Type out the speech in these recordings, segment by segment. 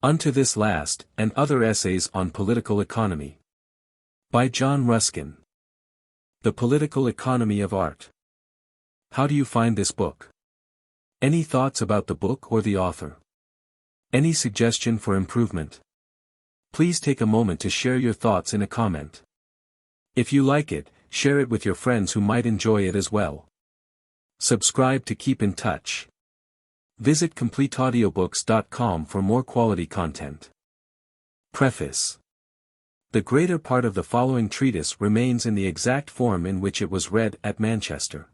Unto this last, and other essays on political economy. By John Ruskin. The Political Economy of Art. How do you find this book? Any thoughts about the book or the author? Any suggestion for improvement? Please take a moment to share your thoughts in a comment. If you like it, share it with your friends who might enjoy it as well. Subscribe to keep in touch. Visit CompleteAudiobooks.com for more quality content. Preface. The greater part of the following treatise remains in the exact form in which it was read at Manchester.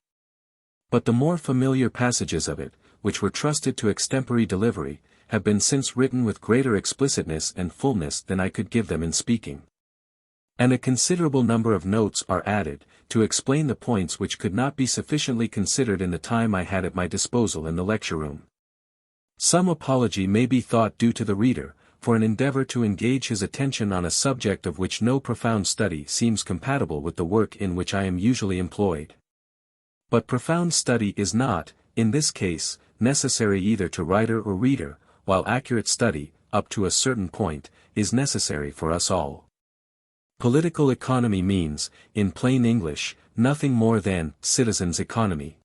But the more familiar passages of it, which were trusted to extempore delivery, have been since written with greater explicitness and fullness than I could give them in speaking. And a considerable number of notes are added, to explain the points which could not be sufficiently considered in the time I had at my disposal in the lecture room. Some apology may be thought due to the reader, for an endeavor to engage his attention on a subject of which no profound study seems compatible with the work in which I am usually employed. But profound study is not, in this case, necessary either to writer or reader, while accurate study, up to a certain point, is necessary for us all. Political economy means, in plain English, nothing more than citizens' economy.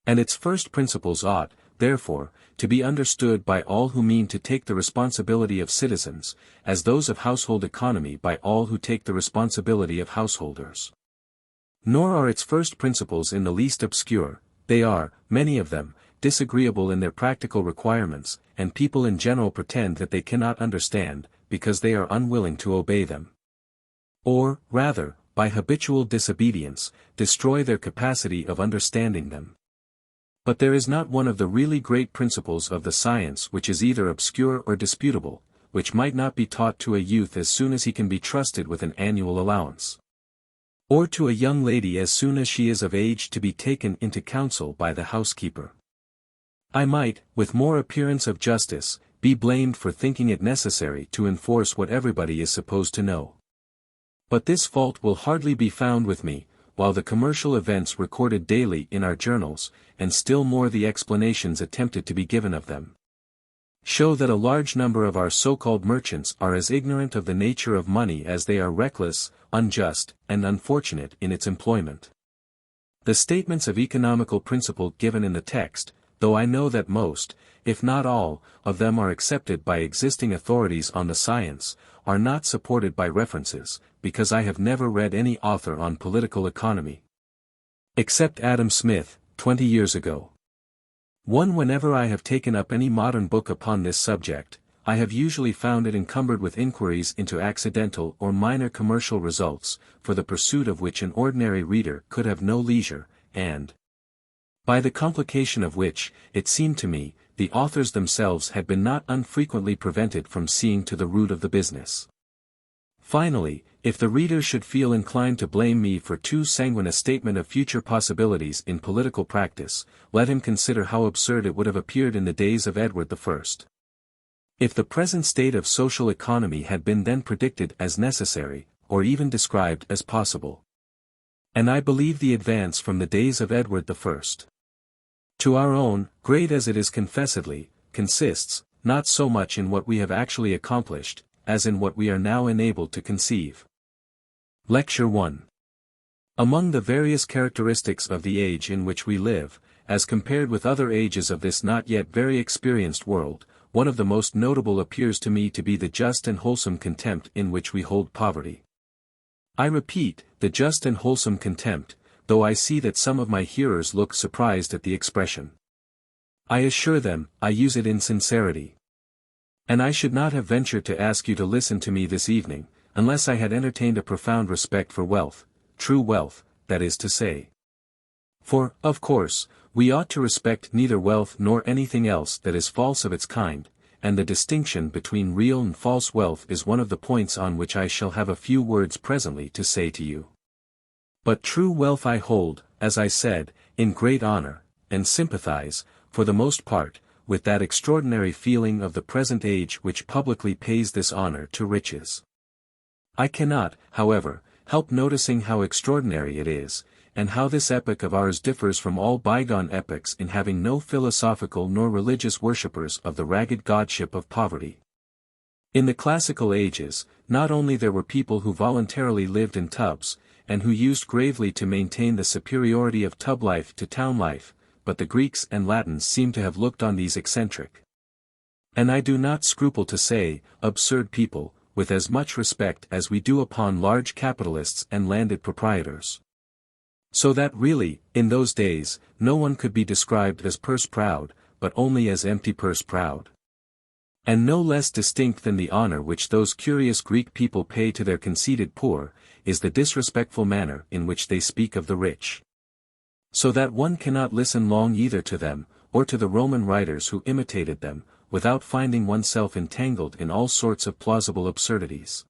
And its first principles ought, therefore, to be understood by all who mean to take the responsibility of citizens, as those of household economy by all who take the responsibility of householders. Nor are its first principles in the least obscure; they are, many of them, disagreeable in their practical requirements, and people in general pretend that they cannot understand, because they are unwilling to obey them. Or, rather, by habitual disobedience, destroy their capacity of understanding them. But there is not one of the really great principles of the science which is either obscure or disputable, which might not be taught to a youth as soon as he can be trusted with an annual allowance. Or to a young lady as soon as she is of age to be taken into counsel by the housekeeper. I might, with more appearance of justice, be blamed for thinking it necessary to enforce what everybody is supposed to know. But this fault will hardly be found with me, while the commercial events recorded daily in our journals, and still more the explanations attempted to be given of them, show that a large number of our so-called merchants are as ignorant of the nature of money as they are reckless, unjust, and unfortunate in its employment. The statements of economical principle given in the text, though I know that most, if not all, of them are accepted by existing authorities on the science, are not supported by references, because I have never read any author on political economy. Except Adam Smith, 20 years ago. Whenever I have taken up any modern book upon this subject, I have usually found it encumbered with inquiries into accidental or minor commercial results, for the pursuit of which an ordinary reader could have no leisure, and by the complication of which, it seemed to me, the authors themselves had been not unfrequently prevented from seeing to the root of the business. Finally, if the reader should feel inclined to blame me for too sanguine a statement of future possibilities in political practice, let him consider how absurd it would have appeared in the days of Edward I. If the present state of social economy had been then predicted as necessary, or even described as possible. And I believe the advance from the days of Edward I. to our own, great as it is confessedly, consists, not so much in what we have actually accomplished, as in what we are now enabled to conceive. Lecture 1. Among the various characteristics of the age in which we live, as compared with other ages of this not yet very experienced world, one of the most notable appears to me to be the just and wholesome contempt in which we hold poverty. I repeat, the just and wholesome contempt, though I see that some of my hearers look surprised at the expression. I assure them, I use it in sincerity. And I should not have ventured to ask you to listen to me this evening, unless I had entertained a profound respect for wealth, true wealth, that is to say. For, of course, we ought to respect neither wealth nor anything else that is false of its kind, and the distinction between real and false wealth is one of the points on which I shall have a few words presently to say to you. But true wealth I hold, as I said, in great honor, and sympathize, for the most part, with that extraordinary feeling of the present age which publicly pays this honor to riches. I cannot, however, help noticing how extraordinary it is, and how this epoch of ours differs from all bygone epochs in having no philosophical nor religious worshippers of the ragged godship of poverty. In the classical ages, not only there were people who voluntarily lived in tubs, and who used gravely to maintain the superiority of tub life to town life, but the Greeks and Latins seem to have looked on these eccentric, and I do not scruple to say, absurd people, with as much respect as we do upon large capitalists and landed proprietors. So that really, in those days, no one could be described as purse-proud, but only as empty purse-proud. And no less distinct than the honor which those curious Greek people pay to their conceited poor, is the disrespectful manner in which they speak of the rich. So that one cannot listen long either to them, or to the Roman writers who imitated them, without finding oneself entangled in all sorts of plausible absurdities.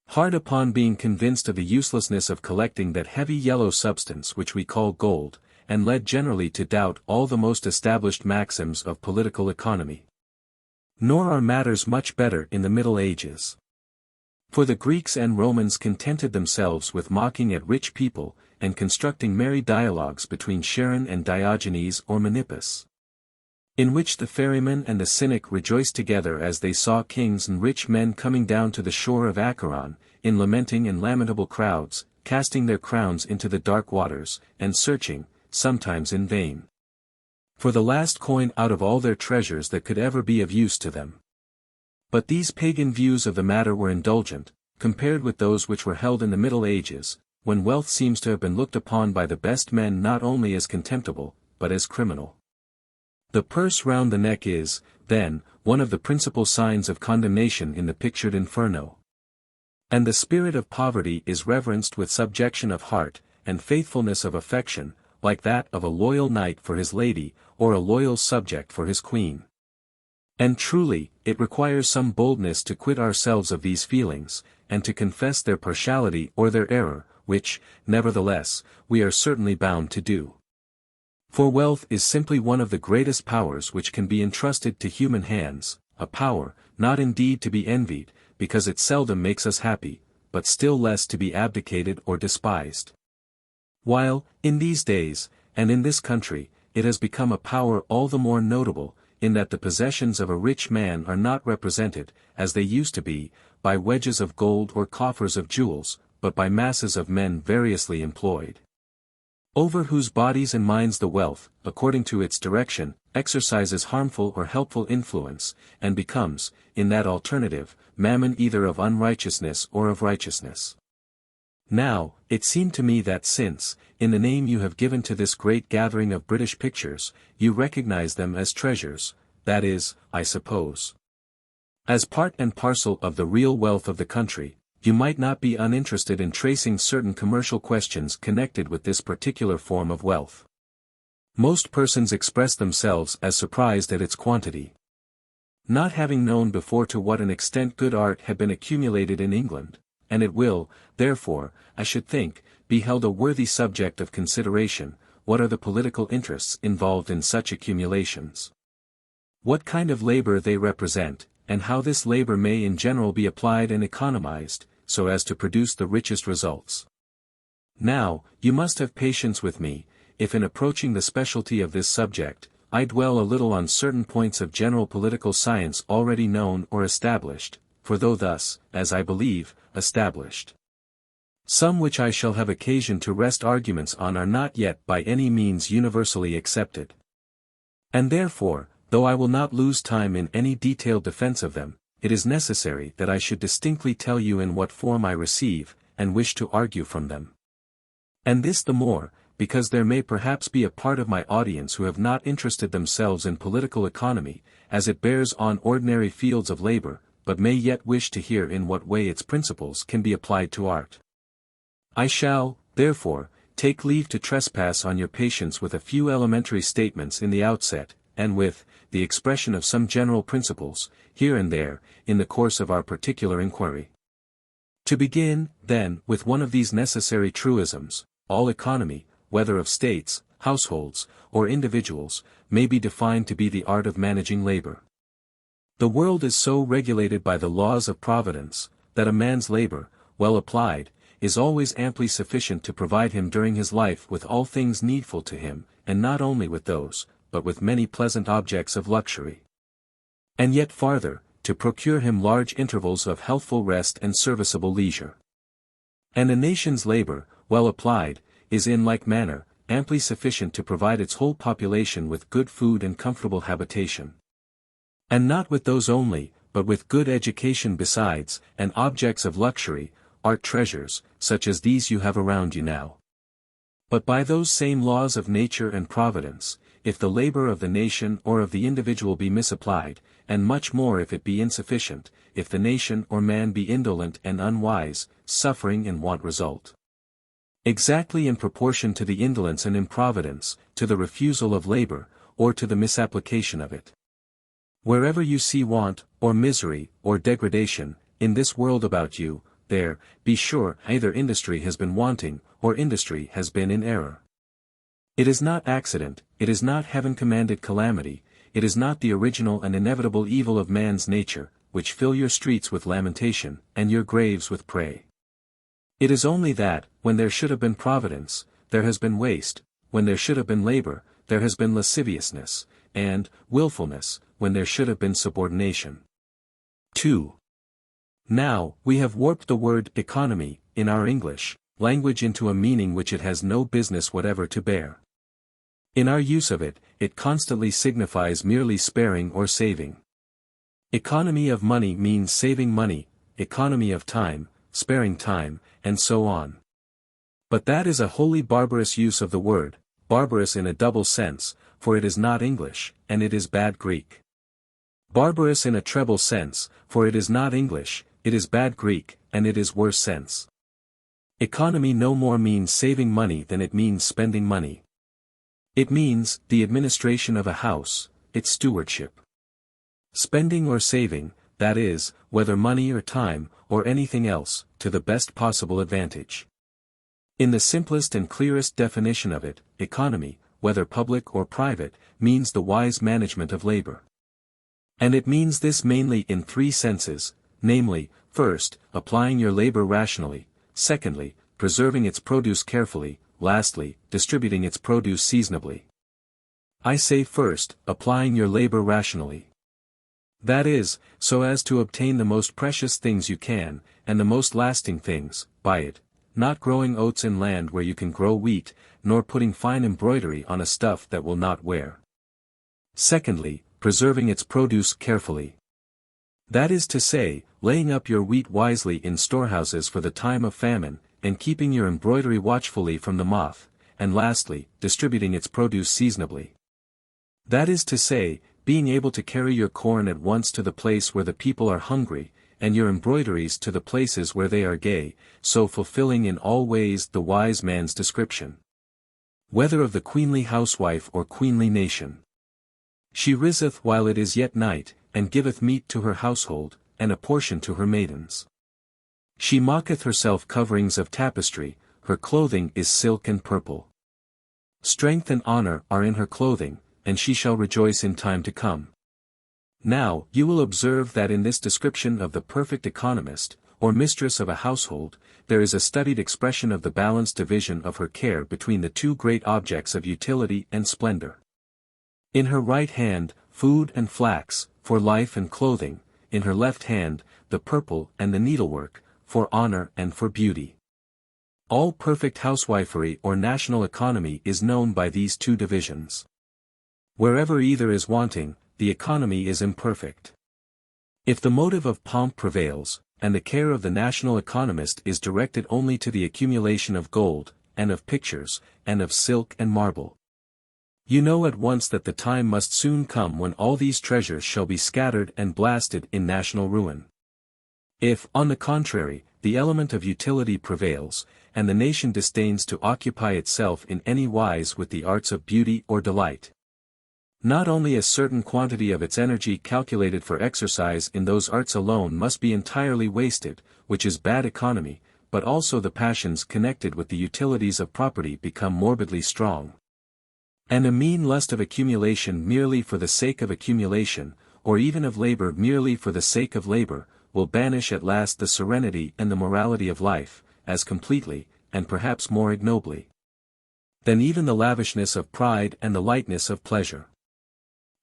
Hard upon being convinced of the uselessness of collecting that heavy yellow substance which we call gold, and led generally to doubt all the most established maxims of political economy. Nor are matters much better in the Middle Ages. For the Greeks and Romans contented themselves with mocking at rich people, and constructing merry dialogues between Charon and Diogenes or Menippus, in which the ferryman and the cynic rejoiced together as they saw kings and rich men coming down to the shore of Acheron, in lamenting and lamentable crowds, casting their crowns into the dark waters, and searching, sometimes in vain, for the last coin out of all their treasures that could ever be of use to them. But these pagan views of the matter were indulgent, compared with those which were held in the Middle Ages, when wealth seems to have been looked upon by the best men not only as contemptible, but as criminal. The purse round the neck is, then, one of the principal signs of condemnation in the pictured Inferno. And the spirit of poverty is reverenced with subjection of heart, and faithfulness of affection, like that of a loyal knight for his lady, or a loyal subject for his queen. And truly, it requires some boldness to quit ourselves of these feelings, and to confess their partiality or their error, which, nevertheless, we are certainly bound to do. For wealth is simply one of the greatest powers which can be entrusted to human hands, a power, not indeed to be envied, because it seldom makes us happy, but still less to be abdicated or despised. While, in these days, and in this country, it has become a power all the more notable, in that the possessions of a rich man are not represented, as they used to be, by wedges of gold or coffers of jewels, but by masses of men variously employed, over whose bodies and minds the wealth, according to its direction, exercises harmful or helpful influence, and becomes, in that alternative, mammon either of unrighteousness or of righteousness. Now, it seemed to me that since, in the name you have given to this great gathering of British pictures, you recognize them as treasures, that is, I suppose, as part and parcel of the real wealth of the country, you might not be uninterested in tracing certain commercial questions connected with this particular form of wealth. Most persons express themselves as surprised at its quantity, not having known before to what an extent good art had been accumulated in England, and it will, therefore, I should think, be held a worthy subject of consideration, what are the political interests involved in such accumulations, what kind of labor they represent, and how this labor may in general be applied and economized, so as to produce the richest results. Now, you must have patience with me, if in approaching the specialty of this subject, I dwell a little on certain points of general political science already known or established, for though thus, as I believe, established, some which I shall have occasion to rest arguments on are not yet by any means universally accepted. And therefore, though I will not lose time in any detailed defense of them, it is necessary that I should distinctly tell you in what form I receive, and wish to argue from them. And this the more, because there may perhaps be a part of my audience who have not interested themselves in political economy, as it bears on ordinary fields of labor, but may yet wish to hear in what way its principles can be applied to art. I shall, therefore, take leave to trespass on your patience with a few elementary statements in the outset, and with the expression of some general principles, here and there, in the course of our particular inquiry. To begin, then, with one of these necessary truisms, all economy, whether of states, households, or individuals, may be defined to be the art of managing labor. The world is so regulated by the laws of providence, that a man's labor, well applied, is always amply sufficient to provide him during his life with all things needful to him, and not only with those, but with many pleasant objects of luxury. And yet farther, to procure him large intervals of healthful rest and serviceable leisure. And a nation's labor, well applied, is in like manner, amply sufficient to provide its whole population with good food and comfortable habitation. And not with those only, but with good education besides, and objects of luxury, art treasures, such as these you have around you now. But by those same laws of nature and providence, if the labor of the nation or of the individual be misapplied, and much more if it be insufficient, if the nation or man be indolent and unwise, suffering and want result. Exactly in proportion to the indolence and improvidence, to the refusal of labor, or to the misapplication of it. Wherever you see want, or misery, or degradation, in this world about you, there, be sure, either industry has been wanting, or industry has been in error. It is not accident, it is not heaven-commanded calamity, it is not the original and inevitable evil of man's nature, which fill your streets with lamentation, and your graves with prey. It is only that, when there should have been providence, there has been waste, when there should have been labor, there has been lasciviousness, and willfulness, when there should have been subordination. 2. Now, we have warped the word economy, in our English language into a meaning which it has no business whatever to bear. In our use of it, it constantly signifies merely sparing or saving. Economy of money means saving money, economy of time, sparing time, and so on. But that is a wholly barbarous use of the word, barbarous in a double sense, for it is not English, and it is bad Greek. Barbarous in a treble sense, for it is not English, it is bad Greek, and it is worse sense. Economy no more means saving money than it means spending money. It means the administration of a house, its stewardship. Spending or saving, that is, whether money or time, or anything else, to the best possible advantage. In the simplest and clearest definition of it, economy, whether public or private, means the wise management of labor. And it means this mainly in three senses, namely, first, applying your labor rationally, secondly, preserving its produce carefully, lastly, distributing its produce seasonably. I say first, applying your labor rationally. That is, so as to obtain the most precious things you can, and the most lasting things, by it, not growing oats in land where you can grow wheat, nor putting fine embroidery on a stuff that will not wear. Secondly, preserving its produce carefully. That is to say, laying up your wheat wisely in storehouses for the time of famine, and keeping your embroidery watchfully from the moth, and lastly, distributing its produce seasonably. That is to say, being able to carry your corn at once to the place where the people are hungry, and your embroideries to the places where they are gay, so fulfilling in all ways the wise man's description. Whether of the queenly housewife or queenly nation. She riseth while it is yet night, and giveth meat to her household, and a portion to her maidens. She maketh herself coverings of tapestry, her clothing is silk and purple. Strength and honor are in her clothing, and she shall rejoice in time to come. Now, you will observe that in this description of the perfect economist, or mistress of a household, there is a studied expression of the balanced division of her care between the two great objects of utility and splendor. In her right hand, food and flax, for life and clothing, in her left hand, the purple and the needlework, for honor and for beauty. All perfect housewifery or national economy is known by these two divisions. Wherever either is wanting, the economy is imperfect. If the motive of pomp prevails, and the care of the national economist is directed only to the accumulation of gold, and of pictures, and of silk and marble, you know at once that the time must soon come when all these treasures shall be scattered and blasted in national ruin. If, on the contrary, the element of utility prevails, and the nation disdains to occupy itself in any wise with the arts of beauty or delight, not only a certain quantity of its energy calculated for exercise in those arts alone must be entirely wasted, which is bad economy, but also the passions connected with the utilities of property become morbidly strong. And a mean lust of accumulation merely for the sake of accumulation, or even of labor merely for the sake of labor, will banish at last the serenity and the morality of life, as completely, and perhaps more ignobly, than even the lavishness of pride and the lightness of pleasure.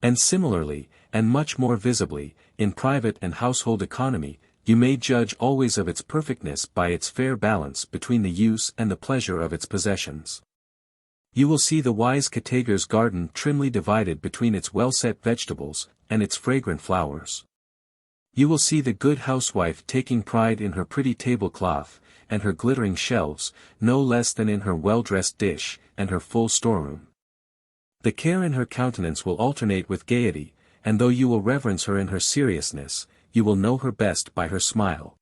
And similarly, and much more visibly, in private and household economy, you may judge always of its perfectness by its fair balance between the use and the pleasure of its possessions. You will see the wise Katager's garden trimly divided between its well-set vegetables, and its fragrant flowers. You will see the good housewife taking pride in her pretty tablecloth, and her glittering shelves, no less than in her well-dressed dish, and her full storeroom. The care in her countenance will alternate with gaiety, and though you will reverence her in her seriousness, you will know her best by her smile.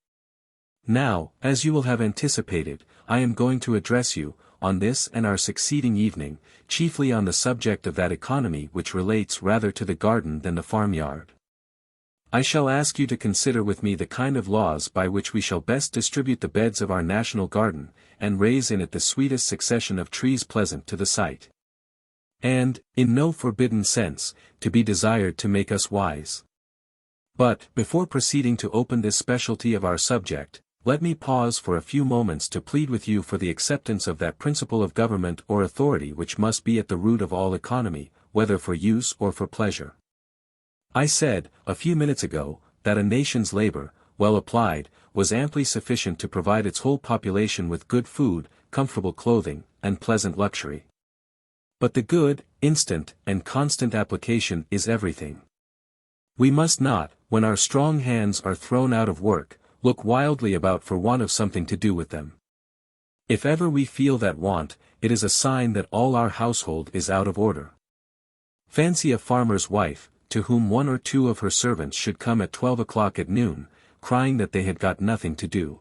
Now, as you will have anticipated, I am going to address you, on this and our succeeding evening, chiefly on the subject of that economy which relates rather to the garden than the farmyard. I shall ask you to consider with me the kind of laws by which we shall best distribute the beds of our national garden, and raise in it the sweetest succession of trees pleasant to the sight. And, in no forbidden sense, to be desired to make us wise. But, before proceeding to open this specialty of our subject, let me pause for a few moments to plead with you for the acceptance of that principle of government or authority which must be at the root of all economy, whether for use or for pleasure. I said, a few minutes ago, that a nation's labor, well applied, was amply sufficient to provide its whole population with good food, comfortable clothing, and pleasant luxury. But the good, instant, and constant application is everything. We must not, when our strong hands are thrown out of work, look wildly about for want of something to do with them. If ever we feel that want, it is a sign that all our household is out of order. Fancy a farmer's wife, to whom one or two of her servants should come at 12 o'clock at noon, crying that they had got nothing to do.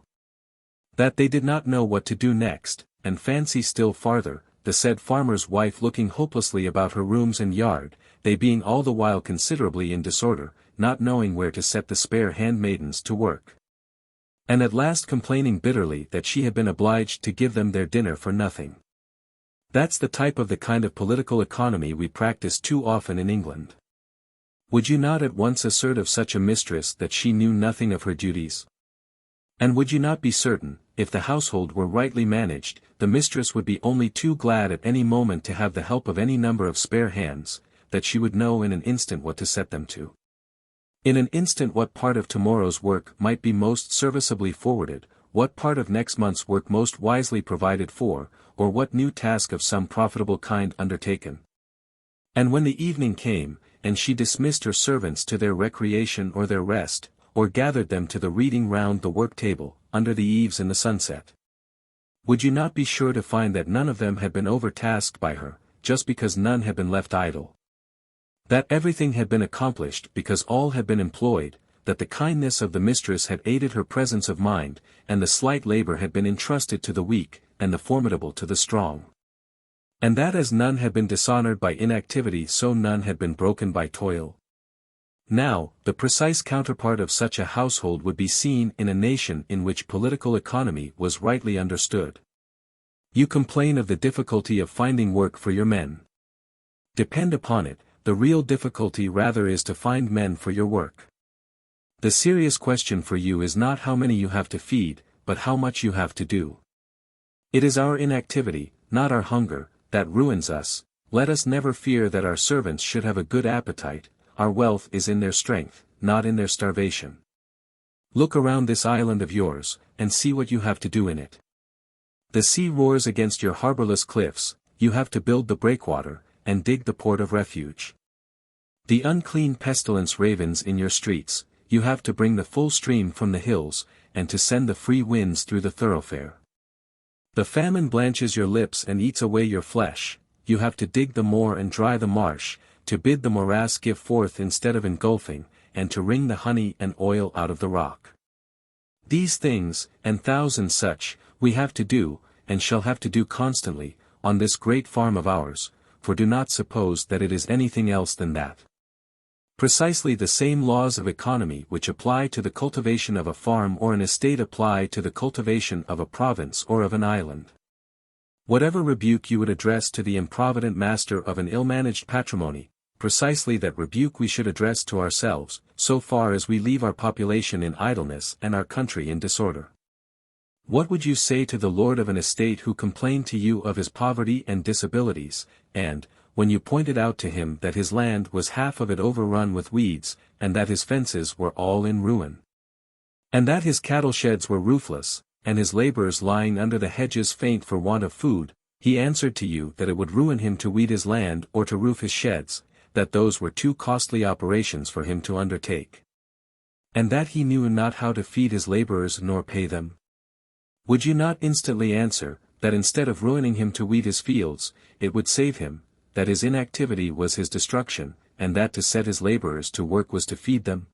That they did not know what to do next, and fancy still farther, the said farmer's wife looking hopelessly about her rooms and yard, they being all the while considerably in disorder, not knowing where to set the spare handmaidens to work. And at last complaining bitterly that she had been obliged to give them their dinner for nothing. That's the type of the kind of political economy we practice too often in England. Would you not at once assert of such a mistress that she knew nothing of her duties? And would you not be certain, if the household were rightly managed, the mistress would be only too glad at any moment to have the help of any number of spare hands, that she would know in an instant what to set them to? In an instant what part of tomorrow's work might be most serviceably forwarded, what part of next month's work most wisely provided for, or what new task of some profitable kind undertaken. And when the evening came, and she dismissed her servants to their recreation or their rest, or gathered them to the reading round the work-table, under the eaves in the sunset, would you not be sure to find that none of them had been overtasked by her, just because none had been left idle? That everything had been accomplished because all had been employed, that the kindness of the mistress had aided her presence of mind, and the slight labor had been entrusted to the weak, and the formidable to the strong. And that as none had been dishonored by inactivity so none had been broken by toil. Now, the precise counterpart of such a household would be seen in a nation in which political economy was rightly understood. You complain of the difficulty of finding work for your men. Depend upon it, the real difficulty rather is to find men for your work. The serious question for you is not how many you have to feed, but how much you have to do. It is our inactivity, not our hunger, that ruins us. Let us never fear that our servants should have a good appetite. Our wealth is in their strength, not in their starvation. Look around this island of yours, and see what you have to do in it. The sea roars against your harborless cliffs, you have to build the breakwater, and dig the port of refuge. The unclean pestilence ravens in your streets, you have to bring the full stream from the hills, and to send the free winds through the thoroughfare. The famine blanches your lips and eats away your flesh, you have to dig the moor and dry the marsh, to bid the morass give forth instead of engulfing, and to wring the honey and oil out of the rock. These things, and thousands such, we have to do, and shall have to do constantly, on this great farm of ours, for do not suppose that it is anything else than that. Precisely the same laws of economy which apply to the cultivation of a farm or an estate apply to the cultivation of a province or of an island. Whatever rebuke you would address to the improvident master of an ill-managed patrimony, precisely that rebuke we should address to ourselves, so far as we leave our population in idleness and our country in disorder. What would you say to the lord of an estate who complained to you of his poverty and disabilities, and, when you pointed out to him that his land was half of it overrun with weeds, and that his fences were all in ruin. And that his cattle sheds were roofless, and his laborers lying under the hedges faint for want of food, he answered to you that it would ruin him to weed his land or to roof his sheds, that those were too costly operations for him to undertake. And that he knew not how to feed his laborers nor pay them? Would you not instantly answer, that instead of ruining him to weed his fields, it would save him, that his inactivity was his destruction, and that to set his laborers to work was to feed them?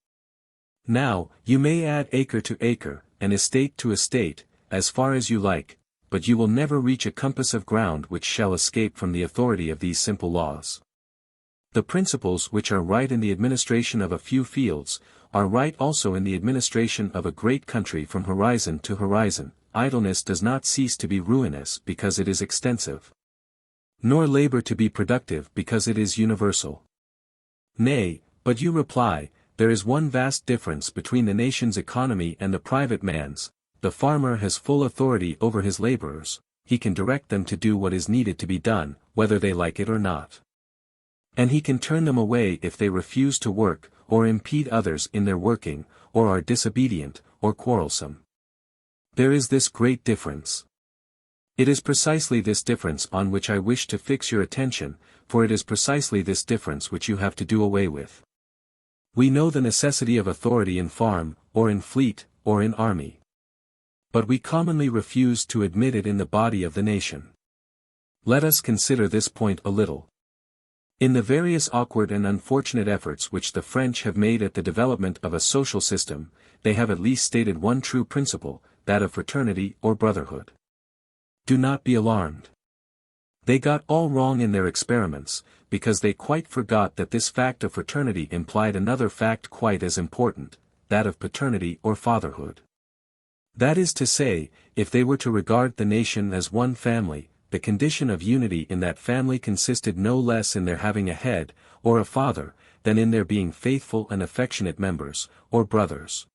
Now, you may add acre to acre, and estate to estate, as far as you like, but you will never reach a compass of ground which shall escape from the authority of these simple laws. The principles which are right in the administration of a few fields, are right also in the administration of a great country from horizon to horizon. Idleness does not cease to be ruinous because it is extensive, nor labor to be productive because it is universal. Nay, but you reply, there is one vast difference between the nation's economy and the private man's. The farmer has full authority over his laborers, he can direct them to do what is needed to be done, whether they like it or not. And he can turn them away if they refuse to work, or impede others in their working, or are disobedient, or quarrelsome. There is this great difference. It is precisely this difference on which I wish to fix your attention, for it is precisely this difference which you have to do away with. We know the necessity of authority in farm, or in fleet, or in army. But we commonly refuse to admit it in the body of the nation. Let us consider this point a little. In the various awkward and unfortunate efforts which the French have made at the development of a social system, they have at least stated one true principle, that of fraternity or brotherhood. Do not be alarmed. They got all wrong in their experiments, because they quite forgot that this fact of fraternity implied another fact quite as important, that of paternity or fatherhood. That is to say, if they were to regard the nation as one family, the condition of unity in that family consisted no less in their having a head, or a father, than in their being faithful and affectionate members, or brothers.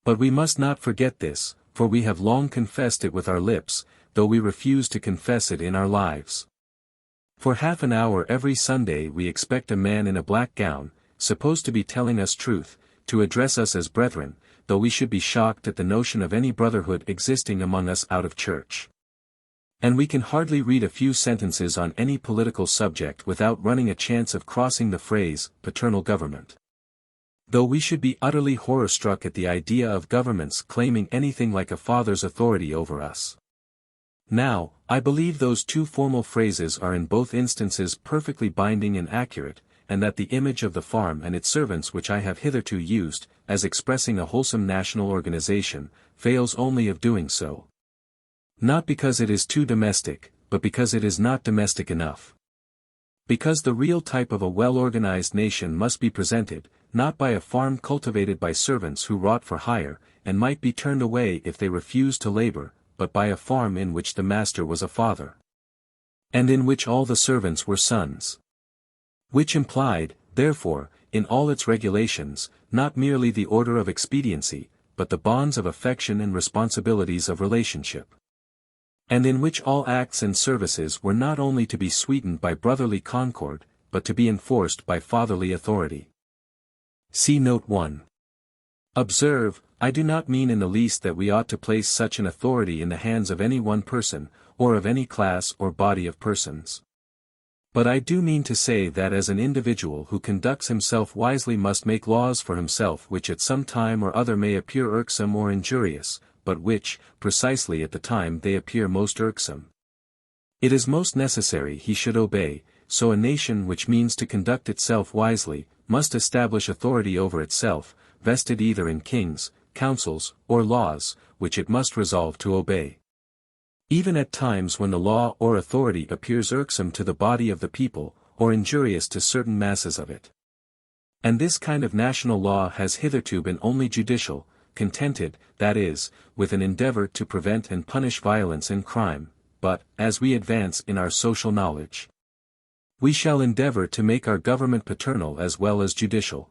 But we must not forget this, for we have long confessed it with our lips, though we refuse to confess it in our lives. For half an hour every Sunday we expect a man in a black gown, supposed to be telling us truth, to address us as brethren, though we should be shocked at the notion of any brotherhood existing among us out of church. And we can hardly read a few sentences on any political subject without running a chance of crossing the phrase, paternal government. Though we should be utterly horror-struck at the idea of governments claiming anything like a father's authority over us. Now, I believe those two formal phrases are in both instances perfectly binding and accurate, and that the image of the farm and its servants which I have hitherto used, as expressing a wholesome national organization, fails only of doing so. Not because it is too domestic, but because it is not domestic enough. Because the real type of a well-organized nation must be presented, not by a farm cultivated by servants who wrought for hire, and might be turned away if they refused to labor, but by a farm in which the master was a father. And in which all the servants were sons. Which implied, therefore, in all its regulations, not merely the order of expediency, but the bonds of affection and responsibilities of relationship. And in which all acts and services were not only to be sweetened by brotherly concord, but to be enforced by fatherly authority. See Note 1. Observe, I do not mean in the least that we ought to place such an authority in the hands of any one person, or of any class or body of persons. But I do mean to say that as an individual who conducts himself wisely must make laws for himself which at some time or other may appear irksome or injurious, but which, precisely at the time they appear most irksome, it is most necessary he should obey. So a nation which means to conduct itself wisely, must establish authority over itself, vested either in kings, councils, or laws, which it must resolve to obey. Even at times when the law or authority appears irksome to the body of the people, or injurious to certain masses of it. And this kind of national law has hitherto been only judicial, contented, that is, with an endeavor to prevent and punish violence and crime, but, as we advance in our social knowledge, we shall endeavor to make our government paternal as well as judicial.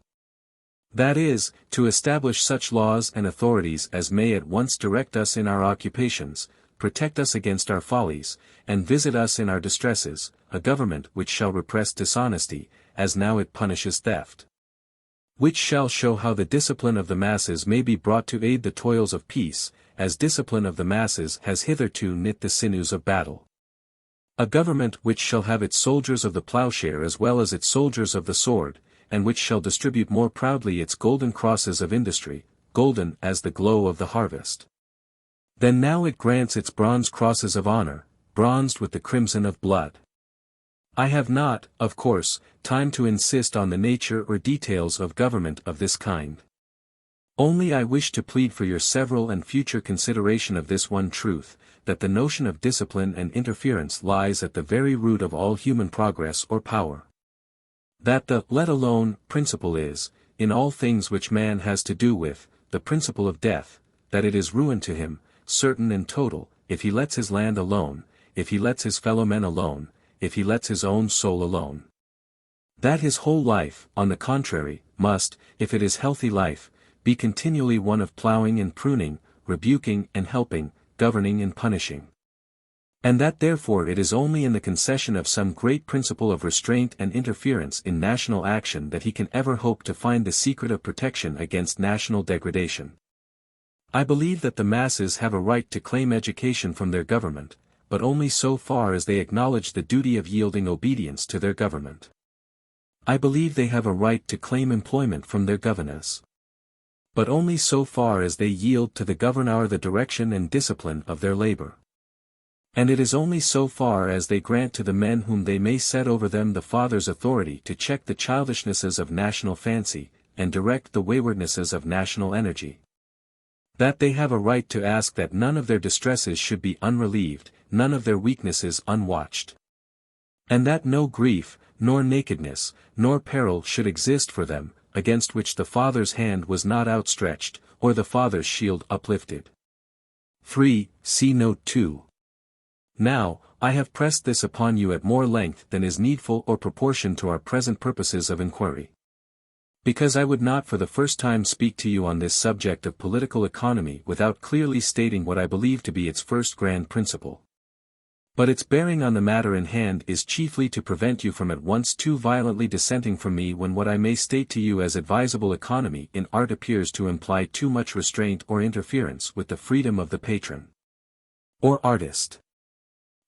That is, to establish such laws and authorities as may at once direct us in our occupations, protect us against our follies, and visit us in our distresses, a government which shall repress dishonesty, as now it punishes theft. Which shall show how the discipline of the masses may be brought to aid the toils of peace, as discipline of the masses has hitherto knit the sinews of battle. A government which shall have its soldiers of the plowshare as well as its soldiers of the sword, and which shall distribute more proudly its golden crosses of industry, golden as the glow of the harvest. Then now it grants its bronze crosses of honor, bronzed with the crimson of blood. I have not, of course, time to insist on the nature or details of government of this kind. Only I wish to plead for your several and future consideration of this one truth, that the notion of discipline and interference lies at the very root of all human progress or power. That the let alone principle is, in all things which man has to do with, the principle of death, that it is ruin to him, certain and total, if he lets his land alone, if he lets his fellow men alone, if he lets his own soul alone. That his whole life, on the contrary, must, if it is healthy life, be continually one of ploughing and pruning, rebuking and helping, governing and punishing. And that therefore it is only in the concession of some great principle of restraint and interference in national action that he can ever hope to find the secret of protection against national degradation. I believe that the masses have a right to claim education from their government, but only so far as they acknowledge the duty of yielding obedience to their government. I believe they have a right to claim employment from their governors, but only so far as they yield to the governor the direction and discipline of their labor. And it is only so far as they grant to the men whom they may set over them the father's authority to check the childishnesses of national fancy, and direct the waywardnesses of national energy, that they have a right to ask that none of their distresses should be unrelieved, none of their weaknesses unwatched. And that no grief, nor nakedness, nor peril should exist for them, against which the Father's hand was not outstretched, or the Father's shield uplifted. 3. See Note 2. Now, I have pressed this upon you at more length than is needful or proportioned to our present purposes of inquiry, because I would not for the first time speak to you on this subject of political economy without clearly stating what I believe to be its first grand principle. But its bearing on the matter in hand is chiefly to prevent you from at once too violently dissenting from me when what I may state to you as advisable economy in art appears to imply too much restraint or interference with the freedom of the patron or artist.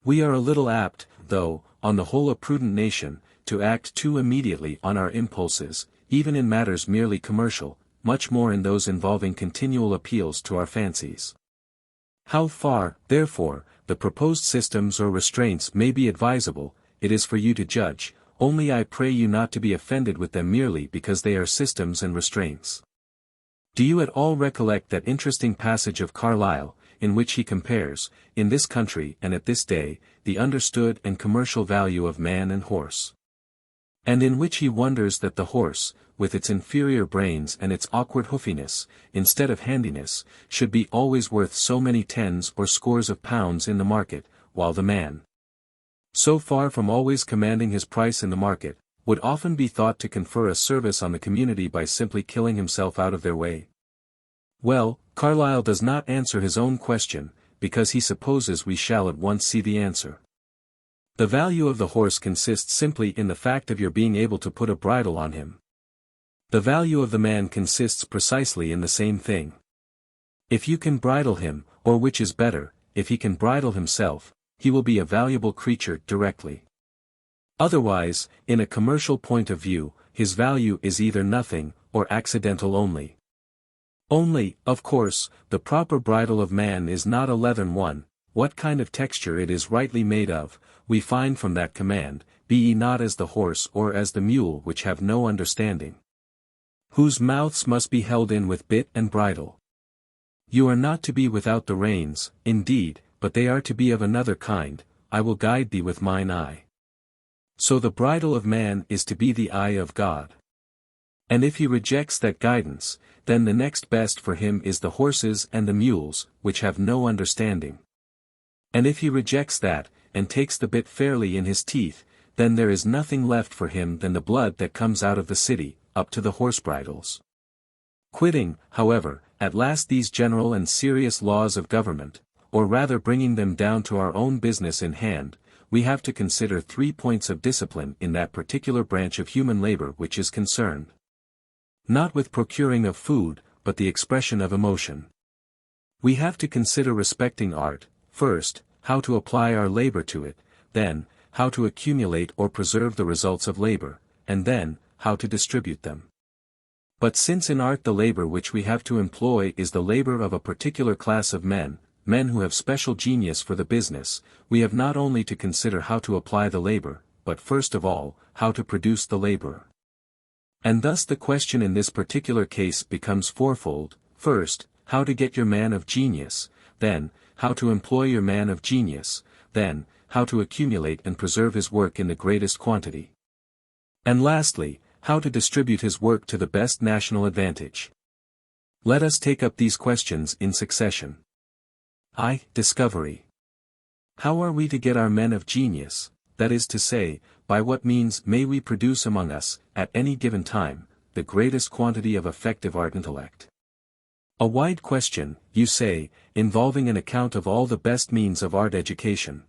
We are a little apt, though, on the whole a prudent nation, to act too immediately on our impulses, even in matters merely commercial, much more in those involving continual appeals to our fancies. How far, therefore, the proposed systems or restraints may be advisable, it is for you to judge, only I pray you not to be offended with them merely because they are systems and restraints. Do you at all recollect that interesting passage of Carlyle, in which he compares, in this country and at this day, the understood and commercial value of man and horse? And in which he wonders that the horse, with its inferior brains and its awkward hoofiness, instead of handiness, should be always worth so many tens or scores of pounds in the market, while the man, so far from always commanding his price in the market, would often be thought to confer a service on the community by simply killing himself out of their way. Well, Carlyle does not answer his own question, because he supposes we shall at once see the answer. The value of the horse consists simply in the fact of your being able to put a bridle on him. The value of the man consists precisely in the same thing. If you can bridle him, or which is better, if he can bridle himself, he will be a valuable creature directly. Otherwise, in a commercial point of view, his value is either nothing, or accidental only. Only, of course, the proper bridle of man is not a leathern one. What kind of texture it is rightly made of, we find from that command, be ye not as the horse or as the mule which have no understanding, whose mouths must be held in with bit and bridle. You are not to be without the reins, indeed, but they are to be of another kind, I will guide thee with mine eye. So the bridle of man is to be the eye of God. And if he rejects that guidance, then the next best for him is the horses and the mules, which have no understanding. And if he rejects that, and takes the bit fairly in his teeth, then there is nothing left for him than the blood that comes out of the city, up to the horse bridles. Quitting, however, at last these general and serious laws of government, or rather bringing them down to our own business in hand, we have to consider 3 points of discipline in that particular branch of human labor which is concerned not with procuring of food, but the expression of emotion. We have to consider respecting art, first, how to apply our labor to it, then, how to accumulate or preserve the results of labor, and then, how to distribute them. But since in art the labor which we have to employ is the labor of a particular class of men who have special genius for the business, we have not only to consider how to apply the labor, but first of all, how to produce the laborer. And thus the question in this particular case becomes fourfold: first, how to get your man of genius, then, how to employ your man of genius, then, how to accumulate and preserve his work in the greatest quantity. And lastly, how to distribute his work to the best national advantage. Let us take up these questions in succession. I. Discovery. How are we to get our men of genius, that is to say, by what means may we produce among us, at any given time, the greatest quantity of effective art intellect? A wide question, you say, involving an account of all the best means of art education.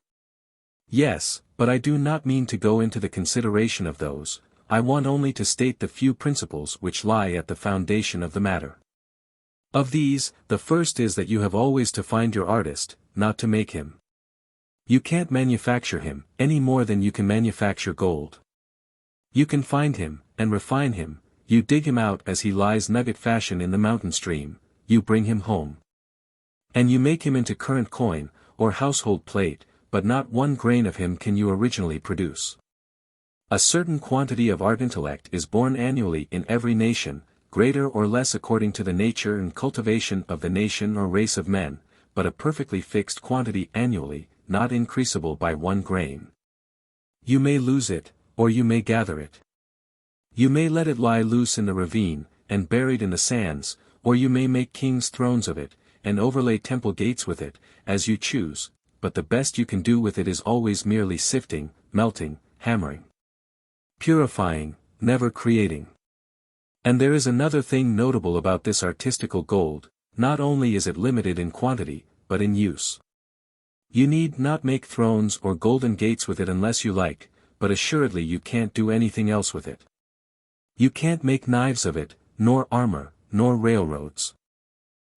Yes, but I do not mean to go into the consideration of those. I want only to state the few principles which lie at the foundation of the matter. Of these, the first is that you have always to find your artist, not to make him. You can't manufacture him, any more than you can manufacture gold. You can find him, and refine him, you dig him out as he lies nugget fashion in the mountain stream, you bring him home. And you make him into current coin, or household plate, but not 1 grain of him can you originally produce. A certain quantity of art intellect is born annually in every nation, greater or less according to the nature and cultivation of the nation or race of men, but a perfectly fixed quantity annually, not increasable by 1 grain. You may lose it, or you may gather it. You may let it lie loose in the ravine, and buried in the sands, or you may make kings' thrones of it, and overlay temple gates with it, as you choose, but the best you can do with it is always merely sifting, melting, hammering, purifying, never creating. And there is another thing notable about this artistical gold: not only is it limited in quantity, but in use. You need not make thrones or golden gates with it unless you like, but assuredly you can't do anything else with it. You can't make knives of it, nor armor, nor railroads.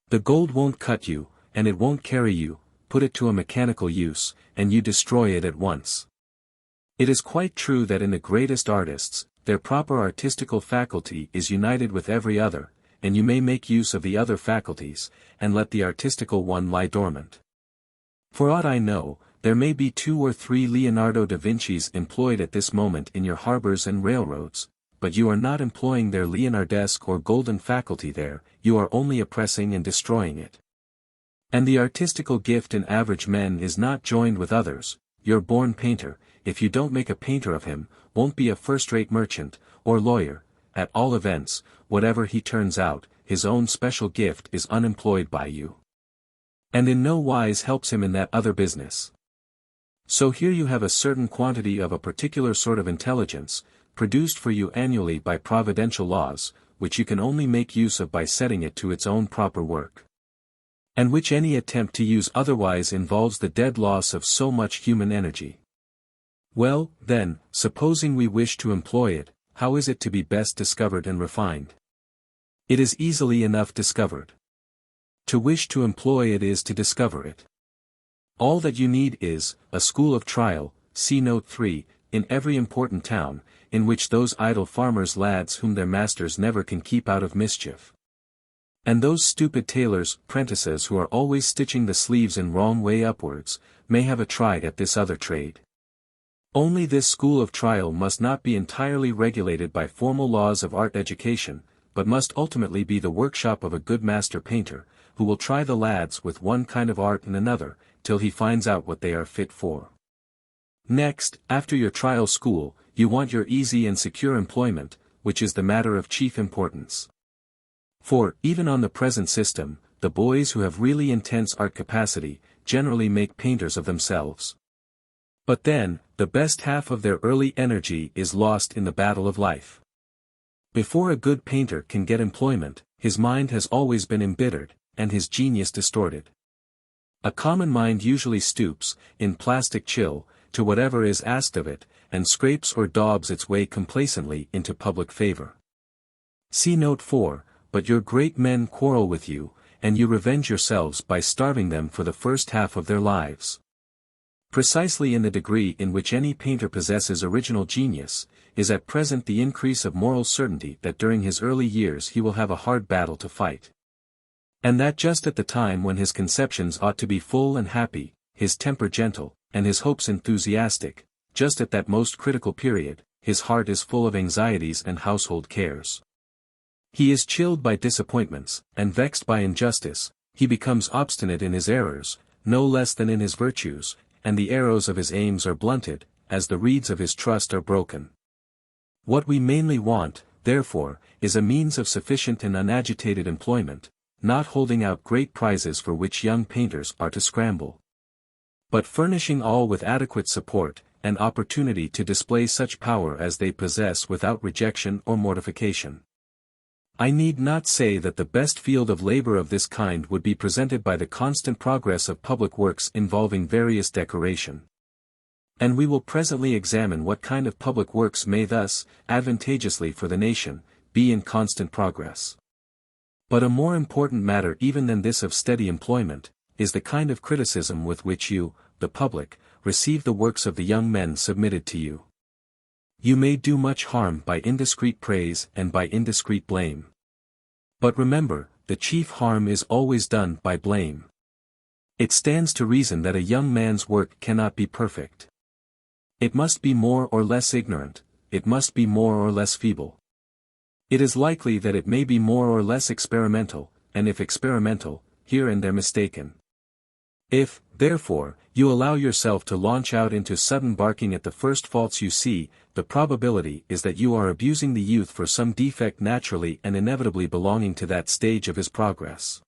The gold won't cut you, and it won't carry you. Put it to a mechanical use, and you destroy it at once. It is quite true that in the greatest artists, their proper artistical faculty is united with every other, and you may make use of the other faculties, and let the artistical one lie dormant. For aught I know, there may be 2 or 3 Leonardo da Vinci's employed at this moment in your harbors and railroads, but you are not employing their Leonardesque or golden faculty there, you are only oppressing and destroying it. And the artistical gift in average men is not joined with others. Your born painter, if you don't make a painter of him, won't be a first-rate merchant, or lawyer. At all events, whatever he turns out, his own special gift is unemployed by you, and in no wise helps him in that other business. So here you have a certain quantity of a particular sort of intelligence, produced for you annually by providential laws, which you can only make use of by setting it to its own proper work, and which any attempt to use otherwise involves the dead loss of so much human energy. Well, then, supposing we wish to employ it, how is it to be best discovered and refined? It is easily enough discovered. To wish to employ it is to discover it. All that you need is, a school of trial, see note 3, in every important town, in which those idle farmers' lads whom their masters never can keep out of mischief, and those stupid tailors' prentices who are always stitching the sleeves in wrong way upwards, may have a try at this other trade. Only this school of trial must not be entirely regulated by formal laws of art education, but must ultimately be the workshop of a good master painter, who will try the lads with one kind of art and another, till he finds out what they are fit for. Next, after your trial school, you want your easy and secure employment, which is the matter of chief importance. For, even on the present system, the boys who have really intense art capacity, generally make painters of themselves. But then, the best half of their early energy is lost in the battle of life. Before a good painter can get employment, his mind has always been embittered, and his genius distorted. A common mind usually stoops, in plastic chill, to whatever is asked of it, and scrapes or daubs its way complacently into public favor. See note 4, but your great men quarrel with you, and you revenge yourselves by starving them for the first half of their lives. Precisely in the degree in which any painter possesses original genius, is at present the increase of moral certainty that during his early years he will have a hard battle to fight. And that just at the time when his conceptions ought to be full and happy, his temper gentle, and his hopes enthusiastic, just at that most critical period, his heart is full of anxieties and household cares. He is chilled by disappointments, and vexed by injustice, he becomes obstinate in his errors, no less than in his virtues, and the arrows of his aims are blunted, as the reeds of his trust are broken. What we mainly want, therefore, is a means of sufficient and unagitated employment, not holding out great prizes for which young painters are to scramble, but furnishing all with adequate support, and opportunity to display such power as they possess without rejection or mortification. I need not say that the best field of labor of this kind would be presented by the constant progress of public works involving various decoration. And we will presently examine what kind of public works may thus, advantageously for the nation, be in constant progress. But a more important matter even than this of steady employment, is the kind of criticism with which you, the public, receive the works of the young men submitted to you. You may do much harm by indiscreet praise and by indiscreet blame. But remember, the chief harm is always done by blame. It stands to reason that a young man's work cannot be perfect. It must be more or less ignorant, it must be more or less feeble. It is likely that it may be more or less experimental, and if experimental, here and there mistaken. If, therefore, you allow yourself to launch out into sudden barking at the first faults you see, the probability is that you are abusing the youth for some defect naturally and inevitably belonging to that stage of his progress.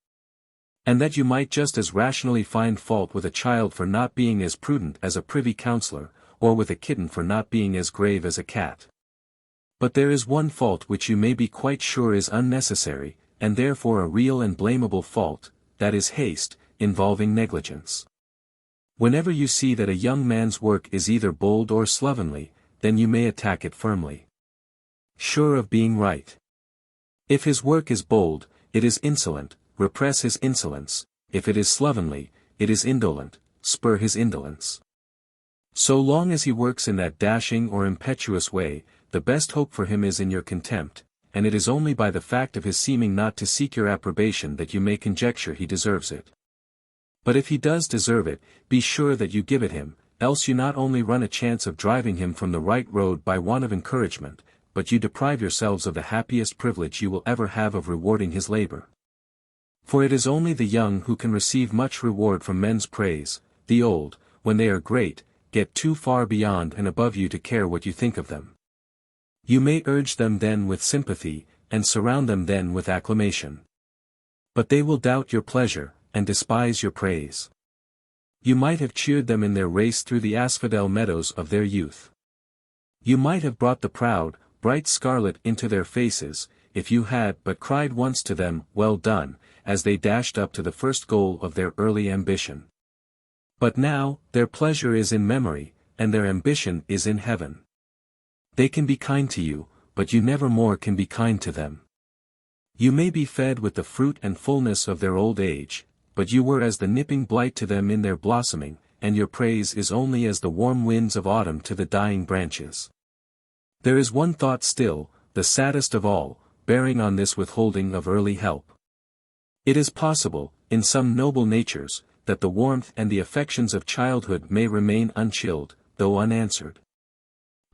And that you might just as rationally find fault with a child for not being as prudent as a privy councillor, or with a kitten for not being as grave as a cat. But there is one fault which you may be quite sure is unnecessary, and therefore a real and blamable fault, that is haste, involving negligence. Whenever you see that a young man's work is either bold or slovenly, then you may attack it firmly, sure of being right. If his work is bold, it is insolent, repress his insolence; if it is slovenly, it is indolent, spur his indolence. So long as he works in that dashing or impetuous way, the best hope for him is in your contempt, and it is only by the fact of his seeming not to seek your approbation that you may conjecture he deserves it. But if he does deserve it, be sure that you give it him, else you not only run a chance of driving him from the right road by want of encouragement, but you deprive yourselves of the happiest privilege you will ever have of rewarding his labor. For it is only the young who can receive much reward from men's praise; the old, when they are great, get too far beyond and above you to care what you think of them. You may urge them then with sympathy, and surround them then with acclamation. But they will doubt your pleasure, and despise your praise. You might have cheered them in their race through the asphodel meadows of their youth. You might have brought the proud, bright scarlet into their faces, if you had but cried once to them, "Well done," as they dashed up to the first goal of their early ambition. But now, their pleasure is in memory, and their ambition is in heaven. They can be kind to you, but you never more can be kind to them. You may be fed with the fruit and fullness of their old age, but you were as the nipping blight to them in their blossoming, and your praise is only as the warm winds of autumn to the dying branches. There is one thought still, the saddest of all, bearing on this withholding of early help. It is possible, in some noble natures, that the warmth and the affections of childhood may remain unchilled, though unanswered.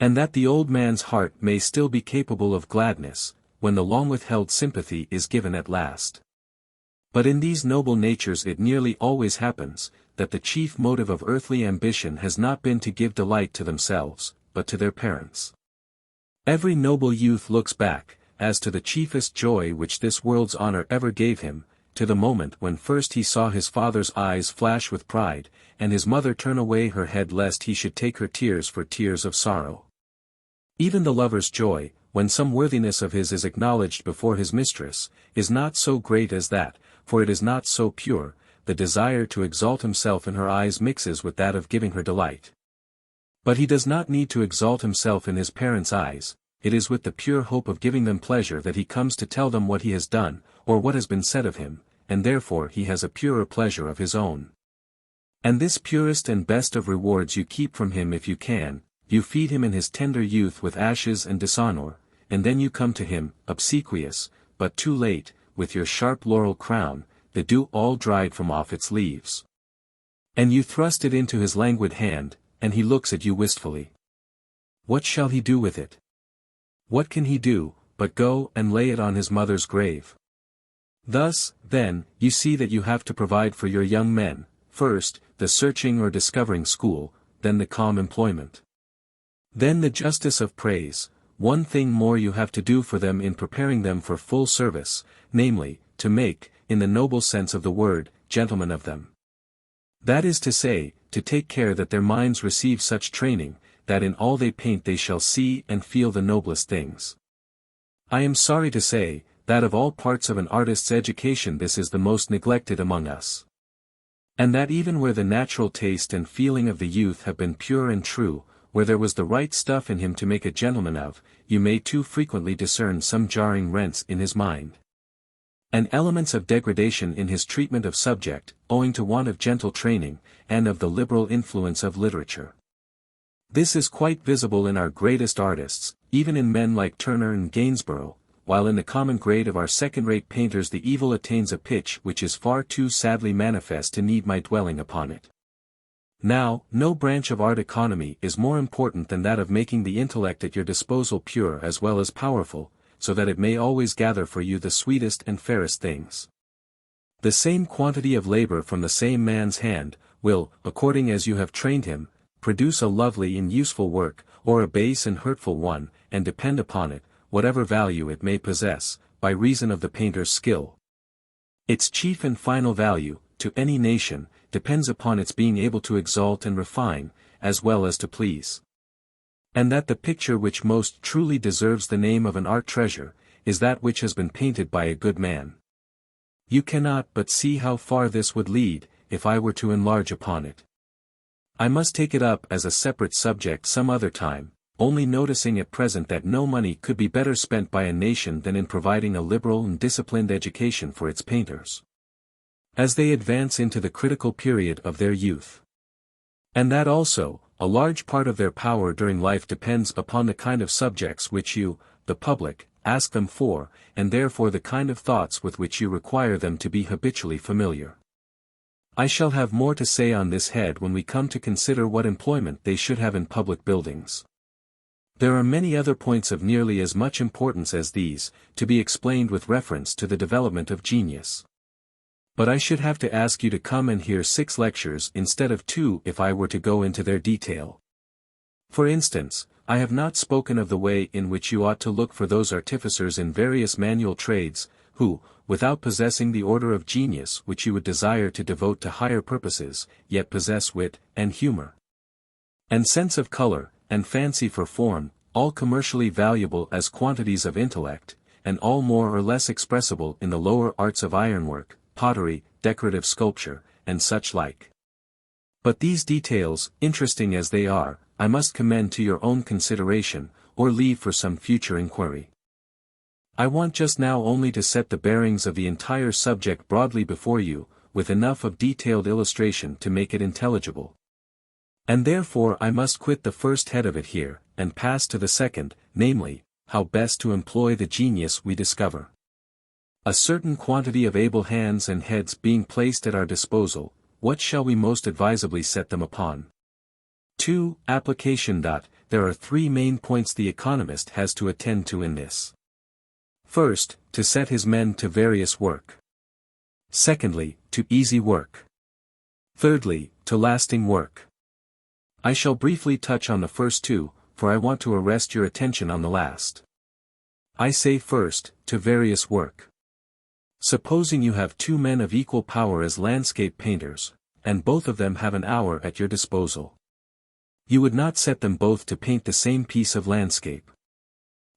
And that the old man's heart may still be capable of gladness, when the long-withheld sympathy is given at last. But in these noble natures it nearly always happens, that the chief motive of earthly ambition has not been to give delight to themselves, but to their parents. Every noble youth looks back, as to the chiefest joy which this world's honor ever gave him, to the moment when first he saw his father's eyes flash with pride, and his mother turn away her head lest he should take her tears for tears of sorrow. Even the lover's joy, when some worthiness of his is acknowledged before his mistress, is not so great as that, for it is not so pure, the desire to exalt himself in her eyes mixes with that of giving her delight. But he does not need to exalt himself in his parents' eyes, it is with the pure hope of giving them pleasure that he comes to tell them what he has done, or what has been said of him, and therefore he has a purer pleasure of his own. And this purest and best of rewards you keep from him if you can, you feed him in his tender youth with ashes and dishonor, and then you come to him, obsequious, but too late, with your sharp laurel crown, the dew all dried from off its leaves. And you thrust it into his languid hand, and he looks at you wistfully. What shall he do with it? What can he do, but go and lay it on his mother's grave? Thus, then, you see that you have to provide for your young men, first, the searching or discovering school, then the calm employment. Then the justice of praise. One thing more you have to do for them in preparing them for full service, namely, to make, in the noble sense of the word, gentlemen of them. That is to say, to take care that their minds receive such training, that in all they paint they shall see and feel the noblest things. I am sorry to say, that of all parts of an artist's education this is the most neglected among us. And that even where the natural taste and feeling of the youth have been pure and true, where there was the right stuff in him to make a gentleman of, you may too frequently discern some jarring rents in his mind, and elements of degradation in his treatment of subject, owing to want of gentle training, and of the liberal influence of literature. This is quite visible in our greatest artists, even in men like Turner and Gainsborough, while in the common grade of our second-rate painters the evil attains a pitch which is far too sadly manifest to need my dwelling upon it. Now, no branch of art economy is more important than that of making the intellect at your disposal pure as well as powerful, so that it may always gather for you the sweetest and fairest things. The same quantity of labor from the same man's hand, will, according as you have trained him, produce a lovely and useful work, or a base and hurtful one, and depend upon it, whatever value it may possess, by reason of the painter's skill. Its chief and final value, to any nation, depends upon its being able to exalt and refine, as well as to please. And that the picture which most truly deserves the name of an art treasure, is that which has been painted by a good man. You cannot but see how far this would lead, if I were to enlarge upon it. I must take it up as a separate subject some other time, only noticing at present that no money could be better spent by a nation than in providing a liberal and disciplined education for its painters, as they advance into the critical period of their youth. And that also, a large part of their power during life depends upon the kind of subjects which you, the public, ask them for, and therefore the kind of thoughts with which you require them to be habitually familiar. I shall have more to say on this head when we come to consider what employment they should have in public buildings. There are many other points of nearly as much importance as these, to be explained with reference to the development of genius. But I should have to ask you to come and hear 6 lectures instead of 2 if I were to go into their detail. For instance, I have not spoken of the way in which you ought to look for those artificers in various manual trades, who, without possessing the order of genius which you would desire to devote to higher purposes, yet possess wit, and humor, and sense of color, and fancy for form, all commercially valuable as quantities of intellect, and all more or less expressible in the lower arts of ironwork, pottery, decorative sculpture, and such like. But these details, interesting as they are, I must commend to your own consideration, or leave for some future inquiry. I want just now only to set the bearings of the entire subject broadly before you, with enough of detailed illustration to make it intelligible. And therefore I must quit the first head of it here, and pass to the second, namely, how best to employ the genius we discover. A certain quantity of able hands and heads being placed at our disposal, what shall we most advisably set them upon? 2. Application. There are 3 main points the economist has to attend to in this. First, to set his men to various work. Secondly, to easy work. Thirdly, to lasting work. I shall briefly touch on the first 2, for I want to arrest your attention on the last. I say first, to various work. Supposing you have 2 men of equal power as landscape painters, and both of them have an hour at your disposal. You would not set them both to paint the same piece of landscape.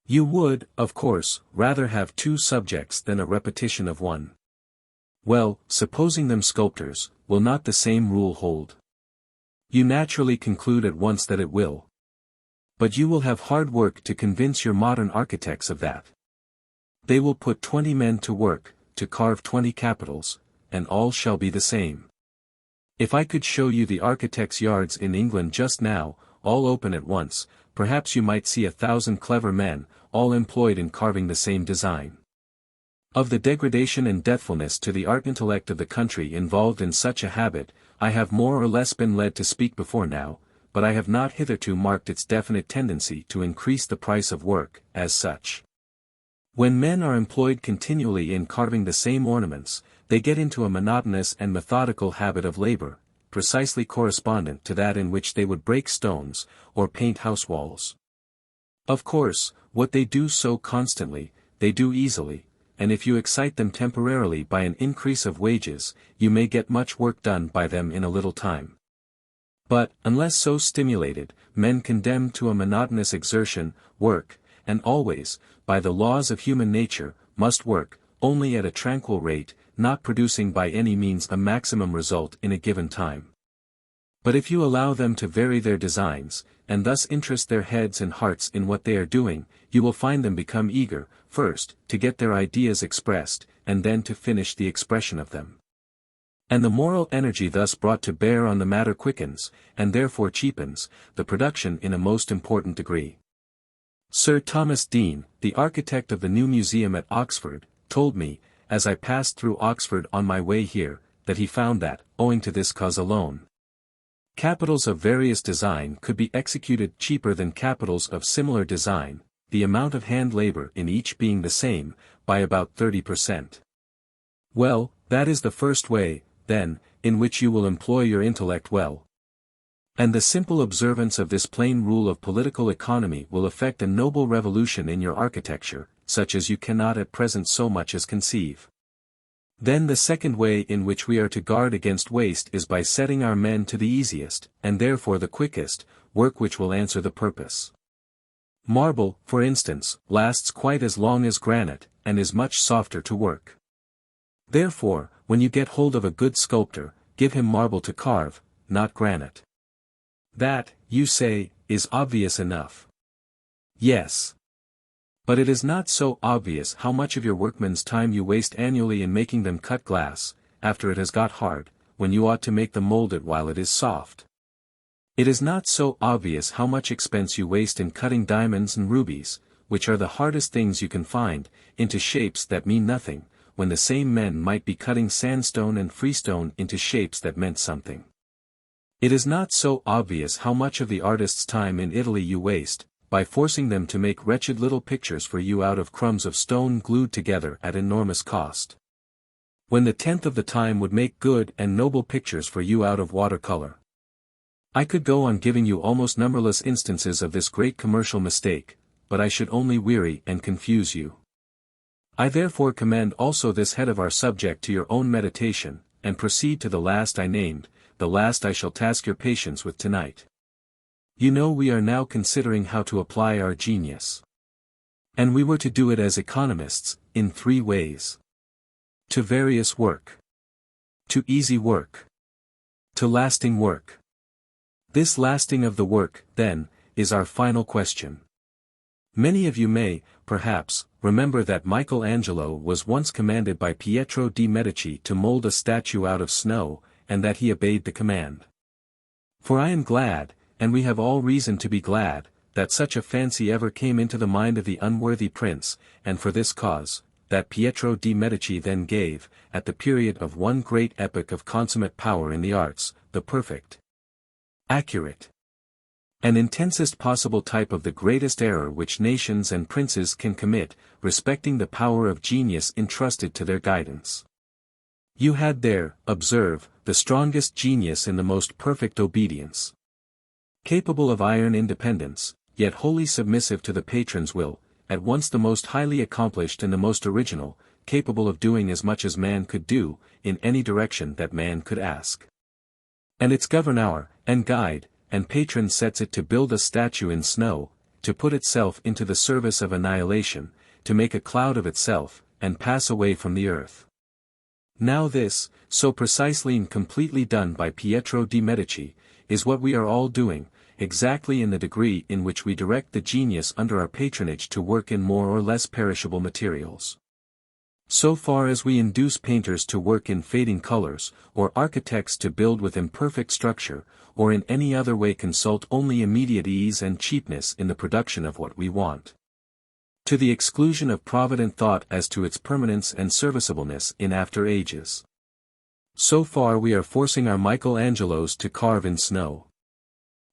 You would, of course, rather have 2 subjects than a repetition of one. Well, supposing them sculptors, will not the same rule hold? You naturally conclude at once that it will. But you will have hard work to convince your modern architects of that. They will put 20 men to work, to carve 20 capitals, and all shall be the same. If I could show you the architects' yards in England just now, all open at once, perhaps you might see 1,000 clever men, all employed in carving the same design. Of the degradation and deathfulness to the art intellect of the country involved in such a habit, I have more or less been led to speak before now, but I have not hitherto marked its definite tendency to increase the price of work, as such. When men are employed continually in carving the same ornaments, they get into a monotonous and methodical habit of labor, precisely correspondent to that in which they would break stones, or paint house walls. Of course, what they do so constantly, they do easily, and if you excite them temporarily by an increase of wages, you may get much work done by them in a little time. But, unless so stimulated, men condemned to a monotonous exertion, work, and always, by the laws of human nature, must work, only at a tranquil rate, not producing by any means a maximum result in a given time. But if you allow them to vary their designs, and thus interest their heads and hearts in what they are doing, you will find them become eager, first, to get their ideas expressed, and then to finish the expression of them. And the moral energy thus brought to bear on the matter quickens, and therefore cheapens, the production in a most important degree. Sir Thomas Deane, the architect of the new museum at Oxford, told me, as I passed through Oxford on my way here, that he found that, owing to this cause alone, capitals of various design could be executed cheaper than capitals of similar design, the amount of hand labor in each being the same, by about 30%. Well, that is the first way, then, in which you will employ your intellect well. And the simple observance of this plain rule of political economy will effect a noble revolution in your architecture, such as you cannot at present so much as conceive. Then the second way in which we are to guard against waste is by setting our men to the easiest, and therefore the quickest, work which will answer the purpose. Marble, for instance, lasts quite as long as granite, and is much softer to work. Therefore, when you get hold of a good sculptor, give him marble to carve, not granite. That, you say, is obvious enough. Yes. But it is not so obvious how much of your workmen's time you waste annually in making them cut glass, after it has got hard, when you ought to make them mold it while it is soft. It is not so obvious how much expense you waste in cutting diamonds and rubies, which are the hardest things you can find, into shapes that mean nothing, when the same men might be cutting sandstone and freestone into shapes that meant something. It is not so obvious how much of the artist's time in Italy you waste, by forcing them to make wretched little pictures for you out of crumbs of stone glued together at enormous cost, when the tenth of the time would make good and noble pictures for you out of watercolor. I could go on giving you almost numberless instances of this great commercial mistake, but I should only weary and confuse you. I therefore commend also this head of our subject to your own meditation, and proceed to the last I named, the last I shall task your patience with tonight. You know we are now considering how to apply our genius. And we were to do it as economists, in 3 ways. To various work. To easy work. To lasting work. This lasting of the work, then, is our final question. Many of you may, perhaps, remember that Michelangelo was once commanded by Pietro de' Medici to mold a statue out of snow, and that he obeyed the command. For I am glad, and we have all reason to be glad, that such a fancy ever came into the mind of the unworthy prince, and for this cause, that Pietro de' Medici then gave, at the period of one great epoch of consummate power in the arts, the perfect, accurate, and intensest possible type of the greatest error which nations and princes can commit, respecting the power of genius entrusted to their guidance. You had there, observe, the strongest genius in the most perfect obedience. Capable of iron independence, yet wholly submissive to the patron's will, at once the most highly accomplished and the most original, capable of doing as much as man could do, in any direction that man could ask. And its governor, and guide, and patron sets it to build a statue in snow, to put itself into the service of annihilation, to make a cloud of itself, and pass away from the earth. Now this, so precisely and completely done by Pietro de' Medici, is what we are all doing, exactly in the degree in which we direct the genius under our patronage to work in more or less perishable materials. So far as we induce painters to work in fading colors, or architects to build with imperfect structure, or in any other way consult only immediate ease and cheapness in the production of what we want, to the exclusion of provident thought as to its permanence and serviceableness in after ages. So far we are forcing our Michelangelos to carve in snow.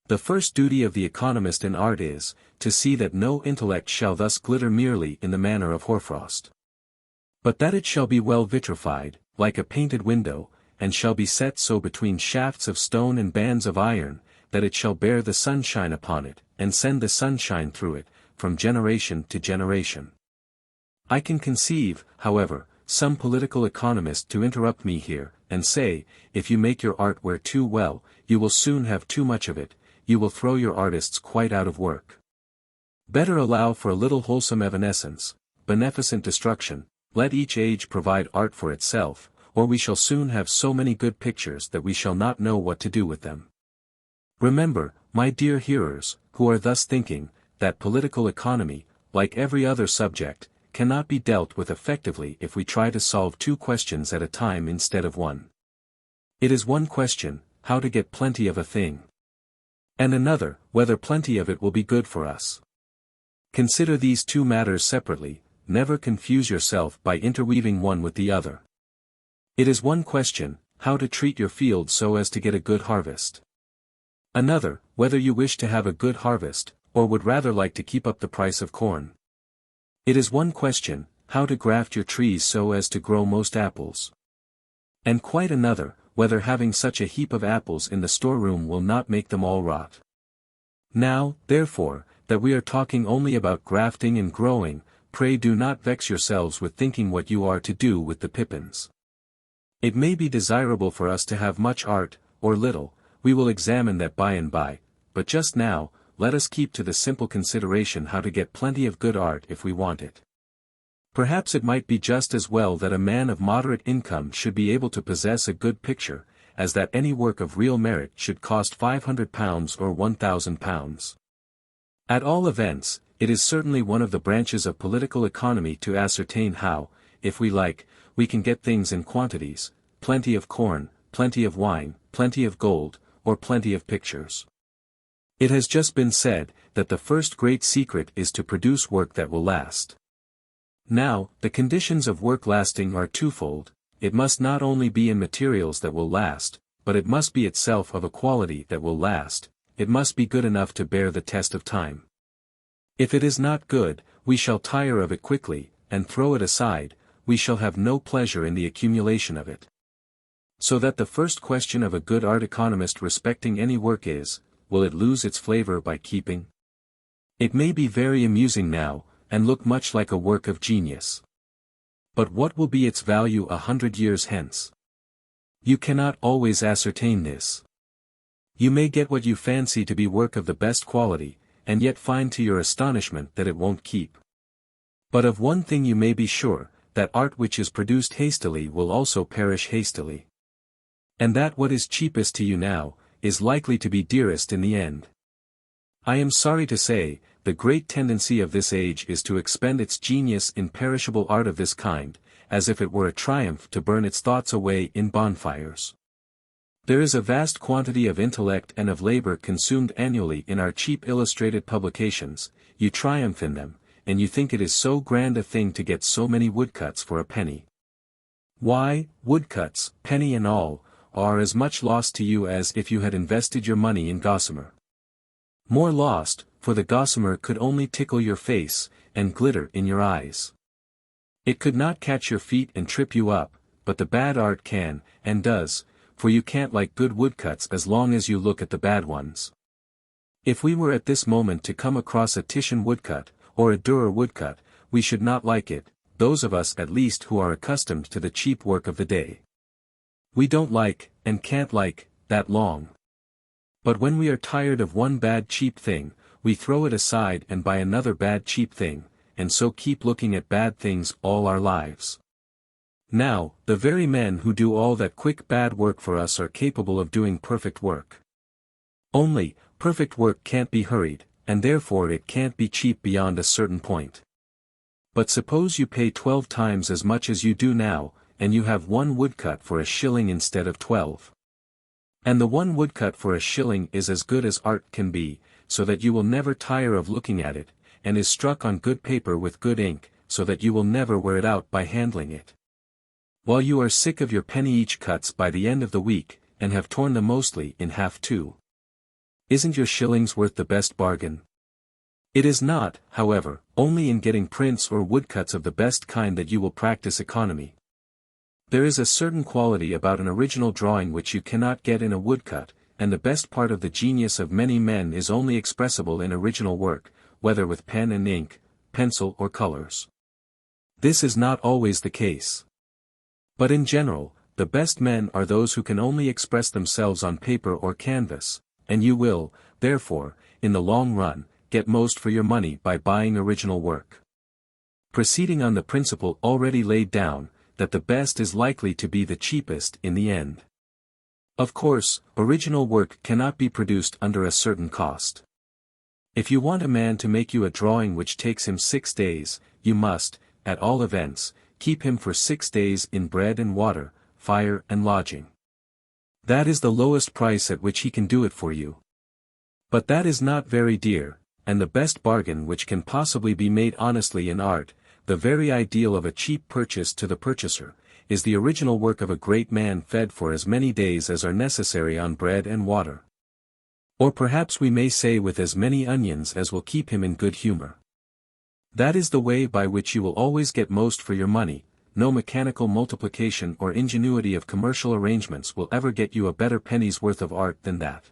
The first duty of the economist in art is, to see that no intellect shall thus glitter merely in the manner of hoarfrost, but that it shall be well vitrified, like a painted window, and shall be set so between shafts of stone and bands of iron, that it shall bear the sunshine upon it, and send the sunshine through it, from generation to generation. I can conceive, however, some political economist to interrupt me here, and say, if you make your art wear too well, you will soon have too much of it, you will throw your artists quite out of work. Better allow for a little wholesome evanescence, beneficent destruction, let each age provide art for itself, or we shall soon have so many good pictures that we shall not know what to do with them. Remember, my dear hearers, who are thus thinking, that political economy, like every other subject, cannot be dealt with effectively if we try to solve two questions at a time instead of one. It is one question, how to get plenty of a thing, and another, whether plenty of it will be good for us. Consider these two matters separately, never confuse yourself by interweaving one with the other. It is one question, how to treat your field so as to get a good harvest. Another, whether you wish to have a good harvest, or would rather like to keep up the price of corn. It is one question, how to graft your trees so as to grow most apples. And quite another, whether having such a heap of apples in the storeroom will not make them all rot. Now, therefore, that we are talking only about grafting and growing, pray do not vex yourselves with thinking what you are to do with the pippins. It may be desirable for us to have much art, or little, we will examine that by and by, but just now, let us keep to the simple consideration how to get plenty of good art if we want it. Perhaps it might be just as well that a man of moderate income should be able to possess a good picture, as that any work of real merit should cost £500 or £1,000. At all events, it is certainly one of the branches of political economy to ascertain how, if we like, we can get things in quantities, plenty of corn, plenty of wine, plenty of gold, or plenty of pictures. It has just been said, that the first great secret is to produce work that will last. Now, the conditions of work lasting are twofold. It must not only be in materials that will last, but it must be itself of a quality that will last, it must be good enough to bear the test of time. If it is not good, we shall tire of it quickly, and throw it aside, we shall have no pleasure in the accumulation of it. So that the first question of a good art economist respecting any work is, will it lose its flavor by keeping? It may be very amusing now, and look much like a work of genius. But what will be its value 100 years hence? You cannot always ascertain this. You may get what you fancy to be work of the best quality, and yet find to your astonishment that it won't keep. But of one thing you may be sure, that art which is produced hastily will also perish hastily. And that what is cheapest to you now, is likely to be dearest in the end. I am sorry to say, the great tendency of this age is to expend its genius in perishable art of this kind, as if it were a triumph to burn its thoughts away in bonfires. There is a vast quantity of intellect and of labor consumed annually in our cheap illustrated publications, you triumph in them, and you think it is so grand a thing to get so many woodcuts for a penny. Why, woodcuts, penny and all, are as much lost to you as if you had invested your money in gossamer. More lost, for the gossamer could only tickle your face, and glitter in your eyes. It could not catch your feet and trip you up, but the bad art can, and does, for you can't like good woodcuts as long as you look at the bad ones. If we were at this moment to come across a Titian woodcut, or a Dürer woodcut, we should not like it, those of us at least who are accustomed to the cheap work of the day. We don't like, and can't like, that long. But when we are tired of one bad cheap thing, we throw it aside and buy another bad cheap thing, and so keep looking at bad things all our lives. Now, the very men who do all that quick bad work for us are capable of doing perfect work. Only, perfect work can't be hurried, and therefore it can't be cheap beyond a certain point. But suppose you pay 12 times as much as you do now, and you have one woodcut for a shilling instead of 12. And the one woodcut for a shilling is as good as art can be, so that you will never tire of looking at it, and is struck on good paper with good ink, so that you will never wear it out by handling it. While you are sick of your penny each cuts by the end of the week, and have torn them mostly in half too. Isn't your shillings worth the best bargain? It is not, however, only in getting prints or woodcuts of the best kind that you will practice economy. There is a certain quality about an original drawing which you cannot get in a woodcut, and the best part of the genius of many men is only expressible in original work, whether with pen and ink, pencil or colors. This is not always the case. But in general, the best men are those who can only express themselves on paper or canvas, and you will, therefore, in the long run, get most for your money by buying original work. Proceeding on the principle already laid down, that the best is likely to be the cheapest in the end. Of course, original work cannot be produced under a certain cost. If you want a man to make you a drawing which takes him 6 days, you must, at all events, keep him for 6 days in bread and water, fire and lodging. That is the lowest price at which he can do it for you. But that is not very dear, and the best bargain which can possibly be made honestly in art, the very ideal of a cheap purchase to the purchaser, is the original work of a great man fed for as many days as are necessary on bread and water. Or perhaps we may say with as many onions as will keep him in good humor. That is the way by which you will always get most for your money. No mechanical multiplication or ingenuity of commercial arrangements will ever get you a better penny's worth of art than that.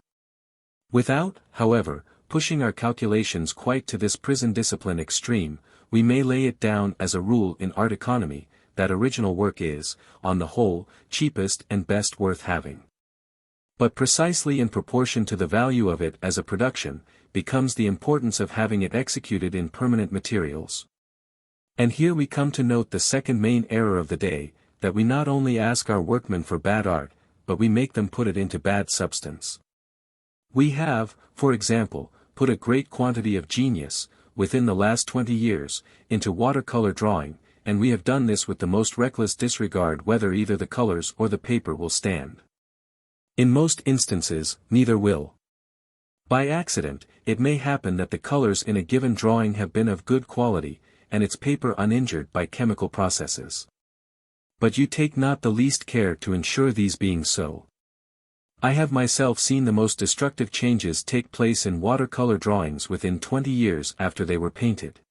Without, however, pushing our calculations quite to this prison discipline extreme, we may lay it down as a rule in art economy, that original work is, on the whole, cheapest and best worth having. But precisely in proportion to the value of it as a production, becomes the importance of having it executed in permanent materials. And here we come to note the second main error of the day, that we not only ask our workmen for bad art, but we make them put it into bad substance. We have, for example, put a great quantity of genius, within the last 20 years, into watercolor drawing, and we have done this with the most reckless disregard whether either the colors or the paper will stand. In most instances, neither will. By accident, it may happen that the colors in a given drawing have been of good quality, and its paper uninjured by chemical processes. But you take not the least care to ensure these being so. I have myself seen the most destructive changes take place in watercolor drawings within 20 years after they were painted.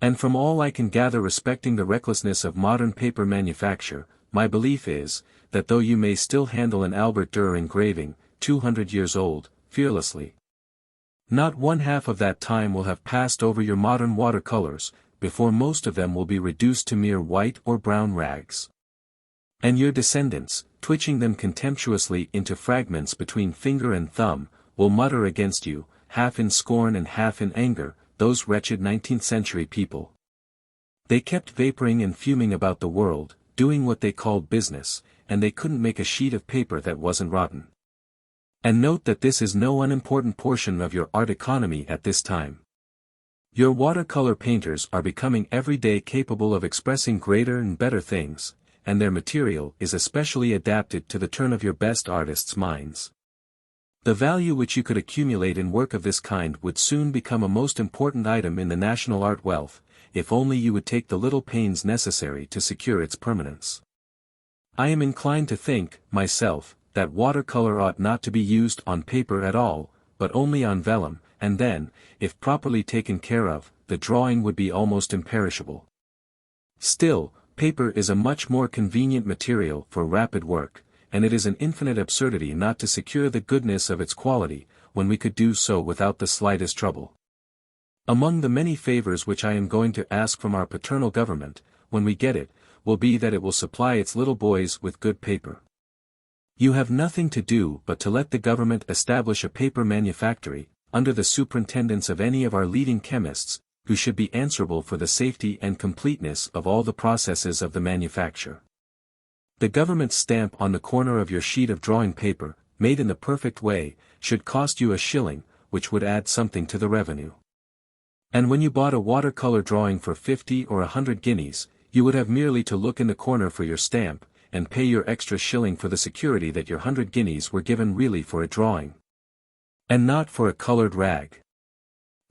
And from all I can gather respecting the recklessness of modern paper manufacture, my belief is, that though you may still handle an Albert Dürer engraving, 200 years old, fearlessly, not one half of that time will have passed over your modern watercolors, before most of them will be reduced to mere white or brown rags. And your descendants, twitching them contemptuously into fragments between finger and thumb, will mutter against you, half in scorn and half in anger, those wretched 19th-century people. They kept vaporing and fuming about the world, doing what they called business, and they couldn't make a sheet of paper that wasn't rotten. And note that this is no unimportant portion of your art economy at this time. Your watercolor painters are becoming every day capable of expressing greater and better things, and their material is especially adapted to the turn of your best artists' minds. The value which you could accumulate in work of this kind would soon become a most important item in the national art wealth, if only you would take the little pains necessary to secure its permanence. I am inclined to think, myself, that watercolor ought not to be used on paper at all, but only on vellum, and then, if properly taken care of, the drawing would be almost imperishable. Still, paper is a much more convenient material for rapid work, and it is an infinite absurdity not to secure the goodness of its quality, when we could do so without the slightest trouble. Among the many favors which I am going to ask from our paternal government, when we get it, will be that it will supply its little boys with good paper. You have nothing to do but to let the government establish a paper manufactory, under the superintendence of any of our leading chemists, who should be answerable for the safety and completeness of all the processes of the manufacture. The government's stamp on the corner of your sheet of drawing paper, made in the perfect way, should cost you a shilling, which would add something to the revenue. And when you bought a watercolor drawing for 50 or 100 guineas, you would have merely to look in the corner for your stamp, and pay your extra shilling for the security that your 100 guineas were given really for a drawing, and not for a colored rag.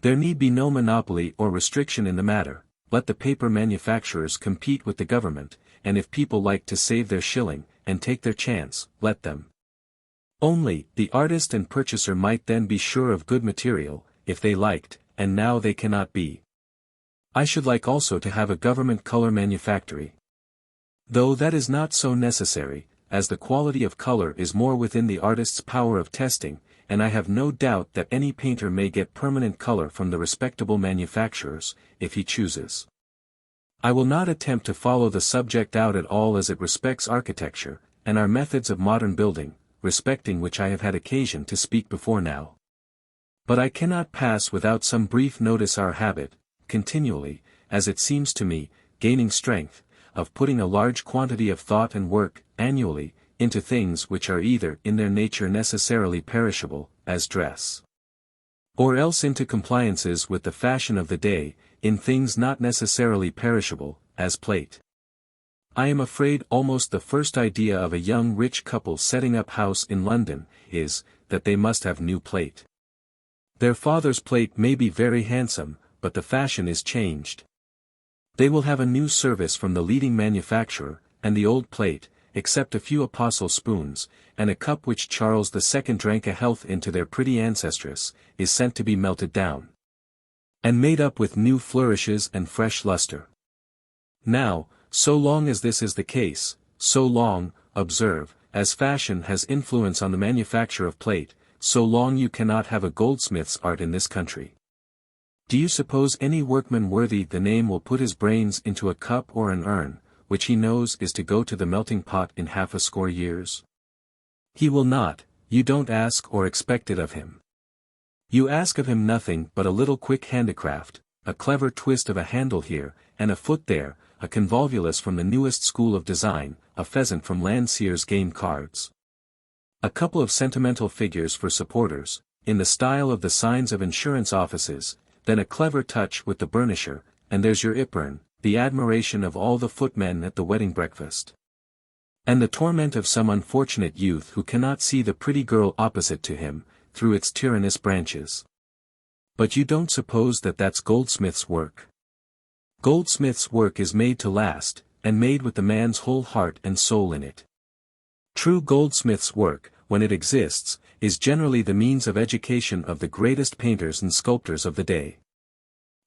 There need be no monopoly or restriction in the matter. Let the paper manufacturers compete with the government, and if people like to save their shilling, and take their chance, let them. Only, the artist and purchaser might then be sure of good material, if they liked, and now they cannot be. I should like also to have a government color manufactory. Though that is not so necessary, as the quality of color is more within the artist's power of testing, and I have no doubt that any painter may get permanent color from the respectable manufacturers, if he chooses. I will not attempt to follow the subject out at all as it respects architecture, and our methods of modern building, respecting which I have had occasion to speak before now. But I cannot pass without some brief notice our habit, continually, as it seems to me, gaining strength, of putting a large quantity of thought and work, annually, into things which are either in their nature necessarily perishable, as dress, or else into compliances with the fashion of the day, in things not necessarily perishable, as plate. I am afraid almost the first idea of a young rich couple setting up house in London, is, that they must have new plate. Their father's plate may be very handsome, but the fashion is changed. They will have a new service from the leading manufacturer, and the old plate, except a few apostle spoons, and a cup which Charles II drank a health into their pretty ancestress, is sent to be melted down, and made up with new flourishes and fresh luster. Now, so long as this is the case, so long, observe, as fashion has influence on the manufacture of plate, so long you cannot have a goldsmith's art in this country. Do you suppose any workman worthy the name will put his brains into a cup or an urn, which he knows is to go to the melting pot in 60 years? He will not. You don't ask or expect it of him. You ask of him nothing but a little quick handicraft, a clever twist of a handle here, and a foot there, a convolvulus from the newest school of design, a pheasant from Landseer's game cards, a couple of sentimental figures for supporters, in the style of the signs of insurance offices, then a clever touch with the burnisher, and there's your Ypern, the admiration of all the footmen at the wedding breakfast, and the torment of some unfortunate youth who cannot see the pretty girl opposite to him, through its tyrannous branches. But you don't suppose that that's goldsmith's work? Goldsmith's work is made to last, and made with the man's whole heart and soul in it. True goldsmith's work, when it exists, is generally the means of education of the greatest painters and sculptors of the day.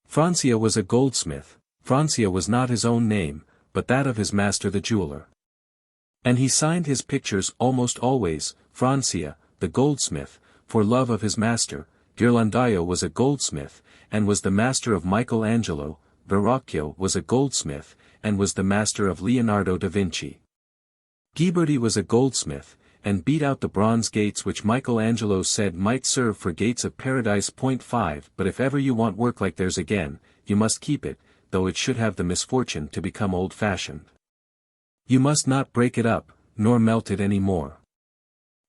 Francia was a goldsmith. Francia was not his own name, but that of his master the jeweler. And he signed his pictures almost always, Francia, the goldsmith, for love of his master. Ghirlandaio was a goldsmith, and was the master of Michelangelo. Verrocchio was a goldsmith, and was the master of Leonardo da Vinci. Ghiberti was a goldsmith, and beat out the bronze gates which Michelangelo said might serve for gates of paradise. 5 But if ever you want work like theirs again, you must keep it, though it should have the misfortune to become old-fashioned. You must not break it up, nor melt it any more.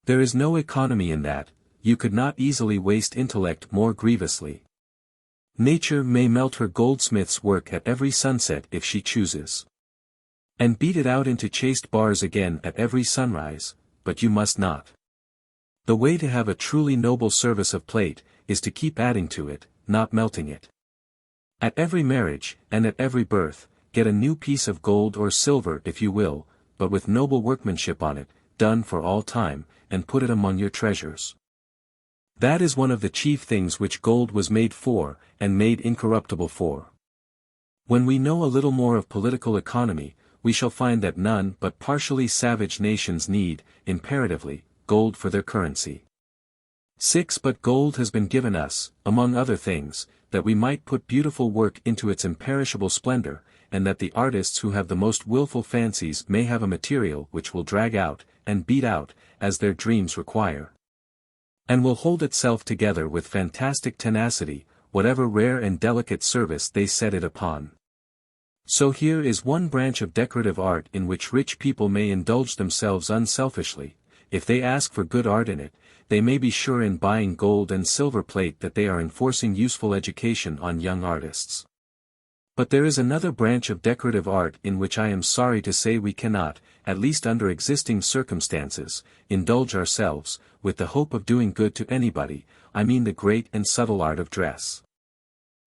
There is no economy in that. You could not easily waste intellect more grievously. Nature may melt her goldsmith's work at every sunset if she chooses, and beat it out into chaste bars again at every sunrise, but you must not. The way to have a truly noble service of plate, is to keep adding to it, not melting it. At every marriage, and at every birth, get a new piece of gold or silver if you will, but with noble workmanship on it, done for all time, and put it among your treasures. That is one of the chief things which gold was made for, and made incorruptible for. When we know a little more of political economy, we shall find that none but partially savage nations need, imperatively, gold for their currency. 6 But gold has been given us, among other things, that we might put beautiful work into its imperishable splendor, and that the artists who have the most willful fancies may have a material which will drag out, and beat out, as their dreams require, and will hold itself together with fantastic tenacity, whatever rare and delicate service they set it upon. So here is one branch of decorative art in which rich people may indulge themselves unselfishly. If they ask for good art in it, they may be sure in buying gold and silver plate that they are enforcing useful education on young artists. But there is another branch of decorative art in which I am sorry to say we cannot, at least under existing circumstances, indulge ourselves, with the hope of doing good to anybody. I mean the great and subtle art of dress.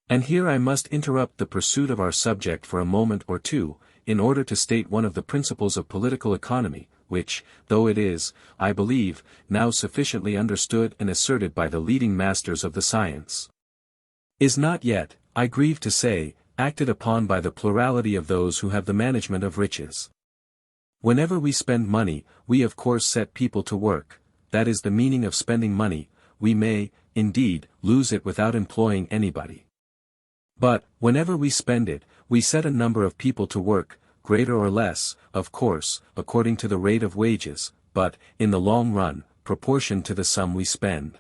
And here I must interrupt the pursuit of our subject for a moment or two, in order to state one of the principles of political economy, which, though it is, I believe, now sufficiently understood and asserted by the leading masters of the science, is not yet, I grieve to say, acted upon by the plurality of those who have the management of riches. Whenever we spend money, we of course set people to work. That is the meaning of spending money. We may, indeed, lose it without employing anybody. But, whenever we spend it, we set a number of people to work, greater or less, of course, according to the rate of wages, but, in the long run, proportioned to the sum we spend.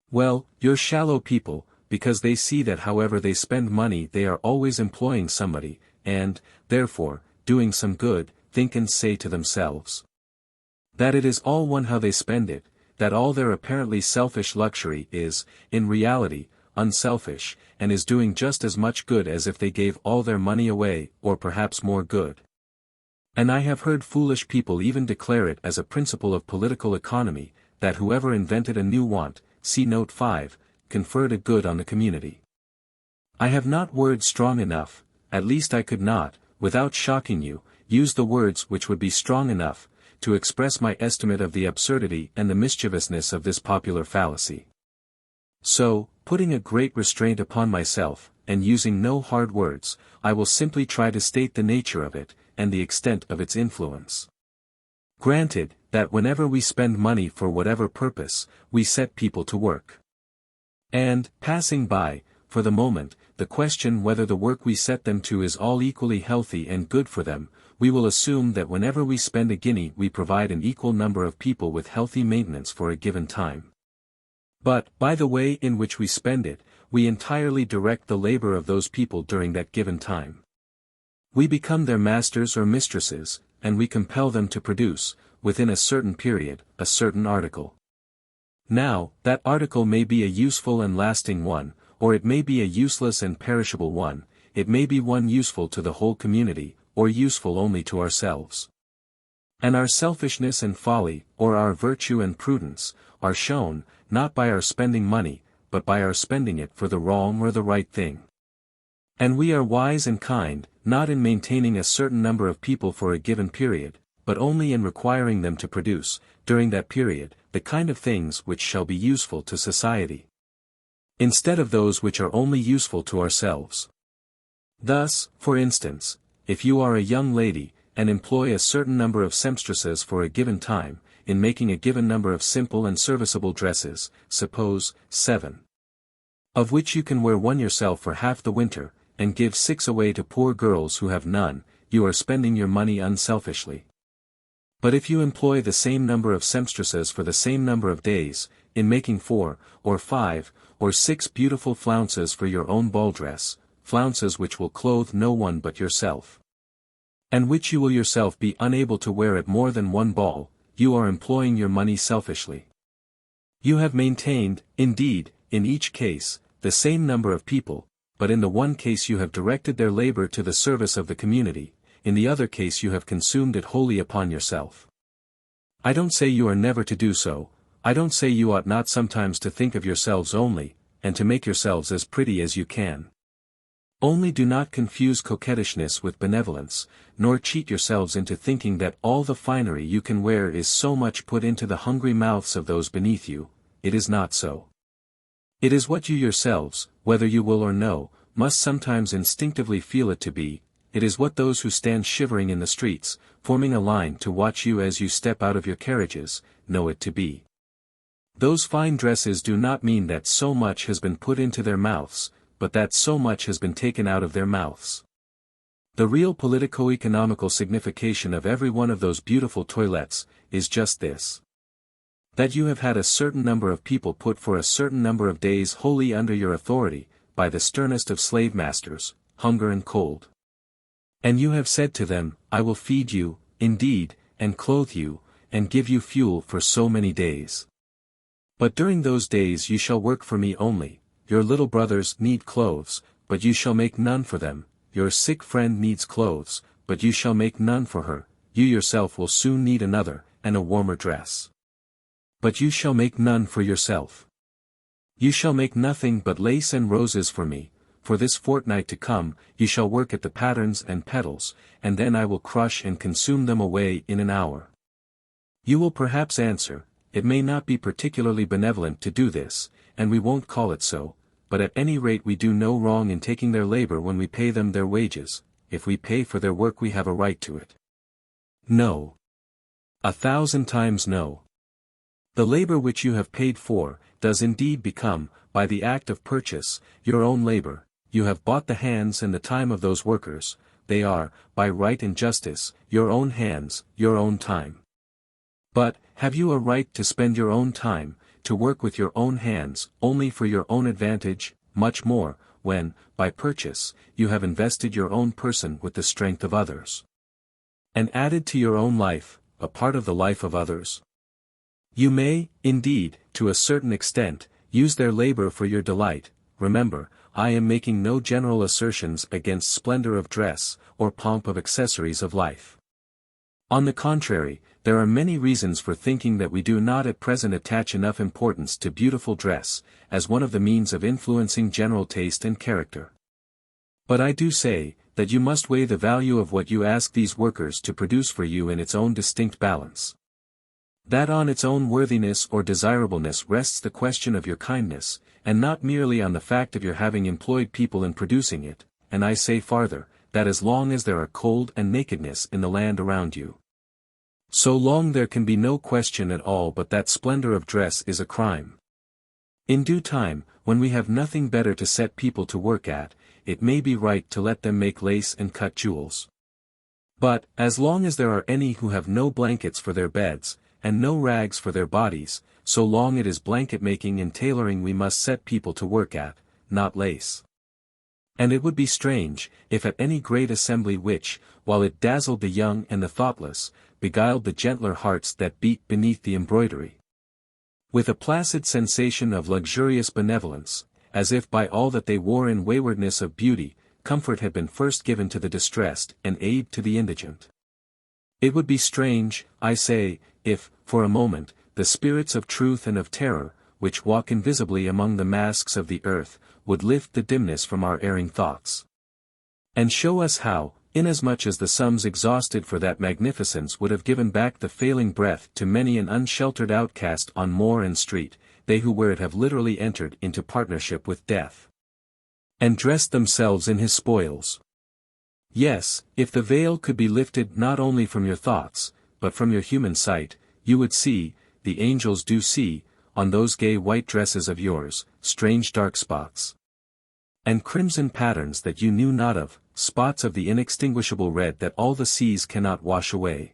Well, you're shallow people, because they see that however they spend money they are always employing somebody, and, therefore, doing some good, think and say to themselves that it is all one how they spend it, that all their apparently selfish luxury is, in reality, unselfish, and is doing just as much good as if they gave all their money away, or perhaps more good. And I have heard foolish people even declare it as a principle of political economy, that whoever invented a new want, see note 5, conferred a good on the community. I have not words strong enough, at least I could not, without shocking you, use the words which would be strong enough, to express my estimate of the absurdity and the mischievousness of this popular fallacy. So, putting a great restraint upon myself, and using no hard words, I will simply try to state the nature of it, and the extent of its influence. Granted, that whenever we spend money for whatever purpose, we set people to work. And, passing by, for the moment, the question whether the work we set them to is all equally healthy and good for them, we will assume that whenever we spend a guinea we provide an equal number of people with healthy maintenance for a given time. But, by the way in which we spend it, we entirely direct the labor of those people during that given time. We become their masters or mistresses, and we compel them to produce, within a certain period, a certain article. Now, that article may be a useful and lasting one, or it may be a useless and perishable one, it may be one useful to the whole community, or useful only to ourselves. And our selfishness and folly, or our virtue and prudence, are shown, not by our spending money, but by our spending it for the wrong or the right thing. And we are wise and kind, not in maintaining a certain number of people for a given period, but only in requiring them to produce, during that period, the kind of things which shall be useful to society, instead of those which are only useful to ourselves. Thus, for instance, if you are a young lady, and employ a certain number of sempstresses for a given time, in making a given number of simple and serviceable dresses, suppose, 7, of which you can wear one yourself for half the winter, and give 6 away to poor girls who have none, you are spending your money unselfishly. But if you employ the same number of sempstresses for the same number of days, in making 4, or 5, or 6 beautiful flounces for your own ball dress, flounces which will clothe no one but yourself, and which you will yourself be unable to wear at more than one ball, you are employing your money selfishly. You have maintained, indeed, in each case, the same number of people, but in the one case you have directed their labor to the service of the community, in the other case you have consumed it wholly upon yourself. I don't say you are never to do so, I don't say you ought not sometimes to think of yourselves only, and to make yourselves as pretty as you can. Only do not confuse coquettishness with benevolence, nor cheat yourselves into thinking that all the finery you can wear is so much put into the hungry mouths of those beneath you. It is not so. It is what you yourselves, whether you will or no, must sometimes instinctively feel it to be. It is what those who stand shivering in the streets, forming a line to watch you as you step out of your carriages, know it to be. Those fine dresses do not mean that so much has been put into their mouths, but that so much has been taken out of their mouths. The real politico-economical signification of every one of those beautiful toilettes, is just this. That you have had a certain number of people put for a certain number of days wholly under your authority, by the sternest of slave masters, hunger and cold. And you have said to them, I will feed you, indeed, and clothe you, and give you fuel for so many days. But during those days you shall work for me only. Your little brothers need clothes, but you shall make none for them. Your sick friend needs clothes, but you shall make none for her. You yourself will soon need another, and a warmer dress. But you shall make none for yourself. You shall make nothing but lace and roses for me. For this fortnight to come, you shall work at the patterns and petals, and then I will crush and consume them away in an hour. You will perhaps answer, it may not be particularly benevolent to do this, and we won't call it so, but at any rate we do no wrong in taking their labor when we pay them their wages. If we pay for their work we have a right to it. No. 1,000 times no. The labor which you have paid for, does indeed become, by the act of purchase, your own labor. You have bought the hands and the time of those workers. They are, by right and justice, your own hands, your own time. But, have you a right to spend your own time, to work with your own hands, only for your own advantage, much more, when, by purchase, you have invested your own person with the strength of others? And added to your own life, a part of the life of others? You may, indeed, to a certain extent, use their labor for your delight. Remember, I am making no general assertions against splendor of dress, or pomp of accessories of life. On the contrary, there are many reasons for thinking that we do not at present attach enough importance to beautiful dress, as one of the means of influencing general taste and character. But I do say, that you must weigh the value of what you ask these workers to produce for you in its own distinct balance. That on its own worthiness or desirableness rests the question of your kindness, and not merely on the fact of your having employed people in producing it, and I say farther, that as long as there are cold and nakedness in the land around you, so long there can be no question at all but that splendor of dress is a crime. In due time, when we have nothing better to set people to work at, it may be right to let them make lace and cut jewels. But, as long as there are any who have no blankets for their beds, and no rags for their bodies, so long it is blanket making and tailoring we must set people to work at, not lace. And it would be strange, if at any great assembly which, while it dazzled the young and the thoughtless, beguiled the gentler hearts that beat beneath the embroidery, with a placid sensation of luxurious benevolence, as if by all that they wore in waywardness of beauty, comfort had been first given to the distressed and aid to the indigent. It would be strange, I say, if, for a moment, the spirits of truth and of terror, which walk invisibly among the masks of the earth, would lift the dimness from our erring thoughts, and show us how, inasmuch as the sums exhausted for that magnificence would have given back the failing breath to many an unsheltered outcast on moor and street, they who wear it have literally entered into partnership with death, and dressed themselves in his spoils. Yes, if the veil could be lifted not only from your thoughts, but from your human sight, you would see, the angels do see, on those gay white dresses of yours, strange dark spots, and crimson patterns that you knew not of, spots of the inextinguishable red that all the seas cannot wash away.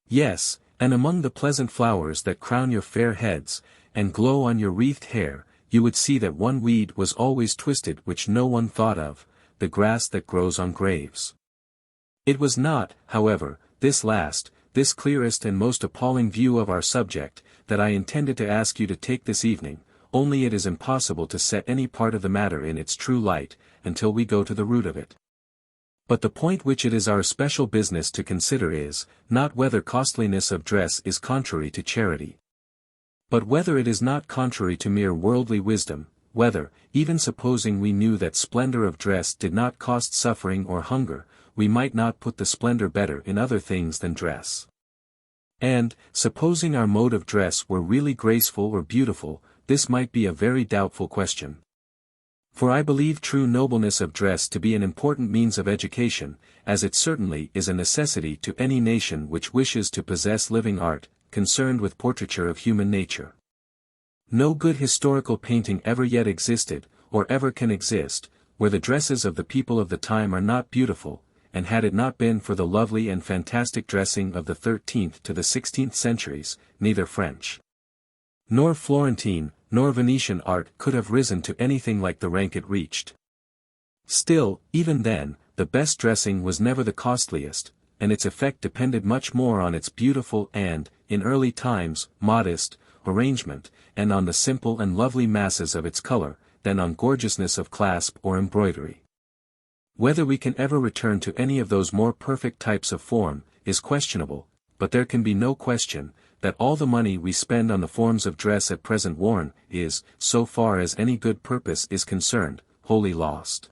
Yes, and among the pleasant flowers that crown your fair heads, and glow on your wreathed hair, you would see that one weed was always twisted which no one thought of, the grass that grows on graves. It was not, however, this last, this clearest and most appalling view of our subject, that I intended to ask you to take this evening, only it is impossible to set any part of the matter in its true light, until we go to the root of it. But the point which it is our special business to consider is, not whether costliness of dress is contrary to charity, but whether it is not contrary to mere worldly wisdom, whether, even supposing we knew that splendor of dress did not cost suffering or hunger, we might not put the splendor better in other things than dress. And, supposing our mode of dress were really graceful or beautiful, this might be a very doubtful question. For I believe true nobleness of dress to be an important means of education, as it certainly is a necessity to any nation which wishes to possess living art, concerned with portraiture of human nature. No good historical painting ever yet existed, or ever can exist, where the dresses of the people of the time are not beautiful, and had it not been for the lovely and fantastic dressing of the 13th to the 16th centuries, neither French, nor Florentine, nor Venetian art could have risen to anything like the rank it reached. Still, even then, the best dressing was never the costliest, and its effect depended much more on its beautiful and, in early times, modest, arrangement, and on the simple and lovely masses of its color, than on gorgeousness of clasp or embroidery. Whether we can ever return to any of those more perfect types of form, is questionable, but there can be no question, that all the money we spend on the forms of dress at present worn, is, so far as any good purpose is concerned, wholly lost.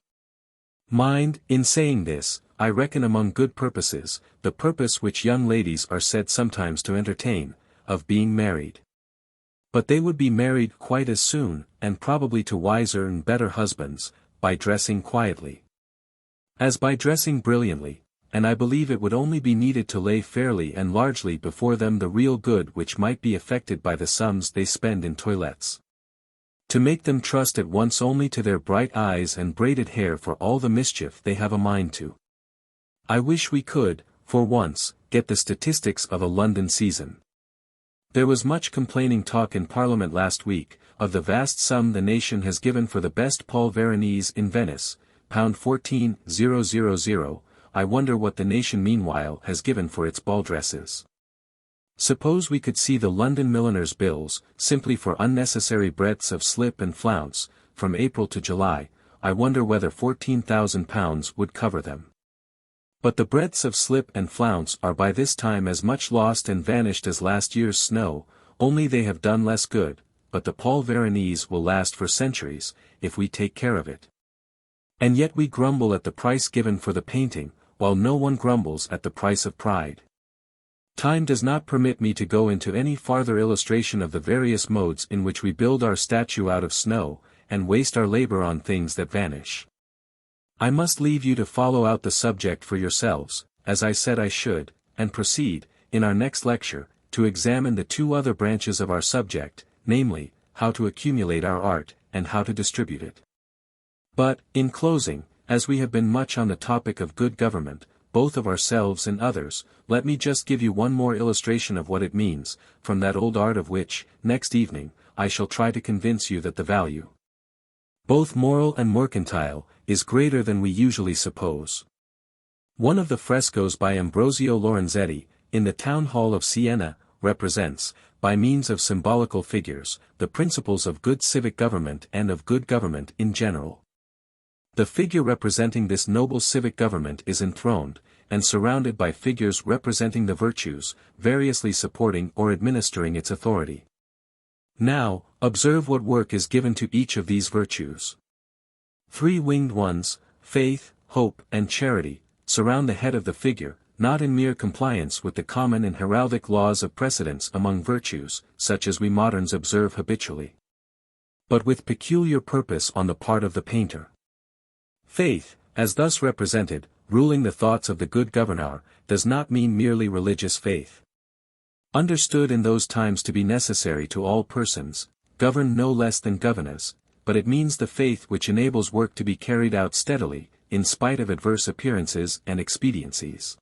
Mind, in saying this, I reckon among good purposes, the purpose which young ladies are said sometimes to entertain, of being married. But they would be married quite as soon, and probably to wiser and better husbands, by dressing quietly, as by dressing brilliantly, and I believe it would only be needed to lay fairly and largely before them the real good which might be effected by the sums they spend in toilettes. To make them trust at once only to their bright eyes and braided hair for all the mischief they have a mind to. I wish we could, for once, get the statistics of a London season. There was much complaining talk in Parliament last week, of the vast sum the nation has given for the best Paul Veronese in Venice, £14,000. I wonder what the nation meanwhile has given for its ball dresses. Suppose we could see the London milliners' bills, simply for unnecessary breadths of slip and flounce, from April to July, I wonder whether £14,000 would cover them. But the breadths of slip and flounce are by this time as much lost and vanished as last year's snow, only they have done less good, but the Paul Veronese will last for centuries, if we take care of it. And yet we grumble at the price given for the painting, while no one grumbles at the price of pride. Time does not permit me to go into any farther illustration of the various modes in which we build our statue out of snow, and waste our labor on things that vanish. I must leave you to follow out the subject for yourselves, as I said I should, and proceed, in our next lecture, to examine the two other branches of our subject, namely, how to accumulate our art, and how to distribute it. But, in closing, as we have been much on the topic of good government, both of ourselves and others, let me just give you one more illustration of what it means, from that old art of which, next evening, I shall try to convince you that the value, both moral and mercantile, is greater than we usually suppose. One of the frescoes by Ambrosio Lorenzetti, in the town hall of Siena, represents, by means of symbolical figures, the principles of good civic government and of good government in general. The figure representing this noble civic government is enthroned, and surrounded by figures representing the virtues, variously supporting or administering its authority. Now, observe what work is given to each of these virtues. Three winged ones, faith, hope, and charity, surround the head of the figure, not in mere compliance with the common and heraldic laws of precedence among virtues, such as we moderns observe habitually, but with peculiar purpose on the part of the painter. Faith, as thus represented, ruling the thoughts of the good governor, does not mean merely religious faith. Understood in those times to be necessary to all persons, governed no less than governors, but it means the faith which enables work to be carried out steadily, in spite of adverse appearances and expediencies.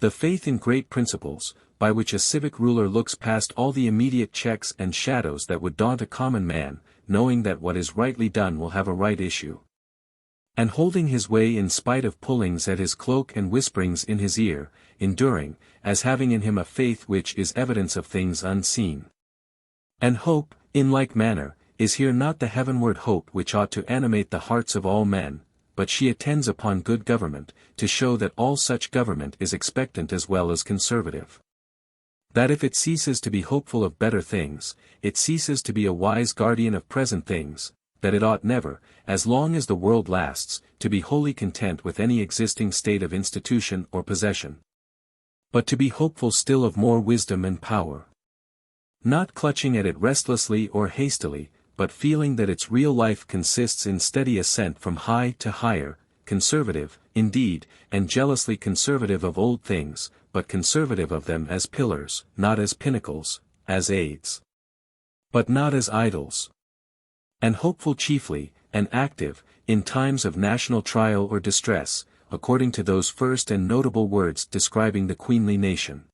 The faith in great principles, by which a civic ruler looks past all the immediate checks and shadows that would daunt a common man, knowing that what is rightly done will have a right issue, and holding his way in spite of pullings at his cloak and whisperings in his ear, enduring, as having in him a faith which is evidence of things unseen. And hope, in like manner, is here not the heavenward hope which ought to animate the hearts of all men, but she attends upon good government, to show that all such government is expectant as well as conservative. That if it ceases to be hopeful of better things, it ceases to be a wise guardian of present things, that it ought never, as long as the world lasts, to be wholly content with any existing state of institution or possession, but to be hopeful still of more wisdom and power. Not clutching at it restlessly or hastily, but feeling that its real life consists in steady ascent from high to higher, conservative, indeed, and jealously conservative of old things, but conservative of them as pillars, not as pinnacles, as aids, but not as idols. And hopeful chiefly, and active, in times of national trial or distress, according to those first and notable words describing the queenly nation.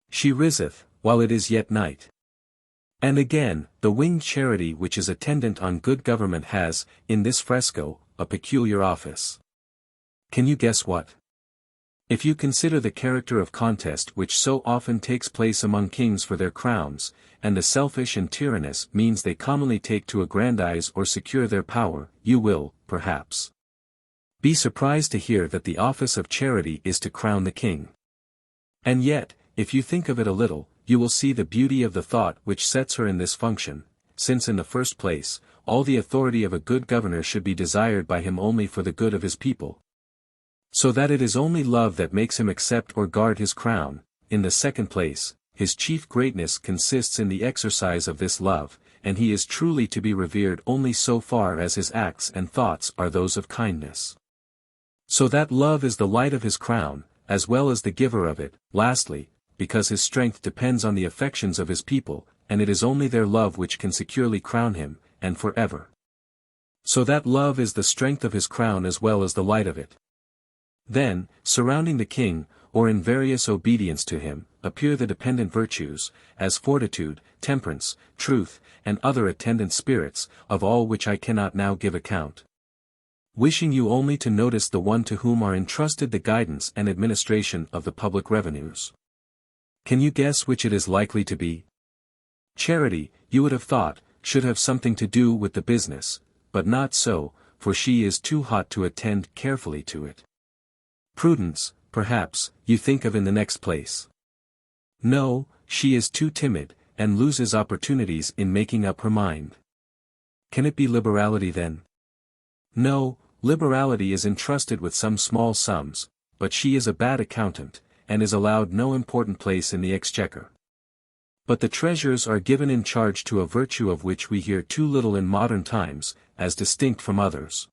She riseth, while it is yet night. And again, the winged charity which is attendant on good government has, in this fresco, a peculiar office. Can you guess what? If you consider the character of contest which so often takes place among kings for their crowns, and the selfish and tyrannous means they commonly take to aggrandize or secure their power, you will, perhaps, be surprised to hear that the office of charity is to crown the king. And yet, if you think of it a little, you will see the beauty of the thought which sets her in this function, since in the first place, all the authority of a good governor should be desired by him only for the good of his people. So that it is only love that makes him accept or guard his crown. In the second place, his chief greatness consists in the exercise of this love, and he is truly to be revered only so far as his acts and thoughts are those of kindness. So that love is the light of his crown, as well as the giver of it. Lastly, because his strength depends on the affections of his people, and it is only their love which can securely crown him, and forever. So that love is the strength of his crown as well as the light of it. Then, surrounding the king, or in various obedience to him, appear the dependent virtues, as fortitude, temperance, truth, and other attendant spirits, of all which I cannot now give account. Wishing you only to notice the one to whom are entrusted the guidance and administration of the public revenues. Can you guess which it is likely to be? Charity, you would have thought, should have something to do with the business, but not so, for she is too hot to attend carefully to it. Prudence, perhaps, you think of in the next place. No, she is too timid, and loses opportunities in making up her mind. Can it be liberality then? No, liberality is entrusted with some small sums, but she is a bad accountant, and is allowed no important place in the exchequer. But the treasures are given in charge to a virtue of which we hear too little in modern times, as distinct from others.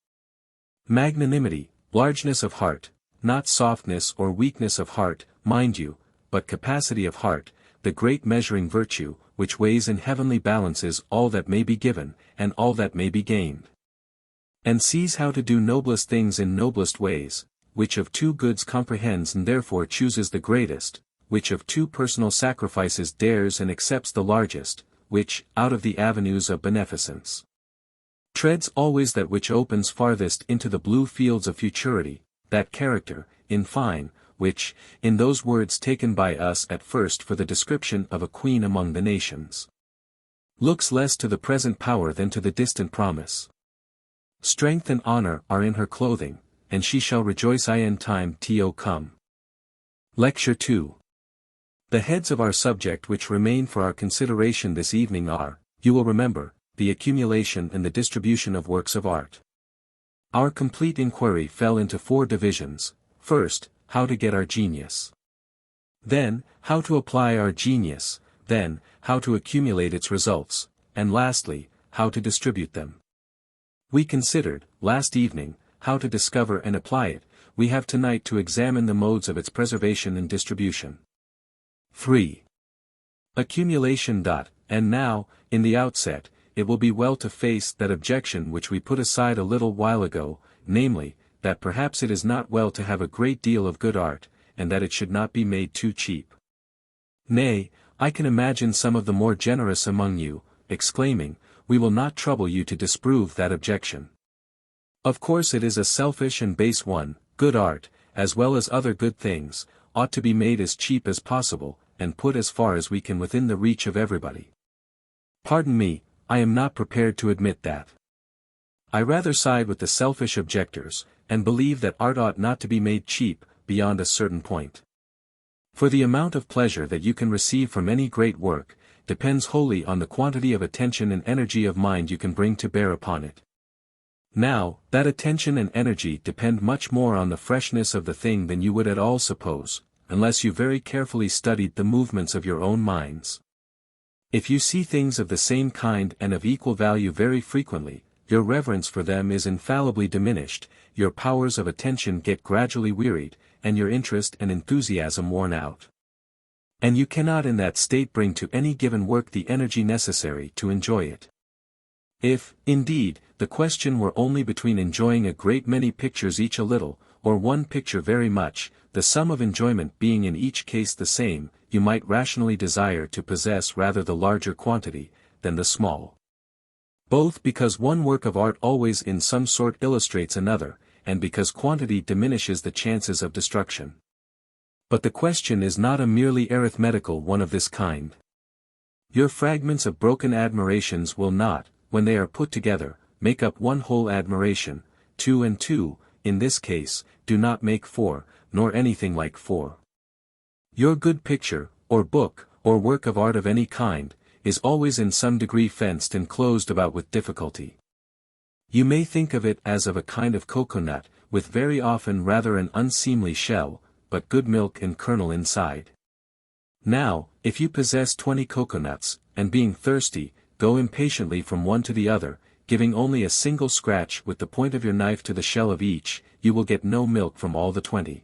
Magnanimity, largeness of heart, not softness or weakness of heart, mind you, but capacity of heart, the great measuring virtue, which weighs in heavenly balances all that may be given, and all that may be gained. And sees how to do noblest things in noblest ways, which of two goods comprehends and therefore chooses the greatest, which of two personal sacrifices dares and accepts the largest, which, out of the avenues of beneficence, treads always that which opens farthest into the blue fields of futurity, that character, in fine, which, in those words taken by us at first for the description of a queen among the nations, looks less to the present power than to the distant promise. Strength and honor are in her clothing, and she shall rejoice in time to come. Lecture 2. The heads of our subject which remain for our consideration this evening are, you will remember, the accumulation and the distribution of works of art. Our complete inquiry fell into 4 divisions. First, how to get our genius. Then, how to apply our genius, then, how to accumulate its results, and lastly, how to distribute them. We considered, last evening, how to discover and apply it. We have tonight to examine the modes of its preservation and distribution. 3. Accumulation. And now, in the outset, it will be well to face that objection which we put aside a little while ago, namely, that perhaps it is not well to have a great deal of good art, and that it should not be made too cheap. Nay, I can imagine some of the more generous among you, exclaiming, we will not trouble you to disprove that objection. Of course it is a selfish and base one. Good art, as well as other good things, ought to be made as cheap as possible, and put as far as we can within the reach of everybody. Pardon me, I am not prepared to admit that. I rather side with the selfish objectors, and believe that art ought not to be made cheap, beyond a certain point. For the amount of pleasure that you can receive from any great work, depends wholly on the quantity of attention and energy of mind you can bring to bear upon it. Now, that attention and energy depend much more on the freshness of the thing than you would at all suppose, unless you very carefully studied the movements of your own minds. If you see things of the same kind and of equal value very frequently, your reverence for them is infallibly diminished, your powers of attention get gradually wearied, and your interest and enthusiasm worn out. And you cannot in that state bring to any given work the energy necessary to enjoy it. If, indeed, the question were only between enjoying a great many pictures each a little, or one picture very much, the sum of enjoyment being in each case the same, you might rationally desire to possess rather the larger quantity, than the small. Both because one work of art always in some sort illustrates another, and because quantity diminishes the chances of destruction. But the question is not a merely arithmetical one of this kind. Your fragments of broken admirations will not, when they are put together, make up one whole admiration. 2 and 2, in this case, do not make 4, nor anything like 4. Your good picture, or book, or work of art of any kind, is always in some degree fenced and closed about with difficulty. You may think of it as of a kind of cocoanut, with very often rather an unseemly shell, but good milk and kernel inside. Now, if you possess 20 cocoanuts, and being thirsty, go impatiently from one to the other, giving only a single scratch with the point of your knife to the shell of each, you will get no milk from all the 20.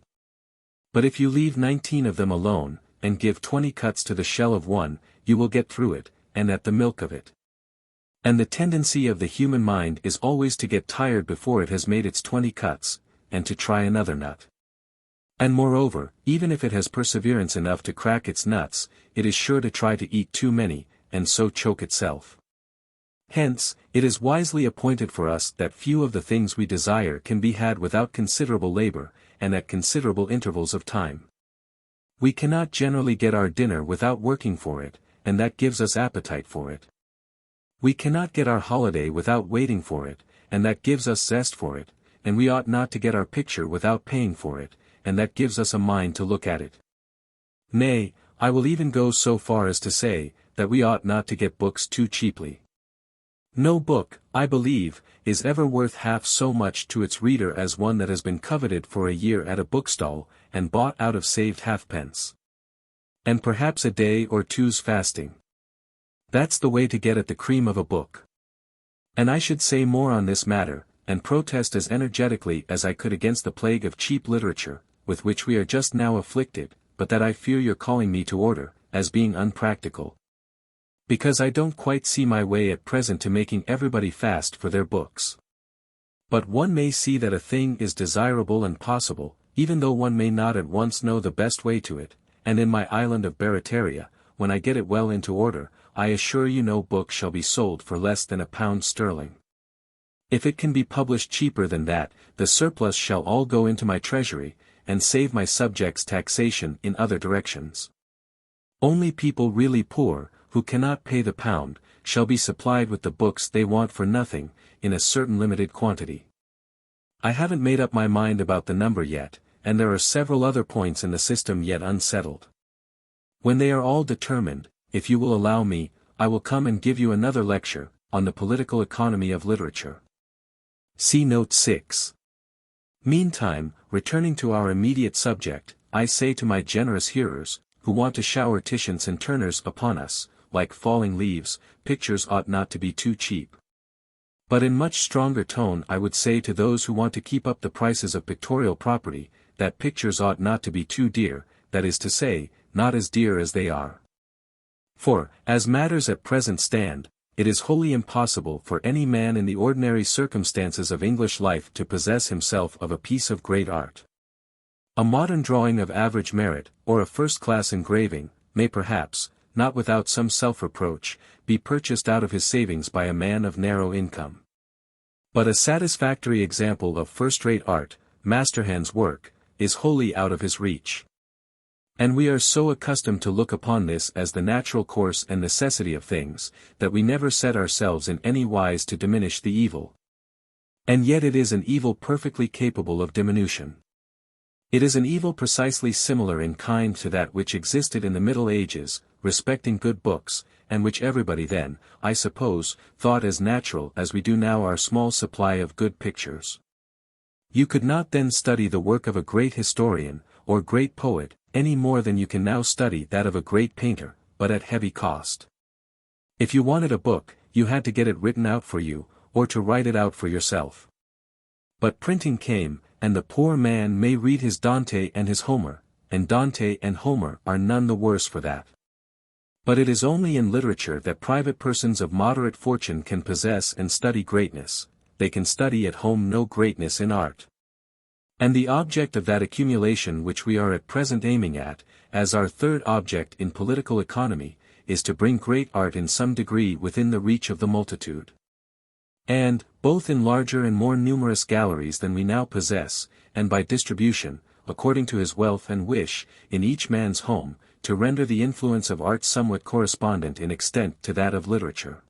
But if you leave 19 of them alone, and give 20 cuts to the shell of one, you will get through it, and at the milk of it. And the tendency of the human mind is always to get tired before it has made its 20 cuts, and to try another nut. And moreover, even if it has perseverance enough to crack its nuts, it is sure to try to eat too many, and so choke itself. Hence, it is wisely appointed for us that few of the things we desire can be had without considerable labor, and at considerable intervals of time. We cannot generally get our dinner without working for it, and that gives us appetite for it. We cannot get our holiday without waiting for it, and that gives us zest for it, and we ought not to get our picture without paying for it, and that gives us a mind to look at it. Nay, I will even go so far as to say, that we ought not to get books too cheaply. No book, I believe, is ever worth half so much to its reader as one that has been coveted for a year at a bookstall, and bought out of saved halfpence. And perhaps a day or two's fasting. That's the way to get at the cream of a book. And I should say more on this matter, and protest as energetically as I could against the plague of cheap literature, with which we are just now afflicted, but that I fear your calling me to order, as being unpractical. Because I don't quite see my way at present to making everybody fast for their books. But one may see that a thing is desirable and possible, even though one may not at once know the best way to it, and in my island of Barataria, when I get it well into order, I assure you no book shall be sold for less than £1 sterling. If it can be published cheaper than that, the surplus shall all go into my treasury, and save my subjects taxation in other directions. Only people really poor, who cannot pay the £1, shall be supplied with the books they want for nothing, in a certain limited quantity. I haven't made up my mind about the number yet, and there are several other points in the system yet unsettled. When they are all determined, if you will allow me, I will come and give you another lecture, on the political economy of literature. See Note 6. Meantime, returning to our immediate subject, I say to my generous hearers, who want to shower Titians and Turners upon us, like falling leaves, pictures ought not to be too cheap. But in much stronger tone I would say to those who want to keep up the prices of pictorial property, that pictures ought not to be too dear, that is to say, not as dear as they are. For, as matters at present stand, it is wholly impossible for any man in the ordinary circumstances of English life to possess himself of a piece of great art. A modern drawing of average merit, or a first-class engraving, may perhaps, not without some self-reproach, be purchased out of his savings by a man of narrow income. But a satisfactory example of first-rate art, masterhand's work, is wholly out of his reach. And we are so accustomed to look upon this as the natural course and necessity of things, that we never set ourselves in any wise to diminish the evil. And yet it is an evil perfectly capable of diminution. It is an evil precisely similar in kind to that which existed in the Middle Ages, respecting good books, and which everybody then, I suppose, thought as natural as we do now our small supply of good pictures. You could not then study the work of a great historian, or great poet, any more than you can now study that of a great painter, but at heavy cost. If you wanted a book, you had to get it written out for you, or to write it out for yourself. But printing came, and the poor man may read his Dante and his Homer, and Dante and Homer are none the worse for that. But it is only in literature that private persons of moderate fortune can possess and study greatness, they can study at home no greatness in art. And the object of that accumulation which we are at present aiming at, as our third object in political economy, is to bring great art in some degree within the reach of the multitude. And, both in larger and more numerous galleries than we now possess, and by distribution, according to his wealth and wish, in each man's home, to render the influence of art somewhat correspondent in extent to that of literature.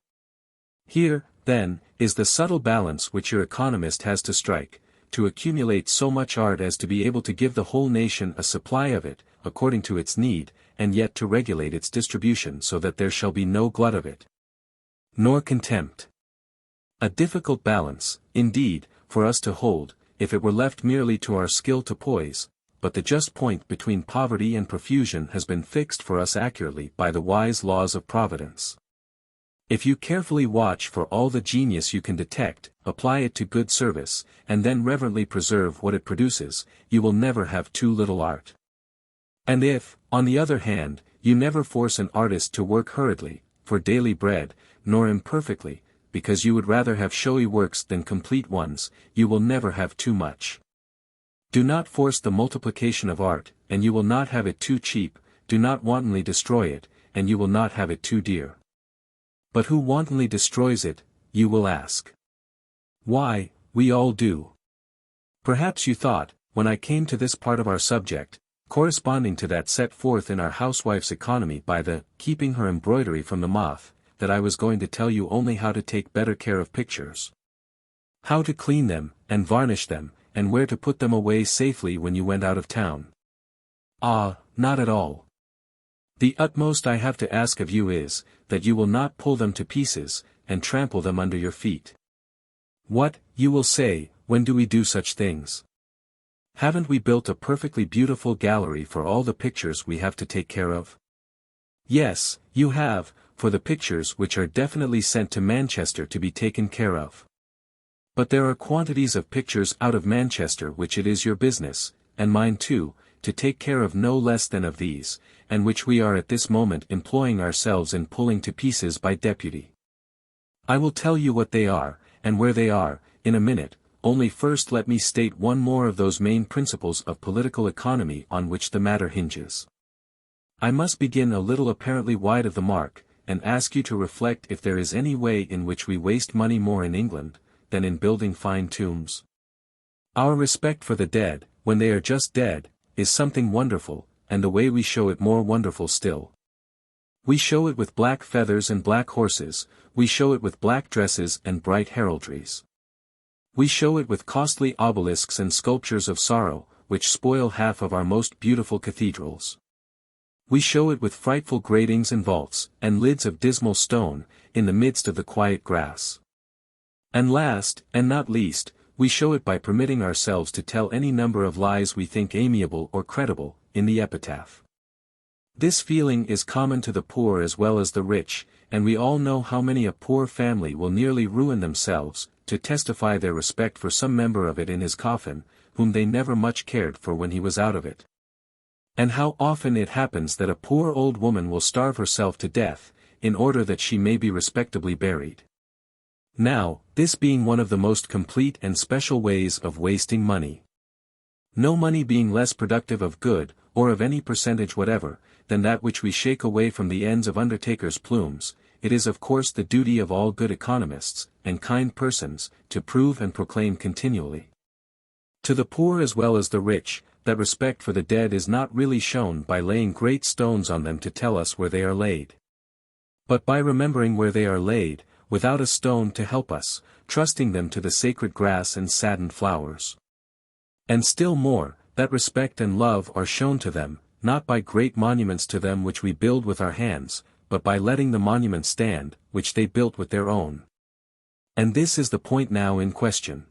Here, then, is the subtle balance which your economist has to strike, to accumulate so much art as to be able to give the whole nation a supply of it, according to its need, and yet to regulate its distribution so that there shall be no glut of it, nor contempt. A difficult balance, indeed, for us to hold, if it were left merely to our skill to poise, but the just point between poverty and profusion has been fixed for us accurately by the wise laws of Providence. If you carefully watch for all the genius you can detect, apply it to good service, and then reverently preserve what it produces, you will never have too little art. And if, on the other hand, you never force an artist to work hurriedly, for daily bread, nor imperfectly, because you would rather have showy works than complete ones, you will never have too much. Do not force the multiplication of art, and you will not have it too cheap, do not wantonly destroy it, and you will not have it too dear. But who wantonly destroys it, you will ask? Why, we all do. Perhaps you thought, when I came to this part of our subject, corresponding to that set forth in our housewife's economy by the keeping her embroidery from the moth, that I was going to tell you only how to take better care of pictures. How to clean them, and varnish them, and where to put them away safely when you went out of town. Ah, not at all. The utmost I have to ask of you is, that you will not pull them to pieces, and trample them under your feet. What, you will say, when do we do such things? Haven't we built a perfectly beautiful gallery for all the pictures we have to take care of? Yes, you have, for the pictures which are definitely sent to Manchester to be taken care of. But there are quantities of pictures out of Manchester which it is your business, and mine too, to take care of no less than of these, and which we are at this moment employing ourselves in pulling to pieces by deputy. I will tell you what they are, and where they are, in a minute, only first let me state one more of those main principles of political economy on which the matter hinges. I must begin a little apparently wide of the mark, and ask you to reflect if there is any way in which we waste money more in England, than in building fine tombs. Our respect for the dead, when they are just dead, is something wonderful, and the way we show it more wonderful still. We show it with black feathers and black horses, we show it with black dresses and bright heraldries. We show it with costly obelisks and sculptures of sorrow, which spoil half of our most beautiful cathedrals. We show it with frightful gratings and vaults, and lids of dismal stone, in the midst of the quiet grass. And last, and not least, we show it by permitting ourselves to tell any number of lies we think amiable or credible, in the epitaph. This feeling is common to the poor as well as the rich, and we all know how many a poor family will nearly ruin themselves, to testify their respect for some member of it in his coffin, whom they never much cared for when he was out of it. And how often it happens that a poor old woman will starve herself to death, in order that she may be respectably buried. Now, this being one of the most complete and special ways of wasting money. No money being less productive of good, or of any percentage whatever, than that which we shake away from the ends of undertakers' plumes, it is of course the duty of all good economists, and kind persons, to prove and proclaim continually, to the poor as well as the rich, that respect for the dead is not really shown by laying great stones on them to tell us where they are laid, but by remembering where they are laid, without a stone to help us, trusting them to the sacred grass and saddened flowers. And still more, that respect and love are shown to them, not by great monuments to them which we build with our hands, but by letting the monument stand, which they built with their own. And this is the point now in question.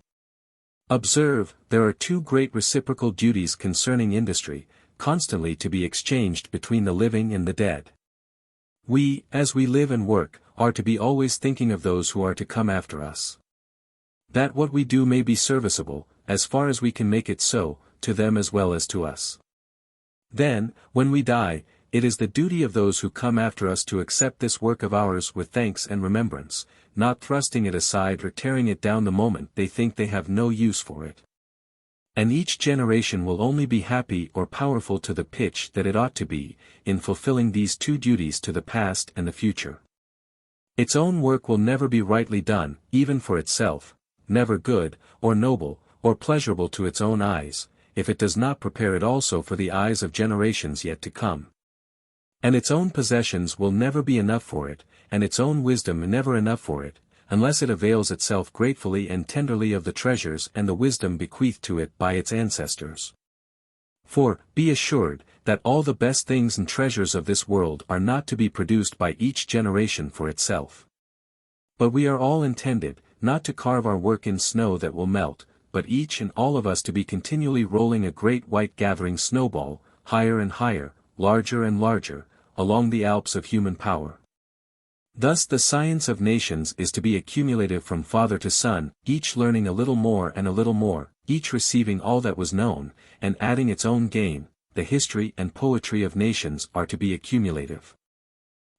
Observe, there are two great reciprocal duties concerning industry, constantly to be exchanged between the living and the dead. We, as we live and work, are to be always thinking of those who are to come after us. That what we do may be serviceable, as far as we can make it so, to them as well as to us. Then, when we die, it is the duty of those who come after us to accept this work of ours with thanks and remembrance, not thrusting it aside or tearing it down the moment they think they have no use for it. And each generation will only be happy or powerful to the pitch that it ought to be, in fulfilling these two duties to the past and the future. Its own work will never be rightly done, even for itself, never good, or noble, or pleasurable to its own eyes, if it does not prepare it also for the eyes of generations yet to come. And its own possessions will never be enough for it, and its own wisdom never enough for it, unless it avails itself gratefully and tenderly of the treasures and the wisdom bequeathed to it by its ancestors. For, be assured, that all the best things and treasures of this world are not to be produced by each generation for itself. But we are all intended, not to carve our work in snow that will melt, but each and all of us to be continually rolling a great white gathering snowball, higher and higher, larger and larger, along the Alps of human power. Thus the science of nations is to be accumulative from father to son, each learning a little more and a little more, each receiving all that was known, and adding its own gain. The history and poetry of nations are to be accumulative.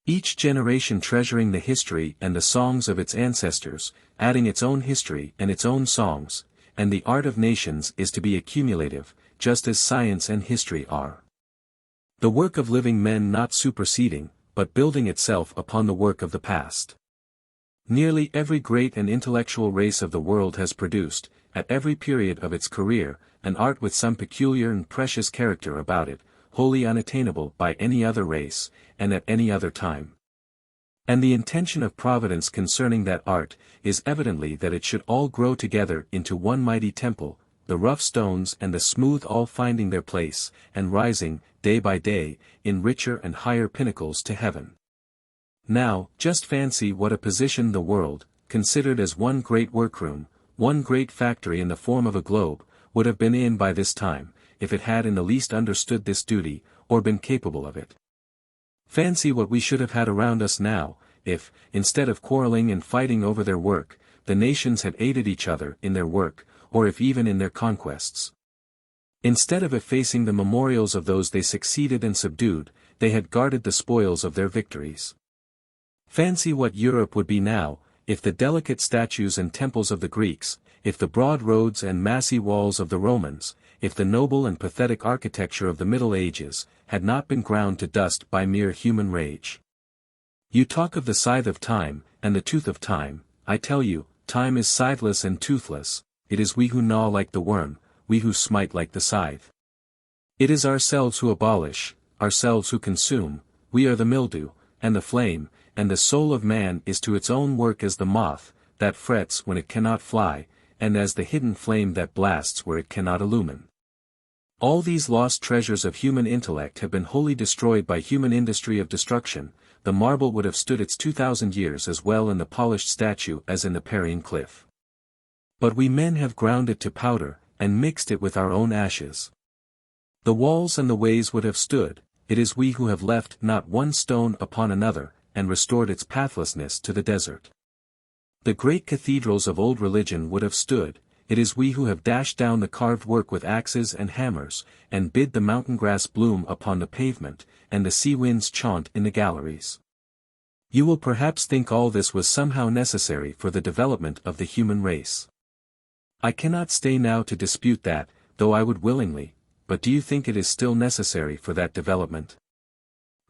Each generation treasuring the history and the songs of its ancestors, adding its own history and its own songs, and the art of nations is to be accumulative, just as science and history are. The work of living men not superseding, but building itself upon the work of the past. Nearly every great and intellectual race of the world has produced, at every period of its career, an art with some peculiar and precious character about it, wholly unattainable by any other race, and at any other time. And the intention of Providence concerning that art, is evidently that it should all grow together into one mighty temple, the rough stones and the smooth all finding their place, and rising, day by day, in richer and higher pinnacles to heaven. Now, just fancy what a position the world, considered as one great workroom, one great factory in the form of a globe, would have been in by this time, if it had in the least understood this duty, or been capable of it. Fancy what we should have had around us now, if, instead of quarreling and fighting over their work, the nations had aided each other in their work, or if even in their conquests. Instead of effacing the memorials of those they succeeded and subdued, they had guarded the spoils of their victories. Fancy what Europe would be now, if the delicate statues and temples of the Greeks, if the broad roads and massy walls of the Romans, if the noble and pathetic architecture of the Middle Ages, had not been ground to dust by mere human rage. You talk of the scythe of time, and the tooth of time. I tell you, time is scytheless and toothless, it is we who gnaw like the worm, we who smite like the scythe. It is ourselves who abolish, ourselves who consume, we are the mildew, and the flame, and the soul of man is to its own work as the moth, that frets when it cannot fly, and as the hidden flame that blasts where it cannot illumine. All these lost treasures of human intellect have been wholly destroyed by human industry of destruction. The marble would have stood its 2,000 years as well in the polished statue as in the Parian cliff. But we men have ground it to powder, and mixed it with our own ashes. The walls and the ways would have stood, it is we who have left not one stone upon another, and restored its pathlessness to the desert. The great cathedrals of old religion would have stood, it is we who have dashed down the carved work with axes and hammers, and bid the mountain grass bloom upon the pavement, and the sea winds chaunt in the galleries. You will perhaps think all this was somehow necessary for the development of the human race. I cannot stay now to dispute that, though I would willingly, but do you think it is still necessary for that development?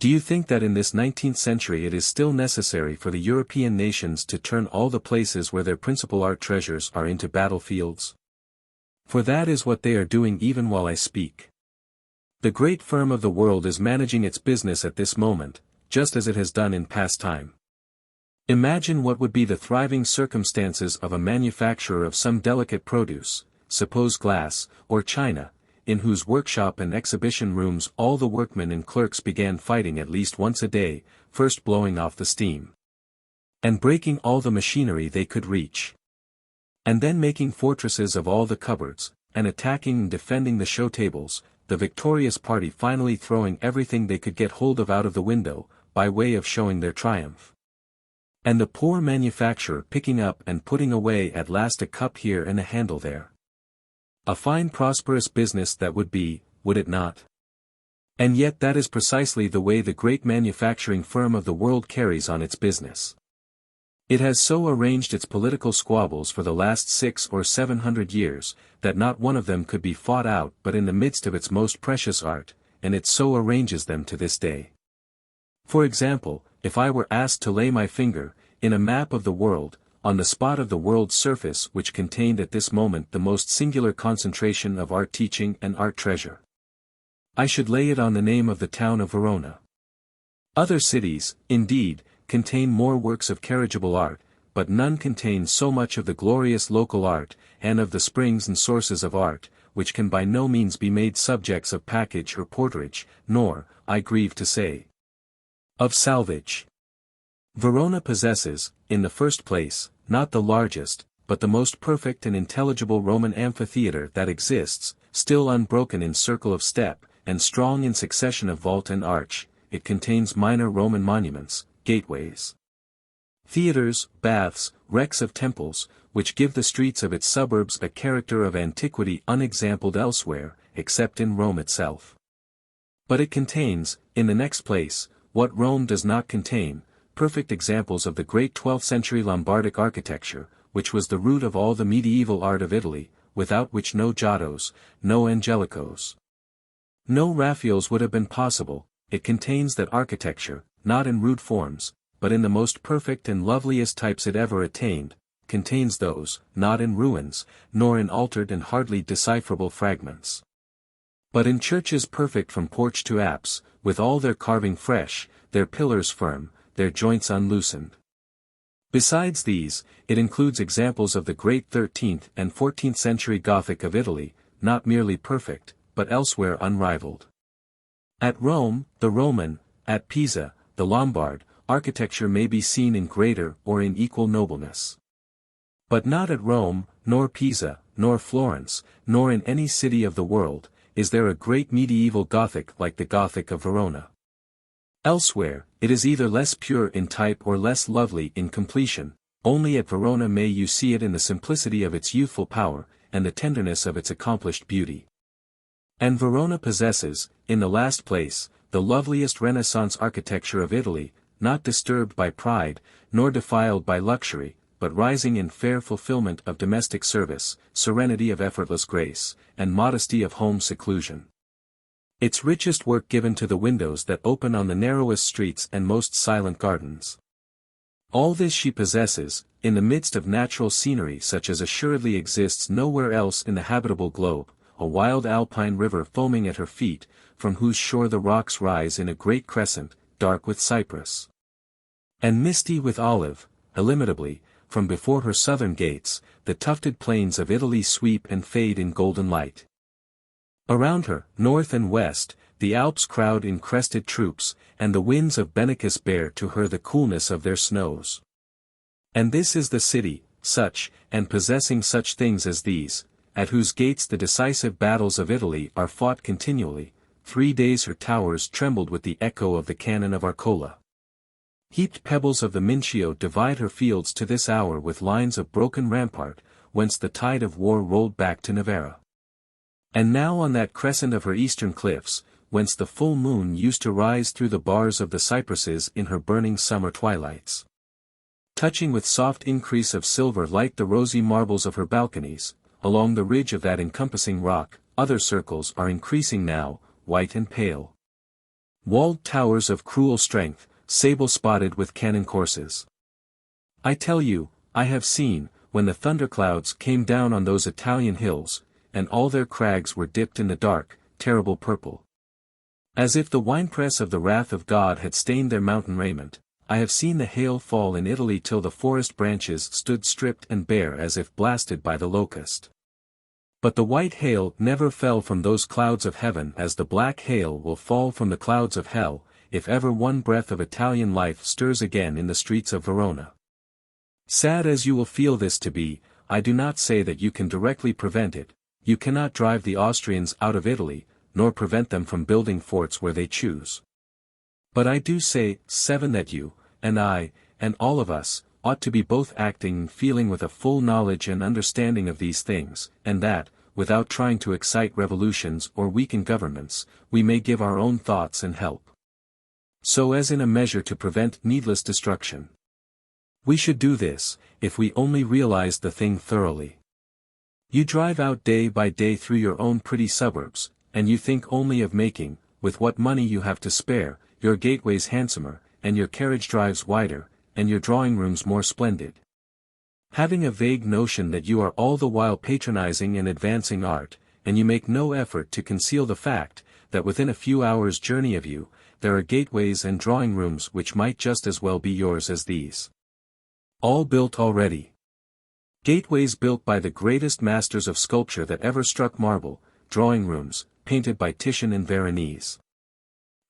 Do you think that in this 19th century it is still necessary for the European nations to turn all the places where their principal art treasures are into battlefields? For that is what they are doing even while I speak. The great firm of the world is managing its business at this moment, just as it has done in past time. Imagine what would be the thriving circumstances of a manufacturer of some delicate produce, suppose glass, or china, in whose workshop and exhibition rooms all the workmen and clerks began fighting at least once a day, first blowing off the steam, and breaking all the machinery they could reach, and then making fortresses of all the cupboards, and attacking and defending the show tables, the victorious party finally throwing everything they could get hold of out of the window, by way of showing their triumph. And the poor manufacturer picking up and putting away at last a cup here and a handle there. A fine prosperous business that would be, would it not? And yet that is precisely the way the great manufacturing firm of the world carries on its business. It has so arranged its political squabbles for the last 600 or 700 years, that not one of them could be fought out but in the midst of its most precious art, and it so arranges them to this day. For example, if I were asked to lay my finger, in a map of the world, on the spot of the world's surface which contained at this moment the most singular concentration of art teaching and art treasure. I should lay it on the name of the town of Verona. Other cities, indeed, contain more works of corrigible art, but none contain so much of the glorious local art, and of the springs and sources of art, which can by no means be made subjects of package or porterage, nor, I grieve to say, of salvage. Verona possesses, in the first place, not the largest, but the most perfect and intelligible Roman amphitheatre that exists, still unbroken in circle of step, and strong in succession of vault and arch. It contains minor Roman monuments, gateways, theatres, baths, wrecks of temples, which give the streets of its suburbs a character of antiquity unexampled elsewhere, except in Rome itself. But it contains, in the next place, what Rome does not contain, perfect examples of the great 12th-century Lombardic architecture, which was the root of all the medieval art of Italy, without which no Giottos, no Angelicos, no Raphaels would have been possible. It contains that architecture, not in rude forms, but in the most perfect and loveliest types it ever attained, contains those, not in ruins, nor in altered and hardly decipherable fragments, but in churches perfect from porch to apse, with all their carving fresh, their pillars firm, their joints unloosened. Besides these, it includes examples of the great 13th and 14th century Gothic of Italy, not merely perfect, but elsewhere unrivaled. At Rome, the Roman, at Pisa, the Lombard, architecture may be seen in greater or in equal nobleness. But not at Rome, nor Pisa, nor Florence, nor in any city of the world, is there a great medieval Gothic like the Gothic of Verona. Elsewhere, it is either less pure in type or less lovely in completion. Only at Verona may you see it in the simplicity of its youthful power, and the tenderness of its accomplished beauty. And Verona possesses, in the last place, the loveliest Renaissance architecture of Italy, not disturbed by pride, nor defiled by luxury, but rising in fair fulfillment of domestic service, serenity of effortless grace, and modesty of home seclusion. Its richest work given to the windows that open on the narrowest streets and most silent gardens. All this she possesses, in the midst of natural scenery such as assuredly exists nowhere else in the habitable globe, a wild alpine river foaming at her feet, from whose shore the rocks rise in a great crescent, dark with cypress and misty with olive. Illimitably, from before her southern gates, the tufted plains of Italy sweep and fade in golden light. Around her, north and west, the Alps crowd in crested troops, and the winds of Benicus bear to her the coolness of their snows. And this is the city, such, and possessing such things as these, at whose gates the decisive battles of Italy are fought continually. 3 days her towers trembled with the echo of the cannon of Arcola. Heaped pebbles of the Mincio divide her fields to this hour with lines of broken rampart, whence the tide of war rolled back to Novara. And now on that crescent of her eastern cliffs, whence the full moon used to rise through the bars of the cypresses in her burning summer twilights, touching with soft increase of silver light the rosy marbles of her balconies, along the ridge of that encompassing rock, other circles are increasing now, white and pale. Walled towers of cruel strength, sable-spotted with cannon courses. I tell you, I have seen, when the thunderclouds came down on those Italian hills, and all their crags were dipped in the dark, terrible purple, as if the winepress of the wrath of God had stained their mountain raiment. I have seen the hail fall in Italy till the forest branches stood stripped and bare as if blasted by the locust. But the white hail never fell from those clouds of heaven as the black hail will fall from the clouds of hell, if ever one breath of Italian life stirs again in the streets of Verona. Sad as you will feel this to be, I do not say that you can directly prevent it. You cannot drive the Austrians out of Italy, nor prevent them from building forts where they choose. But I do say, 7, that you, and I, and all of us, ought to be both acting and feeling with a full knowledge and understanding of these things, and that, without trying to excite revolutions or weaken governments, we may give our own thoughts and help, so as in a measure to prevent needless destruction. We should do this, if we only realized the thing thoroughly. You drive out day by day through your own pretty suburbs, and you think only of making, with what money you have to spare, your gateways handsomer, and your carriage drives wider, and your drawing rooms more splendid. Having a vague notion that you are all the while patronizing and advancing art, and you make no effort to conceal the fact, that within a few hours' journey of you, there are gateways and drawing rooms which might just as well be yours as these. All built already. Gateways built by the greatest masters of sculpture that ever struck marble, drawing rooms, painted by Titian and Veronese.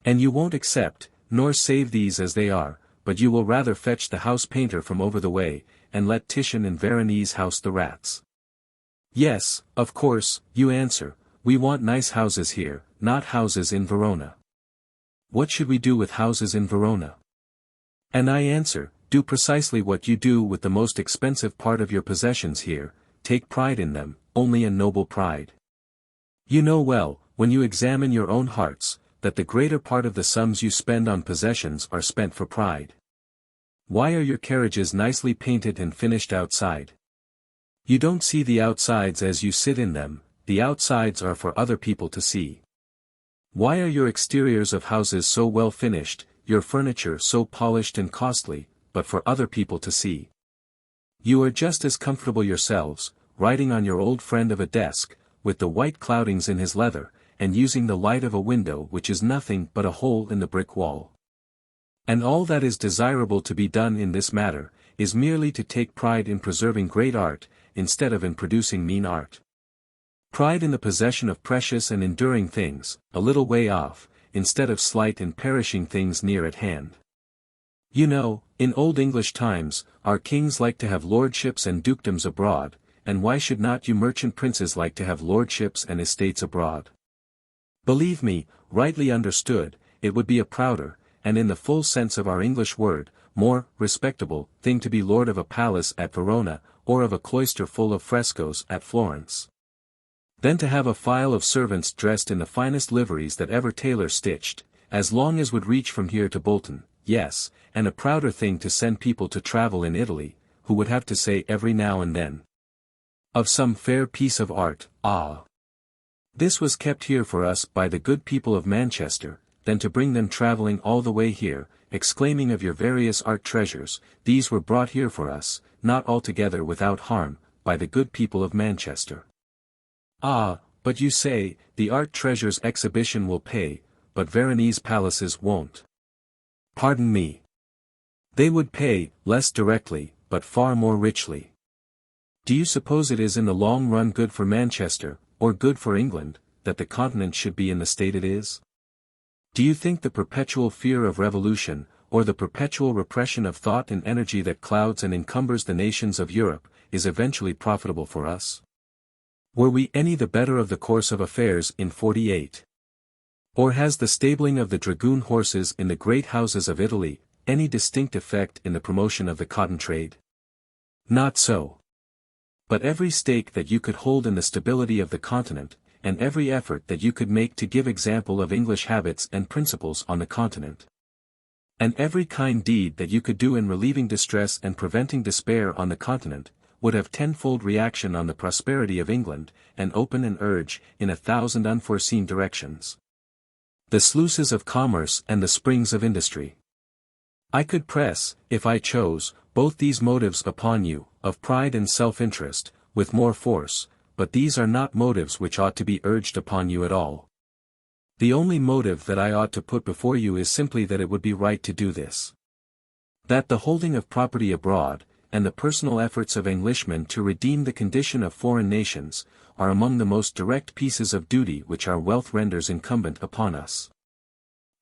And you won't accept, nor save these as they are, but you will rather fetch the house painter from over the way, and let Titian and Veronese house the rats. Yes, of course, you answer, we want nice houses here, not houses in Verona. What should we do with houses in Verona? And I answer, do precisely what you do with the most expensive part of your possessions here, take pride in them, only a noble pride. You know well, when you examine your own hearts, that the greater part of the sums you spend on possessions are spent for pride. Why are your carriages nicely painted and finished outside? You don't see the outsides as you sit in them, the outsides are for other people to see. Why are your exteriors of houses so well finished, your furniture so polished and costly, but for other people to see? You are just as comfortable yourselves, writing on your old friend of a desk, with the white cloudings in his leather, and using the light of a window which is nothing but a hole in the brick wall. And all that is desirable to be done in this matter, is merely to take pride in preserving great art, instead of in producing mean art. Pride in the possession of precious and enduring things, a little way off, instead of slight and perishing things near at hand. You know, in old English times, our kings liked to have lordships and dukedoms abroad, and why should not you merchant princes like to have lordships and estates abroad? Believe me, rightly understood, it would be a prouder, and in the full sense of our English word, more respectable thing to be lord of a palace at Verona, or of a cloister full of frescoes at Florence, than to have a file of servants dressed in the finest liveries that ever tailor stitched, as long as would reach from here to Bolton. Yes, and a prouder thing to send people to travel in Italy, who would have to say every now and then, of some fair piece of art, ah! This was kept here for us by the good people of Manchester, than to bring them travelling all the way here, exclaiming of your various art treasures, these were brought here for us, not altogether without harm, by the good people of Manchester. Ah, but you say, the art treasures exhibition will pay, but Veronese palaces won't. Pardon me. They would pay, less directly, but far more richly. Do you suppose it is in the long run good for Manchester, or good for England, that the continent should be in the state it is? Do you think the perpetual fear of revolution, or the perpetual repression of thought and energy that clouds and encumbers the nations of Europe, is eventually profitable for us? Were we any the better of the course of affairs in '48? Or has the stabling of the dragoon horses in the great houses of Italy, any distinct effect in the promotion of the cotton trade? Not so. But every stake that you could hold in the stability of the continent, and every effort that you could make to give example of English habits and principles on the continent, and every kind deed that you could do in relieving distress and preventing despair on the continent, would have tenfold reaction on the prosperity of England, and open and urge, in 1,000 unforeseen directions, the sluices of commerce and the springs of industry. I could press, if I chose, both these motives upon you, of pride and self-interest, with more force, but these are not motives which ought to be urged upon you at all. The only motive that I ought to put before you is simply that it would be right to do this. That the holding of property abroad, and the personal efforts of Englishmen to redeem the condition of foreign nations, are among the most direct pieces of duty which our wealth renders incumbent upon us.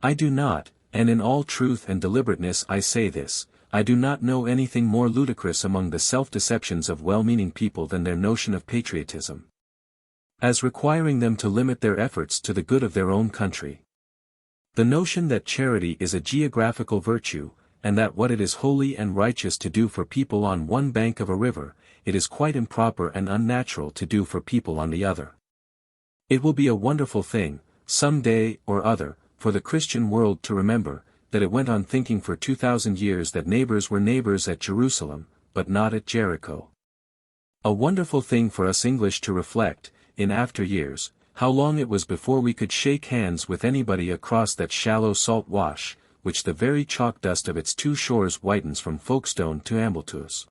I do not, and in all truth and deliberateness I say this, I do not know anything more ludicrous among the self-deceptions of well-meaning people than their notion of patriotism, as requiring them to limit their efforts to the good of their own country. The notion that charity is a geographical virtue, and that what it is holy and righteous to do for people on one bank of a river, it is quite improper and unnatural to do for people on the other. It will be a wonderful thing, some day or other, for the Christian world to remember, that it went on thinking for 2,000 years that neighbors were neighbors at Jerusalem, but not at Jericho. A wonderful thing for us English to reflect, in after years, how long it was before we could shake hands with anybody across that shallow salt wash, which the very chalk dust of its two shores whitens from Folkestone to Ambleteuse.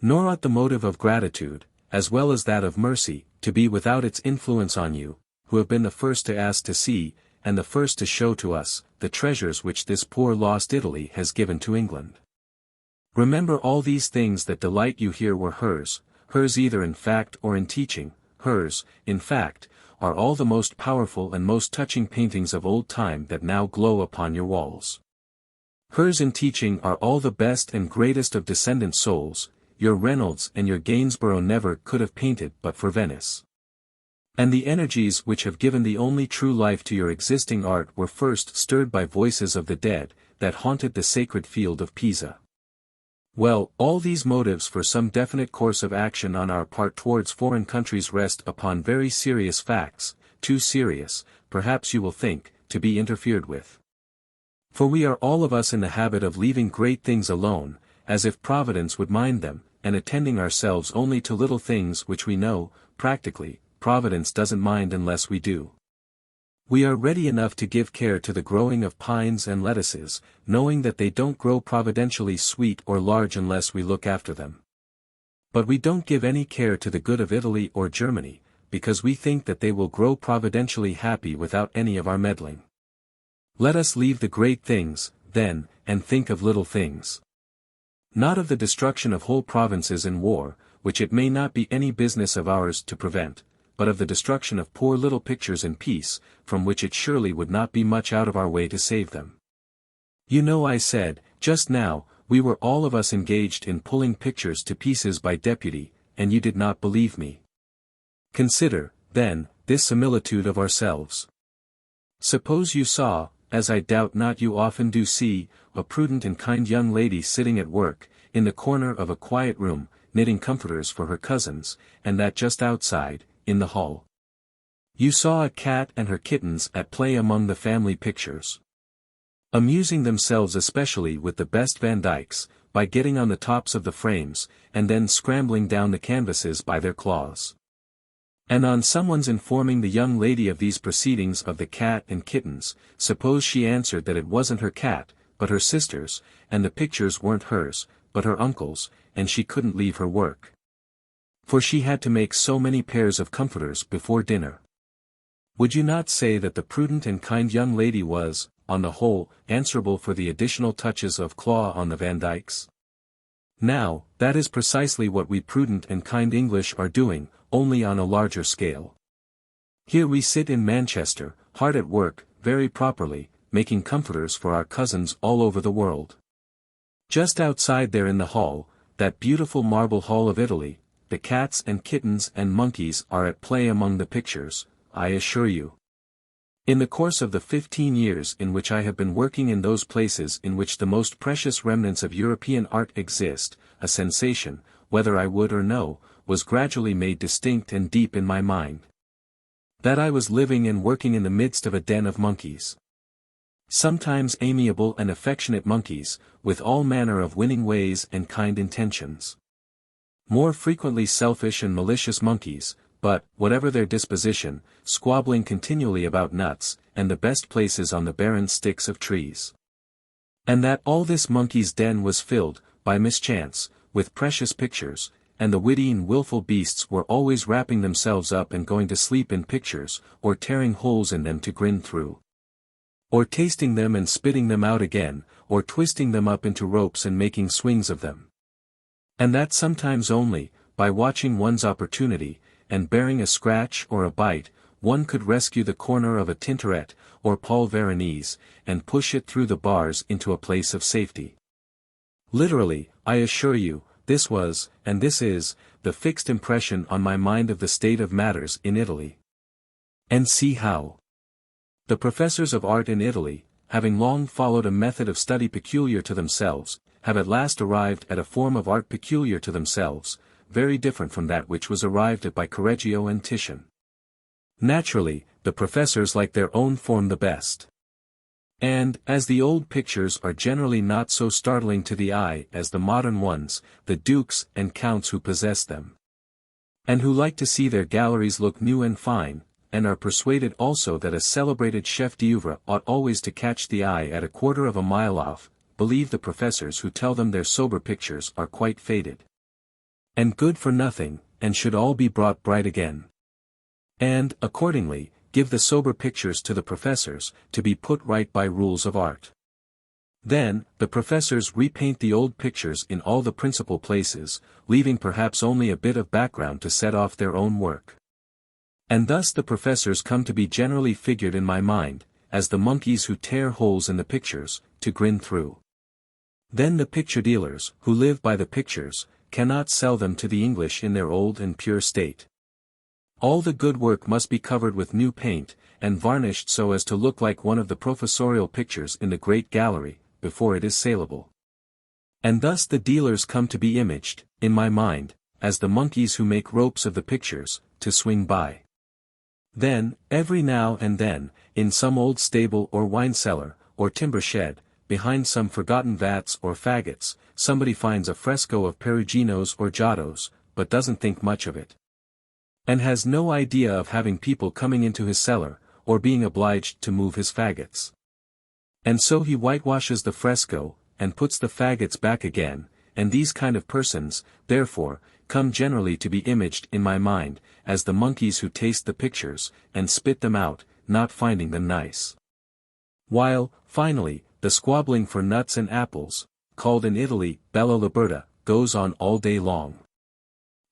Nor ought the motive of gratitude, as well as that of mercy, to be without its influence on you, who have been the first to ask to see, and the first to show to us, the treasures which this poor lost Italy has given to England. Remember all these things that delight you here were hers either in fact or in teaching, hers, in fact, are all the most powerful and most touching paintings of old time that now glow upon your walls. Hers in teaching are all the best and greatest of descendant souls, your Reynolds and your Gainsborough never could have painted but for Venice. And the energies which have given the only true life to your existing art were first stirred by voices of the dead, that haunted the sacred field of Pisa. Well, all these motives for some definite course of action on our part towards foreign countries rest upon very serious facts, too serious, perhaps you will think, to be interfered with. For we are all of us in the habit of leaving great things alone, as if Providence would mind them, and attending ourselves only to little things which we know, practically, Providence doesn't mind unless we do. We are ready enough to give care to the growing of pines and lettuces, knowing that they don't grow providentially sweet or large unless we look after them. But we don't give any care to the good of Italy or Germany, because we think that they will grow providentially happy without any of our meddling. Let us leave the great things, then, and think of little things. Not of the destruction of whole provinces in war, which it may not be any business of ours to prevent, but of the destruction of poor little pictures in peace, from which it surely would not be much out of our way to save them. You know I said, just now, we were all of us engaged in pulling pictures to pieces by deputy, and you did not believe me. Consider, then, this similitude of ourselves. Suppose you saw, as I doubt not you often do see, a prudent and kind young lady sitting at work, in the corner of a quiet room, knitting comforters for her cousins, and that just outside, in the hall. You saw a cat and her kittens at play among the family pictures, amusing themselves especially with the best Van Dycks, by getting on the tops of the frames, and then scrambling down the canvases by their claws. And on someone's informing the young lady of these proceedings of the cat and kittens, suppose she answered that it wasn't her cat, but her sister's, and the pictures weren't hers, but her uncle's, and she couldn't leave her work, for she had to make so many pairs of comforters before dinner. Would you not say that the prudent and kind young lady was, on the whole, answerable for the additional touches of claw on the Van Dycks? Now, that is precisely what we prudent and kind English are doing, only on a larger scale. Here we sit in Manchester, hard at work, very properly, making comforters for our cousins all over the world. Just outside there in the hall, that beautiful marble hall of Italy, the cats and kittens and monkeys are at play among the pictures, I assure you. In the course of the 15 years in which I have been working in those places in which the most precious remnants of European art exist, a sensation, whether I would or no, was gradually made distinct and deep in my mind. That I was living and working in the midst of a den of monkeys. Sometimes amiable and affectionate monkeys, with all manner of winning ways and kind intentions. More frequently selfish and malicious monkeys, but, whatever their disposition, squabbling continually about nuts, and the best places on the barren sticks of trees. And that all this monkey's den was filled, by mischance, with precious pictures, and the witty and wilful beasts were always wrapping themselves up and going to sleep in pictures, or tearing holes in them to grin through, or tasting them and spitting them out again, or twisting them up into ropes and making swings of them. And that sometimes only, by watching one's opportunity, and bearing a scratch or a bite, one could rescue the corner of a Tintoret, or Paul Veronese, and push it through the bars into a place of safety. Literally, I assure you, this was, and this is, the fixed impression on my mind of the state of matters in Italy. And see how the professors of art in Italy, having long followed a method of study peculiar to themselves, have at last arrived at a form of art peculiar to themselves, very different from that which was arrived at by Correggio and Titian. Naturally, the professors like their own form the best. And, as the old pictures are generally not so startling to the eye as the modern ones, the dukes and counts who possess them, and who like to see their galleries look new and fine, and are persuaded also that a celebrated chef d'oeuvre ought always to catch the eye at a quarter of a mile off, believe the professors who tell them their sober pictures are quite faded and good for nothing, and should all be brought bright again. And, accordingly, give the sober pictures to the professors, to be put right by rules of art. Then, the professors repaint the old pictures in all the principal places, leaving perhaps only a bit of background to set off their own work. And thus the professors come to be generally figured in my mind, as the monkeys who tear holes in the pictures, to grin through. Then the picture dealers, who live by the pictures, cannot sell them to the English in their old and pure state. All the good work must be covered with new paint, and varnished so as to look like one of the professorial pictures in the great gallery, before it is saleable. And thus the dealers come to be imaged, in my mind, as the monkeys who make ropes of the pictures, to swing by. Then, every now and then, in some old stable or wine cellar, or timber shed, behind some forgotten vats or faggots, somebody finds a fresco of Peruginos or Giottos, but doesn't think much of it. And has no idea of having people coming into his cellar, or being obliged to move his faggots. And so he whitewashes the fresco, and puts the faggots back again, and these kind of persons, therefore, come generally to be imaged in my mind, as the monkeys who taste the pictures, and spit them out, not finding them nice. While, finally, the squabbling for nuts and apples, called in Italy bella libertà, goes on all day long.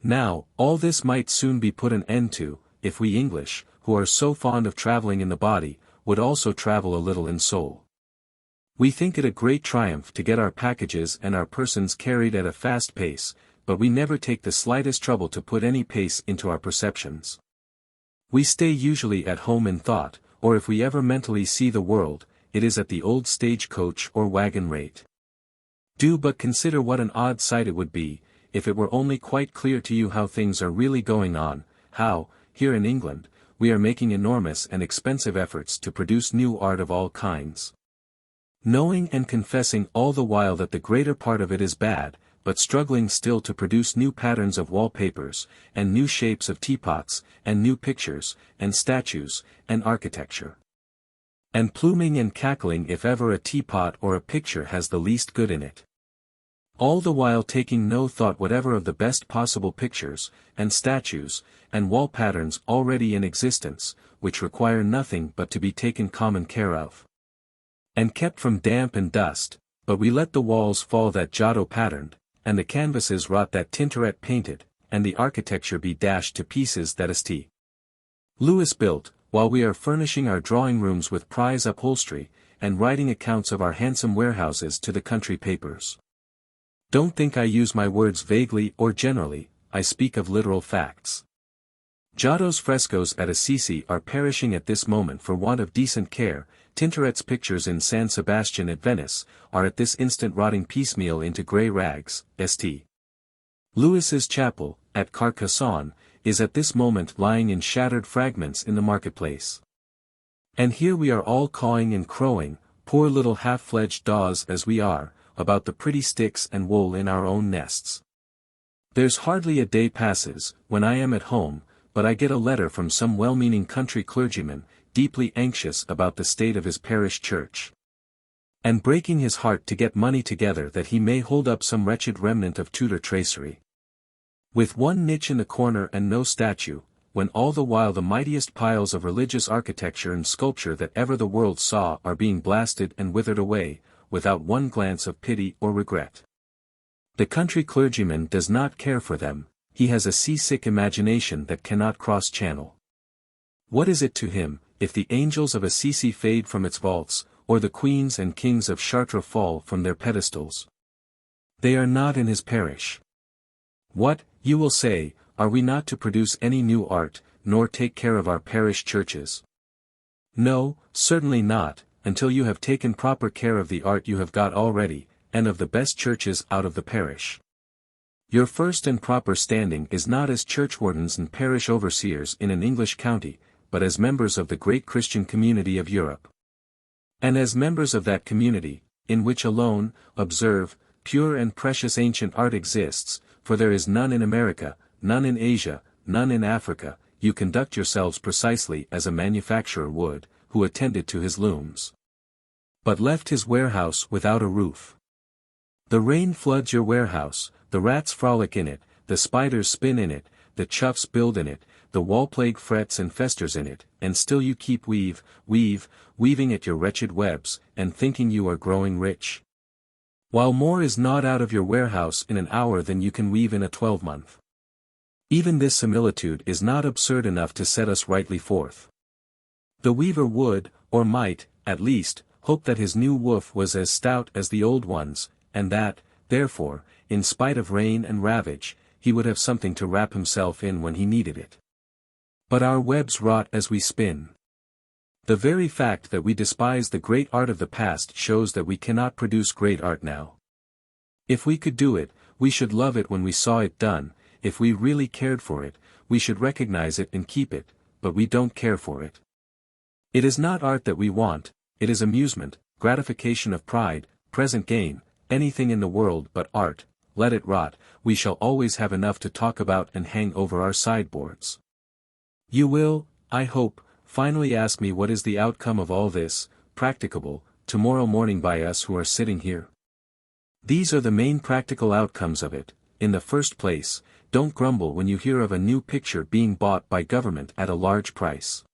Now, all this might soon be put an end to, if we English, who are so fond of travelling in the body, would also travel a little in soul. We think it a great triumph to get our packages and our persons carried at a fast pace, but we never take the slightest trouble to put any pace into our perceptions. We stay usually at home in thought, or if we ever mentally see the world, it is at the old stage-coach or wagon rate. Do but consider what an odd sight it would be, if it were only quite clear to you how things are really going on, how, here in England, we are making enormous and expensive efforts to produce new art of all kinds. Knowing and confessing all the while that the greater part of it is bad, but struggling still to produce new patterns of wallpapers, and new shapes of teapots, and new pictures, and statues, and architecture. And pluming and cackling if ever a teapot or a picture has the least good in it. All the while taking no thought whatever of the best possible pictures, and statues, and wall patterns already in existence, which require nothing but to be taken common care of. And kept from damp and dust, but we let the walls fall that Giotto patterned, and the canvases rot that Tintoret painted, and the architecture be dashed to pieces that St. Louis built, while we are furnishing our drawing rooms with prize upholstery, and writing accounts of our handsome warehouses to the country papers. Don't think I use my words vaguely or generally, I speak of literal facts. Giotto's frescoes at Assisi are perishing at this moment for want of decent care, Tintoret's pictures in San Sebastian at Venice, are at this instant rotting piecemeal into grey rags, St. Louis's chapel, at Carcassonne, is at this moment lying in shattered fragments in the marketplace. And here we are all cawing and crowing, poor little half-fledged daws as we are, about the pretty sticks and wool in our own nests. There's hardly a day passes, when I am at home, but I get a letter from some well-meaning country clergyman, deeply anxious about the state of his parish church, and breaking his heart to get money together that he may hold up some wretched remnant of Tudor tracery. With one niche in the corner and no statue, when all the while the mightiest piles of religious architecture and sculpture that ever the world saw are being blasted and withered away, without one glance of pity or regret. The country clergyman does not care for them, he has a seasick imagination that cannot cross channel. What is it to him, if the angels of Assisi fade from its vaults, or the queens and kings of Chartres fall from their pedestals? They are not in his parish. What, you will say, are we not to produce any new art, nor take care of our parish churches? No, certainly not, until you have taken proper care of the art you have got already, and of the best churches out of the parish. Your first and proper standing is not as churchwardens and parish overseers in an English county, but as members of the great Christian community of Europe. And as members of that community, in which alone, observe, pure and precious ancient art exists, for there is none in America, none in Asia, none in Africa, you conduct yourselves precisely as a manufacturer would, who attended to his looms, but left his warehouse without a roof. The rain floods your warehouse, the rats frolic in it, the spiders spin in it, the choughs build in it, the wall plague frets and festers in it, and still you keep weaving at your wretched webs, and thinking you are growing rich, while more is gnawed out of your warehouse in an hour than you can weave in a 12-month. Even this similitude is not absurd enough to set us rightly forth. The weaver would, or might, at least, hope that his new woof was as stout as the old ones, and that, therefore, in spite of rain and ravage, he would have something to wrap himself in when he needed it. But our webs rot as we spin. The very fact that we despise the great art of the past shows that we cannot produce great art now. If we could do it, we should love it when we saw it done. If we really cared for it, we should recognize it and keep it, but we don't care for it. It is not art that we want, it is amusement, gratification of pride, present gain, anything in the world but art. Let it rot, we shall always have enough to talk about and hang over our sideboards. You will, I hope, finally ask me what is the outcome of all this, practicable, tomorrow morning by us who are sitting here. These are the main practical outcomes of it. In the first place, don't grumble when you hear of a new picture being bought by government at a large price.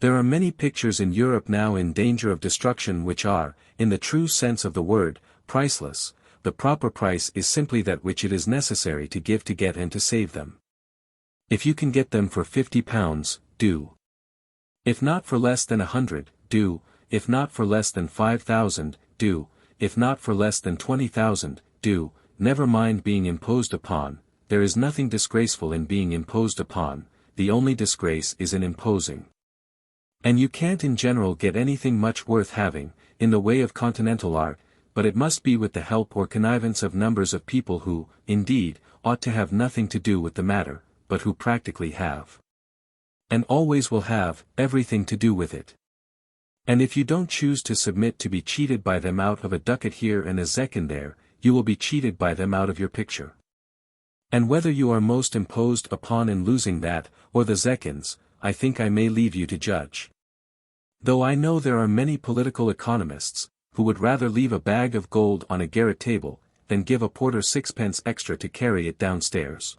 There are many pictures in Europe now in danger of destruction which are, in the true sense of the word, priceless. The proper price is simply that which it is necessary to give to get and to save them. If you can get them for £50, do. If not for less than 100, do. If not for less than 5,000, do. If not for less than 20,000, do. Never mind being imposed upon. There is nothing disgraceful in being imposed upon, the only disgrace is in imposing. And you can't in general get anything much worth having, in the way of continental art, but it must be with the help or connivance of numbers of people who, indeed, ought to have nothing to do with the matter, but who practically have. And always will have, everything to do with it. And if you don't choose to submit to be cheated by them out of a ducat here and a zecchin there, you will be cheated by them out of your picture. And whether you are most imposed upon in losing that, or the zecchins, I think I may leave you to judge. Though I know there are many political economists, who would rather leave a bag of gold on a garret table, than give a porter 6 pence extra to carry it downstairs.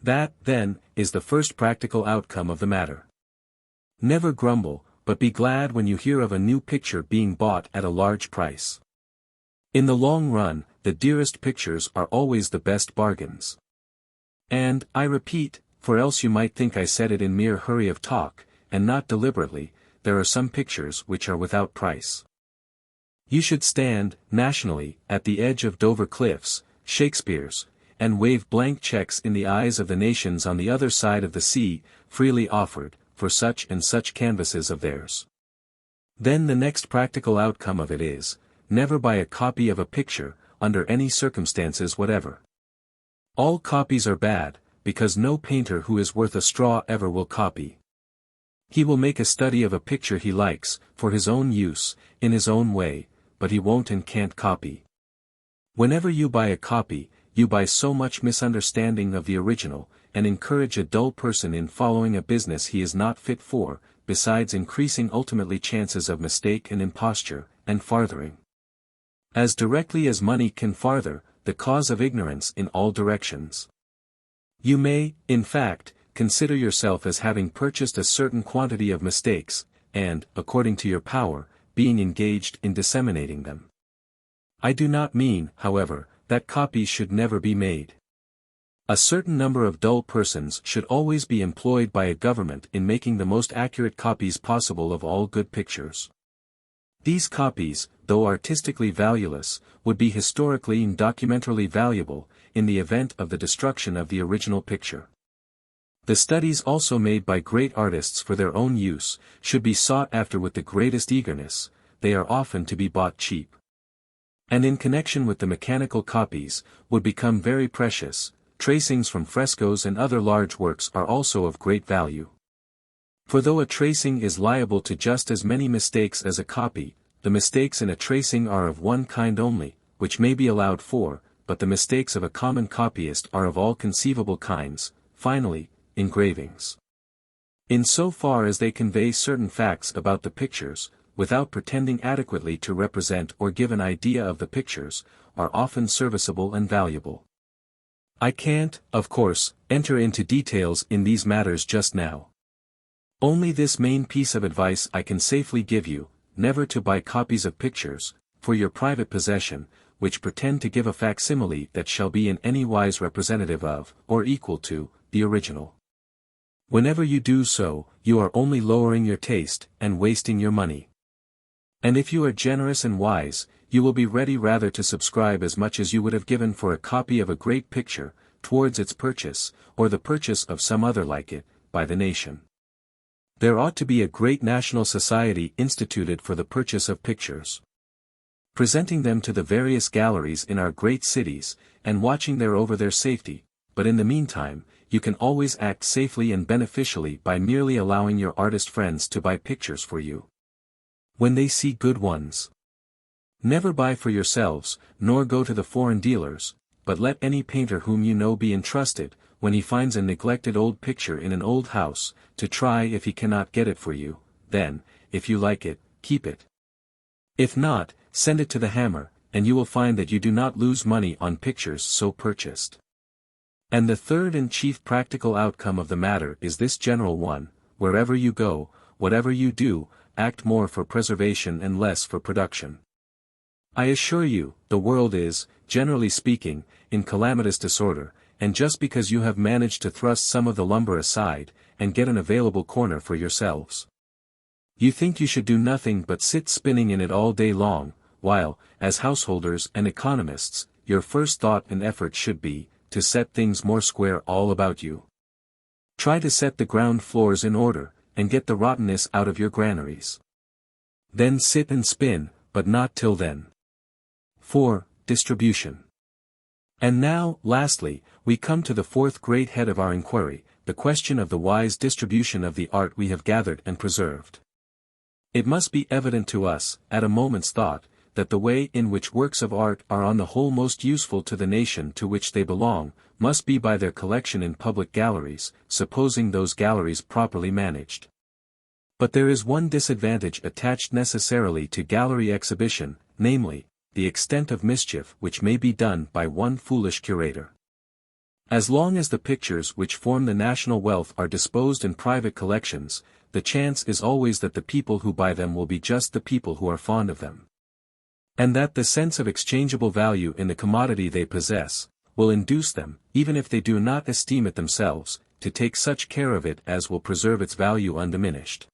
That, then, is the first practical outcome of the matter. Never grumble, but be glad when you hear of a new picture being bought at a large price. In the long run, the dearest pictures are always the best bargains. And, I repeat, for else you might think I said it in mere hurry of talk, and not deliberately, there are some pictures which are without price. You should stand, nationally, at the edge of Dover cliffs, Shakespeare's, and wave blank checks in the eyes of the nations on the other side of the sea, freely offered, for such and such canvases of theirs. Then the next practical outcome of it is, never buy a copy of a picture, under any circumstances whatever. All copies are bad, because no painter who is worth a straw ever will copy. He will make a study of a picture he likes, for his own use, in his own way, but he won't and can't copy. Whenever you buy a copy, you buy so much misunderstanding of the original, and encourage a dull person in following a business he is not fit for, besides increasing ultimately chances of mistake and imposture, and farthering. As directly as money can farther, the cause of ignorance in all directions. You may, in fact, consider yourself as having purchased a certain quantity of mistakes, and, according to your power, being engaged in disseminating them. I do not mean, however, that copies should never be made. A certain number of dull persons should always be employed by a government in making the most accurate copies possible of all good pictures. These copies, though artistically valueless, would be historically and documentarily valuable, in the event of the destruction of the original picture. The studies also made by great artists for their own use, should be sought after with the greatest eagerness, they are often to be bought cheap. And in connection with the mechanical copies, would become very precious. Tracings from frescoes and other large works are also of great value. For though a tracing is liable to just as many mistakes as a copy, the mistakes in a tracing are of one kind only, which may be allowed for, but the mistakes of a common copyist are of all conceivable kinds. Finally, engravings. In so far as they convey certain facts about the pictures, without pretending adequately to represent or give an idea of the pictures, are often serviceable and valuable. I can't, of course, enter into details in these matters just now. Only this main piece of advice I can safely give you: never to buy copies of pictures, for your private possession, which pretend to give a facsimile that shall be in any wise representative of, or equal to, the original. Whenever you do so, you are only lowering your taste, and wasting your money. And if you are generous and wise, you will be ready rather to subscribe as much as you would have given for a copy of a great picture, towards its purchase, or the purchase of some other like it, by the nation. There ought to be a great national society instituted for the purchase of pictures, presenting them to the various galleries in our great cities, and watching there over their safety. But in the meantime, you can always act safely and beneficially by merely allowing your artist friends to buy pictures for you, when they see good ones. Never buy for yourselves, nor go to the foreign dealers, but let any painter whom you know be entrusted, when he finds a neglected old picture in an old house, to try if he cannot get it for you. Then, if you like it, keep it. If not, send it to the hammer, and you will find that you do not lose money on pictures so purchased. And the third and chief practical outcome of the matter is this general one: wherever you go, whatever you do, act more for preservation and less for production. I assure you, the world is, generally speaking, in calamitous disorder, and just because you have managed to thrust some of the lumber aside, and get an available corner for yourselves, you think you should do nothing but sit spinning in it all day long, while, as householders and economists, your first thought and effort should be, to set things more square all about you. Try to set the ground floors in order, and get the rottenness out of your granaries. Then sit and spin, but not till then. 4. Distribution. And now, lastly, we come to the fourth great head of our inquiry, the question of the wise distribution of the art we have gathered and preserved. It must be evident to us, at a moment's thought, that the way in which works of art are on the whole most useful to the nation to which they belong, must be by their collection in public galleries, supposing those galleries properly managed. But there is one disadvantage attached necessarily to gallery exhibition, namely, the extent of mischief which may be done by one foolish curator. As long as the pictures which form the national wealth are disposed in private collections, the chance is always that the people who buy them will be just the people who are fond of them, and that the sense of exchangeable value in the commodity they possess, will induce them, even if they do not esteem it themselves, to take such care of it as will preserve its value undiminished.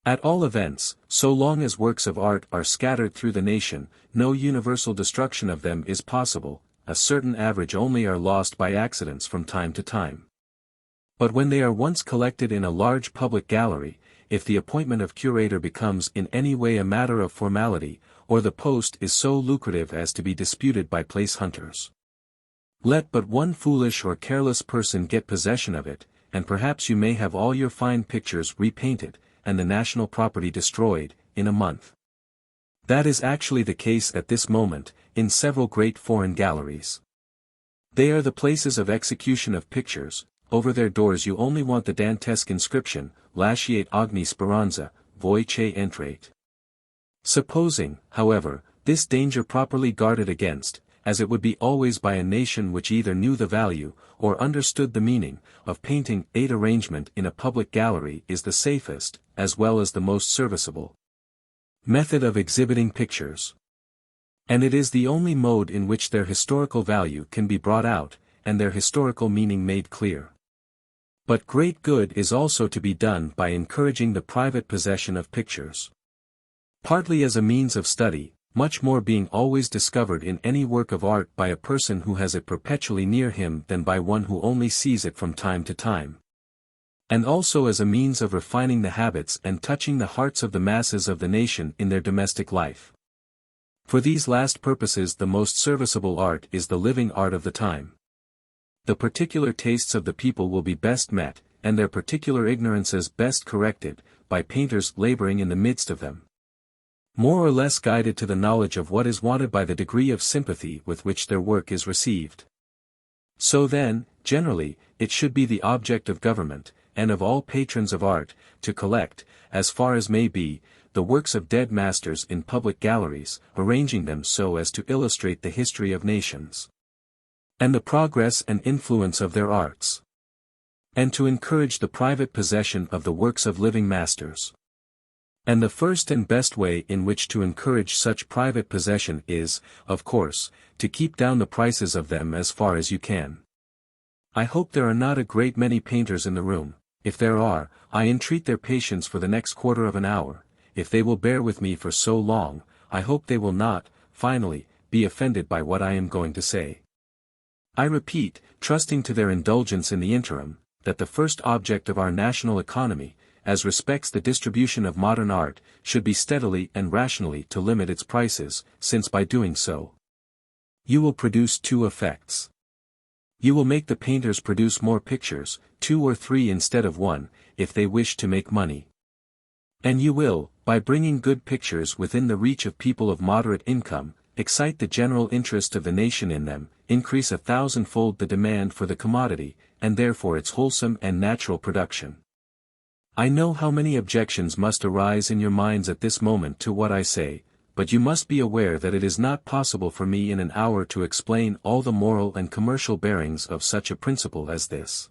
At all events, so long as works of art are scattered through the nation, no universal destruction of them is possible. A certain average only are lost by accidents from time to time. But when they are once collected in a large public gallery, if the appointment of curator becomes in any way a matter of formality, or the post is so lucrative as to be disputed by place hunters, let but one foolish or careless person get possession of it, and perhaps you may have all your fine pictures repainted, and the national property destroyed, in a month. That is actually the case at this moment, in several great foreign galleries. They are the places of execution of pictures. Over their doors you only want the Dantesque inscription, Lasciate ogni speranza, voi che entrate. Supposing, however, this danger properly guarded against, as it would be always by a nation which either knew the value, or understood the meaning, of painting, arrangement in a public gallery is the safest, as well as the most serviceable, method of exhibiting pictures. And it is the only mode in which their historical value can be brought out, and their historical meaning made clear. But great good is also to be done by encouraging the private possession of pictures, partly as a means of study, much more being always discovered in any work of art by a person who has it perpetually near him than by one who only sees it from time to time, and also as a means of refining the habits and touching the hearts of the masses of the nation in their domestic life. For these last purposes the most serviceable art is the living art of the time. The particular tastes of the people will be best met, and their particular ignorances best corrected, by painters laboring in the midst of them, more or less guided to the knowledge of what is wanted by the degree of sympathy with which their work is received. So then, generally, it should be the object of government, and of all patrons of art, to collect, as far as may be, the works of dead masters in public galleries, arranging them so as to illustrate the history of nations, and the progress and influence of their arts, and to encourage the private possession of the works of living masters. And the first and best way in which to encourage such private possession is, of course, to keep down the prices of them as far as you can. I hope there are not a great many painters in the room. If there are, I entreat their patience for the next quarter of an hour. If they will bear with me for so long, I hope they will not, finally, be offended by what I am going to say. I repeat, trusting to their indulgence in the interim, that the first object of our national economy, as respects the distribution of modern art, should be steadily and rationally to limit its prices, since by doing so, you will produce two effects. You will make the painters produce more pictures, 2 or 3 instead of 1, if they wish to make money. And you will, by bringing good pictures within the reach of people of moderate income, excite the general interest of the nation in them, increase 1,000-fold the demand for the commodity, and therefore its wholesome and natural production. I know how many objections must arise in your minds at this moment to what I say, but you must be aware that it is not possible for me in an hour to explain all the moral and commercial bearings of such a principle as this.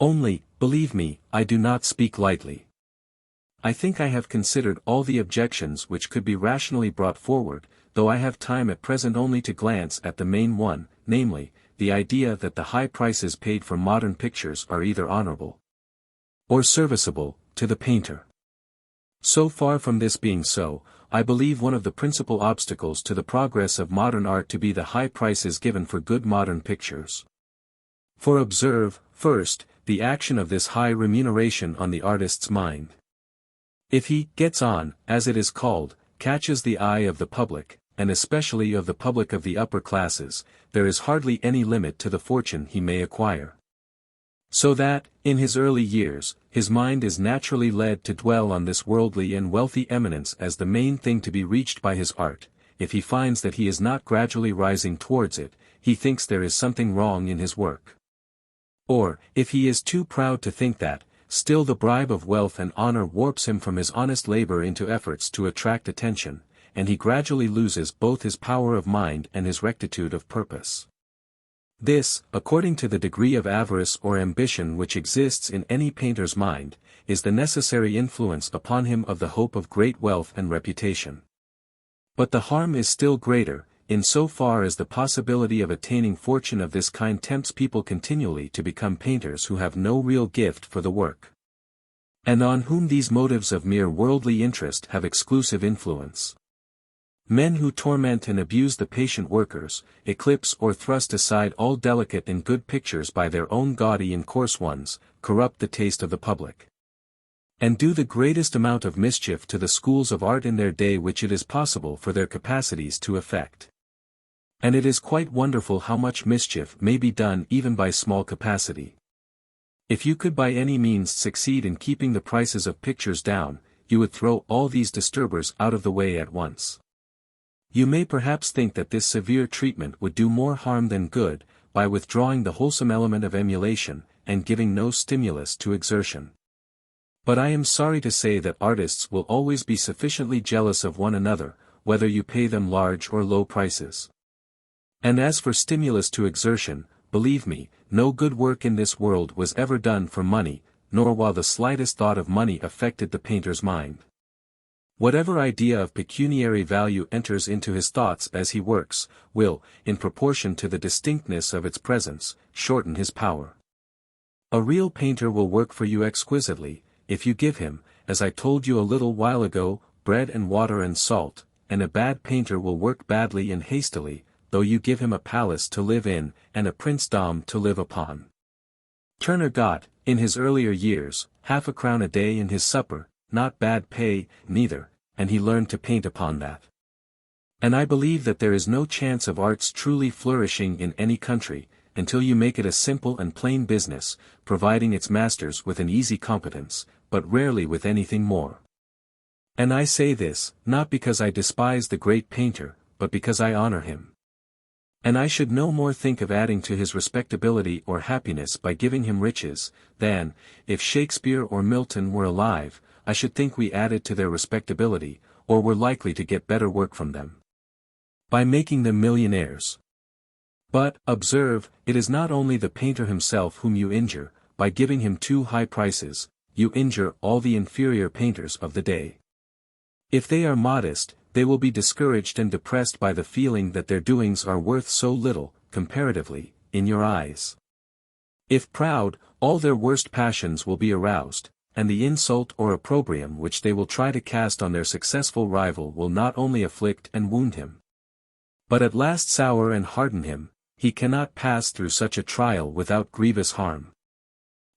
Only, believe me, I do not speak lightly. I think I have considered all the objections which could be rationally brought forward, though I have time at present only to glance at the main one, namely, the idea that the high prices paid for modern pictures are either honorable or serviceable to the painter. So far from this being so, I believe one of the principal obstacles to the progress of modern art to be the high prices given for good modern pictures. For observe, first, the action of this high remuneration on the artist's mind. If he gets on, as it is called, catches the eye of the public, and especially of the public of the upper classes, there is hardly any limit to the fortune he may acquire. So that, in his early years, his mind is naturally led to dwell on this worldly and wealthy eminence as the main thing to be reached by his art. If he finds that he is not gradually rising towards it, he thinks there is something wrong in his work. Or, if he is too proud to think that, still the bribe of wealth and honor warps him from his honest labor into efforts to attract attention, and he gradually loses both his power of mind and his rectitude of purpose. This, according to the degree of avarice or ambition which exists in any painter's mind, is the necessary influence upon him of the hope of great wealth and reputation. But the harm is still greater, in so far as the possibility of attaining fortune of this kind tempts people continually to become painters who have no real gift for the work, and on whom these motives of mere worldly interest have exclusive influence. Men who torment and abuse the patient workers, eclipse or thrust aside all delicate and good pictures by their own gaudy and coarse ones, corrupt the taste of the public, and do the greatest amount of mischief to the schools of art in their day which it is possible for their capacities to effect. And it is quite wonderful how much mischief may be done even by small capacity. If you could by any means succeed in keeping the prices of pictures down, you would throw all these disturbers out of the way at once. You may perhaps think that this severe treatment would do more harm than good, by withdrawing the wholesome element of emulation, and giving no stimulus to exertion. But I am sorry to say that artists will always be sufficiently jealous of one another, whether you pay them large or low prices. And as for stimulus to exertion, believe me, no good work in this world was ever done for money, nor while the slightest thought of money affected the painter's mind. Whatever idea of pecuniary value enters into his thoughts as he works, will, in proportion to the distinctness of its presence, shorten his power. A real painter will work for you exquisitely, if you give him, as I told you a little while ago, bread and water and salt, and a bad painter will work badly and hastily, though you give him a palace to live in, and a princedom to live upon. Turner got, in his earlier years, half a crown a day in his supper, not bad pay, neither, and he learned to paint upon that. And I believe that there is no chance of arts truly flourishing in any country, until you make it a simple and plain business, providing its masters with an easy competence, but rarely with anything more. And I say this, not because I despise the great painter, but because I honor him. And I should no more think of adding to his respectability or happiness by giving him riches, than, if Shakespeare or Milton were alive, I should think we added to their respectability, or were likely to get better work from them, by making them millionaires. But, observe, it is not only the painter himself whom you injure, by giving him too high prices, you injure all the inferior painters of the day. If they are modest, they will be discouraged and depressed by the feeling that their doings are worth so little, comparatively, in your eyes. If proud, all their worst passions will be aroused, and the insult or opprobrium which they will try to cast on their successful rival will not only afflict and wound him, but at last sour and harden him. He cannot pass through such a trial without grievous harm.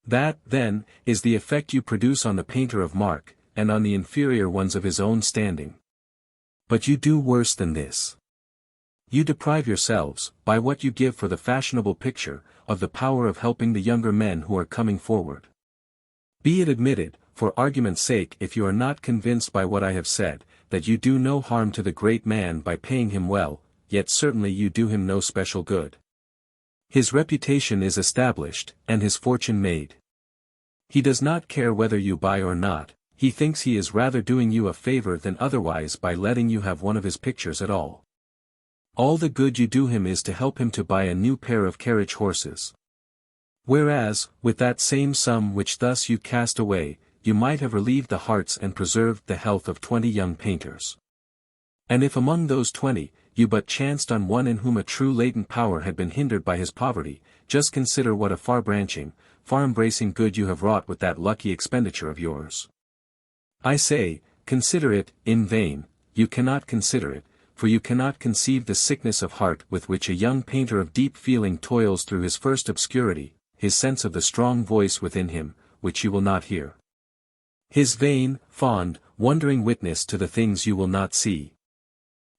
That, then, is the effect you produce on the painter of mark, and on the inferior ones of his own standing. But you do worse than this. You deprive yourselves, by what you give for the fashionable picture, of the power of helping the younger men who are coming forward. Be it admitted, for argument's sake, if you are not convinced by what I have said, that you do no harm to the great man by paying him well, yet certainly you do him no special good. His reputation is established, and his fortune made. He does not care whether you buy or not. He thinks he is rather doing you a favor than otherwise by letting you have one of his pictures at all. All the good you do him is to help him to buy a new pair of carriage horses. Whereas, with that same sum which thus you cast away, you might have relieved the hearts and preserved the health of 20 young painters. And if among those 20, you but chanced on one in whom a true latent power had been hindered by his poverty, just consider what a far-branching, far-embracing good you have wrought with that lucky expenditure of yours. I say, consider it, in vain, you cannot consider it, for you cannot conceive the sickness of heart with which a young painter of deep feeling toils through his first obscurity, his sense of the strong voice within him, which you will not hear. His vain, fond, wondering witness to the things you will not see.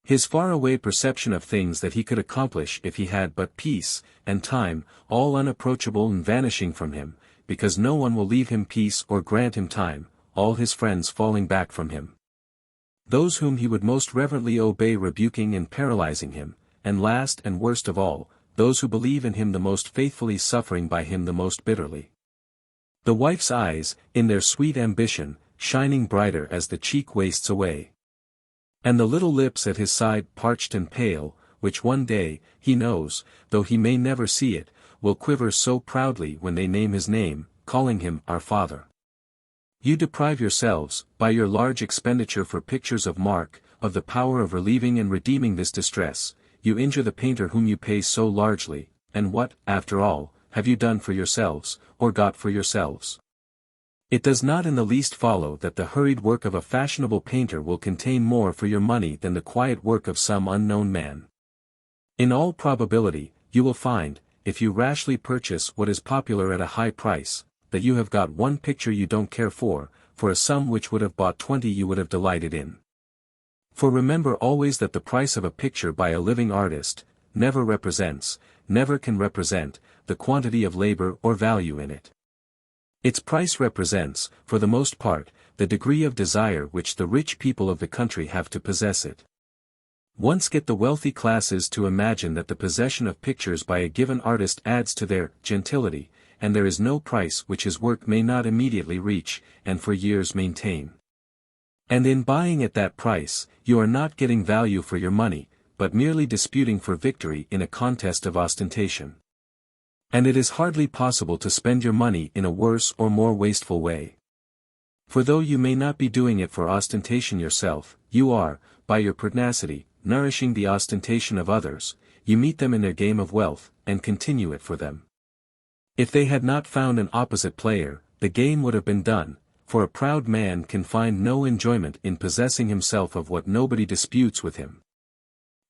His far-away perception of things that he could accomplish if he had but peace, and time, all unapproachable and vanishing from him, because no one will leave him peace or grant him time, all his friends falling back from him. Those whom he would most reverently obey rebuking and paralyzing him, and last and worst of all, those who believe in him the most faithfully suffering by him the most bitterly. The wife's eyes, in their sweet ambition, shining brighter as the cheek wastes away. And the little lips at his side parched and pale, which one day, he knows, though he may never see it, will quiver so proudly when they name his name, calling him our Father. You deprive yourselves, by your large expenditure for pictures of mark, of the power of relieving and redeeming this distress. You injure the painter whom you pay so largely, and what, after all, have you done for yourselves, or got for yourselves? It does not in the least follow that the hurried work of a fashionable painter will contain more for your money than the quiet work of some unknown man. In all probability, you will find, if you rashly purchase what is popular at a high price, that you have got one picture you don't care for a sum which would have bought 20 you would have delighted in. For remember always that the price of a picture by a living artist, never represents, never can represent, the quantity of labor or value in it. Its price represents, for the most part, the degree of desire which the rich people of the country have to possess it. Once get the wealthy classes to imagine that the possession of pictures by a given artist adds to their gentility, and there is no price which his work may not immediately reach, and for years maintain. And in buying at that price, you are not getting value for your money, but merely disputing for victory in a contest of ostentation. And it is hardly possible to spend your money in a worse or more wasteful way. For though you may not be doing it for ostentation yourself, you are, by your pertinacity, nourishing the ostentation of others. You meet them in their game of wealth, and continue it for them. If they had not found an opposite player, the game would have been done, for a proud man can find no enjoyment in possessing himself of what nobody disputes with him.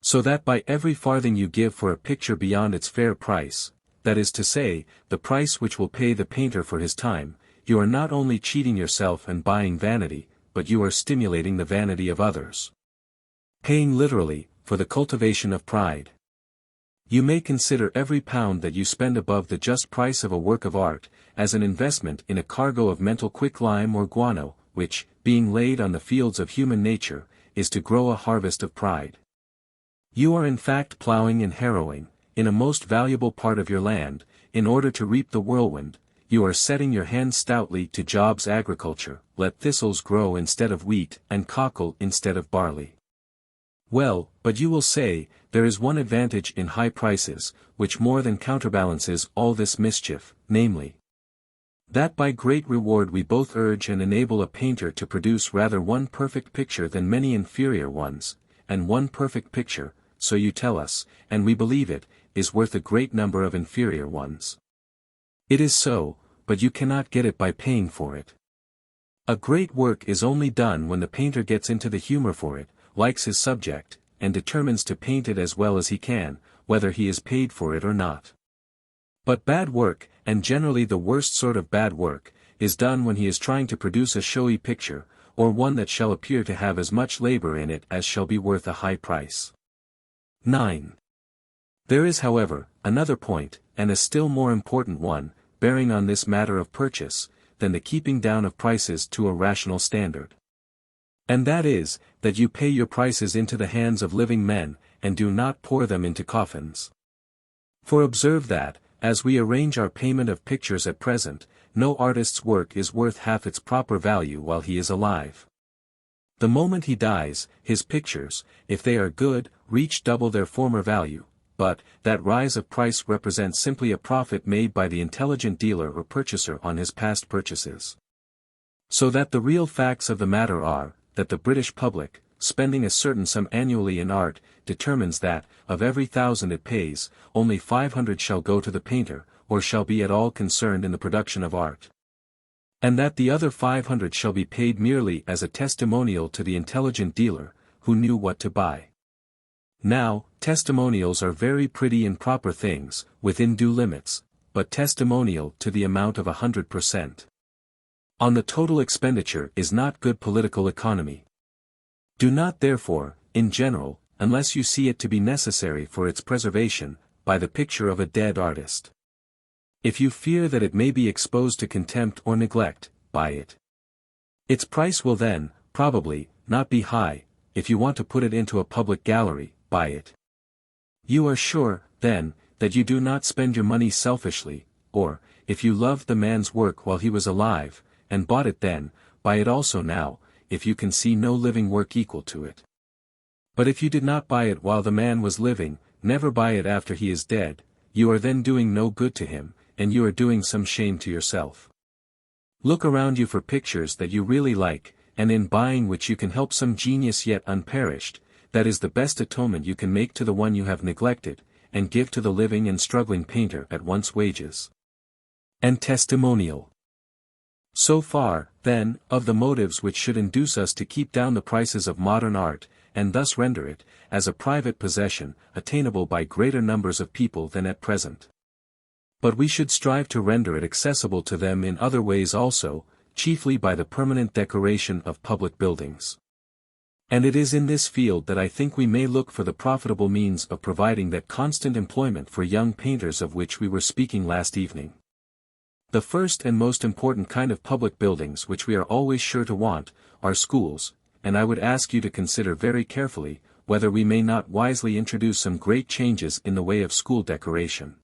So that by every farthing you give for a picture beyond its fair price, that is to say, the price which will pay the painter for his time, you are not only cheating yourself and buying vanity, but you are stimulating the vanity of others. Paying literally, for the cultivation of pride. You may consider every pound that you spend above the just price of a work of art, as an investment in a cargo of mental quicklime or guano, which, being laid on the fields of human nature, is to grow a harvest of pride. You are in fact plowing and harrowing, in a most valuable part of your land, in order to reap the whirlwind. You are setting your hand stoutly to Job's agriculture, let thistles grow instead of wheat and cockle instead of barley. Well, but you will say, there is one advantage in high prices, which more than counterbalances all this mischief, namely, that by great reward we both urge and enable a painter to produce rather one perfect picture than many inferior ones, and one perfect picture, so you tell us, and we believe it, is worth a great number of inferior ones. It is so, but you cannot get it by paying for it. A great work is only done when the painter gets into the humor for it, likes his subject, and determines to paint it as well as he can, whether he is paid for it or not. But bad work, and generally the worst sort of bad work, is done when he is trying to produce a showy picture, or one that shall appear to have as much labor in it as shall be worth a high price. 9. There is however, another point, and a still more important one, bearing on this matter of purchase, than the keeping down of prices to a rational standard. And that is, that you pay your prices into the hands of living men, and do not pour them into coffins. For observe that, as we arrange our payment of pictures at present, no artist's work is worth half its proper value while he is alive. The moment he dies, his pictures, if they are good, reach double their former value. But, that rise of price represents simply a profit made by the intelligent dealer or purchaser on his past purchases. So that the real facts of the matter are, that the British public, spending a certain sum annually in art, determines that, of every 1,000 it pays, only 500 shall go to the painter, or shall be at all concerned in the production of art. And that the other 500 shall be paid merely as a testimonial to the intelligent dealer, who knew what to buy. Now, testimonials are very pretty and proper things, within due limits, but testimonial to the amount of 100% on the total expenditure is not good political economy. Do not therefore, in general, unless you see it to be necessary for its preservation, buy the picture of a dead artist. If you fear that it may be exposed to contempt or neglect, buy it. Its price will then, probably, not be high. If you want to put it into a public gallery, buy it. You are sure, then, that you do not spend your money selfishly, or, if you loved the man's work while he was alive, and bought it then, buy it also now, if you can see no living work equal to it. But if you did not buy it while the man was living, never buy it after he is dead, you are then doing no good to him, and you are doing some shame to yourself. Look around you for pictures that you really like, and in buying which you can help some genius yet unperished, that is the best atonement you can make to the one you have neglected, and give to the living and struggling painter at once wages and testimonial. So far, then, of the motives which should induce us to keep down the prices of modern art, and thus render it, as a private possession, attainable by greater numbers of people than at present. But we should strive to render it accessible to them in other ways also, chiefly by the permanent decoration of public buildings. And it is in this field that I think we may look for the profitable means of providing that constant employment for young painters of which we were speaking last evening. The first and most important kind of public buildings which we are always sure to want, are schools, and I would ask you to consider very carefully, whether we may not wisely introduce some great changes in the way of school decoration.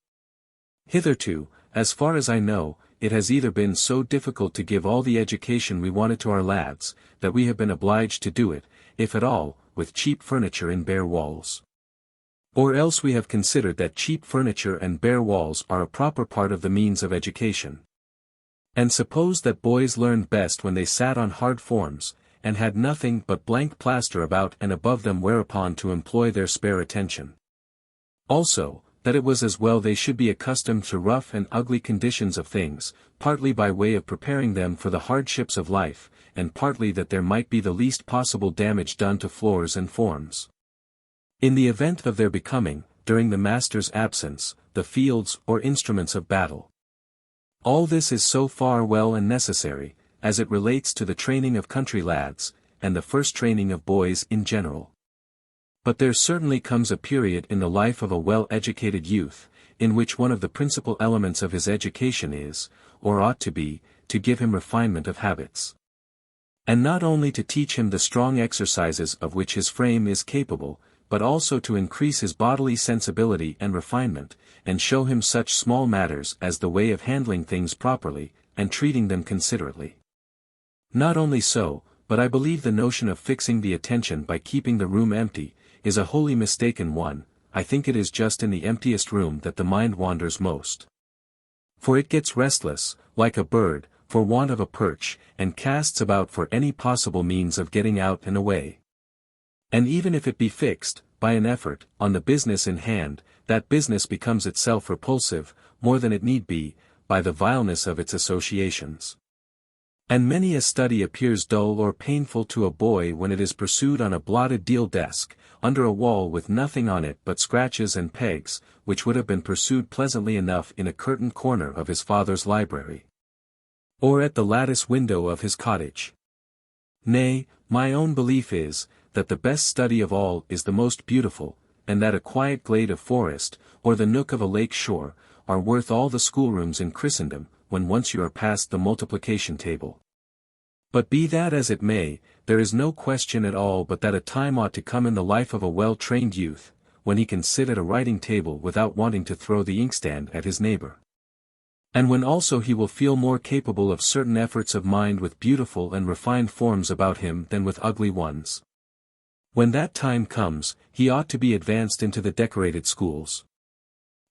Hitherto, as far as I know, it has either been so difficult to give all the education we wanted to our lads, that we have been obliged to do it, if at all, with cheap furniture and bare walls. Or else we have considered that cheap furniture and bare walls are a proper part of the means of education. And suppose that boys learned best when they sat on hard forms, and had nothing but blank plaster about and above them whereupon to employ their spare attention. Also, that it was as well they should be accustomed to rough and ugly conditions of things, partly by way of preparing them for the hardships of life, and partly that there might be the least possible damage done to floors and forms. In the event of their becoming, during the master's absence, the fields or instruments of battle. All this is so far well and necessary, as it relates to the training of country lads, and the first training of boys in general. But there certainly comes a period in the life of a well-educated youth, in which one of the principal elements of his education is, or ought to be, to give him refinement of habits. And not only to teach him the strong exercises of which his frame is capable, but also to increase his bodily sensibility and refinement, and show him such small matters as the way of handling things properly, and treating them considerately. Not only so, but I believe the notion of fixing the attention by keeping the room empty, is a wholly mistaken one. I think it is just in the emptiest room that the mind wanders most. For it gets restless, like a bird, for want of a perch, and casts about for any possible means of getting out and away. And even if it be fixed, by an effort, on the business in hand, that business becomes itself repulsive, more than it need be, by the vileness of its associations. And many a study appears dull or painful to a boy when it is pursued on a blotted deal desk, under a wall with nothing on it but scratches and pegs, which would have been pursued pleasantly enough in a curtained corner of his father's library, or at the lattice window of his cottage. Nay, my own belief is, that the best study of all is the most beautiful, and that a quiet glade of forest, or the nook of a lake shore, are worth all the schoolrooms in Christendom, when once you are past the multiplication table. But be that as it may, there is no question at all but that a time ought to come in the life of a well-trained youth, when he can sit at a writing table without wanting to throw the inkstand at his neighbor. And when also he will feel more capable of certain efforts of mind with beautiful and refined forms about him than with ugly ones. When that time comes, he ought to be advanced into the decorated schools.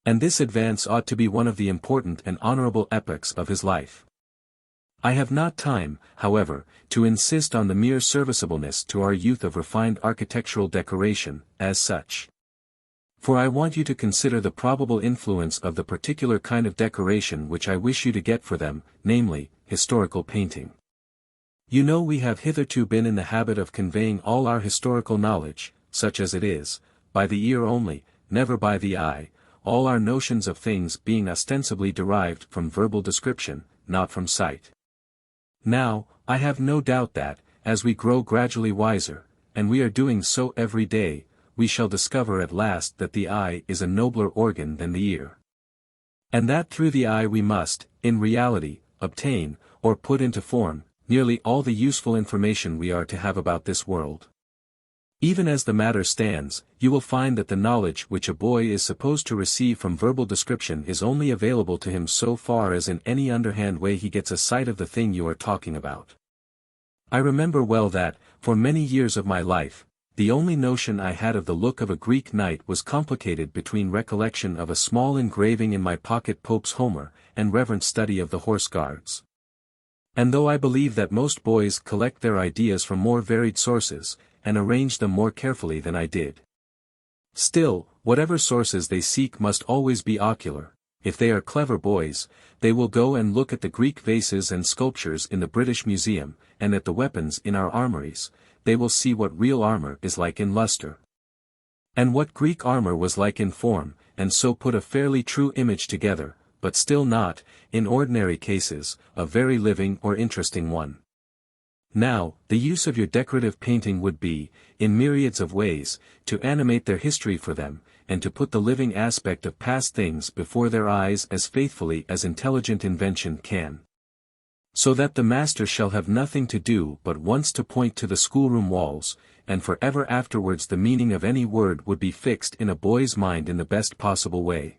And this advance ought to be one of the important and honorable epochs of his life. I have not time, however, to insist on the mere serviceableness to our youth of refined architectural decoration, as such. For I want you to consider the probable influence of the particular kind of decoration which I wish you to get for them, namely, historical painting. You know we have hitherto been in the habit of conveying all our historical knowledge, such as it is, by the ear only, never by the eye, all our notions of things being ostensibly derived from verbal description, not from sight. Now, I have no doubt that, as we grow gradually wiser, and we are doing so every day, we shall discover at last that the eye is a nobler organ than the ear. And that through the eye we must, in reality, obtain, or put into form, nearly all the useful information we are to have about this world. Even as the matter stands, you will find that the knowledge which a boy is supposed to receive from verbal description is only available to him so far as in any underhand way he gets a sight of the thing you are talking about. I remember well that, for many years of my life, the only notion I had of the look of a Greek knight was complicated between recollection of a small engraving in my pocket Pope's Homer, and reverent study of the Horse Guards. And though I believe that most boys collect their ideas from more varied sources, and arrange them more carefully than I did, still, whatever sources they seek must always be ocular. If they are clever boys, they will go and look at the Greek vases and sculptures in the British Museum, and at the weapons in our armories. They will see what real armor is like in luster, and what Greek armor was like in form, and so put a fairly true image together, but still not, in ordinary cases, a very living or interesting one. Now, the use of your decorative painting would be, in myriads of ways, to animate their history for them, and to put the living aspect of past things before their eyes as faithfully as intelligent invention can. So that the master shall have nothing to do but once to point to the schoolroom walls, and for ever afterwards the meaning of any word would be fixed in a boy's mind in the best possible way.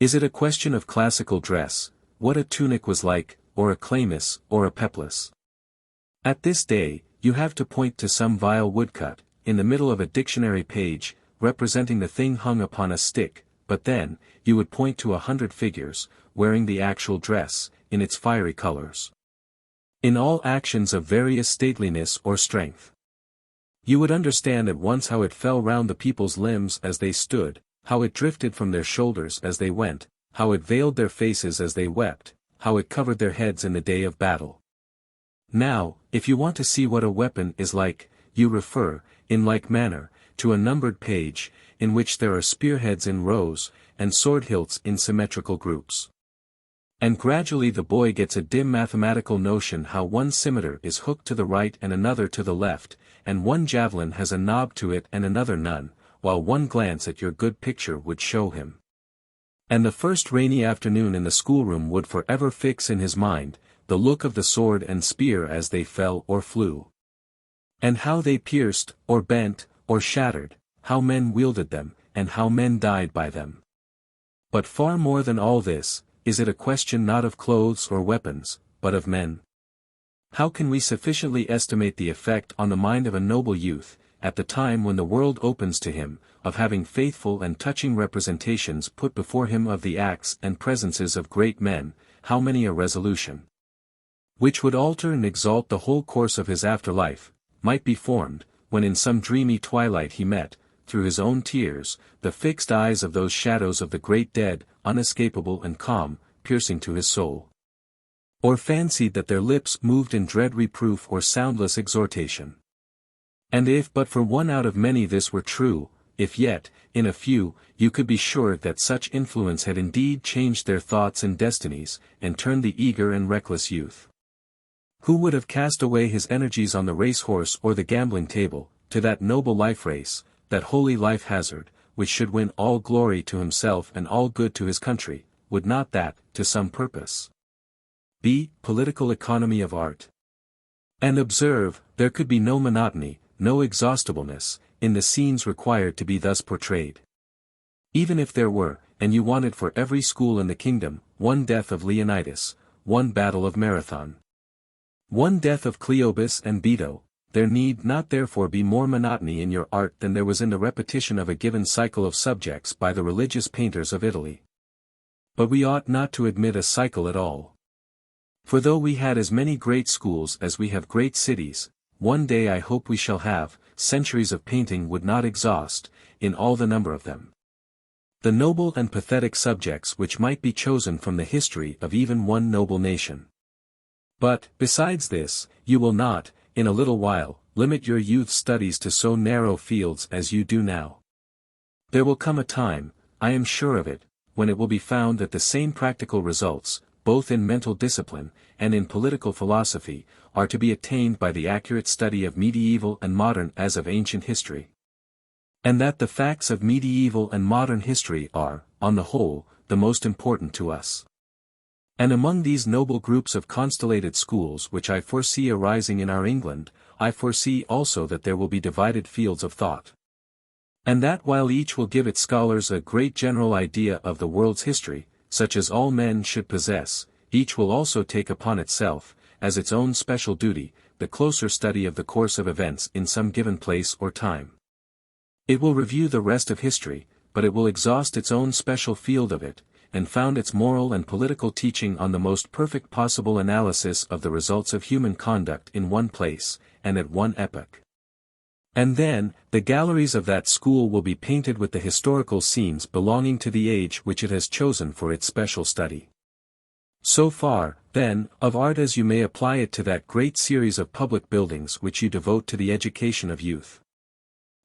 Is it a question of classical dress, what a tunic was like, or a chlamys, or a peplus? At this day, you have to point to some vile woodcut, in the middle of a dictionary page, representing the thing hung upon a stick, but then, you would point to 100 figures, wearing the actual dress, in its fiery colors, in all actions of various stateliness or strength. You would understand at once how it fell round the people's limbs as they stood, how it drifted from their shoulders as they went, how it veiled their faces as they wept, how it covered their heads in the day of battle. Now, if you want to see what a weapon is like, you refer, in like manner, to a numbered page, in which there are spearheads in rows, and sword hilts in symmetrical groups. And gradually the boy gets a dim mathematical notion how one scimitar is hooked to the right and another to the left, and one javelin has a knob to it and another none, while one glance at your good picture would show him. And the first rainy afternoon in the schoolroom would forever fix in his mind, the look of the sword and spear as they fell or flew. And how they pierced, or bent, or shattered, how men wielded them, and how men died by them. But far more than all this, is it a question not of clothes or weapons, but of men? How can we sufficiently estimate the effect on the mind of a noble youth, at the time when the world opens to him, of having faithful and touching representations put before him of the acts and presences of great men, how many a resolution, which would alter and exalt the whole course of his afterlife, might be formed, when in some dreamy twilight he met, through his own tears, the fixed eyes of those shadows of the great dead, unescapable and calm, piercing to his soul? Or fancied that their lips moved in dread reproof or soundless exhortation? And if but for one out of many this were true, if yet, in a few, you could be sure that such influence had indeed changed their thoughts and destinies, and turned the eager and reckless youth, who would have cast away his energies on the race-horse or the gambling table, to that noble life-race, that holy life-hazard, which should win all glory to himself and all good to his country, would not that, to some purpose, be political economy of art? And observe, there could be no monotony, no exhaustibleness, in the scenes required to be thus portrayed. Even if there were, and you wanted for every school in the kingdom, one death of Leonidas, one battle of Marathon, one death of Cleobus and Beto, there need not therefore be more monotony in your art than there was in the repetition of a given cycle of subjects by the religious painters of Italy. But we ought not to admit a cycle at all. For though we had as many great schools as we have great cities, one day I hope we shall have, centuries of painting would not exhaust, in all the number of them, the noble and pathetic subjects which might be chosen from the history of even one noble nation. But, besides this, you will not, in a little while, limit your youth's studies to so narrow fields as you do now. There will come a time, I am sure of it, when it will be found that the same practical results, both in mental discipline, and in political philosophy, are to be attained by the accurate study of medieval and modern as of ancient history. And that the facts of medieval and modern history are, on the whole, the most important to us. And among these noble groups of constellated schools which I foresee arising in our England, I foresee also that there will be divided fields of thought. And that while each will give its scholars a great general idea of the world's history, such as all men should possess, each will also take upon itself, as its own special duty, the closer study of the course of events in some given place or time. It will review the rest of history, but it will exhaust its own special field of it, and found its moral and political teaching on the most perfect possible analysis of the results of human conduct in one place, and at one epoch. And then, the galleries of that school will be painted with the historical scenes belonging to the age which it has chosen for its special study. So far, then, of art as you may apply it to that great series of public buildings which you devote to the education of youth.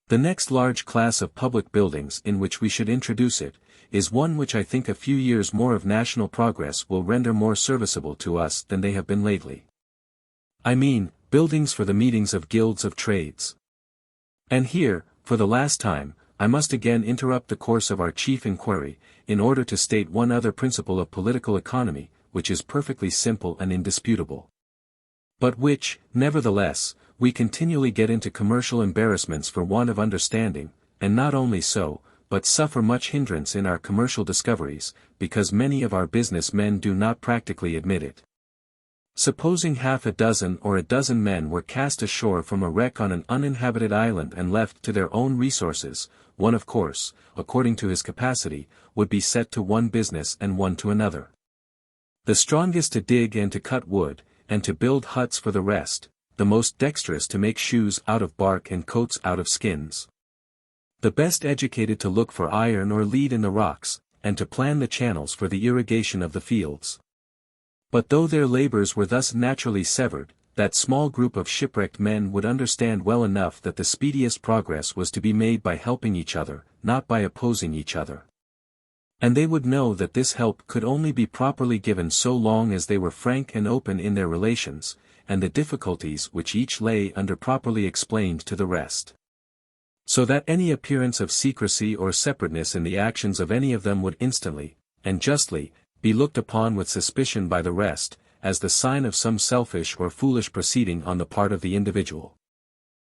The next large class of public buildings in which we should introduce it, is one which I think a few years more of national progress will render more serviceable to us than they have been lately. I mean, buildings for the meetings of guilds of trades. And here, for the last time, I must again interrupt the course of our chief inquiry, in order to state one other principle of political economy, which is perfectly simple and indisputable, but which, nevertheless, we continually get into commercial embarrassments for want of understanding, and not only so, but suffer much hindrance in our commercial discoveries, because many of our business men do not practically admit it. Supposing half a dozen or a dozen men were cast ashore from a wreck on an uninhabited island and left to their own resources, one of course, according to his capacity, would be set to one business and one to another. The strongest to dig and to cut wood, and to build huts for the rest, the most dexterous to make shoes out of bark and coats out of skins, the best educated to look for iron or lead in the rocks, and to plan the channels for the irrigation of the fields. But though their labors were thus naturally severed, that small group of shipwrecked men would understand well enough that the speediest progress was to be made by helping each other, not by opposing each other. And they would know that this help could only be properly given so long as they were frank and open in their relations, and the difficulties which each lay under properly explained to the rest. So that any appearance of secrecy or separateness in the actions of any of them would instantly, and justly, be looked upon with suspicion by the rest, as the sign of some selfish or foolish proceeding on the part of the individual.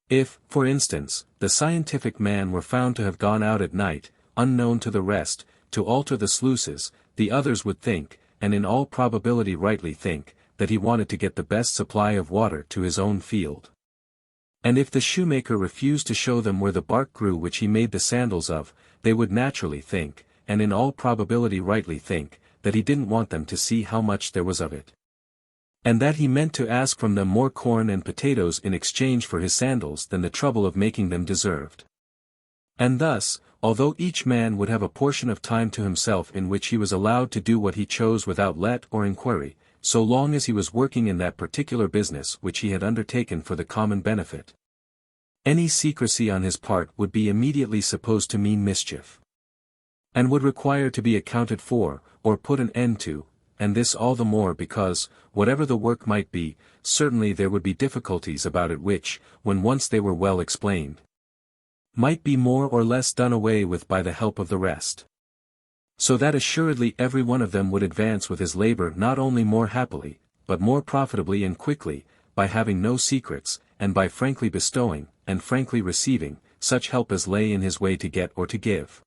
If, for instance, the scientific man were found to have gone out at night, unknown to the rest, to alter the sluices, the others would think, and in all probability rightly think, that he wanted to get the best supply of water to his own field. And if the shoemaker refused to show them where the bark grew which he made the sandals of, they would naturally think, and in all probability rightly think, that he didn't want them to see how much there was of it. And that he meant to ask from them more corn and potatoes in exchange for his sandals than the trouble of making them deserved. And thus, although each man would have a portion of time to himself in which he was allowed to do what he chose without let or inquiry, so long as he was working in that particular business which he had undertaken for the common benefit, any secrecy on his part would be immediately supposed to mean mischief, and would require to be accounted for, or put an end to, and this all the more because, whatever the work might be, certainly there would be difficulties about it which, when once they were well explained, might be more or less done away with by the help of the rest. So that assuredly every one of them would advance with his labor not only more happily, but more profitably and quickly, by having no secrets, and by frankly bestowing, and frankly receiving, such help as lay in his way to get or to give.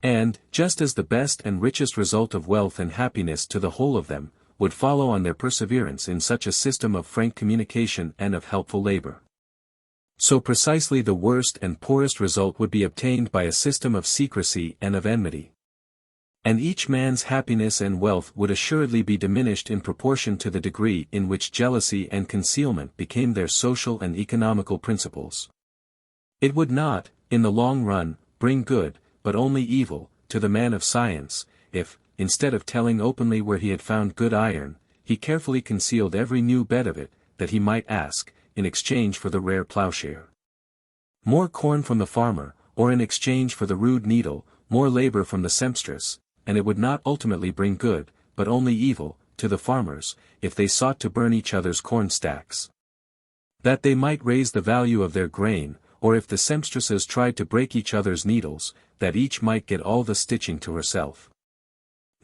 And, just as the best and richest result of wealth and happiness to the whole of them, would follow on their perseverance in such a system of frank communication and of helpful labor, so precisely the worst and poorest result would be obtained by a system of secrecy and of enmity. And each man's happiness and wealth would assuredly be diminished in proportion to the degree in which jealousy and concealment became their social and economical principles. It would not, in the long run, bring good, but only evil, to the man of science, if, instead of telling openly where he had found good iron, he carefully concealed every new bed of it, that he might ask, in exchange for the rare plowshare, more corn from the farmer, or in exchange for the rude needle, more labor from the sempstress, and it would not ultimately bring good, but only evil, to the farmers, if they sought to burn each other's corn stacks, that they might raise the value of their grain, or if the sempstresses tried to break each other's needles, that each might get all the stitching to herself.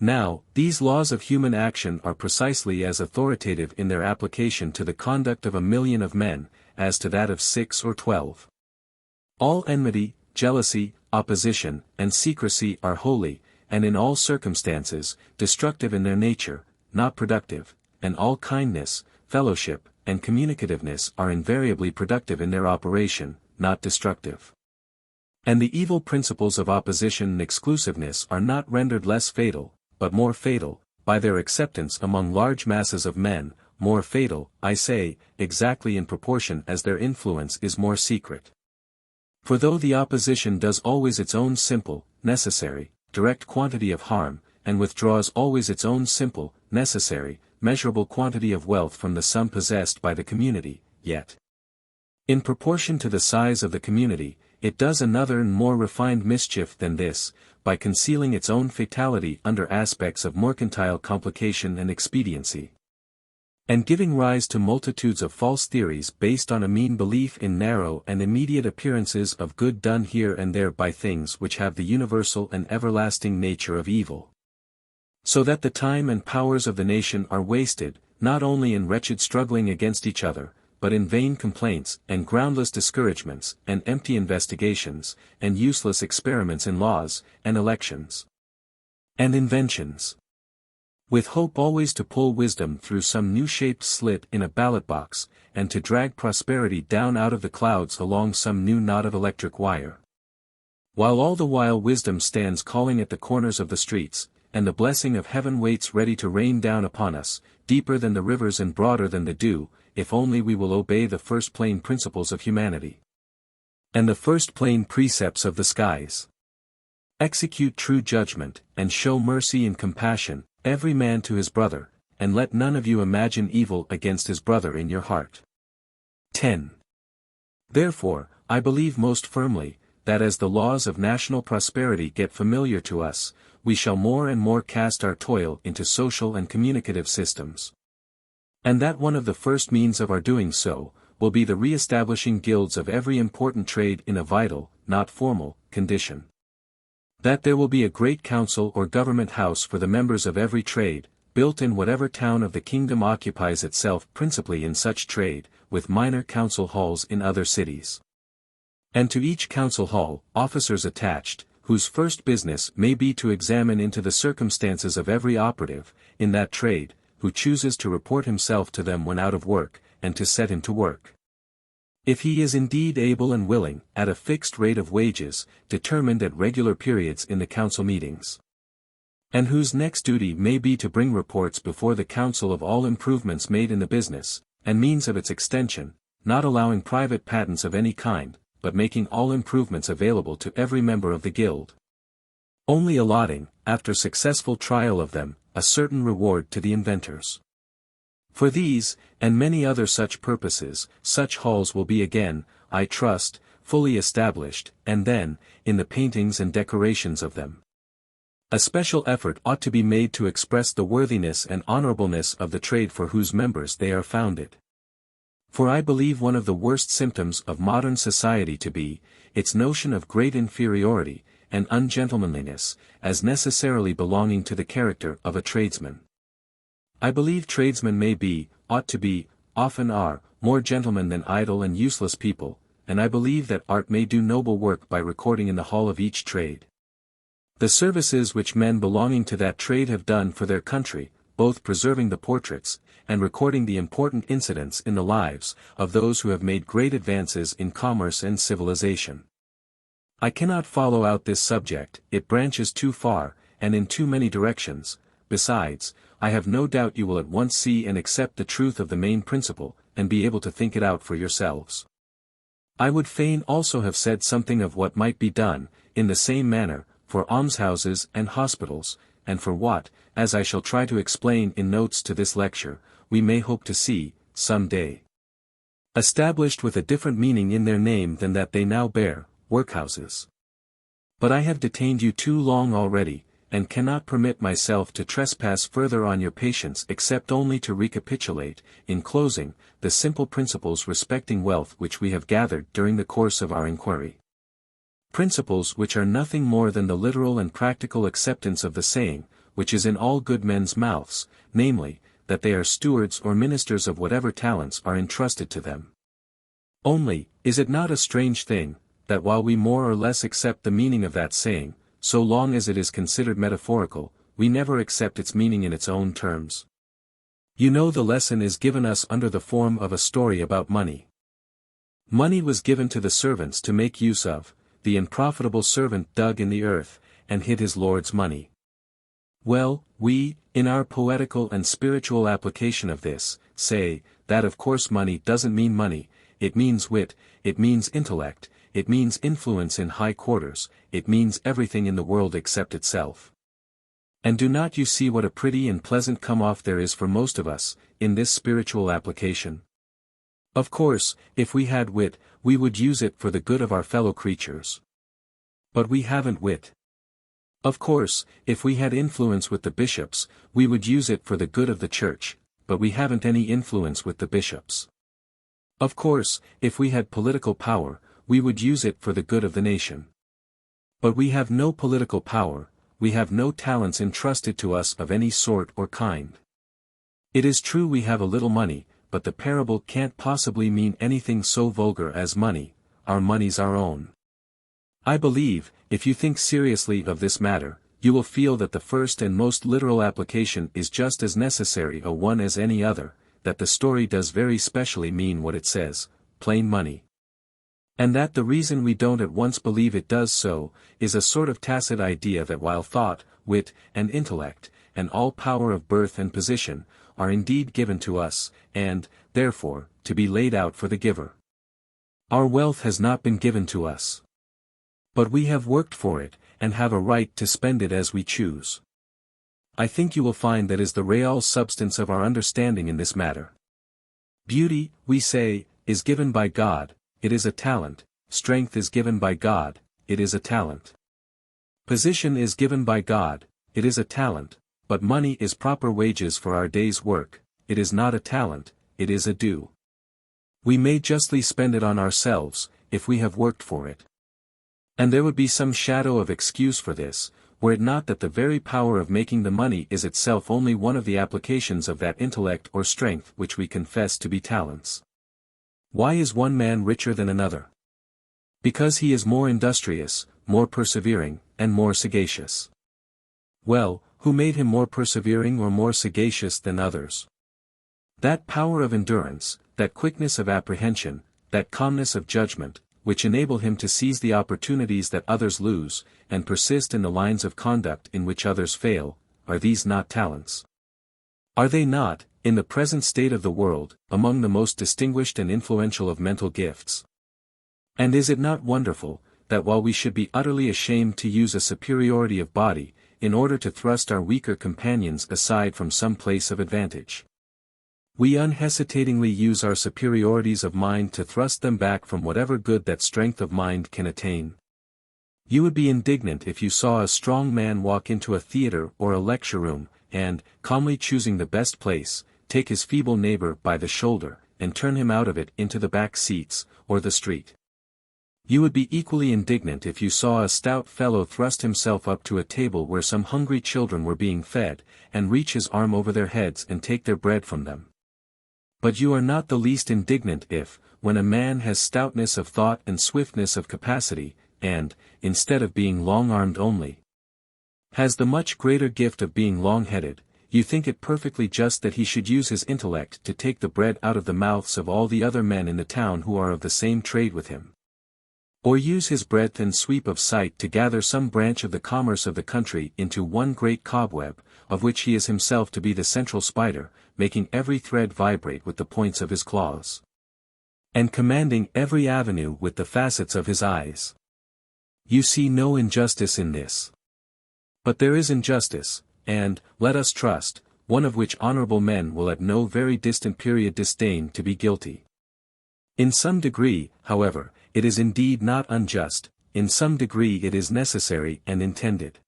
Now, these laws of human action are precisely as authoritative in their application to the conduct of 1,000,000 of men, as to that of 6 or 12. All enmity, jealousy, opposition, and secrecy are holy, and in all circumstances, destructive in their nature, not productive, and all kindness, fellowship, and communicativeness are invariably productive in their operation, not destructive. And the evil principles of opposition and exclusiveness are not rendered less fatal, but more fatal, by their acceptance among large masses of men, more fatal, I say, exactly in proportion as their influence is more secret. For though the opposition does always its own simple, necessary, direct quantity of harm, and withdraws always its own simple, necessary, measurable quantity of wealth from the sum possessed by the community, yet, in proportion to the size of the community, it does another and more refined mischief than this, by concealing its own fatality under aspects of mercantile complication and expediency, and giving rise to multitudes of false theories based on a mean belief in narrow and immediate appearances of good done here and there by things which have the universal and everlasting nature of evil. So that the time and powers of the nation are wasted, not only in wretched struggling against each other, but in vain complaints, and groundless discouragements, and empty investigations, and useless experiments in laws, and elections, and inventions, with hope always to pull wisdom through some new-shaped slit in a ballot box, and to drag prosperity down out of the clouds along some new knot of electric wire. While all the while wisdom stands calling at the corners of the streets, and the blessing of heaven waits ready to rain down upon us, deeper than the rivers and broader than the dew, if only we will obey the first plain principles of humanity, and the first plain precepts of the skies. Execute true judgment, and show mercy and compassion, every man to his brother, and let none of you imagine evil against his brother in your heart. 10. Therefore, I believe most firmly, that as the laws of national prosperity get familiar to us, we shall more and more cast our toil into social and communicative systems. And that one of the first means of our doing so, will be the re-establishing guilds of every important trade in a vital, not formal, condition. That there will be a great council or government house for the members of every trade, built in whatever town of the kingdom occupies itself principally in such trade, with minor council halls in other cities. And to each council hall, officers attached, whose first business may be to examine into the circumstances of every operative, in that trade, who chooses to report himself to them when out of work, and to set him to work. If he is indeed able and willing, at a fixed rate of wages, determined at regular periods in the council meetings. And whose next duty may be to bring reports before the council of all improvements made in the business, and means of its extension, not allowing private patents of any kind, but making all improvements available to every member of the guild. Only allotting, after successful trial of them, a certain reward to the inventors. For these, and many other such purposes, such halls will be again, I trust, fully established, and then, in the paintings and decorations of them. A special effort ought to be made to express the worthiness and honorableness of the trade for whose members they are founded. For I believe one of the worst symptoms of modern society to be, its notion of great inferiority, and ungentlemanliness, as necessarily belonging to the character of a tradesman. I believe tradesmen may be, ought to be, often are, more gentlemen than idle and useless people, and I believe that art may do noble work by recording in the hall of each trade the services which men belonging to that trade have done for their country, both preserving the portraits, and recording the important incidents in the lives, of those who have made great advances in commerce and civilization. I cannot follow out this subject, it branches too far, and in too many directions. Besides, I have no doubt you will at once see and accept the truth of the main principle, and be able to think it out for yourselves. I would fain also have said something of what might be done, in the same manner, for almshouses and hospitals, and for what, as I shall try to explain in notes to this lecture, we may hope to see, some day, established with a different meaning in their name than that they now bear, workhouses. But I have detained you too long already, and cannot permit myself to trespass further on your patience except only to recapitulate, in closing, the simple principles respecting wealth which we have gathered during the course of our inquiry. Principles which are nothing more than the literal and practical acceptance of the saying, which is in all good men's mouths, namely, that they are stewards or ministers of whatever talents are entrusted to them. Only, is it not a strange thing, that while we more or less accept the meaning of that saying, so long as it is considered metaphorical, we never accept its meaning in its own terms? You know the lesson is given us under the form of a story about money. Money was given to the servants to make use of. The unprofitable servant dug in the earth, and hid his lord's money. Well, we, in our poetical and spiritual application of this, say, that of course money doesn't mean money, it means wit, it means intellect, it means influence in high quarters, it means everything in the world except itself. And do not you see what a pretty and pleasant come-off there is for most of us, in this spiritual application? Of course, if we had wit, we would use it for the good of our fellow creatures. But we haven't wit. Of course, if we had influence with the bishops, we would use it for the good of the church, but we haven't any influence with the bishops. Of course, if we had political power, we would use it for the good of the nation. But we have no political power, we have no talents entrusted to us of any sort or kind. It is true we have a little money, but the parable can't possibly mean anything so vulgar as money, our money's our own. I believe, if you think seriously of this matter, you will feel that the first and most literal application is just as necessary a one as any other, that the story does very specially mean what it says, plain money. And that the reason we don't at once believe it does so, is a sort of tacit idea that while thought, wit, and intellect, and all power of birth and position, are indeed given to us, and, therefore, to be laid out for the giver, our wealth has not been given to us. But we have worked for it, and have a right to spend it as we choose. I think you will find that is the real substance of our understanding in this matter. Beauty, we say, is given by God, it is a talent, strength is given by God, it is a talent. Position is given by God, it is a talent, but money is proper wages for our day's work, it is not a talent, it is a due. We may justly spend it on ourselves, if we have worked for it. And there would be some shadow of excuse for this, were it not that the very power of making the money is itself only one of the applications of that intellect or strength which we confess to be talents. Why is one man richer than another? Because he is more industrious, more persevering, and more sagacious. Well, who made him more persevering or more sagacious than others? That power of endurance, that quickness of apprehension, that calmness of judgment, which enable him to seize the opportunities that others lose, and persist in the lines of conduct in which others fail, are these not talents? Are they not, in the present state of the world, among the most distinguished and influential of mental gifts? And is it not wonderful, that while we should be utterly ashamed to use a superiority of body, in order to thrust our weaker companions aside from some place of advantage, we unhesitatingly use our superiorities of mind to thrust them back from whatever good that strength of mind can attain? You would be indignant if you saw a strong man walk into a theater or a lecture room, and, calmly choosing the best place, take his feeble neighbor by the shoulder, and turn him out of it into the back seats, or the street. You would be equally indignant if you saw a stout fellow thrust himself up to a table where some hungry children were being fed, and reach his arm over their heads and take their bread from them. But you are not the least indignant if, when a man has stoutness of thought and swiftness of capacity, and, instead of being long-armed only, has the much greater gift of being long-headed, you think it perfectly just that he should use his intellect to take the bread out of the mouths of all the other men in the town who are of the same trade with him. Or use his breadth and sweep of sight to gather some branch of the commerce of the country into one great cobweb, of which he is himself to be the central spider, making every thread vibrate with the points of his claws, and commanding every avenue with the facets of his eyes. You see no injustice in this. But there is injustice, and, let us trust, one of which honorable men will at no very distant period disdain to be guilty. In some degree, however, it is indeed not unjust, in some degree it is necessary and intended.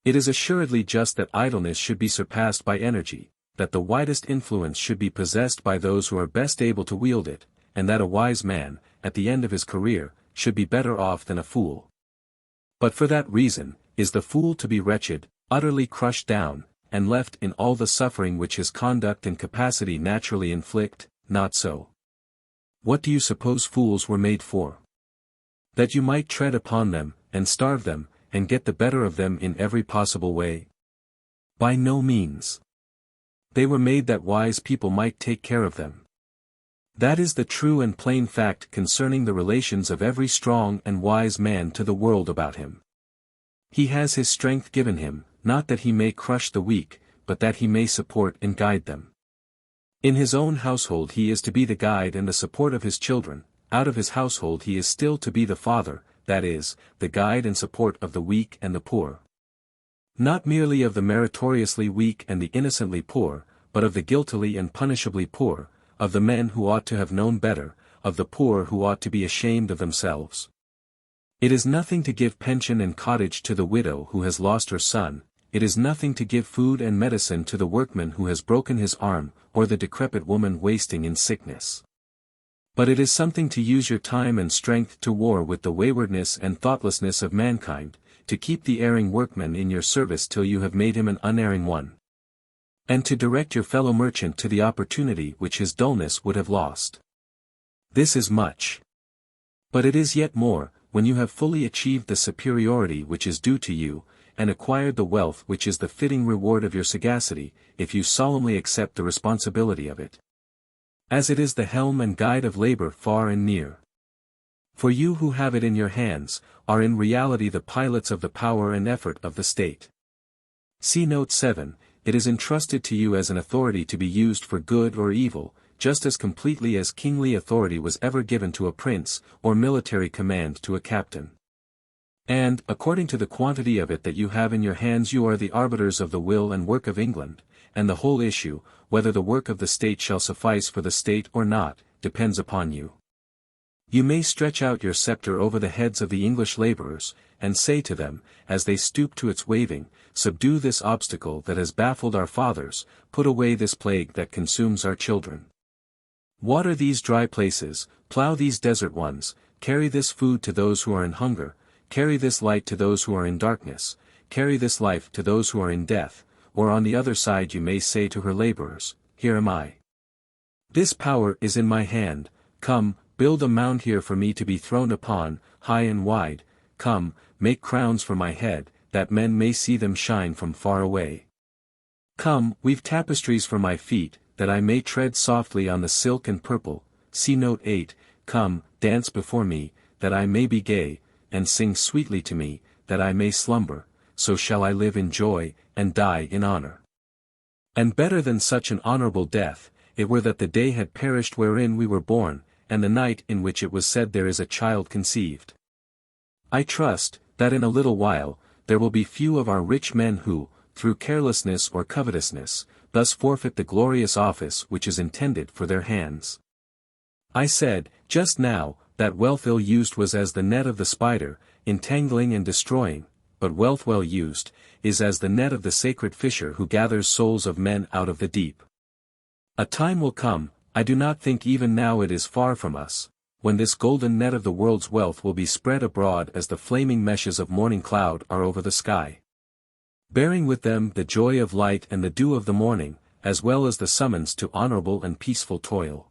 It is assuredly just that idleness should be surpassed by energy, that the widest influence should be possessed by those who are best able to wield it, and that a wise man, at the end of his career, should be better off than a fool. But for that reason, is the fool to be wretched, utterly crushed down, and left in all the suffering which his conduct and capacity naturally inflict? Not so. What do you suppose fools were made for? That you might tread upon them, and starve them, and get the better of them in every possible way? By no means. They were made that wise people might take care of them. That is the true and plain fact concerning the relations of every strong and wise man to the world about him. He has his strength given him, not that he may crush the weak, but that he may support and guide them. In his own household he is to be the guide and the support of his children, out of his household he is still to be the father, that is, the guide and support of the weak and the poor. Not merely of the meritoriously weak and the innocently poor, but of the guiltily and punishably poor, of the men who ought to have known better, of the poor who ought to be ashamed of themselves. It is nothing to give pension and cottage to the widow who has lost her son, it is nothing to give food and medicine to the workman who has broken his arm, or the decrepit woman wasting in sickness. But it is something to use your time and strength to war with the waywardness and thoughtlessness of mankind, to keep the erring workman in your service till you have made him an unerring one, and to direct your fellow merchant to the opportunity which his dullness would have lost. This is much. But it is yet more, when you have fully achieved the superiority which is due to you, and acquired the wealth which is the fitting reward of your sagacity, if you solemnly accept the responsibility of it. As it is the helm and guide of labor far and near. For you who have it in your hands, are in reality the pilots of the power and effort of the state. See Note 7, it is entrusted to you as an authority to be used for good or evil, just as completely as kingly authority was ever given to a prince, or military command to a captain. And, according to the quantity of it that you have in your hands you are the arbiters of the will and work of England, and the whole issue, whether the work of the state shall suffice for the state or not, depends upon you. You may stretch out your scepter over the heads of the English laborers, and say to them, as they stoop to its waving, subdue this obstacle that has baffled our fathers, put away this plague that consumes our children. Water these dry places, plough these desert ones, carry this food to those who are in hunger, carry this light to those who are in darkness, carry this life to those who are in death, or on the other side you may say to her laborers, here am I. This power is in my hand, come, build a mound here for me to be thrown upon, high and wide, come, make crowns for my head, that men may see them shine from far away. Come, weave tapestries for my feet, that I may tread softly on the silk and purple, see note 8, come, dance before me, that I may be gay, and sing sweetly to me, that I may slumber, so shall I live in joy, and die in honor. And better than such an honorable death, it were that the day had perished wherein we were born, and the night in which it was said there is a child conceived. I trust, that in a little while, there will be few of our rich men who, through carelessness or covetousness, thus forfeit the glorious office which is intended for their hands. I said, just now, that wealth ill used was as the net of the spider, entangling and destroying, but wealth well used, is as the net of the sacred fisher who gathers souls of men out of the deep. A time will come, I do not think even now it is far from us, when this golden net of the world's wealth will be spread abroad as the flaming meshes of morning cloud are over the sky, bearing with them the joy of light and the dew of the morning, as well as the summons to honorable and peaceful toil.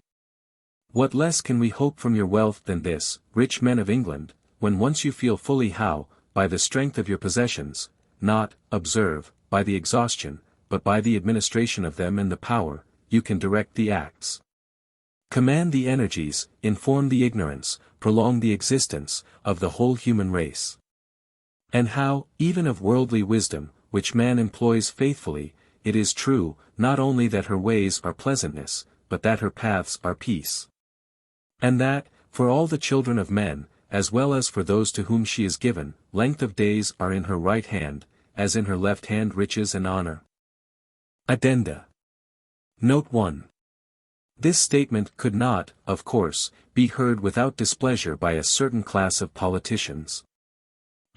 What less can we hope from your wealth than this, rich men of England, when once you feel fully how, by the strength of your possessions, not, observe, by the exhaustion, but by the administration of them and the power, you can direct the acts, command the energies, inform the ignorance, prolong the existence, of the whole human race. And how, even of worldly wisdom, which man employs faithfully, it is true, not only that her ways are pleasantness, but that her paths are peace. And that, for all the children of men, as well as for those to whom she is given, length of days are in her right hand, as in her left hand riches and honor. Addenda. Note 1. This statement could not, of course, be heard without displeasure by a certain class of politicians.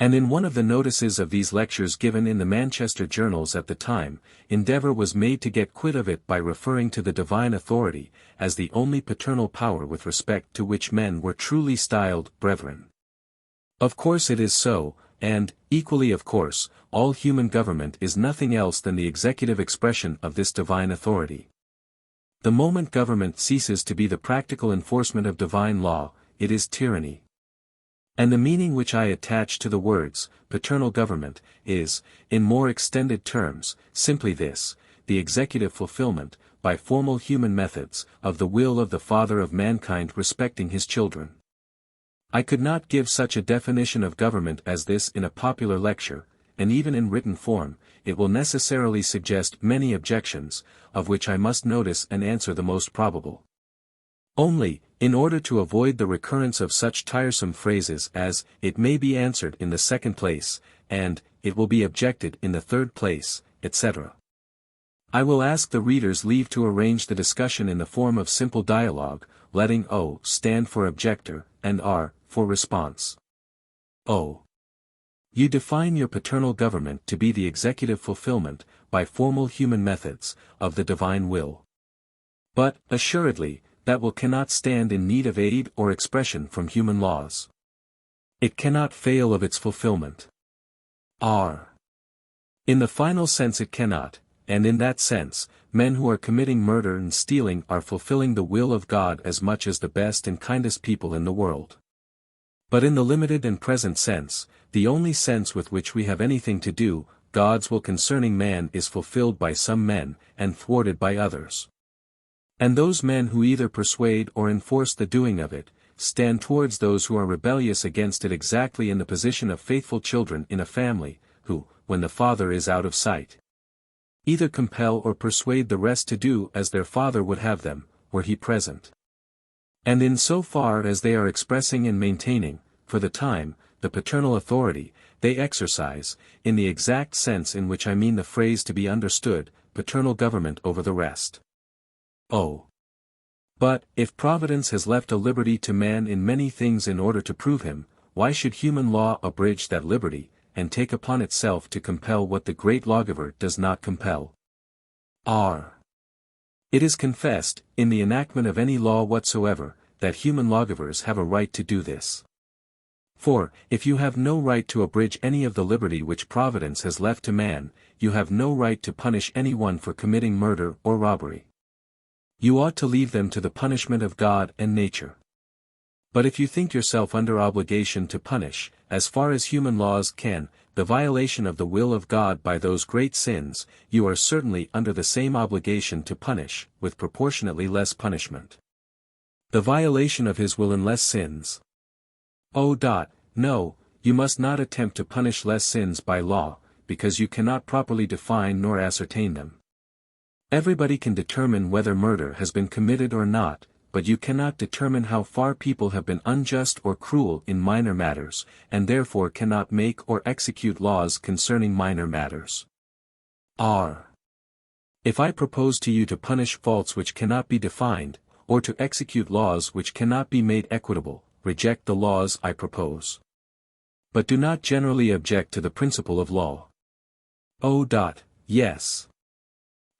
And in one of the notices of these lectures given in the Manchester journals at the time, endeavour was made to get quit of it by referring to the divine authority, as the only paternal power with respect to which men were truly styled brethren. Of course it is so, and, equally of course, all human government is nothing else than the executive expression of this divine authority. The moment government ceases to be the practical enforcement of divine law, it is tyranny. And the meaning which I attach to the words, paternal government, is, in more extended terms, simply this, the executive fulfillment, by formal human methods, of the will of the Father of mankind respecting his children. I could not give such a definition of government as this in a popular lecture, and even in written form, it will necessarily suggest many objections, of which I must notice and answer the most probable. Only, in order to avoid the recurrence of such tiresome phrases as, it may be answered in the second place, and, it will be objected in the third place, etc. I will ask the reader's leave to arrange the discussion in the form of simple dialogue, letting O stand for objector, and R for response. O. You define your paternal government to be the executive fulfillment, by formal human methods, of the divine will. But, assuredly, that will cannot stand in need of aid or expression from human laws. It cannot fail of its fulfillment. R. In the final sense it cannot, and in that sense, men who are committing murder and stealing are fulfilling the will of God as much as the best and kindest people in the world. But in the limited and present sense, the only sense with which we have anything to do, God's will concerning man is fulfilled by some men, and thwarted by others. And those men who either persuade or enforce the doing of it, stand towards those who are rebellious against it exactly in the position of faithful children in a family, who, when the father is out of sight, either compel or persuade the rest to do as their father would have them, were he present. And in so far as they are expressing and maintaining, for the time, the paternal authority, they exercise, in the exact sense in which I mean the phrase to be understood, paternal government over the rest. O. But, if Providence has left a liberty to man in many things in order to prove him, why should human law abridge that liberty, and take upon itself to compel what the great lawgiver does not compel? R. It is confessed, in the enactment of any law whatsoever, that human lawgivers have a right to do this. For, if you have no right to abridge any of the liberty which Providence has left to man, you have no right to punish anyone for committing murder or robbery. You ought to leave them to the punishment of God and nature. But if you think yourself under obligation to punish, as far as human laws can, the violation of the will of God by those great sins, you are certainly under the same obligation to punish, with proportionately less punishment, the violation of his will in less sins. No, you must not attempt to punish less sins by law, because you cannot properly define nor ascertain them. Everybody can determine whether murder has been committed or not, but you cannot determine how far people have been unjust or cruel in minor matters, and therefore cannot make or execute laws concerning minor matters. If I propose to you to punish faults which cannot be defined, or to execute laws which cannot be made equitable, reject the laws I propose. But do not generally object to the principle of law. Yes.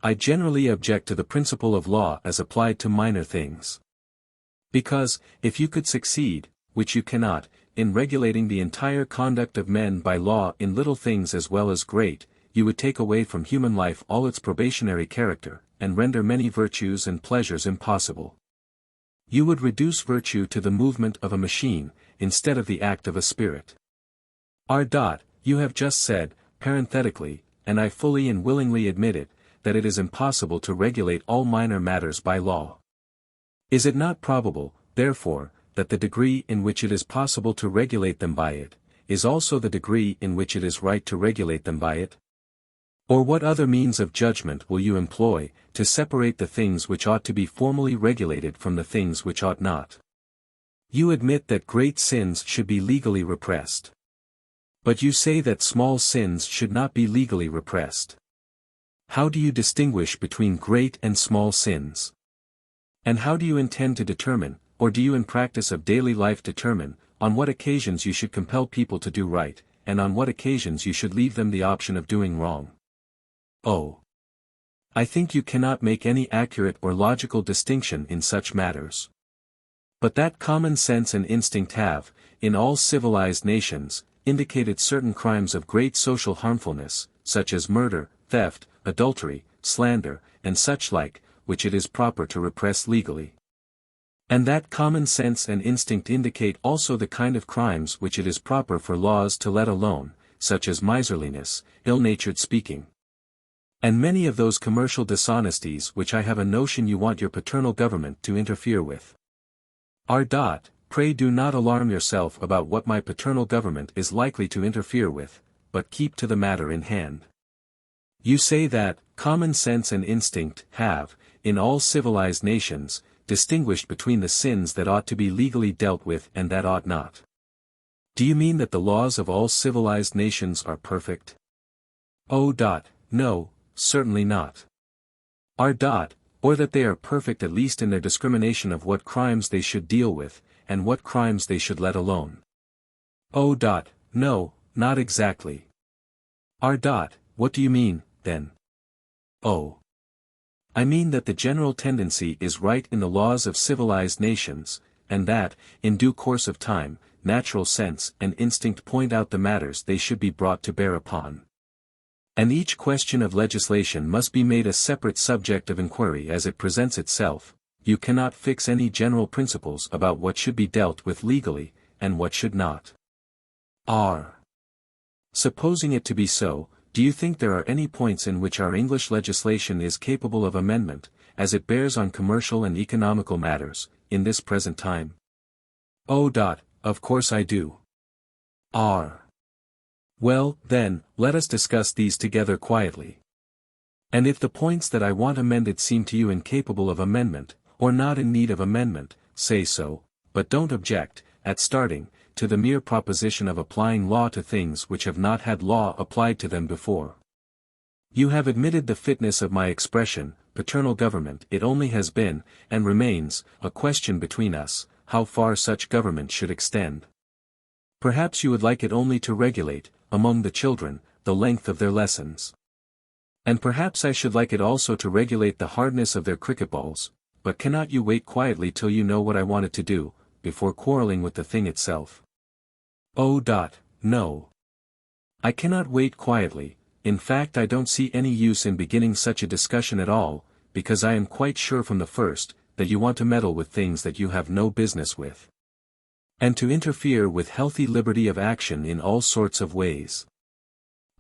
I generally object to the principle of law as applied to minor things. Because, if you could succeed, which you cannot, in regulating the entire conduct of men by law in little things as well as great, you would take away from human life all its probationary character, and render many virtues and pleasures impossible. You would reduce virtue to the movement of a machine, instead of the act of a spirit. You have just said, parenthetically, and I fully and willingly admit it, that it is impossible to regulate all minor matters by law. Is it not probable, therefore, that the degree in which it is possible to regulate them by it, is also the degree in which it is right to regulate them by it? Or what other means of judgment will you employ, to separate the things which ought to be formally regulated from the things which ought not? You admit that great sins should be legally repressed. But you say that small sins should not be legally repressed. How do you distinguish between great and small sins? And how do you intend to determine, or do you in practice of daily life determine, on what occasions you should compel people to do right, and on what occasions you should leave them the option of doing wrong? I think you cannot make any accurate or logical distinction in such matters. But that common sense and instinct have, in all civilized nations, indicated certain crimes of great social harmfulness, such as murder, theft, adultery, slander, and such like, which it is proper to repress legally. And that common sense and instinct indicate also the kind of crimes which it is proper for laws to let alone, such as miserliness, ill-natured speaking, and many of those commercial dishonesties which I have a notion you want your paternal government to interfere with. Pray do not alarm yourself about what my paternal government is likely to interfere with, but keep to the matter in hand. You say that, common sense and instinct have, in all civilized nations, distinguished between the sins that ought to be legally dealt with and that ought not. Do you mean that the laws of all civilized nations are perfect? No, certainly not. Or that they are perfect at least in their discrimination of what crimes they should deal with, and what crimes they should let alone. No, not exactly. What do you mean, then? I mean that the general tendency is right in the laws of civilized nations, and that, in due course of time, natural sense and instinct point out the matters they should be brought to bear upon. And each question of legislation must be made a separate subject of inquiry as it presents itself. You cannot fix any general principles about what should be dealt with legally, and what should not. Supposing it to be so, do you think there are any points in which our English legislation is capable of amendment, as it bears on commercial and economical matters, in this present time? Of course I do. Well, then, let us discuss these together quietly. And if the points that I want amended seem to you incapable of amendment, or not in need of amendment, say so, but don't object, at starting, to the mere proposition of applying law to things which have not had law applied to them before. You have admitted the fitness of my expression, paternal government. It only has been, and remains, a question between us, how far such government should extend. Perhaps you would like it only to regulate, among the children, the length of their lessons. And perhaps I should like it also to regulate the hardness of their cricket balls, but cannot you wait quietly till you know what I want it to do, before quarreling with the thing itself? Oh. No. I cannot wait quietly. In fact, I don't see any use in beginning such a discussion at all, because I am quite sure from the first, that you want to meddle with things that you have no business with. And to interfere with healthy liberty of action in all sorts of ways.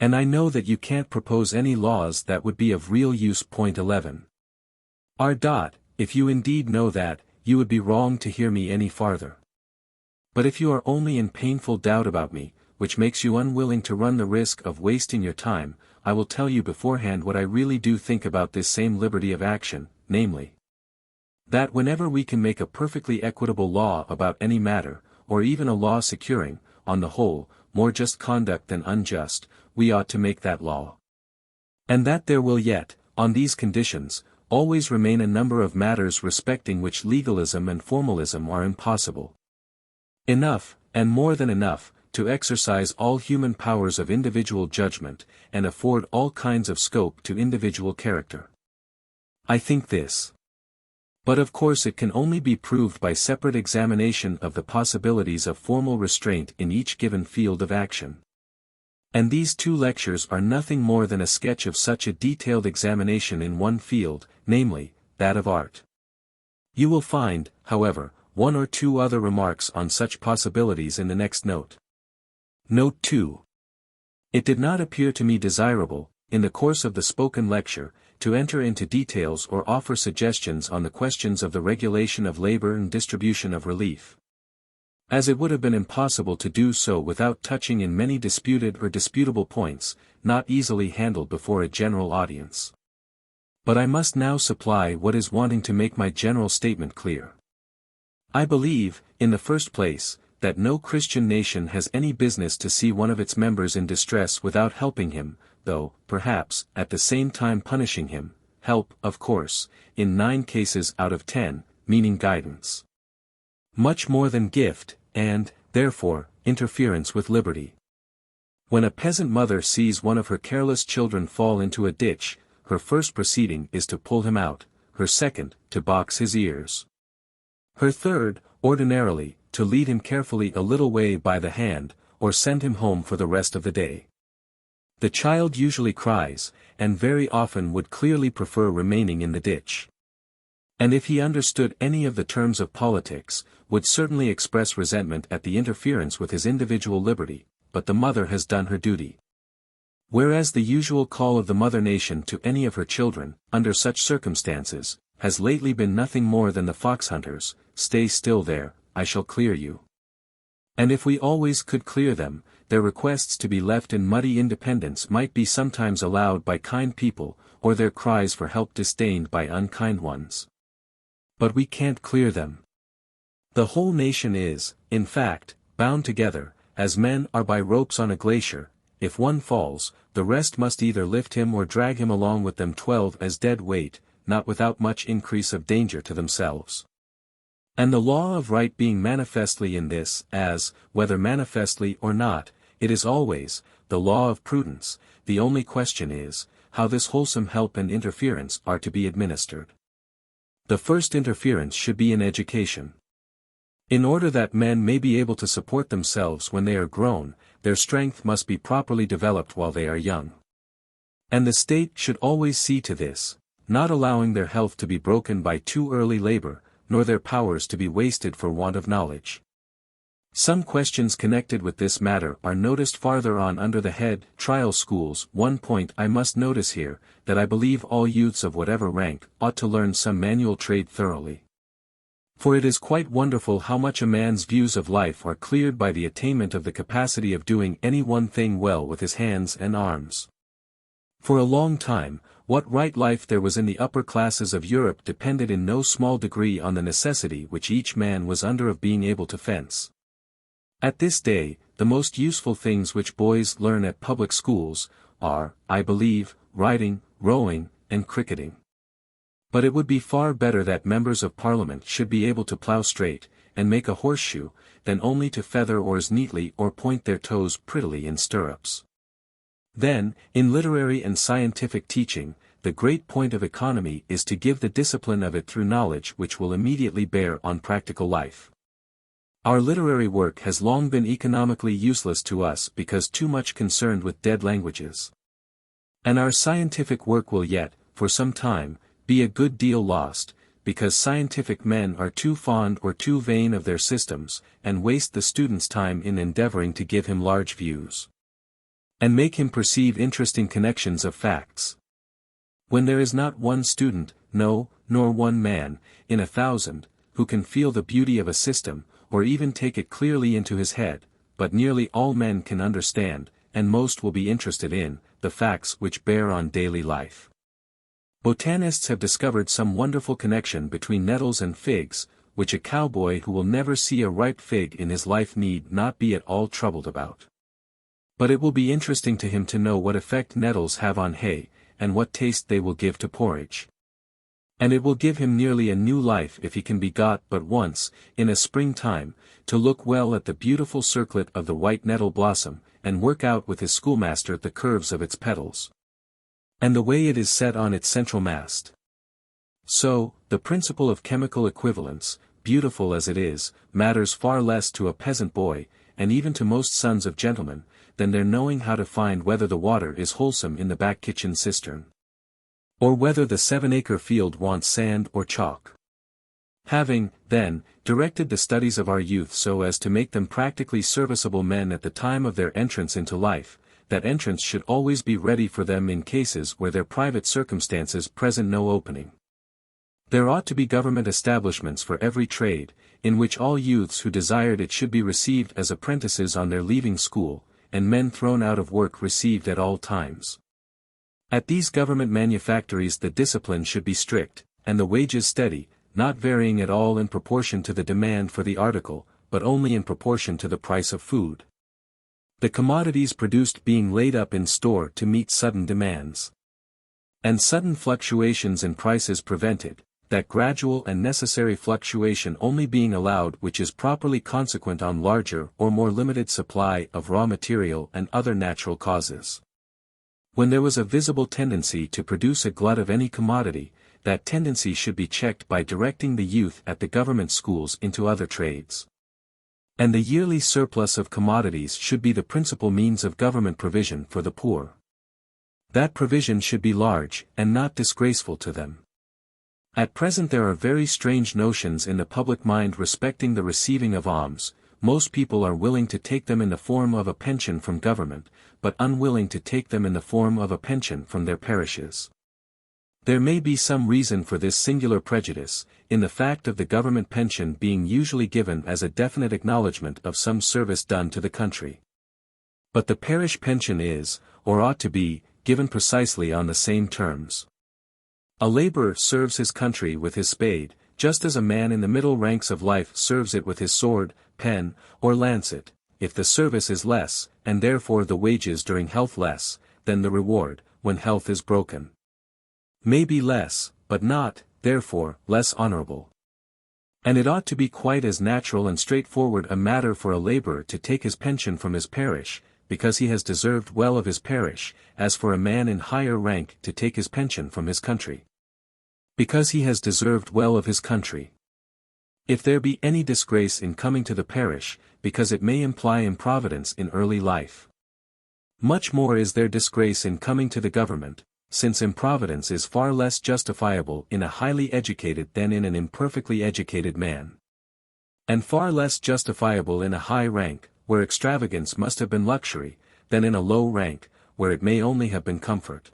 And I know that you can't propose any laws that would be of real use. Point 11. If you indeed know that, you would be wrong to hear me any farther. But if you are only in painful doubt about me, which makes you unwilling to run the risk of wasting your time, I will tell you beforehand what I really do think about this same liberty of action, namely, that whenever we can make a perfectly equitable law about any matter, or even a law securing, on the whole, more just conduct than unjust, we ought to make that law. And that there will yet, on these conditions, always remain a number of matters respecting which legalism and formalism are impossible. Enough, and more than enough, to exercise all human powers of individual judgment, and afford all kinds of scope to individual character. I think this. But of course it can only be proved by separate examination of the possibilities of formal restraint in each given field of action. And these 2 lectures are nothing more than a sketch of such a detailed examination in one field, namely, that of art. You will find, however, 1 or 2 other remarks on such possibilities in the next note. Note 2. It did not appear to me desirable, in the course of the spoken lecture, to enter into details or offer suggestions on the questions of the regulation of labor and distribution of relief. As it would have been impossible to do so without touching in many disputed or disputable points, not easily handled before a general audience. But I must now supply what is wanting to make my general statement clear. I believe, in the first place, that no Christian nation has any business to see one of its members in distress without helping him, though, perhaps, at the same time punishing him, help, of course, in 9 cases out of 10, meaning guidance. Much more than gift, and, therefore, interference with liberty. When a peasant mother sees one of her careless children fall into a ditch, her first proceeding is to pull him out, her second, to box his ears. Her third, ordinarily, to lead him carefully a little way by the hand, or send him home for the rest of the day. The child usually cries, and very often would clearly prefer remaining in the ditch. And if he understood any of the terms of politics, would certainly express resentment at the interference with his individual liberty, but the mother has done her duty. Whereas the usual call of the mother nation to any of her children, under such circumstances, has lately been nothing more than the fox hunters, stay still there, I shall clear you. And if we always could clear them, their requests to be left in muddy independence might be sometimes allowed by kind people, or their cries for help disdained by unkind ones. But we can't clear them. The whole nation is, in fact, bound together, as men are by ropes on a glacier. If one falls, the rest must either lift him or drag him along with them 12 as dead weight, not without much increase of danger to themselves. And the law of right being manifestly in this, as, whether manifestly or not, it is always, the law of prudence, the only question is, how this wholesome help and interference are to be administered. The first interference should be in education. In order that men may be able to support themselves when they are grown, their strength must be properly developed while they are young. And the state should always see to this, not allowing their health to be broken by too early labor, nor their powers to be wasted for want of knowledge. Some questions connected with this matter are noticed farther on under the head, Trial Schools. One point I must notice here, that I believe all youths of whatever rank ought to learn some manual trade thoroughly. For it is quite wonderful how much a man's views of life are cleared by the attainment of the capacity of doing any one thing well with his hands and arms. For a long time, what right life there was in the upper classes of Europe depended in no small degree on the necessity which each man was under of being able to fence. At this day, the most useful things which boys learn at public schools, are, I believe, riding, rowing, and cricketing. But it would be far better that members of Parliament should be able to plough straight, and make a horseshoe, than only to feather oars neatly or point their toes prettily in stirrups. Then, in literary and scientific teaching, the great point of economy is to give the discipline of it through knowledge which will immediately bear on practical life. Our literary work has long been economically useless to us because too much concerned with dead languages. And our scientific work will yet, for some time, be a good deal lost, because scientific men are too fond or too vain of their systems, and waste the student's time in endeavoring to give him large views, and make him perceive interesting connections of facts. When there is not one student, no, nor one man, in 1,000, who can feel the beauty of a system, or even take it clearly into his head, but nearly all men can understand, and most will be interested in, the facts which bear on daily life. Botanists have discovered some wonderful connection between nettles and figs, which a cowboy who will never see a ripe fig in his life need not be at all troubled about. But it will be interesting to him to know what effect nettles have on hay, and what taste they will give to porridge. And it will give him nearly a new life if he can be got but once, in a springtime, to look well at the beautiful circlet of the white nettle blossom, and work out with his schoolmaster the curves of its petals, and the way it is set on its central mast. So, the principle of chemical equivalence, beautiful as it is, matters far less to a peasant boy, and even to most sons of gentlemen, than their knowing how to find whether the water is wholesome in the back kitchen cistern, or whether the 7-acre field wants sand or chalk. Having, then, directed the studies of our youth so as to make them practically serviceable men at the time of their entrance into life, that entrance should always be ready for them in cases where their private circumstances present no opening. There ought to be government establishments for every trade, in which all youths who desired it should be received as apprentices on their leaving school, and men thrown out of work received at all times. At these government manufactories the discipline should be strict, and the wages steady, not varying at all in proportion to the demand for the article, but only in proportion to the price of food, the commodities produced being laid up in store to meet sudden demands, and sudden fluctuations in prices prevented, that gradual and necessary fluctuation only being allowed which is properly consequent on larger or more limited supply of raw material and other natural causes. When there was a visible tendency to produce a glut of any commodity, that tendency should be checked by directing the youth at the government schools into other trades. And the yearly surplus of commodities should be the principal means of government provision for the poor. That provision should be large, and not disgraceful to them. At present there are very strange notions in the public mind respecting the receiving of alms. Most people are willing to take them in the form of a pension from government, but unwilling to take them in the form of a pension from their parishes. There may be some reason for this singular prejudice, in the fact of the government pension being usually given as a definite acknowledgment of some service done to the country. But the parish pension is, or ought to be, given precisely on the same terms. A laborer serves his country with his spade, just as a man in the middle ranks of life serves it with his sword, pen, or lancet. If the service is less, and therefore the wages during health less, then the reward, when health is broken, may be less, but not, therefore, less honorable. And it ought to be quite as natural and straightforward a matter for a laborer to take his pension from his parish, because he has deserved well of his parish, as for a man in higher rank to take his pension from his country, because he has deserved well of his country. If there be any disgrace in coming to the parish, because it may imply improvidence in early life, much more is there disgrace in coming to the government, since improvidence is far less justifiable in a highly educated than in an imperfectly educated man, and far less justifiable in a high rank, where extravagance must have been luxury, than in a low rank, where it may only have been comfort.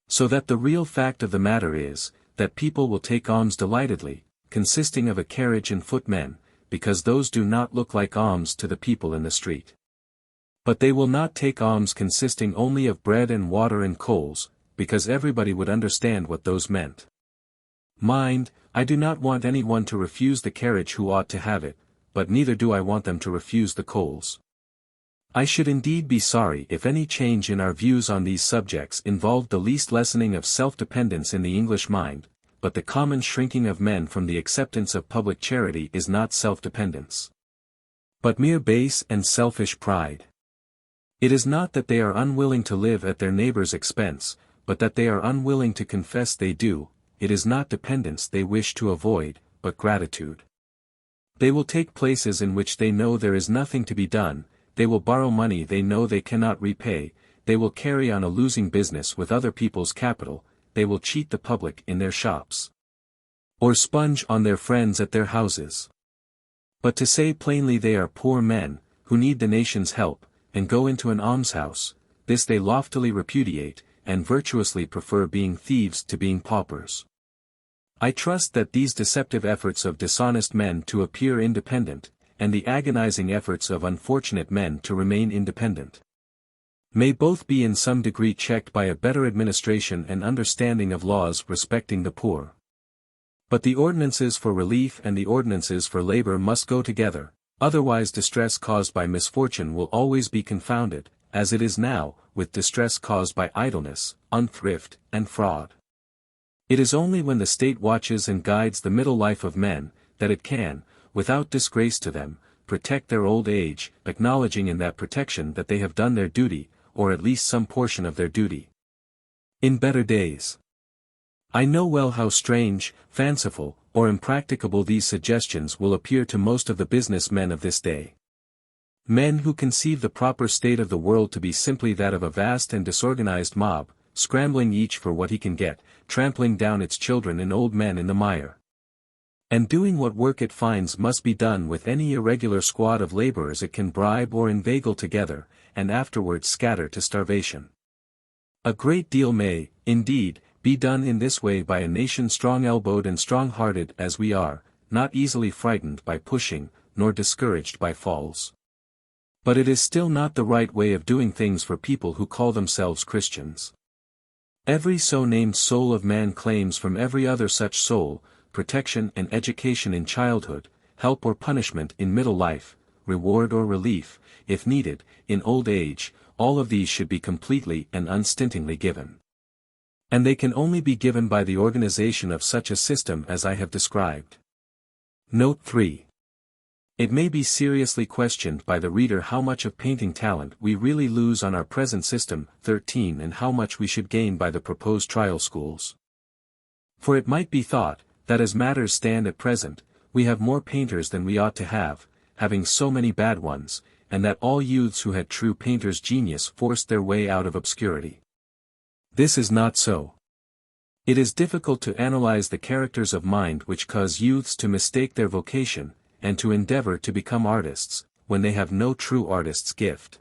So that the real fact of the matter is, that people will take alms delightedly, consisting of a carriage and footmen, because those do not look like alms to the people in the street. But they will not take alms consisting only of bread and water and coals, because everybody would understand what those meant. Mind, I do not want anyone to refuse the carriage who ought to have it, but neither do I want them to refuse the coals. I should indeed be sorry if any change in our views on these subjects involved the least lessening of self-dependence in the English mind, but the common shrinking of men from the acceptance of public charity is not self-dependence, but mere base and selfish pride. It is not that they are unwilling to live at their neighbor's expense, but that they are unwilling to confess they do. It is not dependence they wish to avoid, but gratitude. They will take places in which they know there is nothing to be done, they will borrow money they know they cannot repay, they will carry on a losing business with other people's capital, they will cheat the public in their shops, or sponge on their friends at their houses. But to say plainly they are poor men, who need the nation's help, and go into an almshouse, this they loftily repudiate, and virtuously prefer being thieves to being paupers. I trust that these deceptive efforts of dishonest men to appear independent, and the agonizing efforts of unfortunate men to remain independent, may both be in some degree checked by a better administration and understanding of laws respecting the poor. But the ordinances for relief and the ordinances for labor must go together, otherwise distress caused by misfortune will always be confounded, as it is now, with distress caused by idleness, unthrift, and fraud. It is only when the state watches and guides the middle life of men, that it can, without disgrace to them, protect their old age, acknowledging in that protection that they have done their duty, or at least some portion of their duty, in better days. I know well how strange, fanciful, or impracticable these suggestions will appear to most of the business men of this day. Men who conceive the proper state of the world to be simply that of a vast and disorganized mob, scrambling each for what he can get, trampling down its children and old men in the mire, and doing what work it finds must be done with any irregular squad of laborers it can bribe or inveigle together, and afterwards scatter to starvation. A great deal may, indeed, be done in this way by a nation strong-elbowed and strong-hearted as we are, not easily frightened by pushing, nor discouraged by falls. But it is still not the right way of doing things for people who call themselves Christians. Every so-named soul of man claims from every other such soul, protection and education in childhood, help or punishment in middle life, reward or relief, if needed, in old age. All of these should be completely and unstintingly given. And they can only be given by the organization of such a system as I have described. Note 3. It may be seriously questioned by the reader how much of painting talent we really lose on our present system, 13, and how much we should gain by the proposed trial schools. For it might be thought, that as matters stand at present, we have more painters than we ought to have, having so many bad ones, and that all youths who had true painters' genius forced their way out of obscurity. This is not so. It is difficult to analyze the characters of mind which cause youths to mistake their vocation, and to endeavor to become artists, when they have no true artist's gift.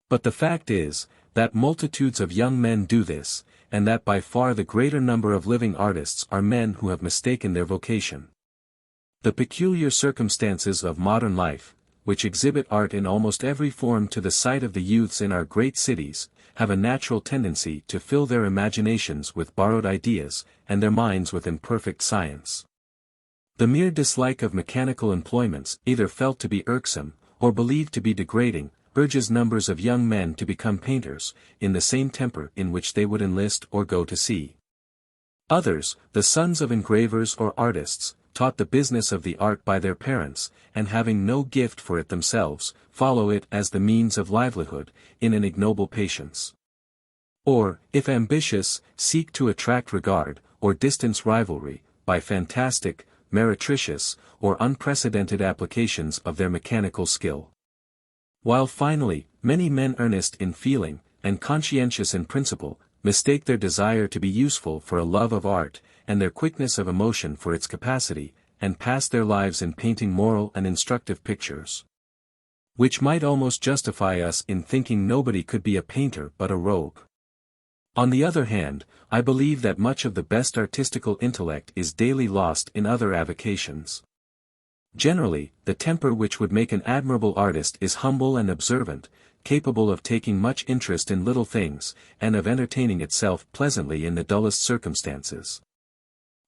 But the fact is, that multitudes of young men do this, and that by far the greater number of living artists are men who have mistaken their vocation. The peculiar circumstances of modern life, which exhibit art in almost every form to the sight of the youths in our great cities, have a natural tendency to fill their imaginations with borrowed ideas, and their minds with imperfect science. The mere dislike of mechanical employments, either felt to be irksome, or believed to be degrading, urges numbers of young men to become painters, in the same temper in which they would enlist or go to sea. Others, the sons of engravers or artists, taught the business of the art by their parents, and having no gift for it themselves, follow it as the means of livelihood, in an ignoble patience. Or, if ambitious, seek to attract regard, or distance rivalry, by fantastic, meretricious, or unprecedented applications of their mechanical skill. While finally, many men earnest in feeling, and conscientious in principle, mistake their desire to be useful for a love of art, and their quickness of emotion for its capacity, and pass their lives in painting moral and instructive pictures, which might almost justify us in thinking nobody could be a painter but a rogue. On the other hand, I believe that much of the best artistical intellect is daily lost in other avocations. Generally, the temper which would make an admirable artist is humble and observant, capable of taking much interest in little things, and of entertaining itself pleasantly in the dullest circumstances.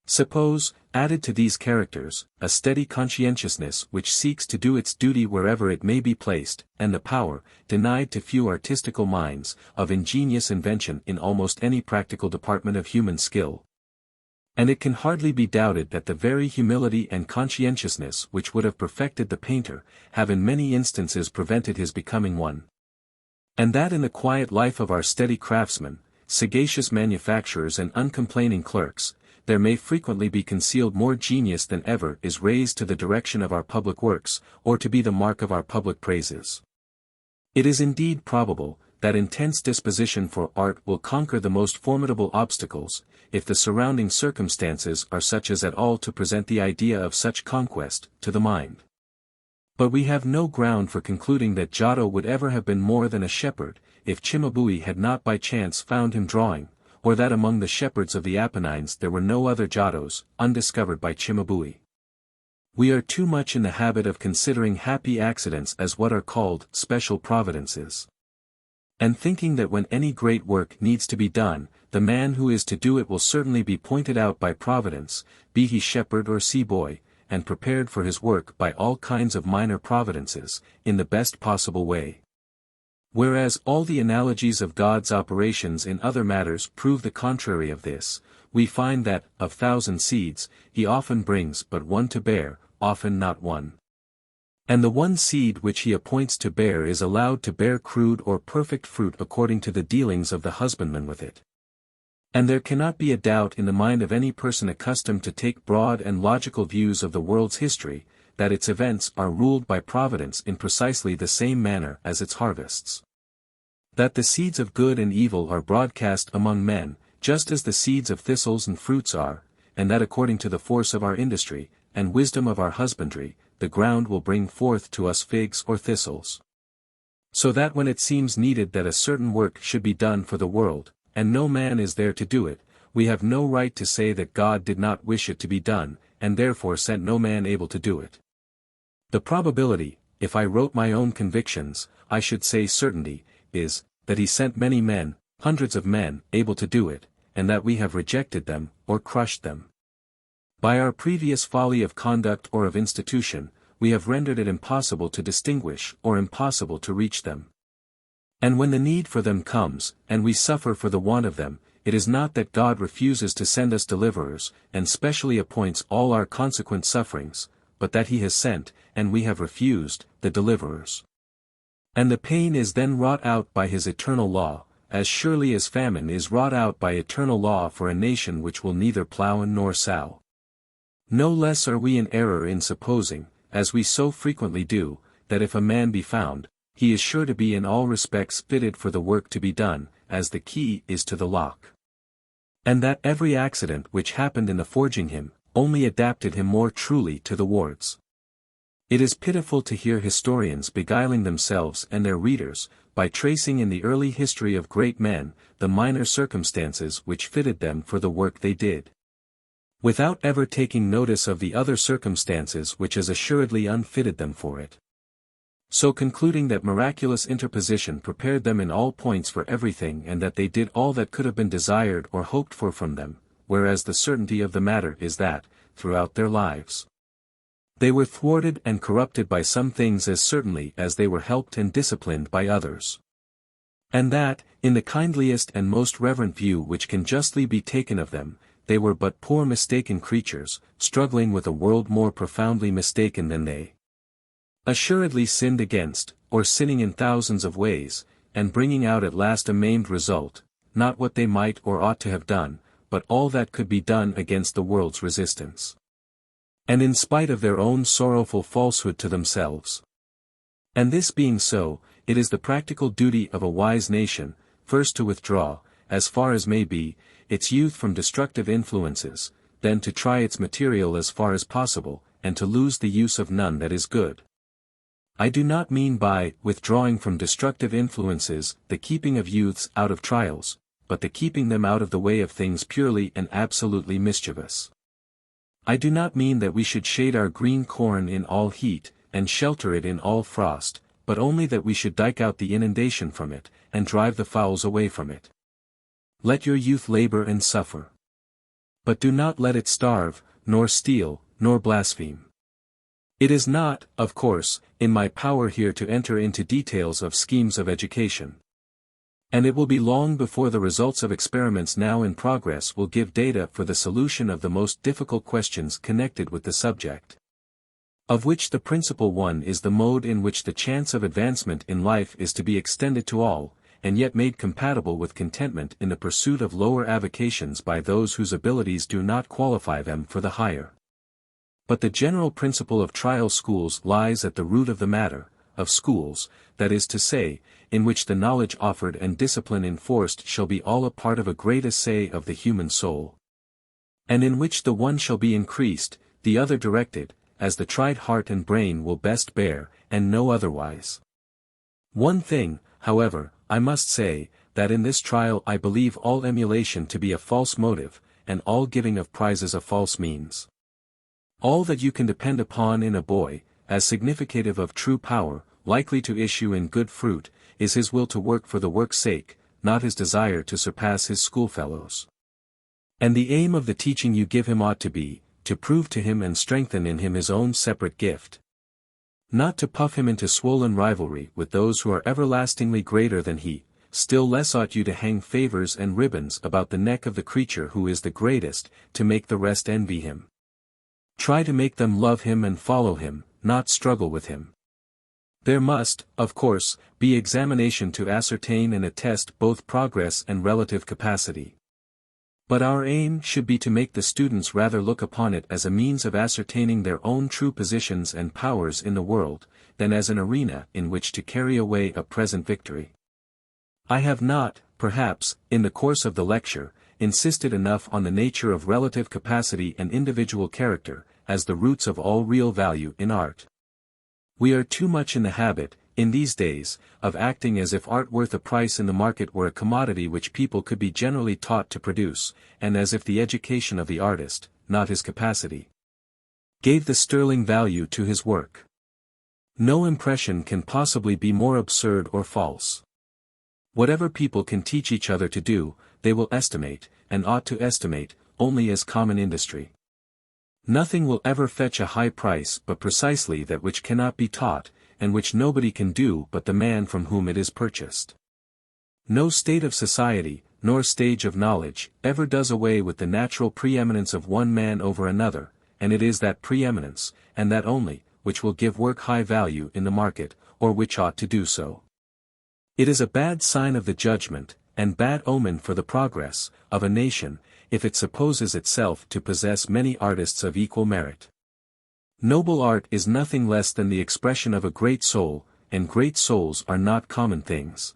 Suppose, added to these characters, a steady conscientiousness which seeks to do its duty wherever it may be placed, and the power, denied to few artistical minds, of ingenious invention in almost any practical department of human skill. And it can hardly be doubted that the very humility and conscientiousness which would have perfected the painter, have in many instances prevented his becoming one. And that in the quiet life of our steady craftsmen, sagacious manufacturers and uncomplaining clerks, there may frequently be concealed more genius than ever is raised to the direction of our public works, or to be the mark of our public praises. It is indeed probable, that intense disposition for art will conquer the most formidable obstacles, if the surrounding circumstances are such as at all to present the idea of such conquest, to the mind. But we have no ground for concluding that Giotto would ever have been more than a shepherd, if Cimabue had not by chance found him drawing, or that among the shepherds of the Apennines there were no other Giottos, undiscovered by Cimabue. We are too much in the habit of considering happy accidents as what are called special providences. And thinking that when any great work needs to be done, the man who is to do it will certainly be pointed out by Providence, be he shepherd or sea-boy, and prepared for his work by all kinds of minor providences, in the best possible way. Whereas all the analogies of God's operations in other matters prove the contrary of this, we find that, of 1,000 seeds, he often brings but one to bear, often not one. And the one seed which he appoints to bear is allowed to bear crude or perfect fruit according to the dealings of the husbandman with it. And there cannot be a doubt in the mind of any person accustomed to take broad and logical views of the world's history, that its events are ruled by Providence in precisely the same manner as its harvests. That the seeds of good and evil are broadcast among men, just as the seeds of thistles and fruits are, and that according to the force of our industry, and wisdom of our husbandry, the ground will bring forth to us figs or thistles. So that when it seems needed that a certain work should be done for the world, and no man is there to do it, we have no right to say that God did not wish it to be done, and therefore sent no man able to do it. The probability, if I wrote my own convictions, I should say certainty, is, that he sent many men, hundreds of men, able to do it, and that we have rejected them, or crushed them. By our previous folly of conduct or of institution, we have rendered it impossible to distinguish or impossible to reach them. And when the need for them comes, and we suffer for the want of them, it is not that God refuses to send us deliverers, and specially appoints all our consequent sufferings, but that he has sent, and we have refused, the deliverers. And the pain is then wrought out by his eternal law, as surely as famine is wrought out by eternal law for a nation which will neither plough nor sow. No less are we in error in supposing, as we so frequently do, that if a man be found, he is sure to be in all respects fitted for the work to be done, as the key is to the lock. And that every accident which happened in the forging him, only adapted him more truly to the wards. It is pitiful to hear historians beguiling themselves and their readers, by tracing in the early history of great men, the minor circumstances which fitted them for the work they did, without ever taking notice of the other circumstances which as assuredly unfitted them for it. So concluding that miraculous interposition prepared them in all points for everything and that they did all that could have been desired or hoped for from them, whereas the certainty of the matter is that, throughout their lives, they were thwarted and corrupted by some things as certainly as they were helped and disciplined by others. And that, in the kindliest and most reverent view which can justly be taken of them, they were but poor mistaken creatures, struggling with a world more profoundly mistaken than they. Assuredly sinned against, or sinning in thousands of ways, and bringing out at last a maimed result, not what they might or ought to have done, but all that could be done against the world's resistance. And in spite of their own sorrowful falsehood to themselves. And this being so, it is the practical duty of a wise nation, first to withdraw, as far as may be, its youth from destructive influences, then to try its material as far as possible, and to lose the use of none that is good. I do not mean by withdrawing from destructive influences the keeping of youths out of trials, but the keeping them out of the way of things purely and absolutely mischievous. I do not mean that we should shade our green corn in all heat, and shelter it in all frost, but only that we should dike out the inundation from it, and drive the fowls away from it. Let your youth labor and suffer. But do not let it starve, nor steal, nor blaspheme. It is not, of course, in my power here to enter into details of schemes of education. And it will be long before the results of experiments now in progress will give data for the solution of the most difficult questions connected with the subject. Of which the principal one is the mode in which the chance of advancement in life is to be extended to all, and yet made compatible with contentment in the pursuit of lower avocations by those whose abilities do not qualify them for the higher. But the general principle of trial schools lies at the root of the matter, of schools, that is to say, in which the knowledge offered and discipline enforced shall be all a part of a great essay of the human soul. And in which the one shall be increased, the other directed, as the tried heart and brain will best bear, and no otherwise. One thing, however, I must say, that in this trial I believe all emulation to be a false motive, and all giving of prizes a false means. All that you can depend upon in a boy, as significative of true power, likely to issue in good fruit, is his will to work for the work's sake, not his desire to surpass his schoolfellows. And the aim of the teaching you give him ought to be, to prove to him and strengthen in him his own separate gift. Not to puff him into swollen rivalry with those who are everlastingly greater than he, still less ought you to hang favors and ribbons about the neck of the creature who is the greatest, to make the rest envy him. Try to make them love him and follow him, not struggle with him. There must, of course, be examination to ascertain and attest both progress and relative capacity. But our aim should be to make the students rather look upon it as a means of ascertaining their own true positions and powers in the world, than as an arena in which to carry away a present victory. I have not, perhaps, in the course of the lecture, insisted enough on the nature of relative capacity and individual character, as the roots of all real value in art. We are too much in the habit, in these days, of acting as if art worth a price in the market were a commodity which people could be generally taught to produce, and as if the education of the artist, not his capacity, gave the sterling value to his work. No impression can possibly be more absurd or false. Whatever people can teach each other to do, they will estimate, and ought to estimate, only as common industry. Nothing will ever fetch a high price but precisely that which cannot be taught, and which nobody can do but the man from whom it is purchased. No state of society, nor stage of knowledge, ever does away with the natural preeminence of one man over another, and it is that preeminence, and that only, which will give work high value in the market, or which ought to do so. It is a bad sign of the judgment, and bad omen for the progress, of a nation, if it supposes itself to possess many artists of equal merit. Noble art is nothing less than the expression of a great soul, and great souls are not common things.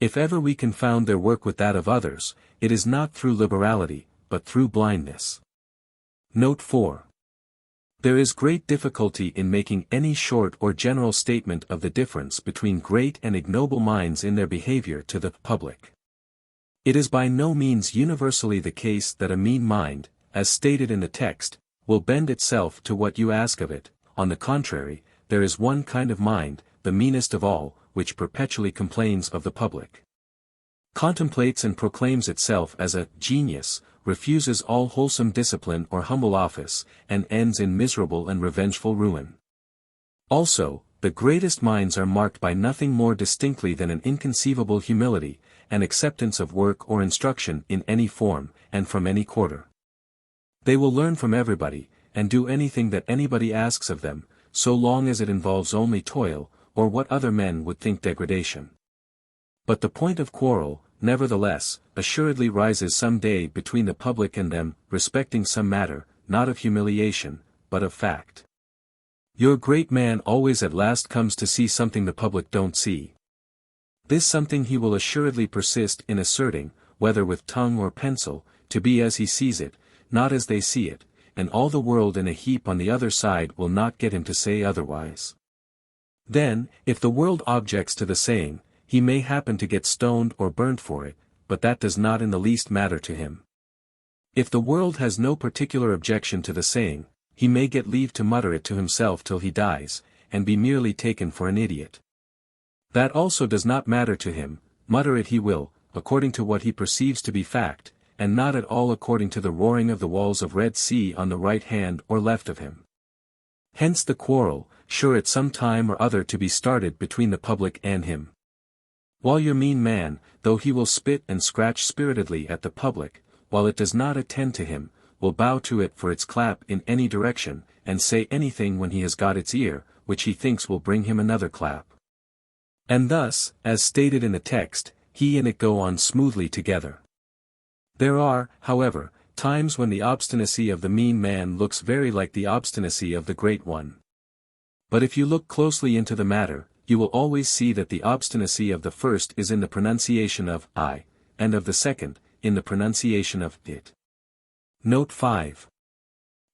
If ever we confound their work with that of others, it is not through liberality, but through blindness. Note 4. There is great difficulty in making any short or general statement of the difference between great and ignoble minds in their behavior to the public. It is by no means universally the case that a mean mind, as stated in the text, will bend itself to what you ask of it. On the contrary, there is one kind of mind, the meanest of all, which perpetually complains of the public, contemplates and proclaims itself as a genius, refuses all wholesome discipline or humble office, and ends in miserable and revengeful ruin. Also, the greatest minds are marked by nothing more distinctly than an inconceivable humility, an acceptance of work or instruction in any form, and from any quarter. They will learn from everybody, and do anything that anybody asks of them, so long as it involves only toil, or what other men would think degradation. But the point of quarrel, nevertheless, assuredly rises some day between the public and them, respecting some matter, not of humiliation, but of fact. Your great man always at last comes to see something the public don't see. This something he will assuredly persist in asserting, whether with tongue or pencil, to be as he sees it, not as they see it, and all the world in a heap on the other side will not get him to say otherwise. Then, if the world objects to the saying, he may happen to get stoned or burned for it, but that does not in the least matter to him. If the world has no particular objection to the saying, he may get leave to mutter it to himself till he dies, and be merely taken for an idiot. That also does not matter to him, mutter it he will, according to what he perceives to be fact, and not at all according to the roaring of the walls of Red Sea on the right hand or left of him. Hence the quarrel, sure at some time or other to be started between the public and him. While your mean man, though he will spit and scratch spiritedly at the public, while it does not attend to him, will bow to it for its clap in any direction, and say anything when he has got its ear, which he thinks will bring him another clap. And thus, as stated in the text, he and it go on smoothly together. There are, however, times when the obstinacy of the mean man looks very like the obstinacy of the great one. But if you look closely into the matter, you will always see that the obstinacy of the first is in the pronunciation of I, and of the second, in the pronunciation of it. Note 5.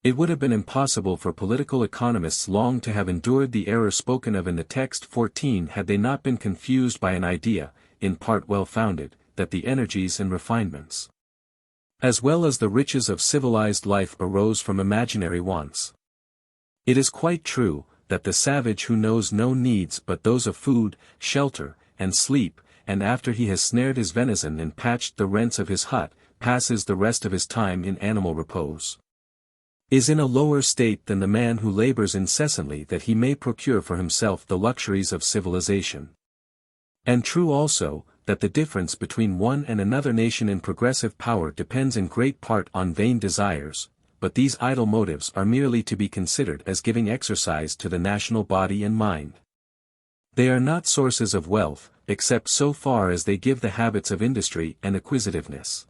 It would have been impossible for political economists long to have endured the error spoken of in the text 14 had they not been confused by an idea, in part well-founded, that the energies and refinements, as well as the riches of civilized life arose from imaginary wants. It is quite true, that the savage who knows no needs but those of food, shelter, and sleep, and after he has snared his venison and patched the rents of his hut, passes the rest of his time in animal repose, is in a lower state than the man who labors incessantly that he may procure for himself the luxuries of civilization. And true also, that the difference between one and another nation in progressive power depends in great part on vain desires, but these idle motives are merely to be considered as giving exercise to the national body and mind. They are not sources of wealth, except so far as they give the habits of industry and acquisitiveness.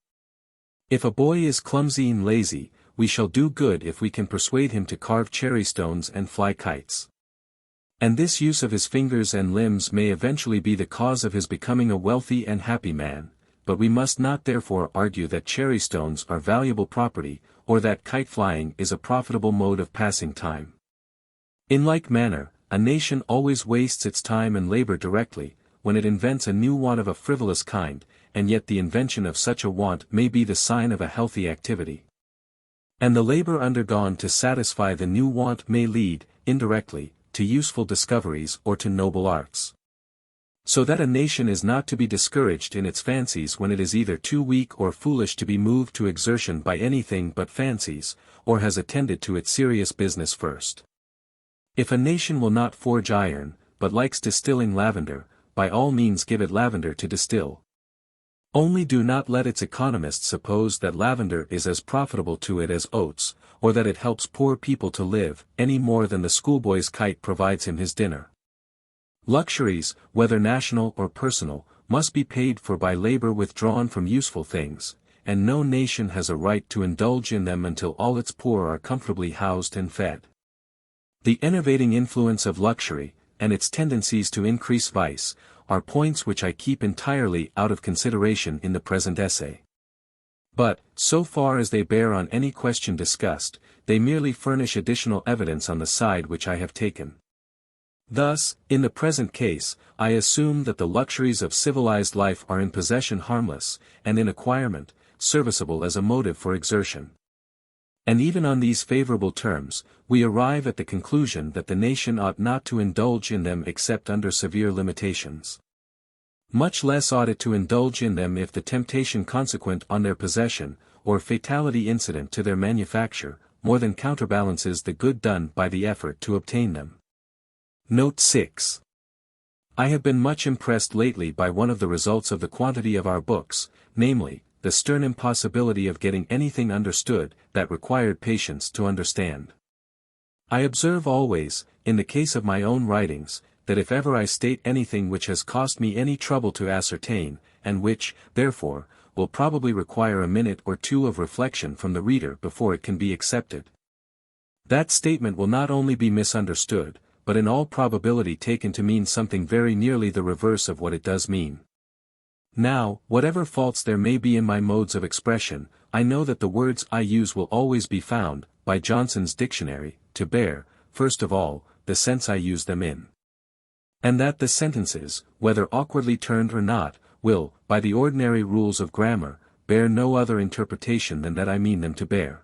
If a boy is clumsy and lazy, we shall do good if we can persuade him to carve cherry stones and fly kites. And this use of his fingers and limbs may eventually be the cause of his becoming a wealthy and happy man, but we must not therefore argue that cherry stones are valuable property, or that kite flying is a profitable mode of passing time. In like manner, a nation always wastes its time and labor directly, when it invents a new want of a frivolous kind, and yet the invention of such a want may be the sign of a healthy activity. And the labor undergone to satisfy the new want may lead, indirectly, to useful discoveries or to noble arts. So that a nation is not to be discouraged in its fancies when it is either too weak or foolish to be moved to exertion by anything but fancies, or has attended to its serious business first. If a nation will not forge iron, but likes distilling lavender, by all means give it lavender to distill. Only do not let its economists suppose that lavender is as profitable to it as oats, or that it helps poor people to live, any more than the schoolboy's kite provides him his dinner. Luxuries, whether national or personal, must be paid for by labor withdrawn from useful things, and no nation has a right to indulge in them until all its poor are comfortably housed and fed. The enervating influence of luxury, and its tendencies to increase vice, are points which I keep entirely out of consideration in the present essay. But, so far as they bear on any question discussed, they merely furnish additional evidence on the side which I have taken. Thus, in the present case, I assume that the luxuries of civilized life are in possession harmless, and in acquirement, serviceable as a motive for exertion. And even on these favorable terms, we arrive at the conclusion that the nation ought not to indulge in them except under severe limitations. Much less ought it to indulge in them if the temptation consequent on their possession, or fatality incident to their manufacture, more than counterbalances the good done by the effort to obtain them. Note 6. I have been much impressed lately by one of the results of the quantity of our books, namely, the stern impossibility of getting anything understood that required patience to understand. I observe always, in the case of my own writings, that if ever I state anything which has cost me any trouble to ascertain, and which, therefore, will probably require a minute or two of reflection from the reader before it can be accepted, that statement will not only be misunderstood, but in all probability taken to mean something very nearly the reverse of what it does mean. Now, whatever faults there may be in my modes of expression, I know that the words I use will always be found, by Johnson's dictionary, to bear, first of all, the sense I use them in. And that the sentences, whether awkwardly turned or not, will, by the ordinary rules of grammar, bear no other interpretation than that I mean them to bear.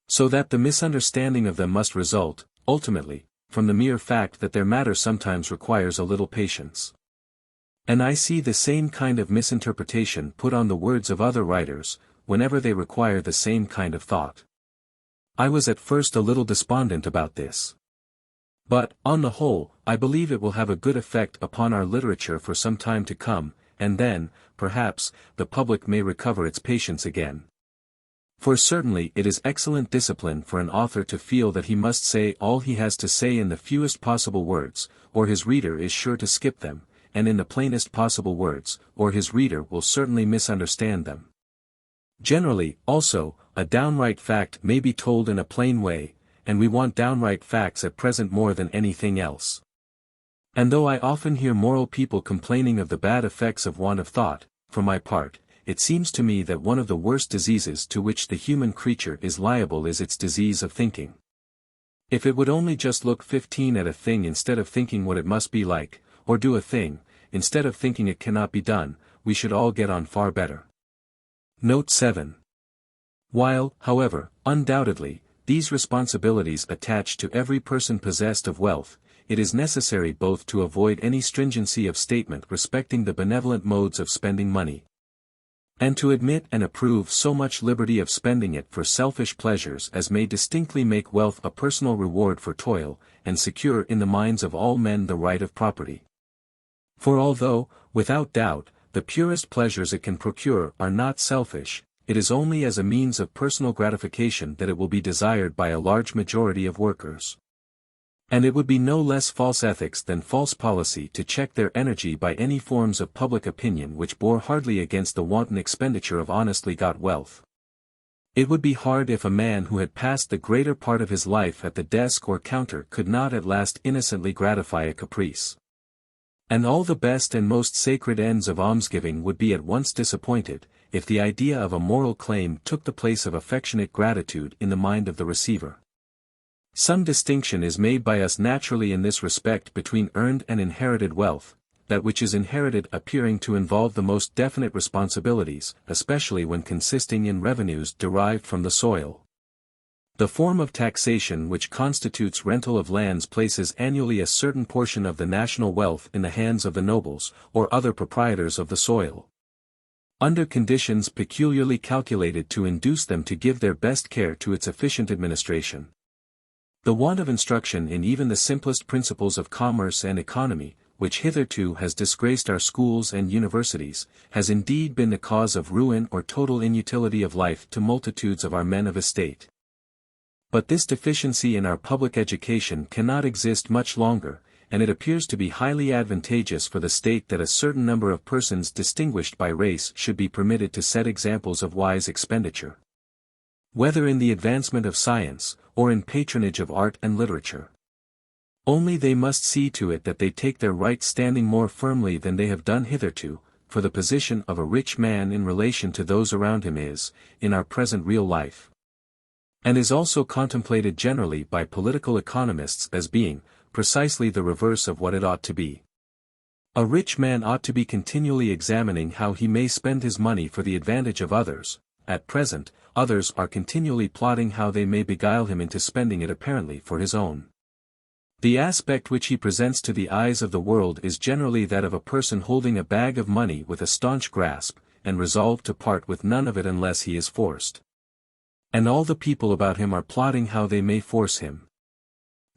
So that the misunderstanding of them must result, ultimately, from the mere fact that their matter sometimes requires a little patience. And I see the same kind of misinterpretation put on the words of other writers, whenever they require the same kind of thought. I was at first a little despondent about this. But, on the whole, I believe it will have a good effect upon our literature for some time to come, and then, perhaps, the public may recover its patience again. For certainly it is excellent discipline for an author to feel that he must say all he has to say in the fewest possible words, or his reader is sure to skip them, and in the plainest possible words, or his reader will certainly misunderstand them. Generally, also, a downright fact may be told in a plain way, and we want downright facts at present more than anything else. And though I often hear moral people complaining of the bad effects of want of thought, for my part, it seems to me that one of the worst diseases to which the human creature is liable is its disease of thinking. If it would only just look 15 at a thing instead of thinking what it must be like, or do a thing, instead of thinking it cannot be done, we should all get on far better. Note 7. While, however, undoubtedly, these responsibilities attach to every person possessed of wealth, it is necessary both to avoid any stringency of statement respecting the benevolent modes of spending money, and to admit and approve so much liberty of spending it for selfish pleasures as may distinctly make wealth a personal reward for toil, and secure in the minds of all men the right of property. For although, without doubt, the purest pleasures it can procure are not selfish, it is only as a means of personal gratification that it will be desired by a large majority of workers. And it would be no less false ethics than false policy to check their energy by any forms of public opinion which bore hardly against the wanton expenditure of honestly got wealth. It would be hard if a man who had passed the greater part of his life at the desk or counter could not at last innocently gratify a caprice. And all the best and most sacred ends of almsgiving would be at once disappointed, if the idea of a moral claim took the place of affectionate gratitude in the mind of the receiver. Some distinction is made by us naturally in this respect between earned and inherited wealth, that which is inherited appearing to involve the most definite responsibilities, especially when consisting in revenues derived from the soil. The form of taxation which constitutes rental of lands places annually a certain portion of the national wealth in the hands of the nobles, or other proprietors of the soil, under conditions peculiarly calculated to induce them to give their best care to its efficient administration. The want of instruction in even the simplest principles of commerce and economy, which hitherto has disgraced our schools and universities, has indeed been the cause of ruin or total inutility of life to multitudes of our men of estate. But this deficiency in our public education cannot exist much longer, and it appears to be highly advantageous for the state that a certain number of persons distinguished by race should be permitted to set examples of wise expenditure, whether in the advancement of science, or in patronage of art and literature. Only they must see to it that they take their right standing more firmly than they have done hitherto, for the position of a rich man in relation to those around him is, in our present real life, and is also contemplated generally by political economists as being, precisely the reverse of what it ought to be. A rich man ought to be continually examining how he may spend his money for the advantage of others. At present, others are continually plotting how they may beguile him into spending it apparently for his own. The aspect which he presents to the eyes of the world is generally that of a person holding a bag of money with a staunch grasp, and resolved to part with none of it unless he is forced. And all the people about him are plotting how they may force him.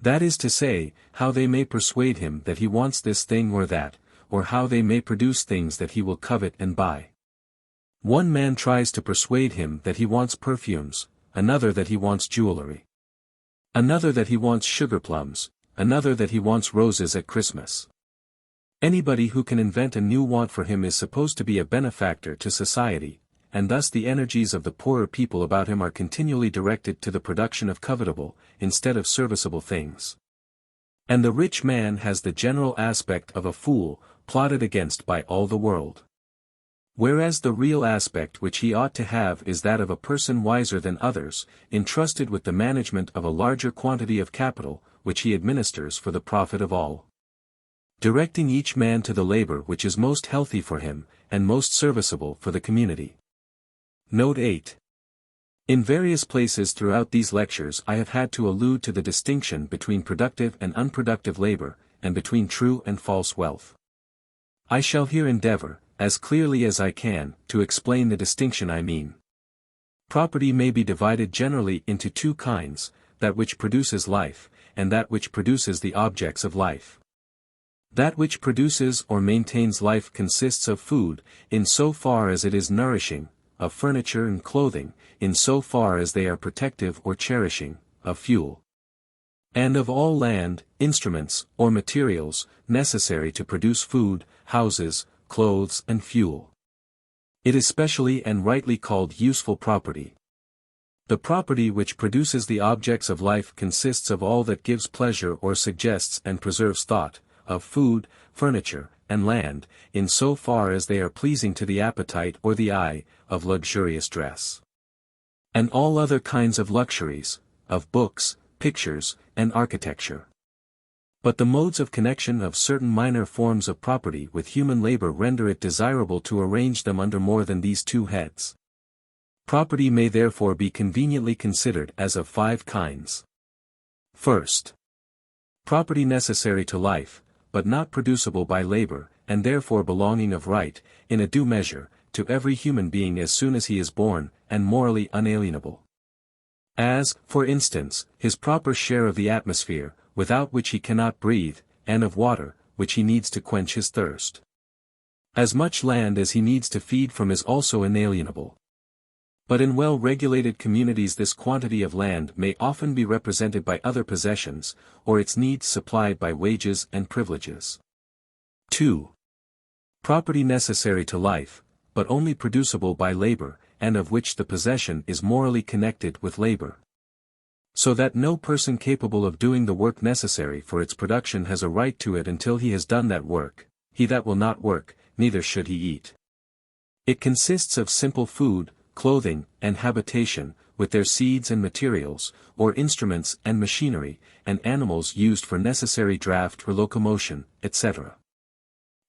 That is to say, how they may persuade him that he wants this thing or that, or how they may produce things that he will covet and buy. One man tries to persuade him that he wants perfumes, another that he wants jewelry, another that he wants sugar plums, another that he wants roses at Christmas. Anybody who can invent a new want for him is supposed to be a benefactor to society, and thus the energies of the poorer people about him are continually directed to the production of covetable, instead of serviceable things. And the rich man has the general aspect of a fool, plotted against by all the world. Whereas the real aspect which he ought to have is that of a person wiser than others, entrusted with the management of a larger quantity of capital, which he administers for the profit of all, directing each man to the labor which is most healthy for him, and most serviceable for the community. Note 8. In various places throughout these lectures I have had to allude to the distinction between productive and unproductive labor, and between true and false wealth. I shall here endeavor, as clearly as I can, to explain the distinction I mean. Property may be divided generally into two kinds, that which produces life, and that which produces the objects of life. That which produces or maintains life consists of food, in so far as it is nourishing, of furniture and clothing, in so far as they are protective or cherishing, of fuel, and of all land, instruments, or materials, necessary to produce food, houses, clothes and fuel. It is specially and rightly called useful property. The property which produces the objects of life consists of all that gives pleasure or suggests and preserves thought, of food, furniture, and land, in so far as they are pleasing to the appetite or the eye, of luxurious dress. And all other kinds of luxuries, of books, pictures, and architecture. But the modes of connection of certain minor forms of property with human labor render it desirable to arrange them under more than these two heads. Property may therefore be conveniently considered as of 5 kinds. First, property necessary to life, but not producible by labor, and therefore belonging of right, in a due measure, to every human being as soon as he is born, and morally unalienable. As, for instance, his proper share of the atmosphere, without which he cannot breathe, and of water, which he needs to quench his thirst. As much land as he needs to feed from is also inalienable. But in well-regulated communities this quantity of land may often be represented by other possessions, or its needs supplied by wages and privileges. 2. Property necessary to life, but only producible by labor, and of which the possession is morally connected with labor. So that no person capable of doing the work necessary for its production has a right to it until he has done that work. He that will not work, neither should he eat. It consists of simple food, clothing, and habitation, with their seeds and materials, or instruments and machinery, and animals used for necessary draught or locomotion, etc.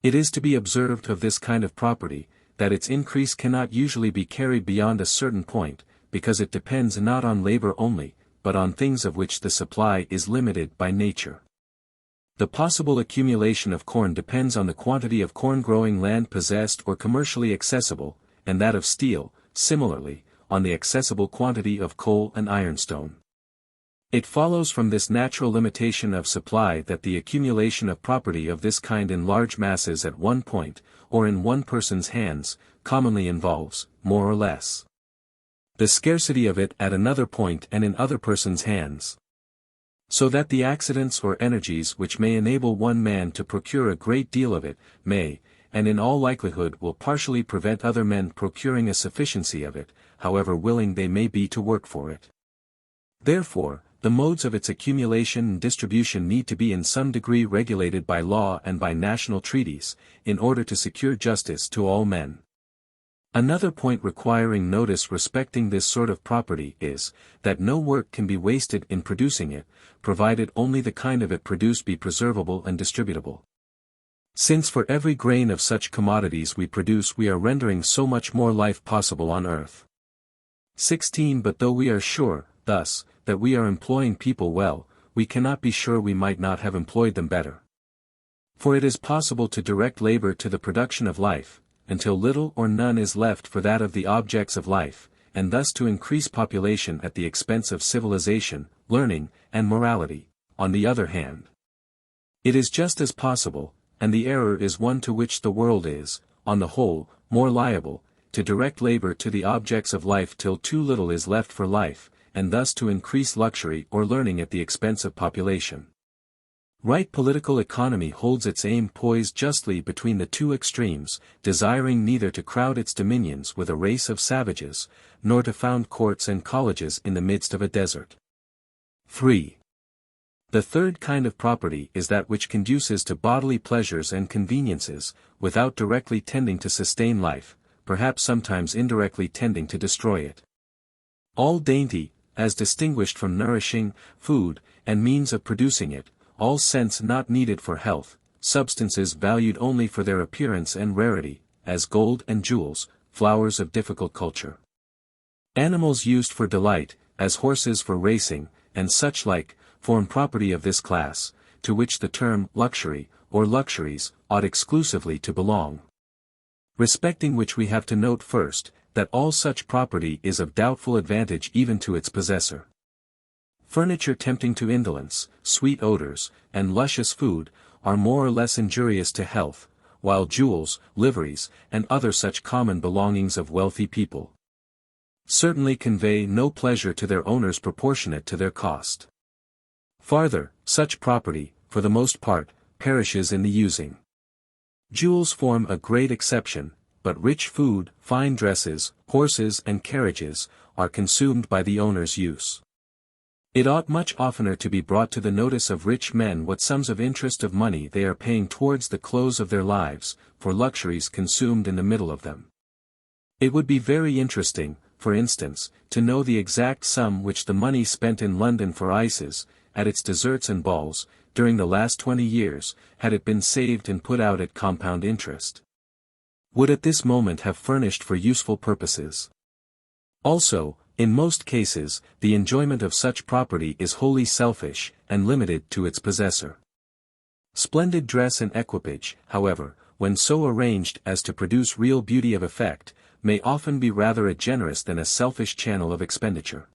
It is to be observed of this kind of property, that its increase cannot usually be carried beyond a certain point, because it depends not on labor only, but on things of which the supply is limited by nature. The possible accumulation of corn depends on the quantity of corn-growing land possessed or commercially accessible, and that of steel, similarly, on the accessible quantity of coal and ironstone. It follows from this natural limitation of supply that the accumulation of property of this kind in large masses at one point, or in one person's hands, commonly involves, more or less, the scarcity of it at another point and in other persons' hands. So that the accidents or energies which may enable one man to procure a great deal of it, may, and in all likelihood will partially prevent other men procuring a sufficiency of it, however willing they may be to work for it. Therefore, the modes of its accumulation and distribution need to be in some degree regulated by law and by national treaties, in order to secure justice to all men. Another point requiring notice respecting this sort of property is, that no work can be wasted in producing it, provided only the kind of it produced be preservable and distributable. Since for every grain of such commodities we produce we are rendering so much more life possible on earth. 16. But though we are sure, thus, that we are employing people well, we cannot be sure we might not have employed them better. For it is possible to direct labor to the production of life, until little or none is left for that of the objects of life, and thus to increase population at the expense of civilization, learning, and morality. On the other hand, it is just as possible, and the error is one to which the world is, on the whole, more liable, to direct labor to the objects of life till too little is left for life, and thus to increase luxury or learning at the expense of population. Right political economy holds its aim poised justly between the two extremes, desiring neither to crowd its dominions with a race of savages, nor to found courts and colleges in the midst of a desert. 3. The third kind of property is that which conduces to bodily pleasures and conveniences, without directly tending to sustain life, perhaps sometimes indirectly tending to destroy it. All dainty, as distinguished from nourishing, food, and means of producing it, all sense not needed for health, substances valued only for their appearance and rarity, as gold and jewels, flowers of difficult culture. Animals used for delight, as horses for racing, and such like, form property of this class, to which the term luxury, or luxuries, ought exclusively to belong. Respecting which we have to note first, that all such property is of doubtful advantage even to its possessor. Furniture tempting to indolence, sweet odors, and luscious food, are more or less injurious to health, while jewels, liveries, and other such common belongings of wealthy people certainly convey no pleasure to their owners proportionate to their cost. Farther, such property, for the most part, perishes in the using. Jewels form a great exception, but rich food, fine dresses, horses and carriages, are consumed by the owner's use. It ought much oftener to be brought to the notice of rich men what sums of interest of money they are paying towards the close of their lives, for luxuries consumed in the middle of them. It would be very interesting, for instance, to know the exact sum which the money spent in London for ices, at its desserts and balls, during the last 20 years, had it been saved and put out at compound interest, would at this moment have furnished for useful purposes. Also, in most cases, the enjoyment of such property is wholly selfish, and limited to its possessor. Splendid dress and equipage, however, when so arranged as to produce real beauty of effect, may often be rather a generous than a selfish channel of expenditure.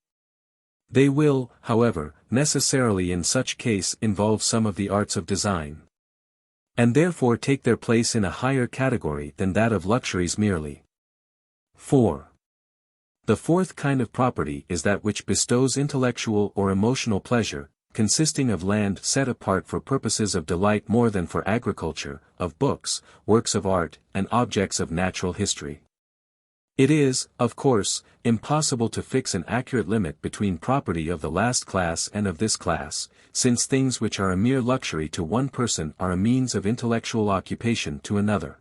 They will, however, necessarily in such case involve some of the arts of design, and therefore take their place in a higher category than that of luxuries merely. 4. The fourth kind of property is that which bestows intellectual or emotional pleasure, consisting of land set apart for purposes of delight more than for agriculture, of books, works of art, and objects of natural history. It is, of course, impossible to fix an accurate limit between property of the last class and of this class, since things which are a mere luxury to one person are a means of intellectual occupation to another.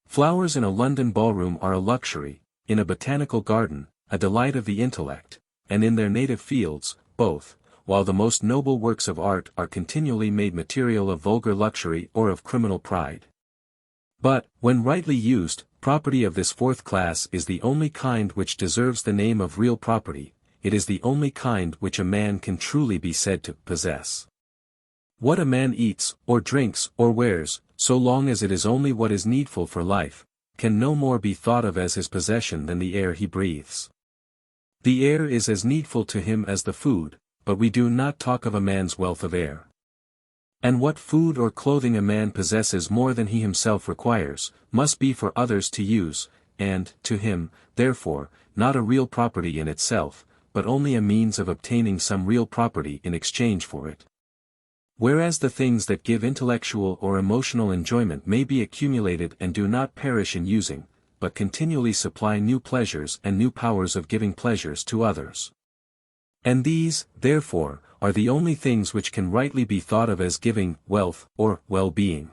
Flowers in a London ballroom are a luxury, in a botanical garden, a delight of the intellect, and in their native fields, both, while the most noble works of art are continually made material of vulgar luxury or of criminal pride. But, when rightly used, property of this fourth class is the only kind which deserves the name of real property, it is the only kind which a man can truly be said to possess. What a man eats, or drinks, or wears, so long as it is only what is needful for life, can no more be thought of as his possession than the air he breathes. The air is as needful to him as the food, but we do not talk of a man's wealth of air. And what food or clothing a man possesses more than he himself requires, must be for others to use, and, to him, therefore, not a real property in itself, but only a means of obtaining some real property in exchange for it. Whereas the things that give intellectual or emotional enjoyment may be accumulated and do not perish in using, but continually supply new pleasures and new powers of giving pleasures to others. And these, therefore, are the only things which can rightly be thought of as giving wealth or well-being.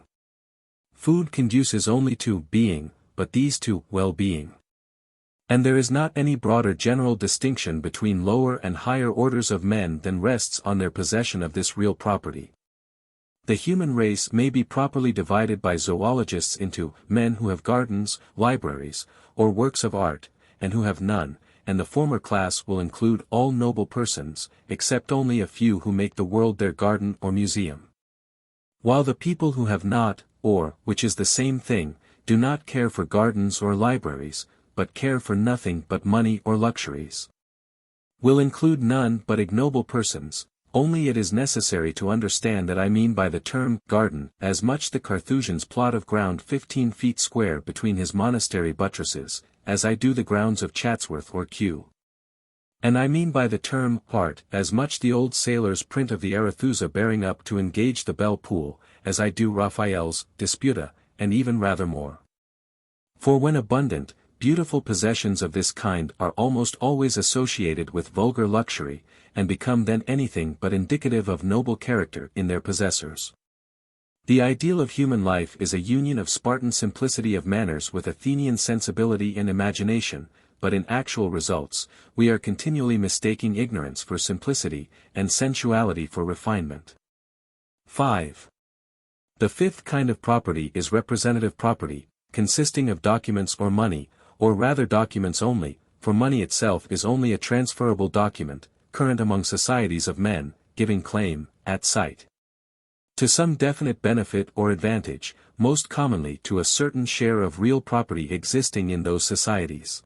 Food conduces only to being, but these to well-being. And there is not any broader general distinction between lower and higher orders of men than rests on their possession of this real property. The human race may be properly divided by zoologists into men who have gardens, libraries, or works of art, and who have none, and the former class will include all noble persons, except only a few who make the world their garden or museum. While the people who have not, or, which is the same thing, do not care for gardens or libraries, but care for nothing but money or luxuries, will include none but ignoble persons. Only it is necessary to understand that I mean by the term garden as much the Carthusian's plot of ground 15 feet square between his monastery buttresses, as I do the grounds of Chatsworth or Kew. And I mean by the term part as much the old sailor's print of the Arethusa bearing up to engage the Belle Poule, as I do Raphael's Disputa, and even rather more. For when abundant, beautiful possessions of this kind are almost always associated with vulgar luxury, and become then anything but indicative of noble character in their possessors. The ideal of human life is a union of Spartan simplicity of manners with Athenian sensibility and imagination, but in actual results, we are continually mistaking ignorance for simplicity, and sensuality for refinement. 5. The fifth kind of property is representative property, consisting of documents or money, or rather documents only, for money itself is only a transferable document, current among societies of men, giving claim, at sight, to some definite benefit or advantage, most commonly to a certain share of real property existing in those societies.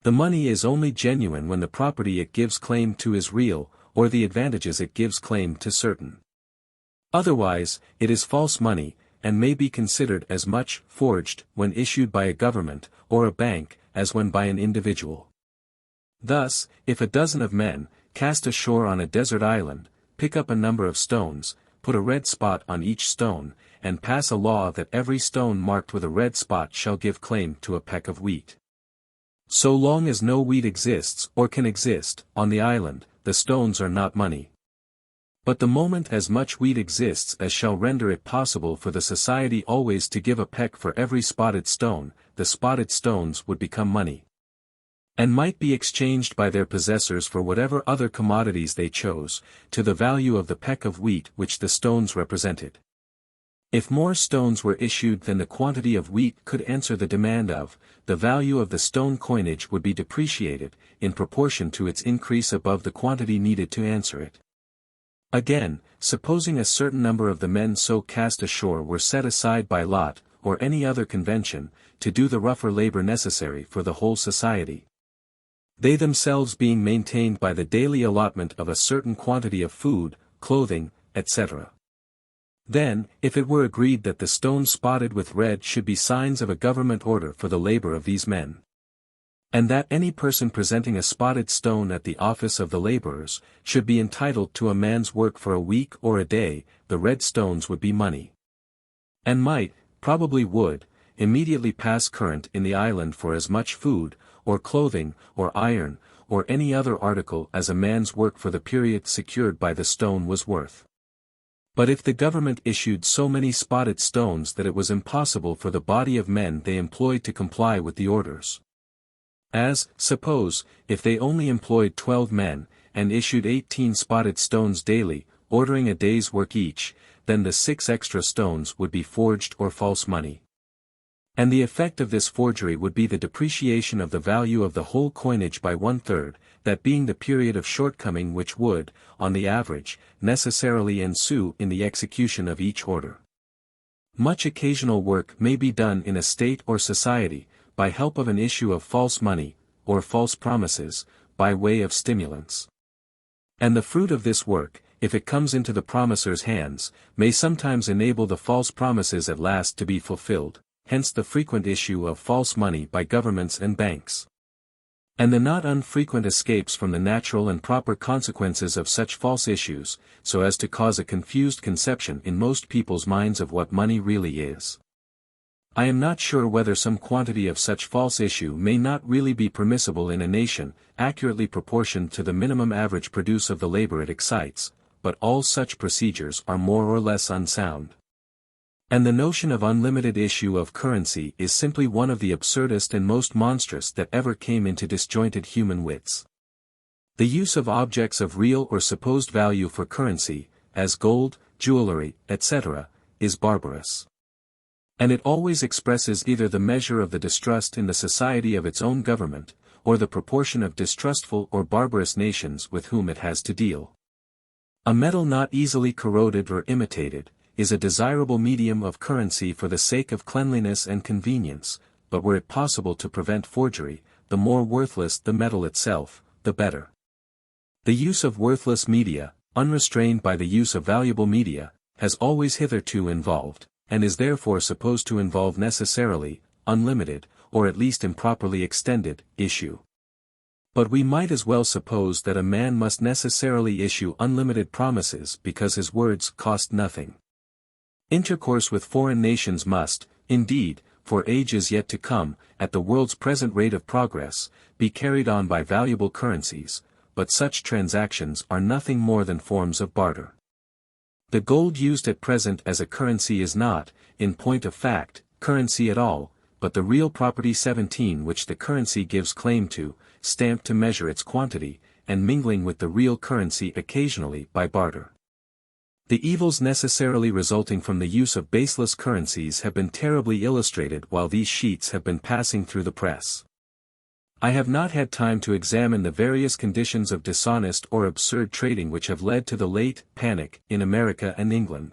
The money is only genuine when the property it gives claim to is real, or the advantages it gives claim to certain. Otherwise, it is false money, and may be considered as much forged when issued by a government, or a bank, as when by an individual. Thus, if a dozen of men, cast ashore on a desert island, pick up a number of stones, put a red spot on each stone, and pass a law that every stone marked with a red spot shall give claim to a peck of wheat. So long as no wheat exists, or can exist, on the island, the stones are not money. But the moment as much wheat exists as shall render it possible for the society always to give a peck for every spotted stone, the spotted stones would become money, and might be exchanged by their possessors for whatever other commodities they chose, to the value of the peck of wheat which the stones represented. If more stones were issued than the quantity of wheat could answer the demand of, the value of the stone coinage would be depreciated, in proportion to its increase above the quantity needed to answer it. Again, supposing a certain number of the men so cast ashore were set aside by lot, or any other convention, to do the rougher labor necessary for the whole society, they themselves being maintained by the daily allotment of a certain quantity of food, clothing, etc. Then, if it were agreed that the stones spotted with red should be signs of a government order for the labor of these men, and that any person presenting a spotted stone at the office of the laborers, should be entitled to a man's work for a week or a day, the red stones would be money, and might, probably would, immediately pass current in the island for as much food, or clothing, or iron, or any other article as a man's work for the period secured by the stone was worth. But if the government issued so many spotted stones that it was impossible for the body of men they employed to comply with the orders, as, suppose, if they only employed 12 men, and issued 18 spotted stones daily, ordering a day's work each, then the 6 extra stones would be forged or false money. And the effect of this forgery would be the depreciation of the value of the whole coinage by 1/3, that being the period of shortcoming which would, on the average, necessarily ensue in the execution of each order. Much occasional work may be done in a state or society, by help of an issue of false money, or false promises, by way of stimulants. And the fruit of this work, if it comes into the promiser's hands, may sometimes enable the false promises at last to be fulfilled, hence the frequent issue of false money by governments and banks. And the not unfrequent escapes from the natural and proper consequences of such false issues, so as to cause a confused conception in most people's minds of what money really is. I am not sure whether some quantity of such false issue may not really be permissible in a nation, accurately proportioned to the minimum average produce of the labor it excites, but all such procedures are more or less unsound. And the notion of unlimited issue of currency is simply one of the absurdest and most monstrous that ever came into disjointed human wits. The use of objects of real or supposed value for currency, as gold, jewelry, etc., is barbarous. And it always expresses either the measure of the distrust in the society of its own government, or the proportion of distrustful or barbarous nations with whom it has to deal. A metal not easily corroded or imitated, is a desirable medium of currency for the sake of cleanliness and convenience, but were it possible to prevent forgery, the more worthless the metal itself, the better. The use of worthless media, unrestrained by the use of valuable media, has always hitherto involved, and is therefore supposed to involve necessarily, unlimited, or at least improperly extended, issue. But we might as well suppose that a man must necessarily issue unlimited promises because his words cost nothing. Intercourse with foreign nations must, indeed, for ages yet to come, at the world's present rate of progress, be carried on by valuable currencies, but such transactions are nothing more than forms of barter. The gold used at present as a currency is not, in point of fact, currency at all, but the real property 17 which the currency gives claim to, stamped to measure its quantity, and mingling with the real currency occasionally by barter. The evils necessarily resulting from the use of baseless currencies have been terribly illustrated while these sheets have been passing through the press. I have not had time to examine the various conditions of dishonest or absurd trading which have led to the late panic in America and England.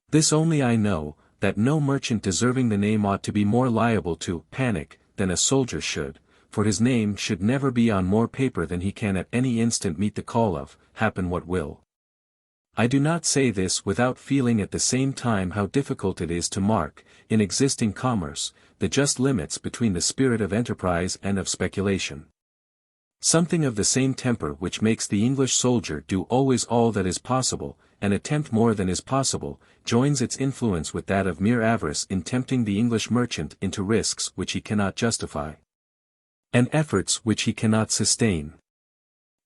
This only I know, that no merchant deserving the name ought to be more liable to panic than a soldier should, for his name should never be on more paper than he can at any instant meet the call of, happen what will. I do not say this without feeling at the same time how difficult it is to mark, in existing commerce, the just limits between the spirit of enterprise and of speculation. Something of the same temper which makes the English soldier do always all that is possible, and attempt more than is possible, joins its influence with that of mere avarice in tempting the English merchant into risks which he cannot justify, and efforts which he cannot sustain.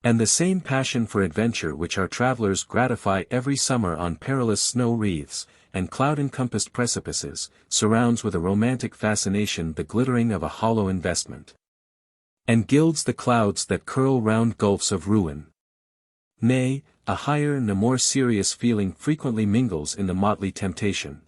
And the same passion for adventure which our travellers gratify every summer on perilous snow wreaths, and cloud-encompassed precipices, surrounds with a romantic fascination the glittering of a hollow investment, and gilds the clouds that curl round gulfs of ruin. Nay, a higher and a more serious feeling frequently mingles in the motley temptation.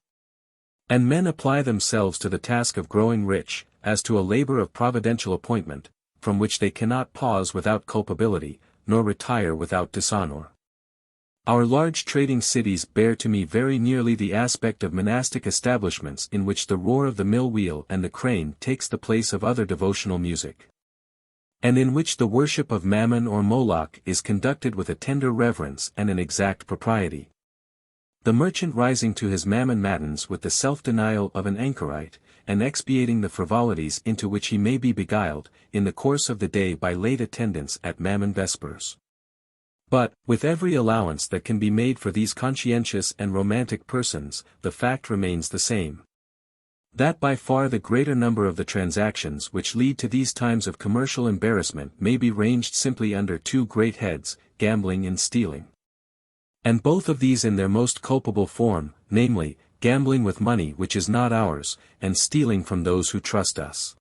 And men apply themselves to the task of growing rich, as to a labor of providential appointment, from which they cannot pause without culpability, nor retire without dishonor. Our large trading cities bear to me very nearly the aspect of monastic establishments in which the roar of the mill wheel and the crane takes the place of other devotional music, and in which the worship of Mammon or Moloch is conducted with a tender reverence and an exact propriety. The merchant rising to his Mammon matins with the self-denial of an anchorite, and expiating the frivolities into which he may be beguiled, in the course of the day by late attendance at Mammon vespers. But, with every allowance that can be made for these conscientious and romantic persons, the fact remains the same, that by far the greater number of the transactions which lead to these times of commercial embarrassment may be ranged simply under two great heads, gambling and stealing. And both of these in their most culpable form, namely, gambling with money which is not ours, and stealing from those who trust us.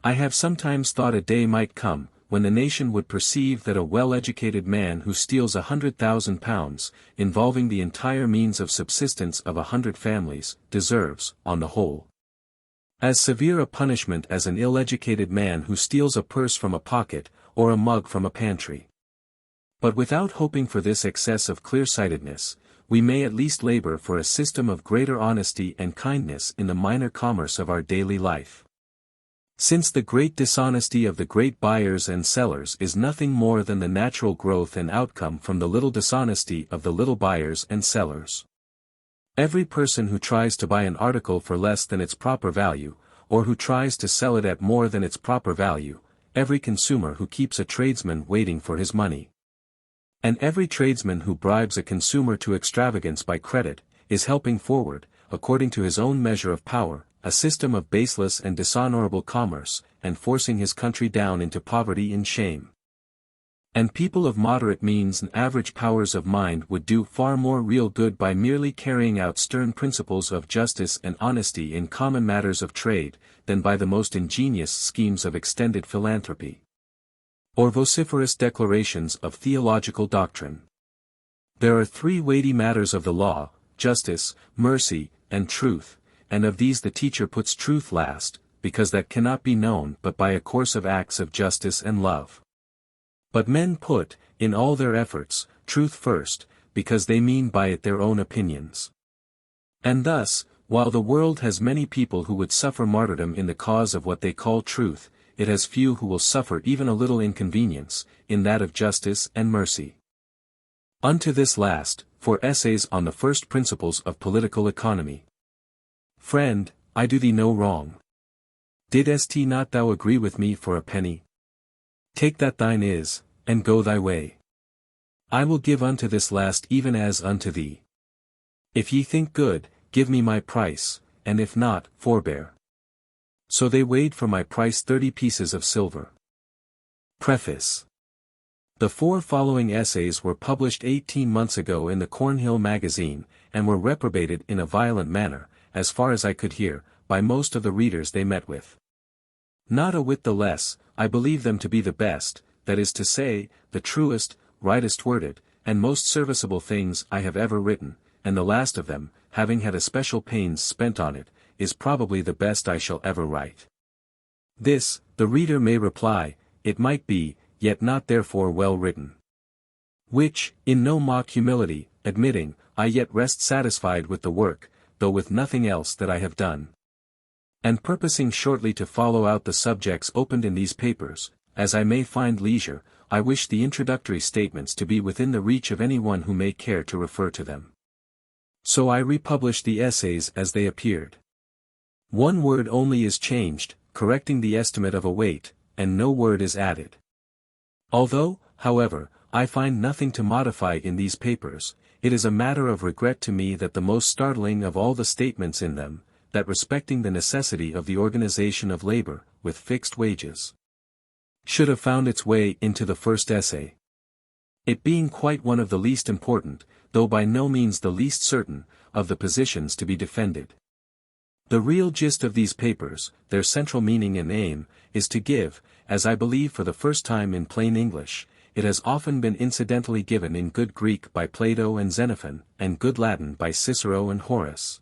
I have sometimes thought a day might come, when the nation would perceive that a well-educated man who steals £100,000, involving the entire means of subsistence of 100 families, deserves, on the whole, as severe a punishment as an ill-educated man who steals a purse from a pocket, or a mug from a pantry. But without hoping for this excess of clear-sightedness, we may at least labor for a system of greater honesty and kindness in the minor commerce of our daily life. Since the great dishonesty of the great buyers and sellers is nothing more than the natural growth and outcome from the little dishonesty of the little buyers and sellers. Every person who tries to buy an article for less than its proper value, or who tries to sell it at more than its proper value, every consumer who keeps a tradesman waiting for his money, and every tradesman who bribes a consumer to extravagance by credit, is helping forward, according to his own measure of power, a system of baseless and dishonorable commerce, and forcing his country down into poverty and shame. And people of moderate means and average powers of mind would do far more real good by merely carrying out stern principles of justice and honesty in common matters of trade, than by the most ingenious schemes of extended philanthropy, or vociferous declarations of theological doctrine. There are three weighty matters of the law: justice, mercy, and truth, and of these the teacher puts truth last, because that cannot be known but by a course of acts of justice and love. But men put, in all their efforts, truth first, because they mean by it their own opinions. And thus, while the world has many people who would suffer martyrdom in the cause of what they call truth, it has few who will suffer even a little inconvenience, in that of justice and mercy. Unto this last, for essays on the first principles of political economy. Friend, I do thee no wrong. Didst not thou agree with me for a penny? Take that thine is, and go thy way. I will give unto this last even as unto thee. If ye think good, give me my price, and if not, forbear. So they weighed for my price 30 pieces of silver. Preface. The four following essays were published 18 months ago in the Cornhill magazine, and were reprobated in a violent manner, as far as I could hear, by most of the readers they met with. Not a whit the less, I believe them to be the best, that is to say, the truest, rightest worded, and most serviceable things I have ever written, and the last of them, having had especial pains spent on it, is probably the best I shall ever write. This, the reader may reply, it might be, yet not therefore well written. Which, in no mock humility, admitting, I yet rest satisfied with the work, though with nothing else that I have done. And purposing shortly to follow out the subjects opened in these papers, as I may find leisure, I wish the introductory statements to be within the reach of any one who may care to refer to them. So I republish the essays as they appeared. One word only is changed, correcting the estimate of a weight, and no word is added. Although, however, I find nothing to modify in these papers, it is a matter of regret to me that the most startling of all the statements in them, that respecting the necessity of the organization of labor, with fixed wages, should have found its way into the first essay. It being quite one of the least important, though by no means the least certain, of the positions to be defended. The real gist of these papers, their central meaning and aim, is to give, as I believe for the first time in plain English, it has often been incidentally given in good Greek by Plato and Xenophon, and good Latin by Cicero and Horace,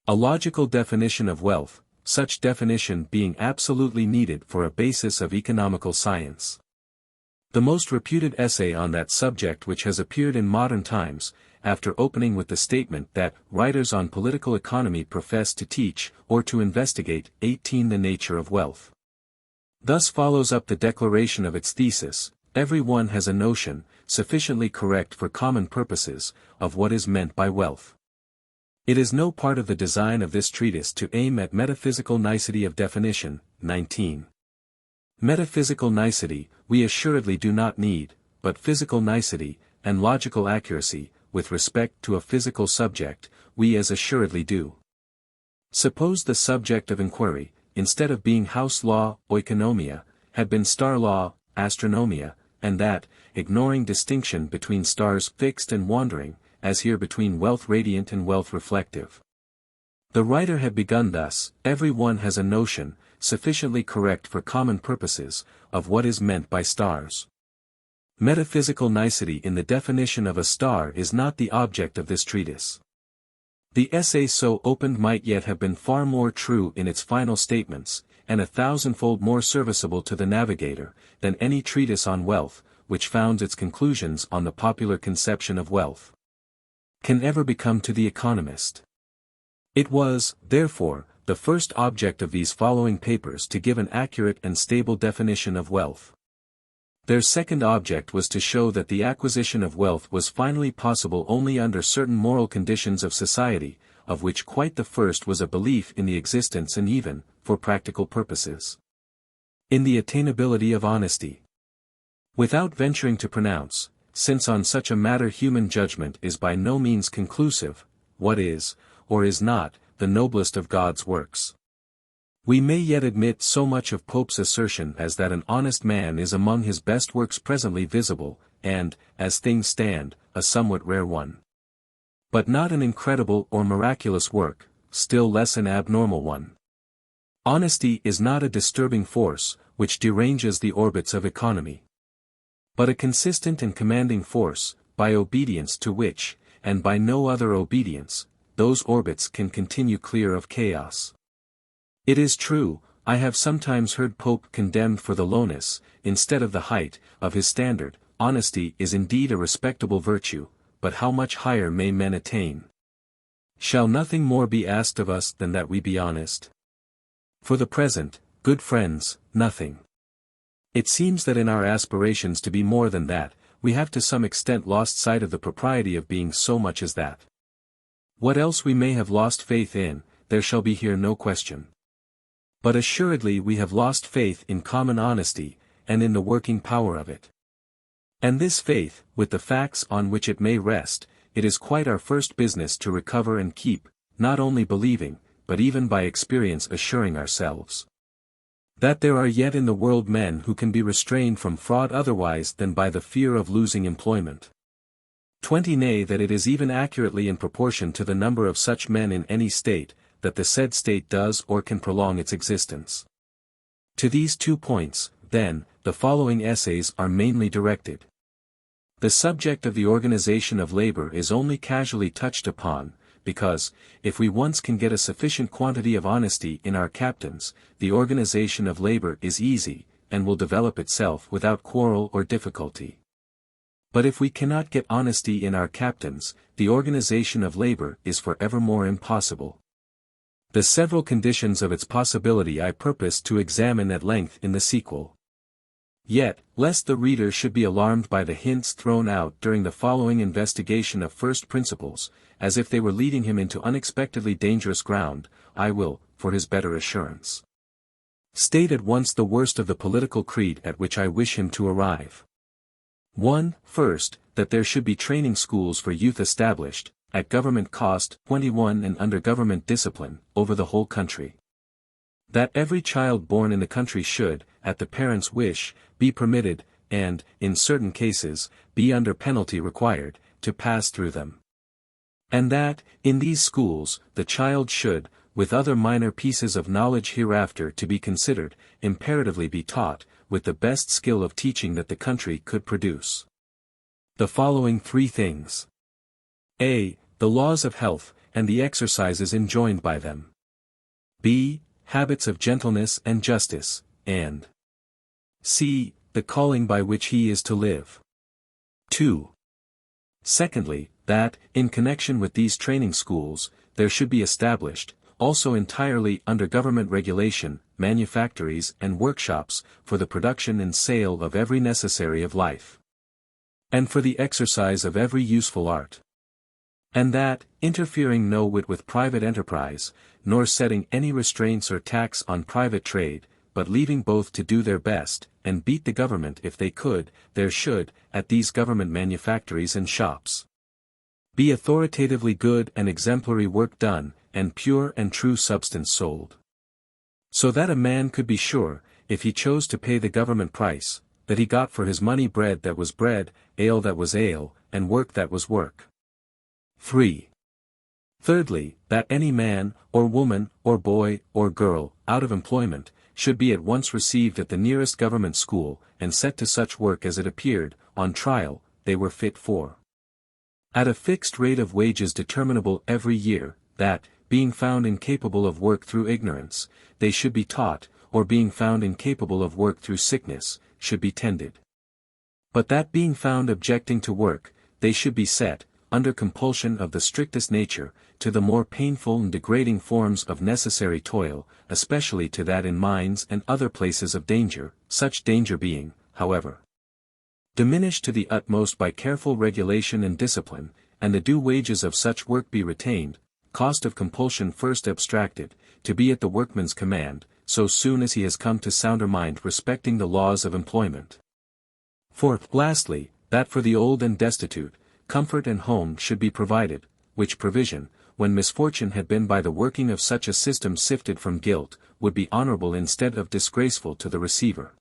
a logical definition of wealth, such definition being absolutely needed for a basis of economical science. The most reputed essay on that subject which has appeared in modern times, after opening with the statement that writers on political economy profess to teach, or to investigate, 18 the nature of wealth. Thus follows up the declaration of its thesis: every one has a notion, sufficiently correct for common purposes, of what is meant by wealth. It is no part of the design of this treatise to aim at metaphysical nicety of definition. 19. Metaphysical nicety, we assuredly do not need, but physical nicety, and logical accuracy, with respect to a physical subject, we as assuredly do. Suppose the subject of inquiry, instead of being house law, oikonomia, had been star law, astronomia, and that, ignoring distinction between stars fixed and wandering, as here between wealth radiant and wealth reflective. The writer had begun thus: every one has a notion, sufficiently correct for common purposes, of what is meant by stars. Metaphysical nicety in the definition of a star is not the object of this treatise. The essay so opened might yet have been far more true in its final statements, and 1,000-fold more serviceable to the navigator, than any treatise on wealth, which founds its conclusions on the popular conception of wealth, can ever become to the economist. It was, therefore, the first object of these following papers to give an accurate and stable definition of wealth. Their second object was to show that the acquisition of wealth was finally possible only under certain moral conditions of society, of which quite the first was a belief in the existence and even, for practical purposes, in the attainability of honesty. Without venturing to pronounce, since on such a matter human judgment is by no means conclusive, what is, or is not, the noblest of God's works, we may yet admit so much of Pope's assertion as that an honest man is among his best works presently visible, and, as things stand, a somewhat rare one. But not an incredible or miraculous work, still less an abnormal one. Honesty is not a disturbing force, which deranges the orbits of economy, but a consistent and commanding force, by obedience to which, and by no other obedience, those orbits can continue clear of chaos. It is true, I have sometimes heard Pope condemned for the lowness, instead of the height, of his standard. Honesty is indeed a respectable virtue, but how much higher may men attain? Shall nothing more be asked of us than that we be honest? For the present, good friends, nothing. It seems that in our aspirations to be more than that, we have to some extent lost sight of the propriety of being so much as that. What else we may have lost faith in, there shall be here no question. But assuredly we have lost faith in common honesty, and in the working power of it. And this faith, with the facts on which it may rest, it is quite our first business to recover and keep, not only believing, but even by experience assuring ourselves that there are yet in the world men who can be restrained from fraud otherwise than by the fear of losing employment. 20 Nay, that it is even accurately in proportion to the number of such men in any state, that the said state does or can prolong its existence. To these 2 points, then, the following essays are mainly directed. The subject of the organization of labor is only casually touched upon, because, if we once can get a sufficient quantity of honesty in our captains, the organization of labor is easy, and will develop itself without quarrel or difficulty. But if we cannot get honesty in our captains, the organization of labor is forevermore impossible. The several conditions of its possibility I purpose to examine at length in the sequel. Yet, lest the reader should be alarmed by the hints thrown out during the following investigation of first principles, as if they were leading him into unexpectedly dangerous ground, I will, for his better assurance, State at once the worst of the political creed at which I wish him to arrive. 1. First, that there should be training schools for youth established, at government cost, 21 and under government discipline, over the whole country. That every child born in the country should, at the parents' wish, be permitted, and, in certain cases, be under penalty required, to pass through them. And that, in these schools, the child should, with other minor pieces of knowledge hereafter to be considered, imperatively be taught, with the best skill of teaching that the country could produce. The following 3 things. A. The laws of health, and the exercises enjoined by them. B. Habits of gentleness and justice, and C. The calling by which he is to live. 2. Secondly, that, in connection with these training schools, there should be established, also entirely under government regulation, manufactories and workshops, for the production and sale of every necessary of life, and for the exercise of every useful art. And that, interfering no whit with private enterprise, nor setting any restraints or tax on private trade, but leaving both to do their best, and beat the government if they could, there should, at these government manufactories and shops, be authoritatively good and exemplary work done, and pure and true substance sold. So that a man could be sure, if he chose to pay the government price, that he got for his money bread that was bread, ale that was ale, and work that was work. 3. Thirdly, that any man, or woman, or boy, or girl, out of employment, should be at once received at the nearest government school, and set to such work as it appeared, on trial, they were fit for. At a fixed rate of wages determinable every year, that, being found incapable of work through ignorance, they should be taught, or being found incapable of work through sickness, should be tended. But that being found objecting to work, they should be set, under compulsion of the strictest nature, to the more painful and degrading forms of necessary toil, especially to that in mines and other places of danger, such danger being, however, diminished to the utmost by careful regulation and discipline, and the due wages of such work be retained, cost of compulsion first abstracted, to be at the workman's command, so soon as he has come to sounder mind respecting the laws of employment. 4th, lastly, that for the old and destitute, comfort and home should be provided, which provision, when misfortune had been by the working of such a system sifted from guilt, would be honorable instead of disgraceful to the receiver.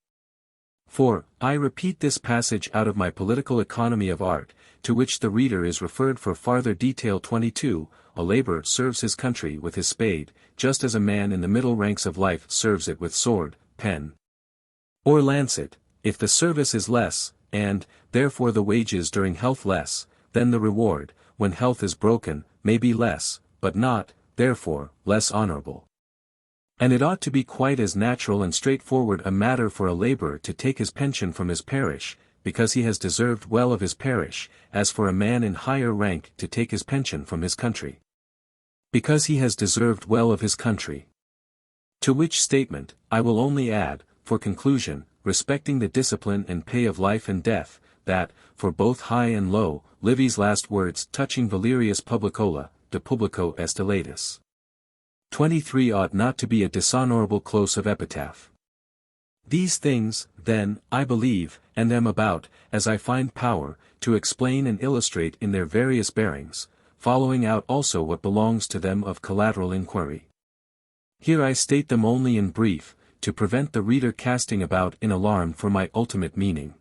For, I repeat this passage out of my Political Economy of Art, to which the reader is referred for farther detail. 22, a laborer serves his country with his spade, just as a man in the middle ranks of life serves it with sword, pen, or lancet, if the service is less, and, therefore the wages during health less, then the reward, when health is broken, may be less, but not, therefore, less honorable. And it ought to be quite as natural and straightforward a matter for a laborer to take his pension from his parish, because he has deserved well of his parish, as for a man in higher rank to take his pension from his country, because he has deserved well of his country. To which statement, I will only add, for conclusion, respecting the discipline and pay of life and death, that, for both high and low, Livy's last words touching Valerius Publicola, de publico est elatus. 23 ought not to be a dishonorable close of epitaph. These things, then, I believe, and am about, as I find power, to explain and illustrate in their various bearings, following out also what belongs to them of collateral inquiry. Here I state them only in brief, to prevent the reader casting about in alarm for my ultimate meaning.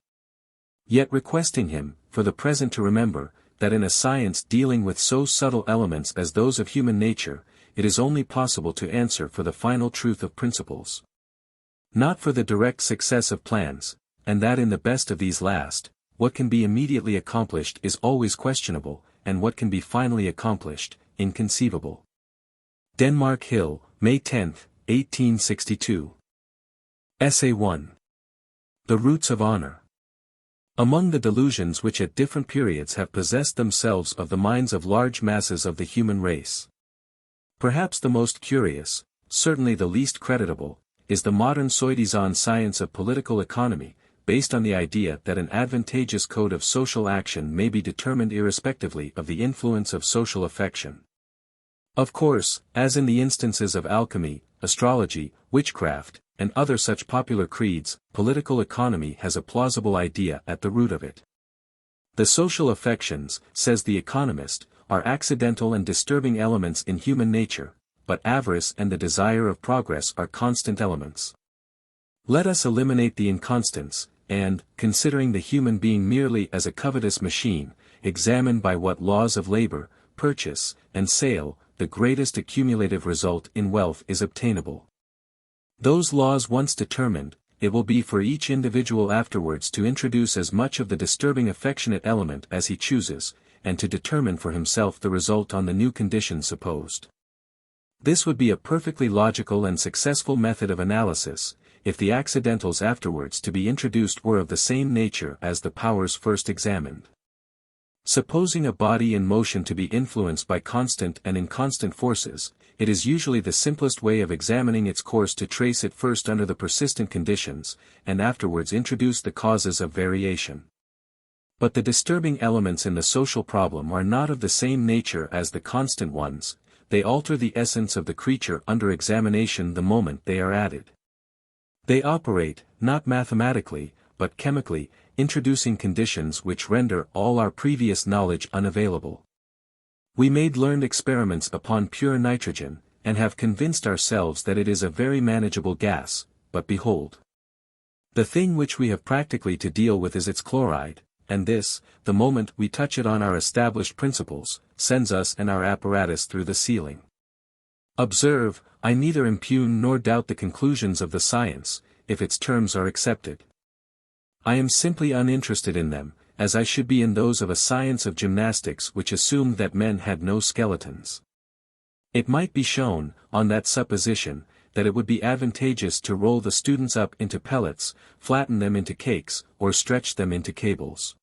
Yet requesting him, for the present to remember, that in a science dealing with so subtle elements as those of human nature, it is only possible to answer for the final truth of principles, not for the direct success of plans, and that in the best of these last, what can be immediately accomplished is always questionable, and what can be finally accomplished, inconceivable. Denmark Hill, May 10, 1862. Essay 1. The Roots of Honor. Among the delusions which at different periods have possessed themselves of the minds of large masses of the human race, perhaps the most curious, certainly the least creditable, is the modern soi-disant science of political economy, based on the idea that an advantageous code of social action may be determined irrespectively of the influence of social affection. Of course, as in the instances of alchemy, astrology, witchcraft, and other such popular creeds, political economy has a plausible idea at the root of it. The social affections, says the economist, are accidental and disturbing elements in human nature, but avarice and the desire of progress are constant elements. Let us eliminate the inconstants, and, considering the human being merely as a covetous machine, examine by what laws of labor, purchase, and sale, the greatest accumulative result in wealth is obtainable. Those laws once determined, it will be for each individual afterwards to introduce as much of the disturbing affectionate element as he chooses, and to determine for himself the result on the new conditions supposed. This would be a perfectly logical and successful method of analysis, if the accidentals afterwards to be introduced were of the same nature as the powers first examined. Supposing a body in motion to be influenced by constant and inconstant forces, it is usually the simplest way of examining its course to trace it first under the persistent conditions, and afterwards introduce the causes of variation. But the disturbing elements in the social problem are not of the same nature as the constant ones, they alter the essence of the creature under examination the moment they are added. They operate, not mathematically, but chemically, introducing conditions which render all our previous knowledge unavailable. We made learned experiments upon pure nitrogen, and have convinced ourselves that it is a very manageable gas, but behold. The thing which we have practically to deal with is its chloride, and this, the moment we touch it on our established principles, sends us and our apparatus through the ceiling. Observe, I neither impugn nor doubt the conclusions of the science, if its terms are accepted. I am simply uninterested in them, as I should be in those of a science of gymnastics which assumed that men had no skeletons. It might be shown, on that supposition, that it would be advantageous to roll the students up into pellets, flatten them into cakes, or stretch them into cables.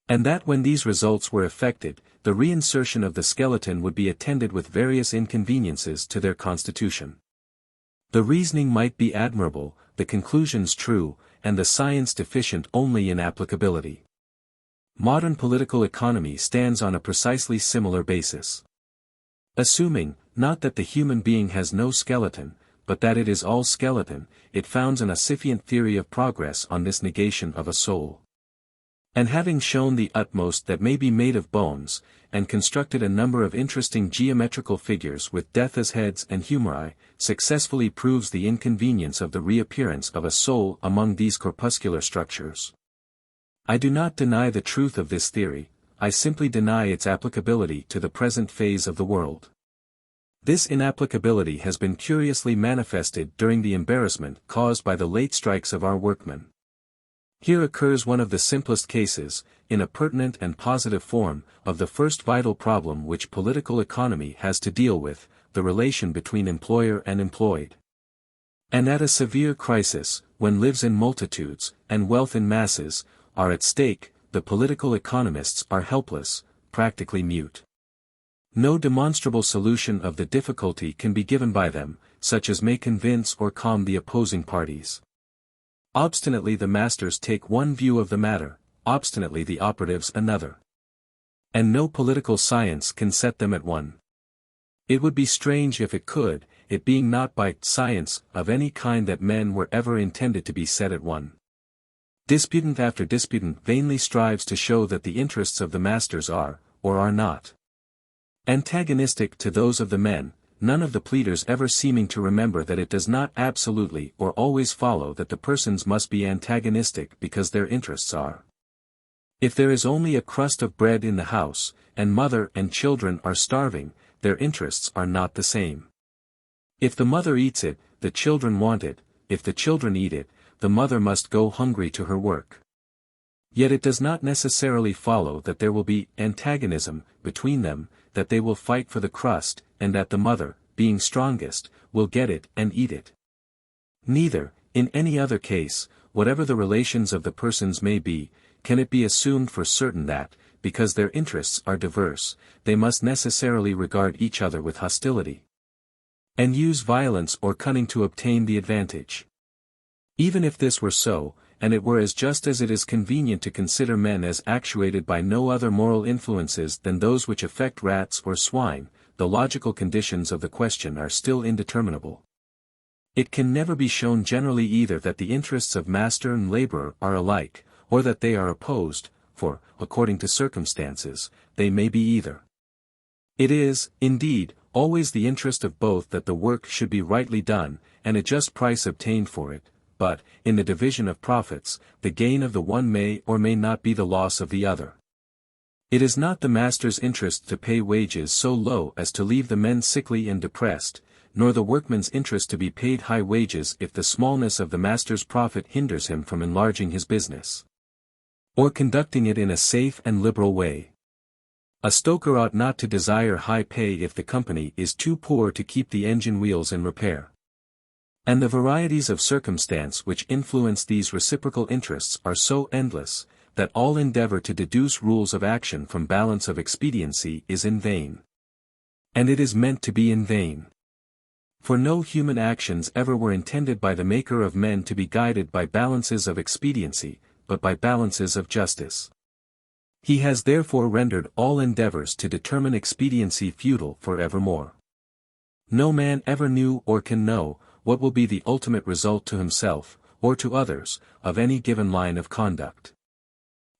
And that when these results were effected, the reinsertion of the skeleton would be attended with various inconveniences to their constitution. The reasoning might be admirable, the conclusions true, and the science deficient only in applicability. Modern political economy stands on a precisely similar basis. Assuming, not that the human being has no skeleton, but that it is all skeleton, it founds an Sisyphean theory of progress on this negation of a soul. And having shown the utmost that may be made of bones, and constructed a number of interesting geometrical figures with death as heads and humeri, successfully proves the inconvenience of the reappearance of a soul among these corpuscular structures. I do not deny the truth of this theory, I simply deny its applicability to the present phase of the world. This inapplicability has been curiously manifested during the embarrassment caused by the late strikes of our workmen. Here occurs one of the simplest cases, in a pertinent and positive form, of the first vital problem which political economy has to deal with, the relation between employer and employed. And at a severe crisis, when lives in multitudes, and wealth in masses, are at stake, the political economists are helpless, practically mute. No demonstrable solution of the difficulty can be given by them, such as may convince or calm the opposing parties. Obstinately the masters take one view of the matter, obstinately the operatives another. And no political science can set them at one. It would be strange if it could, it being not by science of any kind that men were ever intended to be set at one. Disputant after disputant vainly strives to show that the interests of the masters are, or are not, antagonistic to those of the men, none of the pleaders ever seeming to remember that it does not absolutely or always follow that the persons must be antagonistic because their interests are. If there is only a crust of bread in the house, and mother and children are starving, their interests are not the same. If the mother eats it, the children want it, if the children eat it, the mother must go hungry to her work. Yet it does not necessarily follow that there will be antagonism between them, that they will fight for the crust, and that the mother, being strongest, will get it and eat it. Neither, in any other case, whatever the relations of the persons may be, can it be assumed for certain that, because their interests are diverse, they must necessarily regard each other with hostility, and use violence or cunning to obtain the advantage. Even if this were so, and it were as just as it is convenient to consider men as actuated by no other moral influences than those which affect rats or swine, the logical conditions of the question are still indeterminable. It can never be shown generally either that the interests of master and laborer are alike, or that they are opposed, for, according to circumstances, they may be either. It is, indeed, always the interest of both that the work should be rightly done, and a just price obtained for it, but, in the division of profits, the gain of the one may or may not be the loss of the other. It is not the master's interest to pay wages so low as to leave the men sickly and depressed, nor the workman's interest to be paid high wages if the smallness of the master's profit hinders him from enlarging his business, or conducting it in a safe and liberal way. A stoker ought not to desire high pay if the company is too poor to keep the engine wheels in repair. And the varieties of circumstance which influence these reciprocal interests are so endless, that all endeavor to deduce rules of action from balance of expediency is in vain. And it is meant to be in vain. For no human actions ever were intended by the Maker of men to be guided by balances of expediency, but by balances of justice. He has therefore rendered all endeavors to determine expediency futile for evermore. No man ever knew or can know what will be the ultimate result to himself, or to others, of any given line of conduct.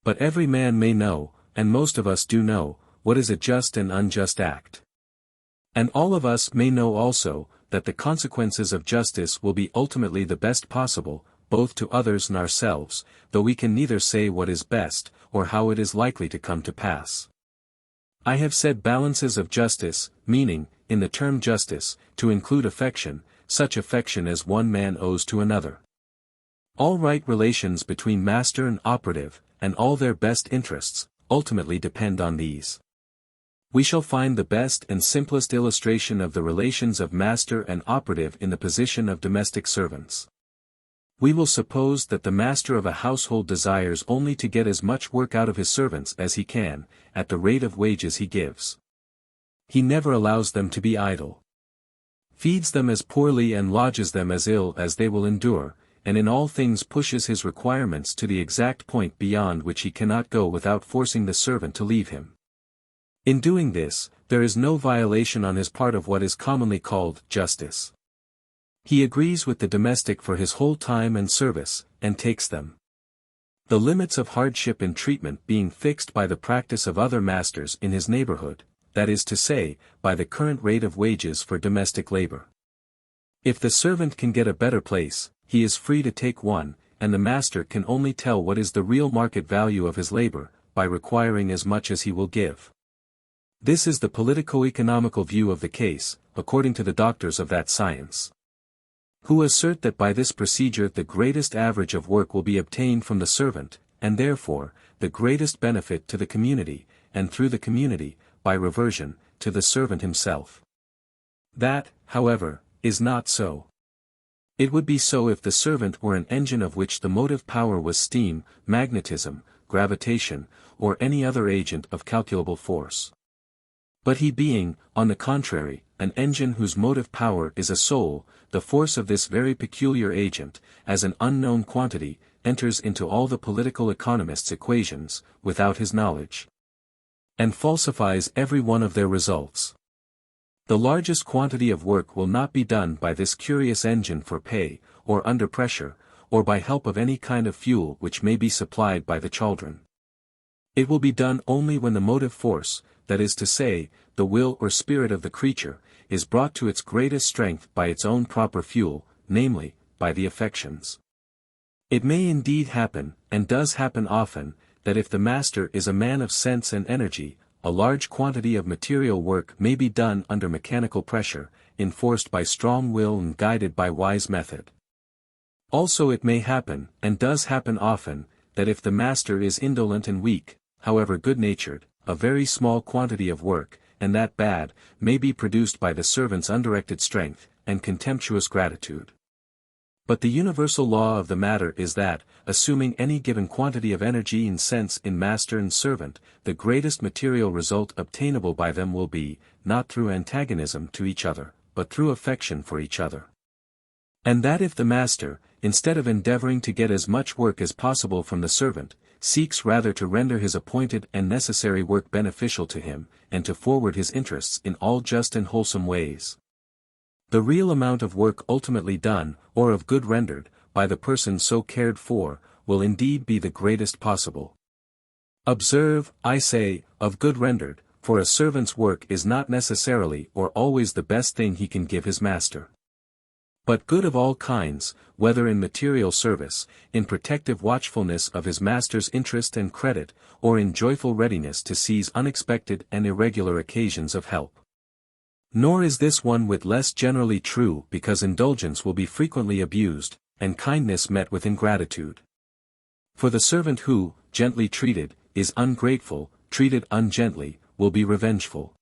But every man may know, and most of us do know, what is a just and unjust act. And all of us may know also, that the consequences of justice will be ultimately the best possible, both to others and ourselves, though we can neither say what is best, or how it is likely to come to pass. I have said balances of justice, meaning, in the term justice, to include affection, such affection as one man owes to another. All right relations between master and operative, and all their best interests, ultimately depend on these. We shall find the best and simplest illustration of the relations of master and operative in the position of domestic servants. We will suppose that the master of a household desires only to get as much work out of his servants as he can, at the rate of wages he gives. He never allows them to be idle. Feeds them as poorly and lodges them as ill as they will endure, and in all things pushes his requirements to the exact point beyond which he cannot go without forcing the servant to leave him. In doing this, there is no violation on his part of what is commonly called justice. He agrees with the domestic for his whole time and service, and takes them. The limits of hardship in treatment being fixed by the practice of other masters in his neighborhood, that is to say, by the current rate of wages for domestic labor. If the servant can get a better place, he is free to take one, and the master can only tell what is the real market value of his labor, by requiring as much as he will give. This is the politico-economical view of the case, according to the doctors of that science, who assert that by this procedure the greatest average of work will be obtained from the servant, and therefore, the greatest benefit to the community, and through the community, by reversion, to the servant himself. That, however, is not so. It would be so if the servant were an engine of which the motive power was steam, magnetism, gravitation, or any other agent of calculable force. But he being, on the contrary, an engine whose motive power is a soul, the force of this very peculiar agent, as an unknown quantity, enters into all the political economists' equations, without his knowledge, and falsifies every one of their results. The largest quantity of work will not be done by this curious engine for pay, or under pressure, or by help of any kind of fuel which may be supplied by the chaldron. It will be done only when the motive force, that is to say, the will or spirit of the creature, is brought to its greatest strength by its own proper fuel, namely, by the affections. It may indeed happen, and does happen often, that if the master is a man of sense and energy, a large quantity of material work may be done under mechanical pressure, enforced by strong will and guided by wise method. Also it may happen, and does happen often, that if the master is indolent and weak, however good-natured, a very small quantity of work, and that bad, may be produced by the servant's undirected strength, and contemptuous gratitude. But the universal law of the matter is that, assuming any given quantity of energy and sense in master and servant, the greatest material result obtainable by them will be, not through antagonism to each other, but through affection for each other. And that if the master, instead of endeavoring to get as much work as possible from the servant, seeks rather to render his appointed and necessary work beneficial to him, and to forward his interests in all just and wholesome ways, The real amount of work ultimately done, or of good rendered, by the person so cared for, will indeed be the greatest possible. Observe, I say, of good rendered, for a servant's work is not necessarily or always the best thing he can give his master. But good of all kinds, whether in material service, in protective watchfulness of his master's interest and credit, or in joyful readiness to seize unexpected and irregular occasions of help. Nor is this one whit less generally true because indulgence will be frequently abused, and kindness met with ingratitude. For the servant who, gently treated, is ungrateful, treated ungently, will be revengeful.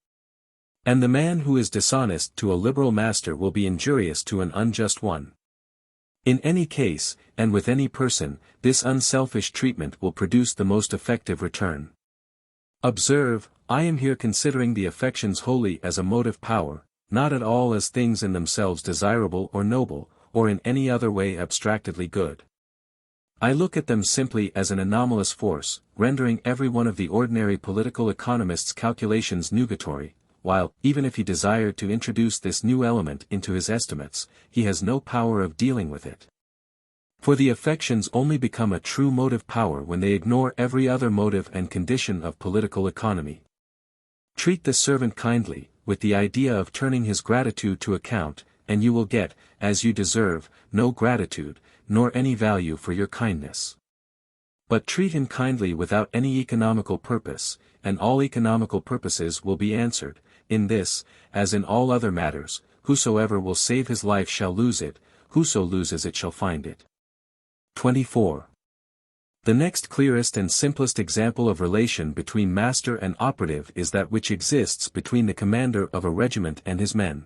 And the man who is dishonest to a liberal master will be injurious to an unjust one. In any case, and with any person, this unselfish treatment will produce the most effective return. Observe, I am here considering the affections wholly as a motive power, not at all as things in themselves desirable or noble, or in any other way abstractedly good. I look at them simply as an anomalous force, rendering every one of the ordinary political economist's calculations nugatory, while, even if he desired to introduce this new element into his estimates, he has no power of dealing with it. For the affections only become a true motive power when they ignore every other motive and condition of political economy. Treat the servant kindly, with the idea of turning his gratitude to account, and you will get, as you deserve, no gratitude, nor any value for your kindness. But treat him kindly without any economical purpose, and all economical purposes will be answered. In this, as in all other matters, whosoever will save his life shall lose it, whoso loses it shall find it. 24. The next clearest and simplest example of relation between master and operative is that which exists between the commander of a regiment and his men.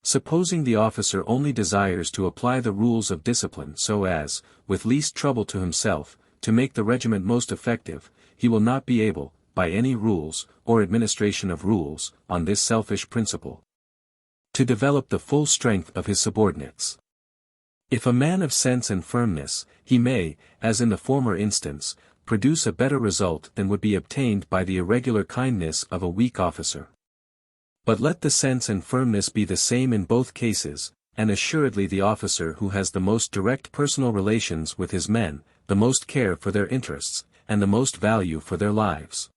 Supposing the officer only desires to apply the rules of discipline so as, with least trouble to himself, to make the regiment most effective, he will not be able, by any rules, or administration of rules, on this selfish principle, to develop the full strength of his subordinates. If a man of sense and firmness, he may, as in the former instance, produce a better result than would be obtained by the irregular kindness of a weak officer. But let the sense and firmness be the same in both cases, and assuredly the officer who has the most direct personal relations with his men, the most care for their interests, and the most value for their lives,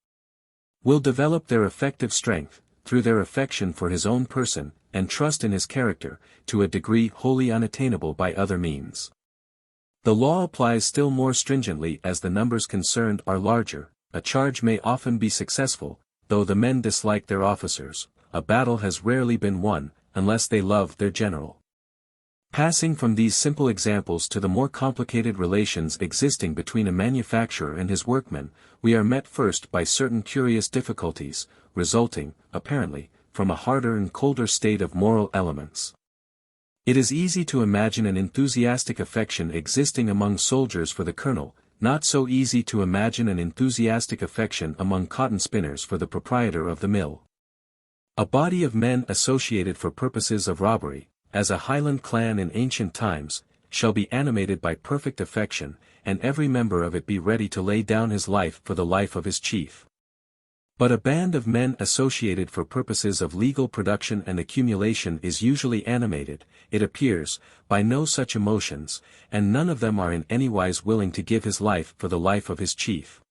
will develop their effective strength, through their affection for his own person, and trust in his character, to a degree wholly unattainable by other means. The law applies still more stringently as the numbers concerned are larger. A charge may often be successful, though the men dislike their officers. A battle has rarely been won, unless they love their general. Passing from these simple examples to the more complicated relations existing between a manufacturer and his workmen, we are met first by certain curious difficulties, resulting, apparently, from a harder and colder state of moral elements. It is easy to imagine an enthusiastic affection existing among soldiers for the colonel, not so easy to imagine an enthusiastic affection among cotton spinners for the proprietor of the mill. A body of men associated for purposes of robbery, as a Highland clan in ancient times, shall be animated by perfect affection, and every member of it be ready to lay down his life for the life of his chief. But a band of men associated for purposes of legal production and accumulation is usually animated, it appears, by no such emotions, and none of them are in any wise willing to give his life for the life of his chief.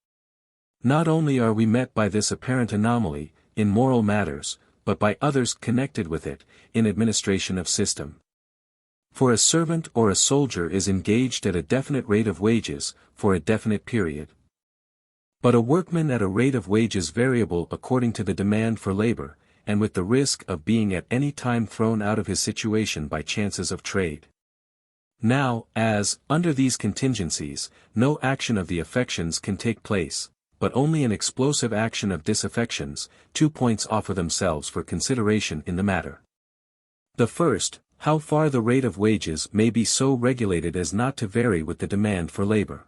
Not only are we met by this apparent anomaly, in moral matters, but by others connected with it, in administration of system. For a servant or a soldier is engaged at a definite rate of wages, for a definite period. But a workman at a rate of wages variable according to the demand for labor, and with the risk of being at any time thrown out of his situation by chances of trade. Now, as, under these contingencies, no action of the affections can take place, but only an explosive action of disaffections, 2 points offer themselves for consideration in the matter. The first, how far the rate of wages may be so regulated as not to vary with the demand for labor.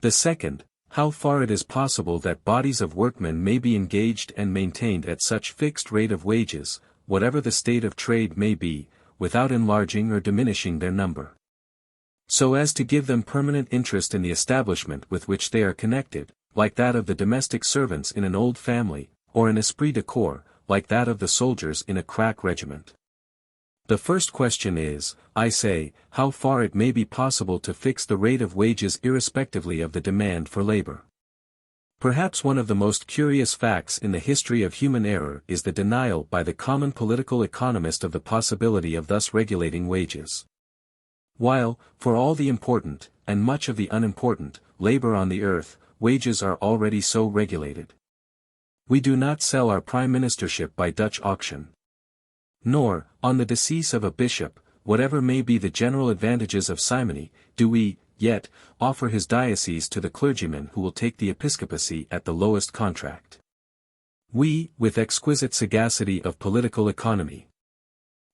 The second, how far it is possible that bodies of workmen may be engaged and maintained at such fixed rate of wages, whatever the state of trade may be, without enlarging or diminishing their number, so as to give them permanent interest in the establishment with which they are connected, like that of the domestic servants in an old family, or an esprit de corps, like that of the soldiers in a crack regiment. The first question is, I say, how far it may be possible to fix the rate of wages irrespectively of the demand for labor. Perhaps one of the most curious facts in the history of human error is the denial by the common political economist of the possibility of thus regulating wages. While, for all the important, and much of the unimportant, labor on the earth, wages are already so regulated. We do not sell our prime ministership by Dutch auction. Nor, on the decease of a bishop, whatever may be the general advantages of simony, do we, yet, offer his diocese to the clergyman who will take the episcopacy at the lowest contract. We, with exquisite sagacity of political economy,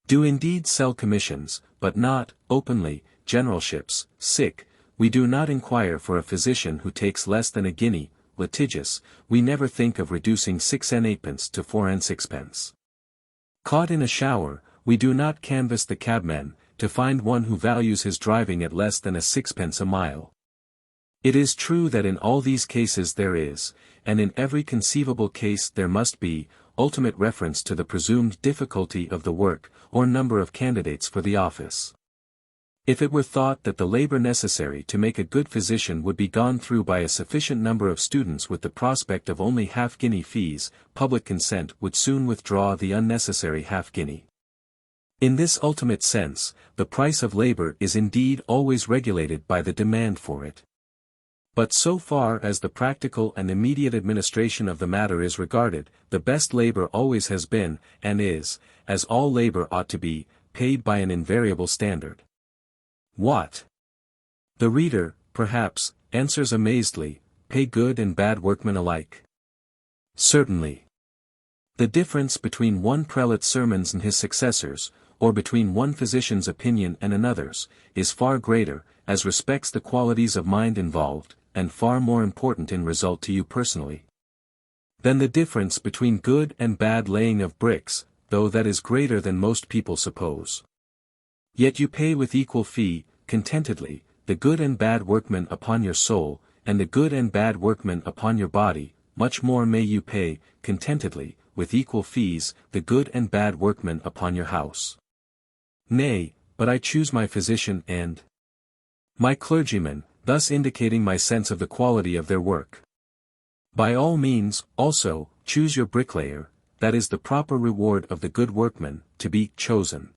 do indeed sell commissions, but not, openly, generalships. We do not inquire for a physician who takes less than a guinea. Litigious, we never think of reducing 6 and 8pence to 4 and 6pence. Caught in a shower, we do not canvass the cabman, to find one who values his driving at less than a 6pence a mile. It is true that in all these cases there is, and in every conceivable case there must be, ultimate reference to the presumed difficulty of the work, or number of candidates for the office. If it were thought that the labor necessary to make a good physician would be gone through by a sufficient number of students with the prospect of only half-guinea fees, public consent would soon withdraw the unnecessary half-guinea. In this ultimate sense, the price of labor is indeed always regulated by the demand for it. But so far as the practical and immediate administration of the matter is regarded, the best labor always has been, and is, as all labor ought to be, paid by an invariable standard. What? The reader, perhaps, answers amazedly, pay good and bad workmen alike. Certainly. The difference between one prelate's sermons and his successors, or between one physician's opinion and another's, is far greater, as respects the qualities of mind involved, and far more important in result to you personally, than the difference between good and bad laying of bricks, though that is greater than most people suppose. Yet you pay with equal fee, contentedly, the good and bad workman upon your soul, and the good and bad workman upon your body. Much more may you pay, contentedly, with equal fees, the good and bad workman upon your house. Nay, but I choose my physician and my clergyman, thus indicating my sense of the quality of their work. By all means, also, choose your bricklayer, that is the proper reward of the good workman, to be chosen.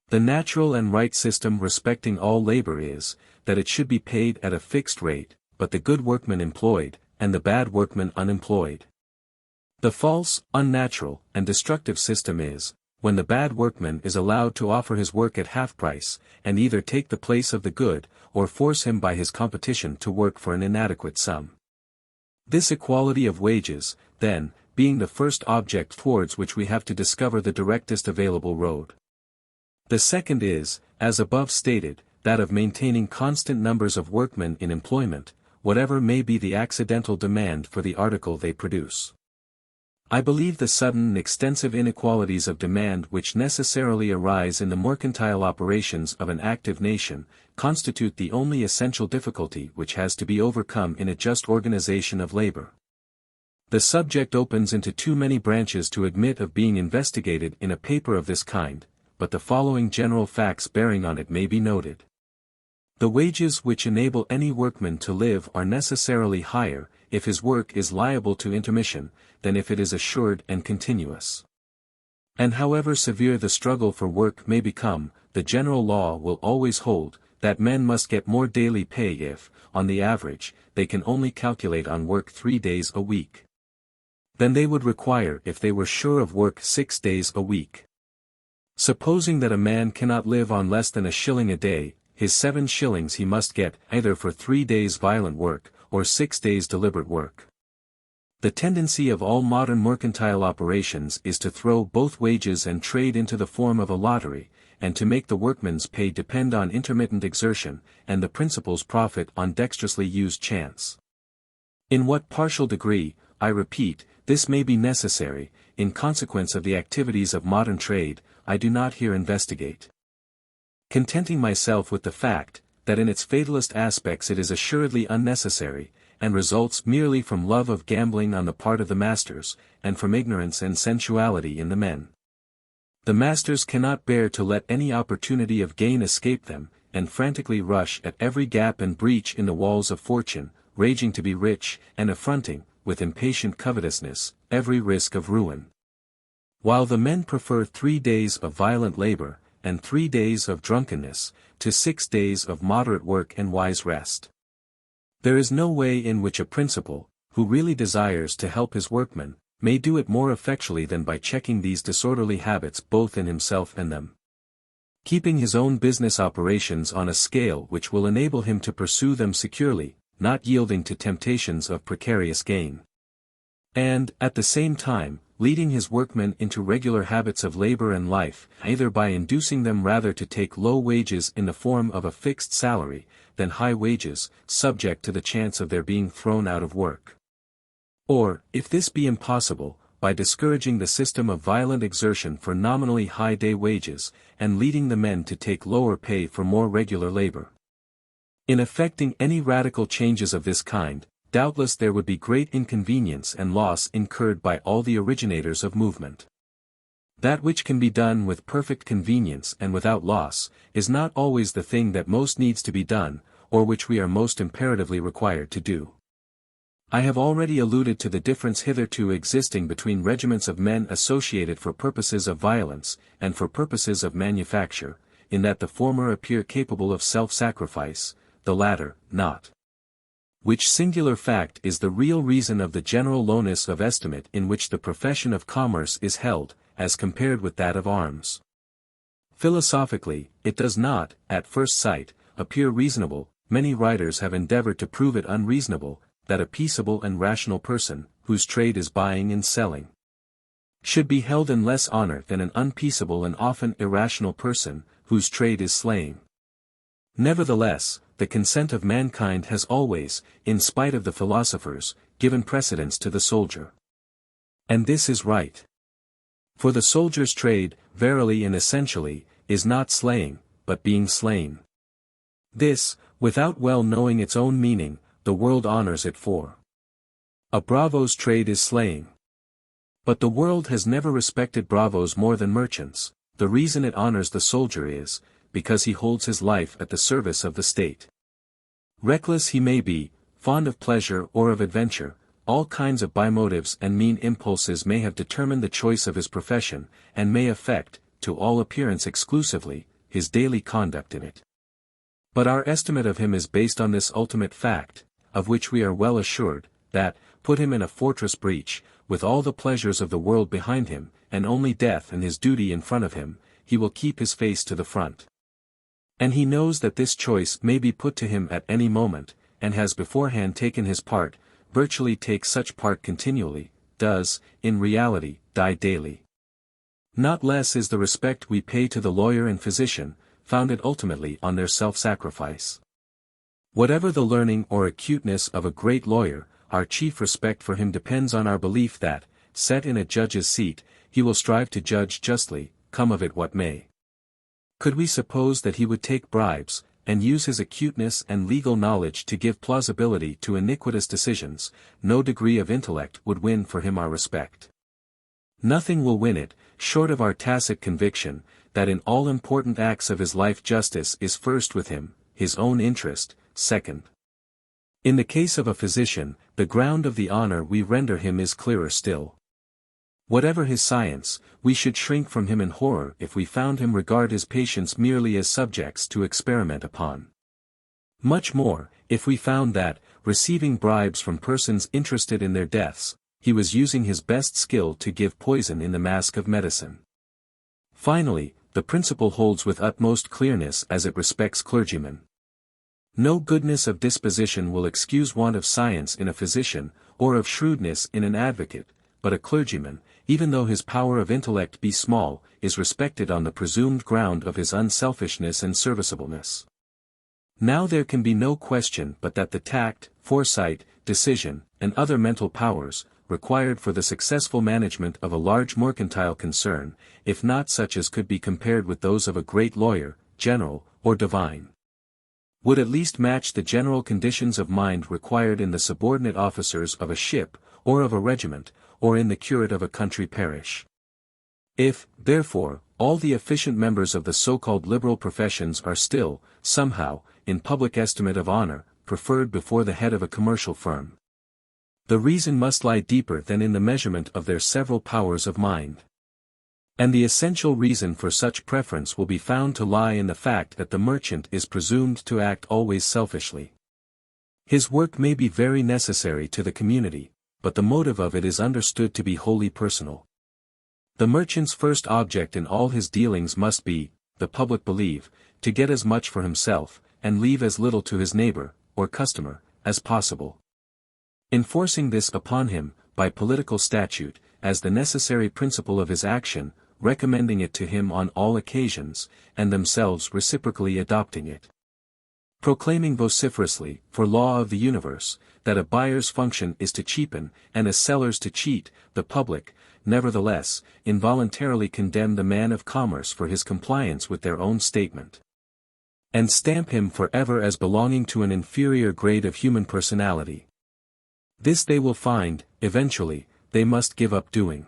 The natural and right system respecting all labor is, that it should be paid at a fixed rate, but the good workman employed, and the bad workman unemployed. The false, unnatural, and destructive system is, when the bad workman is allowed to offer his work at half price, and either take the place of the good, or force him by his competition to work for an inadequate sum. This equality of wages, then, being the first object towards which we have to discover the directest available road. The second is, as above stated, that of maintaining constant numbers of workmen in employment, whatever may be the accidental demand for the article they produce. I believe the sudden and extensive inequalities of demand which necessarily arise in the mercantile operations of an active nation, constitute the only essential difficulty which has to be overcome in a just organization of labor. The subject opens into too many branches to admit of being investigated in a paper of this kind, but the following general facts bearing on it may be noted. The wages which enable any workman to live are necessarily higher, if his work is liable to intermission, than if it is assured and continuous. And however severe the struggle for work may become, the general law will always hold, that men must get more daily pay if, on the average, they can only calculate on work 3 days a week, than they would require if they were sure of work 6 days a week. Supposing that a man cannot live on less than a shilling a day, his 7 shillings he must get either for 3 days violent work, or 6 days deliberate work. The tendency of all modern mercantile operations is to throw both wages and trade into the form of a lottery, and to make the workman's pay depend on intermittent exertion, and the principal's profit on dexterously used chance. In what partial degree, I repeat, this may be necessary, in consequence of the activities of modern trade, I do not here investigate. Contenting myself with the fact, that in its fatalist aspects it is assuredly unnecessary, and results merely from love of gambling on the part of the masters, and from ignorance and sensuality in the men. The masters cannot bear to let any opportunity of gain escape them, and frantically rush at every gap and breach in the walls of fortune, raging to be rich, and affronting, with impatient covetousness, every risk of ruin. While the men prefer 3 days of violent labor, and 3 days of drunkenness, to 6 days of moderate work and wise rest. There is no way in which a principal, who really desires to help his workmen, may do it more effectually than by checking these disorderly habits both in himself and them. Keeping his own business operations on a scale which will enable him to pursue them securely, not yielding to temptations of precarious gain. And, at the same time, leading his workmen into regular habits of labor and life, either by inducing them rather to take low wages in the form of a fixed salary, than high wages, subject to the chance of their being thrown out of work. Or, if this be impossible, by discouraging the system of violent exertion for nominally high day wages, and leading the men to take lower pay for more regular labor. In effecting any radical changes of this kind, doubtless there would be great inconvenience and loss incurred by all the originators of movement. That which can be done with perfect convenience and without loss, is not always the thing that most needs to be done, or which we are most imperatively required to do. I have already alluded to the difference hitherto existing between regiments of men associated for purposes of violence, and for purposes of manufacture, in that the former appear capable of self-sacrifice, the latter, not. Which singular fact is the real reason of the general lowness of estimate in which the profession of commerce is held, as compared with that of arms. Philosophically, it does not, at first sight, appear reasonable. Many writers have endeavored to prove it unreasonable, that a peaceable and rational person, whose trade is buying and selling, should be held in less honor than an unpeaceable and often irrational person, whose trade is slaying. Nevertheless, the consent of mankind has always, in spite of the philosophers, given precedence to the soldier. And this is right. For the soldier's trade, verily and essentially, is not slaying, but being slain. This, without well knowing its own meaning, the world honors it for. A bravo's trade is slaying. But the world has never respected bravos more than merchants. The reason it honors the soldier is, because he holds his life at the service of the state. Reckless he may be, fond of pleasure or of adventure, all kinds of bimotives and mean impulses may have determined the choice of his profession, and may affect, to all appearance exclusively, his daily conduct in it. But our estimate of him is based on this ultimate fact, of which we are well assured, that, put him in a fortress breach, with all the pleasures of the world behind him, and only death and his duty in front of him, he will keep his face to the front. And he knows that this choice may be put to him at any moment, and has beforehand taken his part, virtually takes such part continually, does, in reality, die daily. Not less is the respect we pay to the lawyer and physician, founded ultimately on their self-sacrifice. Whatever the learning or acuteness of a great lawyer, our chief respect for him depends on our belief that, set in a judge's seat, he will strive to judge justly, come of it what may. Could we suppose that he would take bribes, and use his acuteness and legal knowledge to give plausibility to iniquitous decisions, no degree of intellect would win for him our respect. Nothing will win it, short of our tacit conviction, that in all important acts of his life justice is first with him, his own interest, second. In the case of a physician, the ground of the honor we render him is clearer still. Whatever his science, we should shrink from him in horror if we found him regard his patients merely as subjects to experiment upon. Much more, if we found that, receiving bribes from persons interested in their deaths, he was using his best skill to give poison in the mask of medicine. Finally, the principle holds with utmost clearness as it respects clergymen. No goodness of disposition will excuse want of science in a physician, or of shrewdness in an advocate, but a clergyman, even though his power of intellect be small, is respected on the presumed ground of his unselfishness and serviceableness. Now there can be no question but that the tact, foresight, decision, and other mental powers, required for the successful management of a large mercantile concern, if not such as could be compared with those of a great lawyer, general, or divine, would at least match the general conditions of mind required in the subordinate officers of a ship, or of a regiment, or in the curate of a country parish. If, therefore, all the efficient members of the so-called liberal professions are still, somehow, in public estimate of honor, preferred before the head of a commercial firm. The reason must lie deeper than in the measurement of their several powers of mind. And the essential reason for such preference will be found to lie in the fact that the merchant is presumed to act always selfishly. His work may be very necessary to the community, but the motive of it is understood to be wholly personal. The merchant's first object in all his dealings must be, the public believe, to get as much for himself, and leave as little to his neighbor, or customer, as possible. Enforcing this upon him, by political statute, as the necessary principle of his action, recommending it to him on all occasions, and themselves reciprocally adopting it. Proclaiming vociferously, for law of the universe, that a buyer's function is to cheapen, and a seller's to cheat, the public, nevertheless, involuntarily condemn the man of commerce for his compliance with their own statement. And stamp him forever as belonging to an inferior grade of human personality. This they will find, eventually, they must give up doing.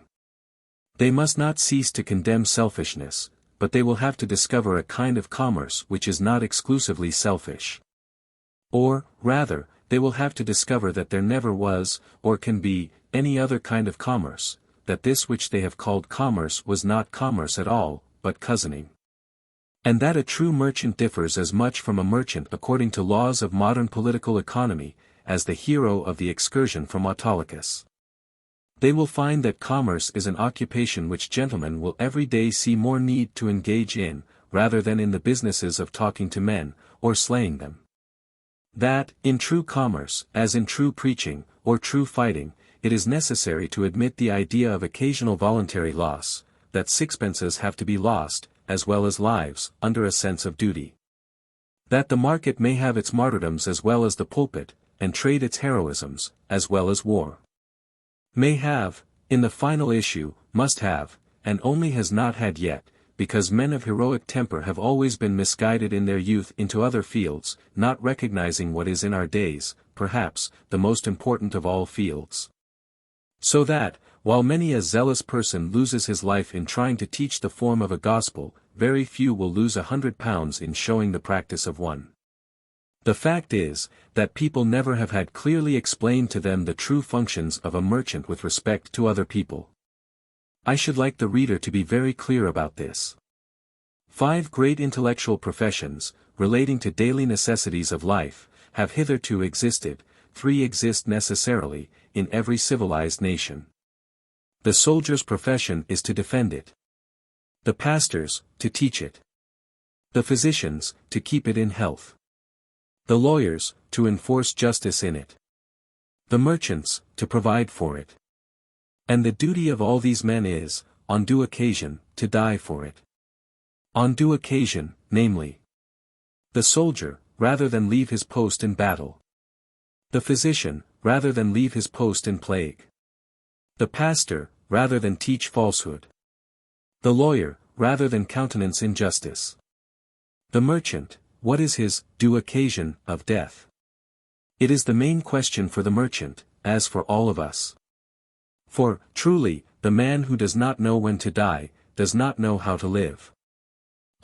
They must not cease to condemn selfishness, but they will have to discover a kind of commerce which is not exclusively selfish. Or, rather, they will have to discover that there never was, or can be, any other kind of commerce, that this which they have called commerce was not commerce at all, but cousining. And that a true merchant differs as much from a merchant according to laws of modern political economy, as the hero of the excursion from Autolycus. They will find that commerce is an occupation which gentlemen will every day see more need to engage in, rather than in the businesses of talking to men, or slaying them. That, in true commerce, as in true preaching, or true fighting, it is necessary to admit the idea of occasional voluntary loss, that sixpences have to be lost, as well as lives, under a sense of duty. That the market may have its martyrdoms as well as the pulpit, and trade its heroisms, as well as war. May have, in the final issue, must have, and only has not had yet, because men of heroic temper have always been misguided in their youth into other fields, not recognizing what is in our days, perhaps, the most important of all fields. So that, while many a zealous person loses his life in trying to teach the form of a gospel, very few will lose £100 in showing the practice of one. The fact is, that people never have had clearly explained to them the true functions of a merchant with respect to other people. I should like the reader to be very clear about this. 5 great intellectual professions, relating to daily necessities of life, have hitherto existed, 3 exist necessarily, in every civilized nation. The soldier's profession is to defend it. The pastor's, to teach it. The physician's, to keep it in health. The lawyer's, to enforce justice in it. The merchant's, to provide for it. And the duty of all these men is, on due occasion, to die for it. On due occasion, namely. The soldier, rather than leave his post in battle. The physician, rather than leave his post in plague. The pastor, rather than teach falsehood. The lawyer, rather than countenance injustice. The merchant, what is his due occasion of death? It is the main question for the merchant, as for all of us. For, truly, the man who does not know when to die, does not know how to live.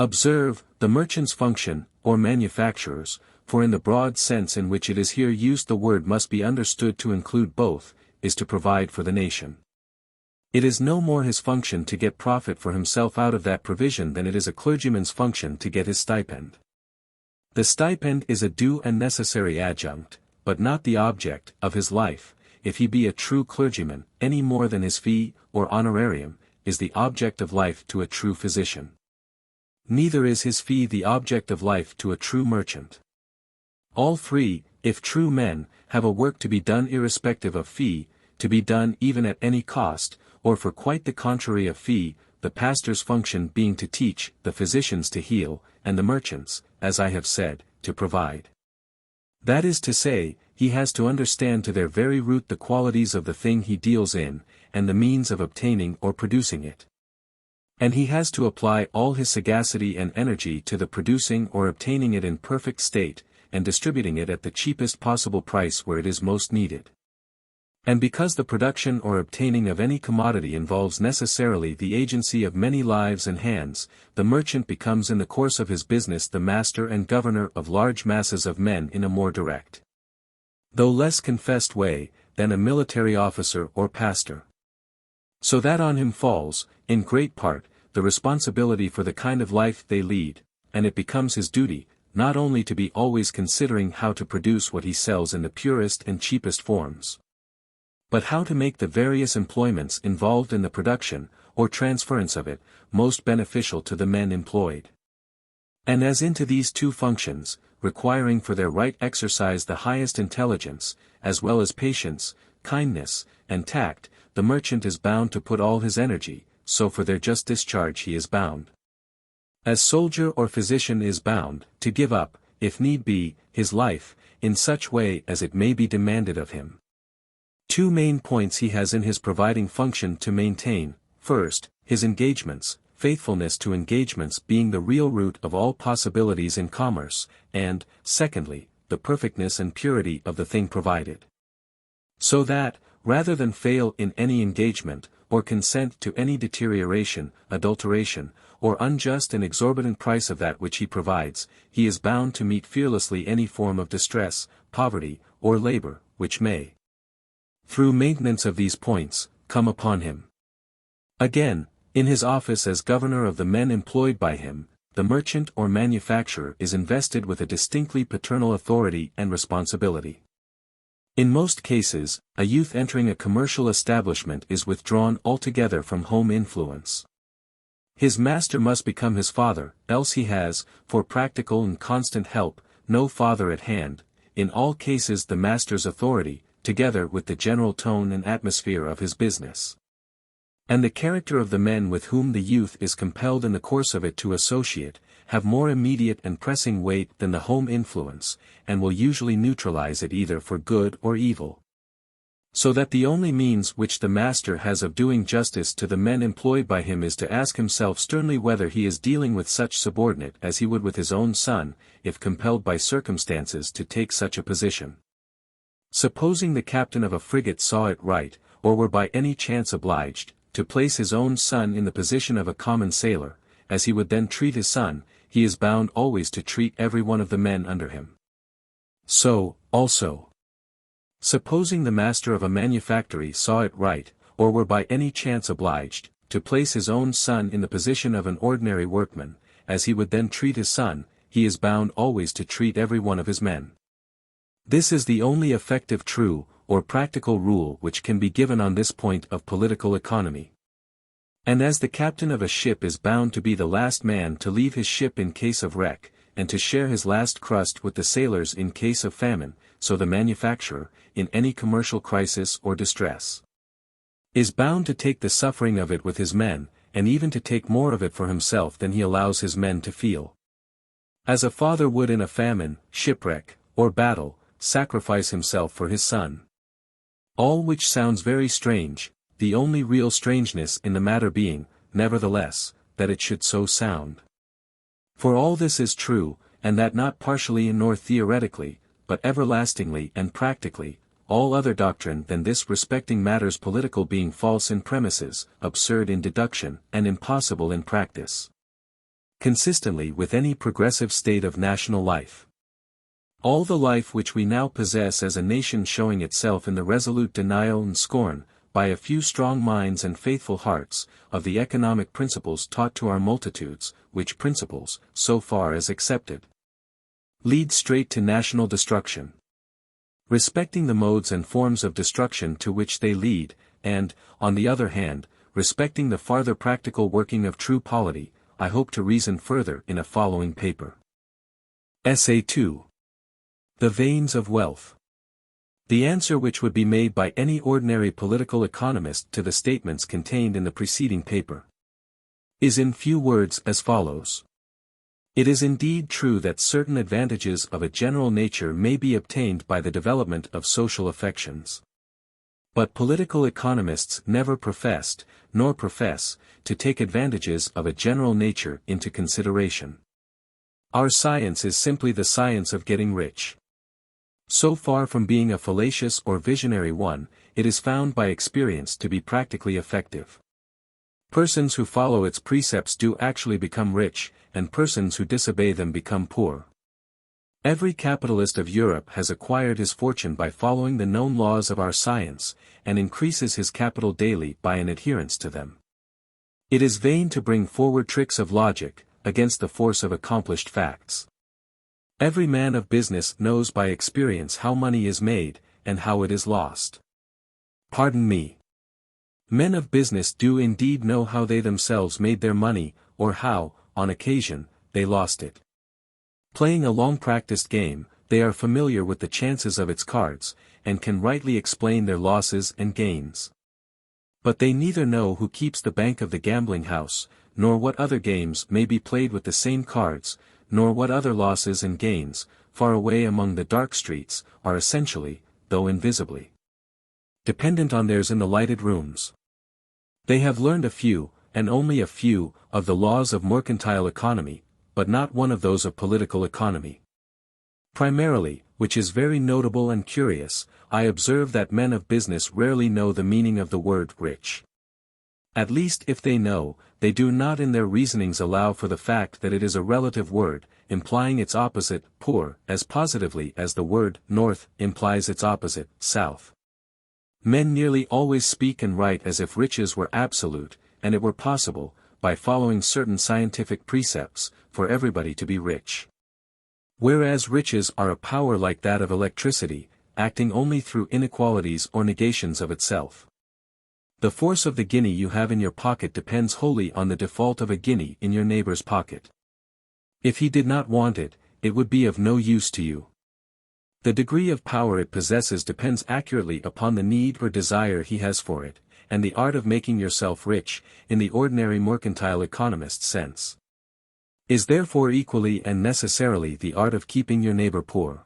Observe, the merchant's function, or manufacturer's, for in the broad sense in which it is here used the word must be understood to include both, is to provide for the nation. It is no more his function to get profit for himself out of that provision than it is a clergyman's function to get his stipend. The stipend is a due and necessary adjunct, but not the object, of his life, if he be a true clergyman, any more than his fee, or honorarium, is the object of life to a true physician. Neither is his fee the object of life to a true merchant. All 3, if true men, have a work to be done irrespective of fee, to be done even at any cost, or for quite the contrary of fee, the pastor's function being to teach, the physician's to heal, and the merchant's, as I have said, to provide. That is to say, he has to understand to their very root the qualities of the thing he deals in, and the means of obtaining or producing it. And he has to apply all his sagacity and energy to the producing or obtaining it in perfect state, and distributing it at the cheapest possible price where it is most needed. And because the production or obtaining of any commodity involves necessarily the agency of many lives and hands, the merchant becomes in the course of his business the master and governor of large masses of men in a more direct, though less confessed way, than a military officer or pastor. So that on him falls, in great part, the responsibility for the kind of life they lead, and it becomes his duty, not only to be always considering how to produce what he sells in the purest and cheapest forms, but how to make the various employments involved in the production, or transference of it, most beneficial to the men employed. And as into these two functions, requiring for their right exercise the highest intelligence, as well as patience, kindness, and tact, the merchant is bound to put all his energy, so for their just discharge he is bound, as soldier or physician is bound, to give up, if need be, his life, in such way as it may be demanded of him. Two main points he has in his providing function to maintain: first, his engagements, faithfulness to engagements being the real root of all possibilities in commerce, and, secondly, the perfectness and purity of the thing provided. So that, rather than fail in any engagement, or consent to any deterioration, adulteration, or unjust and exorbitant price of that which he provides, he is bound to meet fearlessly any form of distress, poverty, or labor, which may, through maintenance of these points, come upon him. Again, in his office as governor of the men employed by him, the merchant or manufacturer is invested with a distinctly paternal authority and responsibility. In most cases, a youth entering a commercial establishment is withdrawn altogether from home influence. His master must become his father, else he has, for practical and constant help, no father at hand. In all cases the master's authority, together with the general tone and atmosphere of his business, and the character of the men with whom the youth is compelled in the course of it to associate, have more immediate and pressing weight than the home influence, and will usually neutralize it either for good or evil. So that the only means which the master has of doing justice to the men employed by him is to ask himself sternly whether he is dealing with such subordinate as he would with his own son, if compelled by circumstances to take such a position. Supposing the captain of a frigate saw it right, or were by any chance obliged, to place his own son in the position of a common sailor, as he would then treat his son, he is bound always to treat every one of the men under him. So, also, supposing the master of a manufactory saw it right, or were by any chance obliged, to place his own son in the position of an ordinary workman, as he would then treat his son, he is bound always to treat every one of his men. This is the only effective true, or practical rule which can be given on this point of political economy. And as the captain of a ship is bound to be the last man to leave his ship in case of wreck, and to share his last crust with the sailors in case of famine, so the manufacturer, in any commercial crisis or distress, is bound to take the suffering of it with his men, and even to take more of it for himself than he allows his men to feel. As a father would in a famine, shipwreck, or battle, sacrifice himself for his son. All which sounds very strange, the only real strangeness in the matter being, nevertheless, that it should so sound. For all this is true, and that not partially nor theoretically, but everlastingly and practically, all other doctrine than this respecting matters political being false in premises, absurd in deduction, and impossible in practice, consistently with any progressive state of national life. All the life which we now possess as a nation showing itself in the resolute denial and scorn, by a few strong minds and faithful hearts, of the economic principles taught to our multitudes, which principles, so far as accepted, lead straight to national destruction. Respecting the modes and forms of destruction to which they lead, and, on the other hand, respecting the farther practical working of true polity, I hope to reason further in a following paper. Essay 2. The Veins of Wealth. The answer which would be made by any ordinary political economist to the statements contained in the preceding paper is in few words as follows. It is indeed true that certain advantages of a general nature may be obtained by the development of social affections. But political economists never professed, nor profess, to take advantages of a general nature into consideration. Our science is simply the science of getting rich. So far from being a fallacious or visionary one, it is found by experience to be practically effective. Persons who follow its precepts do actually become rich, and persons who disobey them become poor. Every capitalist of Europe has acquired his fortune by following the known laws of our science, and increases his capital daily by an adherence to them. It is vain to bring forward tricks of logic, against the force of accomplished facts. Every man of business knows by experience how money is made, and how it is lost. Pardon me. Men of business do indeed know how they themselves made their money, or how, on occasion, they lost it. Playing a long-practiced game, they are familiar with the chances of its cards, and can rightly explain their losses and gains. But they neither know who keeps the bank of the gambling house, nor what other games may be played with the same cards, nor what other losses and gains, far away among the dark streets, are essentially, though invisibly, dependent on theirs in the lighted rooms. They have learned a few, and only a few, of the laws of mercantile economy, but not one of those of political economy. Primarily, which is very notable and curious, I observe that men of business rarely know the meaning of the word rich. At least if they know, they do not in their reasonings allow for the fact that it is a relative word, implying its opposite, poor, as positively as the word north implies its opposite, south. Men nearly always speak and write as if riches were absolute, and it were possible, by following certain scientific precepts, for everybody to be rich. Whereas riches are a power like that of electricity, acting only through inequalities or negations of itself. The force of the guinea you have in your pocket depends wholly on the default of a guinea in your neighbor's pocket. If he did not want it, it would be of no use to you. The degree of power it possesses depends accurately upon the need or desire he has for it, and the art of making yourself rich, in the ordinary mercantile economist's sense, is therefore equally and necessarily the art of keeping your neighbor poor.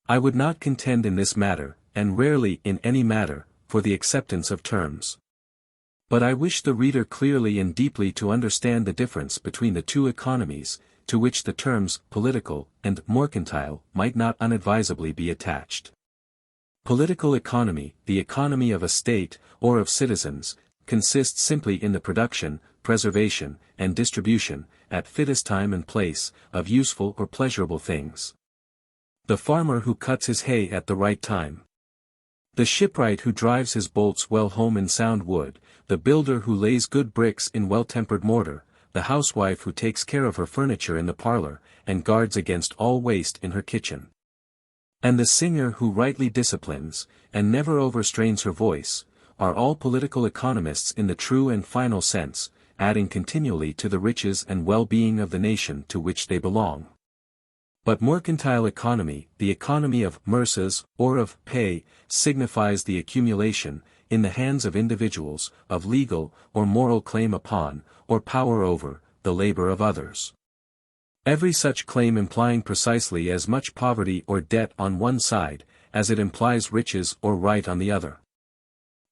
I would not contend in this matter, and rarely in any matter, for the acceptance of terms. But I wish the reader clearly and deeply to understand the difference between the two economies, to which the terms political and mercantile might not unadvisably be attached. Political economy, the economy of a state, or of citizens, consists simply in the production, preservation, and distribution, at fittest time and place, of useful or pleasurable things. The farmer who cuts his hay at the right time. The shipwright who drives his bolts well home in sound wood, the builder who lays good bricks in well-tempered mortar, the housewife who takes care of her furniture in the parlor, and guards against all waste in her kitchen. And the singer who rightly disciplines, and never overstrains her voice, are all political economists in the true and final sense, adding continually to the riches and well-being of the nation to which they belong. But mercantile economy, the economy of merces, or of pay, signifies the accumulation, in the hands of individuals, of legal or moral claim upon, or power over, the labor of others. Every such claim implying precisely as much poverty or debt on one side, as it implies riches or right on the other.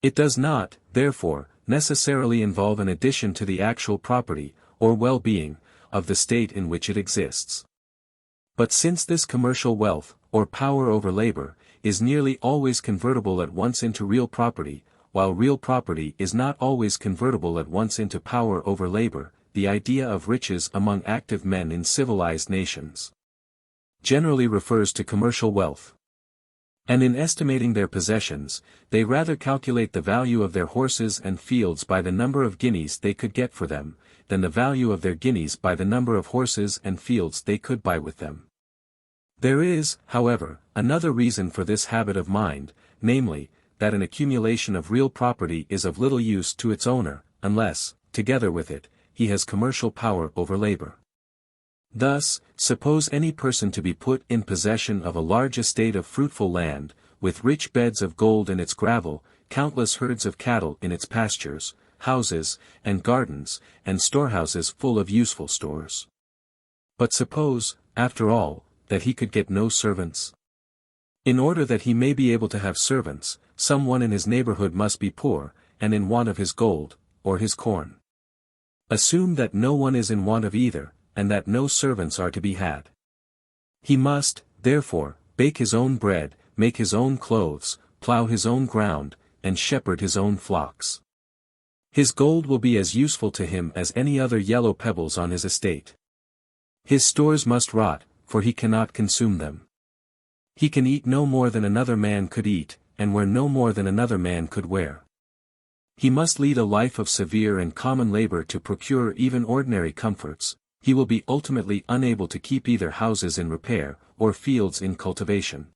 It does not, therefore, necessarily involve an addition to the actual property, or well-being, of the state in which it exists. But since this commercial wealth, or power over labor, is nearly always convertible at once into real property, while real property is not always convertible at once into power over labor, the idea of riches among active men in civilized nations generally refers to commercial wealth. And in estimating their possessions, they rather calculate the value of their horses and fields by the number of guineas they could get for them, than the value of their guineas by the number of horses and fields they could buy with them. There is, however, another reason for this habit of mind, namely, that an accumulation of real property is of little use to its owner, unless, together with it, he has commercial power over labor. Thus, suppose any person to be put in possession of a large estate of fruitful land, with rich beds of gold in its gravel, countless herds of cattle in its pastures, houses, and gardens, and storehouses full of useful stores. But suppose, after all, that he could get no servants. In order that he may be able to have servants, some one in his neighborhood must be poor, and in want of his gold, or his corn. Assume that no one is in want of either, and that no servants are to be had. He must, therefore, bake his own bread, make his own clothes, plow his own ground, and shepherd his own flocks. His gold will be as useful to him as any other yellow pebbles on his estate. His stores must rot, for he cannot consume them. He can eat no more than another man could eat, and wear no more than another man could wear. He must lead a life of severe and common labor to procure even ordinary comforts. He will be ultimately unable to keep either houses in repair, or fields in cultivation.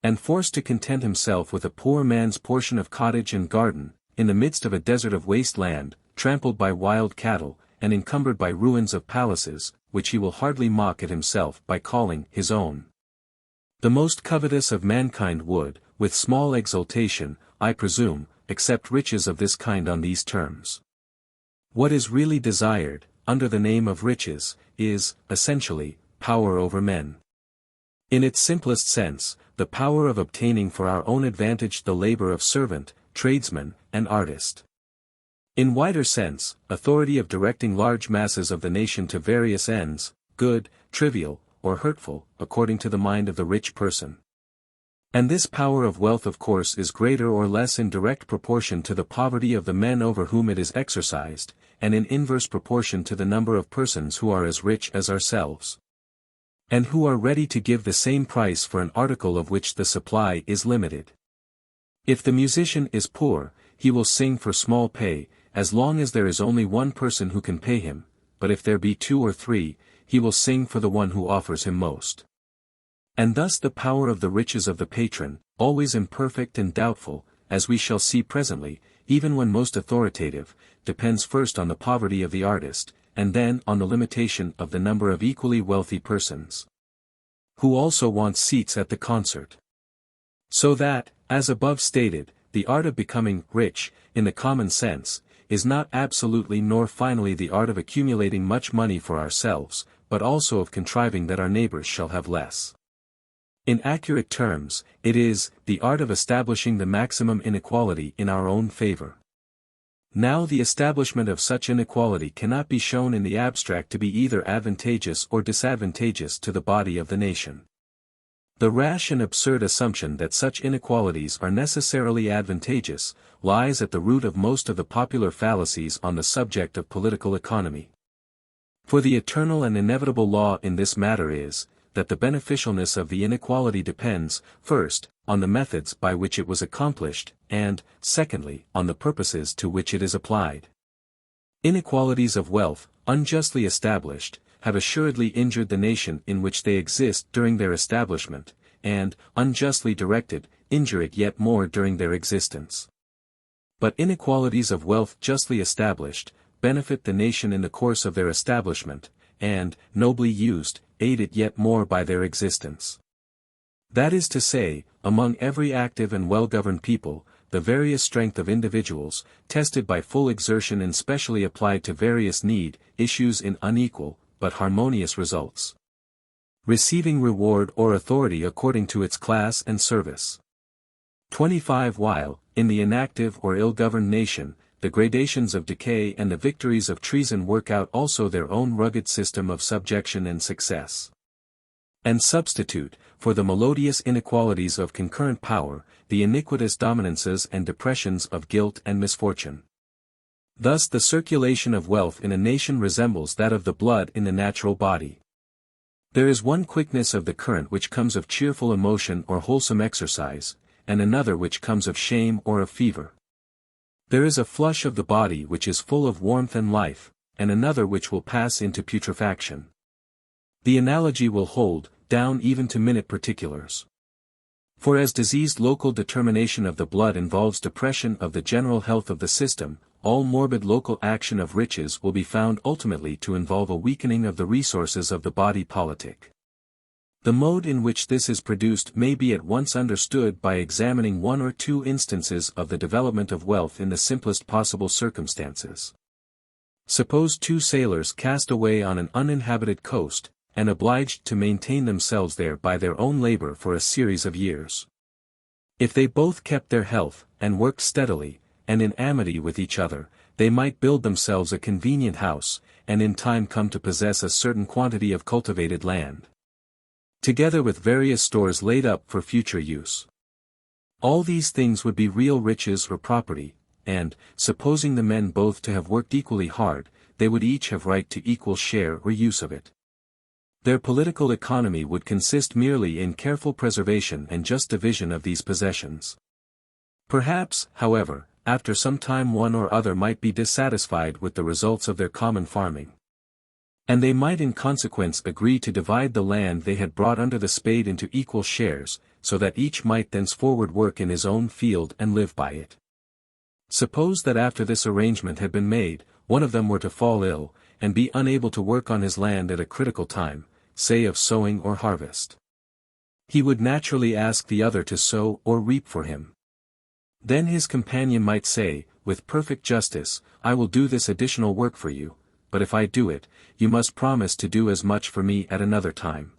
And forced to content himself with a poor man's portion of cottage and garden, in the midst of a desert of waste land, trampled by wild cattle, and encumbered by ruins of palaces, which he will hardly mock at himself by calling his own. The most covetous of mankind would, with small exultation, I presume, accept riches of this kind on these terms. What is really desired, under the name of riches, is, essentially, power over men. In its simplest sense, the power of obtaining for our own advantage the labor of servant, tradesman, and artist. In wider sense, authority of directing large masses of the nation to various ends, good, trivial, or hurtful, according to the mind of the rich person. And this power of wealth of course is greater or less in direct proportion to the poverty of the men over whom it is exercised, and in inverse proportion to the number of persons who are as rich as ourselves, and who are ready to give the same price for an article of which the supply is limited. If the musician is poor, he will sing for small pay, as long as there is only one person who can pay him, but if there be 2 or 3, he will sing for the one who offers him most. And thus the power of the riches of the patron, always imperfect and doubtful, as we shall see presently, even when most authoritative, depends first on the poverty of the artist, and then on the limitation of the number of equally wealthy persons, who also want seats at the concert. So that, as above stated, the art of becoming rich, in the common sense, is not absolutely nor finally the art of accumulating much money for ourselves, but also of contriving that our neighbors shall have less. In accurate terms, it is the art of establishing the maximum inequality in our own favor. Now the establishment of such inequality cannot be shown in the abstract to be either advantageous or disadvantageous to the body of the nation. The rash and absurd assumption that such inequalities are necessarily advantageous, lies at the root of most of the popular fallacies on the subject of political economy. For the eternal and inevitable law in this matter is, that the beneficialness of the inequality depends, first, on the methods by which it was accomplished, and, secondly, on the purposes to which it is applied. Inequalities of wealth, unjustly established, have assuredly injured the nation in which they exist during their establishment, and, unjustly directed, injure it yet more during their existence. But inequalities of wealth justly established, benefit the nation in the course of their establishment, and, nobly used, aid it yet more by their existence. That is to say, among every active and well-governed people, the various strength of individuals, tested by full exertion and specially applied to various need, issues in unequal, but harmonious results, receiving reward or authority according to its class and service. 25 While, in the inactive or ill-governed nation, the gradations of decay and the victories of treason work out also their own rugged system of subjection and success. And substitute, for the melodious inequalities of concurrent power, the iniquitous dominances and depressions of guilt and misfortune. Thus the circulation of wealth in a nation resembles that of the blood in the natural body. There is one quickness of the current which comes of cheerful emotion or wholesome exercise, and another which comes of shame or of fever. There is a flush of the body which is full of warmth and life, and another which will pass into putrefaction. The analogy will hold, down even to minute particulars. For as diseased local determination of the blood involves depression of the general health of the system, all morbid local action of riches will be found ultimately to involve a weakening of the resources of the body politic. The mode in which this is produced may be at once understood by examining 1 or 2 instances of the development of wealth in the simplest possible circumstances. Suppose 2 sailors cast away on an uninhabited coast, and obliged to maintain themselves there by their own labor for a series of years. If they both kept their health, and worked steadily, and in amity with each other, they might build themselves a convenient house, and in time come to possess a certain quantity of cultivated land, together with various stores laid up for future use. All these things would be real riches or property, and, supposing the men both to have worked equally hard, they would each have right to equal share or use of it. Their political economy would consist merely in careful preservation and just division of these possessions. Perhaps, however, after some time one or other might be dissatisfied with the results of their common farming. And they might in consequence agree to divide the land they had brought under the spade into equal shares, so that each might thenceforward work in his own field and live by it. Suppose that after this arrangement had been made, one of them were to fall ill, and be unable to work on his land at a critical time, say of sowing or harvest. He would naturally ask the other to sow or reap for him. Then his companion might say, with perfect justice, I will do this additional work for you, but if I do it, you must promise to do as much for me at another time.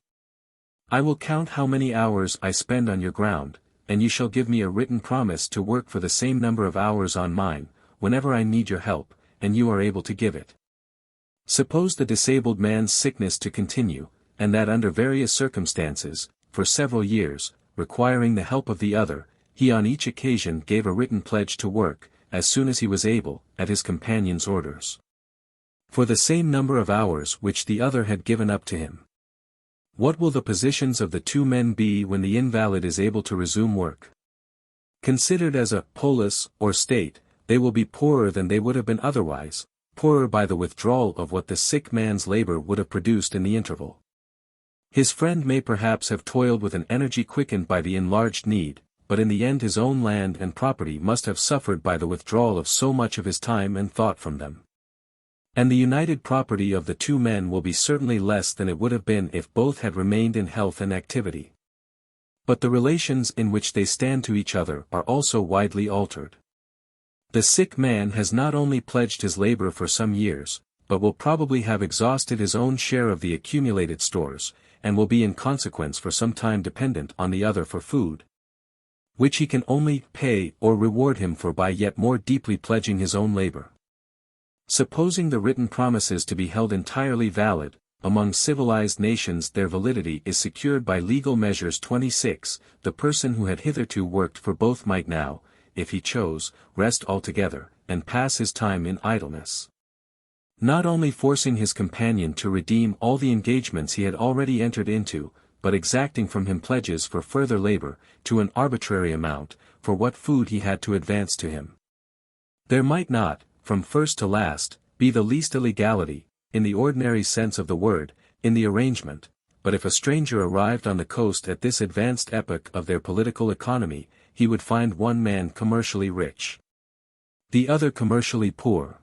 I will count how many hours I spend on your ground, and you shall give me a written promise to work for the same number of hours on mine, whenever I need your help, and you are able to give it. Suppose the disabled man's sickness to continue, and that under various circumstances, for several years, requiring the help of the other, he on each occasion gave a written pledge to work, as soon as he was able, at his companion's orders, for the same number of hours which the other had given up to him. What will the positions of the two men be when the invalid is able to resume work? Considered as a polis or state, they will be poorer than they would have been otherwise, poorer by the withdrawal of what the sick man's labor would have produced in the interval. His friend may perhaps have toiled with an energy quickened by the enlarged need, but in the end his own land and property must have suffered by the withdrawal of so much of his time and thought from them. And the united property of the two men will be certainly less than it would have been if both had remained in health and activity. But the relations in which they stand to each other are also widely altered. The sick man has not only pledged his labor for some years, but will probably have exhausted his own share of the accumulated stores, and will be in consequence for some time dependent on the other for food, which he can only pay or reward him for by yet more deeply pledging his own labor. Supposing the written promises to be held entirely valid, among civilized nations their validity is secured by legal measures. 26, the person who had hitherto worked for both might now, if he chose, rest altogether, and pass his time in idleness, not only forcing his companion to redeem all the engagements he had already entered into, but exacting from him pledges for further labor, to an arbitrary amount, for what food he had to advance to him. There might not, from first to last, be the least illegality, in the ordinary sense of the word, in the arrangement, but if a stranger arrived on the coast at this advanced epoch of their political economy, he would find one man commercially rich, the other commercially poor.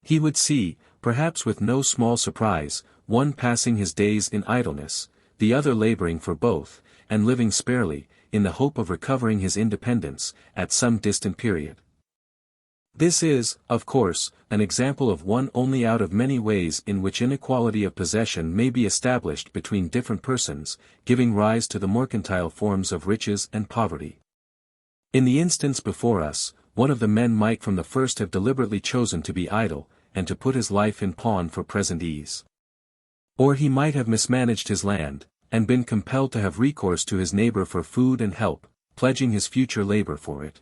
He would see, perhaps with no small surprise, one passing his days in idleness, the other laboring for both, and living sparely, in the hope of recovering his independence, at some distant period. This is, of course, an example of one only out of many ways in which inequality of possession may be established between different persons, giving rise to the mercantile forms of riches and poverty. In the instance before us, one of the men might from the first have deliberately chosen to be idle, and to put his life in pawn for present ease. Or he might have mismanaged his land, and been compelled to have recourse to his neighbor for food and help, pledging his future labor for it.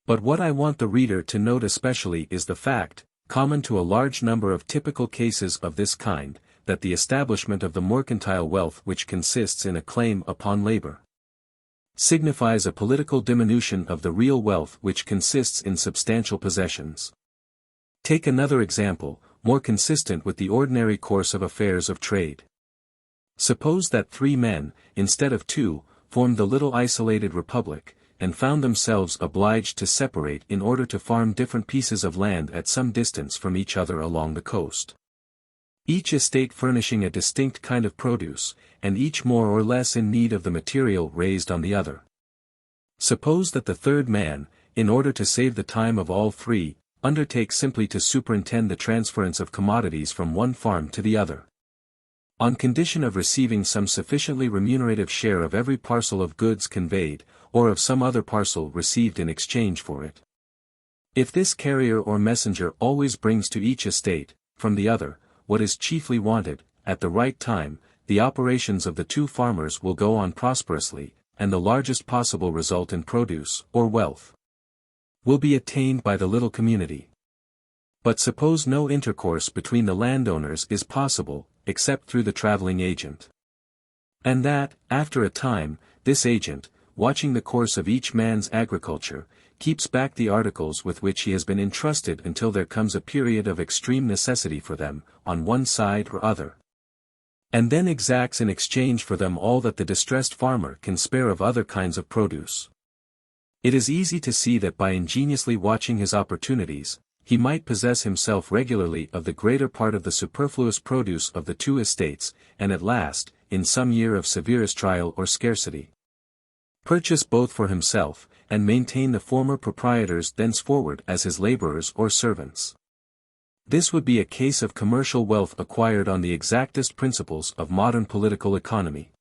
But what I want the reader to note especially is the fact, common to a large number of typical cases of this kind, that the establishment of the mercantile wealth which consists in a claim upon labor signifies a political diminution of the real wealth which consists in substantial possessions. Take another example, more consistent with the ordinary course of affairs of trade. Suppose that 3 men, instead of 2, formed the little isolated republic, and found themselves obliged to separate in order to farm different pieces of land at some distance from each other along the coast, each estate furnishing a distinct kind of produce, and each more or less in need of the material raised on the other. Suppose that the third man, in order to save the time of all 3, undertakes simply to superintend the transference of commodities from one farm to the other, on condition of receiving some sufficiently remunerative share of every parcel of goods conveyed, or of some other parcel received in exchange for it. If this carrier or messenger always brings to each estate, from the other, what is chiefly wanted, at the right time, the operations of the 2 farmers will go on prosperously, and the largest possible result in produce, or wealth, will be attained by the little community. But suppose no intercourse between the landowners is possible, except through the traveling agent. And that, after a time, this agent, watching the course of each man's agriculture, keeps back the articles with which he has been entrusted until there comes a period of extreme necessity for them, on one side or other. And then exacts in exchange for them all that the distressed farmer can spare of other kinds of produce. It is easy to see that by ingeniously watching his opportunities, he might possess himself regularly of the greater part of the superfluous produce of the two estates, and at last, in some year of severest trial or scarcity, purchase both for himself, and maintain the former proprietors thenceforward as his laborers or servants. This would be a case of commercial wealth acquired on the exactest principles of modern political economy.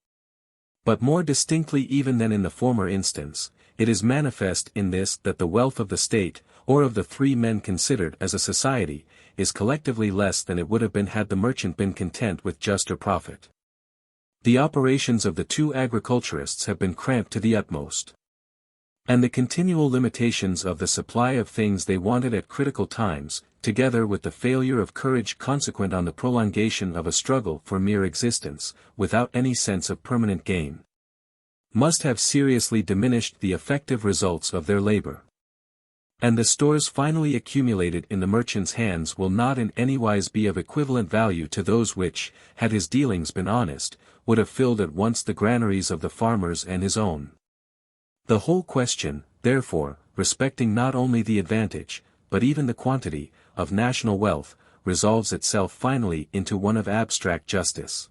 But more distinctly even than in the former instance, it is manifest in this that the wealth of the state, or of the three men considered as a society, is collectively less than it would have been had the merchant been content with juster profit. The operations of the two agriculturists have been cramped to the utmost. And the continual limitations of the supply of things they wanted at critical times, together with the failure of courage consequent on the prolongation of a struggle for mere existence, without any sense of permanent gain, must have seriously diminished the effective results of their labor. And the stores finally accumulated in the merchant's hands will not in any wise be of equivalent value to those which, had his dealings been honest, would have filled at once the granaries of the farmers and his own. The whole question, therefore, respecting not only the advantage, but even the quantity, of national wealth, resolves itself finally into one of abstract justice.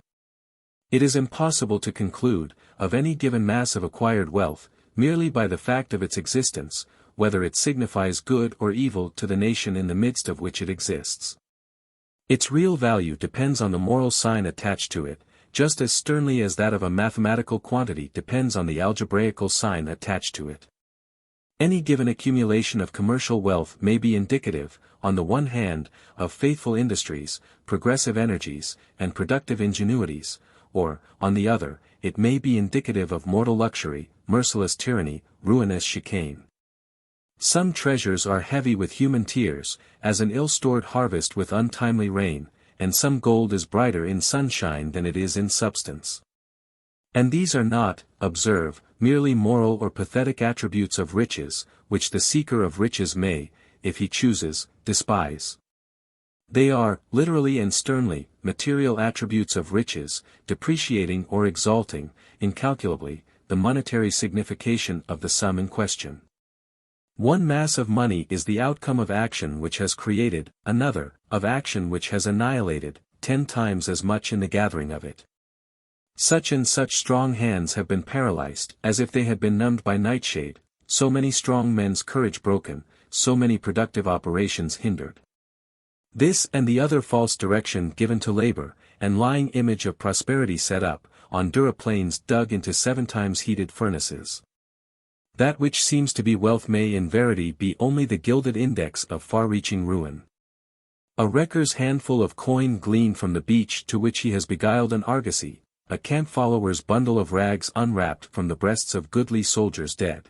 It is impossible to conclude, of any given mass of acquired wealth, merely by the fact of its existence, whether it signifies good or evil to the nation in the midst of which it exists. Its real value depends on the moral sign attached to it, just as sternly as that of a mathematical quantity depends on the algebraical sign attached to it. Any given accumulation of commercial wealth may be indicative, on the one hand, of faithful industries, progressive energies, and productive ingenuities, or, on the other, it may be indicative of mortal luxury, merciless tyranny, ruinous chicane. Some treasures are heavy with human tears, as an ill-stored harvest with untimely rain, and some gold is brighter in sunshine than it is in substance. And these are not, observe, merely moral or pathetic attributes of riches, which the seeker of riches may, if he chooses, despise. They are, literally and sternly, material attributes of riches, depreciating or exalting, incalculably, the monetary signification of the sum in question. One mass of money is the outcome of action which has created, another, of action which has annihilated, 10 times as much in the gathering of it. Such and such strong hands have been paralyzed, as if they had been numbed by nightshade, so many strong men's courage broken, so many productive operations hindered. This and the other false direction given to labor, and lying image of prosperity set up, on duraplanes dug into 7 times heated furnaces. That which seems to be wealth may in verity be only the gilded index of far-reaching ruin. A wrecker's handful of coin gleaned from the beach to which he has beguiled an argosy, a camp-follower's bundle of rags unwrapped from the breasts of goodly soldiers dead.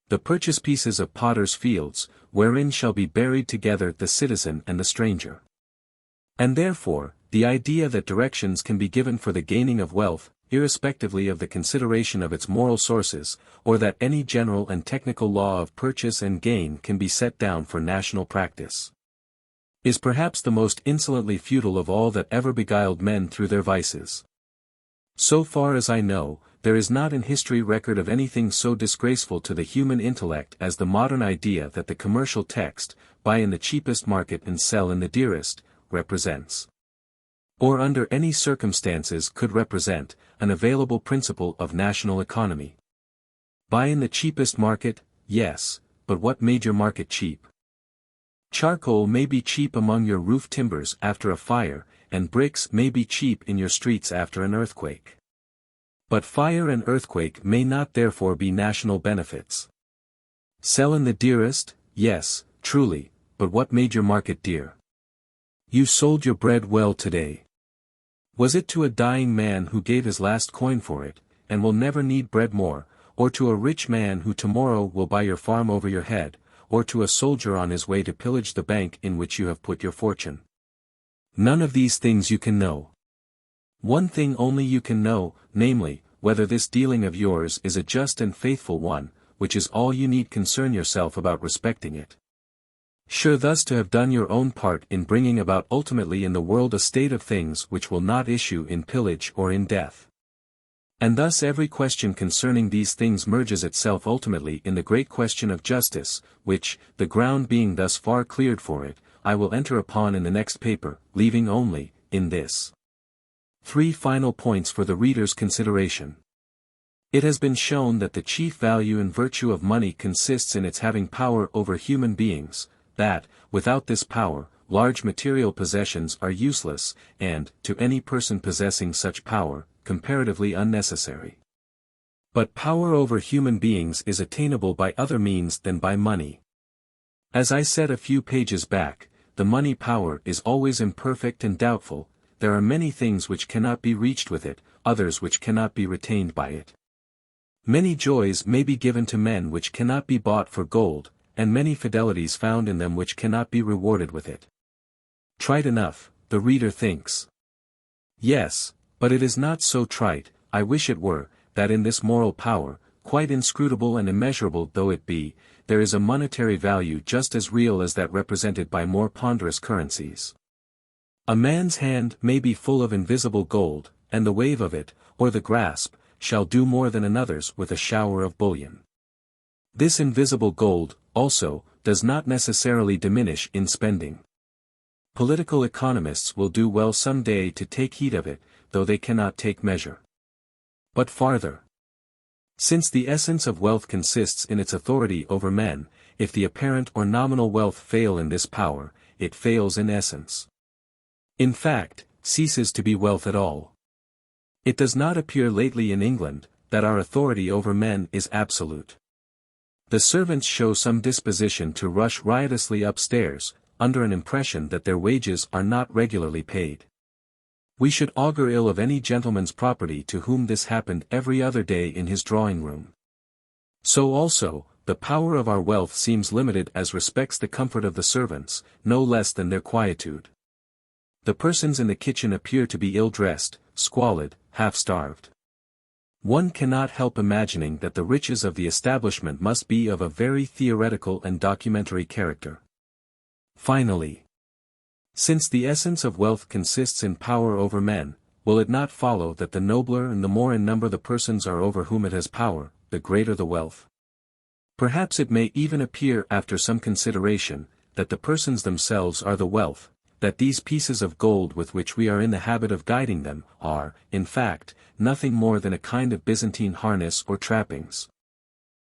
The purchase pieces of potter's fields, wherein shall be buried together the citizen and the stranger. And therefore, the idea that directions can be given for the gaining of wealth, irrespectively of the consideration of its moral sources, or that any general and technical law of purchase and gain can be set down for national practice, is perhaps the most insolently futile of all that ever beguiled men through their vices. So far as I know, there is not in history record of anything so disgraceful to the human intellect as the modern idea that the commercial text, buy in the cheapest market and sell in the dearest, represents, or under any circumstances could represent, an available principle of national economy. Buy in the cheapest market, yes, but what made your market cheap? Charcoal may be cheap among your roof timbers after a fire, and bricks may be cheap in your streets after an earthquake. But fire and earthquake may not therefore be national benefits. Sell in the dearest, yes, truly, but what made your market dear? You sold your bread well today. Was it to a dying man who gave his last coin for it, and will never need bread more, or to a rich man who tomorrow will buy your farm over your head, or to a soldier on his way to pillage the bank in which you have put your fortune. None of these things you can know. One thing only you can know, namely, whether this dealing of yours is a just and faithful one, which is all you need concern yourself about respecting it. Sure thus to have done your own part in bringing about ultimately in the world a state of things which will not issue in pillage or in death. And thus every question concerning these things merges itself ultimately in the great question of justice, which, the ground being thus far cleared for it, I will enter upon in the next paper, leaving only, in this, 3 final points for the reader's consideration. It has been shown that the chief value and virtue of money consists in its having power over human beings, that, without this power, large material possessions are useless, and, to any person possessing such power, comparatively unnecessary. But power over human beings is attainable by other means than by money. As I said a few pages back, the money power is always imperfect and doubtful. There are many things which cannot be reached with it, others which cannot be retained by it. Many joys may be given to men which cannot be bought for gold, and many fidelities found in them which cannot be rewarded with it. Trite enough, the reader thinks. Yes, but it is not so trite, I wish it were, that in this moral power, quite inscrutable and immeasurable though it be, there is a monetary value just as real as that represented by more ponderous currencies. A man's hand may be full of invisible gold, and the wave of it, or the grasp, shall do more than another's with a shower of bullion. This invisible gold, also, does not necessarily diminish in spending. Political economists will do well some day to take heed of it, though they cannot take measure. But farther. Since the essence of wealth consists in its authority over men, if the apparent or nominal wealth fail in this power, it fails in essence. In fact, ceases to be wealth at all. It does not appear lately in England, that our authority over men is absolute. The servants show some disposition to rush riotously upstairs, under an impression that their wages are not regularly paid. We should augur ill of any gentleman's property to whom this happened every other day in his drawing-room. So also, the power of our wealth seems limited as respects the comfort of the servants, no less than their quietude. The persons in the kitchen appear to be ill-dressed, squalid, half-starved. One cannot help imagining that the riches of the establishment must be of a very theoretical and documentary character. Finally, since the essence of wealth consists in power over men, will it not follow that the nobler and the more in number the persons are over whom it has power, the greater the wealth? Perhaps it may even appear after some consideration, that the persons themselves are the wealth, that these pieces of gold with which we are in the habit of guiding them, are, in fact, nothing more than a kind of Byzantine harness or trappings.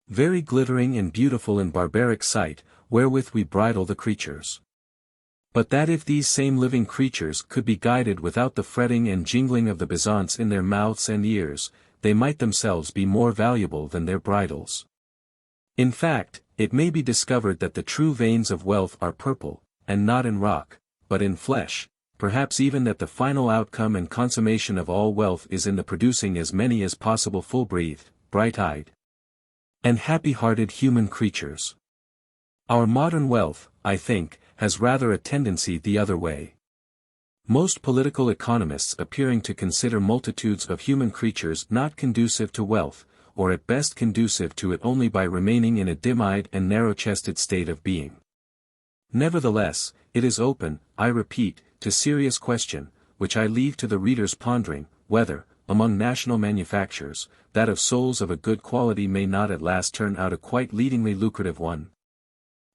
Very glittering and beautiful in barbaric sight, wherewith we bridle the creatures. But that if these same living creatures could be guided without the fretting and jingling of the byzants in their mouths and ears, they might themselves be more valuable than their bridles. In fact, it may be discovered that the true veins of wealth are purple, and not in rock, but in flesh, perhaps even that the final outcome and consummation of all wealth is in the producing as many as possible full-breathed, bright-eyed, and happy-hearted human creatures. Our modern wealth, I think, has rather a tendency the other way. Most political economists appearing to consider multitudes of human creatures not conducive to wealth, or at best conducive to it only by remaining in a dim-eyed and narrow-chested state of being. Nevertheless, it is open, I repeat, to serious question, which I leave to the reader's pondering, whether, among national manufactures, that of souls of a good quality may not at last turn out a quite leadingly lucrative one.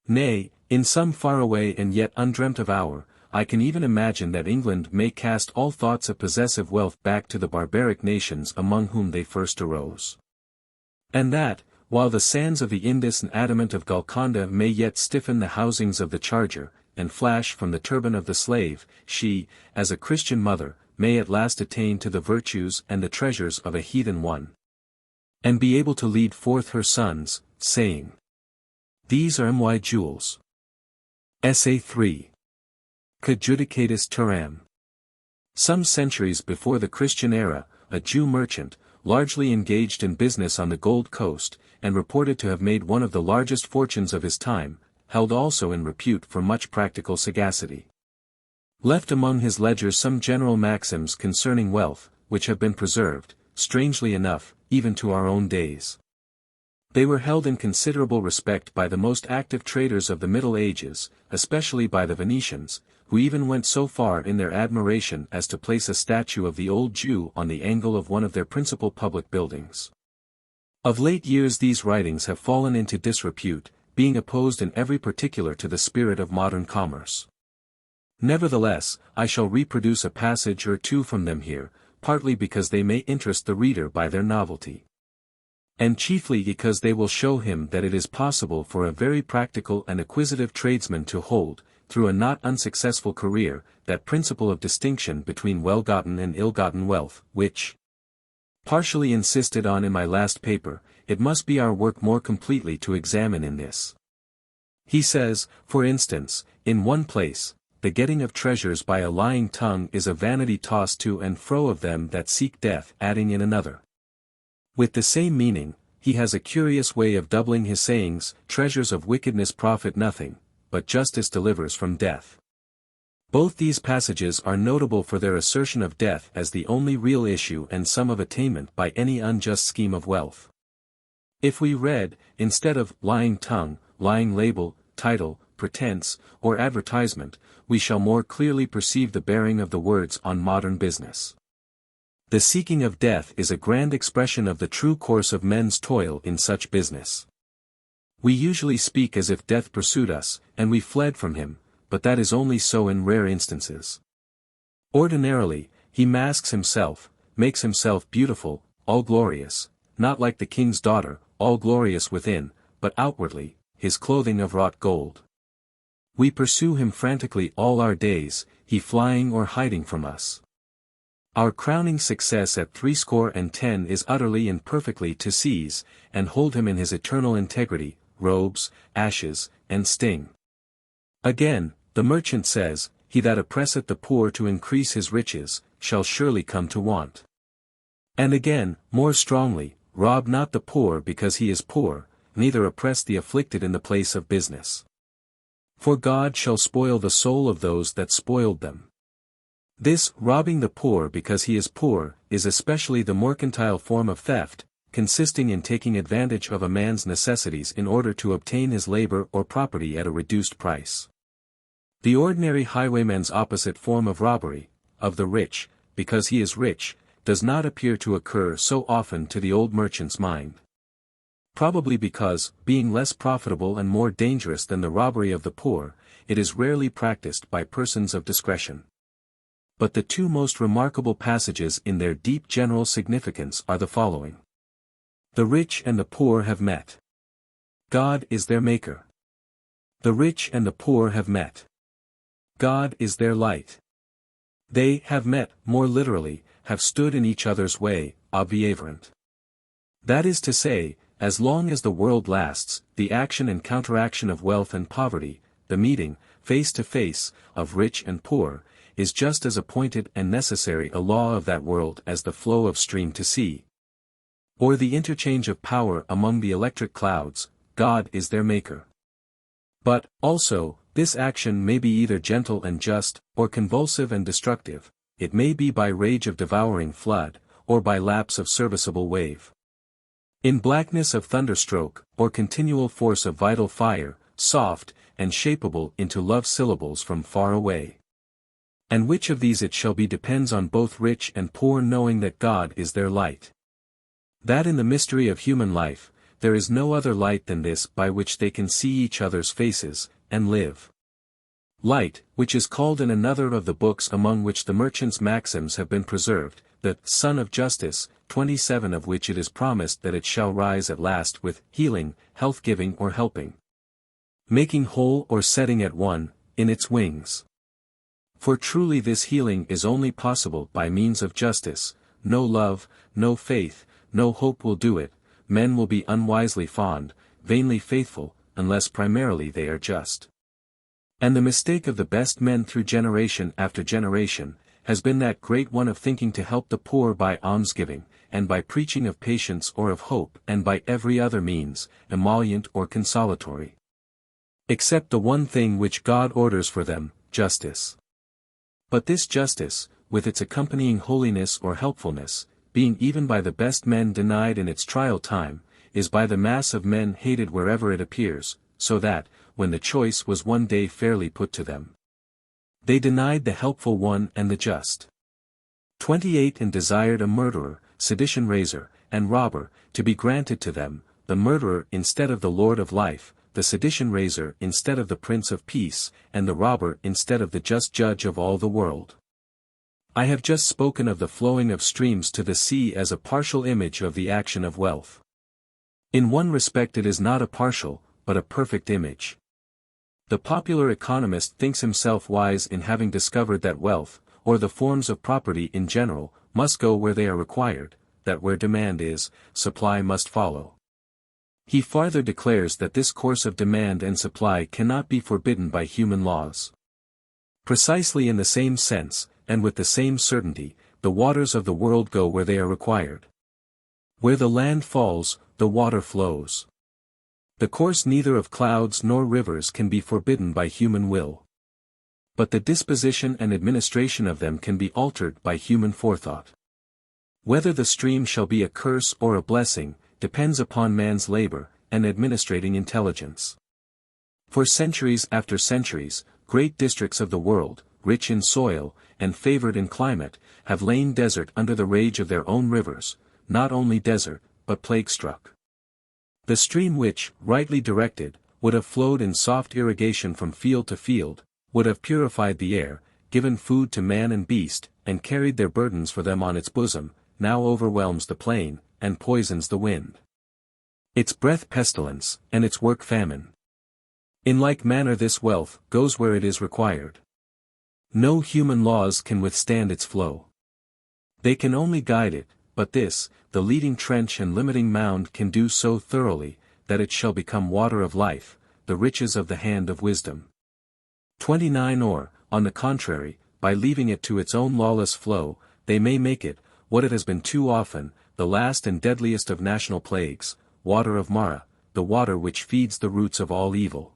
Nay, in some faraway and yet undreamt of hour, I can even imagine that England may cast all thoughts of possessive wealth back to the barbaric nations among whom they first arose. And that, while the sands of the Indus and adamant of Golconda may yet stiffen the housings of the charger, and flash from the turban of the slave, she, as a Christian mother, may at last attain to the virtues and the treasures of a heathen one, and be able to lead forth her sons, saying, "These are my jewels." Essay 3. Judicatis Terram. Some centuries before the Christian era, a Jew merchant, largely engaged in business on the Gold Coast, and reported to have made one of the largest fortunes of his time, held also in repute for much practical sagacity. Left among his ledgers some general maxims concerning wealth, which have been preserved, strangely enough, even to our own days. They were held in considerable respect by the most active traders of the Middle Ages, especially by the Venetians, who even went so far in their admiration as to place a statue of the old Jew on the angle of one of their principal public buildings. Of late years these writings have fallen into disrepute, being opposed in every particular to the spirit of modern commerce. Nevertheless, I shall reproduce a passage or two from them here, partly because they may interest the reader by their novelty, and chiefly because they will show him that it is possible for a very practical and acquisitive tradesman to hold, through a not unsuccessful career, that principle of distinction between well-gotten and ill-gotten wealth, which, partially insisted on in my last paper, it must be our work more completely to examine in this. He says, for instance, in one place, the getting of treasures by a lying tongue is a vanity tossed to and fro of them that seek death, adding in another, with the same meaning, he has a curious way of doubling his sayings, treasures of wickedness profit nothing, but justice delivers from death. Both these passages are notable for their assertion of death as the only real issue and sum of attainment by any unjust scheme of wealth. If we read, instead of lying tongue, lying label, title, pretense, or advertisement, we shall more clearly perceive the bearing of the words on modern business. The seeking of death is a grand expression of the true course of men's toil in such business. We usually speak as if death pursued us, and we fled from him, but that is only so in rare instances. Ordinarily, he masks himself, makes himself beautiful, all glorious, not like the king's daughter, all glorious within, but outwardly, his clothing of wrought gold. We pursue him frantically all our days, he flying or hiding from us. Our crowning success at 70 is utterly and perfectly to seize, and hold him in his eternal integrity, robes, ashes, and sting. Again, the merchant says, he that oppresseth the poor to increase his riches, shall surely come to want. And again, more strongly, rob not the poor because he is poor, neither oppress the afflicted in the place of business. For God shall spoil the soul of those that spoiled them. This, robbing the poor because he is poor, is especially the mercantile form of theft, consisting in taking advantage of a man's necessities in order to obtain his labor or property at a reduced price. The ordinary highwayman's opposite form of robbery, of the rich, because he is rich, does not appear to occur so often to the old merchant's mind. Probably because, being less profitable and more dangerous than the robbery of the poor, it is rarely practiced by persons of discretion. But the two most remarkable passages in their deep general significance are the following. The rich and the poor have met. God is their maker. The rich and the poor have met. God is their light. They have met, more literally, have stood in each other's way, obviaverant. That is to say, as long as the world lasts, the action and counteraction of wealth and poverty, the meeting, face to face, of rich and poor, is just as appointed and necessary a law of that world as the flow of stream to sea. Or the interchange of power among the electric clouds, God is their maker. But, also, this action may be either gentle and just, or convulsive and destructive, it may be by rage of devouring flood, or by lapse of serviceable wave. In blackness of thunderstroke, or continual force of vital fire, soft, and shapeable into love syllables from far away. And which of these it shall be depends on both rich and poor knowing that God is their light. That in the mystery of human life, there is no other light than this by which they can see each other's faces, and live. Light, which is called in another of the books among which the merchant's maxims have been preserved, the Sun of Justice, 27 of which it is promised that it shall rise at last with healing, health-giving or helping, making whole or setting at one, in its wings. For truly this healing is only possible by means of justice, no love, no faith, no hope will do it, men will be unwisely fond, vainly faithful, unless primarily they are just. And the mistake of the best men through generation after generation, has been that great one of thinking to help the poor by almsgiving, and by preaching of patience or of hope, and by every other means, emollient or consolatory. Except the one thing which God orders for them, justice. But this justice, with its accompanying holiness or helpfulness, being even by the best men denied in its trial time, is by the mass of men hated wherever it appears, so that, when the choice was one day fairly put to them, they denied the helpful one and the just. 28 And desired a murderer, sedition raiser, and robber, to be granted to them, the murderer instead of the Lord of life, the sedition raiser instead of the Prince of Peace, and the robber instead of the just Judge of all the world. I have just spoken of the flowing of streams to the sea as a partial image of the action of wealth. In one respect it is not a partial, but a perfect image. The popular economist thinks himself wise in having discovered that wealth, or the forms of property in general, must go where they are required, that where demand is, supply must follow. He farther declares that this course of demand and supply cannot be forbidden by human laws. Precisely in the same sense, and with the same certainty, the waters of the world go where they are required. Where the land falls, the water flows. The course neither of clouds nor rivers can be forbidden by human will. But the disposition and administration of them can be altered by human forethought. Whether the stream shall be a curse or a blessing, depends upon man's labor, and administrating intelligence. For centuries after centuries, great districts of the world, rich in soil, and favored in climate, have lain desert under the rage of their own rivers, not only desert, but plague-struck. The stream which, rightly directed, would have flowed in soft irrigation from field to field, would have purified the air, given food to man and beast, and carried their burdens for them on its bosom, now overwhelms the plain, and poisons the wind. Its breath pestilence, and its work famine. In like manner this wealth goes where it is required. No human laws can withstand its flow. They can only guide it, but this, the leading trench and limiting mound can do so thoroughly, that it shall become water of life, the riches of the hand of wisdom. 29 Or, on the contrary, by leaving it to its own lawless flow, they may make it, what it has been too often, the last and deadliest of national plagues, water of Mara, the water which feeds the roots of all evil.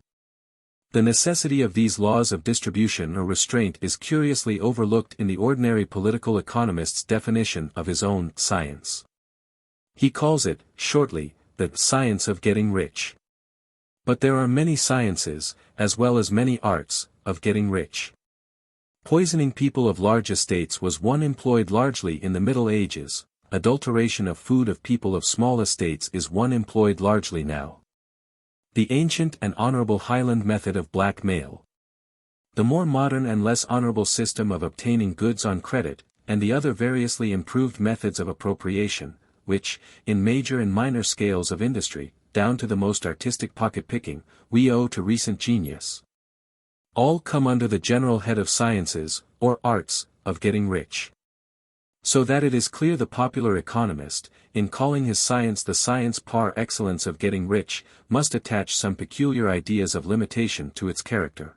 The necessity of these laws of distribution or restraint is curiously overlooked in the ordinary political economist's definition of his own science. He calls it, shortly, the science of getting rich. But there are many sciences, as well as many arts, of getting rich. Poisoning people of large estates was one employed largely in the Middle Ages, adulteration of food of people of small estates is one employed largely now. The ancient and honorable Highland method of blackmail. The more modern and less honorable system of obtaining goods on credit, and the other variously improved methods of appropriation, which, in major and minor scales of industry, down to the most artistic pocket-picking, we owe to recent genius. All come under the general head of sciences, or arts, of getting rich. So that it is clear the popular economist, in calling his science the science par excellence of getting rich, must attach some peculiar ideas of limitation to its character.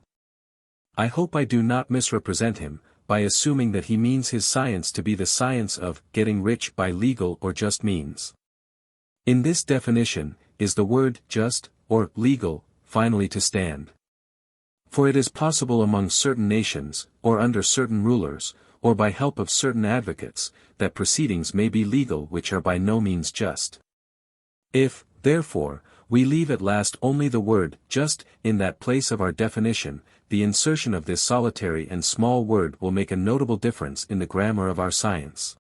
I hope I do not misrepresent him, by assuming that he means his science to be the science of getting rich by legal or just means. In this definition, is the word just, or legal, finally to stand. For it is possible among certain nations, or under certain rulers, or by help of certain advocates, that proceedings may be legal which are by no means just. If, therefore, we leave at last only the word just in that place of our definition, the insertion of this solitary and small word will make a notable difference in the grammar of our science.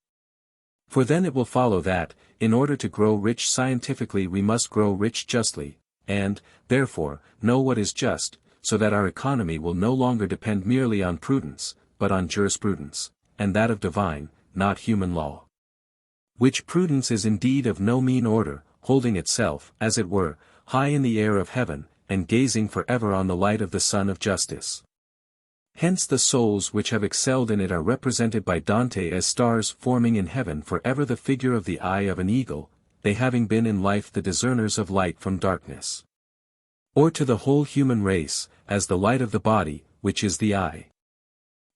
For then it will follow that, in order to grow rich scientifically we must grow rich justly, and, therefore, know what is just, so that our economy will no longer depend merely on prudence, but on jurisprudence, and that of divine, not human law. Which prudence is indeed of no mean order, holding itself, as it were, high in the air of heaven, and gazing for ever on the light of the sun of justice. Hence the souls which have excelled in it are represented by Dante as stars forming in heaven for ever the figure of the eye of an eagle, they having been in life the discerners of light from darkness. Or to the whole human race, as the light of the body, which is the eye.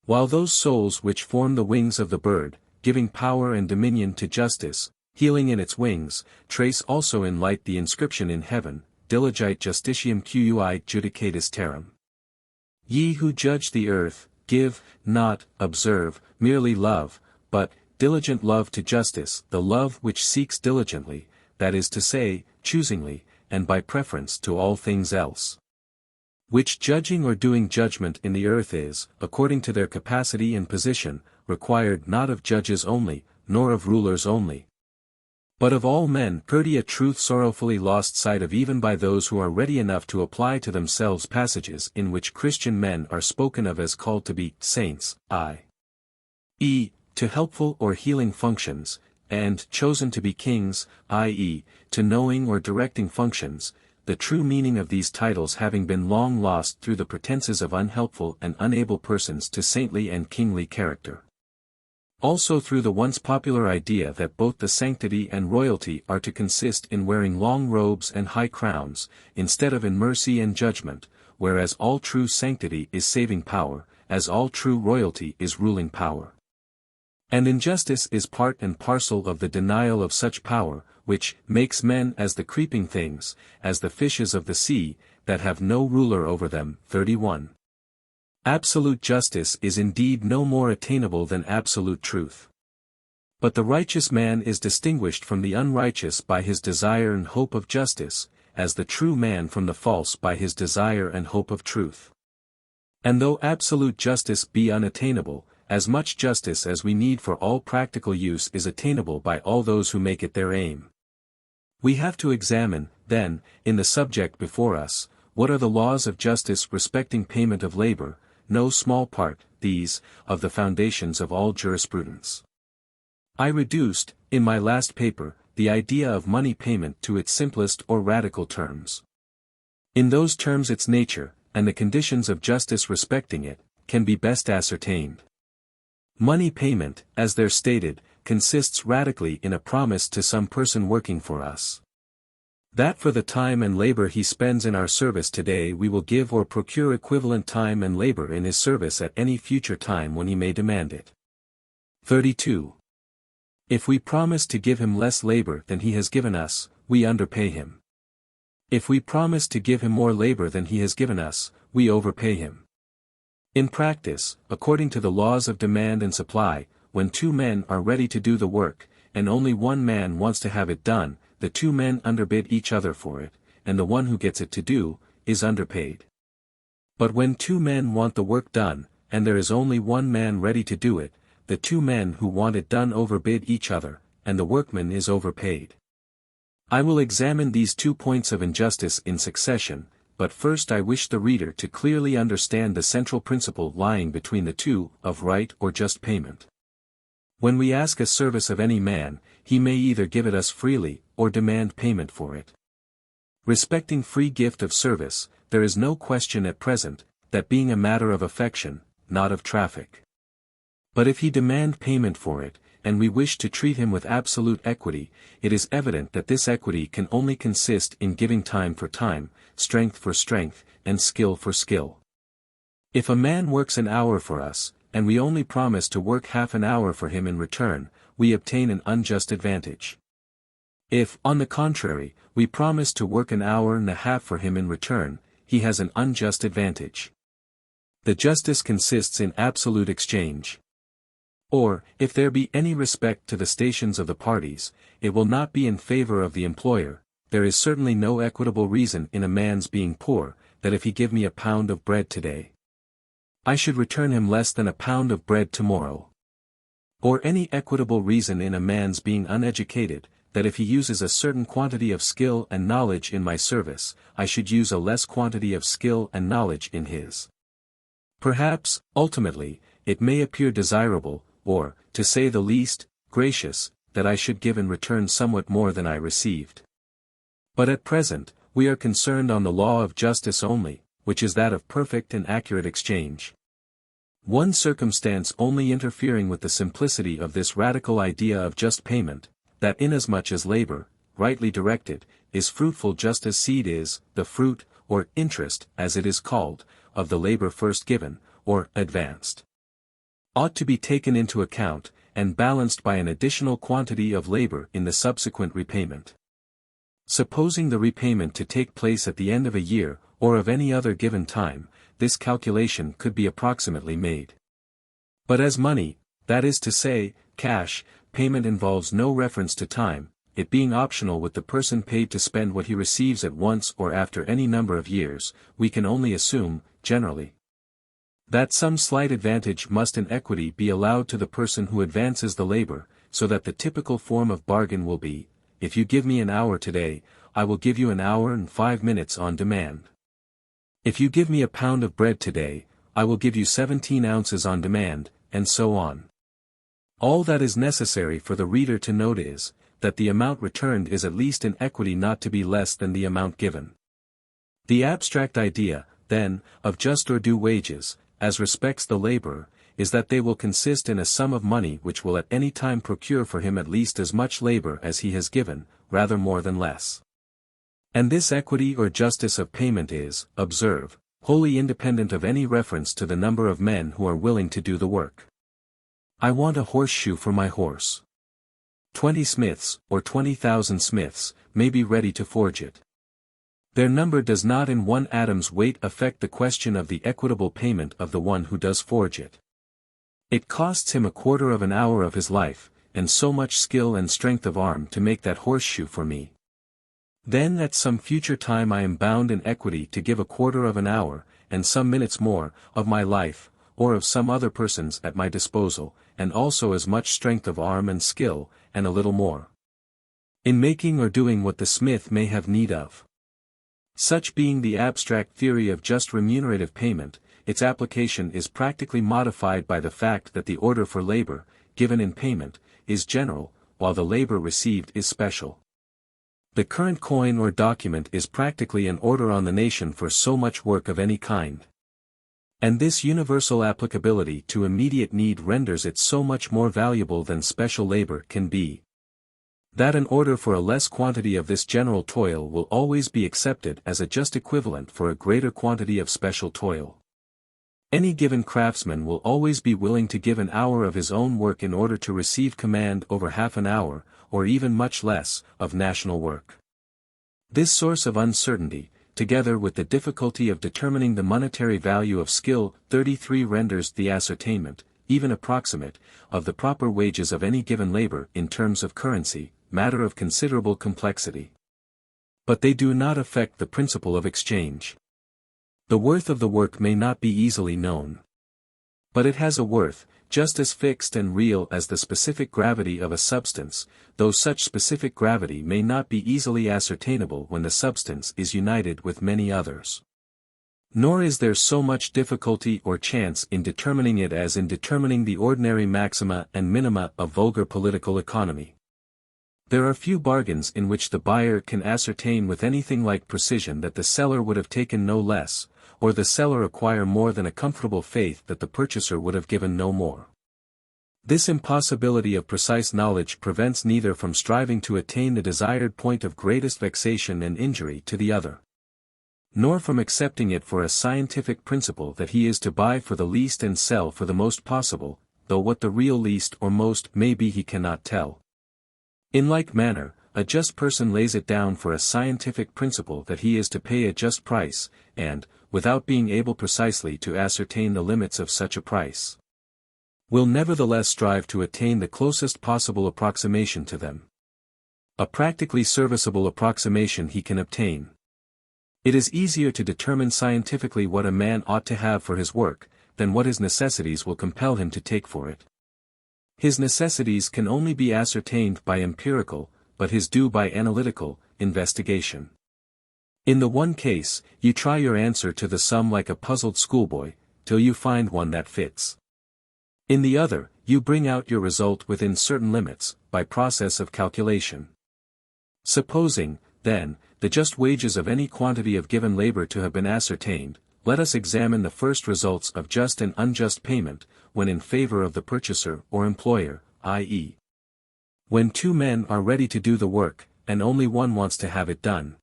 While those souls which form the wings of the bird, giving power and dominion to justice, healing in its wings, trace also in light the inscription in heaven, Diligite justitium cui Judicatis terram. Ye who judge the earth, give, not, observe, merely love, but, diligent love to justice, the love which seeks diligently, that is to say, choosingly, and by preference to all things else. Which judging or doing judgment in the earth is, according to their capacity and position, required not of judges only, nor of rulers only, but of all men. A truth sorrowfully lost sight of even by those who are ready enough to apply to themselves passages in which Christian men are spoken of as called to be saints, i.e., to helpful or healing functions, and chosen to be kings, i.e., to knowing or directing functions, the true meaning of these titles having been long lost through the pretenses of unhelpful and unable persons to saintly and kingly character. Also through the once popular idea that both the sanctity and royalty are to consist in wearing long robes and high crowns, instead of in mercy and judgment, whereas all true sanctity is saving power, as all true royalty is ruling power. And injustice is part and parcel of the denial of such power, which makes men as the creeping things, as the fishes of the sea, that have no ruler over them. 31. Absolute justice is indeed no more attainable than absolute truth. But the righteous man is distinguished from the unrighteous by his desire and hope of justice, as the true man from the false by his desire and hope of truth. And though absolute justice be unattainable, as much justice as we need for all practical use is attainable by all those who make it their aim. We have to examine, then, in the subject before us, what are the laws of justice respecting payment of labor, no small part, these, of the foundations of all jurisprudence. I reduced, in my last paper, the idea of money payment to its simplest or radical terms. In those terms its nature, and the conditions of justice respecting it, can be best ascertained. Money payment, as there stated, consists radically in a promise to some person working for us, that for the time and labor he spends in our service today we will give or procure equivalent time and labor in his service at any future time when he may demand it. 32. If we promise to give him less labor than he has given us, we underpay him. If we promise to give him more labor than he has given us, we overpay him. In practice, according to the laws of demand and supply, when two men are ready to do the work, and only one man wants to have it done, the two men underbid each other for it, and the one who gets it to do, is underpaid. But when two men want the work done, and there is only one man ready to do it, the two men who want it done overbid each other, and the workman is overpaid. I will examine these 2 points of injustice in succession, but first I wish the reader to clearly understand the central principle lying between the two, of right or just payment. When we ask a service of any man, he may either give it us freely, or demand payment for it. Respecting free gift of service, there is no question at present, that being a matter of affection, not of traffic. But if he demand payment for it, and we wish to treat him with absolute equity, it is evident that this equity can only consist in giving time for time, strength for strength, and skill for skill. If a man works an hour for us, and we only promise to work half an hour for him in return, we obtain an unjust advantage. If, on the contrary, we promise to work an hour and a half for him in return, he has an unjust advantage. The justice consists in absolute exchange. Or, if there be any respect to the stations of the parties, it will not be in favor of the employer. There is certainly no equitable reason in a man's being poor, that if he give me a pound of bread today, I should return him less than a pound of bread tomorrow. Or any equitable reason in a man's being uneducated, that if he uses a certain quantity of skill and knowledge in my service, I should use a less quantity of skill and knowledge in his. Perhaps, ultimately, it may appear desirable, or, to say the least, gracious, that I should give in return somewhat more than I received. But at present, we are concerned on the law of justice only, which is that of perfect and accurate exchange. One circumstance only interfering with the simplicity of this radical idea of just payment, that inasmuch as labor, rightly directed, is fruitful just as seed is, the fruit, or interest, as it is called, of the labor first given, or advanced, ought to be taken into account, and balanced by an additional quantity of labor in the subsequent repayment. Supposing the repayment to take place at the end of a year, or of any other given time, this calculation could be approximately made. But as money, that is to say, cash, payment involves no reference to time, it being optional with the person paid to spend what he receives at once or after any number of years, we can only assume, generally, that some slight advantage must in equity be allowed to the person who advances the labor, so that the typical form of bargain will be, if you give me an hour today, I will give you an hour and 5 minutes on demand. If you give me a pound of bread today, I will give you 17 ounces on demand, and so on. All that is necessary for the reader to note is, that the amount returned is at least in equity not to be less than the amount given. The abstract idea, then, of just or due wages, as respects the laborer, is that they will consist in a sum of money which will at any time procure for him at least as much labor as he has given, rather more than less. And this equity or justice of payment is, observe, wholly independent of any reference to the number of men who are willing to do the work. I want a horseshoe for my horse. 20 smiths, or 20,000 smiths, may be ready to forge it. Their number does not in one atom's weight affect the question of the equitable payment of the one who does forge it. It costs him a quarter of an hour of his life, and so much skill and strength of arm to make that horseshoe for me. Then at some future time I am bound in equity to give a quarter of an hour, and some minutes more, of my life, or of some other person's at my disposal, and also as much strength of arm and skill, and a little more, in making or doing what the smith may have need of. Such being the abstract theory of just remunerative payment, its application is practically modified by the fact that the order for labor, given in payment, is general, while the labor received is special. The current coin or document is practically an order on the nation for so much work of any kind. And this universal applicability to immediate need renders it so much more valuable than special labor can be, that an order for a less quantity of this general toil will always be accepted as a just equivalent for a greater quantity of special toil. Any given craftsman will always be willing to give an hour of his own work in order to receive command over half an hour, or even much less, of national work. This source of uncertainty, together with the difficulty of determining the monetary value of skill, 33 renders the ascertainment, even approximate, of the proper wages of any given labor in terms of currency, matter of considerable complexity. But they do not affect the principle of exchange. The worth of the work may not be easily known. But it has a worth, just as fixed and real as the specific gravity of a substance, though such specific gravity may not be easily ascertainable when the substance is united with many others. Nor is there so much difficulty or chance in determining it as in determining the ordinary maxima and minima of vulgar political economy. There are few bargains in which the buyer can ascertain with anything like precision that the seller would have taken no less, or the seller acquire more than a comfortable faith that the purchaser would have given no more. This impossibility of precise knowledge prevents neither from striving to attain the desired point of greatest vexation and injury to the other, nor from accepting it for a scientific principle that he is to buy for the least and sell for the most possible, though what the real least or most may be he cannot tell. In like manner, a just person lays it down for a scientific principle that he is to pay a just price, and, without being able precisely to ascertain the limits of such a price, will nevertheless strive to attain the closest possible approximation to them. A practically serviceable approximation he can obtain. It is easier to determine scientifically what a man ought to have for his work, than what his necessities will compel him to take for it. His necessities can only be ascertained by empirical, but his due by analytical, investigation. In the one case, you try your answer to the sum like a puzzled schoolboy, till you find one that fits. In the other, you bring out your result within certain limits, by process of calculation. Supposing, then, the just wages of any quantity of given labor to have been ascertained, let us examine the first results of just and unjust payment, when in favor of the purchaser or employer, i.e., when two men are ready to do the work, and only one wants to have it done.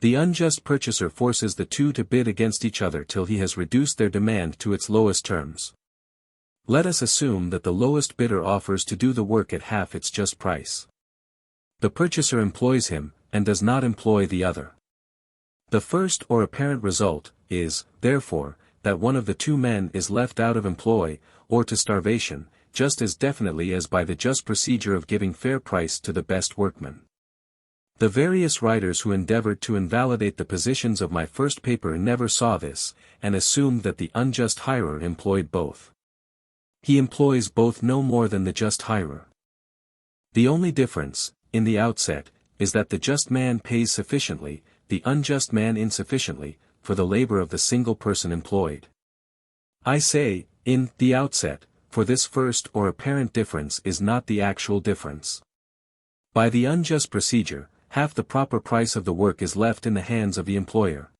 The unjust purchaser forces the two to bid against each other till he has reduced their demand to its lowest terms. Let us assume that the lowest bidder offers to do the work at half its just price. The purchaser employs him, and does not employ the other. The first or apparent result is, therefore, that one of the two men is left out of employ, or to starvation, just as definitely as by the just procedure of giving fair price to the best workman. The various writers who endeavored to invalidate the positions of my first paper never saw this, and assumed that the unjust hirer employed both. He employs both no more than the just hirer. The only difference, in the outset, is that the just man pays sufficiently, the unjust man insufficiently, for the labor of the single person employed. I say, in the outset, for this first or apparent difference is not the actual difference. By the unjust procedure, half the proper price of the work is left in the hands of the employer.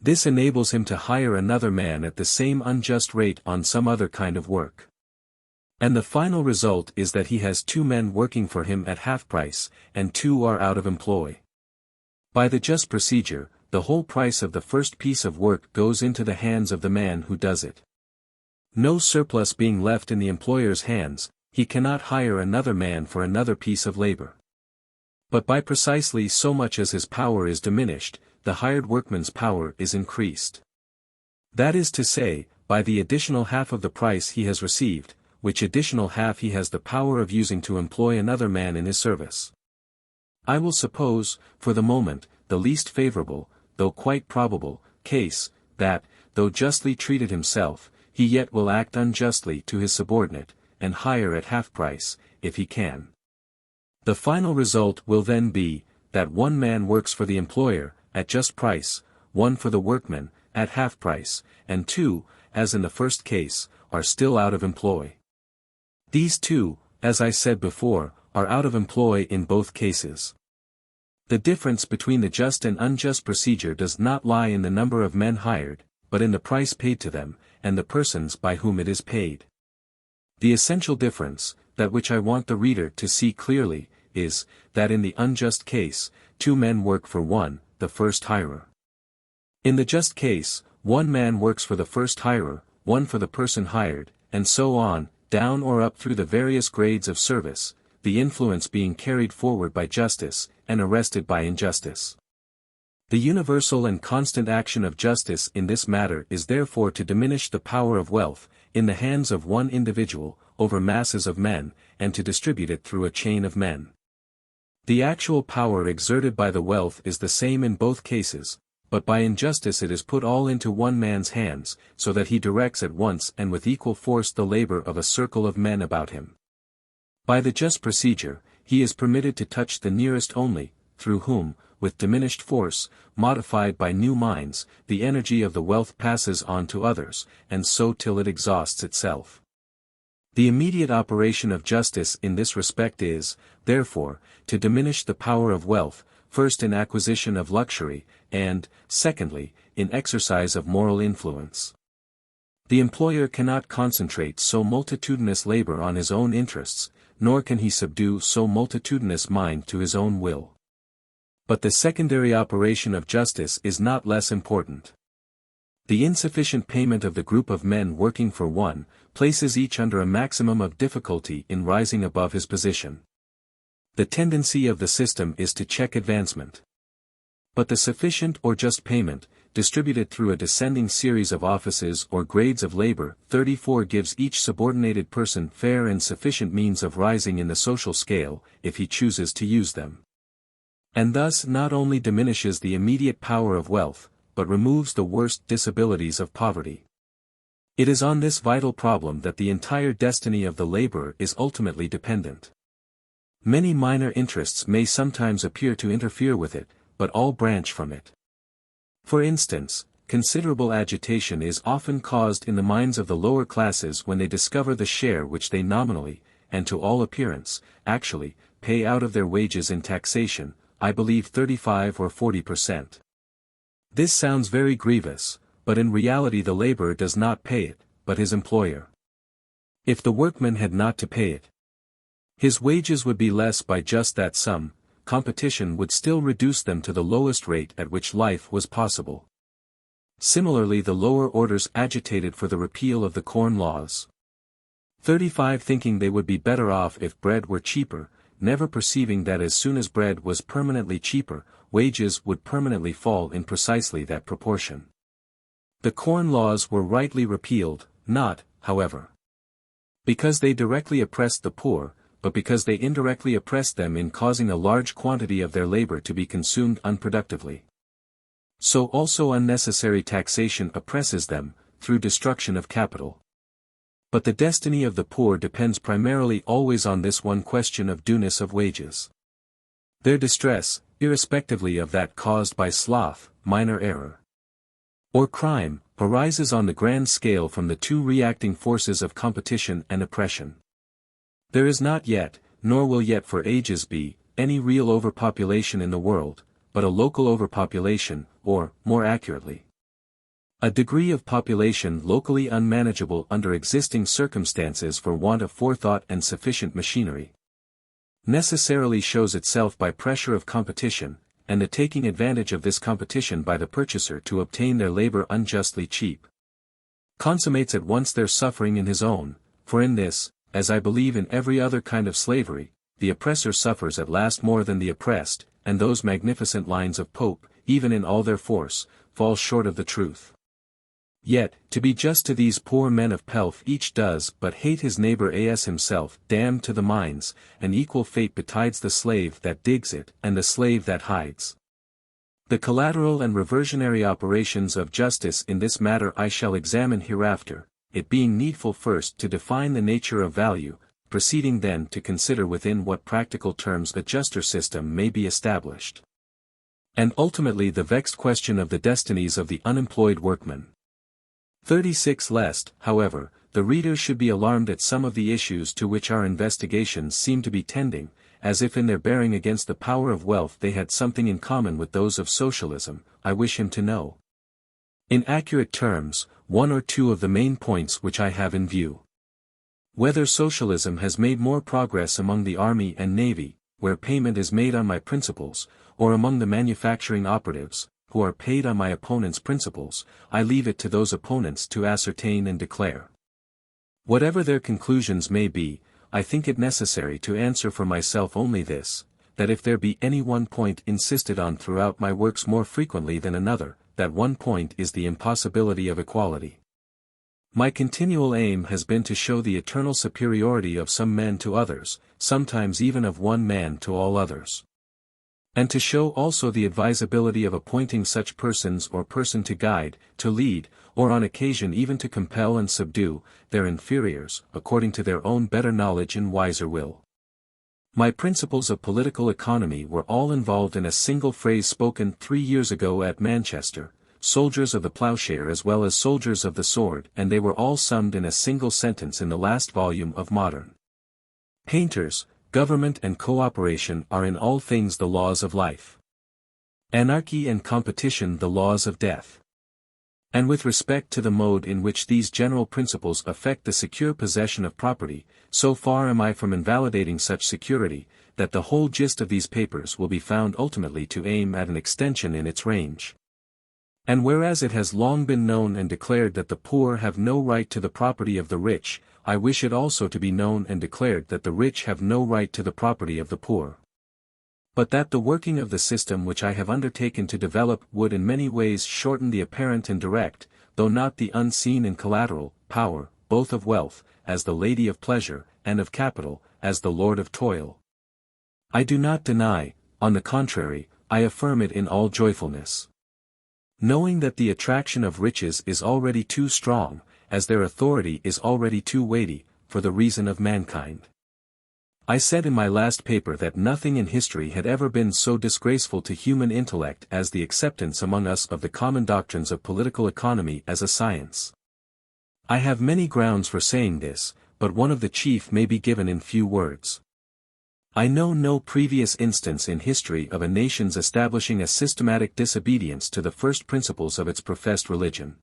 This enables him to hire another man at the same unjust rate on some other kind of work. And the final result is that he has two men working for him at half price, and two are out of employ. By the just procedure, the whole price of the first piece of work goes into the hands of the man who does it. No surplus being left in the employer's hands, he cannot hire another man for another piece of labor. But by precisely so much as his power is diminished, the hired workman's power is increased. That is to say, by the additional half of the price he has received, which additional half he has the power of using to employ another man in his service. I will suppose, for the moment, the least favorable, though quite probable, case, that, though justly treated himself, he yet will act unjustly to his subordinate, and hire at half price, if he can. The final result will then be, that one man works for the employer, at just price, one for the workman, at half price, and two, as in the first case, are still out of employ. These two, as I said before, are out of employ in both cases. The difference between the just and unjust procedure does not lie in the number of men hired, but in the price paid to them, and the persons by whom it is paid. The essential difference, that which I want the reader to see clearly, is, that in the unjust case, two men work for one, the first hirer. In the just case, one man works for the first hirer, one for the person hired, and so on, down or up through the various grades of service, the influence being carried forward by justice, and arrested by injustice. The universal and constant action of justice in this matter is therefore to diminish the power of wealth, in the hands of one individual, over masses of men, and to distribute it through a chain of men. The actual power exerted by the wealth is the same in both cases, but by injustice it is put all into one man's hands, so that he directs at once and with equal force the labor of a circle of men about him. By the just procedure, he is permitted to touch the nearest only, through whom, with diminished force, modified by new minds, the energy of the wealth passes on to others, and so till it exhausts itself. The immediate operation of justice in this respect is, therefore, to diminish the power of wealth, first in acquisition of luxury, and, secondly, in exercise of moral influence. The employer cannot concentrate so multitudinous labor on his own interests, nor can he subdue so multitudinous mind to his own will. But the secondary operation of justice is not less important. The insufficient payment of the group of men working for one, places each under a maximum of difficulty in rising above his position. The tendency of the system is to check advancement. But the sufficient or just payment, distributed through a descending series of offices or grades of labor, 34 gives each subordinated person fair and sufficient means of rising in the social scale, if he chooses to use them. And thus not only diminishes the immediate power of wealth, but removes the worst disabilities of poverty. It is on this vital problem that the entire destiny of the laborer is ultimately dependent. Many minor interests may sometimes appear to interfere with it, but all branch from it. For instance, considerable agitation is often caused in the minds of the lower classes when they discover the share which they nominally, and to all appearance, actually, pay out of their wages in taxation, I believe 35 or 40%. This sounds very grievous, but in reality the laborer does not pay it, but his employer. If the workman had not to pay it, his wages would be less by just that sum. Competition would still reduce them to the lowest rate at which life was possible. Similarly the lower orders agitated for the repeal of the Corn Laws. 35 Thinking they would be better off if bread were cheaper, never perceiving that as soon as bread was permanently cheaper, wages would permanently fall in precisely that proportion. The Corn Laws were rightly repealed, not, however, because they directly oppressed the poor, but because they indirectly oppressed them in causing a large quantity of their labor to be consumed unproductively. So also unnecessary taxation oppresses them, through destruction of capital. But the destiny of the poor depends primarily always on this one question of dueness of wages. Their distress, irrespectively of that caused by sloth, minor error, or crime, arises on the grand scale from the two reacting forces of competition and oppression. There is not yet, nor will yet for ages be, any real overpopulation in the world, but a local overpopulation, or, more accurately, a degree of population locally unmanageable under existing circumstances for want of forethought and sufficient machinery, necessarily shows itself by pressure of competition, and the taking advantage of this competition by the purchaser to obtain their labor unjustly cheap, consummates at once their suffering in his own, for in this, as I believe in every other kind of slavery, the oppressor suffers at last more than the oppressed, and those magnificent lines of Pope, even in all their force, fall short of the truth. Yet, to be just to these poor men of pelf, each does but hate his neighbor as himself. Damned to the mines, an equal fate betides the slave that digs it, and the slave that hides. The collateral and reversionary operations of justice in this matter I shall examine hereafter, it being needful first to define the nature of value, proceeding then to consider within what practical terms a juster system may be established. And ultimately the vexed question of the destinies of the unemployed workman. 36 Lest, however, the reader should be alarmed at some of the issues to which our investigations seem to be tending, as if in their bearing against the power of wealth they had something in common with those of socialism, I wish him to know, in accurate terms, one or two of the main points which I have in view. Whether socialism has made more progress among the army and navy, where payment is made on my principles, or among the manufacturing operatives, who are paid on my opponent's principles, I leave it to those opponents to ascertain and declare. Whatever their conclusions may be, I think it necessary to answer for myself only this, that if there be any one point insisted on throughout my works more frequently than another, that one point is the impossibility of equality. My continual aim has been to show the eternal superiority of some men to others, sometimes even of one man to all others. And to show also the advisability of appointing such persons or person to guide, to lead, or on occasion even to compel and subdue, their inferiors, according to their own better knowledge and wiser will. My principles of political economy were all involved in a single phrase spoken 3 years ago at Manchester, soldiers of the ploughshare as well as soldiers of the sword, and they were all summed in a single sentence in the last volume of Modern Painters. Government and cooperation are in all things the laws of life. Anarchy and competition the laws of death. And with respect to the mode in which these general principles affect the secure possession of property, so far am I from invalidating such security, that the whole gist of these papers will be found ultimately to aim at an extension in its range. And whereas it has long been known and declared that the poor have no right to the property of the rich, I wish it also to be known and declared that the rich have no right to the property of the poor. But that the working of the system which I have undertaken to develop would in many ways shorten the apparent and direct, though not the unseen and collateral, power, both of wealth, as the lady of pleasure, and of capital, as the lord of toil. I do not deny, on the contrary, I affirm it in all joyfulness. Knowing that the attraction of riches is already too strong, as their authority is already too weighty, for the reason of mankind. I said in my last paper that nothing in history had ever been so disgraceful to human intellect as the acceptance among us of the common doctrines of political economy as a science. I have many grounds for saying this, but one of the chief may be given in few words. I know no previous instance in history of a nation's establishing a systematic disobedience to the first principles of its professed religion.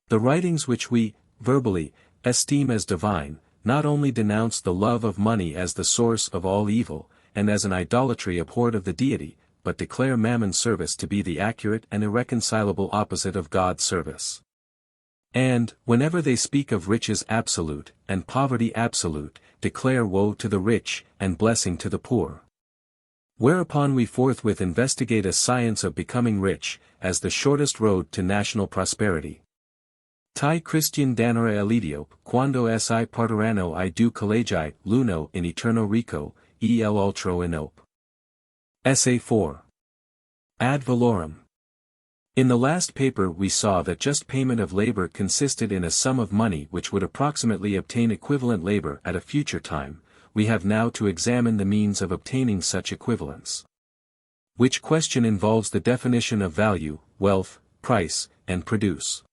The writings which we, verbally, esteem as divine, not only denounce the love of money as the source of all evil, and as an idolatry abhorred of the deity, but declare mammon service to be the accurate and irreconcilable opposite of God's service. And, whenever they speak of riches absolute, and poverty absolute, declare woe to the rich, and blessing to the poor. Whereupon we forthwith investigate a science of becoming rich, as the shortest road to national prosperity. Tai Christian danara elidio, quando si partirano I du collegi, luno in eterno rico, el ultro in op. Essay 4. Ad valorem. In the last paper we saw that just payment of labor consisted in a sum of money which would approximately obtain equivalent labor at a future time. We have now to examine the means of obtaining such equivalence. Which question involves the definition of value, wealth, price, and produce.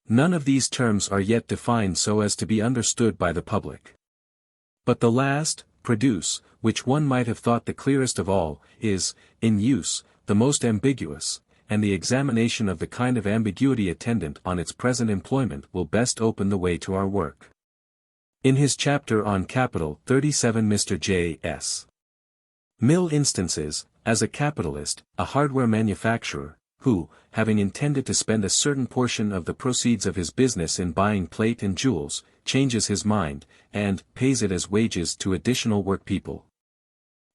None of these terms are yet defined so as to be understood by the public. But the last, produce, which one might have thought the clearest of all, is, in use, the most ambiguous, and the examination of the kind of ambiguity attendant on its present employment will best open the way to our work. In his chapter on Capital 37 Mr. J.S. Mill instances, as a capitalist, a hardware manufacturer, who, having intended to spend a certain portion of the proceeds of his business in buying plate and jewels, changes his mind, and pays it as wages to additional workpeople.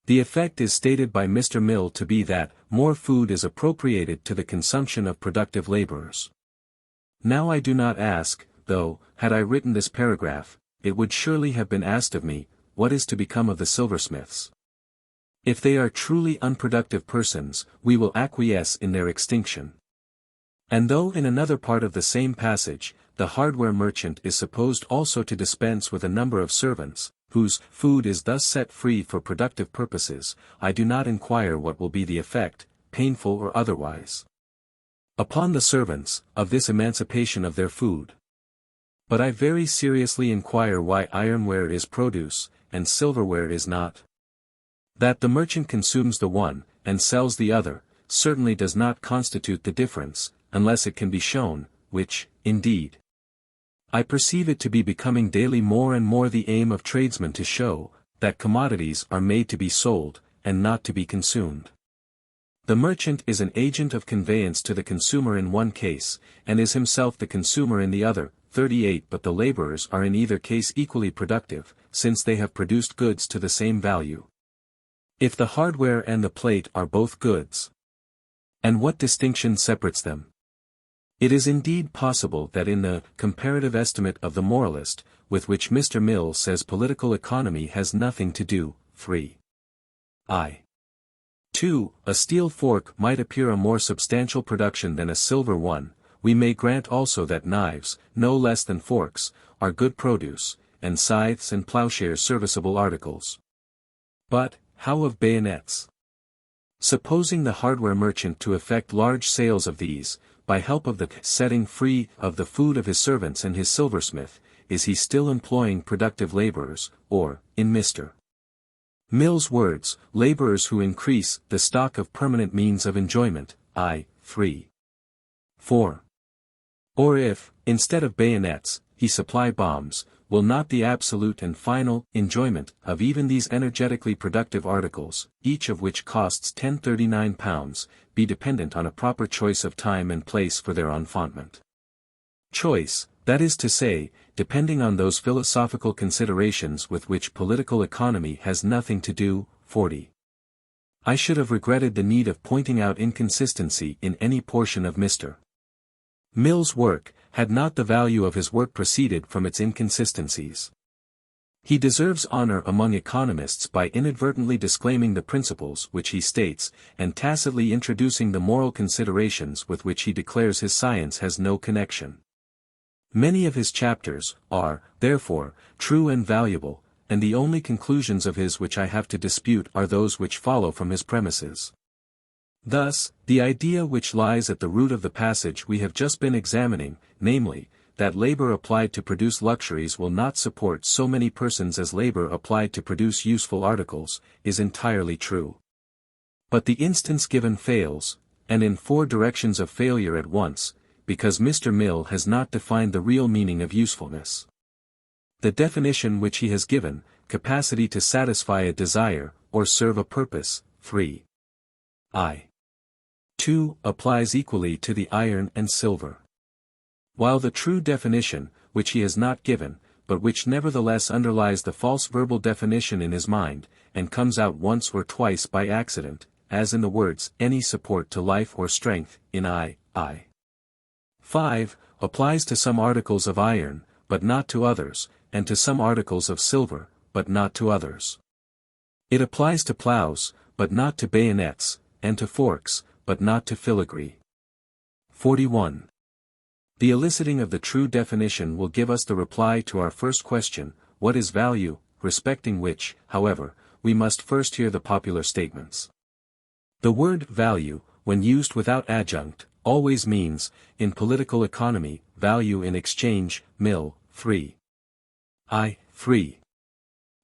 The effect is stated by Mr. Mill to be that, more food is appropriated to the consumption of productive laborers. Now I do not ask, though, had I written this paragraph, it would surely have been asked of me, what is to become of the silversmiths? If they are truly unproductive persons, we will acquiesce in their extinction. And though in another part of the same passage, the hardware merchant is supposed also to dispense with a number of servants, whose food is thus set free for productive purposes, I do not inquire what will be the effect, painful or otherwise, upon the servants, of this emancipation of their food. But I very seriously inquire why ironware is produce, and silverware is not. That the merchant consumes the one, and sells the other, certainly does not constitute the difference, unless it can be shown, which, indeed, I perceive it to be becoming daily more and more the aim of tradesmen to show, that commodities are made to be sold, and not to be consumed. The merchant is an agent of conveyance to the consumer in one case, and is himself the consumer in the other. 38 But the laborers are in either case equally productive, since they have produced goods to the same value. If the hardware and the plate are both goods, and what distinction separates them? It is indeed possible that in the comparative estimate of the moralist, with which Mr. Mill says political economy has nothing to do, 3. 2. A steel fork might appear a more substantial production than a silver one. We may grant also that knives, no less than forks, are good produce, and scythes and plowshares serviceable articles. But, how of bayonets? Supposing the hardware merchant to effect large sales of these, by help of the setting free of the food of his servants and his silversmith, is he still employing productive laborers, or, in Mr. Mill's words, laborers who increase the stock of permanent means of enjoyment, 3. 4. Or if, instead of bayonets, he supply bombs, will not the absolute and final enjoyment of even these energetically productive articles, each of which costs £10.39, be dependent on a proper choice of time and place for their enfantment? Choice, that is to say, depending on those philosophical considerations with which political economy has nothing to do. 40. I should have regretted the need of pointing out inconsistency in any portion of Mr. Mill's work, had not the value of his work proceeded from its inconsistencies. He deserves honor among economists by inadvertently disclaiming the principles which he states, and tacitly introducing the moral considerations with which he declares his science has no connection. Many of his chapters are, therefore, true and valuable, and the only conclusions of his which I have to dispute are those which follow from his premises. Thus, the idea which lies at the root of the passage we have just been examining, namely, that labor applied to produce luxuries will not support so many persons as labor applied to produce useful articles, is entirely true. But the instance given fails, and in 4 directions of failure at once, because Mr. Mill has not defined the real meaning of usefulness. The definition which he has given, capacity to satisfy a desire, or serve a purpose, 3. 2. Applies equally to the iron and silver. While the true definition, which he has not given, but which nevertheless underlies the false verbal definition in his mind, and comes out once or twice by accident, as in the words any support to life or strength, in I. 5, applies to some articles of iron, but not to others, and to some articles of silver, but not to others. It applies to plows, but not to bayonets, and to forks, but not to filigree. 41. The eliciting of the true definition will give us the reply to our first question, what is value, respecting which, however, we must first hear the popular statements. The word value, when used without adjunct, always means, in political economy, value in exchange, mill, 3. 3.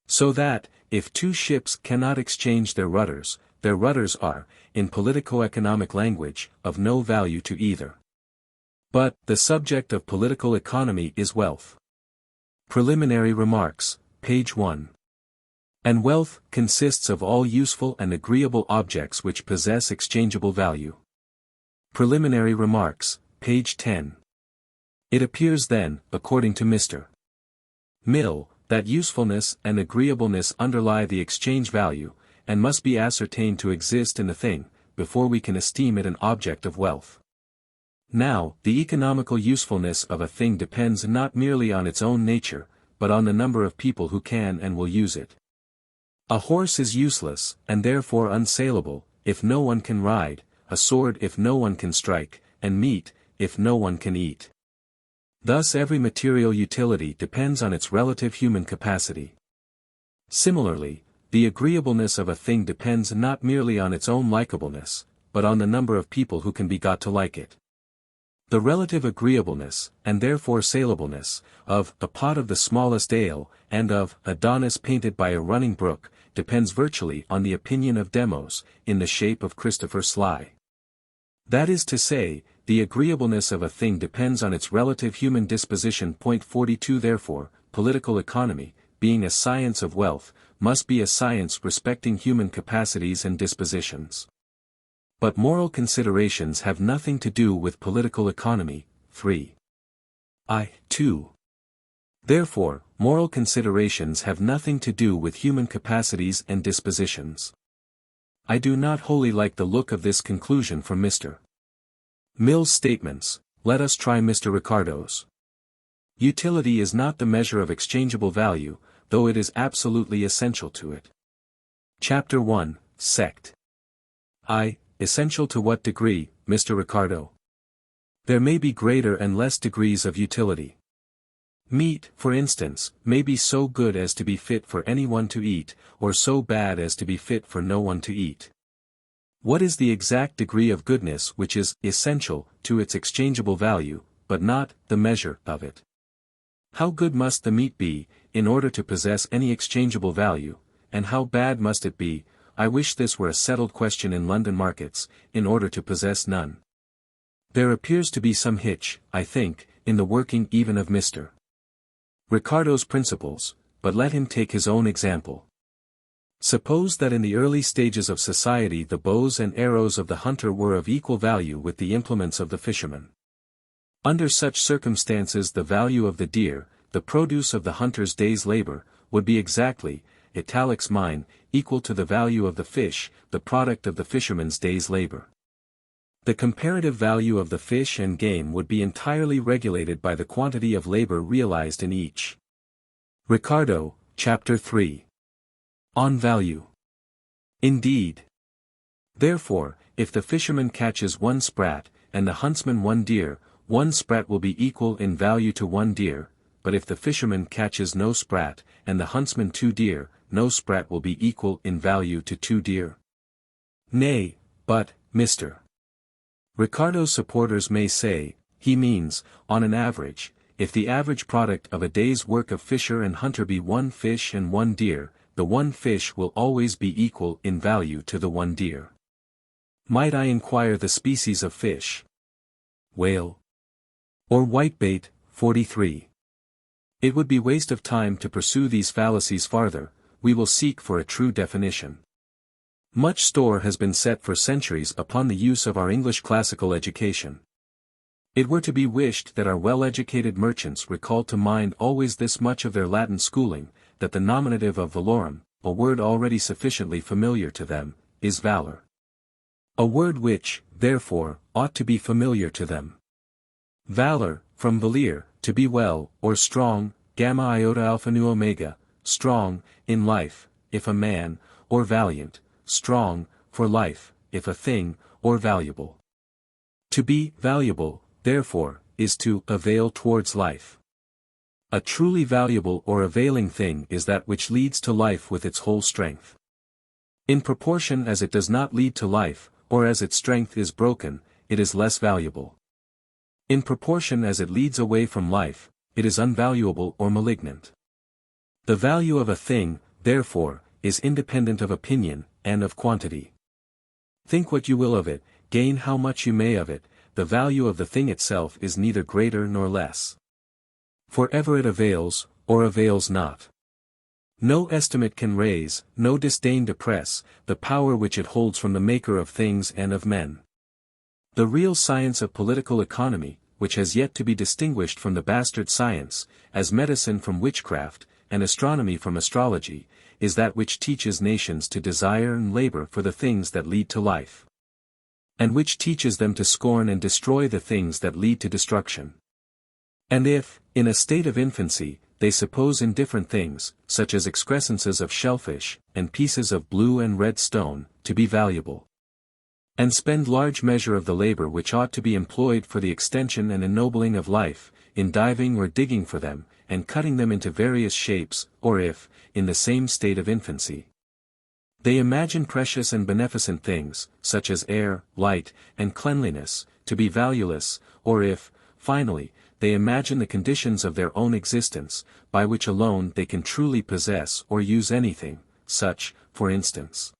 So that, if two ships cannot exchange their rudders are, in politico-economic language, of no value to either. But, the subject of political economy is wealth. Preliminary remarks, page 1. And wealth consists of all useful and agreeable objects which possess exchangeable value. Preliminary remarks, page 10. It appears then, according to Mr. Mill, that usefulness and agreeableness underlie the exchange value, and must be ascertained to exist in the thing, before we can esteem it an object of wealth. Now, the economical usefulness of a thing depends not merely on its own nature, but on the number of people who can and will use it. A horse is useless, and therefore unsaleable, if no one can ride, a sword if no one can strike, and meat, if no one can eat. Thus every material utility depends on its relative human capacity. Similarly, the agreeableness of a thing depends not merely on its own likableness, but on the number of people who can be got to like it. The relative agreeableness, and therefore salableness, of a pot of the smallest ale, and of Adonis painted by a running brook, depends virtually on the opinion of Demos, in the shape of Christopher Sly. That is to say, the agreeableness of a thing depends on its relative human disposition. 42 Therefore, political economy, being a science of wealth, must be a science respecting human capacities and dispositions. But moral considerations have nothing to do with political economy. 3. 2. Therefore, moral considerations have nothing to do with human capacities and dispositions. I do not wholly like the look of this conclusion from Mr. Mill's statements. Let us try Mr. Ricardo's. Utility is not the measure of exchangeable value, though it is absolutely essential to it. Chapter 1, Sect. Essential to what degree, Mr. Ricardo? There may be greater and less degrees of utility. Meat, for instance, may be so good as to be fit for anyone to eat, or so bad as to be fit for no one to eat. What is the exact degree of goodness which is essential to its exchangeable value, but not the measure of it? How good must the meat be, in order to possess any exchangeable value, and how bad must it be, I wish this were a settled question in London markets, in order to possess none? There appears to be some hitch, I think, in the working even of Mr. Ricardo's principles, but let him take his own example. Suppose that in the early stages of society the bows and arrows of the hunter were of equal value with the implements of the fisherman. Under such circumstances the value of the deer, the produce of the hunter's day's labor, would be exactly, italics mine, equal to the value of the fish, the product of the fisherman's day's labor. The comparative value of the fish and game would be entirely regulated by the quantity of labor realized in each. Ricardo, Chapter 3. On Value. Indeed. Therefore, if the fisherman catches 1 sprat, and the huntsman 1 deer, 1 sprat will be equal in value to 1 deer, but if the fisherman catches no sprat, and the huntsman 2 deer, no sprat will be equal in value to 2 deer. Nay, but, Mr. Ricardo's supporters may say, he means, on an average, if the average product of a day's work of fisher and hunter be 1 fish and 1 deer, the 1 fish will always be equal in value to the 1 deer. Might I inquire the species of fish? Whale. Or whitebait, 43. It would be waste of time to pursue these fallacies farther, we will seek for a true definition. Much store has been set for centuries upon the use of our English classical education. It were to be wished that our well-educated merchants recalled to mind always this much of their Latin schooling, that the nominative of valorem, a word already sufficiently familiar to them, is valor. A word which, therefore, ought to be familiar to them. Valor, from valere, to be well, or strong, gamma iota alpha nu omega, strong, in life, if a man, or valiant, strong, for life, if a thing, or valuable. To be valuable, therefore, is to avail towards life. A truly valuable or availing thing is that which leads to life with its whole strength. In proportion as it does not lead to life, or as its strength is broken, it is less valuable. In proportion as it leads away from life, it is unvaluable or malignant. The value of a thing, therefore, is independent of opinion, and of quantity. Think what you will of it, gain how much you may of it, the value of the thing itself is neither greater nor less. For ever it avails, or avails not. No estimate can raise, no disdain depress, the power which it holds from the Maker of things and of men. The real science of political economy, which has yet to be distinguished from the bastard science, as medicine from witchcraft, and astronomy from astrology, is that which teaches nations to desire and labor for the things that lead to life, and which teaches them to scorn and destroy the things that lead to destruction. And if, in a state of infancy, they suppose indifferent things, such as excrescences of shellfish, and pieces of blue and red stone, to be valuable, and spend large measure of the labor which ought to be employed for the extension and ennobling of life, in diving or digging for them, and cutting them into various shapes, or if, in the same state of infancy, they imagine precious and beneficent things, such as air, light, and cleanliness, to be valueless, or if, finally, they imagine the conditions of their own existence, by which alone they can truly possess or use anything, such, for instance,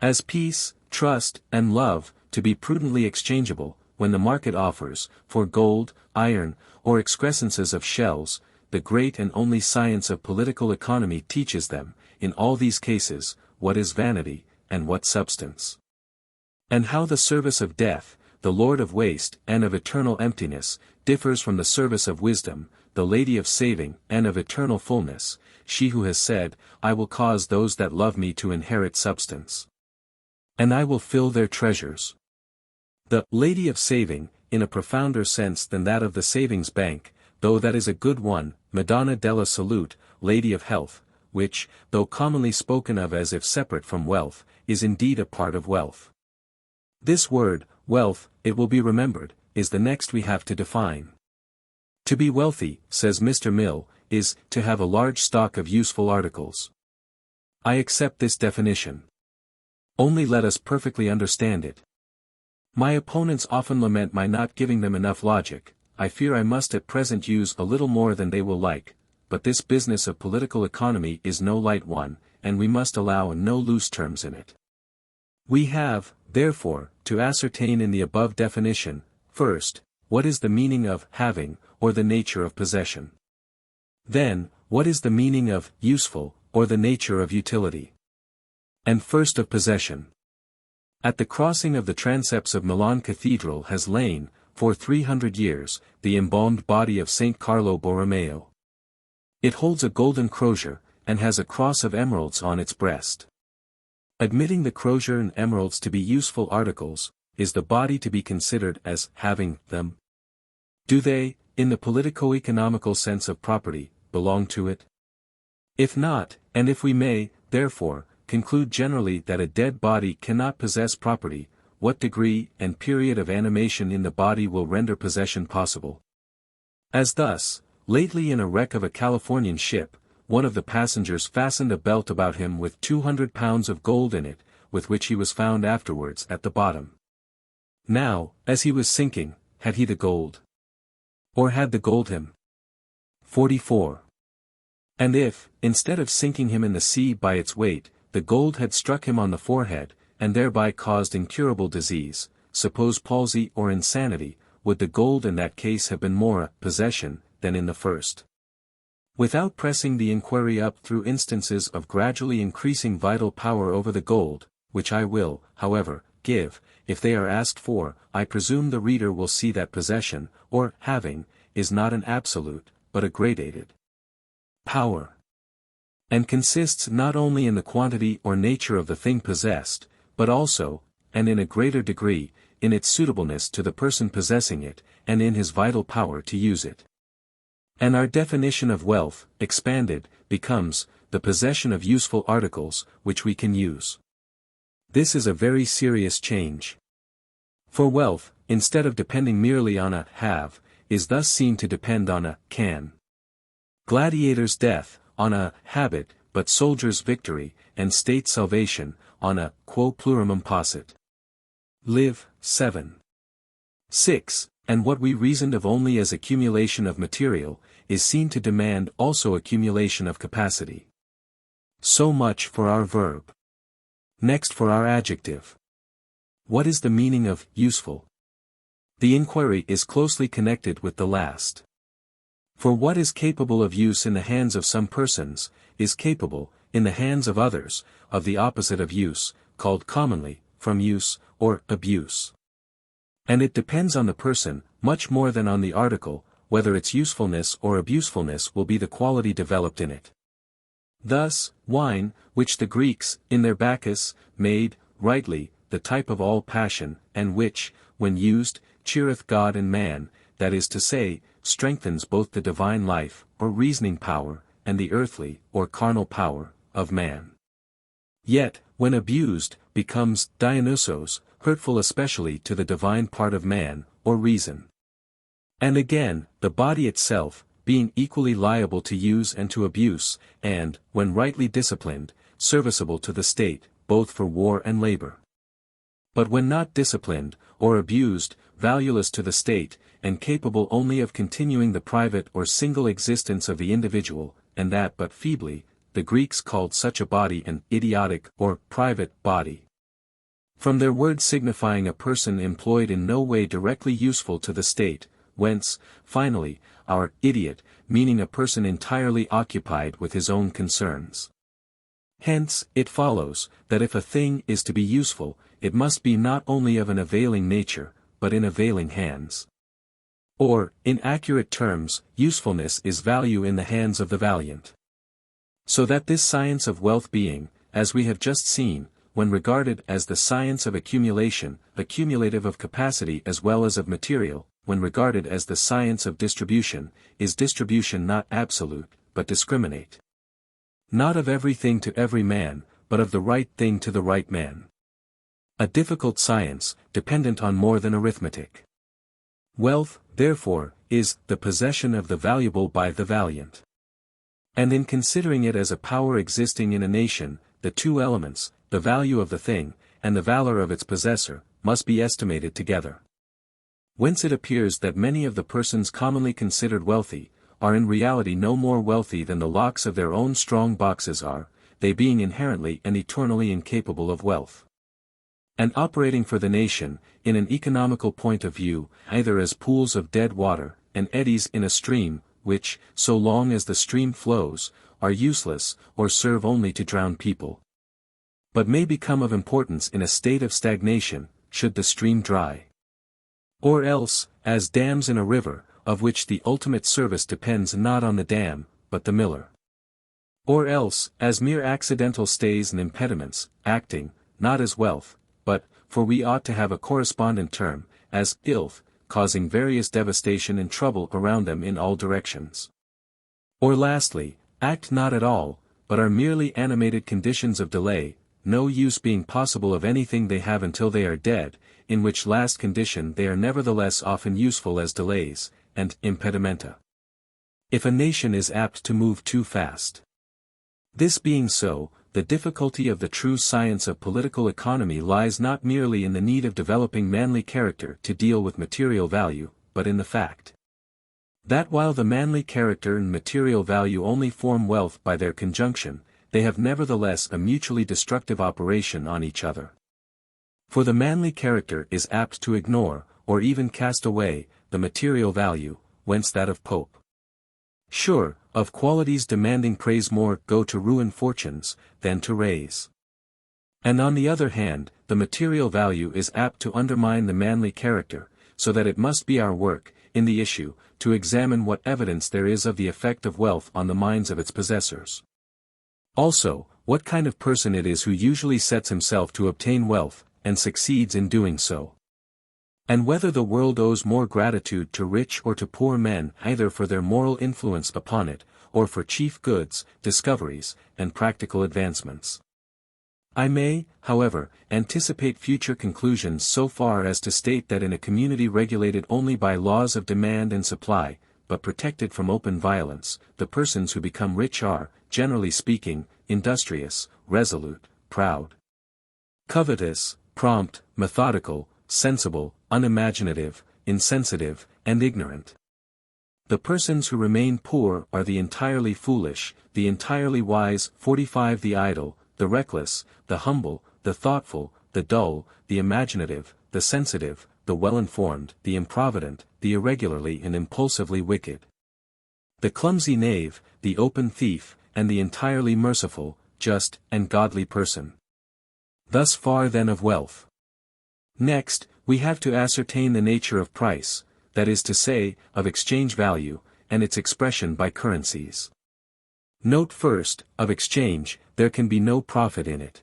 as peace, trust, and love, to be prudently exchangeable, when the market offers, for gold, iron, or excrescences of shells, the great and only science of political economy teaches them, in all these cases, what is vanity, and what substance. And how the service of death, the lord of waste and of eternal emptiness, differs from the service of wisdom, the lady of saving and of eternal fullness, she who has said, I will cause those that love me to inherit substance, and I will fill their treasures. The lady of saving, in a profounder sense than that of the savings bank, though that is a good one, Madonna della Salute, lady of health, which, though commonly spoken of as if separate from wealth, is indeed a part of wealth. This word, wealth, it will be remembered, is the next we have to define. To be wealthy, says Mr. Mill, is, to have a large stock of useful articles. I accept this definition. Only let us perfectly understand it. My opponents often lament my not giving them enough logic. I fear I must at present use a little more than they will like, but this business of political economy is no light one, and we must allow no loose terms in it. We have, therefore, to ascertain in the above definition, first, what is the meaning of having, or the nature of possession. Then, what is the meaning of useful, or the nature of utility. And first of possession. At the crossing of the transepts of Milan Cathedral has lain, for 300 years, the embalmed body of Saint Carlo Borromeo. It holds a golden crozier, and has a cross of emeralds on its breast. Admitting the crozier and emeralds to be useful articles, is the body to be considered as having them? Do they, in the politico-economical sense of property, belong to it? If not, and if we may, therefore, conclude generally that a dead body cannot possess property, what degree and period of animation in the body will render possession possible? As thus, lately in a wreck of a Californian ship, one of the passengers fastened a belt about him with 200 pounds of gold in it, with which he was found afterwards at the bottom. Now, as he was sinking, had he the gold? Or had the gold him? 44. And if, instead of sinking him in the sea by its weight, the gold had struck him on the forehead, and thereby caused incurable disease, suppose palsy or insanity, would the gold in that case have been more a possession than in the first? Without pressing the inquiry up through instances of gradually increasing vital power over the gold, which I will, however, give, if they are asked for, I presume the reader will see that possession, or having, is not an absolute, but a gradated power, and consists not only in the quantity or nature of the thing possessed, but also, and in a greater degree, in its suitableness to the person possessing it, and in his vital power to use it. And our definition of wealth, expanded, becomes, the possession of useful articles, which we can use. This is a very serious change. For wealth, instead of depending merely on a have, is thus seen to depend on a can. Gladiator's death, on a habit, but soldier's victory, and state salvation, on a quo plurimum possit. Live, 7. 6. And what we reasoned of only as accumulation of material, is seen to demand also accumulation of capacity. So much for our verb. Next for our adjective. What is the meaning of useful? The inquiry is closely connected with the last. For what is capable of use in the hands of some persons, is capable, in the hands of others, of the opposite of use, called commonly, from use, or abuse. And it depends on the person, much more than on the article, whether its usefulness or abusefulness will be the quality developed in it. Thus, wine, which the Greeks, in their Bacchus, made, rightly, the type of all passion, and which, when used, cheereth God and man, that is to say, strengthens both the divine life, or reasoning power, and the earthly, or carnal power, of man. Yet, when abused, becomes Dionysos, hurtful especially to the divine part of man, or reason. And again, the body itself, being equally liable to use and to abuse, and, when rightly disciplined, serviceable to the state, both for war and labor. But when not disciplined, or abused, valueless to the state, and capable only of continuing the private or single existence of the individual, and that but feebly, the Greeks called such a body an idiotic or private body. From their word signifying a person employed in no way directly useful to the state, whence, finally, our idiot, meaning a person entirely occupied with his own concerns. Hence, it follows, that if a thing is to be useful, it must be not only of an availing nature, but in availing hands. Or, in accurate terms, usefulness is value in the hands of the valiant. So that this science of wealth being, as we have just seen, when regarded as the science of accumulation, accumulative of capacity as well as of material, when regarded as the science of distribution, is distribution not absolute, but discriminate. Not of everything to every man, but of the right thing to the right man. A difficult science, dependent on more than arithmetic. Wealth, therefore, is the possession of the valuable by the valiant. And in considering it as a power existing in a nation, the two elements, the value of the thing, and the valor of its possessor, must be estimated together. Whence it appears that many of the persons commonly considered wealthy, are in reality no more wealthy than the locks of their own strong boxes are, they being inherently and eternally incapable of wealth. And operating for the nation, in an economical point of view, either as pools of dead water, and eddies in a stream, which, so long as the stream flows, are useless, or serve only to drown people. But may become of importance in a state of stagnation, should the stream dry. Or else, as dams in a river, of which the ultimate service depends not on the dam, but the miller. Or else, as mere accidental stays and impediments, acting, not as wealth, but, for we ought to have a correspondent term, as filth, causing various devastation and trouble around them in all directions. Or lastly, act not at all, but are merely animated conditions of delay, no use being possible of anything they have until they are dead, in which last condition they are nevertheless often useful as delays, and impedimenta. If a nation is apt to move too fast. This being so, the difficulty of the true science of political economy lies not merely in the need of developing manly character to deal with material value, but in the fact that while the manly character and material value only form wealth by their conjunction, they have nevertheless a mutually destructive operation on each other. For the manly character is apt to ignore, or even cast away, the material value, whence that of Pope. Sure, of qualities demanding praise more go to ruin fortunes, than to raise. And on the other hand, the material value is apt to undermine the manly character, so that it must be our work, in the issue, to examine what evidence there is of the effect of wealth on the minds of its possessors. Also, what kind of person it is who usually sets himself to obtain wealth, and succeeds in doing so. And whether the world owes more gratitude to rich or to poor men either for their moral influence upon it, or for chief goods, discoveries, and practical advancements. I may, however, anticipate future conclusions so far as to state that in a community regulated only by laws of demand and supply, but protected from open violence, the persons who become rich are, generally speaking, industrious, resolute, proud, covetous, prompt, methodical, sensible, unimaginative, insensitive, and ignorant. The persons who remain poor are the entirely foolish, the entirely wise, 45 the idle, the reckless, the humble, the thoughtful, the dull, the imaginative, the sensitive, the well-informed, the improvident, the irregularly and impulsively wicked, the clumsy knave, the open thief, and the entirely merciful, just, and godly person. Thus far then of wealth. Next, we have to ascertain the nature of price, that is to say, of exchange value, and its expression by currencies. Note first, of exchange, there can be no profit in it.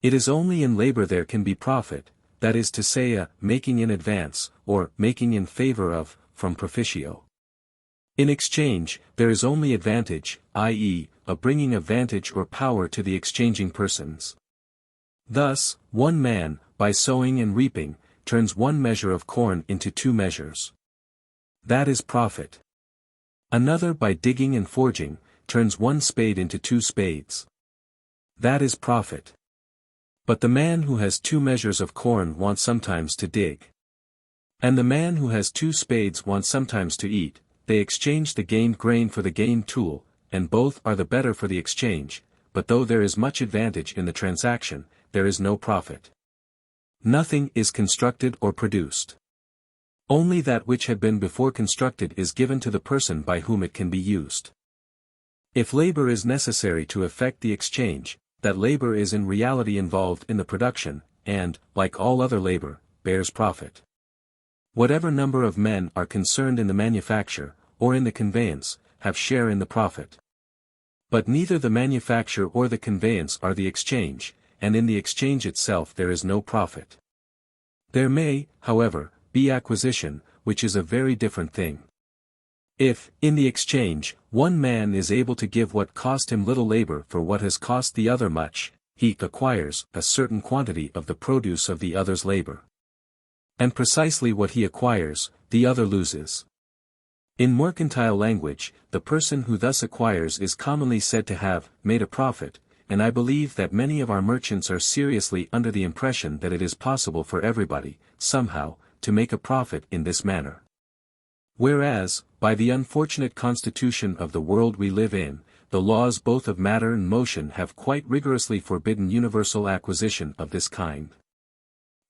It is only in labor there can be profit, that is to say a making in advance, or making in favor of, from proficio. In exchange, there is only advantage, i.e., a bringing of vantage or power to the exchanging persons. Thus, one man, by sowing and reaping, turns one measure of corn into 2 measures. That is profit. Another by digging and forging, turns 1 spade into 2 spades. That is profit. But the man who has 2 measures of corn wants sometimes to dig. And the man who has 2 spades wants sometimes to eat. They exchange the gained grain for the gained tool, and both are the better for the exchange, but though there is much advantage in the transaction, there is no profit. Nothing is constructed or produced. Only that which had been before constructed is given to the person by whom it can be used. If labor is necessary to effect the exchange, that labor is in reality involved in the production, and, like all other labor, bears profit. Whatever number of men are concerned in the manufacture, or in the conveyance, have share in the profit. But neither the manufacture or the conveyance are the exchange, and in the exchange itself there is no profit. There may, however, be acquisition, which is a very different thing. If, in the exchange, one man is able to give what cost him little labor for what has cost the other much, he acquires a certain quantity of the produce of the other's labor. And precisely what he acquires, the other loses. In mercantile language, the person who thus acquires is commonly said to have made a profit, and I believe that many of our merchants are seriously under the impression that it is possible for everybody, somehow, to make a profit in this manner. Whereas, by the unfortunate constitution of the world we live in, the laws both of matter and motion have quite rigorously forbidden universal acquisition of this kind.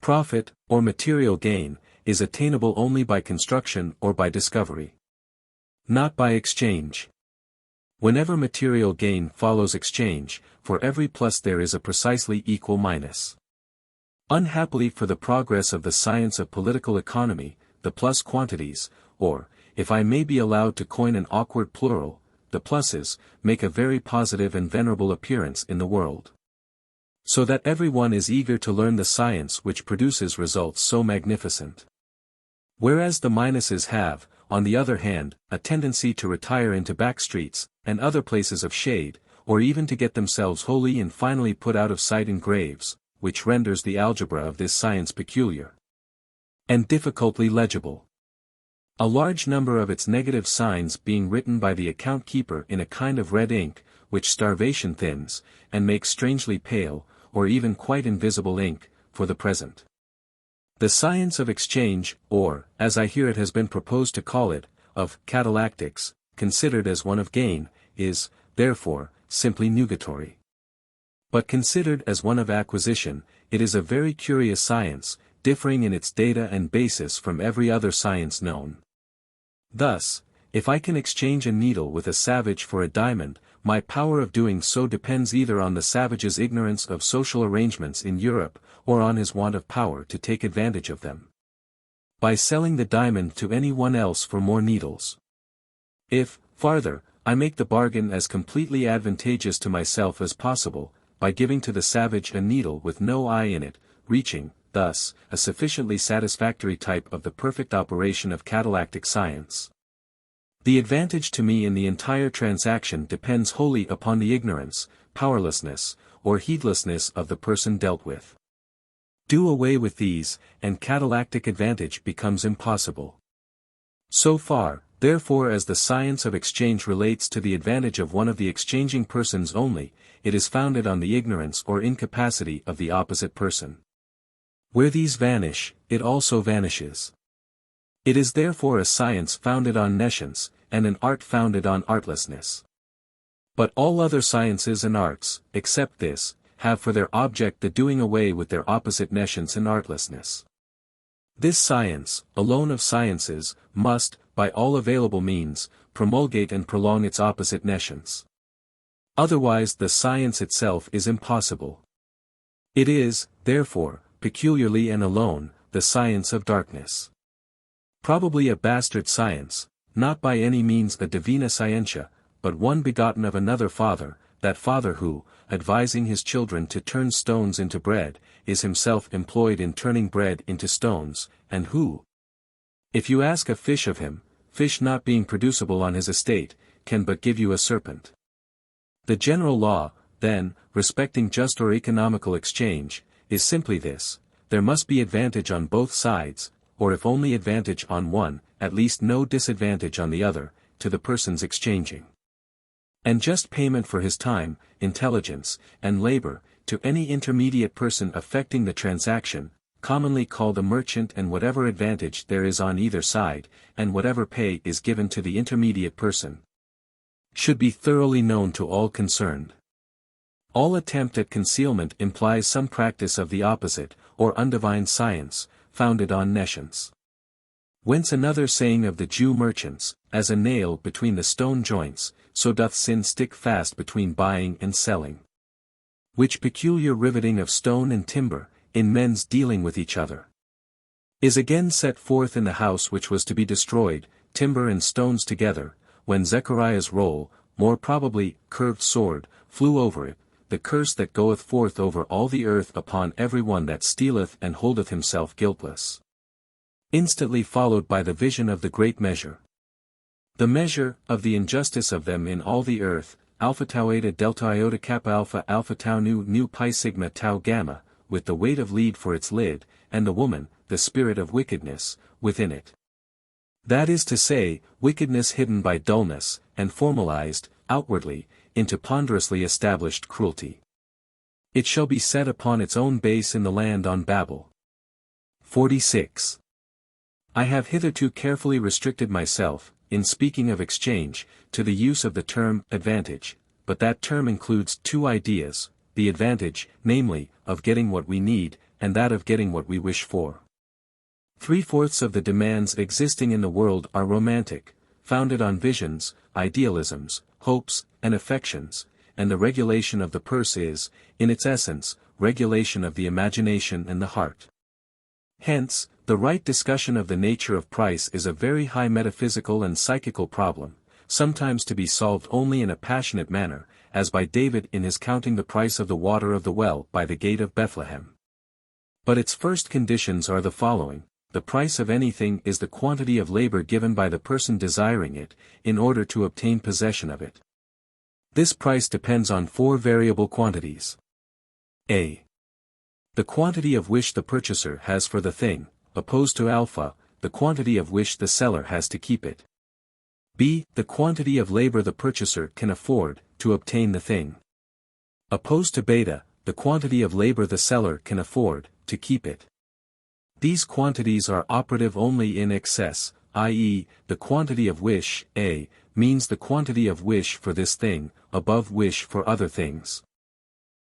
Profit, or material gain, is attainable only by construction or by discovery. Not by exchange. Whenever material gain follows exchange, for every plus there is a precisely equal minus. Unhappily for the progress of the science of political economy, the plus quantities, or, if I may be allowed to coin an awkward plural, the pluses, make a very positive and venerable appearance in the world. So that everyone is eager to learn the science which produces results so magnificent. Whereas the minuses have, on the other hand, a tendency to retire into back streets, and other places of shade, or even to get themselves wholly and finally put out of sight in graves, which renders the algebra of this science peculiar and difficultly legible. A large number of its negative signs being written by the account keeper in a kind of red ink, which starvation thins, and makes strangely pale, or even quite invisible ink, for the present. The science of exchange, or, as I hear it has been proposed to call it, of catalactics, considered as one of gain, is, therefore, simply nugatory. But considered as one of acquisition, it is a very curious science, differing in its data and basis from every other science known. Thus, if I can exchange a needle with a savage for a diamond, my power of doing so depends either on the savage's ignorance of social arrangements in Europe, or on his want of power to take advantage of them. By selling the diamond to any one else for more needles. If, farther, I make the bargain as completely advantageous to myself as possible, by giving to the savage a needle with no eye in it, reaching, thus, a sufficiently satisfactory type of the perfect operation of catalactic science. The advantage to me in the entire transaction depends wholly upon the ignorance, powerlessness, or heedlessness of the person dealt with. Do away with these, and catalactic advantage becomes impossible. So far, therefore, as the science of exchange relates to the advantage of one of the exchanging persons only, it is founded on the ignorance or incapacity of the opposite person. Where these vanish, it also vanishes. It is therefore a science founded on nescience, and an art founded on artlessness. But all other sciences and arts, except this, have for their object the doing away with their opposite nescience and artlessness. This science, alone of sciences, must, by all available means, promulgate and prolong its opposite nescience. Otherwise the science itself is impossible. It is, therefore, peculiarly and alone, the science of darkness. Probably a bastard science, not by any means a divina scientia, but one begotten of another father, that father who, advising his children to turn stones into bread, is himself employed in turning bread into stones, and who, if you ask a fish of him, fish not being producible on his estate, can but give you a serpent. The general law, then, respecting just or economical exchange, is simply this: there must be advantage on both sides, or if only advantage on one, at least no disadvantage on the other, to the persons exchanging. And just payment for his time, intelligence, and labor, to any intermediate person affecting the transaction, commonly called a merchant, and whatever advantage there is on either side, and whatever pay is given to the intermediate person, should be thoroughly known to all concerned. All attempt at concealment implies some practice of the opposite, or undivine science, founded on nescience. Whence another saying of the Jew merchants, as a nail between the stone joints, so doth sin stick fast between buying and selling. Which peculiar riveting of stone and timber, in men's dealing with each other, is again set forth in the house which was to be destroyed, timber and stones together, when Zechariah's roll, more probably, curved sword, flew over it, the curse that goeth forth over all the earth upon every one that stealeth and holdeth himself guiltless. Instantly followed by the vision of the great measure. The measure, of the injustice of them in all the earth, alpha tau eta delta iota kappa alpha tau nu pi sigma tau gamma, with the weight of lead for its lid, and the woman, the spirit of wickedness, within it. That is to say, wickedness hidden by dullness, and formalized, outwardly, into ponderously established cruelty. It shall be set upon its own base in the land on Babel. 46. I have hitherto carefully restricted myself, in speaking of exchange, to the use of the term advantage, but that term includes two ideas, the advantage, namely, of getting what we need, and that of getting what we wish for. 3/4 of the demands existing in the world are romantic, founded on visions, idealisms, hopes, and affections, and the regulation of the purse is, in its essence, regulation of the imagination and the heart. Hence, the right discussion of the nature of price is a very high metaphysical and psychical problem, sometimes to be solved only in a passionate manner, as by David in his counting the price of the water of the well by the gate of Bethlehem. But its first conditions are the following: the price of anything is the quantity of labor given by the person desiring it, in order to obtain possession of it. This price depends on 4 variable quantities. A. The quantity of which the purchaser has for the thing, opposed to alpha, the quantity of which the seller has to keep it. B. The quantity of labor the purchaser can afford, to obtain the thing. Opposed to beta, the quantity of labor the seller can afford, to keep it. These quantities are operative only in excess, i.e., the quantity of wish, A, means the quantity of wish for this thing, above wish for other things.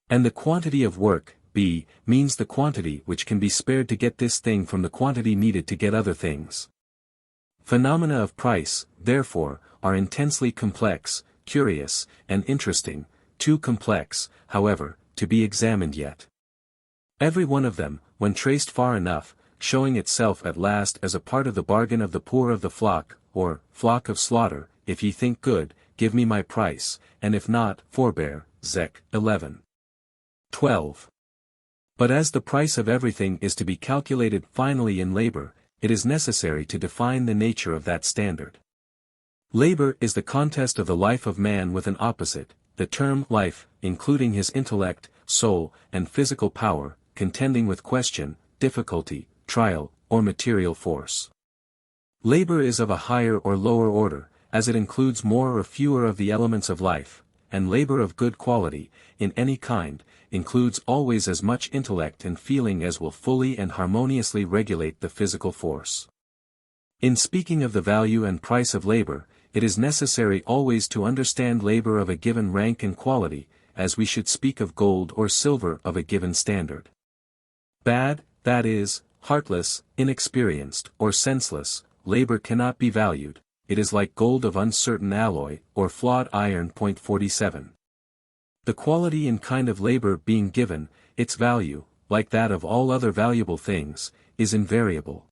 And the quantity of work, B, means the quantity which can be spared to get this thing from the quantity needed to get other things. Phenomena of price, therefore, are intensely complex, curious, and interesting, too complex, however, to be examined yet. Every one of them, when traced far enough, showing itself at last as a part of the bargain of the poor of the flock, or flock of slaughter, if ye think good, give me my price, and if not, forbear, Zech. 11. 12. But as the price of everything is to be calculated finally in labor, it is necessary to define the nature of that standard. Labor is the contest of the life of man with an opposite, the term life, including his intellect, soul, and physical power, contending with question, difficulty, trial, or material force. Labor is of a higher or lower order, as it includes more or fewer of the elements of life, and labor of good quality, in any kind, includes always as much intellect and feeling as will fully and harmoniously regulate the physical force. In speaking of the value and price of labor, it is necessary always to understand labor of a given rank and quality, as we should speak of gold or silver of a given standard. Bad, that is, heartless, inexperienced, or senseless, labor cannot be valued. It is like gold of uncertain alloy, or flawed iron. 47. The quality and kind of labor being given, its value, like that of all other valuable things, is invariable.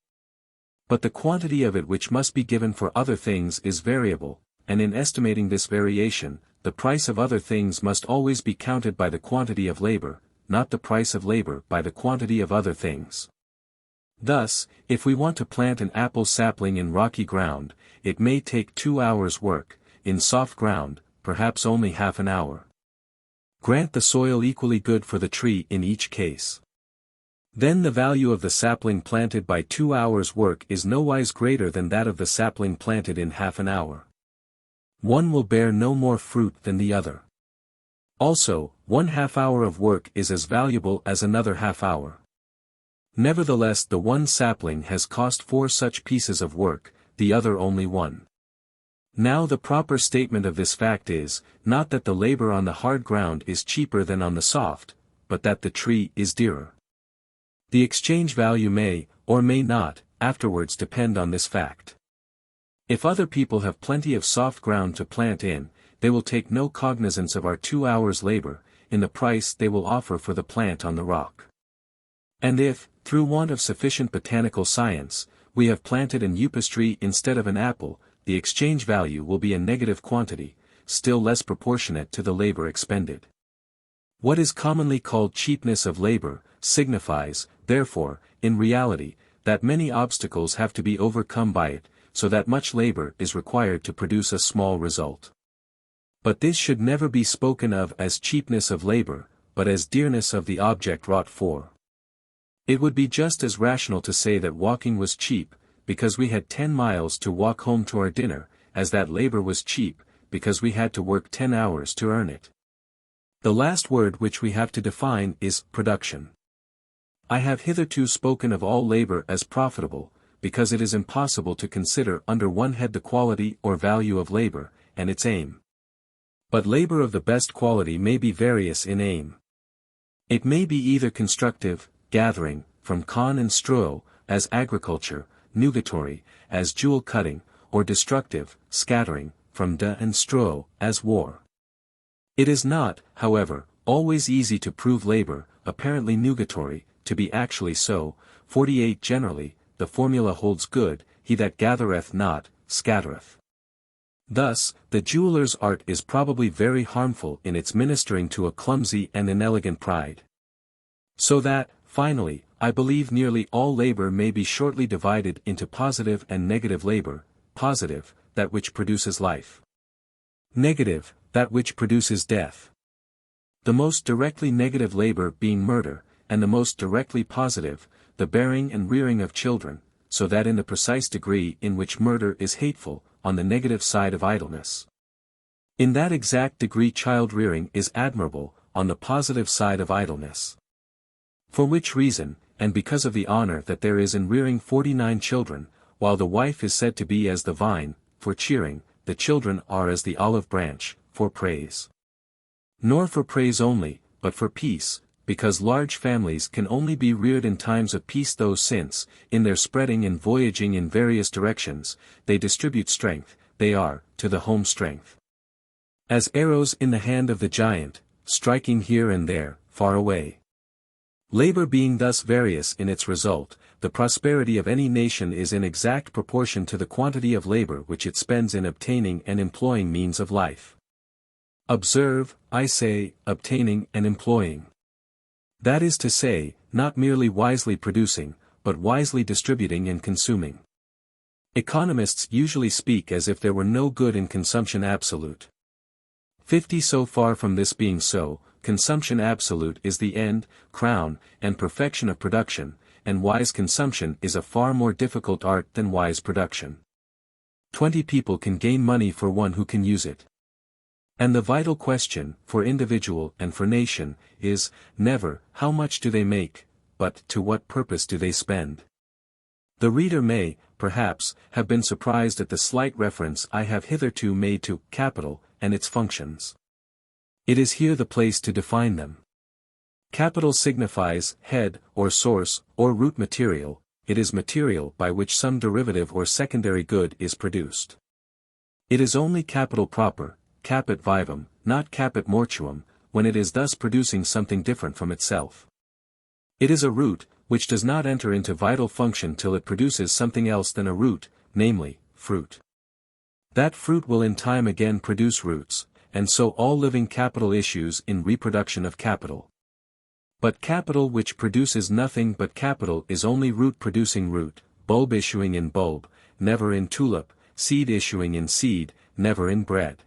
But the quantity of it which must be given for other things is variable, and in estimating this variation, the price of other things must always be counted by the quantity of labor, not the price of labor by the quantity of other things. Thus, if we want to plant an apple sapling in rocky ground, it may take 2 hours' work, in soft ground, perhaps only half an hour. Grant the soil equally good for the tree in each case. Then the value of the sapling planted by 2 hours' work is nowise greater than that of the sapling planted in half an hour. One will bear no more fruit than the other. Also, 1/2 hour of work is as valuable as another half hour. Nevertheless, the one sapling has cost 4 such pieces of work, the other only 1. Now the proper statement of this fact is, not that the labor on the hard ground is cheaper than on the soft, but that the tree is dearer. The exchange value may, or may not, afterwards depend on this fact. If other people have plenty of soft ground to plant in, they will take no cognizance of our 2 hours' labor, in the price they will offer for the plant on the rock. And if, through want of sufficient botanical science, we have planted an upas tree instead of an apple, the exchange value will be a negative quantity, still less proportionate to the labor expended. What is commonly called cheapness of labor, signifies, therefore, in reality, that many obstacles have to be overcome by it, so that much labor is required to produce a small result. But this should never be spoken of as cheapness of labor, but as dearness of the object wrought for. It would be just as rational to say that walking was cheap, because we had 10 miles to walk home to our dinner, as that labor was cheap, because we had to work 10 hours to earn it. The last word which we have to define is production. I have hitherto spoken of all labor as profitable, because it is impossible to consider under one head the quality or value of labor, and its aim. But labor of the best quality may be various in aim. It may be either constructive, gathering, from con and stro, as agriculture, nugatory, as jewel cutting, or destructive, scattering, from de and stro, as war. It is not, however, always easy to prove labor, apparently nugatory, to be actually so. 48 Generally, the formula holds good, he that gathereth not, scattereth. Thus, the jeweller's art is probably very harmful in its ministering to a clumsy and inelegant pride. So that, finally, I believe nearly all labor may be shortly divided into positive and negative labor. Positive, that which produces life. Negative, that which produces death. The most directly negative labor being murder, and the most directly positive, the bearing and rearing of children, so that in the precise degree in which murder is hateful, on the negative side of idleness. In that exact degree child-rearing is admirable, on the positive side of idleness. For which reason, and because of the honor that there is in rearing 49 children, while the wife is said to be as the vine, for cheering, the children are as the olive branch, for praise. Nor for praise only, but for peace, because large families can only be reared in times of peace, though since, in their spreading and voyaging in various directions, they distribute strength, they are, to the home strength. As arrows in the hand of the giant, striking here and there, far away. Labor being thus various in its result, the prosperity of any nation is in exact proportion to the quantity of labor which it spends in obtaining and employing means of life. Observe, I say, obtaining and employing. That is to say, not merely wisely producing, but wisely distributing and consuming. Economists usually speak as if there were no good in consumption absolute. 50 So far from this being so, consumption absolute is the end, crown, and perfection of production, and wise consumption is a far more difficult art than wise production. 20 people can gain money for one who can use it. And the vital question, for individual and for nation, is, never, how much do they make, but to what purpose do they spend? The reader may, perhaps, have been surprised at the slight reference I have hitherto made to capital and its functions. It is here the place to define them. Capital signifies head, or source, or root material. It is material by which some derivative or secondary good is produced. It is only capital proper, capit vivum, not capit mortuum, when it is thus producing something different from itself. It is a root, which does not enter into vital function till it produces something else than a root, namely, fruit. That fruit will in time again produce roots, and so all living capital issues in reproduction of capital. But capital which produces nothing but capital is only root producing root, bulb issuing in bulb, never in tulip, seed issuing in seed, never in bread.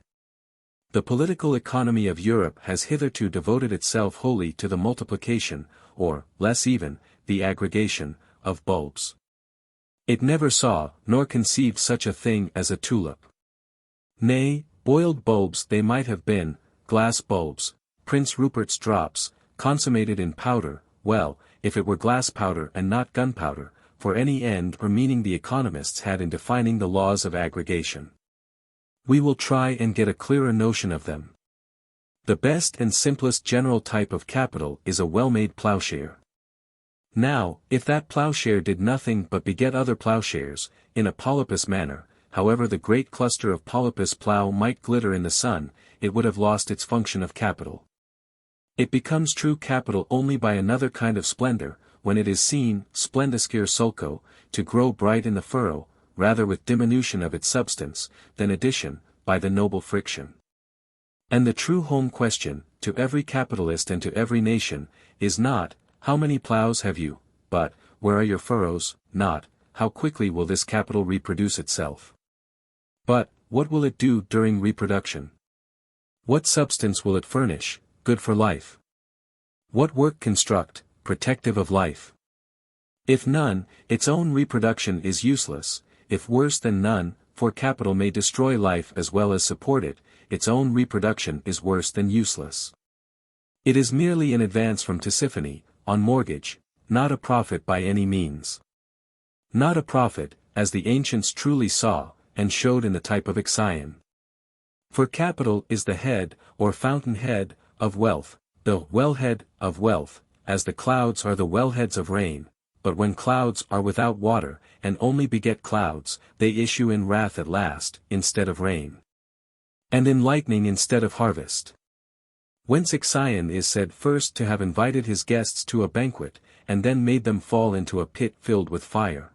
The political economy of Europe has hitherto devoted itself wholly to the multiplication, or, less even, the aggregation, of bulbs. It never saw, nor conceived such a thing as a tulip. Nay, boiled bulbs they might have been, glass bulbs, Prince Rupert's drops, consummated in powder, well, if it were glass powder and not gunpowder, for any end or meaning the economists had in defining the laws of aggregation. We will try and get a clearer notion of them. The best and simplest general type of capital is a well-made plowshare. Now, if that plowshare did nothing but beget other plowshares, in a polypus manner, however the great cluster of polypus plough might glitter in the sun, it would have lost its function of capital. It becomes true capital only by another kind of splendor, when it is seen, splendiscere sulco, to grow bright in the furrow, rather with diminution of its substance, than addition, by the noble friction. And the true home question, to every capitalist and to every nation, is not, how many ploughs have you, but, where are your furrows, not, how quickly will this capital reproduce itself. But, what will it do during reproduction? What substance will it furnish, good for life? What work construct, protective of life? If none, its own reproduction is useless, if worse than none, for capital may destroy life as well as support it, its own reproduction is worse than useless. It is merely an advance from Tisiphone, on mortgage, not a profit by any means. Not a profit, as the ancients truly saw, and showed in the type of Ixion. For capital is the head, or fountain-head, of wealth, the wellhead of wealth, as the clouds are the wellheads of rain, but when clouds are without water, and only beget clouds, they issue in wrath at last, instead of rain. And in lightning instead of harvest. Whence Ixion is said first to have invited his guests to a banquet, and then made them fall into a pit filled with fire.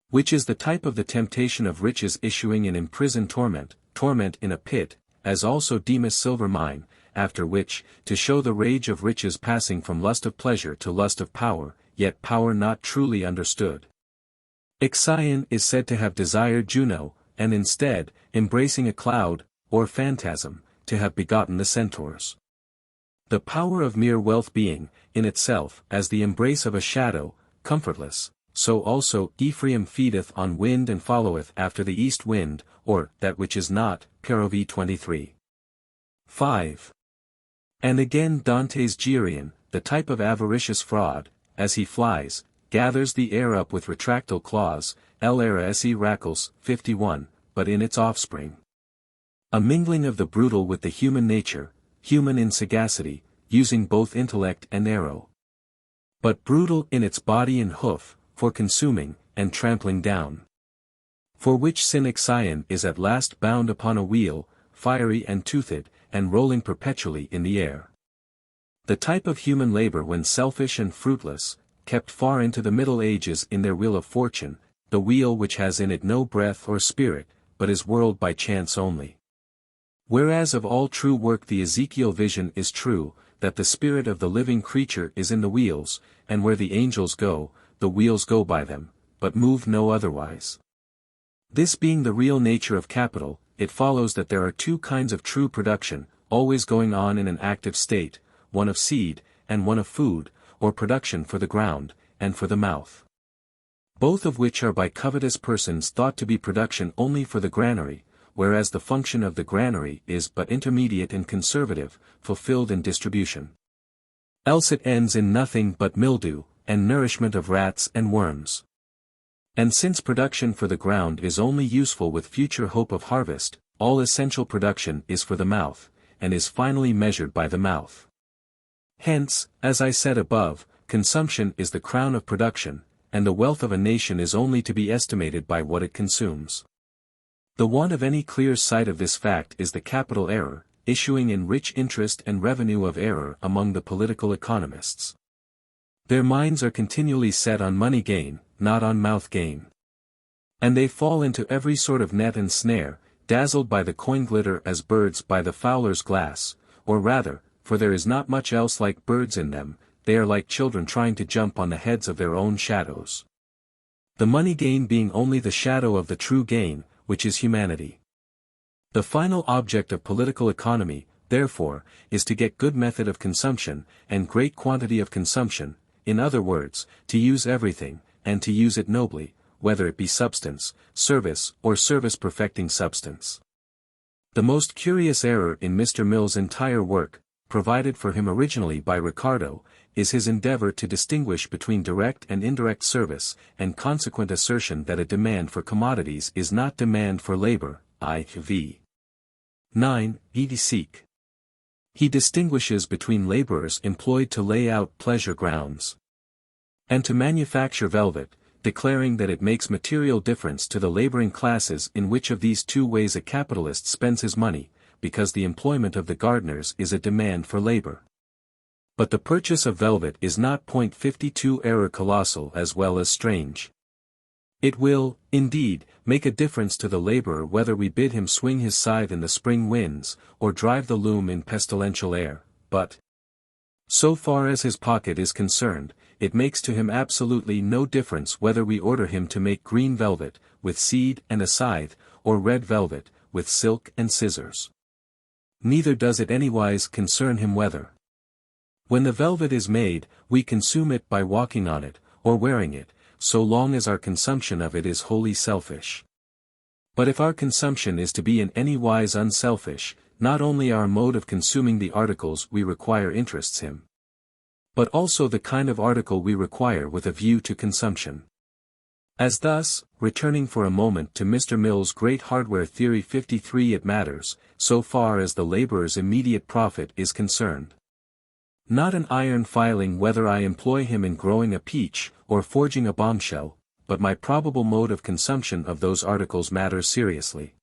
Which is the type of the temptation of riches issuing in imprisoned torment, torment in a pit, as also Demas' silver mine, after which, to show the rage of riches passing from lust of pleasure to lust of power, yet power not truly understood. Ixion is said to have desired Juno, and instead, embracing a cloud, or phantasm, to have begotten the centaurs. The power of mere wealth being, in itself, as the embrace of a shadow, comfortless, so also Ephraim feedeth on wind and followeth after the east wind, or that which is not, Parov 23. 5. And again Dante's Geryon, the type of avaricious fraud, as he flies, gathers the air up with retractile claws, L. era se racles, 51, but in its offspring. A mingling of the brutal with the human nature, human in sagacity, using both intellect and arrow. But brutal in its body and hoof, for consuming, and trampling down. For which sin Ixion is at last bound upon a wheel, fiery and toothed, and rolling perpetually in the air. The type of human labor when selfish and fruitless, kept far into the Middle Ages in their wheel of fortune, the wheel which has in it no breath or spirit, but is whirled by chance only. Whereas of all true work the Ezekiel vision is true, that the spirit of the living creature is in the wheels, and where the angels go, the wheels go by them, but move no otherwise. This being the real nature of capital, it follows that there are two kinds of true production, always going on in an active state, one of seed, and one of food, or production for the ground, and for the mouth. Both of which are by covetous persons thought to be production only for the granary, whereas the function of the granary is but intermediate and conservative, fulfilled in distribution. Else it ends in nothing but mildew, and nourishment of rats and worms. And since production for the ground is only useful with future hope of harvest, all essential production is for the mouth, and is finally measured by the mouth. Hence, as I said above, consumption is the crown of production, and the wealth of a nation is only to be estimated by what it consumes. The want of any clear sight of this fact is the capital error, issuing in rich interest and revenue of error among the political economists. Their minds are continually set on money gain, not on mouth gain. And they fall into every sort of net and snare, dazzled by the coin glitter as birds by the fowler's glass, or rather, for there is not much else like birds in them, they are like children trying to jump on the heads of their own shadows. The money gain being only the shadow of the true gain, which is humanity. The final object of political economy, therefore, is to get good method of consumption, and great quantity of consumption, in other words, to use everything, and to use it nobly, whether it be substance, service, or service-perfecting substance. The most curious error in Mr. Mill's entire work, provided for him originally by Ricardo, is his endeavor to distinguish between direct and indirect service, and consequent assertion that a demand for commodities is not demand for labor, IV. 9. Seek. He distinguishes between laborers employed to lay out pleasure grounds and to manufacture velvet, declaring that it makes material difference to the laboring classes in which of these two ways a capitalist spends his money, because the employment of the gardeners is a demand for labor. But the purchase of velvet is not .52 error colossal as well as strange. It will, indeed, make a difference to the laborer whether we bid him swing his scythe in the spring winds, or drive the loom in pestilential air, but, so far as his pocket is concerned, it makes to him absolutely no difference whether we order him to make green velvet, with seed and a scythe, or red velvet, with silk and scissors. Neither does it anywise concern him whether, when the velvet is made, we consume it by walking on it, or wearing it, so long as our consumption of it is wholly selfish. But if our consumption is to be in any wise unselfish, not only our mode of consuming the articles we require interests him, but also the kind of article we require with a view to consumption. As thus, returning for a moment to Mr. Mill's great hardware theory 53, it matters, so far as the laborer's immediate profit is concerned, not an iron filing whether I employ him in growing a peach, or forging a bombshell, but my probable mode of consumption of those articles matters seriously.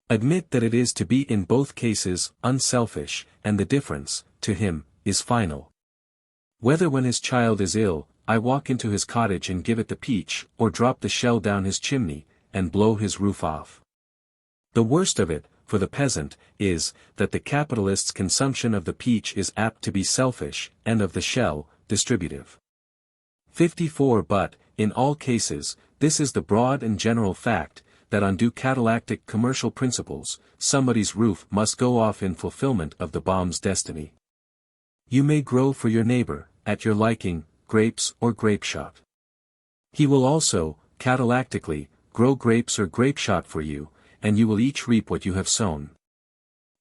Admit that it is to be in both cases unselfish, and the difference, to him, is final. Whether when his child is ill, I walk into his cottage and give it the peach, or drop the shell down his chimney, and blow his roof off. The worst of it, for the peasant, is, that the capitalist's consumption of the peach is apt to be selfish, and of the shell, distributive. 54. But, in all cases, this is the broad and general fact, that on due catalactic commercial principles, somebody's roof must go off in fulfillment of the bomb's destiny. You may grow for your neighbor, at your liking, grapes or grapeshot. He will also, catalactically, grow grapes or grapeshot for you, and you will each reap what you have sown.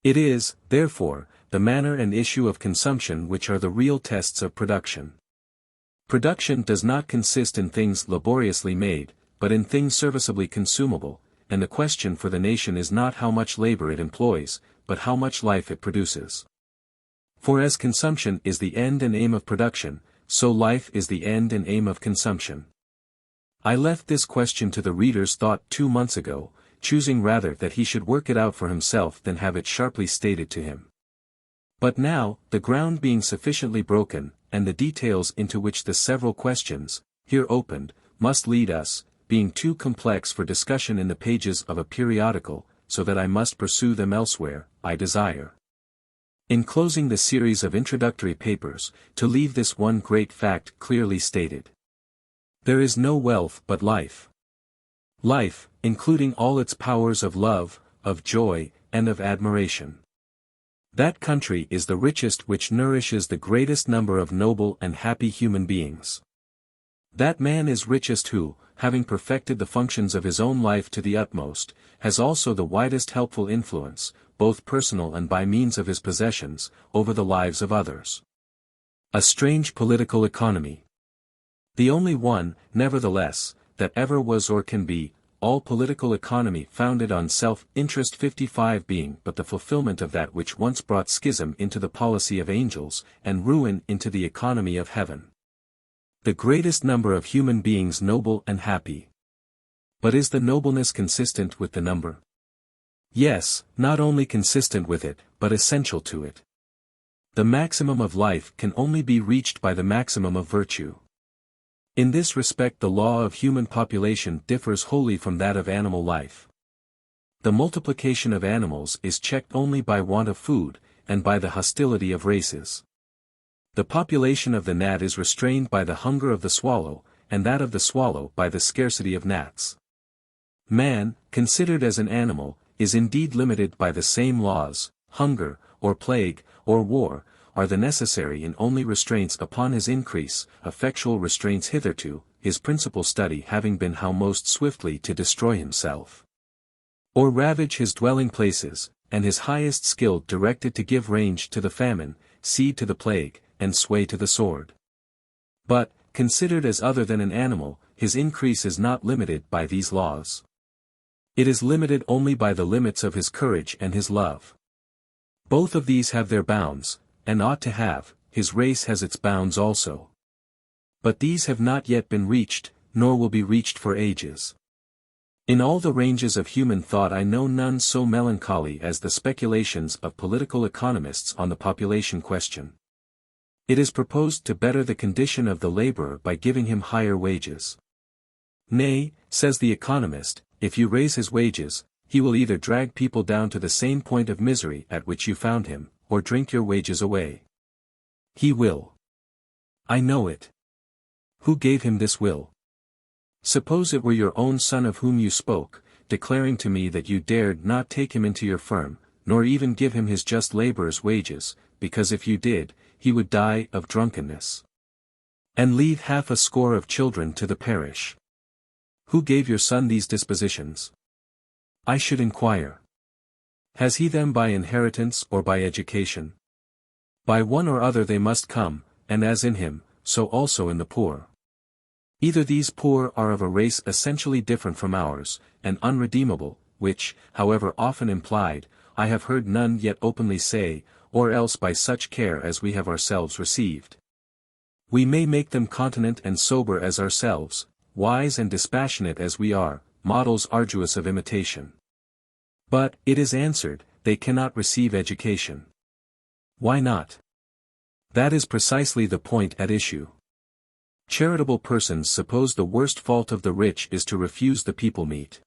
It is, therefore, the manner and issue of consumption which are the real tests of production. Production does not consist in things laboriously made, but in things serviceably consumable, and the question for the nation is not how much labor it employs, but how much life it produces. For as consumption is the end and aim of production, so life is the end and aim of consumption. I left this question to the reader's thought 2 months ago, choosing rather that he should work it out for himself than have it sharply stated to him. But now, the ground being sufficiently broken, and the details into which the several questions, here opened, must lead us, being too complex for discussion in the pages of a periodical, so that I must pursue them elsewhere, I desire, in closing the series of introductory papers, to leave this one great fact clearly stated. There is no wealth but life. Life, including all its powers of love, of joy, and of admiration. That country is the richest which nourishes the greatest number of noble and happy human beings. That man is richest who, having perfected the functions of his own life to the utmost, has also the widest helpful influence, both personal and by means of his possessions, over the lives of others. A strange political economy. The only one, nevertheless, that ever was or can be, all political economy founded on self-interest 55 being but the fulfillment of that which once brought schism into the policy of angels, and ruin into the economy of heaven. The greatest number of human beings noble and happy. But is the nobleness consistent with the number? Yes, not only consistent with it, but essential to it. The maximum of life can only be reached by the maximum of virtue. In this respect the law of human population differs wholly from that of animal life. The multiplication of animals is checked only by want of food, and by the hostility of races. The population of the gnat is restrained by the hunger of the swallow, and that of the swallow by the scarcity of gnats. Man, considered as an animal, is indeed limited by the same laws. Hunger, or plague, or war, are the necessary and only restraints upon his increase, effectual restraints hitherto, his principal study having been how most swiftly to destroy himself, or ravage his dwelling places, and his highest skill directed to give range to the famine, seed to the plague, and sway to the sword. But, considered as other than an animal, his increase is not limited by these laws. It is limited only by the limits of his courage and his love. Both of these have their bounds, and ought to have. His race has its bounds also. But these have not yet been reached, nor will be reached for ages. In all the ranges of human thought I know none so melancholy as the speculations of political economists on the population question. It is proposed to better the condition of the laborer by giving him higher wages. Nay, says the economist, if you raise his wages, he will either drag people down to the same point of misery at which you found him, or drink your wages away. He will. I know it. Who gave him this will? Suppose it were your own son of whom you spoke, declaring to me that you dared not take him into your firm, nor even give him his just laborer's wages, because if you did, he would die of drunkenness, and leave 60 of children to the parish. Who gave your son these dispositions? I should inquire. Has he them by inheritance or by education? By one or other they must come, and as in him, so also in the poor. Either these poor are of a race essentially different from ours, and unredeemable, which, however often implied, I have heard none yet openly say, or else by such care as we have ourselves received. We may make them continent and sober as ourselves, wise and dispassionate as we are, models arduous of imitation. But, it is answered, they cannot receive education. Why not? That is precisely the point at issue. Charitable persons suppose the worst fault of the rich is to refuse the people meat.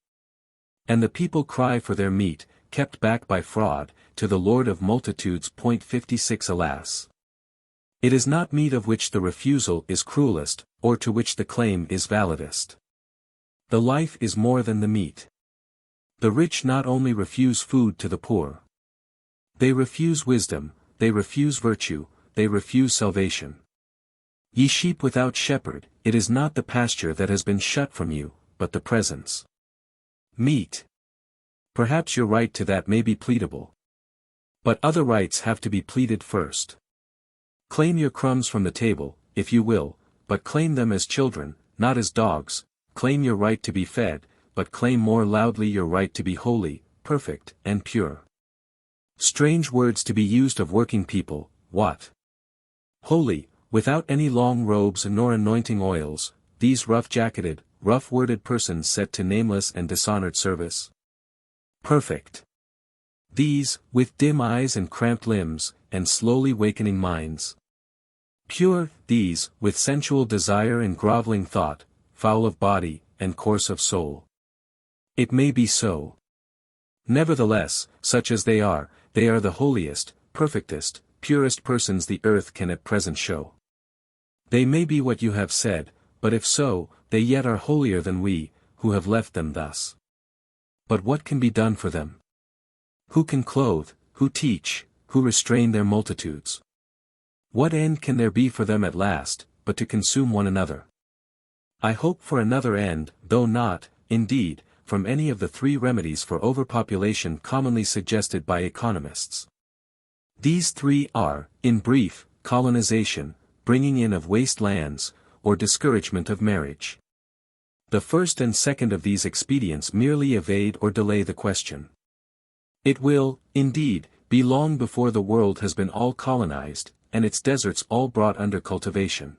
And the people cry for their meat, kept back by fraud, to the Lord of multitudes. 56 Alas! It is not meat of which the refusal is cruelest, or to which the claim is validest. The life is more than the meat. The rich not only refuse food to the poor. They refuse wisdom, they refuse virtue, they refuse salvation. Ye sheep without shepherd, it is not the pasture that has been shut from you, but the presence. Meat. Perhaps your right to that may be pleadable. But other rights have to be pleaded first. Claim your crumbs from the table, if you will, but claim them as children, not as dogs. Claim your right to be fed, but claim more loudly your right to be holy, perfect, and pure. Strange words to be used of working people, what? Holy, without any long robes nor anointing oils, these rough-jacketed, rough-worded persons set to nameless and dishonored service? Perfect. These, with dim eyes and cramped limbs, and slowly wakening minds. Pure, these, with sensual desire and groveling thought, foul of body, and coarse of soul. It may be so. Nevertheless, such as they are the holiest, perfectest, purest persons the earth can at present show. They may be what you have said, but if so, they yet are holier than we, who have left them thus. But what can be done for them? Who can clothe, who teach, who restrain their multitudes? What end can there be for them at last, but to consume one another? I hope for another end, though not, indeed, from any of the three remedies for overpopulation commonly suggested by economists. These three are, in brief, colonization, bringing in of waste lands, or discouragement of marriage. The first and second of these expedients merely evade or delay the question. It will, indeed, be long before the world has been all colonized, and its deserts all brought under cultivation.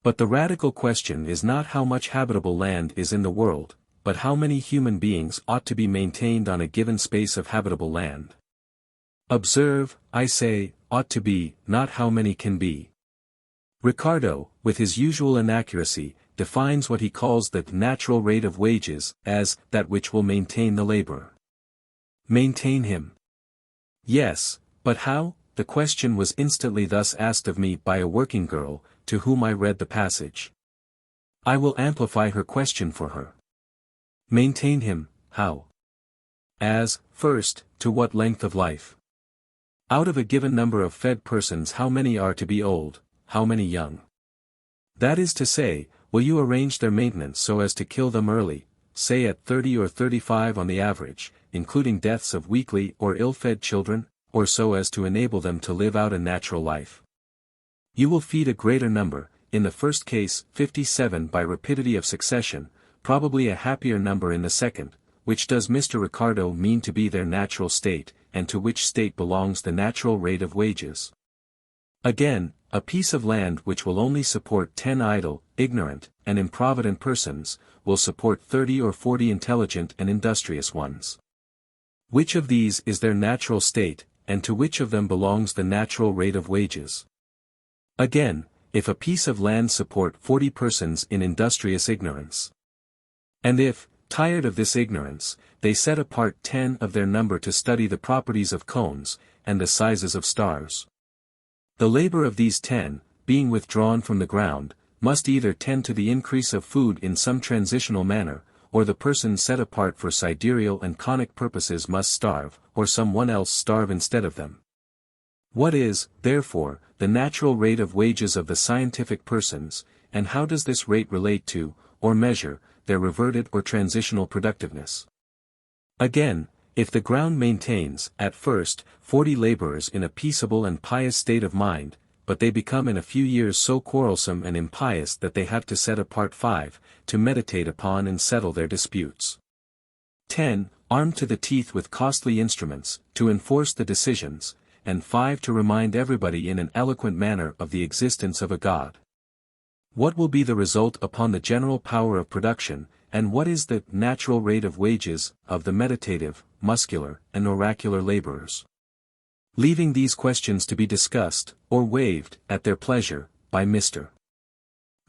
But the radical question is not how much habitable land is in the world, but how many human beings ought to be maintained on a given space of habitable land. Observe, I say, ought to be, not how many can be. Ricardo, with his usual inaccuracy, defines what he calls the natural rate of wages as that which will maintain the laborer. Maintain him. Yes, but how? The question was instantly thus asked of me by a working girl, to whom I read the passage. I will amplify her question for her. Maintain him, how? As, first, to what length of life? Out of a given number of fed persons how many are to be old, how many young? That is to say, will you arrange their maintenance so as to kill them early, say at 30 or 35 on the average, including deaths of weakly or ill-fed children, or so as to enable them to live out a natural life? You will feed a greater number, in the first case 57 by rapidity of succession, probably a happier number in the second, which does Mr. Ricardo mean to be their natural state, and to which state belongs the natural rate of wages? Again, a piece of land which will only support 10 idle, ignorant, and improvident persons, will support 30 or 40 intelligent and industrious ones. Which of these is their natural state, and to which of them belongs the natural rate of wages? Again, if a piece of land support 40 persons in industrious ignorance, and if, tired of this ignorance, they set apart 10 of their number to study the properties of cones, and the sizes of stars, the labor of these 10, being withdrawn from the ground, must either tend to the increase of food in some transitional manner, or the persons set apart for sidereal and conic purposes must starve, or some one else starve instead of them. What is, therefore, the natural rate of wages of the scientific persons, and how does this rate relate to, or measure, their reverted or transitional productiveness? Again, if the ground maintains, at first, 40 laborers in a peaceable and pious state of mind, but they become in a few years so quarrelsome and impious that they have to set apart 5, to meditate upon and settle their disputes. 10, armed to the teeth with costly instruments, to enforce the decisions, and 5 to remind everybody in an eloquent manner of the existence of a God. What will be the result upon the general power of production, and what is the natural rate of wages of the meditative, muscular, and oracular laborers? Leaving these questions to be discussed, or waived, at their pleasure, by Mr.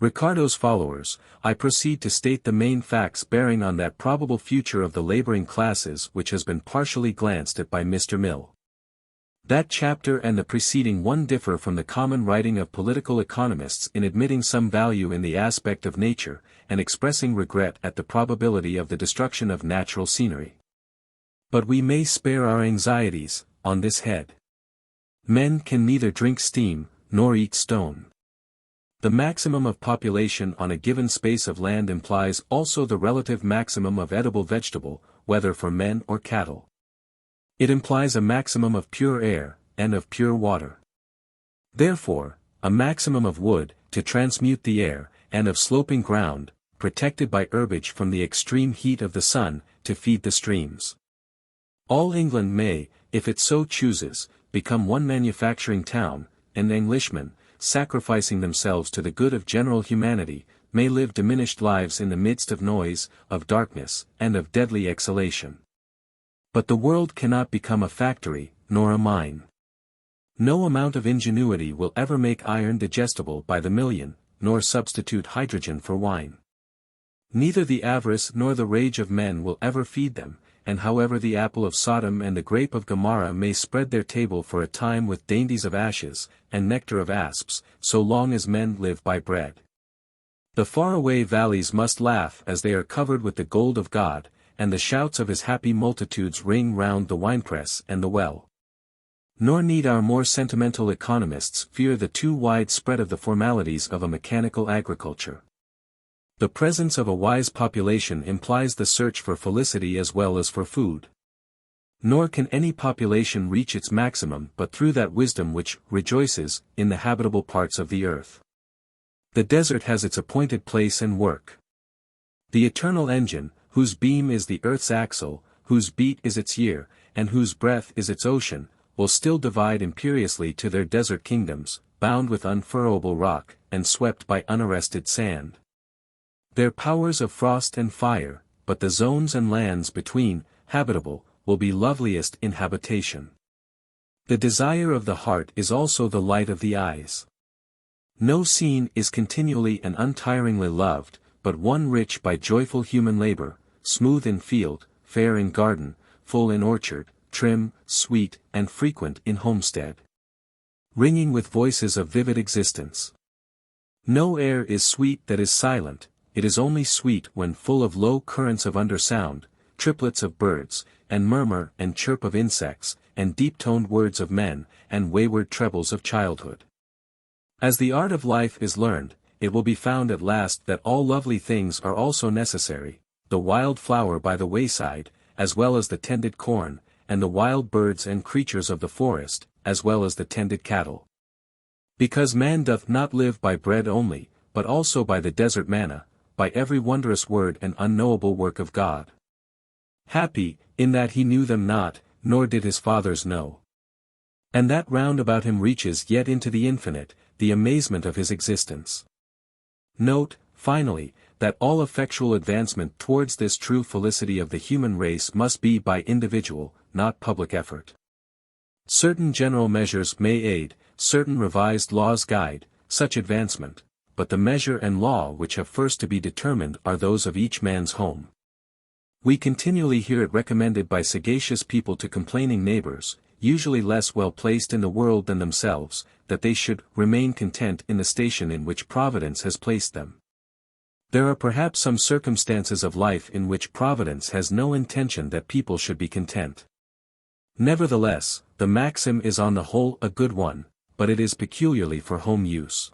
Ricardo's followers, I proceed to state the main facts bearing on that probable future of the laboring classes which has been partially glanced at by Mr. Mill. That chapter and the preceding one differ from the common writing of political economists in admitting some value in the aspect of nature, and expressing regret at the probability of the destruction of natural scenery. But we may spare our anxieties, on this head. Men can neither drink steam, nor eat stone. The maximum of population on a given space of land implies also the relative maximum of edible vegetable, whether for men or cattle. It implies a maximum of pure air, and of pure water. Therefore, a maximum of wood, to transmute the air, and of sloping ground, protected by herbage from the extreme heat of the sun, to feed the streams. All England may, if it so chooses, become one manufacturing town, and Englishmen, sacrificing themselves to the good of general humanity, may live diminished lives in the midst of noise, of darkness, and of deadly exhalation. But the world cannot become a factory, nor a mine. No amount of ingenuity will ever make iron digestible by the million, nor substitute hydrogen for wine. Neither the avarice nor the rage of men will ever feed them, and however the apple of Sodom and the grape of Gomorrah may spread their table for a time with dainties of ashes, and nectar of asps, so long as men live by bread. The faraway valleys must laugh as they are covered with the gold of God, and the shouts of his happy multitudes ring round the winepress and the well. Nor need our more sentimental economists fear the too wide spread of the formalities of a mechanical agriculture. The presence of a wise population implies the search for felicity as well as for food. Nor can any population reach its maximum but through that wisdom which rejoices in the habitable parts of the earth. The desert has its appointed place and work. The eternal engine, whose beam is the earth's axle, whose beat is its year, and whose breath is its ocean, will still divide imperiously to their desert kingdoms, bound with unfurrowable rock, and swept by unarrested sand. Their powers of frost and fire, but the zones and lands between, habitable, will be loveliest in habitation. The desire of the heart is also the light of the eyes. No scene is continually and untiringly loved, but one rich by joyful human labor, smooth in field, fair in garden, full in orchard, trim, sweet, and frequent in homestead. Ringing with voices of vivid existence. No air is sweet that is silent. It is only sweet when full of low currents of undersound, triplets of birds, and murmur and chirp of insects, and deep-toned words of men, and wayward trebles of childhood. As the art of life is learned, it will be found at last that all lovely things are also necessary, the wild flower by the wayside, as well as the tended corn, and the wild birds and creatures of the forest, as well as the tended cattle. Because man doth not live by bread only, but also by the desert manna, by every wondrous word and unknowable work of God. Happy, in that he knew them not, nor did his fathers know. And that round about him reaches yet into the infinite, the amazement of his existence. Note, finally, that all effectual advancement towards this true felicity of the human race must be by individual, not public effort. Certain general measures may aid, certain revised laws guide, such advancement, but the measure and law which have first to be determined are those of each man's home. We continually hear it recommended by sagacious people to complaining neighbors, usually less well placed in the world than themselves, that they should remain content in the station in which Providence has placed them. There are perhaps some circumstances of life in which Providence has no intention that people should be content. Nevertheless, the maxim is on the whole a good one, but it is peculiarly for home use.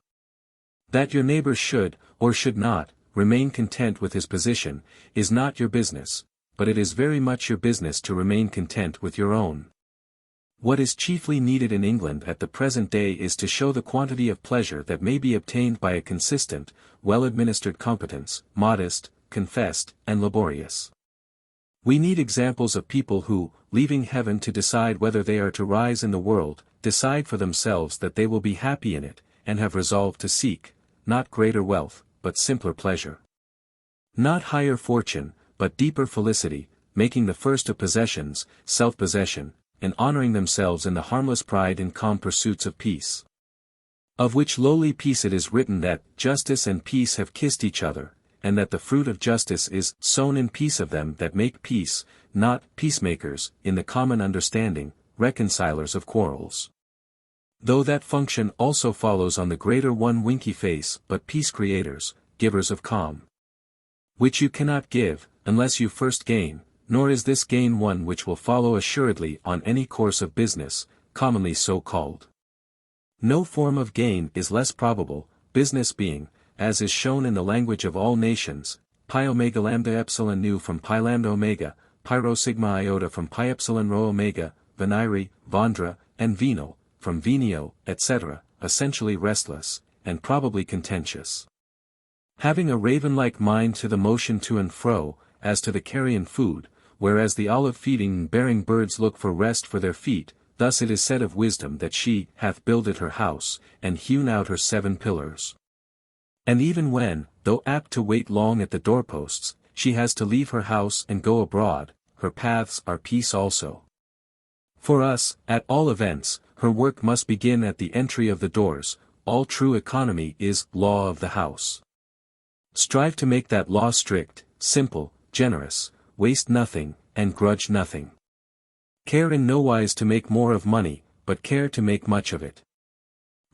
That your neighbor should, or should not, remain content with his position, is not your business, but it is very much your business to remain content with your own. What is chiefly needed in England at the present day is to show the quantity of pleasure that may be obtained by a consistent, well-administered competence, modest, confessed, and laborious. We need examples of people who, leaving heaven to decide whether they are to rise in the world, decide for themselves that they will be happy in it, and have resolved to seek, not greater wealth, but simpler pleasure. Not higher fortune, but deeper felicity, making the first of possessions, self-possession, and honoring themselves in the harmless pride and calm pursuits of peace. Of which lowly peace it is written that justice and peace have kissed each other, and that the fruit of justice is sown in peace of them that make peace, not peacemakers, in the common understanding, reconcilers of quarrels. Though that function also follows on the greater one winky face, but peace creators, givers of calm. Which you cannot give, unless you first gain, nor is this gain one which will follow assuredly on any course of business, commonly so called. No form of gain is less probable, business being, as is shown in the language of all nations, pi omega lambda epsilon nu from pi lambda omega, pi rho sigma iota from pi epsilon rho omega, venire, vendra, and venal, from venio, etc., essentially restless, and probably contentious. Having a raven-like mind to the motion to and fro, as to the carrion food, whereas the olive-feeding and bearing birds look for rest for their feet, thus it is said of wisdom that she hath builded her house, and hewn out her 7 pillars. And even when, though apt to wait long at the doorposts, she has to leave her house and go abroad, her paths are peace also. For us, at all events, her work must begin at the entry of the doors. All true economy is law of the house. Strive to make that law strict, simple, generous, waste nothing, and grudge nothing. Care in no wise to make more of money, but care to make much of it.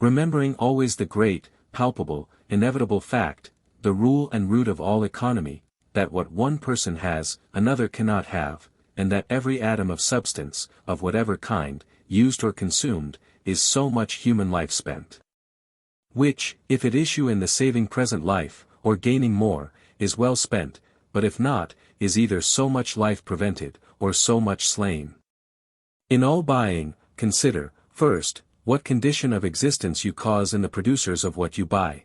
Remembering always the great, palpable, inevitable fact, the rule and root of all economy, that what one person has, another cannot have, and that every atom of substance, of whatever kind, used or consumed, is so much human life spent. Which, if it issue in the saving present life, or gaining more, is well spent, but if not, is either so much life prevented, or so much slain. In all buying, consider, first, what condition of existence you cause in the producers of what you buy.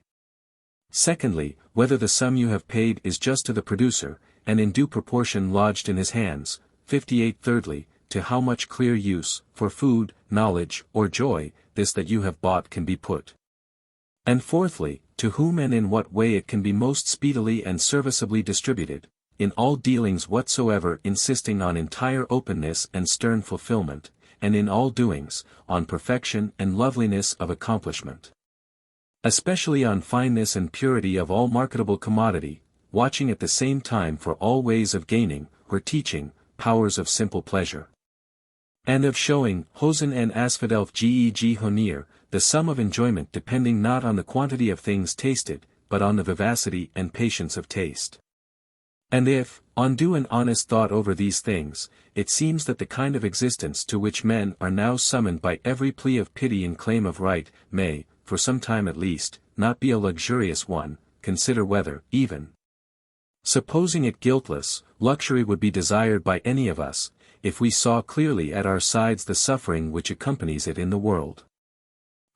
Secondly, whether the sum you have paid is just to the producer, and in due proportion lodged in his hands. 58. Thirdly, to how much clear use, for food, knowledge, or joy, this that you have bought can be put. And fourthly, to whom and in what way it can be most speedily and serviceably distributed, in all dealings whatsoever, insisting on entire openness and stern fulfillment, and in all doings, on perfection and loveliness of accomplishment. Especially on fineness and purity of all marketable commodity, watching at the same time for all ways of gaining, or teaching, powers of simple pleasure. And of showing, hosen and asphadelf geg honir, the sum of enjoyment depending not on the quantity of things tasted, but on the vivacity and patience of taste. And if, on due and honest thought over these things, it seems that the kind of existence to which men are now summoned by every plea of pity and claim of right, may, for some time at least, not be a luxurious one, consider whether, even supposing it guiltless, luxury would be desired by any of us, if we saw clearly at our sides the suffering which accompanies it in the world.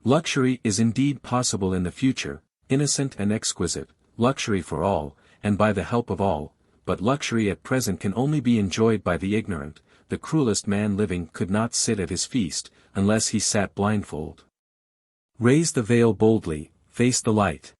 Luxury is indeed possible in the future, innocent and exquisite, luxury for all, and by the help of all, but luxury at present can only be enjoyed by the ignorant. The cruelest man living could not sit at his feast, unless he sat blindfold. Raise the veil boldly, face the light.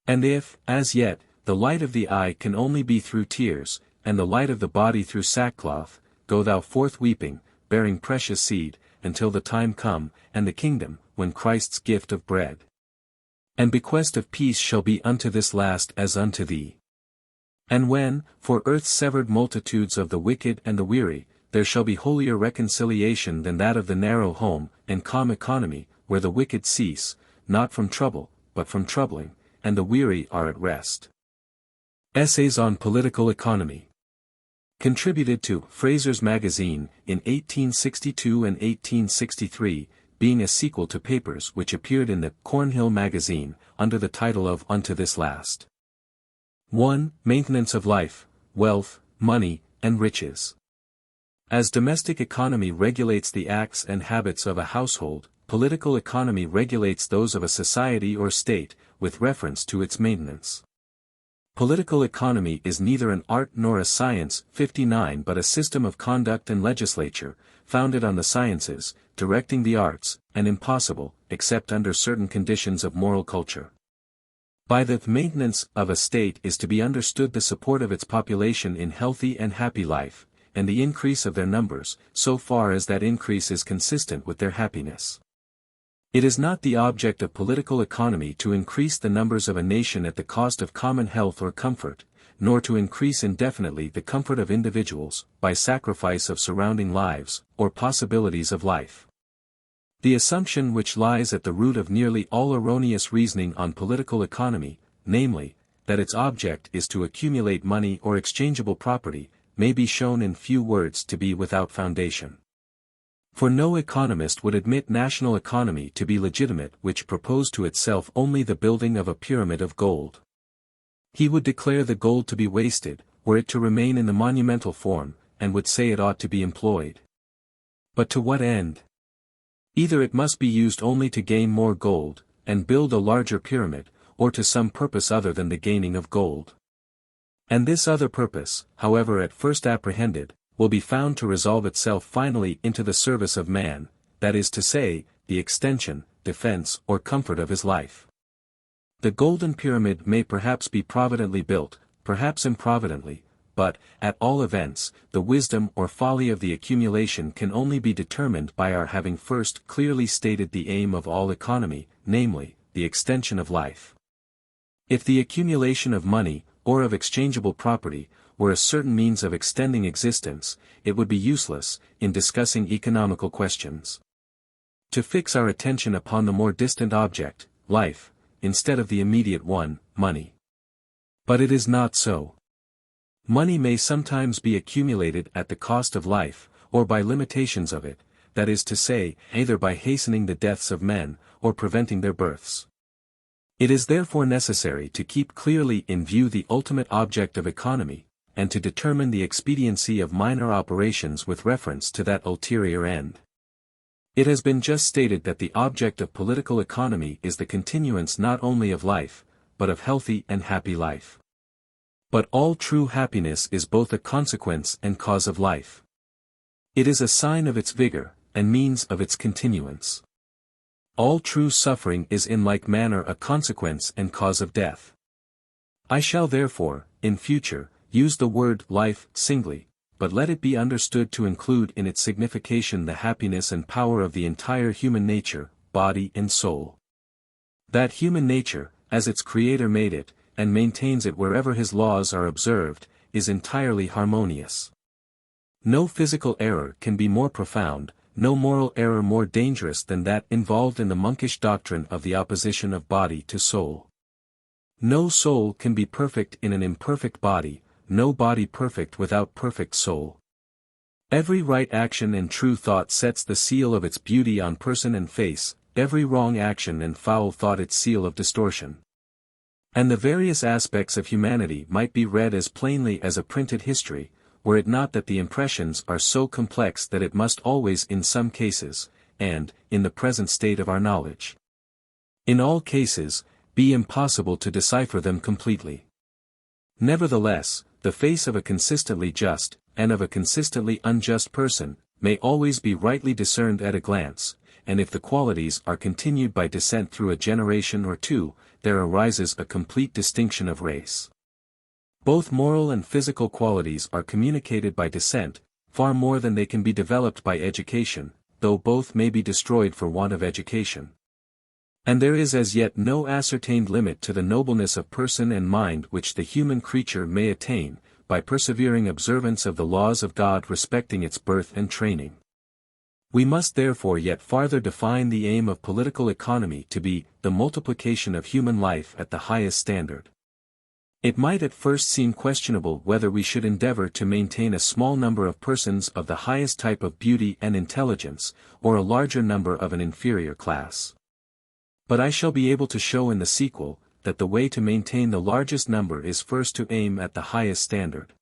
And if, as yet, the light of the eye can only be through tears, and the light of the body through sackcloth, go thou forth weeping, bearing precious seed, until the time come, and the kingdom, when Christ's gift of bread and bequest of peace shall be unto this last as unto thee. And when, for earth's severed multitudes of the wicked and the weary, there shall be holier reconciliation than that of the narrow home, and calm economy, where the wicked cease, not from trouble, but from troubling, and the weary are at rest. Essays on Political Economy. Contributed to Fraser's Magazine, in 1862 and 1863, being a sequel to papers which appeared in the Cornhill Magazine, under the title of Unto This Last. 1. Maintenance of life, wealth, money, and riches. As domestic economy regulates the acts and habits of a household, political economy regulates those of a society or state, with reference to its maintenance. Political economy is neither an art nor a science, 59, but a system of conduct and legislature, founded on the sciences, directing the arts, and impossible, except under certain conditions of moral culture. By the maintenance of a state is to be understood the support of its population in healthy and happy life, and the increase of their numbers, so far as that increase is consistent with their happiness. It is not the object of political economy to increase the numbers of a nation at the cost of common health or comfort, nor to increase indefinitely the comfort of individuals, by sacrifice of surrounding lives, or possibilities of life. The assumption which lies at the root of nearly all erroneous reasoning on political economy, namely, that its object is to accumulate money or exchangeable property, may be shown in few words to be without foundation. For no economist would admit national economy to be legitimate which proposed to itself only the building of a pyramid of gold. He would declare the gold to be wasted, were it to remain in the monumental form, and would say it ought to be employed. But to what end? Either it must be used only to gain more gold, and build a larger pyramid, or to some purpose other than the gaining of gold. And this other purpose, however at first apprehended, will be found to resolve itself finally into the service of man, that is to say, the extension, defense, or comfort of his life. The golden pyramid may perhaps be providently built, perhaps improvidently, but, at all events, the wisdom or folly of the accumulation can only be determined by our having first clearly stated the aim of all economy, namely, the extension of life. If the accumulation of money, or of exchangeable property, were a certain means of extending existence, it would be useless, in discussing economical questions, to fix our attention upon the more distant object, life, instead of the immediate one, money. But it is not so. Money may sometimes be accumulated at the cost of life, or by limitations of it, that is to say, either by hastening the deaths of men, or preventing their births. It is therefore necessary to keep clearly in view the ultimate object of economy, and to determine the expediency of minor operations with reference to that ulterior end. It has been just stated that the object of political economy is the continuance not only of life, but of healthy and happy life. But all true happiness is both a consequence and cause of life. It is a sign of its vigor, and means of its continuance. All true suffering is in like manner a consequence and cause of death. I shall therefore, in future, use the word life singly, but let it be understood to include in its signification the happiness and power of the entire human nature, body and soul. That human nature, as its Creator made it, and maintains it wherever His laws are observed, is entirely harmonious. No physical error can be more profound, no moral error more dangerous than that involved in the monkish doctrine of the opposition of body to soul. No soul can be perfect in an imperfect body, no body perfect without perfect soul. Every right action and true thought sets the seal of its beauty on person and face, every wrong action and foul thought its seal of distortion. And the various aspects of humanity might be read as plainly as a printed history, were it not that the impressions are so complex that it must always in some cases, and, in the present state of our knowledge, in all cases, be impossible to decipher them completely. Nevertheless, the face of a consistently just, and of a consistently unjust person, may always be rightly discerned at a glance, and if the qualities are continued by descent through a generation or two, there arises a complete distinction of race. Both moral and physical qualities are communicated by descent, far more than they can be developed by education, though both may be destroyed for want of education. And there is as yet no ascertained limit to the nobleness of person and mind which the human creature may attain, by persevering observance of the laws of God respecting its birth and training. We must therefore yet farther define the aim of political economy to be the multiplication of human life at the highest standard. It might at first seem questionable whether we should endeavor to maintain a small number of persons of the highest type of beauty and intelligence, or a larger number of an inferior class. But I shall be able to show in the sequel, that the way to maintain the largest number is first to aim at the highest standard.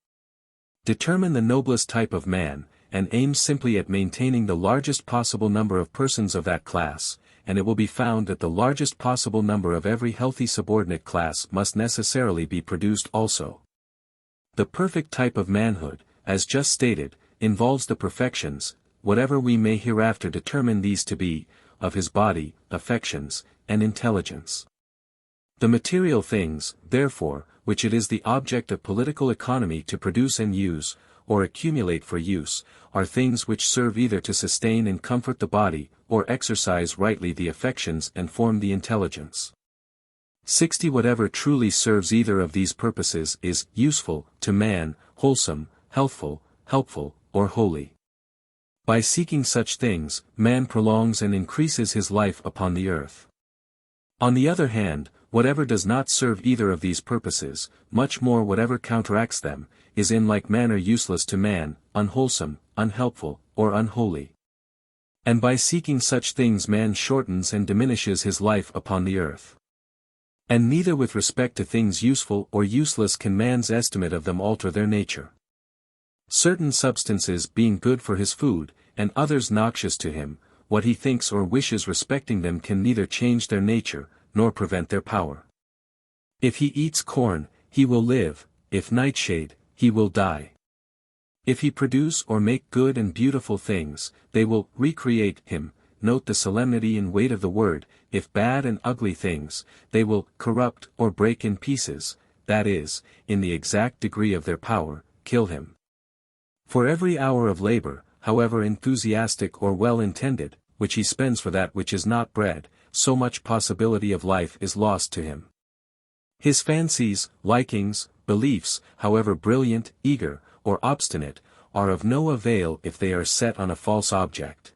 Determine the noblest type of man, and aim simply at maintaining the largest possible number of persons of that class, and it will be found that the largest possible number of every healthy subordinate class must necessarily be produced also. The perfect type of manhood, as just stated, involves the perfections, whatever we may hereafter determine these to be, of his body, affections, and intelligence. The material things, therefore, which it is the object of political economy to produce and use, or accumulate for use, are things which serve either to sustain and comfort the body, or exercise rightly the affections and form the intelligence. 60. Whatever truly serves either of these purposes is useful to man, wholesome, healthful, helpful, or holy. By seeking such things, man prolongs and increases his life upon the earth. On the other hand, whatever does not serve either of these purposes, much more whatever counteracts them, is in like manner useless to man, unwholesome, unhelpful, or unholy. And by seeking such things man shortens and diminishes his life upon the earth. And neither with respect to things useful or useless can man's estimate of them alter their nature. Certain substances being good for his food, and others noxious to him, what he thinks or wishes respecting them can neither change their nature, nor prevent their power. If he eats corn, he will live, if nightshade, he will die. If he produce or make good and beautiful things, they will recreate him. Note the solemnity and weight of the word. If bad and ugly things, they will corrupt or break in pieces, that is, in the exact degree of their power, kill him. For every hour of labor, however enthusiastic or well-intended, which he spends for that which is not bread, so much possibility of life is lost to him. His fancies, likings, beliefs, however brilliant, eager, or obstinate, are of no avail if they are set on a false object.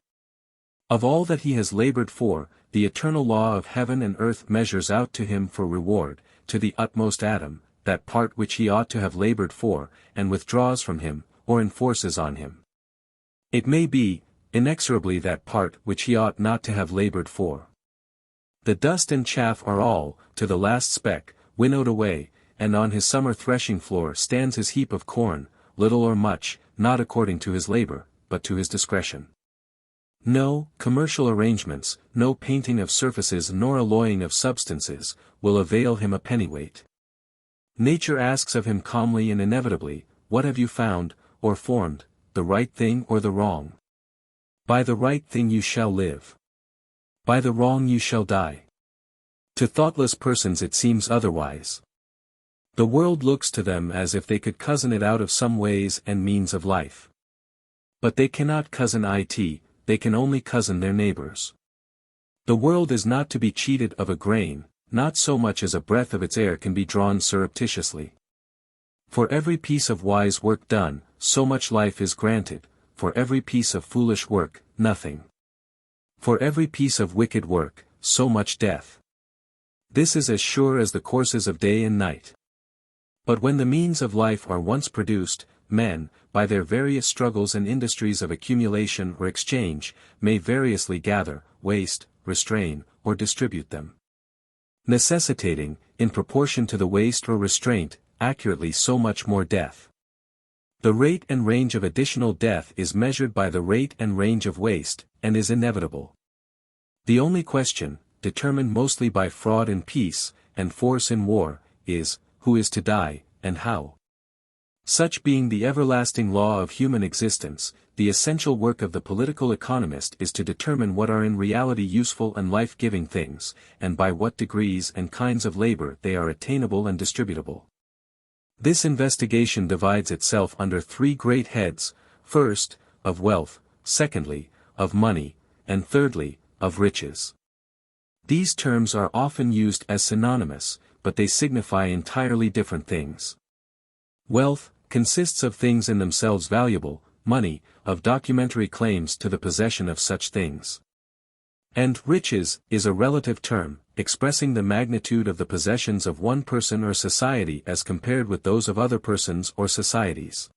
Of all that he has labored for, the eternal law of heaven and earth measures out to him for reward, to the utmost atom, that part which he ought to have labored for, and withdraws from him, or enforces on him. It may be, inexorably that part which he ought not to have labored for. The dust and chaff are all, to the last speck, winnowed away, and on his summer threshing floor stands his heap of corn, little or much, not according to his labor, but to his discretion. No commercial arrangements, no painting of surfaces nor alloying of substances, will avail him a pennyweight. Nature asks of him calmly and inevitably, what have you found, or formed, the right thing or the wrong? By the right thing you shall live. By the wrong you shall die. To thoughtless persons it seems otherwise. The world looks to them as if they could cozen it out of some ways and means of life. But they cannot cozen it, they can only cozen their neighbors. The world is not to be cheated of a grain, not so much as a breath of its air can be drawn surreptitiously. For every piece of wise work done, so much life is granted, for every piece of foolish work, nothing. For every piece of wicked work, so much death. This is as sure as the courses of day and night. But when the means of life are once produced, men, by their various struggles and industries of accumulation or exchange, may variously gather, waste, restrain, or distribute them. Necessitating, in proportion to the waste or restraint, accurately so much more death. The rate and range of additional death is measured by the rate and range of waste, and is inevitable. The only question, determined mostly by fraud in peace, and force in war, is, who is to die, and how? Such being the everlasting law of human existence, the essential work of the political economist is to determine what are in reality useful and life-giving things, and by what degrees and kinds of labor they are attainable and distributable. This investigation divides itself under three great heads: first, of wealth; secondly, of money; and thirdly, of riches. These terms are often used as synonymous, but they signify entirely different things. Wealth consists of things in themselves valuable, money, of documentary claims to the possession of such things. And riches is a relative term, expressing the magnitude of the possessions of one person or society as compared with those of other persons or societies.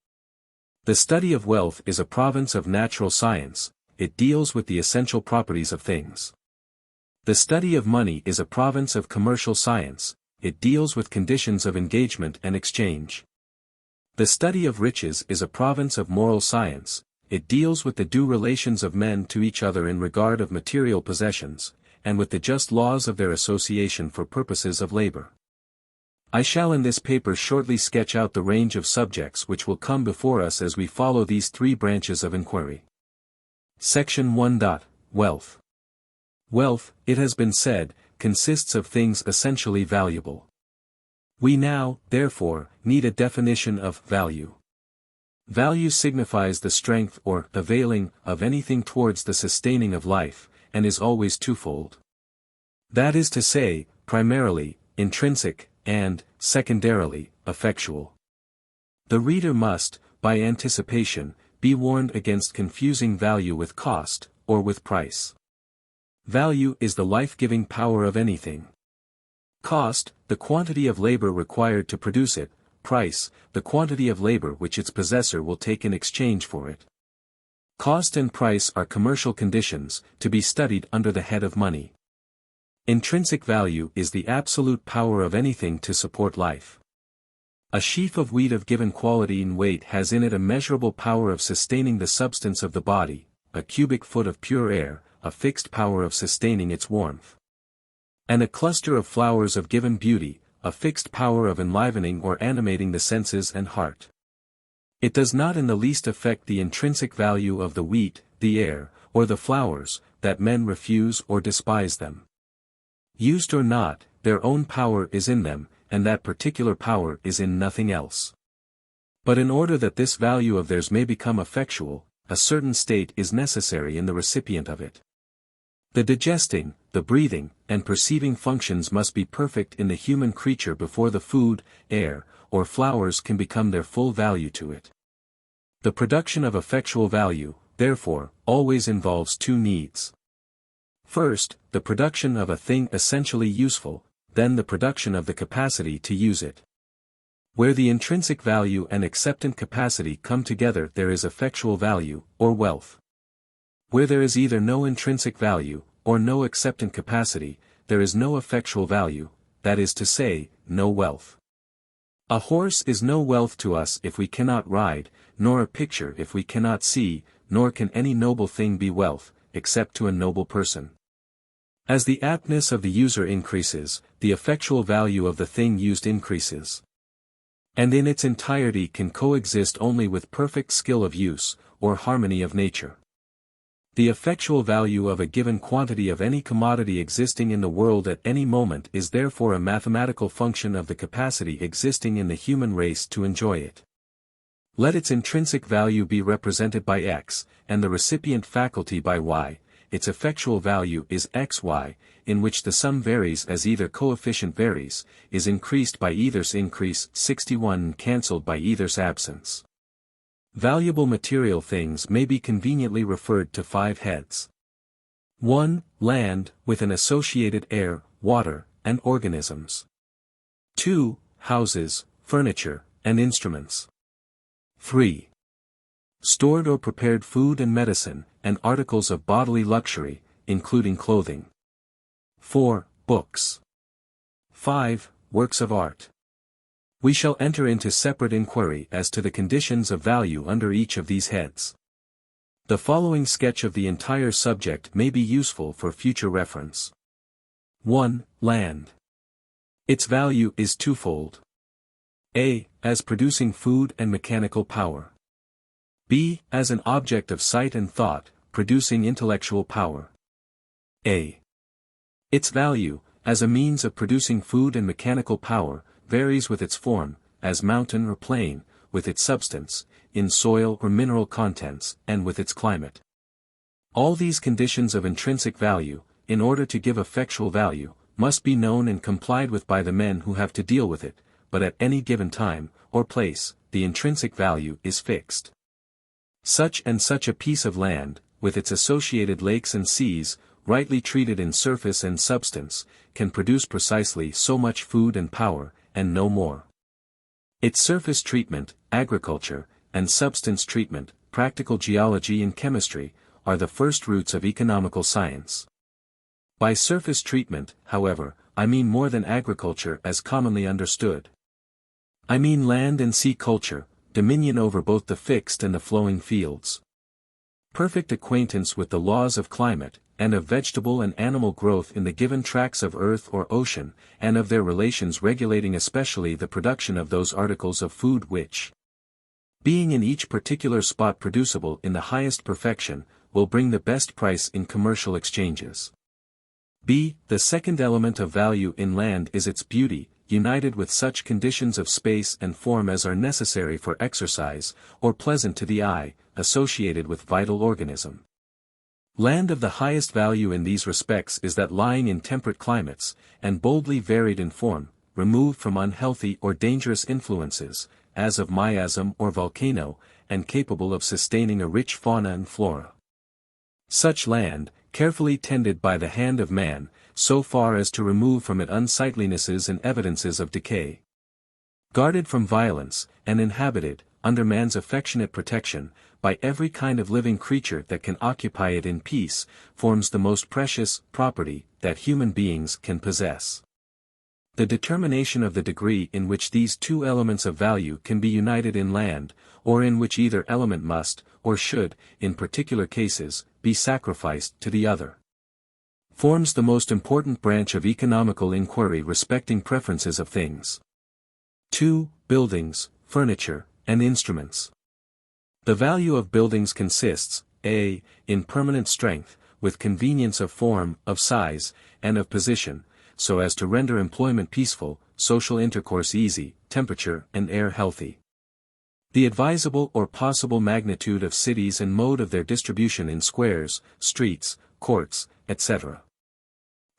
The study of wealth is a province of natural science, it deals with the essential properties of things. The study of money is a province of commercial science, it deals with conditions of engagement and exchange. The study of riches is a province of moral science, it deals with the due relations of men to each other in regard of material possessions, and with the just laws of their association for purposes of labor. I shall in this paper shortly sketch out the range of subjects which will come before us as we follow these three branches of inquiry. Section 1. Wealth. Wealth, it has been said, consists of things essentially valuable. We now, therefore, need a definition of value. Value signifies the strength or availing of anything towards the sustaining of life, and is always twofold. That is to say, primarily, intrinsic, and, secondarily, effectual. The reader must, by anticipation, be warned against confusing value with cost, or with price. Value is the life-giving power of anything. Cost, the quantity of labor required to produce it; price, the quantity of labor which its possessor will take in exchange for it. Cost and price are commercial conditions, to be studied under the head of money. Intrinsic value is the absolute power of anything to support life. A sheaf of wheat of given quality and weight has in it a measurable power of sustaining the substance of the body, a cubic foot of pure air, a fixed power of sustaining its warmth. And a cluster of flowers of given beauty, a fixed power of enlivening or animating the senses and heart. It does not in the least affect the intrinsic value of the wheat, the air, or the flowers, that men refuse or despise them. Used or not, their own power is in them, and that particular power is in nothing else. But in order that this value of theirs may become effectual, a certain state is necessary in the recipient of it. The digesting, the breathing, and perceiving functions must be perfect in the human creature before the food, air, or flowers can become their full value to it. The production of effectual value, therefore, always involves two needs. First, the production of a thing essentially useful, then the production of the capacity to use it. Where the intrinsic value and acceptant capacity come together, there is effectual value, or wealth. Where there is either no intrinsic value, or no acceptant capacity, there is no effectual value, that is to say, no wealth. A horse is no wealth to us if we cannot ride, nor a picture if we cannot see, nor can any noble thing be wealth, except to a noble person. As the aptness of the user increases, the effectual value of the thing used increases. And in its entirety can coexist only with perfect skill of use, or harmony of nature. The effectual value of a given quantity of any commodity existing in the world at any moment is therefore a mathematical function of the capacity existing in the human race to enjoy it. Let its intrinsic value be represented by x, and the recipient faculty by y, its effectual value is xy, in which the sum varies as either coefficient varies, is increased by either's increase 61 and cancelled by either's absence. Valuable material things may be conveniently referred to 5 heads. 1. Land, with an associated air, water, and organisms. 2. Houses, furniture, and instruments. 3. Stored or prepared food and medicine, and articles of bodily luxury, including clothing. 4. Books. 5. Works of art. We shall enter into separate inquiry as to the conditions of value under each of these heads. The following sketch of the entire subject may be useful for future reference. 1. Land. Its value is twofold. A. As producing food and mechanical power. B. As an object of sight and thought, producing intellectual power. A. Its value, as a means of producing food and mechanical power, varies with its form, as mountain or plain, with its substance, in soil or mineral contents, and with its climate. All these conditions of intrinsic value, in order to give effectual value, must be known and complied with by the men who have to deal with it, but at any given time, or place, the intrinsic value is fixed. Such and such a piece of land, with its associated lakes and seas, rightly treated in surface and substance, can produce precisely so much food and power, and no more. Its surface treatment, agriculture, and substance treatment, practical geology and chemistry, are the first roots of economical science. By surface treatment, however, I mean more than agriculture as commonly understood. I mean land and sea culture, dominion over both the fixed and the flowing fields. Perfect acquaintance with the laws of climate, and of vegetable and animal growth in the given tracts of earth or ocean, and of their relations regulating especially the production of those articles of food which, being in each particular spot producible in the highest perfection, will bring the best price in commercial exchanges. B. The second element of value in land is its beauty, united with such conditions of space and form as are necessary for exercise, or pleasant to the eye, associated with vital organism. Land of the highest value in these respects is that lying in temperate climates, and boldly varied in form, removed from unhealthy or dangerous influences, as of miasm or volcano, and capable of sustaining a rich fauna and flora. Such land, carefully tended by the hand of man, so far as to remove from it unsightlinesses and evidences of decay. Guarded from violence, and inhabited, under man's affectionate protection, by every kind of living creature that can occupy it in peace, forms the most precious property that human beings can possess. The determination of the degree in which these two elements of value can be united in land, or in which either element must, or should, in particular cases, be sacrificed to the other, forms the most important branch of economical inquiry respecting preferences of things. 2. Buildings, furniture, and instruments. The value of buildings consists, a. in permanent strength, with convenience of form, of size, and of position, so as to render employment peaceful, social intercourse easy, temperature and air healthy. The advisable or possible magnitude of cities and mode of their distribution in squares, streets, courts, etc.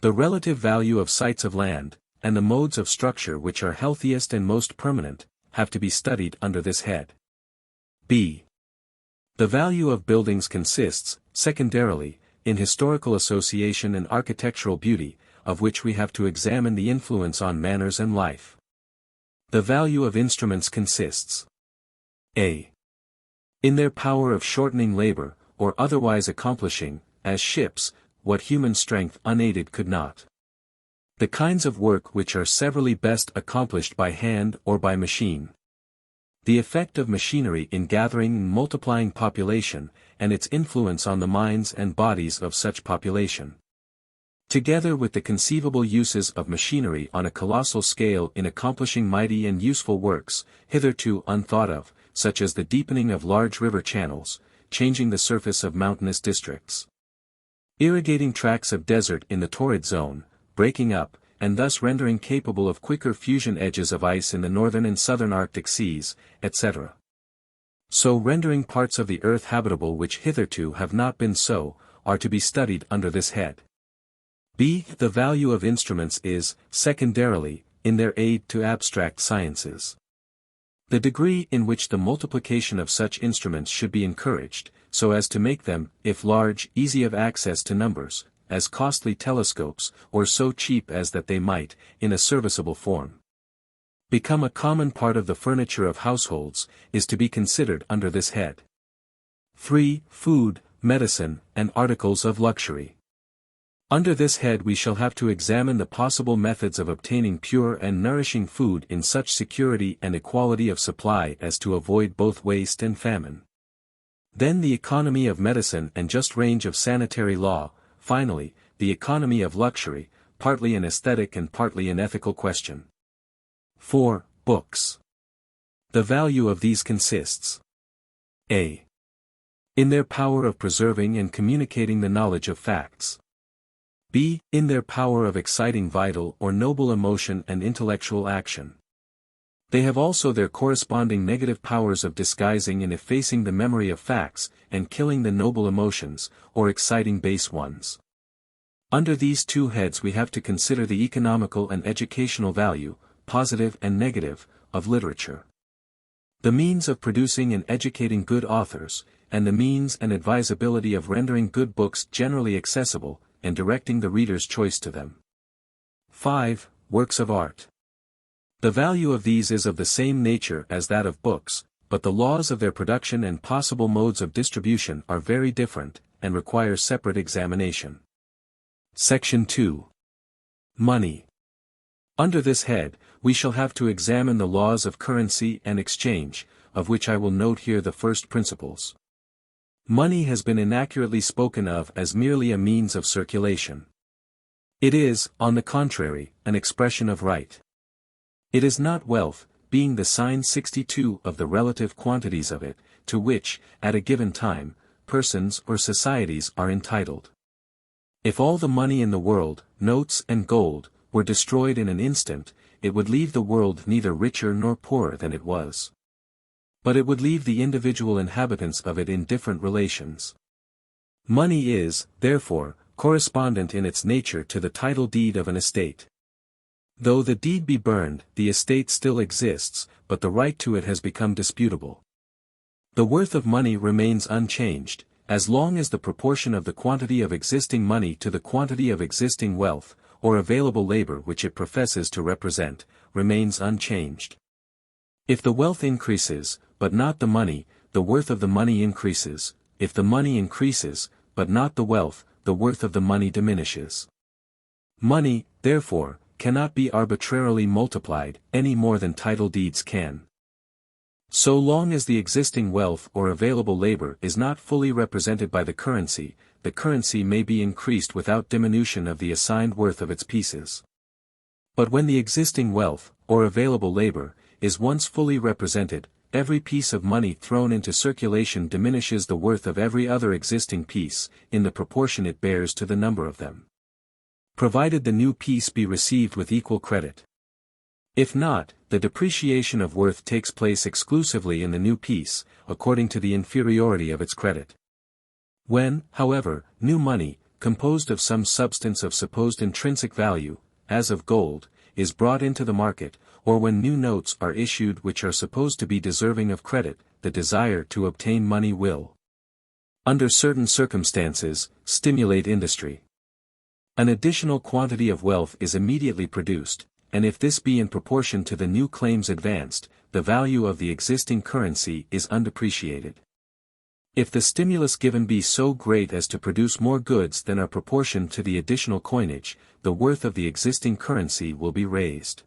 The relative value of sites of land, and the modes of structure which are healthiest and most permanent, have to be studied under this head. b. The value of buildings consists, secondarily, in historical association and architectural beauty, of which we have to examine the influence on manners and life. The value of instruments consists a. in their power of shortening labor, or otherwise accomplishing, as ships, what human strength unaided could not. The kinds of work which are severally best accomplished by hand or by machine. The effect of machinery in gathering and multiplying population, and its influence on the minds and bodies of such population. Together with the conceivable uses of machinery on a colossal scale in accomplishing mighty and useful works, hitherto unthought of, such as the deepening of large river channels, changing the surface of mountainous districts, irrigating tracts of desert in the torrid zone, breaking up, and thus rendering capable of quicker fusion edges of ice in the northern and southern Arctic seas, etc. So rendering parts of the earth habitable which hitherto have not been so, are to be studied under this head. b. The value of instruments is, secondarily, in their aid to abstract sciences. The degree in which the multiplication of such instruments should be encouraged, so as to make them, if large, easy of access to numbers, as costly telescopes, or so cheap as that they might, in a serviceable form, become a common part of the furniture of households, is to be considered under this head. 3. Food, medicine, and articles of luxury. Under this head we shall have to examine the possible methods of obtaining pure and nourishing food in such security and equality of supply as to avoid both waste and famine. Then the economy of medicine and just range of sanitary law. Finally, the economy of luxury, partly an aesthetic and partly an ethical question. 4. Books. The value of these consists a. in their power of preserving and communicating the knowledge of facts. b. in their power of exciting vital or noble emotion and intellectual action. They have also their corresponding negative powers of disguising and effacing the memory of facts, and killing the noble emotions, or exciting base ones. Under these two heads we have to consider the economical and educational value, positive and negative, of literature. The means of producing and educating good authors, and the means and advisability of rendering good books generally accessible, and directing the reader's choice to them. 5. Works of art. The value of these is of the same nature as that of books, but the laws of their production and possible modes of distribution are very different, and require separate examination. Section 2. Money. Under this head, we shall have to examine the laws of currency and exchange, of which I will note here the first principles. Money has been inaccurately spoken of as merely a means of circulation. It is, on the contrary, an expression of right. It is not wealth, being the sign 62 of the relative quantities of it, to which, at a given time, persons or societies are entitled. If all the money in the world, notes and gold, were destroyed in an instant, it would leave the world neither richer nor poorer than it was. But it would leave the individual inhabitants of it in different relations. Money is, therefore, correspondent in its nature to the title deed of an estate. Though the deed be burned, the estate still exists, but the right to it has become disputable. The worth of money remains unchanged, as long as the proportion of the quantity of existing money to the quantity of existing wealth, or available labor which it professes to represent, remains unchanged. If the wealth increases, but not the money, the worth of the money increases; if the money increases, but not the wealth, the worth of the money diminishes. Money, therefore, cannot be arbitrarily multiplied, any more than title deeds can. So long as the existing wealth or available labor is not fully represented by the currency may be increased without diminution of the assigned worth of its pieces. But when the existing wealth, or available labor, is once fully represented, every piece of money thrown into circulation diminishes the worth of every other existing piece, in the proportion it bears to the number of them, provided the new piece be received with equal credit. If not, the depreciation of worth takes place exclusively in the new piece, according to the inferiority of its credit. When, however, new money, composed of some substance of supposed intrinsic value, as of gold, is brought into the market, or when new notes are issued which are supposed to be deserving of credit, the desire to obtain money will, under certain circumstances, stimulate industry. An additional quantity of wealth is immediately produced, and if this be in proportion to the new claims advanced, the value of the existing currency is undepreciated. If the stimulus given be so great as to produce more goods than are proportioned to the additional coinage, the worth of the existing currency will be raised.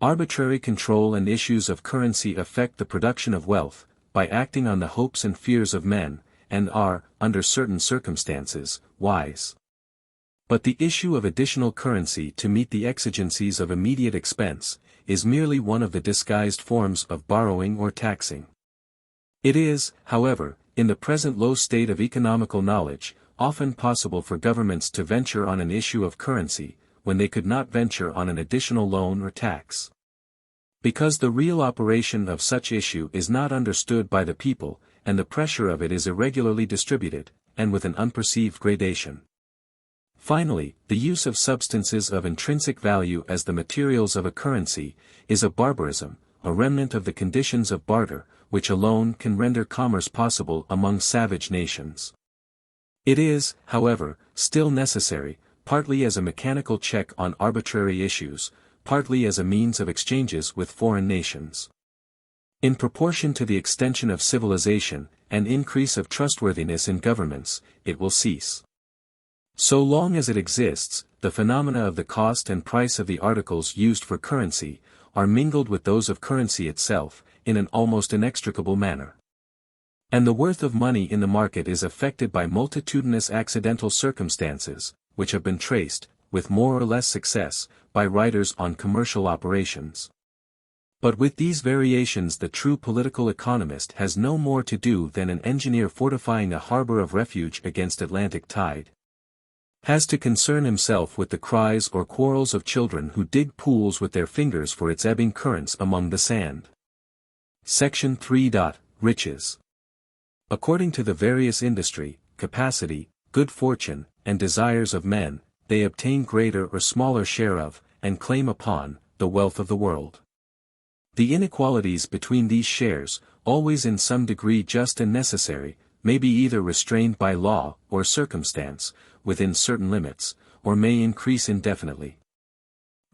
Arbitrary control and issues of currency affect the production of wealth, by acting on the hopes and fears of men, and are, under certain circumstances, wise. But the issue of additional currency to meet the exigencies of immediate expense, is merely one of the disguised forms of borrowing or taxing. It is, however, in the present low state of economical knowledge, often possible for governments to venture on an issue of currency, when they could not venture on an additional loan or tax. Because the real operation of such issue is not understood by the people, and the pressure of it is irregularly distributed, and with an unperceived gradation. Finally, the use of substances of intrinsic value as the materials of a currency, is a barbarism, a remnant of the conditions of barter, which alone can render commerce possible among savage nations. It is, however, still necessary, partly as a mechanical check on arbitrary issues, partly as a means of exchanges with foreign nations. In proportion to the extension of civilization, and increase of trustworthiness in governments, it will cease. So long as it exists, the phenomena of the cost and price of the articles used for currency, are mingled with those of currency itself, in an almost inextricable manner. And the worth of money in the market is affected by multitudinous accidental circumstances, which have been traced, with more or less success, by writers on commercial operations. But with these variations the true political economist has no more to do than an engineer fortifying a harbor of refuge against Atlantic tide. Has to concern himself with the cries or quarrels of children who dig pools with their fingers for its ebbing currents among the sand. Section 3. Riches. According to the various industry, capacity, good fortune, and desires of men, they obtain greater or smaller share of, and claim upon, the wealth of the world. The inequalities between these shares, always in some degree just and necessary, may be either restrained by law, or circumstance, within certain limits, or may increase indefinitely.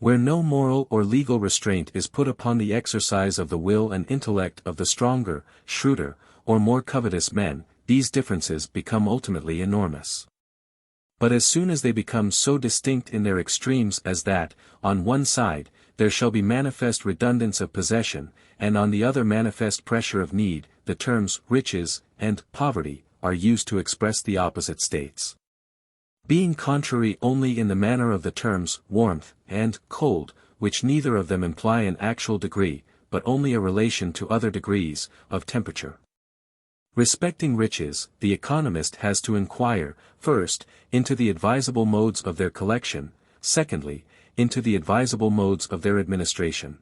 Where no moral or legal restraint is put upon the exercise of the will and intellect of the stronger, shrewder, or more covetous men, these differences become ultimately enormous. But as soon as they become so distinct in their extremes as that, on one side, there shall be manifest redundance of possession, and on the other manifest pressure of need, the terms riches and poverty are used to express the opposite states. Being contrary only in the manner of the terms warmth and cold, which neither of them imply an actual degree, but only a relation to other degrees, of temperature. Respecting riches, the economist has to inquire, first, into the advisable modes of their collection, secondly, into the advisable modes of their administration.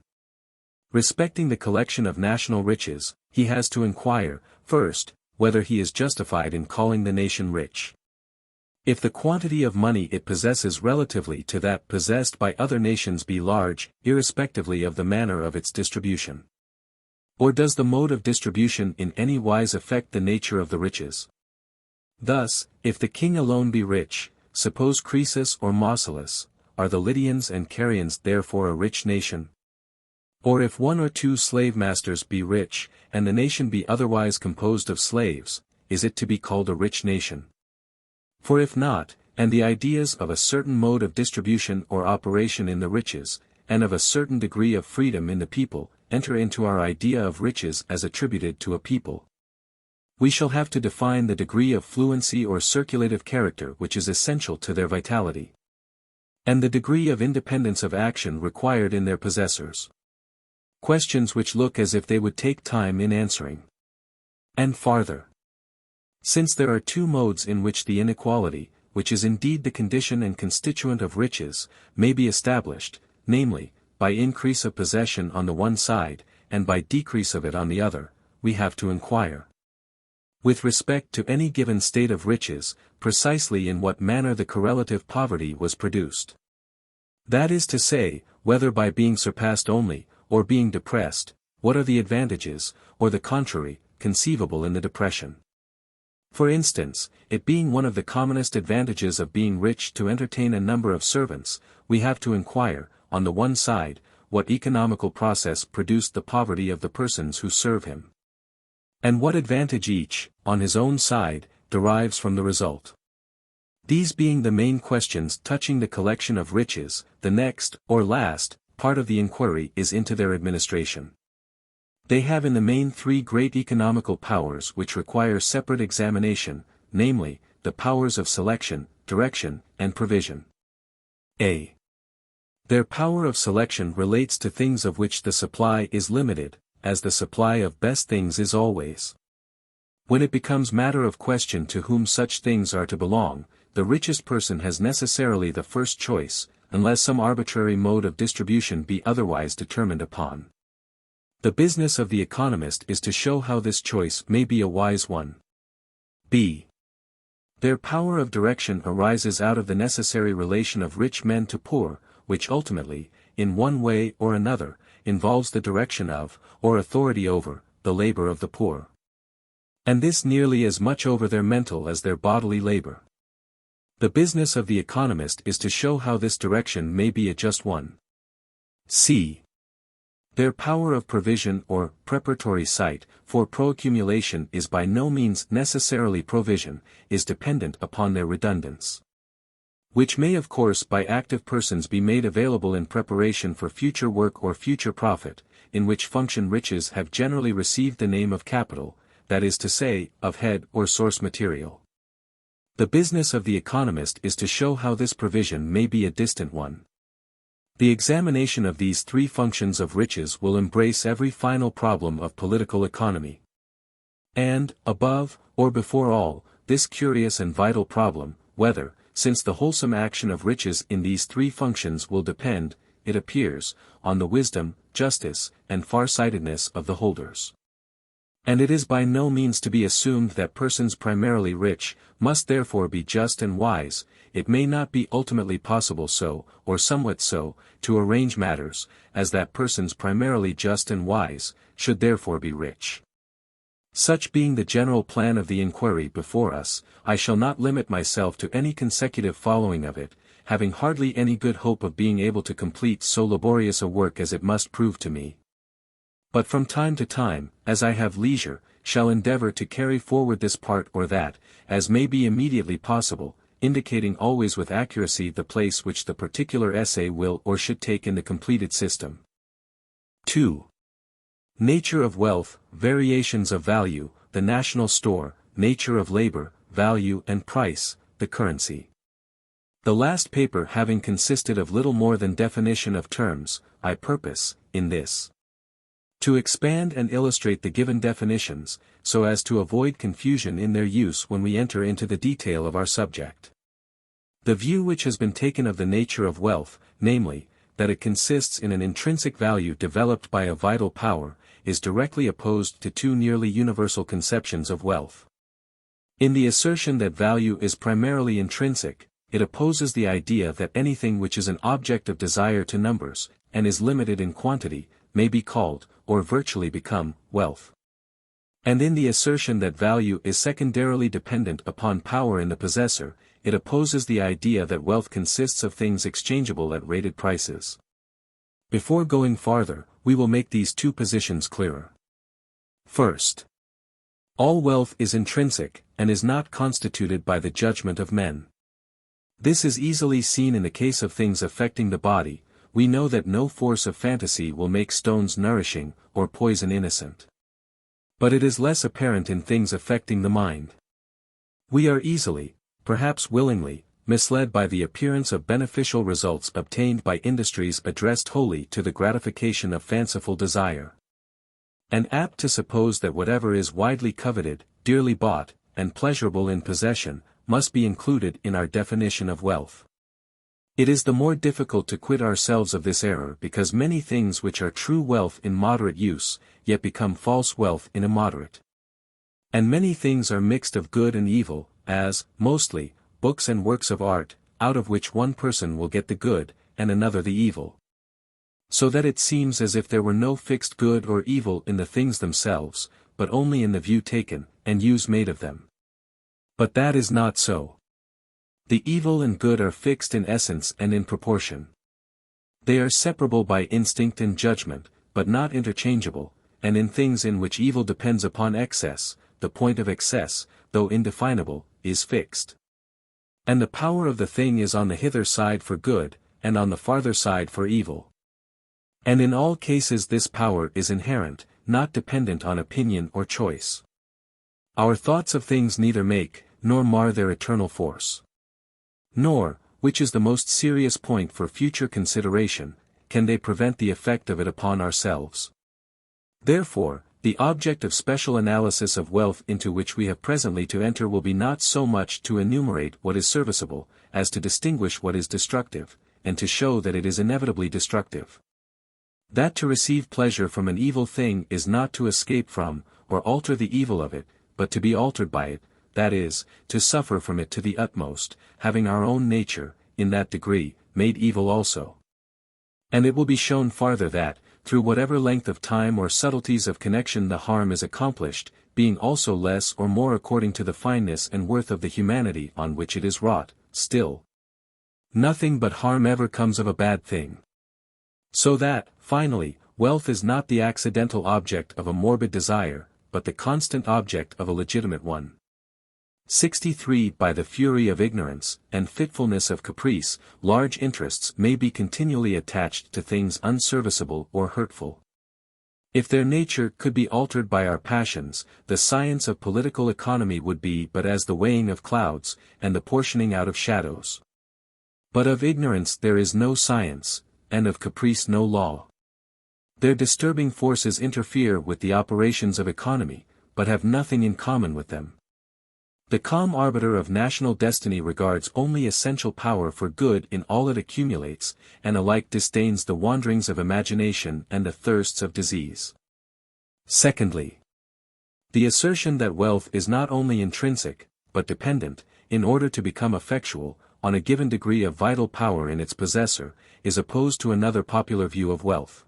Respecting the collection of national riches, he has to inquire, first, whether he is justified in calling the nation rich. If the quantity of money it possesses relatively to that possessed by other nations be large, irrespectively of the manner of its distribution. Or does the mode of distribution in any wise affect the nature of the riches? Thus, if the king alone be rich, suppose Croesus or Mausolus, are the Lydians and Carians therefore a rich nation? Or if one or two slave masters be rich, and the nation be otherwise composed of slaves, is it to be called a rich nation? For if not, and the ideas of a certain mode of distribution or operation in the riches, and of a certain degree of freedom in the people, enter into our idea of riches as attributed to a people, we shall have to define the degree of fluency or circulative character which is essential to their vitality, and the degree of independence of action required in their possessors. Questions which look as if they would take time in answering. And farther, since there are two modes in which the inequality, which is indeed the condition and constituent of riches, may be established, namely, by increase of possession on the one side, and by decrease of it on the other, we have to inquire. With respect to any given state of riches, precisely in what manner the correlative poverty was produced. That is to say, whether by being surpassed only, or being depressed, what are the advantages, or the contrary, conceivable in the depression. For instance, it being one of the commonest advantages of being rich to entertain a number of servants, we have to inquire, on the one side, what economical process produced the poverty of the persons who serve him. And what advantage each, on his own side, derives from the result. These being the main questions touching the collection of riches, the next, or last, part of the inquiry is into their administration. They have in the main three great economical powers which require separate examination, namely, the powers of selection, direction, and provision. A. Their power of selection relates to things of which the supply is limited, as the supply of best things is always. When it becomes matter of question to whom such things are to belong, the richest person has necessarily the first choice, unless some arbitrary mode of distribution be otherwise determined upon. The business of the economist is to show how this choice may be a wise one. B. Their power of direction arises out of the necessary relation of rich men to poor, which ultimately, in one way or another, involves the direction of, or authority over, the labor of the poor. And this nearly as much over their mental as their bodily labor. The business of the economist is to show how this direction may be a just one. C. Their power of provision or preparatory sight, for proaccumulation is by no means necessarily provision, is dependent upon their redundance. Which may of course by active persons be made available in preparation for future work or future profit, in which function riches have generally received the name of capital, that is to say, of head or source material. The business of the economist is to show how this provision may be a distant one. The examination of these three functions of riches will embrace every final problem of political economy. And, above, or before all, this curious and vital problem, whether, since the wholesome action of riches in these three functions will depend, it appears, on the wisdom, justice, and far-sightedness of the holders. And it is by no means to be assumed that persons primarily rich, must therefore be just and wise. It may not be ultimately possible so, or somewhat so, to arrange matters, as that persons primarily just and wise, should therefore be rich. Such being the general plan of the inquiry before us, I shall not limit myself to any consecutive following of it, having hardly any good hope of being able to complete so laborious a work as it must prove to me. But from time to time, as I have leisure, shall endeavor to carry forward this part or that, as may be immediately possible, indicating always with accuracy the place which the particular essay will or should take in the completed system. 2. Nature of wealth, variations of value, the national store, nature of labor, value and price, the currency. The last paper having consisted of little more than definition of terms, I purpose, in this, to expand and illustrate the given definitions, so as to avoid confusion in their use when we enter into the detail of our subject. The view which has been taken of the nature of wealth, namely, that it consists in an intrinsic value developed by a vital power, is directly opposed to two nearly universal conceptions of wealth. In the assertion that value is primarily intrinsic, it opposes the idea that anything which is an object of desire to numbers, and is limited in quantity, may be called, or virtually become, wealth. And in the assertion that value is secondarily dependent upon power in the possessor, it opposes the idea that wealth consists of things exchangeable at rated prices. Before going farther, we will make these two positions clearer. First, all wealth is intrinsic, and is not constituted by the judgment of men. This is easily seen in the case of things affecting the body. We know that no force of fantasy will make stones nourishing, or poison innocent. But it is less apparent in things affecting the mind. We are easily, perhaps willingly, misled by the appearance of beneficial results obtained by industries addressed wholly to the gratification of fanciful desire. And apt to suppose that whatever is widely coveted, dearly bought, and pleasurable in possession, must be included in our definition of wealth. It is the more difficult to quit ourselves of this error because many things which are true wealth in moderate use, yet become false wealth in immoderate. And many things are mixed of good and evil, as, mostly, books and works of art, out of which one person will get the good, and another the evil. So that it seems as if there were no fixed good or evil in the things themselves, but only in the view taken, and use made of them. But that is not so. The evil and good are fixed in essence and in proportion. They are separable by instinct and judgment, but not interchangeable, and in things in which evil depends upon excess, the point of excess, though indefinable, is fixed. And the power of the thing is on the hither side for good, and on the farther side for evil. And in all cases this power is inherent, not dependent on opinion or choice. Our thoughts of things neither make, nor mar their eternal force. Nor, which is the most serious point for future consideration, can they prevent the effect of it upon ourselves. Therefore, the object of special analysis of wealth into which we have presently to enter will be not so much to enumerate what is serviceable, as to distinguish what is destructive, and to show that it is inevitably destructive. That to receive pleasure from an evil thing is not to escape from, or alter the evil of it, but to be altered by it, that is, to suffer from it to the utmost, having our own nature, in that degree, made evil also. And it will be shown farther that, through whatever length of time or subtleties of connection the harm is accomplished, being also less or more according to the fineness and worth of the humanity on which it is wrought, still nothing but harm ever comes of a bad thing. So that, finally, wealth is not the accidental object of a morbid desire, but the constant object of a legitimate one. 63 By the fury of ignorance, and fitfulness of caprice, large interests may be continually attached to things unserviceable or hurtful. If their nature could be altered by our passions, the science of political economy would be but as the weighing of clouds, and the portioning out of shadows. But of ignorance there is no science, and of caprice no law. Their disturbing forces interfere with the operations of economy, but have nothing in common with them. The calm arbiter of national destiny regards only essential power for good in all it accumulates, and alike disdains the wanderings of imagination and the thirsts of disease. Secondly, the assertion that wealth is not only intrinsic, but dependent, in order to become effectual, on a given degree of vital power in its possessor, is opposed to another popular view of wealth.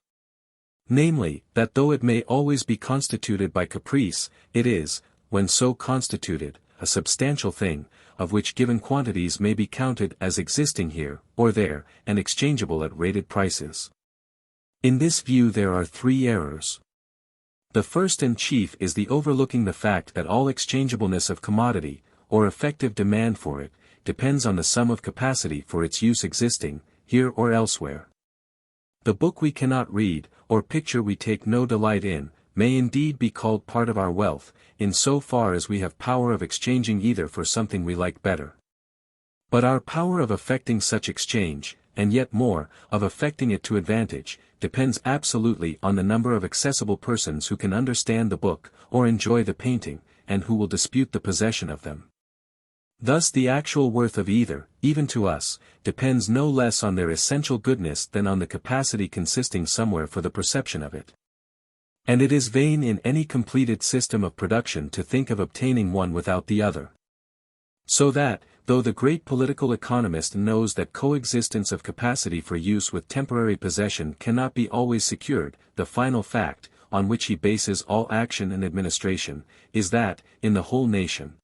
Namely, that though it may always be constituted by caprice, it is, when so constituted, a substantial thing, of which given quantities may be counted as existing here, or there, and exchangeable at rated prices. In this view there are three errors. The first and chief is the overlooking the fact that all exchangeableness of commodity, or effective demand for it, depends on the sum of capacity for its use existing, here or elsewhere. The book we cannot read, or picture we take no delight in, may indeed be called part of our wealth, in so far as we have power of exchanging either for something we like better. But our power of effecting such exchange, and yet more, of effecting it to advantage, depends absolutely on the number of accessible persons who can understand the book, or enjoy the painting, and who will dispute the possession of them. Thus the actual worth of either, even to us, depends no less on their essential goodness than on the capacity consisting somewhere for the perception of it. And it is vain in any completed system of production to think of obtaining one without the other. So that, though the great political economist knows that coexistence of capacity for use with temporary possession cannot be always secured, the final fact, on which he bases all action and administration, is that, in the whole nation,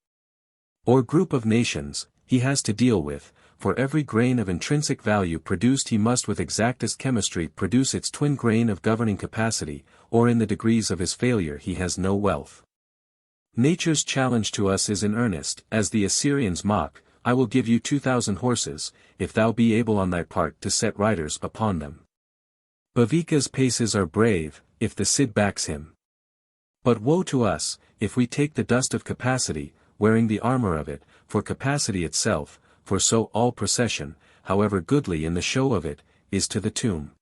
or group of nations, he has to deal with, for every grain of intrinsic value produced he must with exactest chemistry produce its twin grain of governing capacity, or in the degrees of his failure he has no wealth. Nature's challenge to us is in earnest, as the Assyrians mock, I will give you 2,000 horses, if thou be able on thy part to set riders upon them. Bavika's paces are brave, if the Cid backs him. But woe to us, if we take the dust of capacity, wearing the armor of it, for capacity itself, for so all procession, however goodly in the show of it, is to the tomb.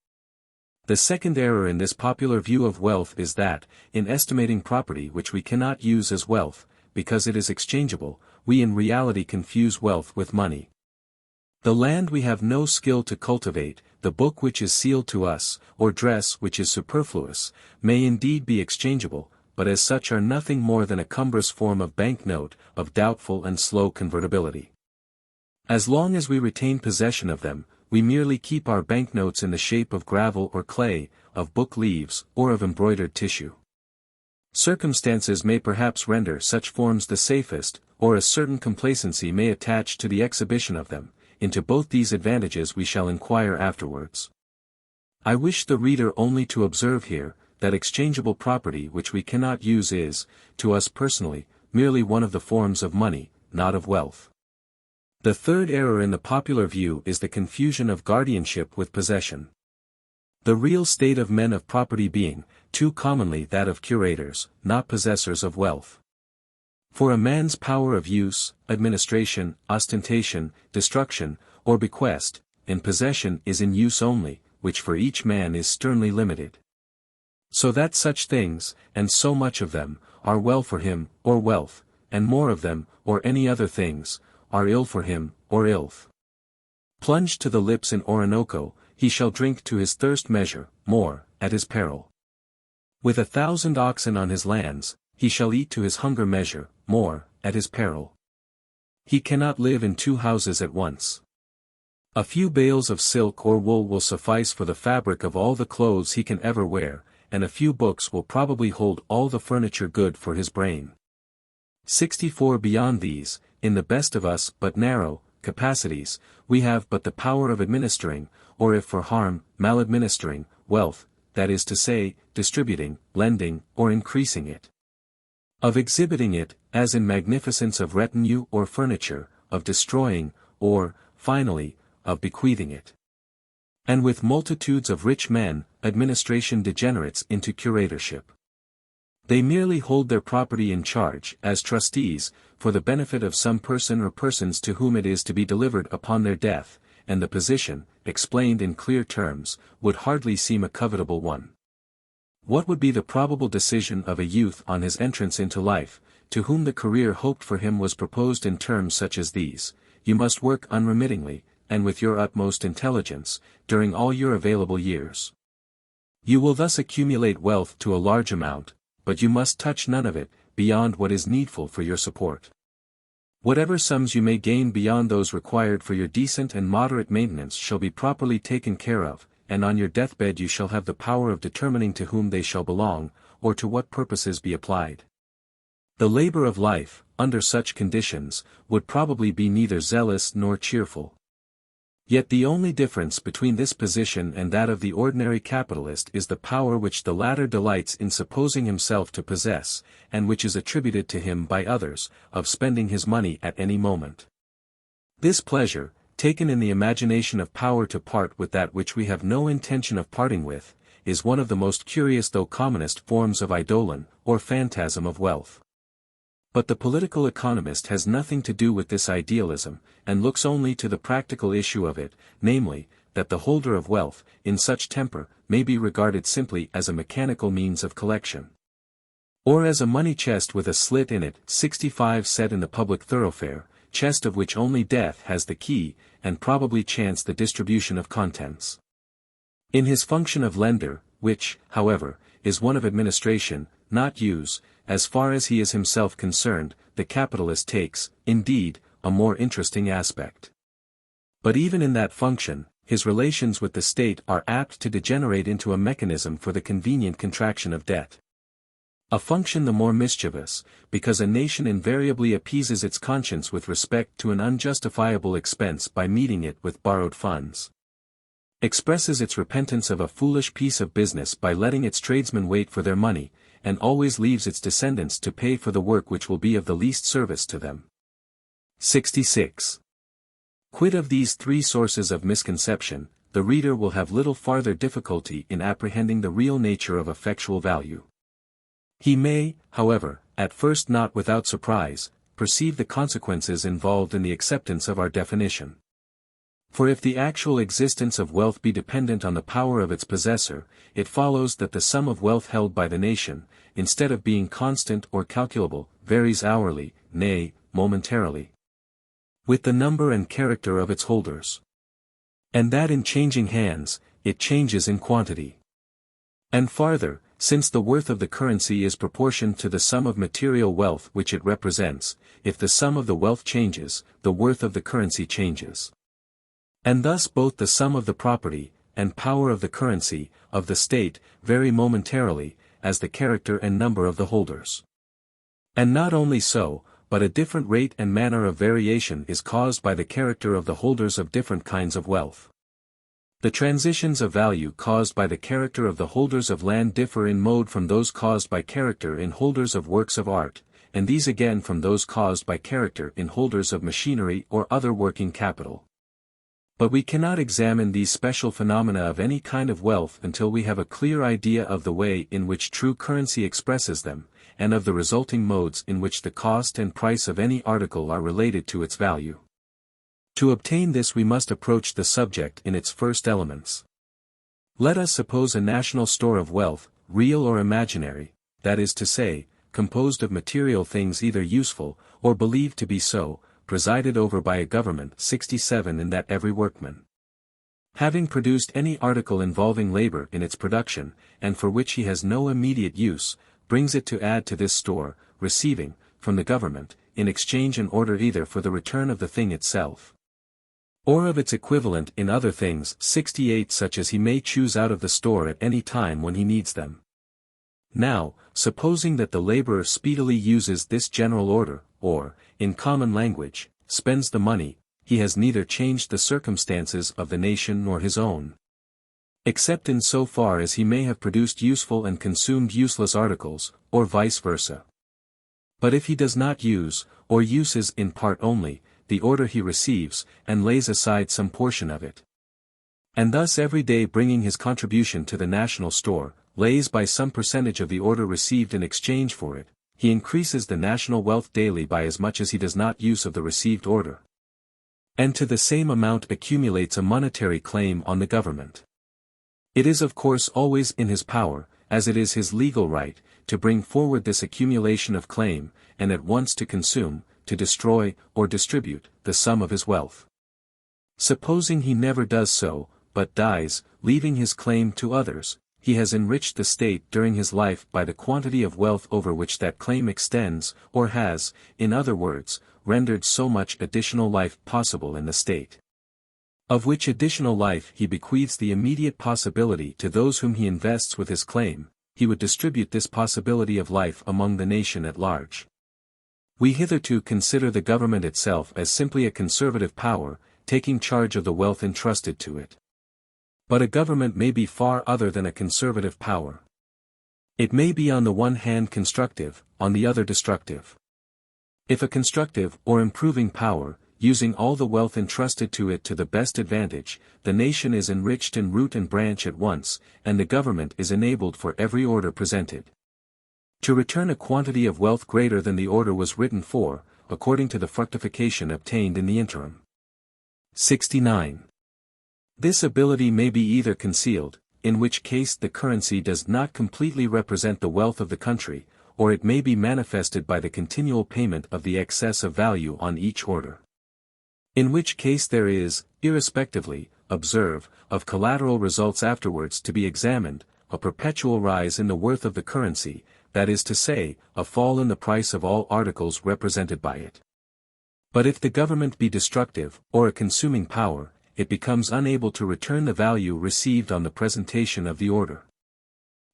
The second error in this popular view of wealth is that, in estimating property which we cannot use as wealth, because it is exchangeable, we in reality confuse wealth with money. The land we have no skill to cultivate, the book which is sealed to us, or dress which is superfluous, may indeed be exchangeable, but as such are nothing more than a cumbrous form of banknote, of doubtful and slow convertibility. As long as we retain possession of them, we merely keep our banknotes in the shape of gravel or clay, of book leaves, or of embroidered tissue. Circumstances may perhaps render such forms the safest, or a certain complacency may attach to the exhibition of them. Into both these advantages we shall inquire afterwards. I wish the reader only to observe here, that exchangeable property which we cannot use is, to us personally, merely one of the forms of money, not of wealth. The third error in the popular view is the confusion of guardianship with possession. The real state of men of property being, too commonly that of curators, not possessors of wealth. For a man's power of use, administration, ostentation, destruction, or bequest, in possession is in use only, which for each man is sternly limited. So that such things, and so much of them, are well for him, or wealth, and more of them, or any other things, are ill for him, or illth. Plunged to the lips in Orinoco, he shall drink to his thirst measure, more, at his peril. With 1,000 oxen on his lands, he shall eat to his hunger measure, more, at his peril. He cannot live in 2 houses at once. A few bales of silk or wool will suffice for the fabric of all the clothes he can ever wear, and a few books will probably hold all the furniture good for his brain. 64 Beyond these, in the best of us but narrow capacities, we have but the power of administering, or if for harm, maladministering, wealth, that is to say, distributing, lending, or increasing it. Of exhibiting it, as in magnificence of retinue or furniture, of destroying, or, finally, of bequeathing it. And with multitudes of rich men, administration degenerates into curatorship. They merely hold their property in charge, as trustees, for the benefit of some person or persons to whom it is to be delivered upon their death, and the position, explained in clear terms, would hardly seem a covetable one. What would be the probable decision of a youth on his entrance into life, to whom the career hoped for him was proposed in terms such as these: you must work unremittingly, and with your utmost intelligence, during all your available years. You will thus accumulate wealth to a large amount, but you must touch none of it, beyond what is needful for your support. Whatever sums you may gain beyond those required for your decent and moderate maintenance shall be properly taken care of, and on your deathbed you shall have the power of determining to whom they shall belong, or to what purposes be applied. The labor of life, under such conditions, would probably be neither zealous nor cheerful. Yet the only difference between this position and that of the ordinary capitalist is the power which the latter delights in supposing himself to possess, and which is attributed to him by others, of spending his money at any moment. This pleasure, taken in the imagination of power to part with that which we have no intention of parting with, is one of the most curious though commonest forms of eidolon, or phantasm of wealth. But the political economist has nothing to do with this idealism, and looks only to the practical issue of it, namely, that the holder of wealth, in such temper, may be regarded simply as a mechanical means of collection. Or as a money chest with a slit in it, 65 set in the public thoroughfare, chest of which only death has the key, and probably chance the distribution of contents. In his function of lender, which, however, is one of administration, not use, as far as he is himself concerned, the capitalist takes, indeed, a more interesting aspect. But even in that function, his relations with the state are apt to degenerate into a mechanism for the convenient contraction of debt. A function the more mischievous, because a nation invariably appeases its conscience with respect to an unjustifiable expense by meeting it with borrowed funds. Expresses its repentance of a foolish piece of business by letting its tradesmen wait for their money, and always leaves its descendants to pay for the work which will be of the least service to them. 66. Quit of these 3 sources of misconception, the reader will have little farther difficulty in apprehending the real nature of effectual value. He may, however, at first not without surprise, perceive the consequences involved in the acceptance of our definition. For if the actual existence of wealth be dependent on the power of its possessor, it follows that the sum of wealth held by the nation, instead of being constant or calculable, varies hourly, nay, momentarily. with the number and character of its holders. And that in changing hands, it changes in quantity. And farther, since the worth of the currency is proportioned to the sum of material wealth which it represents, if the sum of the wealth changes, the worth of the currency changes. And thus both the sum of the property, and power of the currency, of the state, vary momentarily, as the character and number of the holders. And not only so, but a different rate and manner of variation is caused by the character of the holders of different kinds of wealth. The transitions of value caused by the character of the holders of land differ in mode from those caused by character in holders of works of art, and these again from those caused by character in holders of machinery or other working capital. But we cannot examine these special phenomena of any kind of wealth until we have a clear idea of the way in which true currency expresses them, and of the resulting modes in which the cost and price of any article are related to its value. To obtain this we must approach the subject in its first elements. Let us suppose a national store of wealth, real or imaginary, that is to say, composed of material things either useful, or believed to be so, presided over by a government 67 in that every workman, having produced any article involving labor in its production, and for which he has no immediate use, brings it to add to this store, receiving, from the government, in exchange an order either for the return of the thing itself, or of its equivalent in other things 68 such as he may choose out of the store at any time when he needs them. Now, supposing that the laborer speedily uses this general order, or, in common language, spends the money, he has neither changed the circumstances of the nation nor his own, except in so far as he may have produced useful and consumed useless articles, or vice versa. But if he does not use, or uses in part only, the order he receives, and lays aside some portion of it, and thus every day bringing his contribution to the national store, lays by some percentage of the order received in exchange for it, he increases the national wealth daily by as much as he does not use of the received order. And to the same amount accumulates a monetary claim on the government. It is of course always in his power, as it is his legal right, to bring forward this accumulation of claim, and at once to consume, to destroy, or distribute, the sum of his wealth. Supposing he never does so, but dies, leaving his claim to others, he has enriched the state during his life by the quantity of wealth over which that claim extends, or has, in other words, rendered so much additional life possible in the state. Of which additional life he bequeaths the immediate possibility to those whom he invests with his claim, he would distribute this possibility of life among the nation at large. We hitherto consider the government itself as simply a conservative power, taking charge of the wealth entrusted to it. But a government may be far other than a conservative power. It may be on the one hand constructive, on the other destructive. If a constructive or improving power, using all the wealth entrusted to it to the best advantage, the nation is enriched in root and branch at once, and the government is enabled for every order presented to return a quantity of wealth greater than the order was written for, according to the fructification obtained in the interim. 69. This ability may be either concealed, in which case the currency does not completely represent the wealth of the country, or it may be manifested by the continual payment of the excess of value on each order. In which case there is, irrespectively, observe, of collateral results afterwards to be examined, a perpetual rise in the worth of the currency, that is to say, a fall in the price of all articles represented by it. But if the government be destructive, or a consuming power, it becomes unable to return the value received on the presentation of the order.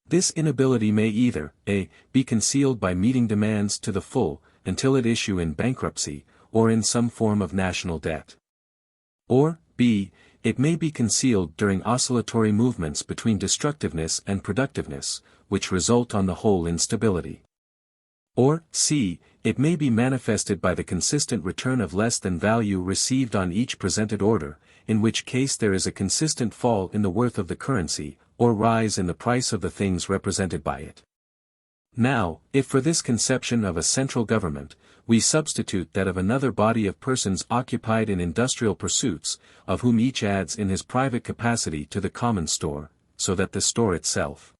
This inability may either, a. be concealed by meeting demands to the full, until it issue in bankruptcy, or in some form of national debt. Or, b. it may be concealed during oscillatory movements between destructiveness and productiveness, which result on the whole in stability. Or, c. it may be manifested by the consistent return of less than value received on each presented order, in which case there is a consistent fall in the worth of the currency, or rise in the price of the things represented by it. Now, if for this conception of a central government, we substitute that of another body of persons occupied in industrial pursuits, of whom each adds in his private capacity to the common store, so that the store itself,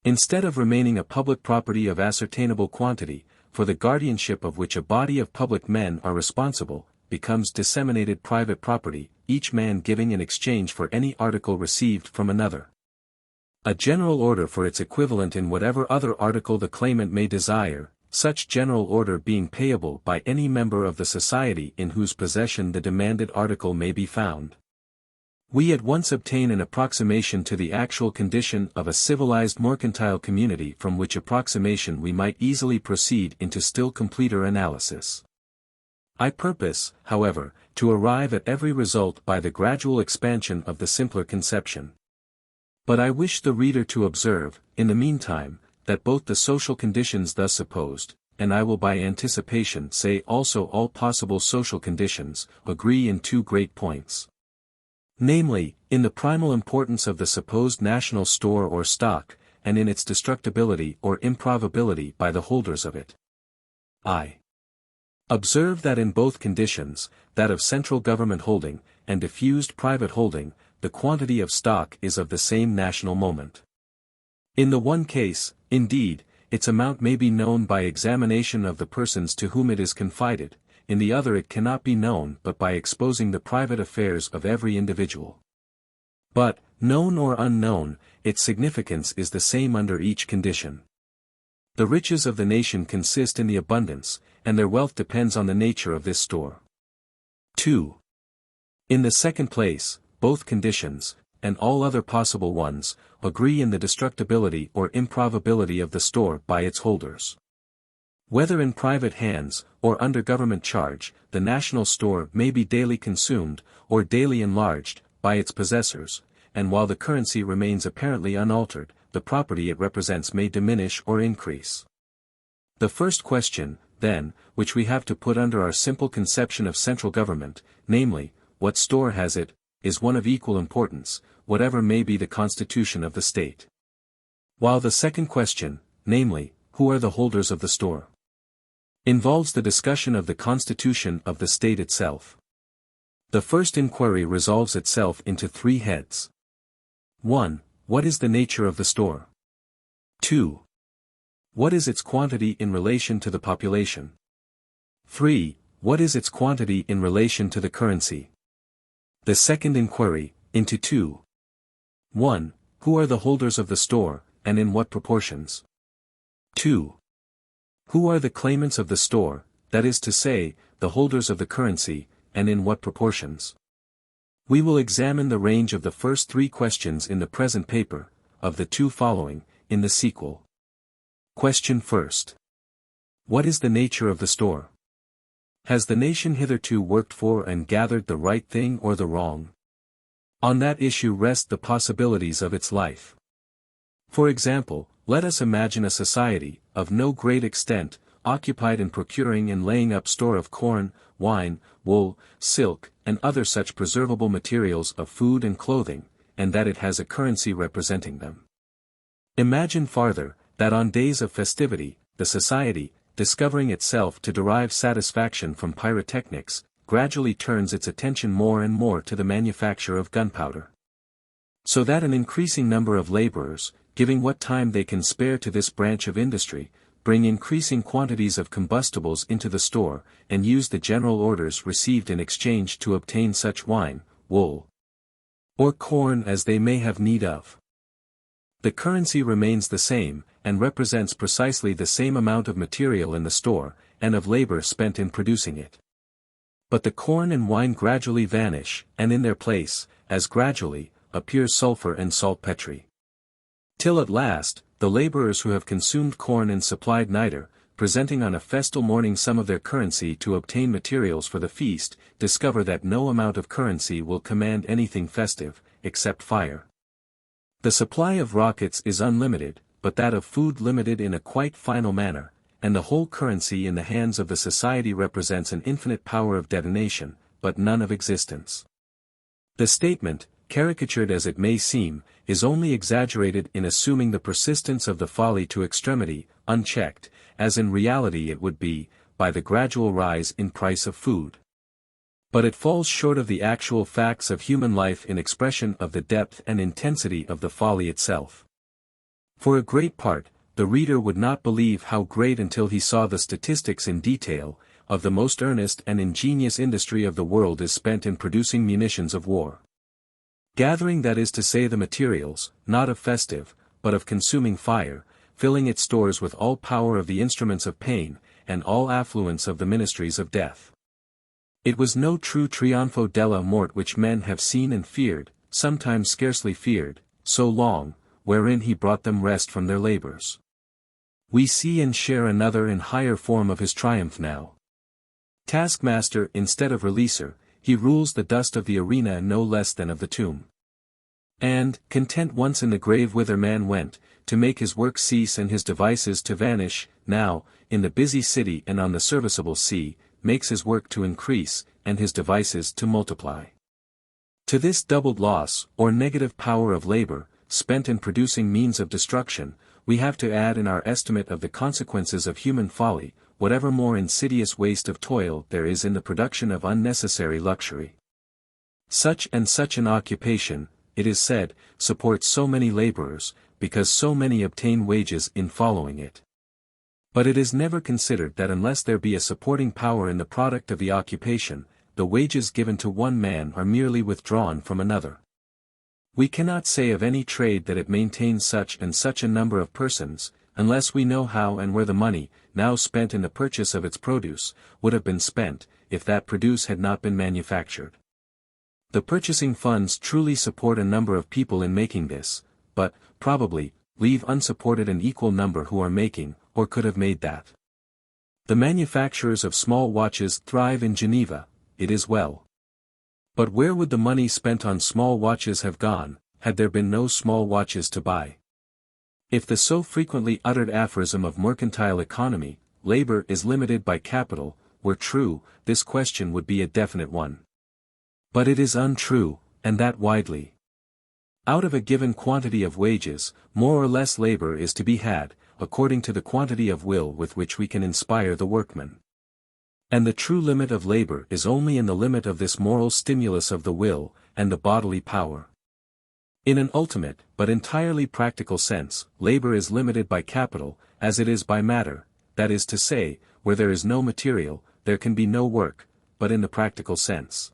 instead of remaining a public property of ascertainable quantity, for the guardianship of which a body of public men are responsible, becomes disseminated private property, each man giving in exchange for any article received from another a general order for its equivalent in whatever other article the claimant may desire, such general order being payable by any member of the society in whose possession the demanded article may be found. We at once obtain an approximation to the actual condition of a civilized mercantile community, from which approximation we might easily proceed into still completer analysis. I purpose, however, to arrive at every result by the gradual expansion of the simpler conception. But I wish the reader to observe, in the meantime, that both the social conditions thus supposed, and I will by anticipation say also all possible social conditions, agree in two great points. Namely, in the primal importance of the supposed national store or stock, and in its destructibility or improbability by the holders of it. I observe that in both conditions, that of central government holding, and diffused private holding, the quantity of stock is of the same national moment. In the one case, indeed, its amount may be known by examination of the persons to whom it is confided, in the other it cannot be known but by exposing the private affairs of every individual. But, known or unknown, its significance is the same under each condition. The riches of the nation consist in the abundance, and their wealth depends on the nature of this store. 2. In the second place, both conditions, and all other possible ones, agree in the destructibility or improbability of the store by its holders. Whether in private hands, or under government charge, the national store may be daily consumed, or daily enlarged, by its possessors, and while the currency remains apparently unaltered, the property it represents may diminish or increase. The first question, then, which we have to put under our simple conception of central government, namely, what store has it, is one of equal importance, whatever may be the constitution of the state. While the second question, namely, who are the holders of the store, involves the discussion of the constitution of the state itself. The first inquiry resolves itself into three heads. 1. What is the nature of the store? 2. What is its quantity in relation to the population? 3. What is its quantity in relation to the currency? The second inquiry, into 2. 1. Who are the holders of the store, and in what proportions? 2. Who are the claimants of the store, that is to say, the holders of the currency, and in what proportions? We will examine the range of the first three questions in the present paper, of the two following, in the sequel. Question first. What is the nature of the store? Has the nation hitherto worked for and gathered the right thing or the wrong? On that issue rest the possibilities of its life. For example, let us imagine a society, of no great extent, occupied in procuring and laying up store of corn, wine, wool, silk, and other such preservable materials of food and clothing, and that it has a currency representing them. Imagine farther, that on days of festivity, the society, discovering itself to derive satisfaction from pyrotechnics, gradually turns its attention more and more to the manufacture of gunpowder. So that an increasing number of laborers, giving what time they can spare to this branch of industry, bring increasing quantities of combustibles into the store, and use the general orders received in exchange to obtain such wine, wool, or corn as they may have need of. The currency remains the same, and represents precisely the same amount of material in the store, and of labor spent in producing it. But the corn and wine gradually vanish, and in their place, as gradually, appears sulfur and saltpetre. Till at last, the laborers who have consumed corn and supplied niter, presenting on a festal morning some of their currency to obtain materials for the feast, discover that no amount of currency will command anything festive, except fire. The supply of rockets is unlimited, but that of food limited in a quite final manner, and the whole currency in the hands of the society represents an infinite power of detonation, but none of existence. The statement, caricatured as it may seem, is only exaggerated in assuming the persistence of the folly to extremity, unchecked, as in reality it would be, by the gradual rise in price of food. But it falls short of the actual facts of human life in expression of the depth and intensity of the folly itself. For a great part, the reader would not believe how great until he saw the statistics in detail, of the most earnest and ingenious industry of the world is spent in producing munitions of war. Gathering, that is to say, the materials, not of festive, but of consuming fire, filling its stores with all power of the instruments of pain, and all affluence of the ministries of death. It was no true trionfo della morte which men have seen and feared, sometimes scarcely feared, so long, wherein he brought them rest from their labors. We see and share another and higher form of his triumph now. Taskmaster instead of releaser, he rules the dust of the arena no less than of the tomb. And, content once in the grave whither man went, to make his work cease and his devices to vanish, now, in the busy city and on the serviceable sea, makes his work to increase, and his devices to multiply. To this doubled loss, or negative power of labor, spent in producing means of destruction, we have to add in our estimate of the consequences of human folly, whatever more insidious waste of toil there is in the production of unnecessary luxury. Such and such an occupation, it is said, supports so many laborers, because so many obtain wages in following it. But it is never considered that unless there be a supporting power in the product of the occupation, the wages given to one man are merely withdrawn from another. We cannot say of any trade that it maintains such and such a number of persons, unless we know how and where the money, now spent in the purchase of its produce, would have been spent, if that produce had not been manufactured. The purchasing funds truly support a number of people in making this, but, probably, leave unsupported an equal number who are making, or could have made that. The manufacturers of small watches thrive in Geneva, it is well. But where would the money spent on small watches have gone, had there been no small watches to buy? If the so frequently uttered aphorism of mercantile economy, labor is limited by capital, were true, this question would be a definite one. But it is untrue, and that widely. Out of a given quantity of wages, more or less labor is to be had, according to the quantity of will with which we can inspire the workman. And the true limit of labor is only in the limit of this moral stimulus of the will, and the bodily power. In an ultimate, but entirely practical sense, labor is limited by capital, as it is by matter, that is to say, where there is no material, there can be no work, but in the practical sense.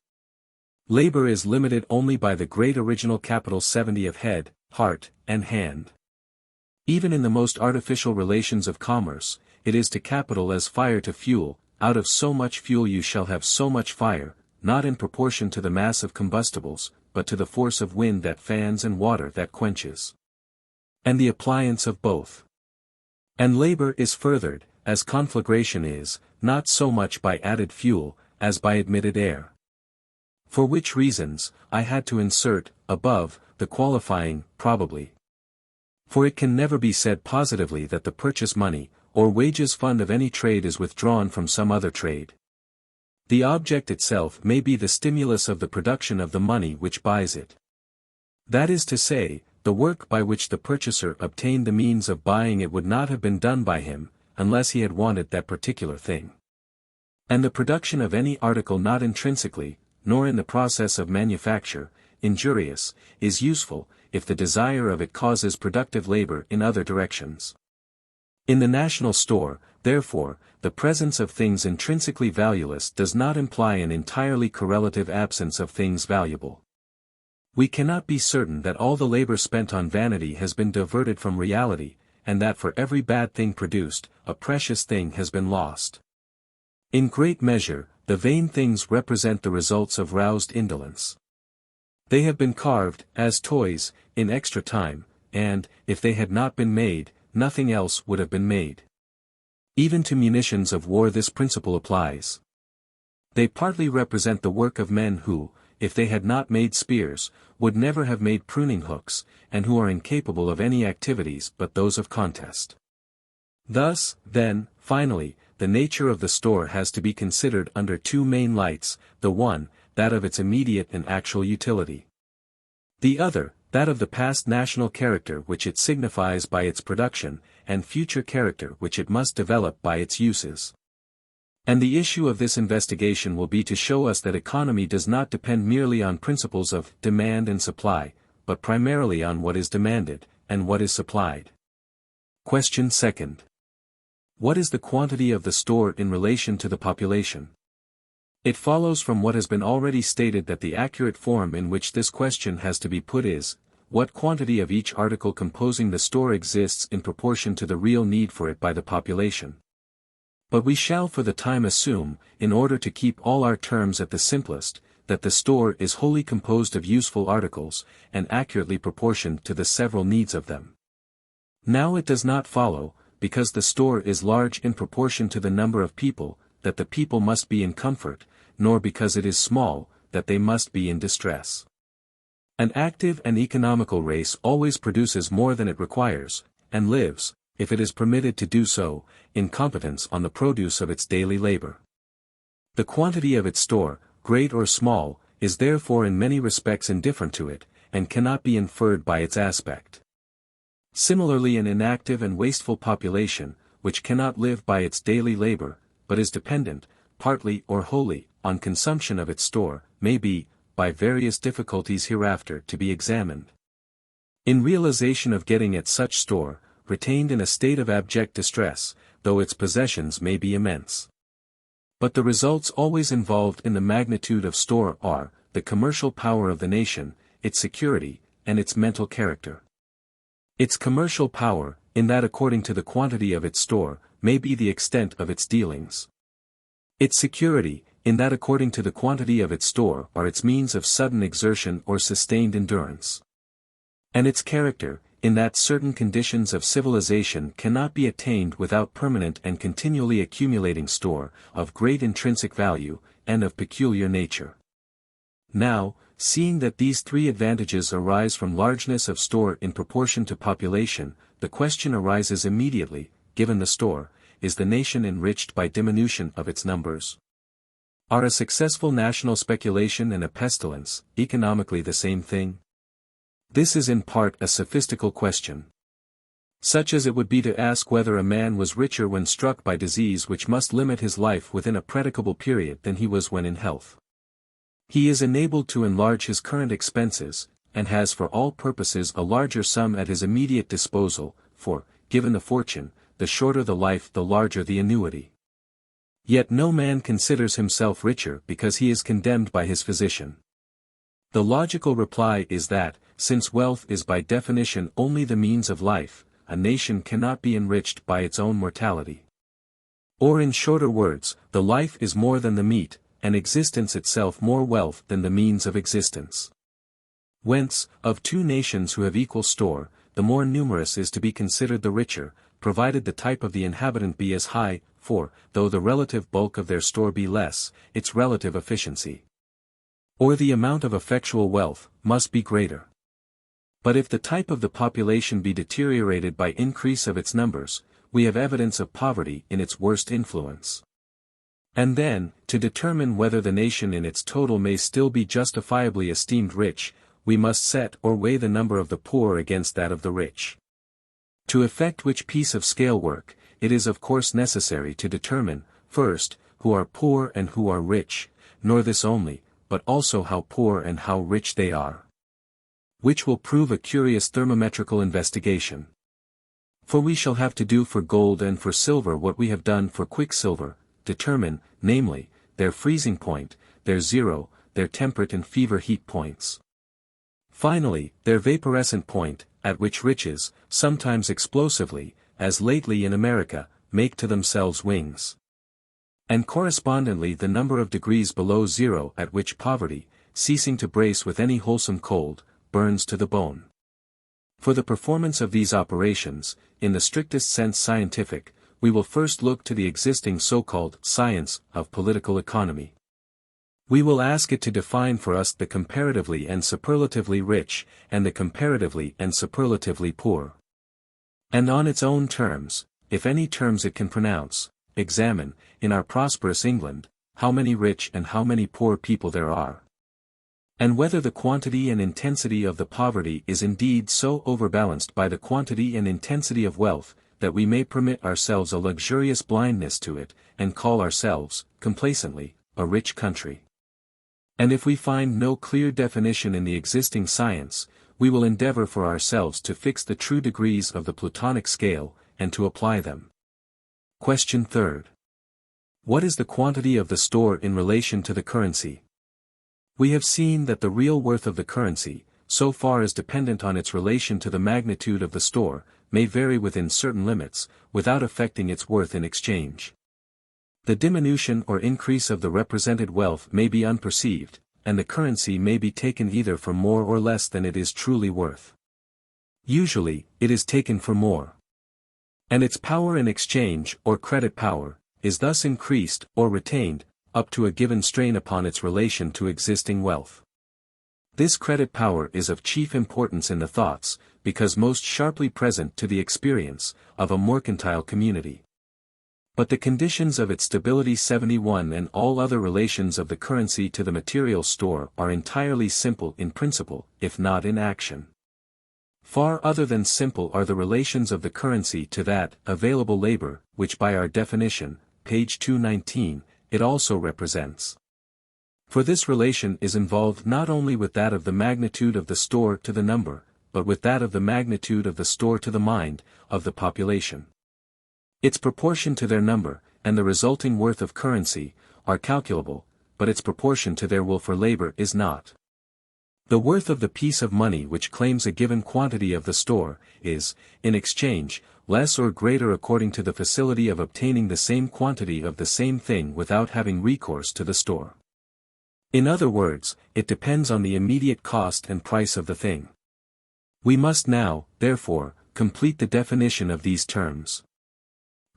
Labor is limited only by the great original capital 70 of head, heart, and hand. Even in the most artificial relations of commerce, it is to capital as fire to fuel, out of so much fuel you shall have so much fire, not in proportion to the mass of combustibles, but to the force of wind that fans and water that quenches. And the appliance of both. And labor is furthered, as conflagration is, not so much by added fuel, as by admitted air. For which reasons, I had to insert, above, the qualifying, probably. For it can never be said positively that the purchase money, or wages fund of any trade is withdrawn from some other trade. The object itself may be the stimulus of the production of the money which buys it. That is to say, the work by which the purchaser obtained the means of buying it would not have been done by him, unless he had wanted that particular thing. And the production of any article not intrinsically, nor in the process of manufacture, injurious, is useful, if the desire of it causes productive labor in other directions. In the national store, therefore, the presence of things intrinsically valueless does not imply an entirely correlative absence of things valuable. We cannot be certain that all the labor spent on vanity has been diverted from reality, and that for every bad thing produced, a precious thing has been lost. In great measure, the vain things represent the results of roused indolence. They have been carved, as toys, in extra time, and, if they had not been made, nothing else would have been made. Even to munitions of war this principle applies. They partly represent the work of men who, if they had not made spears, would never have made pruning hooks, and who are incapable of any activities but those of contest. Thus, then, finally, the nature of the store has to be considered under two main lights, the one, that of its immediate and actual utility. The other, that of the past national character which it signifies by its production, and future character which it must develop by its uses. And the issue of this investigation will be to show us that economy does not depend merely on principles of demand and supply, but primarily on what is demanded, and what is supplied. Question 2. What is the quantity of the store in relation to the population? It follows from what has been already stated that the accurate form in which this question has to be put is, what quantity of each article composing the store exists in proportion to the real need for it by the population. But we shall for the time assume, in order to keep all our terms at the simplest, that the store is wholly composed of useful articles, and accurately proportioned to the several needs of them. Now it does not follow, because the store is large in proportion to the number of people, that the people must be in comfort, nor because it is small, that they must be in distress. An active and economical race always produces more than it requires, and lives, if it is permitted to do so, in competence on the produce of its daily labor. The quantity of its store, great or small, is therefore in many respects indifferent to it, and cannot be inferred by its aspect. Similarly an inactive and wasteful population, which cannot live by its daily labor, but is dependent, partly or wholly, on consumption of its store, may be, by various difficulties hereafter to be examined, in realization of getting at such store, retained in a state of abject distress, though its possessions may be immense. But the results always involved in the magnitude of store are, the commercial power of the nation, its security, and its mental character. Its commercial power, in that according to the quantity of its store, may be the extent of its dealings. Its security, in that according to the quantity of its store are its means of sudden exertion or sustained endurance. And its character, in that certain conditions of civilization cannot be attained without permanent and continually accumulating store, of great intrinsic value, and of peculiar nature. Now, seeing that these three advantages arise from largeness of store in proportion to population, the question arises immediately, given the store, is the nation enriched by diminution of its numbers? Are a successful national speculation and a pestilence, economically the same thing? This is in part a sophistical question. Such as it would be to ask whether a man was richer when struck by disease which must limit his life within a predicable period than he was when in health. He is enabled to enlarge his current expenses, and has for all purposes a larger sum at his immediate disposal, for, given the fortune, the shorter the life the larger the annuity. Yet no man considers himself richer because he is condemned by his physician. The logical reply is that, since wealth is by definition only the means of life, a nation cannot be enriched by its own mortality. Or in shorter words, the life is more than the meat, and existence itself more wealth than the means of existence. Whence, of two nations who have equal store, the more numerous is to be considered the richer, provided the type of the inhabitant be as high, for, though the relative bulk of their store be less, its relative efficiency, or the amount of effectual wealth, must be greater. But if the type of the population be deteriorated by increase of its numbers, we have evidence of poverty in its worst influence. And then, to determine whether the nation in its total may still be justifiably esteemed rich, we must set or weigh the number of the poor against that of the rich. To effect which piece of scale work, it is of course necessary to determine, first, who are poor and who are rich, nor this only, but also how poor and how rich they are. Which will prove a curious thermometrical investigation. For we shall have to do for gold and for silver what we have done for quicksilver, determine, namely, their freezing point, their zero, their temperate and fever heat points. Finally, their vaporescent point, at which riches, sometimes explosively, as lately in America, make to themselves wings. And correspondently the number of degrees below zero at which poverty, ceasing to brace with any wholesome cold, burns to the bone. For the performance of these operations, in the strictest sense scientific, we will first look to the existing so-called science of political economy. We will ask it to define for us the comparatively and superlatively rich, and the comparatively and superlatively poor. And on its own terms, if any terms it can pronounce, examine, in our prosperous England, how many rich and how many poor people there are. And whether the quantity and intensity of the poverty is indeed so overbalanced by the quantity and intensity of wealth, that we may permit ourselves a luxurious blindness to it, and call ourselves, complacently, a rich country. And if we find no clear definition in the existing science, we will endeavor for ourselves to fix the true degrees of the Platonic scale, and to apply them. Question 3. What is the quantity of the store in relation to the currency? We have seen that the real worth of the currency, so far as dependent on its relation to the magnitude of the store, may vary within certain limits, without affecting its worth in exchange. The diminution or increase of the represented wealth may be unperceived, and the currency may be taken either for more or less than it is truly worth. Usually, it is taken for more. And its power in exchange, or credit power, is thus increased, or retained, up to a given strain upon its relation to existing wealth. This credit power is of chief importance in the thoughts, because most sharply present to the experience, of a mercantile community. But the conditions of its stability 71 and all other relations of the currency to the material store are entirely simple in principle, if not in action. Far other than simple are the relations of the currency to that available labor, which by our definition, page 219, it also represents. For this relation is involved not only with that of the magnitude of the store to the number, but with that of the magnitude of the store to the mind, of the population. Its proportion to their number, and the resulting worth of currency, are calculable, but its proportion to their will for labor is not. The worth of the piece of money which claims a given quantity of the store, is, in exchange, less or greater according to the facility of obtaining the same quantity of the same thing without having recourse to the store. In other words, it depends on the immediate cost and price of the thing. We must now, therefore, complete the definition of these terms.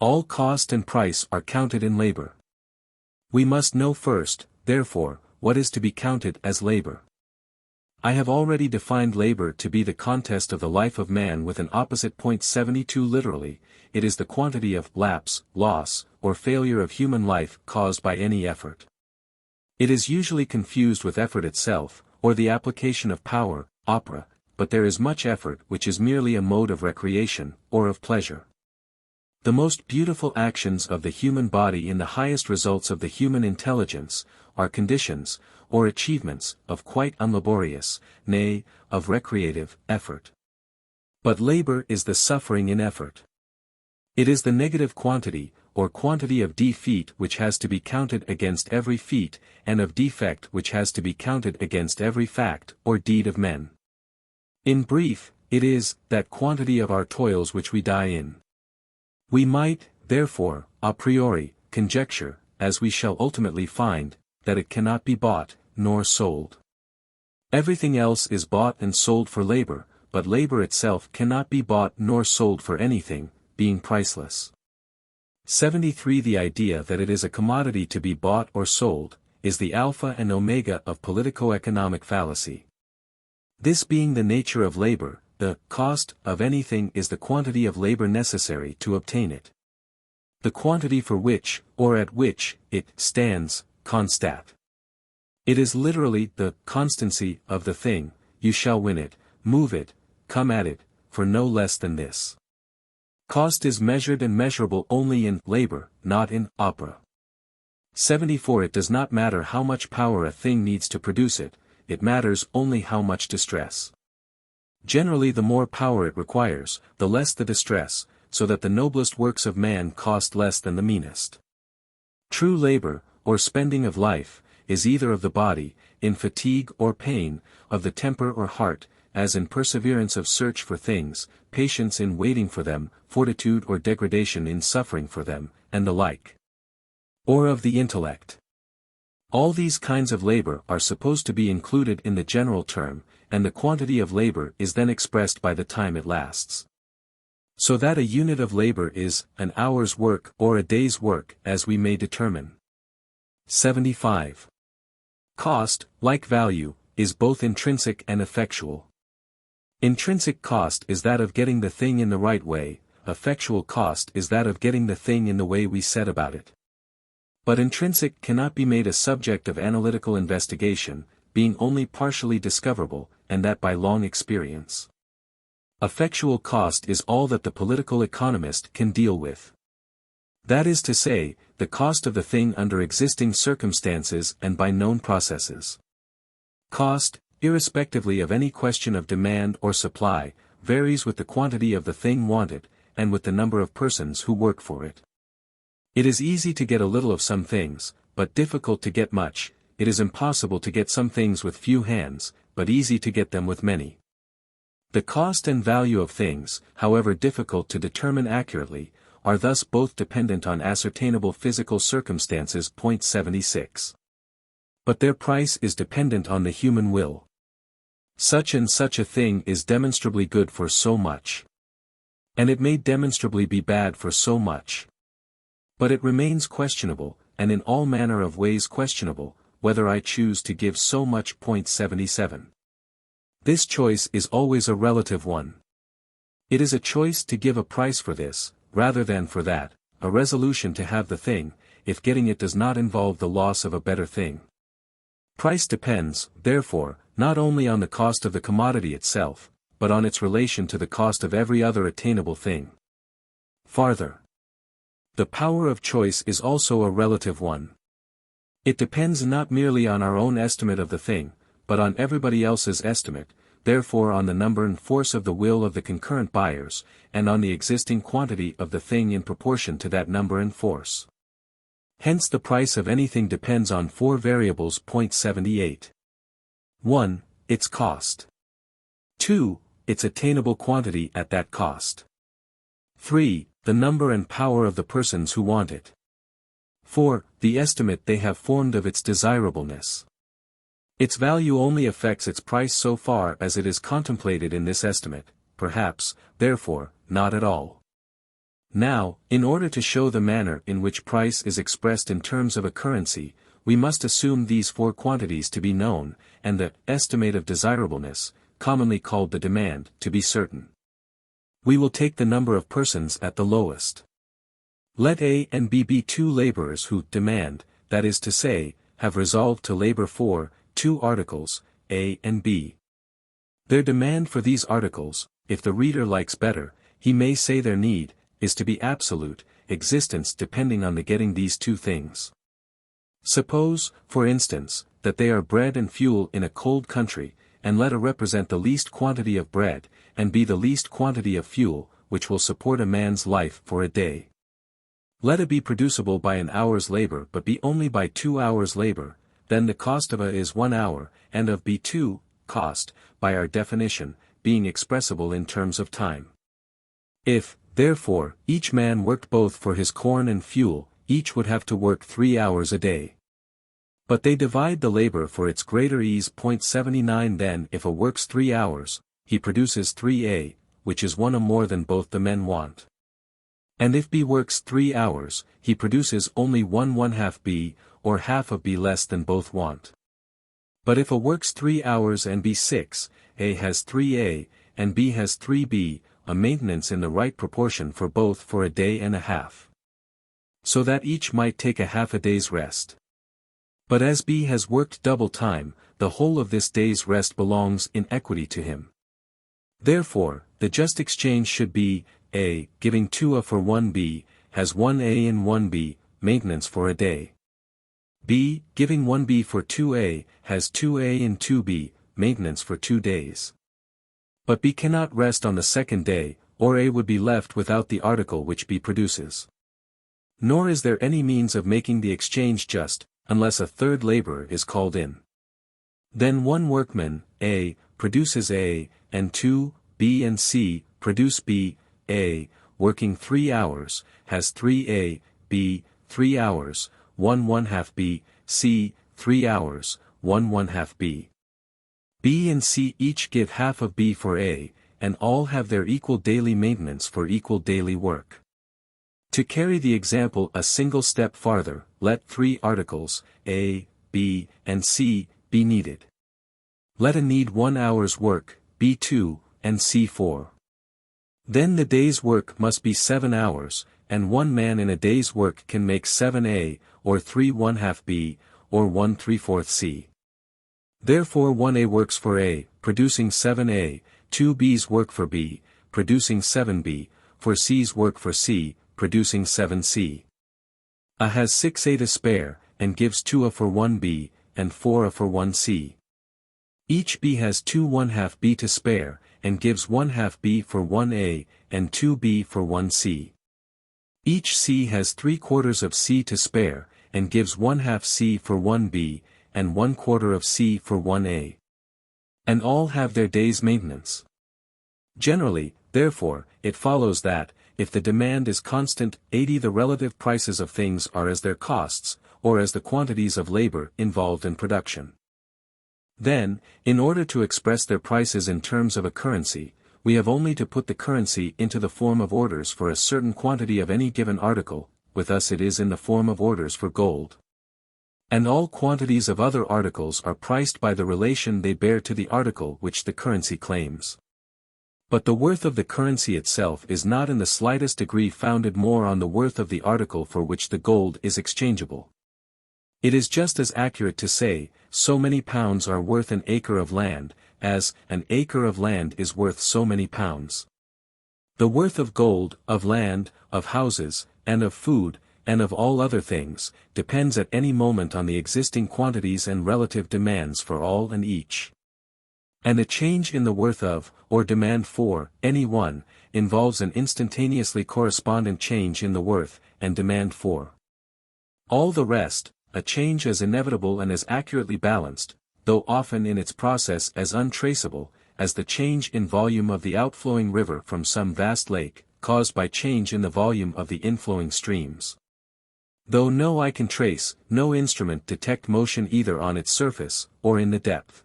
All cost and price are counted in labor. We must know first, therefore, what is to be counted as labor. I have already defined labor to be the contest of the life of man with an opposite point 72 literally, it is the quantity of lapse, loss, or failure of human life caused by any effort. It is usually confused with effort itself, or the application of power, opera, but there is much effort which is merely a mode of recreation, or of pleasure. The most beautiful actions of the human body in the highest results of the human intelligence, are conditions, or achievements, of quite unlaborious, nay, of recreative, effort. But labor is the suffering in effort. It is the negative quantity, or quantity of defeat which has to be counted against every feat, and of defect which has to be counted against every fact, or deed of men. In brief, it is that quantity of our toils which we die in. We might, therefore, a priori, conjecture, as we shall ultimately find, that it cannot be bought, nor sold. Everything else is bought and sold for labor, but labor itself cannot be bought nor sold for anything, being priceless. 73 The idea that it is a commodity to be bought or sold, is the alpha and omega of politico-economic fallacy. This being the nature of labor, the cost of anything is the quantity of labor necessary to obtain it. The quantity for which, or at which, it stands, constat. It is literally the constancy of the thing, you shall win it, move it, come at it, for no less than this. Cost is measured and measurable only in labor, not in opera. 74 It does not matter how much power a thing needs to produce it, it matters only how much distress. Generally the more power it requires, the less the distress, so that the noblest works of man cost less than the meanest. True labor, or spending of life, is either of the body, in fatigue or pain, of the temper or heart, as in perseverance of search for things, patience in waiting for them, fortitude or degradation in suffering for them, and the like. Or of the intellect. All these kinds of labor are supposed to be included in the general term, and the quantity of labor is then expressed by the time it lasts. So that a unit of labor is an hour's work or a day's work as we may determine. 75. Cost, like value, is both intrinsic and effectual. Intrinsic cost is that of getting the thing in the right way, effectual cost is that of getting the thing in the way we set about it. But intrinsic cannot be made a subject of analytical investigation, being only partially discoverable, and that by long experience. Effectual cost is all that the political economist can deal with. That is to say, the cost of the thing under existing circumstances and by known processes. Cost, irrespectively of any question of demand or supply, varies with the quantity of the thing wanted, and with the number of persons who work for it. It is easy to get a little of some things, but difficult to get much. It is impossible to get some things with few hands, but easy to get them with many. The cost and value of things, however difficult to determine accurately, are thus both dependent on ascertainable physical circumstances. Point 76. But their price is dependent on the human will. Such and such a thing is demonstrably good for so much. And it may demonstrably be bad for so much. But it remains questionable, and in all manner of ways questionable, whether I choose to give so much. Point 77. This choice is always a relative one. It is a choice to give a price for this, rather than for that, a resolution to have the thing, if getting it does not involve the loss of a better thing. Price depends, therefore, not only on the cost of the commodity itself, but on its relation to the cost of every other attainable thing. Farther, the power of choice is also a relative one. It depends not merely on our own estimate of the thing, but on everybody else's estimate, therefore on the number and force of the will of the concurrent buyers, and on the existing quantity of the thing in proportion to that number and force. Hence the price of anything depends on four variables. Point 78. 1. Its cost. 2. Its attainable quantity at that cost. 3. The number and power of the persons who want it. 4. The estimate they have formed of its desirableness. Its value only affects its price so far as it is contemplated in this estimate, perhaps, therefore, not at all. Now, in order to show the manner in which price is expressed in terms of a currency, we must assume these four quantities to be known, and the estimate of desirableness, commonly called the demand, to be certain. We will take the number of persons at the lowest. Let A and B be two laborers who demand, that is to say, have resolved to labor for, two articles, A and B. Their demand for these articles, if the reader likes better, he may say their need, is to be absolute, existence depending on the getting these two things. Suppose, for instance, that they are bread and fuel in a cold country, and let A represent the least quantity of bread, and B the least quantity of fuel, which will support a man's life for a day. Let A be producible by an hour's labor but B only by 2 hours' labor, then the cost of A is 1 hour, and of B 2, cost, by our definition, being expressible in terms of time. If, therefore, each man worked both for his corn and fuel, each would have to work 3 hours a day. But they divide the labor for its greater ease. Point 79. Then if A works 3 hours, he produces 3A, which is 1 A more than both the men want. And if B works 3 hours, he produces only 1/2 B, or half of B less than both want. But if A works 3 hours and B 6, A has 3A, and B has 3B, a maintenance in the right proportion for both for a day and a half. So that each might take a half a day's rest. But as B has worked double time, the whole of this day's rest belongs in equity to him. Therefore, the just exchange should be, A, giving 2A for 1B, has 1A and 1B, maintenance for a day. B, giving 1B for 2A, has 2A and 2B, maintenance for 2 days. But B cannot rest on the second day, or A would be left without the article which B produces. Nor is there any means of making the exchange just, unless a third laborer is called in. Then one workman, A, produces A, and 2, B and C, produce B, A, working 3 hours, has 3A, B, 3 hours, 1/2 B, C, 3 hours, 1/2 B. B and C each give half of B for A, and all have their equal daily maintenance for equal daily work. To carry the example a single step farther, let 3 articles, A, B, and C, be needed. Let A need 1 hour's work, B 2, and C 4. Then the day's work must be 7 hours, and one man in a day's work can make 7A, or 3/2 B, or 1/3 C. Therefore 1A works for A, producing 7A, 2B's work for B, producing 7B, for C's work for C, producing 7C. A has 6A to spare, and gives 2A for 1B, and 4A for 1C. Each B has 2/2 B to spare, and gives 1/2 B for 1A, and 2B for 1C. Each C has 3/4 of C to spare, and gives 1/2 C for 1B, and 1/4 of C for 1A. And all have their day's maintenance. Generally, therefore, it follows that, if the demand is constant, 80 the relative prices of things are as their costs, or as the quantities of labor involved in production. Then, in order to express their prices in terms of a currency, we have only to put the currency into the form of orders for a certain quantity of any given article, with us it is in the form of orders for gold. And all quantities of other articles are priced by the relation they bear to the article which the currency claims. But the worth of the currency itself is not in the slightest degree founded more on the worth of the article for which the gold is exchangeable. It is just as accurate to say, so many pounds are worth an acre of land, as, an acre of land is worth so many pounds. The worth of gold, of land, of houses, and of food, and of all other things, depends at any moment on the existing quantities and relative demands for all and each. And a change in the worth of, or demand for, any one, involves an instantaneously correspondent change in the worth, and demand for all the rest, a change as inevitable and as accurately balanced, though often in its process as untraceable, as the change in volume of the outflowing river from some vast lake, caused by change in the volume of the inflowing streams. Though no eye can trace, no instrument detect motion either on its surface, or in the depth.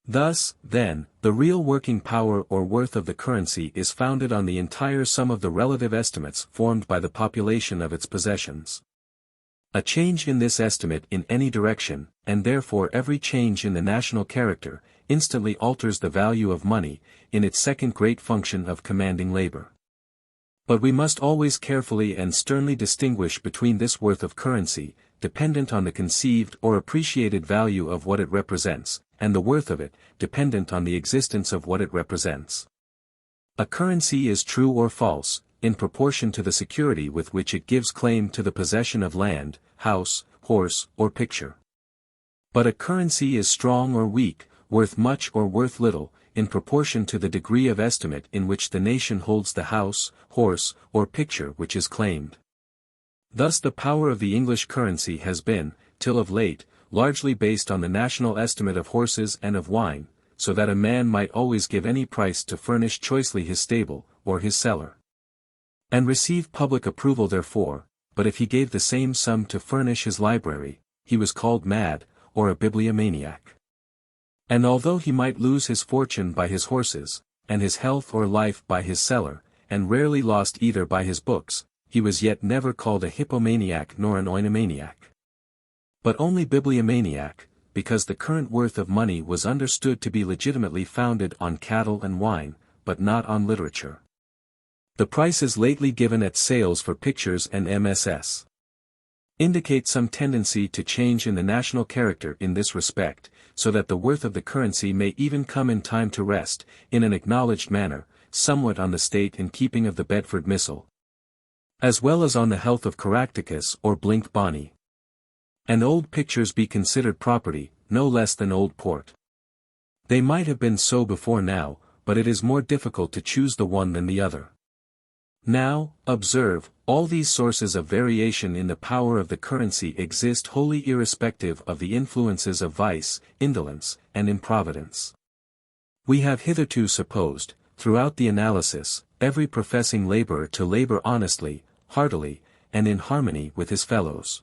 Thus, then, the real working power or worth of the currency is founded on the entire sum of the relative estimates formed by the population of its possessions. A change in this estimate in any direction, and therefore every change in the national character, instantly alters the value of money, in its second great function of commanding labor. But we must always carefully and sternly distinguish between this worth of currency, dependent on the conceived or appreciated value of what it represents, and the worth of it, dependent on the existence of what it represents. A currency is true or false, in proportion to the security with which it gives claim to the possession of land, house, horse, or picture. But a currency is strong or weak, worth much or worth little, in proportion to the degree of estimate in which the nation holds the house, horse, or picture which is claimed. Thus the power of the English currency has been, till of late, largely based on the national estimate of horses and of wine, so that a man might always give any price to furnish choicely his stable, or his cellar, and receive public approval therefore, but if he gave the same sum to furnish his library, he was called mad, or a bibliomaniac. And although he might lose his fortune by his horses, and his health or life by his cellar, and rarely lost either by his books, he was yet never called a hippomaniac nor an oinomaniac. But only bibliomaniac, because the current worth of money was understood to be legitimately founded on cattle and wine, but not on literature. The prices lately given at sales for pictures and MSS indicate some tendency to change in the national character in this respect, so that the worth of the currency may even come in time to rest, in an acknowledged manner, somewhat on the state and keeping of the Bedford Missal, as well as on the health of Caractacus or Blink Bonny. And old pictures be considered property, no less than old port. They might have been so before now, but it is more difficult to choose the one than the other. Now, observe, all these sources of variation in the power of the currency exist wholly irrespective of the influences of vice, indolence, and improvidence. We have hitherto supposed, throughout the analysis, every professing laborer to labor honestly, heartily, and in harmony with his fellows.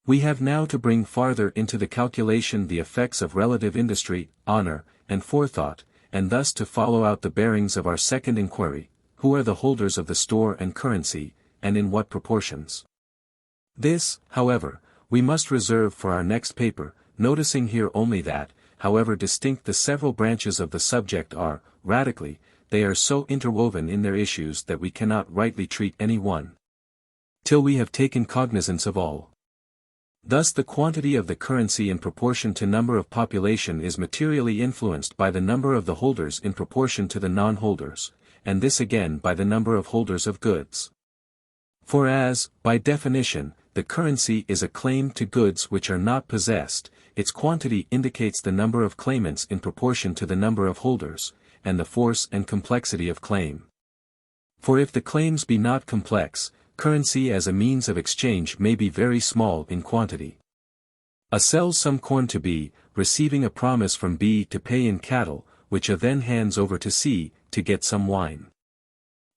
We have now to bring farther into the calculation the effects of relative industry, honor, and forethought, and thus to follow out the bearings of our second inquiry: who are the holders of the store and currency, and in what proportions? This, however, we must reserve for our next paper, noticing here only that, however distinct the several branches of the subject are, radically, they are so interwoven in their issues that we cannot rightly treat any one till we have taken cognizance of all. Thus the quantity of the currency in proportion to number of population is materially influenced by the number of the holders in proportion to the non-holders, and this again by the number of holders of goods. For as, by definition, the currency is a claim to goods which are not possessed, its quantity indicates the number of claimants in proportion to the number of holders, and the force and complexity of claim. For if the claims be not complex, currency as a means of exchange may be very small in quantity. A sells some corn to B, receiving a promise from B to pay in cattle, which A then hands over to C, to get some wine.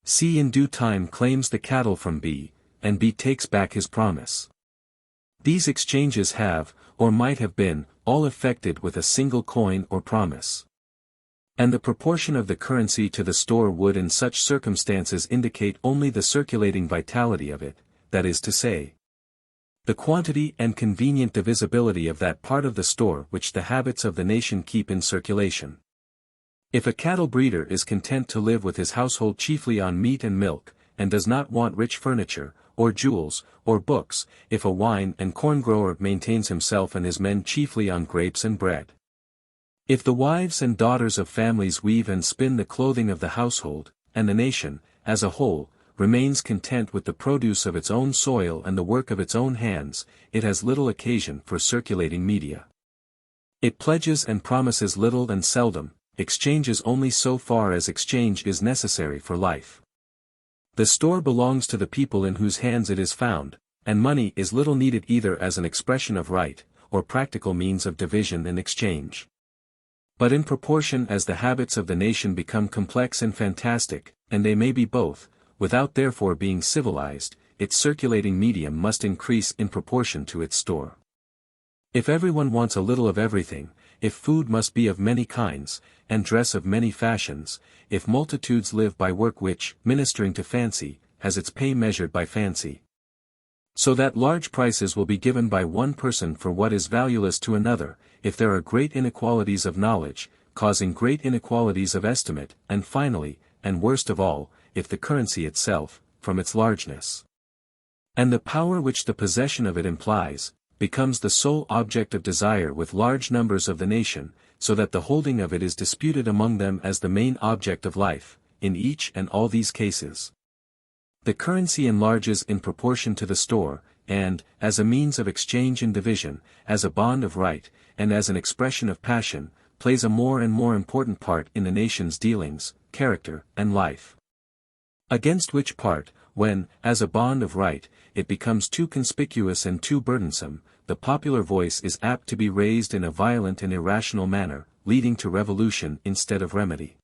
C in due time claims the cattle from B, and B takes back his promise. These exchanges have, or might have been, all effected with a single coin or promise. And the proportion of the currency to the store would in such circumstances indicate only the circulating vitality of it, that is to say, the quantity and convenient divisibility of that part of the store which the habits of the nation keep in circulation. If a cattle breeder is content to live with his household chiefly on meat and milk, and does not want rich furniture, or jewels, or books, if a wine and corn grower maintains himself and his men chiefly on grapes and bread. If the wives and daughters of families weave and spin the clothing of the household, and the nation, as a whole, remains content with the produce of its own soil and the work of its own hands, it has little occasion for circulating media. It pledges and promises little and seldom, exchanges only so far as exchange is necessary for life. The store belongs to the people in whose hands it is found, and money is little needed either as an expression of right, or practical means of division and exchange. But in proportion as the habits of the nation become complex and fantastic, and they may be both, without therefore being civilized, its circulating medium must increase in proportion to its store. If everyone wants a little of everything, if food must be of many kinds, and dress of many fashions, if multitudes live by work which, ministering to fancy, has its pay measured by fancy, so that large prices will be given by one person for what is valueless to another, if there are great inequalities of knowledge, causing great inequalities of estimate, and finally, and worst of all, if the currency itself, from its largeness, and the power which the possession of it implies, becomes the sole object of desire with large numbers of the nation, so that the holding of it is disputed among them as the main object of life, in each and all these cases. The currency enlarges in proportion to the store, and, as a means of exchange and division, as a bond of right, and as an expression of passion, plays a more and more important part in the nation's dealings, character, and life. Against which part, when, as a bond of right, it becomes too conspicuous and too burdensome, the popular voice is apt to be raised in a violent and irrational manner, leading to revolution instead of remedy.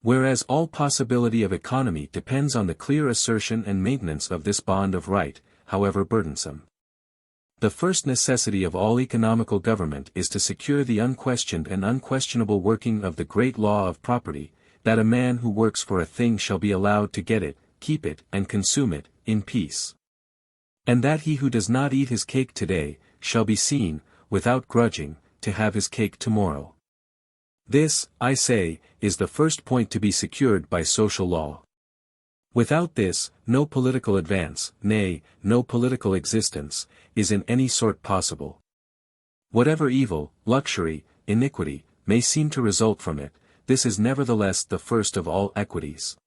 Whereas all possibility of economy depends on the clear assertion and maintenance of this bond of right, however burdensome. The first necessity of all economical government is to secure the unquestioned and unquestionable working of the great law of property, that a man who works for a thing shall be allowed to get it, keep it, and consume it, in peace. And that he who does not eat his cake today, shall be seen, without grudging, to have his cake tomorrow. This, I say, is the first point to be secured by social law. Without this, no political advance, nay, no political existence, is in any sort possible. Whatever evil, luxury, iniquity, may seem to result from it, this is nevertheless the first of all equities.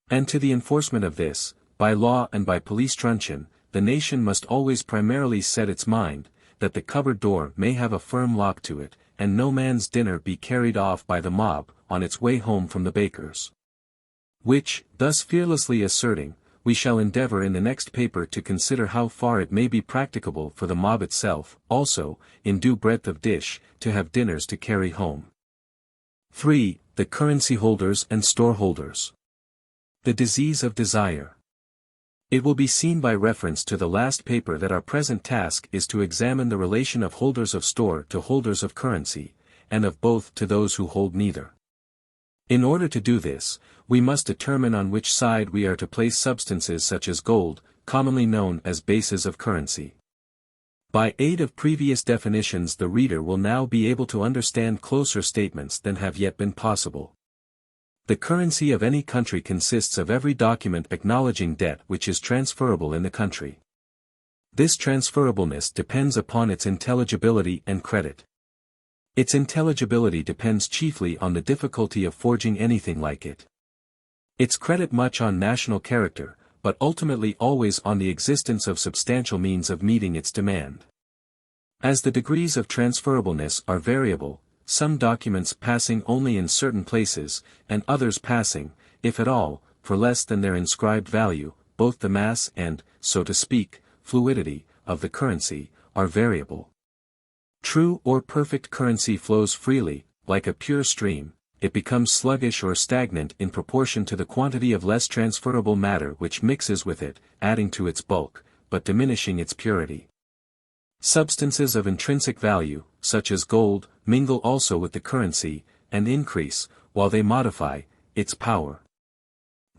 And to the enforcement of this, by law and by police truncheon, the nation must always primarily set its mind, that the cupboard door may have a firm lock to it, and no man's dinner be carried off by the mob, on its way home from the baker's. Which, thus fearlessly asserting, we shall endeavor in the next paper to consider how far it may be practicable for the mob itself, also, in due breadth of dish, to have dinners to carry home. 3. The currency holders and storeholders. The disease of desire. It will be seen by reference to the last paper that our present task is to examine the relation of holders of store to holders of currency, and of both to those who hold neither. In order to do this, we must determine on which side we are to place substances such as gold, commonly known as bases of currency. By aid of previous definitions the reader will now be able to understand closer statements than have yet been possible. The currency of any country consists of every document acknowledging debt which is transferable in the country. This transferableness depends upon its intelligibility and credit. Its intelligibility depends chiefly on the difficulty of forging anything like it. Its credit much on national character, but ultimately always on the existence of substantial means of meeting its demand. As the degrees of transferableness are variable, some documents passing only in certain places, and others passing, if at all, for less than their inscribed value, both the mass and, so to speak, fluidity, of the currency, are variable. True or perfect currency flows freely, like a pure stream. It becomes sluggish or stagnant in proportion to the quantity of less transferable matter which mixes with it, adding to its bulk, but diminishing its purity. Substances of intrinsic value, such as gold, mingle also with the currency, and increase, while they modify, its power.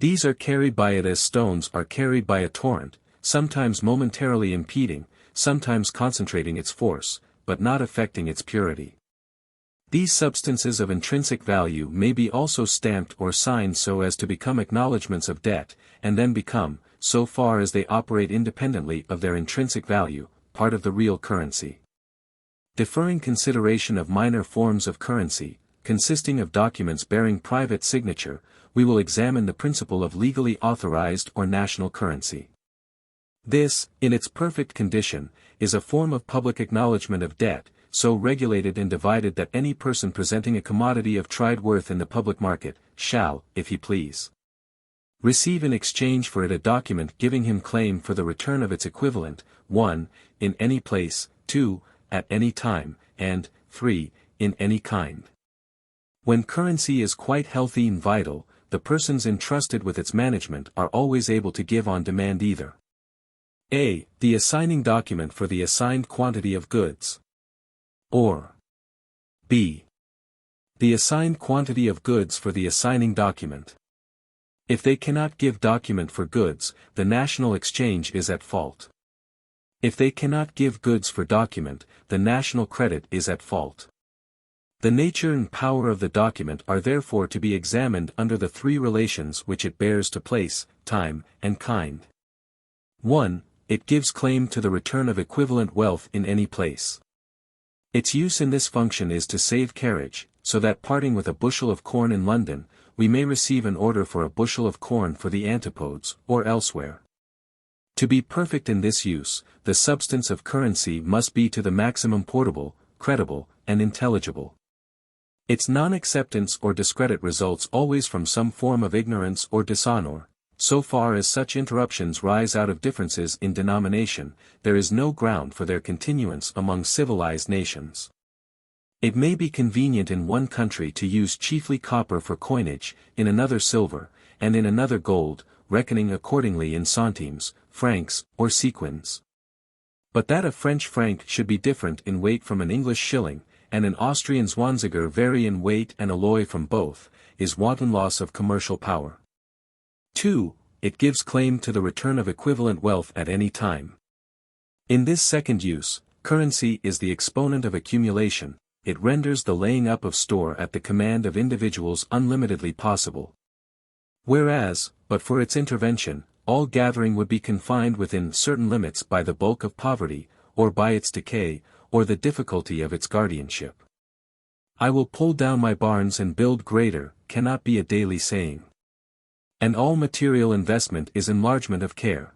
These are carried by it as stones are carried by a torrent, sometimes momentarily impeding, sometimes concentrating its force, but not affecting its purity. These substances of intrinsic value may be also stamped or signed so as to become acknowledgments of debt, and then become, so far as they operate independently of their intrinsic value, part of the real currency. Deferring consideration of minor forms of currency, consisting of documents bearing private signature, we will examine the principle of legally authorized or national currency. This, in its perfect condition, is a form of public acknowledgment of debt, so regulated and divided that any person presenting a commodity of tried worth in the public market, shall, if he please, receive in exchange for it a document giving him claim for the return of its equivalent, 1. In any place, 2. At any time, and 3. In any kind. When currency is quite healthy and vital, the persons entrusted with its management are always able to give on demand either a. The assigning document for the assigned quantity of goods, or b. The assigned quantity of goods for the assigning document. If they cannot give document for goods, the national exchange is at fault. If they cannot give goods for document, the national credit is at fault. The nature and power of the document are therefore to be examined under the three relations which it bears to place, time, and kind. 1. It gives claim to the return of equivalent wealth in any place. Its use in this function is to save carriage, so that parting with a bushel of corn in London, we may receive an order for a bushel of corn for the Antipodes, or elsewhere. To be perfect in this use, the substance of currency must be to the maximum portable, credible, and intelligible. Its non-acceptance or discredit results always from some form of ignorance or dishonor. So far as such interruptions rise out of differences in denomination, there is no ground for their continuance among civilized nations. It may be convenient in one country to use chiefly copper for coinage, in another silver, and in another gold, reckoning accordingly in centimes, francs, or sequins. But that a French franc should be different in weight from an English shilling, and an Austrian Zwanziger vary in weight and alloy from both, is wanton loss of commercial power. 2. It gives claim to the return of equivalent wealth at any time. In this second use, currency is the exponent of accumulation. It renders the laying up of store at the command of individuals unlimitedly possible. Whereas, but for its intervention, all gathering would be confined within certain limits by the bulk of poverty, or by its decay, or the difficulty of its guardianship. I will pull down my barns and build greater, cannot be a daily saying. And all material investment is enlargement of care.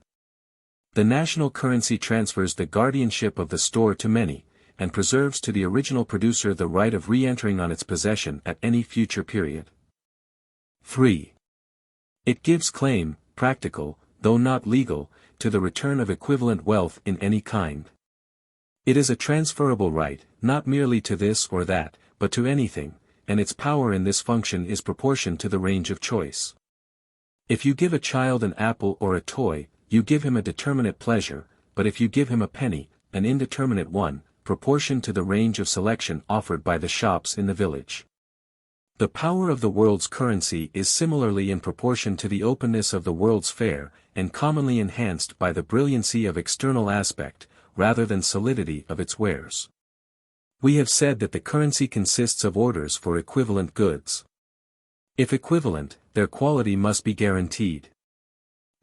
The national currency transfers the guardianship of the store to many, and preserves to the original producer the right of re-entering on its possession at any future period. 3. It gives claim, practical, though not legal, to the return of equivalent wealth in any kind. It is a transferable right, not merely to this or that, but to anything, and its power in this function is proportioned to the range of choice. If you give a child an apple or a toy, you give him a determinate pleasure, but if you give him a penny, an indeterminate one, proportioned to the range of selection offered by the shops in the village. The power of the world's currency is similarly in proportion to the openness of the world's fair, and commonly enhanced by the brilliancy of external aspect, rather than solidity of its wares. We have said that the currency consists of orders for equivalent goods. If equivalent, their quality must be guaranteed.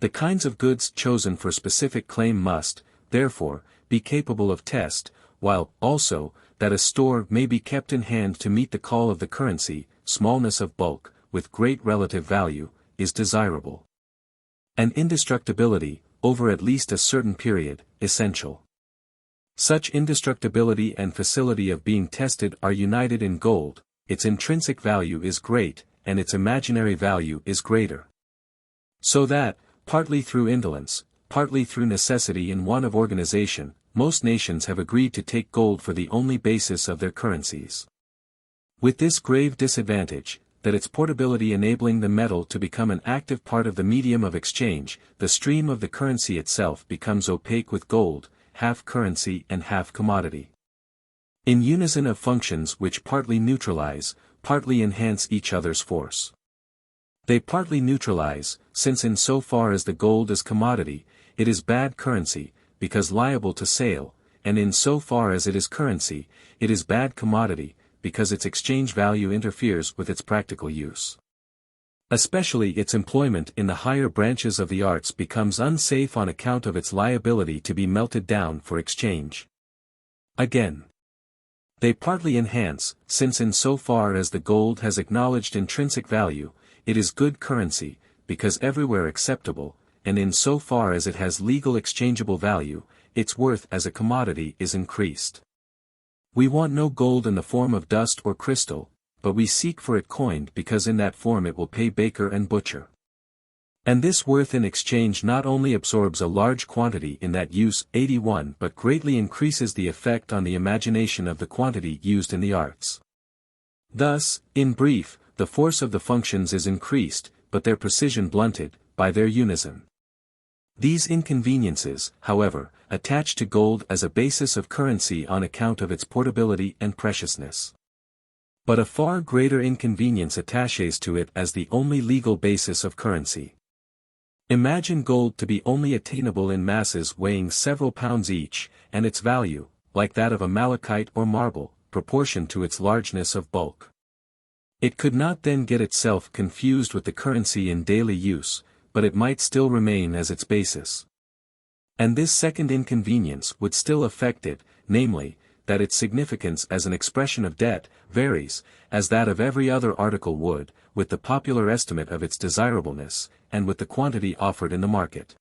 The kinds of goods chosen for specific claim must, therefore, be capable of test, while, also, that a store may be kept in hand to meet the call of the currency, smallness of bulk, with great relative value, is desirable. And indestructibility, over at least a certain period, essential. Such indestructibility and facility of being tested are united in gold, its intrinsic value is great, and its imaginary value is greater. So that, partly through indolence, partly through necessity and want of organization, most nations have agreed to take gold for the only basis of their currencies. With this grave disadvantage, that its portability enabling the metal to become an active part of the medium of exchange, the stream of the currency itself becomes opaque with gold, half currency and half commodity. In unison of functions which partly neutralize, partly enhance each other's force. They partly neutralize, since in so far as the gold is commodity, it is bad currency, because liable to sale, and in so far as it is currency, it is bad commodity, because its exchange value interferes with its practical use. Especially its employment in the higher branches of the arts becomes unsafe on account of its liability to be melted down for exchange. Again, they partly enhance, since in so far as the gold has acknowledged intrinsic value, it is good currency, because everywhere acceptable, and in so far as it has legal exchangeable value, its worth as a commodity is increased. We want no gold in the form of dust or crystal, but we seek for it coined because in that form it will pay baker and butcher. And this worth in exchange not only absorbs a large quantity in that use 81 but greatly increases the effect on the imagination of the quantity used in the arts. Thus, in brief, the force of the functions is increased, but their precision blunted, by their unison. These inconveniences, however, attach to gold as a basis of currency on account of its portability and preciousness. But a far greater inconvenience attaches to it as the only legal basis of currency. Imagine gold to be only attainable in masses weighing several pounds each, and its value, like that of a malachite or marble, proportioned to its largeness of bulk. It could not then get itself confused with the currency in daily use, but it might still remain as its basis. And this second inconvenience would still affect it, namely, that its significance as an expression of debt, varies, as that of every other article would, with the popular estimate of its desirableness, and with the quantity offered in the market.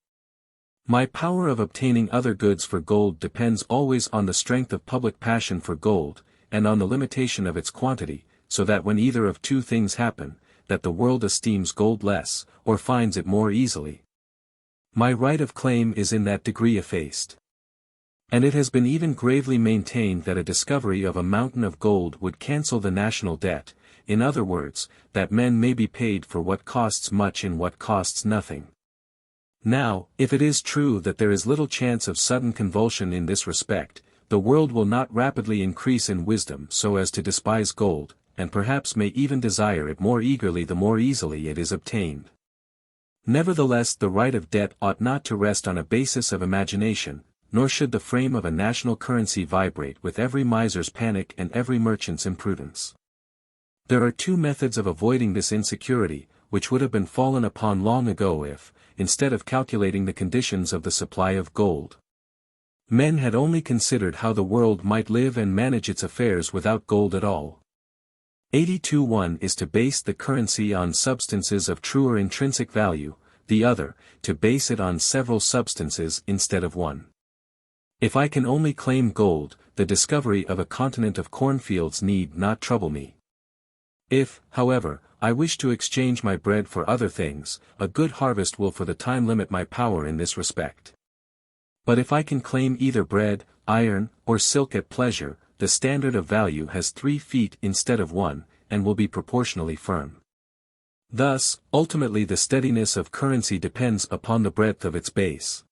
My power of obtaining other goods for gold depends always on the strength of public passion for gold, and on the limitation of its quantity, so that when either of two things happen, that the world esteems gold less, or finds it more easily, my right of claim is in that degree effaced. And it has been even gravely maintained that a discovery of a mountain of gold would cancel the national debt, in other words, that men may be paid for what costs much in what costs nothing. Now, if it is true that there is little chance of sudden convulsion in this respect, the world will not rapidly increase in wisdom so as to despise gold, and perhaps may even desire it more eagerly the more easily it is obtained. Nevertheless, the right of debt ought not to rest on a basis of imagination, nor should the frame of a national currency vibrate with every miser's panic and every merchant's imprudence. There are two methods of avoiding this insecurity, which would have been fallen upon long ago if, instead of calculating the conditions of the supply of gold, men had only considered how the world might live and manage its affairs without gold at all. 82:1 is to base the currency on substances of truer intrinsic value, the other, to base it on several substances instead of one. If I can only claim gold, the discovery of a continent of cornfields need not trouble me. If, however, I wish to exchange my bread for other things, a good harvest will for the time limit my power in this respect. But if I can claim either bread, iron, or silk at pleasure, the standard of value has 3 feet instead of 1, and will be proportionally firm. Thus, ultimately the steadiness of currency depends upon the breadth of its base.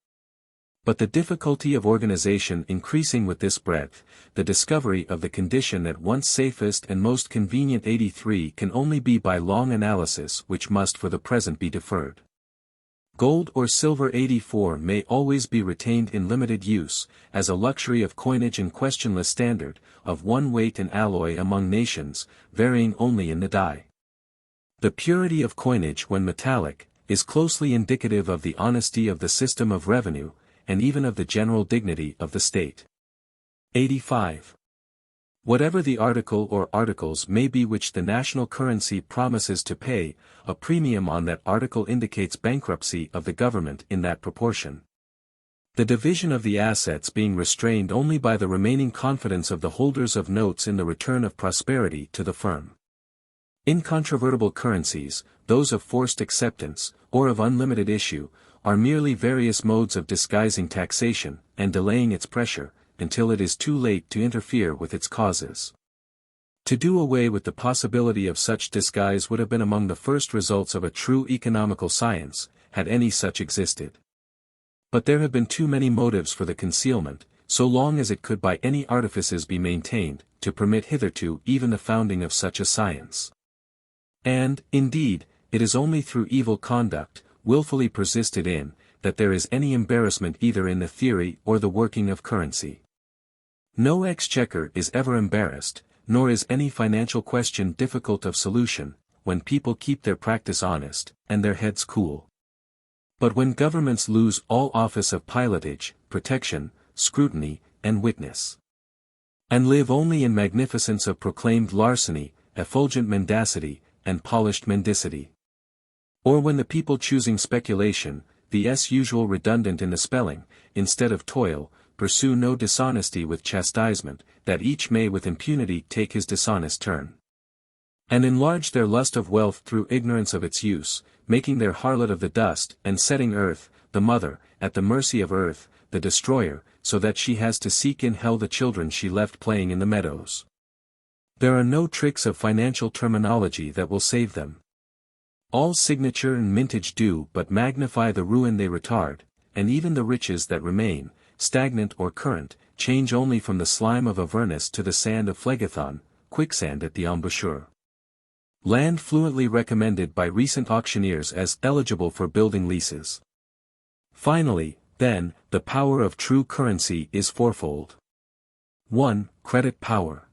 But the difficulty of organization increasing with this breadth, the discovery of the condition at once safest and most convenient 83 can only be by long analysis which must for the present be deferred. Gold or silver 84 may always be retained in limited use, as a luxury of coinage and questionless standard, of one weight and alloy among nations, varying only in the die. The purity of coinage when metallic, is closely indicative of the honesty of the system of revenue, and even of the general dignity of the state. 85. Whatever the article or articles may be which the national currency promises to pay, a premium on that article indicates bankruptcy of the government in that proportion. The division of the assets being restrained only by the remaining confidence of the holders of notes in the return of prosperity to the firm. Incontrovertible currencies, those of forced acceptance, or of unlimited issue, are merely various modes of disguising taxation, and delaying its pressure, until it is too late to interfere with its causes. To do away with the possibility of such disguise would have been among the first results of a true economical science, had any such existed. But there have been too many motives for the concealment, so long as it could by any artifices be maintained, to permit hitherto even the founding of such a science. And, indeed, it is only through evil conduct, willfully persisted in, that there is any embarrassment either in the theory or the working of currency. No exchequer is ever embarrassed, nor is any financial question difficult of solution, when people keep their practice honest, and their heads cool. But when governments lose all office of pilotage, protection, scrutiny, and witness, and live only in magnificence of proclaimed larceny, effulgent mendacity, and polished mendicity. Or when the people choosing speculation, the usual redundant in the spelling, instead of toil, pursue no dishonesty with chastisement, that each may with impunity take his dishonest turn. And enlarge their lust of wealth through ignorance of its use, making their harlot of the dust, and setting earth, the mother, at the mercy of earth, the destroyer, so that she has to seek in hell the children she left playing in the meadows. There are no tricks of financial terminology that will save them. All signature and mintage do but magnify the ruin they retard, and even the riches that remain, stagnant or current, change only from the slime of Avernus to the sand of Phlegethon, quicksand at the embouchure. Land fluently recommended by recent auctioneers as eligible for building leases. Finally, then, the power of true currency is fourfold. 1. Credit power.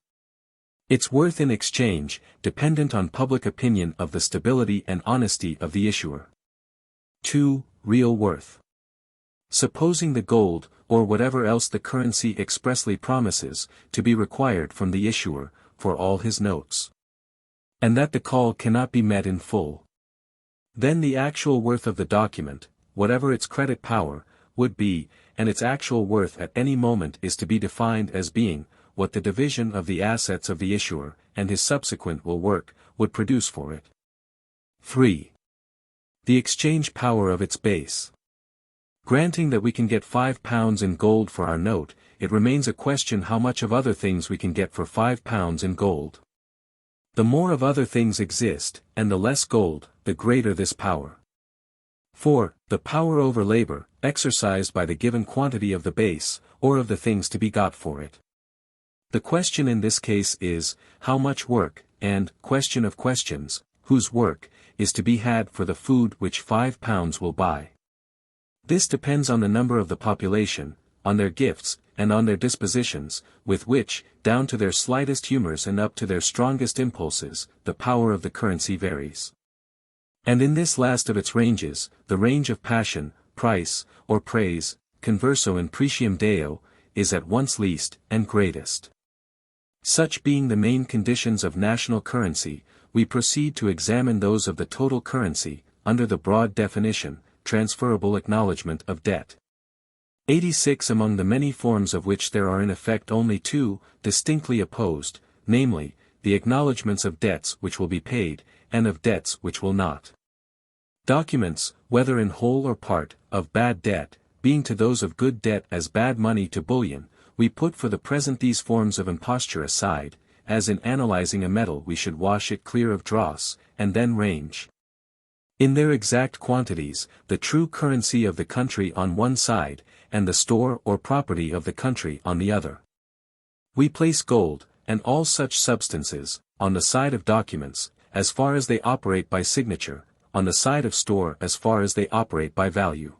Its worth in exchange, dependent on public opinion of the stability and honesty of the issuer. 2. Real worth. Supposing the gold, or whatever else the currency expressly promises, to be required from the issuer, for all his notes, and that the call cannot be met in full. Then the actual worth of the document, whatever its credit power, would be, and its actual worth at any moment is to be defined as being, what the division of the assets of the issuer, and his subsequent will work, would produce for it. 3. The exchange power of its base. Granting that we can get £5 in gold for our note, it remains a question how much of other things we can get for £5 in gold. The more of other things exist, and the less gold, the greater this power. 4. The power over labor, exercised by the given quantity of the base, or of the things to be got for it. The question in this case is, how much work, and, question of questions, whose work, is to be had for the food which £5 will buy. This depends on the number of the population, on their gifts, and on their dispositions, with which, down to their slightest humors and up to their strongest impulses, the power of the currency varies. And in this last of its ranges, the range of passion, price, or praise, converso in precium Deo, is at once least and greatest. Such being the main conditions of national currency, we proceed to examine those of the total currency, under the broad definition, transferable acknowledgement of debt. 86 among the many forms of which there are in effect only two, distinctly opposed, namely, the acknowledgements of debts which will be paid, and of debts which will not. Documents, whether in whole or part, of bad debt, being to those of good debt as bad money to bullion, we put for the present these forms of imposture aside, as in analyzing a metal we should wash it clear of dross, and then range, in their exact quantities, the true currency of the country on one side, and the store or property of the country on the other. We place gold, and all such substances, on the side of documents, as far as they operate by signature, on the side of store as far as they operate by value.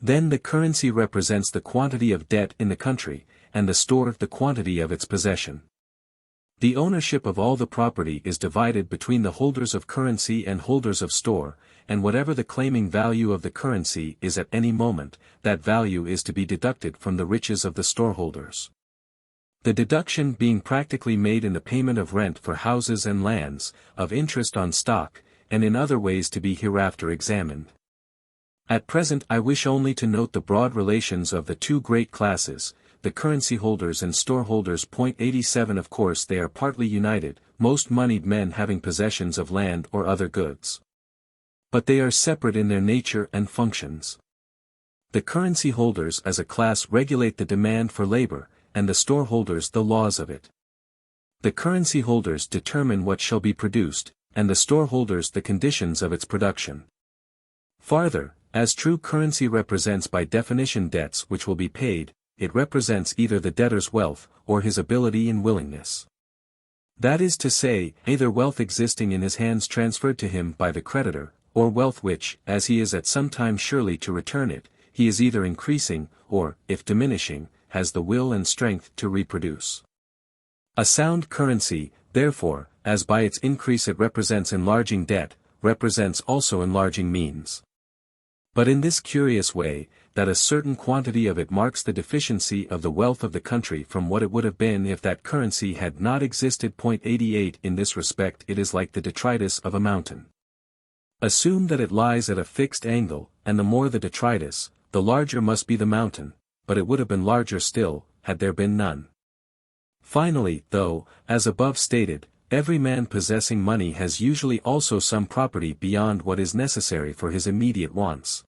Then the currency represents the quantity of debt in the country, and the store the quantity of its possession. The ownership of all the property is divided between the holders of currency and holders of store, and whatever the claiming value of the currency is at any moment, that value is to be deducted from the riches of the storeholders. The deduction being practically made in the payment of rent for houses and lands, of interest on stock, and in other ways to be hereafter examined. At present I wish only to note the broad relations of the two great classes, the currency holders and storeholders. 87 Of course they are partly united, most moneyed men having possessions of land or other goods. But they are separate in their nature and functions. The currency holders as a class regulate the demand for labor, and the storeholders the laws of it. The currency holders determine what shall be produced, and the storeholders the conditions of its production. Farther, as true currency represents by definition debts which will be paid, it represents either the debtor's wealth, or his ability and willingness. That is to say, either wealth existing in his hands transferred to him by the creditor, or wealth which, as he is at some time surely to return it, he is either increasing, or, if diminishing, has the will and strength to reproduce. A sound currency, therefore, as by its increase it represents enlarging debt, represents also enlarging means. But in this curious way, that a certain quantity of it marks the deficiency of the wealth of the country from what it would have been if that currency had not existed. 88 In this respect it is like the detritus of a mountain. Assume that it lies at a fixed angle, and the more the detritus, the larger must be the mountain, but it would have been larger still, had there been none. Finally, though, as above stated, every man possessing money has usually also some property beyond what is necessary for his immediate wants.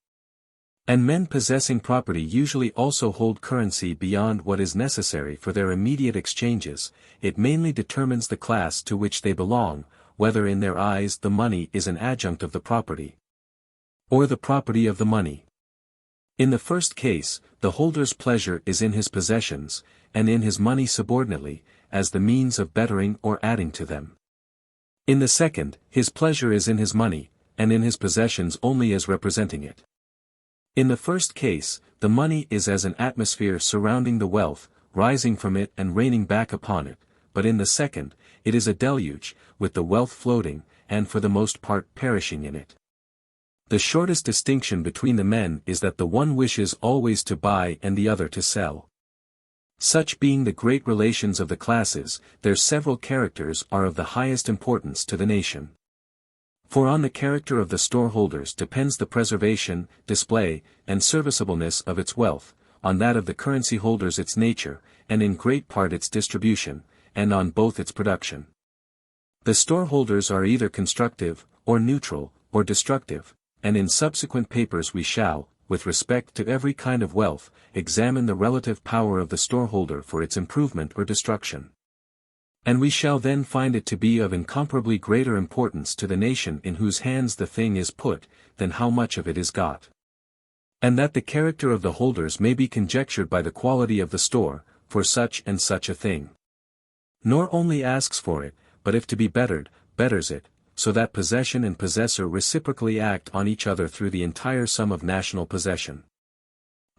And men possessing property usually also hold currency beyond what is necessary for their immediate exchanges. It mainly determines the class to which they belong, whether in their eyes the money is an adjunct of the property, or the property of the money. In the first case, the holder's pleasure is in his possessions, and in his money subordinately, as the means of bettering or adding to them. In the second, his pleasure is in his money, and in his possessions only as representing it. In the first case, the money is as an atmosphere surrounding the wealth, rising from it and raining back upon it, but in the second, it is a deluge, with the wealth floating, and for the most part perishing in it. The shortest distinction between the men is that the one wishes always to buy and the other to sell. Such being the great relations of the classes, their several characters are of the highest importance to the nation. For on the character of the storeholders depends the preservation, display, and serviceableness of its wealth, on that of the currency holders its nature, and in great part its distribution, and on both its production. The storeholders are either constructive, or neutral, or destructive, and in subsequent papers we shall, with respect to every kind of wealth, examine the relative power of the storeholder for its improvement or destruction. And we shall then find it to be of incomparably greater importance to the nation in whose hands the thing is put, than how much of it is got. And that the character of the holders may be conjectured by the quality of the store, for such and such a thing. Nor only asks for it, but if to be bettered, betters it, so that possession and possessor reciprocally act on each other through the entire sum of national possession.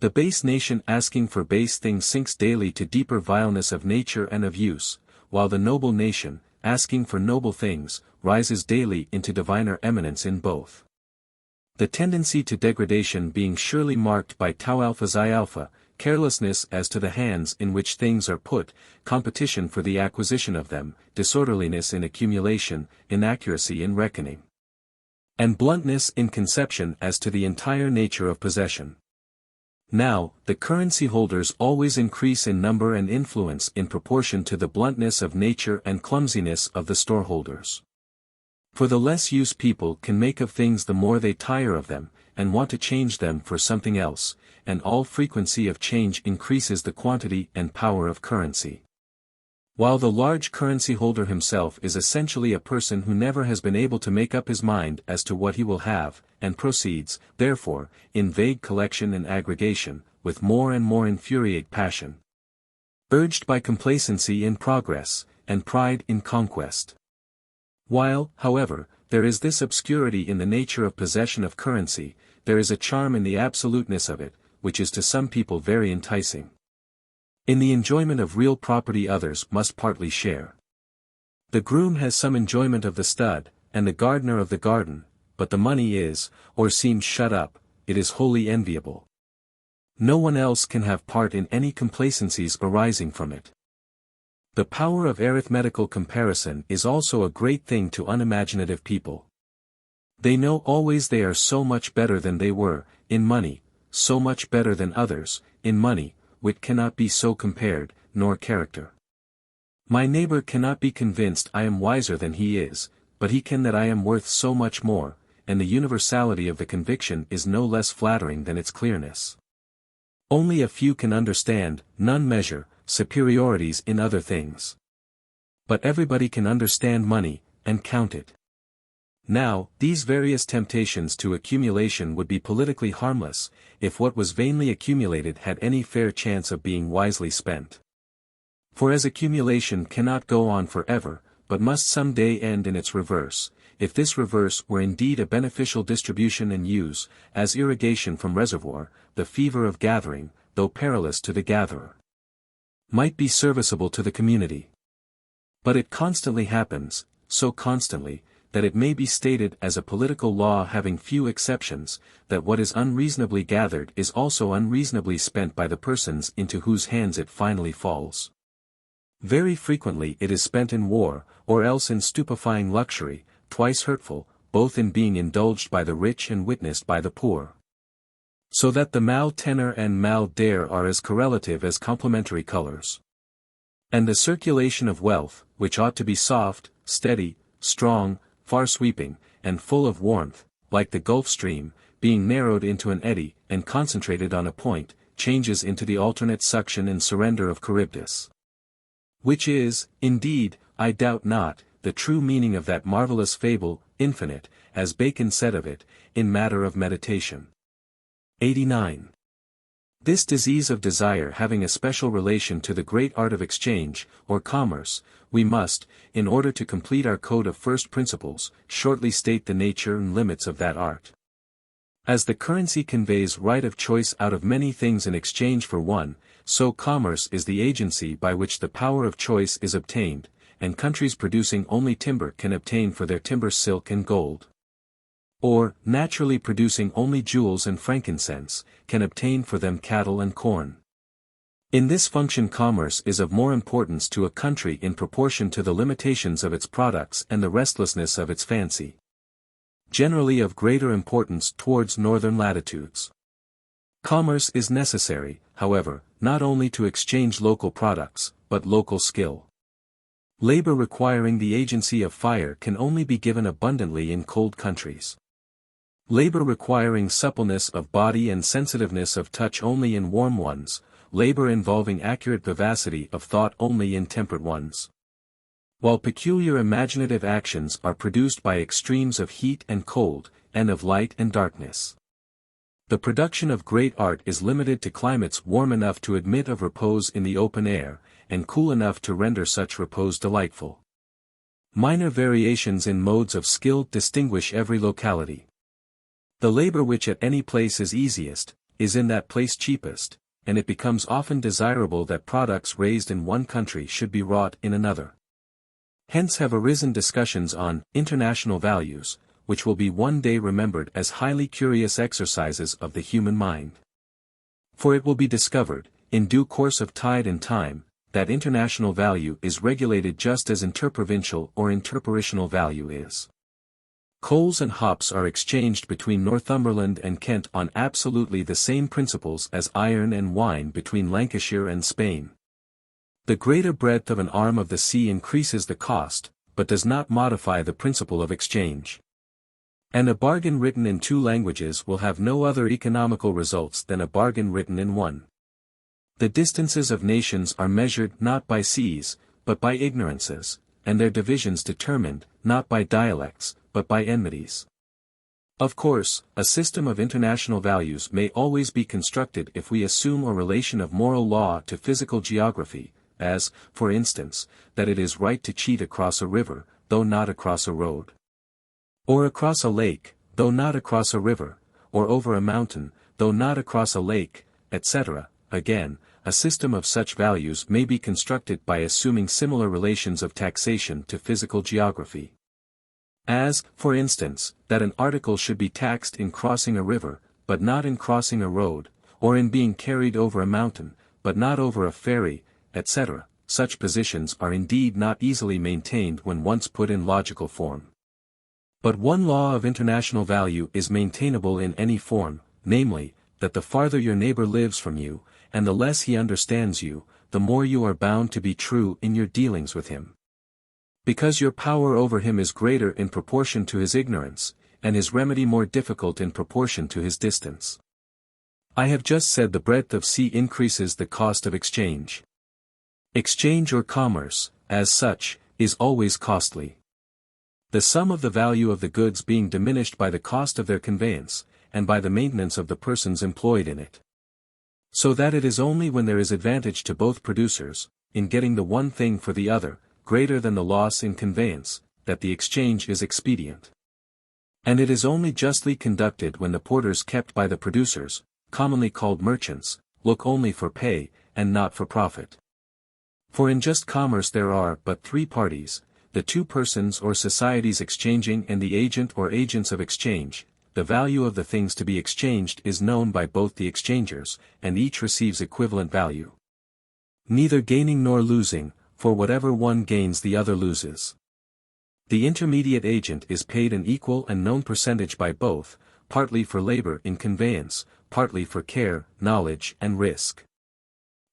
The base nation asking for base things sinks daily to deeper vileness of nature and of use, while the noble nation, asking for noble things, rises daily into diviner eminence in both. The tendency to degradation being surely marked by tau alpha xi alpha, carelessness as to the hands in which things are put, competition for the acquisition of them, disorderliness in accumulation, inaccuracy in reckoning, and bluntness in conception as to the entire nature of possession. Now, the currency holders always increase in number and influence in proportion to the bluntness of nature and clumsiness of the storeholders. For the less use people can make of things the more they tire of them, and want to change them for something else, and all frequency of change increases the quantity and power of currency. While the large currency holder himself is essentially a person who never has been able to make up his mind as to what he will have, and proceeds, therefore, in vague collection and aggregation, with more and more infuriate passion, urged by complacency in progress, and pride in conquest. While, however, there is this obscurity in the nature of possession of currency, there is a charm in the absoluteness of it, which is to some people very enticing. In the enjoyment of real property others must partly share. The groom has some enjoyment of the stud, and the gardener of the garden, but the money is, or seems shut up, it is wholly enviable. No one else can have part in any complacencies arising from it. The power of arithmetical comparison is also a great thing to unimaginative people. They know always they are so much better than they were, in money, so much better than others, in money, wit cannot be so compared, nor character. My neighbor cannot be convinced I am wiser than he is, but he can that I am worth so much more, and the universality of the conviction is no less flattering than its clearness. Only a few can understand, none measure, superiorities in other things. But everybody can understand money, and count it. Now, these various temptations to accumulation would be politically harmless, if what was vainly accumulated had any fair chance of being wisely spent. For as accumulation cannot go on forever, but must some day end in its reverse, if this reverse were indeed a beneficial distribution and use, as irrigation from reservoir, the fever of gathering, though perilous to the gatherer, might be serviceable to the community. But it constantly happens, so constantly, that it may be stated as a political law having few exceptions, that what is unreasonably gathered is also unreasonably spent by the persons into whose hands it finally falls. Very frequently it is spent in war, or else in stupefying luxury, twice hurtful, both in being indulged by the rich and witnessed by the poor. So that the mal tenor and mal dare are as correlative as complementary colors. And the circulation of wealth, which ought to be soft, steady, strong, far-sweeping, and full of warmth, like the Gulf Stream, being narrowed into an eddy, and concentrated on a point, changes into the alternate suction and surrender of Charybdis. Which is, indeed, I doubt not, the true meaning of that marvelous fable, infinite, as Bacon said of it, in matter of meditation. 89. This disease of desire having a special relation to the great art of exchange, or commerce, we must, in order to complete our code of first principles, shortly state the nature and limits of that art. As the currency conveys right of choice out of many things in exchange for one, so commerce is the agency by which the power of choice is obtained, and countries producing only timber can obtain for their timber silk and gold. Or, naturally producing only jewels and frankincense, can obtain for them cattle and corn. In this function commerce is of more importance to a country in proportion to the limitations of its products and the restlessness of its fancy. Generally of greater importance towards northern latitudes. Commerce is necessary, however, not only to exchange local products, but local skill. Labor requiring the agency of fire can only be given abundantly in cold countries. Labor requiring suppleness of body and sensitiveness of touch only in warm ones, labor involving accurate vivacity of thought only in temperate ones. While peculiar imaginative actions are produced by extremes of heat and cold, and of light and darkness. The production of great art is limited to climates warm enough to admit of repose in the open air, and cool enough to render such repose delightful. Minor variations in modes of skill distinguish every locality. The labor which at any place is easiest, is in that place cheapest, and it becomes often desirable that products raised in one country should be wrought in another. Hence have arisen discussions on international values, which will be one day remembered as highly curious exercises of the human mind. For it will be discovered, in due course of tide and time, that international value is regulated just as interprovincial or interparitional value is. Coals and hops are exchanged between Northumberland and Kent on absolutely the same principles as iron and wine between Lancashire and Spain. The greater breadth of an arm of the sea increases the cost, but does not modify the principle of exchange. And a bargain written in two languages will have no other economical results than a bargain written in one. The distances of nations are measured not by seas, but by ignorances, and their divisions determined, not by dialects, but by enmities. Of course, a system of international values may always be constructed if we assume a relation of moral law to physical geography, as, for instance, that it is right to cheat across a river, though not across a road. Or across a lake, though not across a river, or over a mountain, though not across a lake, etc. Again, a system of such values may be constructed by assuming similar relations of taxation to physical geography. As, for instance, that an article should be taxed in crossing a river, but not in crossing a road, or in being carried over a mountain, but not over a ferry, etc. Such positions are indeed not easily maintained when once put in logical form. But one law of international value is maintainable in any form, namely, that the farther your neighbor lives from you, and the less he understands you, the more you are bound to be true in your dealings with him. Because your power over him is greater in proportion to his ignorance, and his remedy more difficult in proportion to his distance. I have just said the breadth of sea increases the cost of exchange. Exchange or commerce, as such, is always costly. The sum of the value of the goods being diminished by the cost of their conveyance, and by the maintenance of the persons employed in it. So that it is only when there is advantage to both producers, in getting the one thing for the other, greater than the loss in conveyance, that the exchange is expedient. And it is only justly conducted when the porters kept by the producers, commonly called merchants, look only for pay, and not for profit. For in just commerce there are but three parties, the two persons or societies exchanging and the agent or agents of exchange. The value of the things to be exchanged is known by both the exchangers, and each receives equivalent value. Neither gaining nor losing, for whatever one gains the other loses. The intermediate agent is paid an equal and known percentage by both, partly for labor in conveyance, partly for care, knowledge, and risk.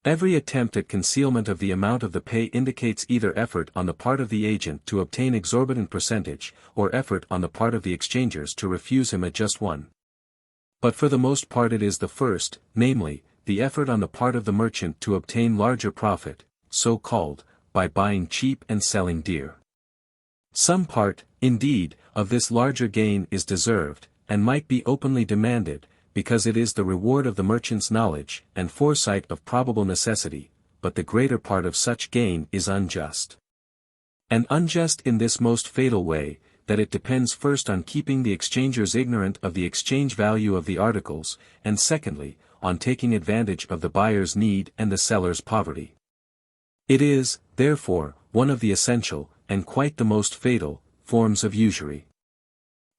Every attempt at concealment of the amount of the pay indicates either effort on the part of the agent to obtain exorbitant percentage, or effort on the part of the exchangers to refuse him a just one. But for the most part it is the first, namely, the effort on the part of the merchant to obtain larger profit, so called, by buying cheap and selling dear. Some part, indeed, of this larger gain is deserved, and might be openly demanded, because it is the reward of the merchant's knowledge and foresight of probable necessity, but the greater part of such gain is unjust. And unjust in this most fatal way, that it depends first on keeping the exchangers ignorant of the exchange value of the articles, and secondly, on taking advantage of the buyer's need and the seller's poverty. It is, therefore, one of the essential, and quite the most fatal, forms of usury.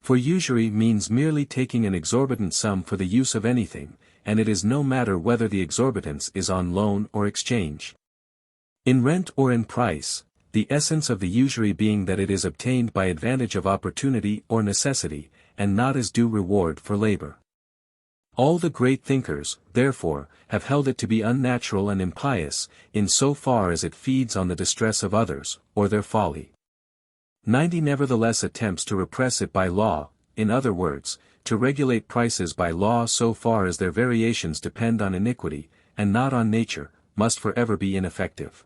For usury means merely taking an exorbitant sum for the use of anything, and it is no matter whether the exorbitance is on loan or exchange. In rent or in price, the essence of the usury being that it is obtained by advantage of opportunity or necessity, and not as due reward for labor. All the great thinkers, therefore, have held it to be unnatural and impious, in so far as it feeds on the distress of others, or their folly. 90 nevertheless attempts to repress it by law, in other words, to regulate prices by law so far as their variations depend on iniquity, and not on nature, must forever be ineffective.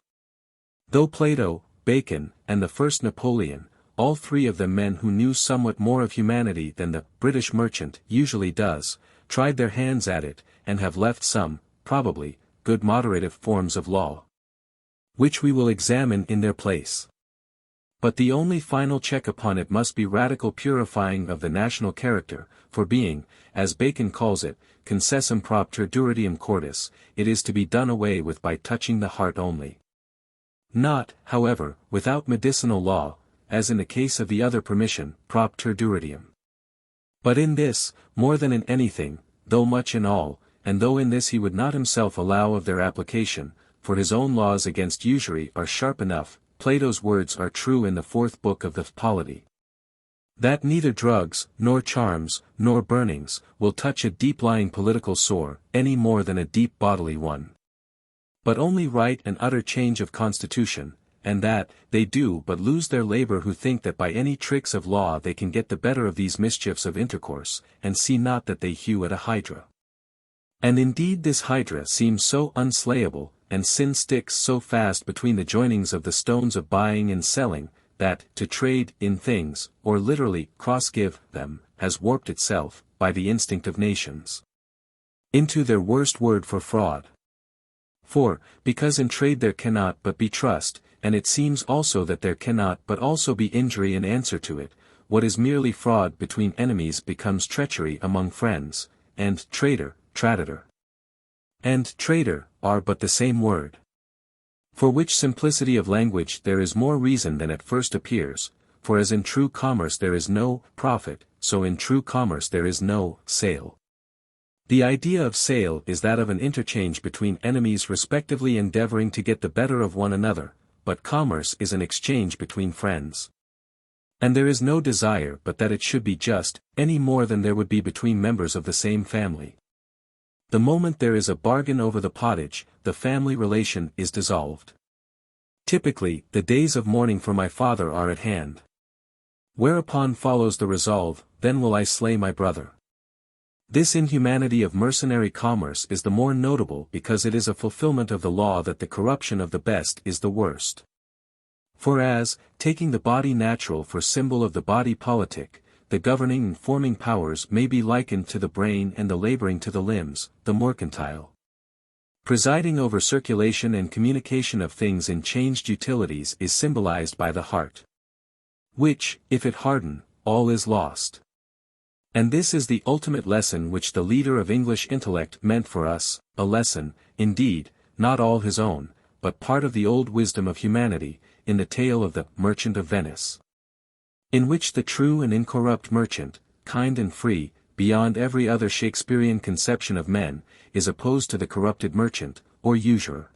Though Plato, Bacon, and the first Napoleon, all three of them men who knew somewhat more of humanity than the British merchant usually does, tried their hands at it, and have left some, probably, good moderative forms of law, which we will examine in their place. But the only final check upon it must be radical purifying of the national character, for being, as Bacon calls it, concessum propter duritium cordis, it is to be done away with by touching the heart only. Not, however, without medicinal law, as in the case of the other permission, propter duritium. But in this, more than in anything, though much in all, and though in this he would not himself allow of their application, for his own laws against usury are sharp enough, Plato's words are true in the 4th book of the Polity. That neither drugs, nor charms, nor burnings, will touch a deep-lying political sore, any more than a deep bodily one. But only right and utter change of constitution, and that, they do but lose their labor who think that by any tricks of law they can get the better of these mischiefs of intercourse, and see not that they hew at a hydra. And indeed this hydra seems so unslayable, and sin sticks so fast between the joinings of the stones of buying and selling, that, to trade in things, or literally, cross-give them, has warped itself, by the instinct of nations, into their worst word for fraud. For, because in trade there cannot but be trust, and it seems also that there cannot but also be injury in answer to it, what is merely fraud between enemies becomes treachery among friends, and traitor, traditor, and traitor, are but the same word. For which simplicity of language there is more reason than at first appears, for as in true commerce there is no profit, so in true commerce there is no sale. The idea of sale is that of an interchange between enemies respectively endeavoring to get the better of one another, but commerce is an exchange between friends. And there is no desire but that it should be just, any more than there would be between members of the same family. The moment there is a bargain over the pottage, the family relation is dissolved. Typically, the days of mourning for my father are at hand. Whereupon follows the resolve, then will I slay my brother. This inhumanity of mercenary commerce is the more notable because it is a fulfillment of the law that the corruption of the best is the worst. For as, taking the body natural for symbol of the body politic, the governing and forming powers may be likened to the brain and the laboring to the limbs, the mercantile, presiding over circulation and communication of things in changed utilities is symbolized by the heart, which, if it harden, all is lost. And this is the ultimate lesson which the leader of English intellect meant for us, a lesson, indeed, not all his own, but part of the old wisdom of humanity, in the tale of the Merchant of Venice, in which the true and incorrupt merchant, kind and free, beyond every other Shakespearean conception of men, is opposed to the corrupted merchant, or usurer.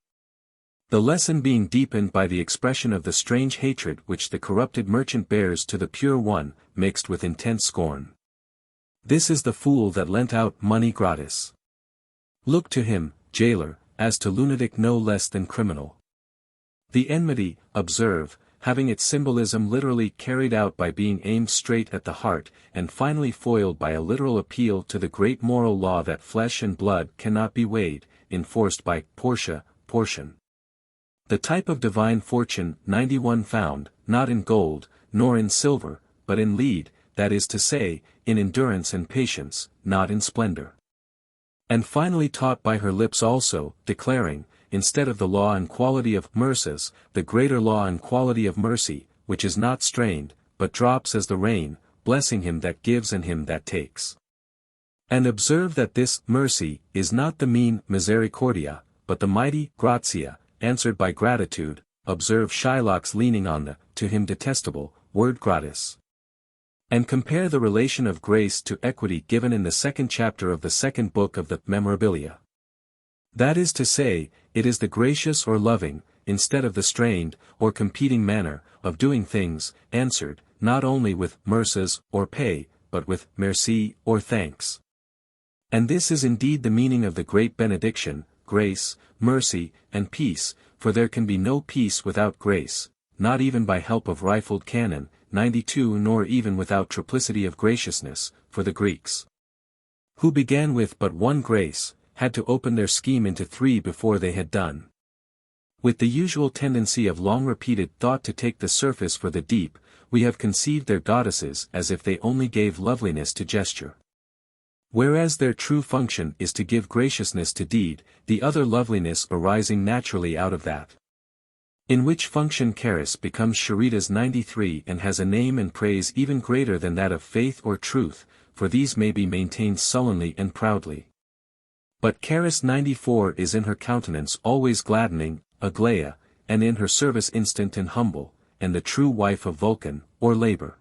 The lesson being deepened by the expression of the strange hatred which the corrupted merchant bears to the pure one, mixed with intense scorn. This is the fool that lent out money gratis. Look to him, jailer, as to lunatic no less than criminal. The enmity, observe, having its symbolism literally carried out by being aimed straight at the heart, and finally foiled by a literal appeal to the great moral law that flesh and blood cannot be weighed, enforced by portion. The type of divine fortune 91 found, not in gold, nor in silver, but in lead, that is to say, in endurance and patience, not in splendor. And finally taught by her lips also, declaring, instead of the law and quality of mercies, the greater law and quality of mercy, which is not strained, but drops as the rain, blessing him that gives and him that takes. And observe that this mercy is not the mean misericordia, but the mighty gratia, answered by gratitude. Observe Shylock's leaning on the, to him detestable, word gratis. And compare the relation of grace to equity given in the second chapter of the second book of the Memorabilia. That is to say, it is the gracious or loving, instead of the strained, or competing manner, of doing things, answered, not only with mercies or pay, but with merci or thanks. And this is indeed the meaning of the great benediction, grace, mercy, and peace, for there can be no peace without grace, not even by help of rifled cannon, 92 nor even without triplicity of graciousness, for the Greeks, who began with but one grace, had to open their scheme into three before they had done. With the usual tendency of long-repeated thought to take the surface for the deep, we have conceived their goddesses as if they only gave loveliness to gesture. Whereas their true function is to give graciousness to deed, the other loveliness arising naturally out of that. In which function Charis becomes Charitas 93 and has a name and praise even greater than that of faith or truth, for these may be maintained sullenly and proudly. But Charis 94 is in her countenance always gladdening, Aglaia, and in her service instant and humble, and the true wife of Vulcan, or Labor.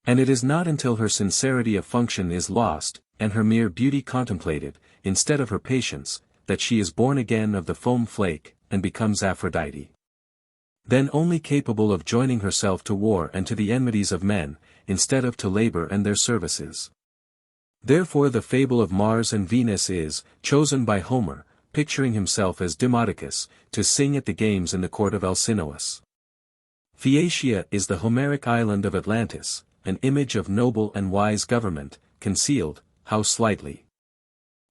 And it is not until her sincerity of function is lost, and her mere beauty contemplated, instead of her patience, that she is born again of the foam flake, and becomes Aphrodite. Then only capable of joining herself to war and to the enmities of men, instead of to labor and their services. Therefore the fable of Mars and Venus is, chosen by Homer, picturing himself as Demodocus, to sing at the games in the court of Alcinous. Phaeacia is the Homeric island of Atlantis, an image of noble and wise government, concealed, how slightly,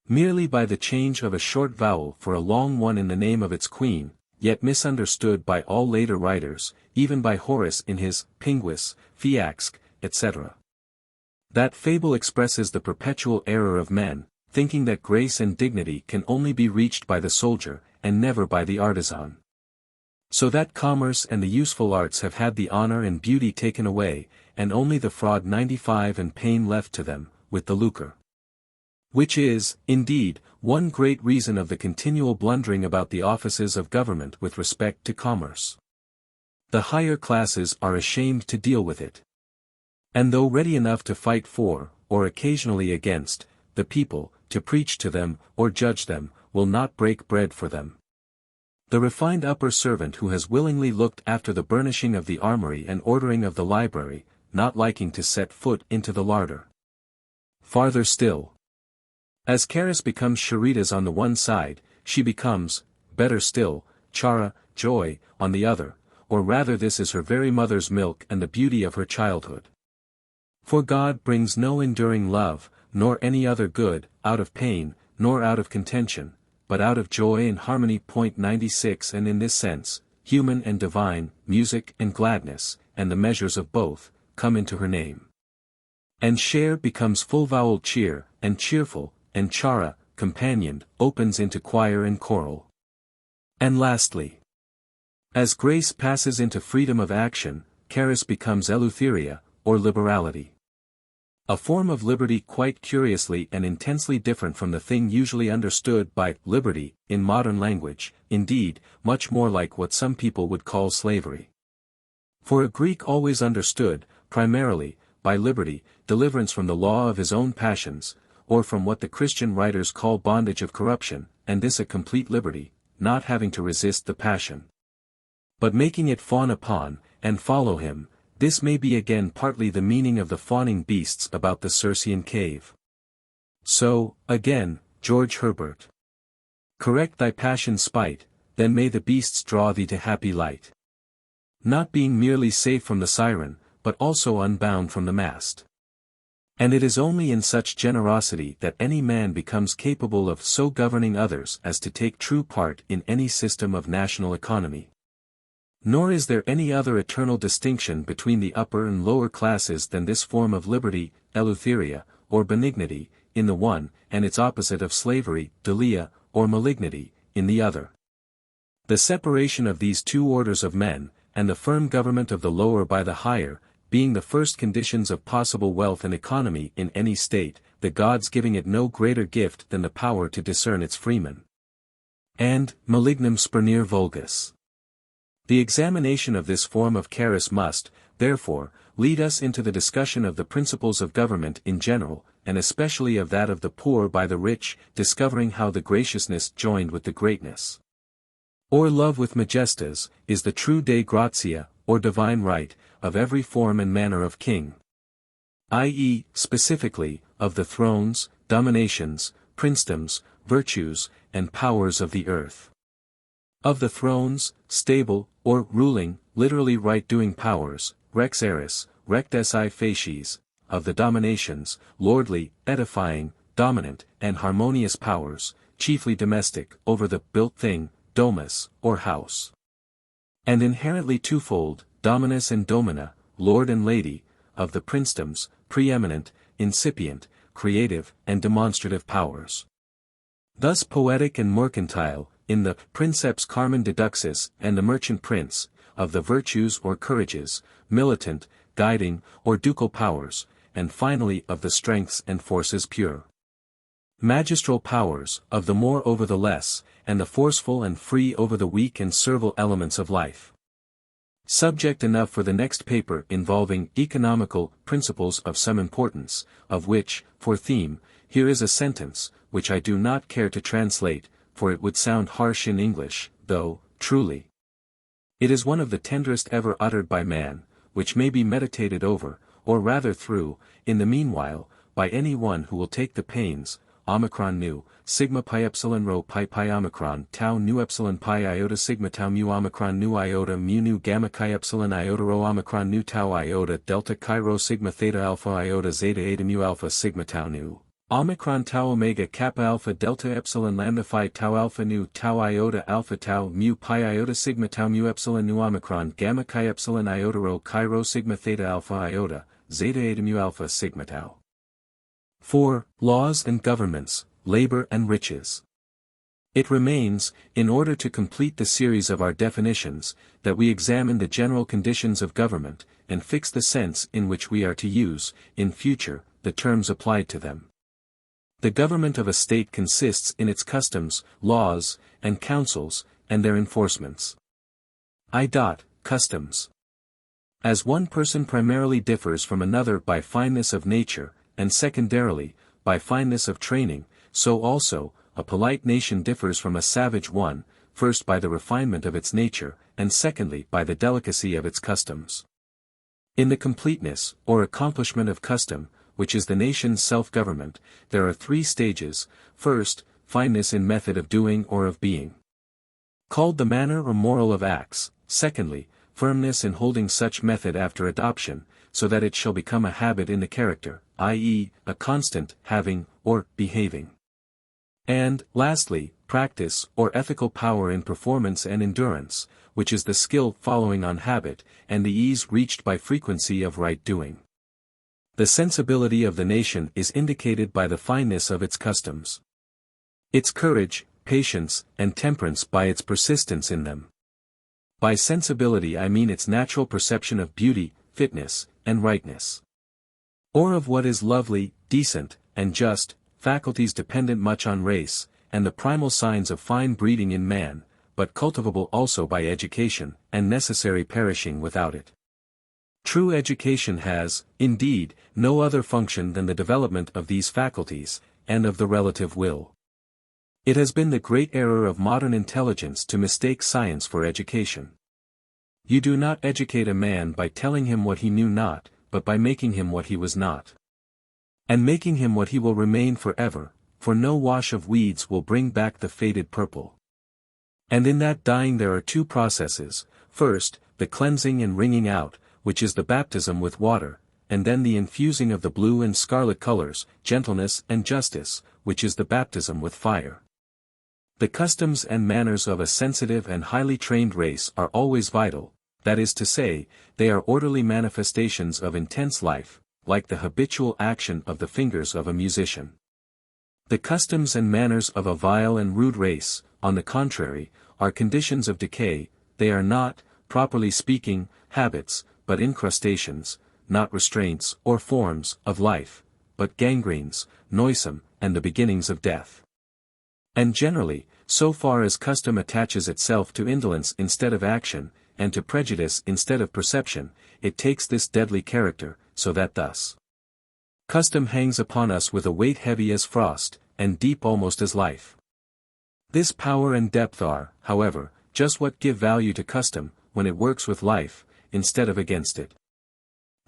merely by the change of a short vowel for a long one in the name of its queen, yet misunderstood by all later writers, even by Horace in his Pinguis, Fiaxque, etc. That fable expresses the perpetual error of men, thinking that grace and dignity can only be reached by the soldier, and never by the artisan. So that commerce and the useful arts have had the honor and beauty taken away, and only the fraud 95 and pain left to them, with the lucre. Which is, indeed, one great reason of the continual blundering about the offices of government with respect to commerce. The higher classes are ashamed to deal with it. And though ready enough to fight for, or occasionally against, the people, to preach to them, or judge them, will not break bread for them. The refined upper servant who has willingly looked after the burnishing of the armory and ordering of the library, not liking to set foot into the larder. Farther still. As Charis becomes Charitas on the one side, she becomes, better still, Chara, joy, on the other, or rather this is her very mother's milk and the beauty of her childhood. For God brings no enduring love, nor any other good, out of pain, nor out of contention, but out of joy and harmony. 96 And in this sense, human and divine, music and gladness, and the measures of both, come into her name. And share becomes full-voweled cheer, and cheerful, and chara, companioned, opens into choir and choral. And lastly, as grace passes into freedom of action, charis becomes eleutheria, or liberality. A form of liberty quite curiously and intensely different from the thing usually understood by liberty in modern language, indeed, much more like what some people would call slavery. For a Greek always understood, primarily, by liberty, deliverance from the law of his own passions, or from what the Christian writers call bondage of corruption, and this a complete liberty, not having to resist the passion, but making it fawn upon, and follow him. This may be again partly the meaning of the fawning beasts about the Circean cave. So, again, George Herbert. Correct thy passion's spite, then may the beasts draw thee to happy light. Not being merely safe from the siren, but also unbound from the mast. And it is only in such generosity that any man becomes capable of so governing others as to take true part in any system of national economy. Nor is there any other eternal distinction between the upper and lower classes than this form of liberty, eleutheria, or benignity, in the one, and its opposite of slavery, dulia, or malignity, in the other. The separation of these two orders of men, and the firm government of the lower by the higher, being the first conditions of possible wealth and economy in any state, the gods giving it no greater gift than the power to discern its freemen. And, malignum spurnere vulgus. The examination of this form of charis must, therefore, lead us into the discussion of the principles of government in general, and especially of that of the poor by the rich, discovering how the graciousness joined with the greatness, or love with majestas, is the true de gratia, or divine right, of every form and manner of king. I.e., specifically, of the thrones, dominations, princedoms, virtues, and powers of the earth. Of the thrones, stable, or ruling, literally right-doing powers, rex aeris, recti facies, of the dominations, lordly, edifying, dominant, and harmonious powers, chiefly domestic, over the built thing, domus, or house. And inherently twofold, dominus and domina, lord and lady, of the princedoms, preeminent, incipient, creative, and demonstrative powers. Thus poetic and mercantile, in the princeps carmen deduxis and the merchant prince, of the virtues or courages, militant, guiding, or ducal powers, and finally of the strengths and forces pure. Magistral powers, of the more over the less, and the forceful and free over the weak and servile elements of life. Subject enough for the next paper involving economical principles of some importance, of which, for theme, here is a sentence, which I do not care to translate, for it would sound harsh in English, though, truly, it is one of the tenderest ever uttered by man, which may be meditated over, or rather through, in the meanwhile, by any one who will take the pains. Omicron nu, sigma pi epsilon rho pi pi omicron tau nu epsilon pi iota sigma tau mu omicron nu iota mu nu gamma chi epsilon iota rho omicron nu tau iota delta chi rho sigma theta alpha iota zeta eta mu alpha sigma tau nu. Omicron tau omega kappa alpha delta epsilon lambda phi tau alpha nu tau iota alpha tau mu pi iota sigma tau mu epsilon nu omicron gamma chi epsilon iota rho sigma theta alpha iota zeta eta mu alpha sigma tau. 4. Laws and governments, labor and riches. It remains, in order to complete the series of our definitions, that we examine the general conditions of government, and fix the sense in which we are to use, in future, the terms applied to them. The government of a state consists in its customs, laws, and councils, and their enforcements. Customs. As one person primarily differs from another by fineness of nature, and secondarily, by fineness of training, so also, a polite nation differs from a savage one, first by the refinement of its nature, and secondly by the delicacy of its customs. In the completeness, or accomplishment of custom, which is the nation's self-government, there are 3 stages. First, fineness in method of doing or of being, called the manner or moral of acts. Secondly, firmness in holding such method after adoption. so that it shall become a habit in the character, i.e., a constant having, or behaving. And, lastly, practice, or ethical power in performance and endurance, which is the skill following on habit, and the ease reached by frequency of right doing. The sensibility of the nation is indicated by the fineness of its customs. Its courage, patience, and temperance by its persistence in them. By sensibility I mean its natural perception of beauty, fitness, and rightness. Or of what is lovely, decent, and just, faculties dependent much on race, and the primal signs of fine breeding in man, but cultivable also by education, and necessary perishing without it. True education has, indeed, no other function than the development of these faculties, and of the relative will. It has been the great error of modern intelligence to mistake science for education. You do not educate a man by telling him what he knew not, but by making him what he was not. And making him what he will remain forever, for no wash of weeds will bring back the faded purple. And in that dying there are two processes, first, the cleansing and wringing out, which is the baptism with water, and then the infusing of the blue and scarlet colors, gentleness and justice, which is the baptism with fire. The customs and manners of a sensitive and highly trained race are always vital, that is to say, they are orderly manifestations of intense life, like the habitual action of the fingers of a musician. The customs and manners of a vile and rude race, on the contrary, are conditions of decay, they are not, properly speaking, habits, but incrustations, not restraints or forms of life, but gangrenes, noisome, and the beginnings of death. And generally, so far as custom attaches itself to indolence instead of action, and to prejudice instead of perception, it takes this deadly character, so that thus custom hangs upon us with a weight heavy as frost, and deep almost as life. This power and depth are, however, just what give value to custom, when it works with life, instead of against it.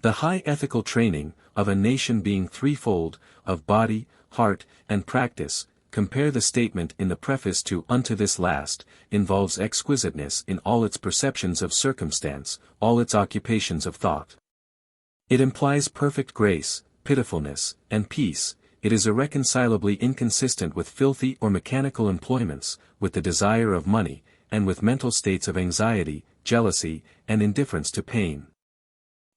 The high ethical training, of a nation being threefold, of body, heart, and practice, compare the statement in the preface to Unto this last, involves exquisiteness in all its perceptions of circumstance, all its occupations of thought. It implies perfect grace, pitifulness, and peace. It is irreconcilably inconsistent with filthy or mechanical employments, with the desire of money, and with mental states of anxiety, jealousy, and indifference to pain.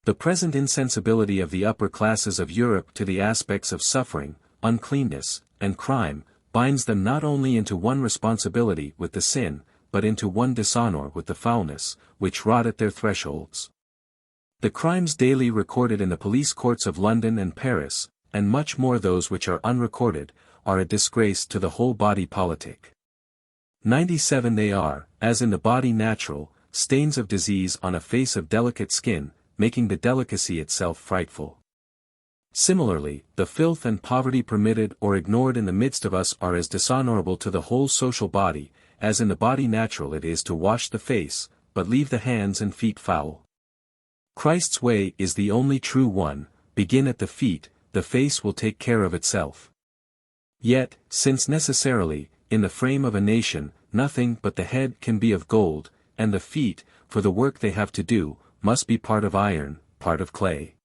The present insensibility of the upper classes of Europe to the aspects of suffering, uncleanness, and crime, binds them not only into one responsibility with the sin, but into one dishonor with the foulness, which rot at their thresholds. The crimes daily recorded in the police courts of London and Paris, and much more those which are unrecorded, are a disgrace to the whole body politic. 97 they are, as in the body natural, stains of disease on a face of delicate skin, making the delicacy itself frightful. Similarly, the filth and poverty permitted or ignored in the midst of us are as dishonorable to the whole social body, as in the body natural it is to wash the face, but leave the hands and feet foul. Christ's way is the only true one, begin at the feet, the face will take care of itself. Yet, since necessarily, in the frame of a nation, nothing but the head can be of gold, and the feet, for the work they have to do, must be part of iron, part of clay.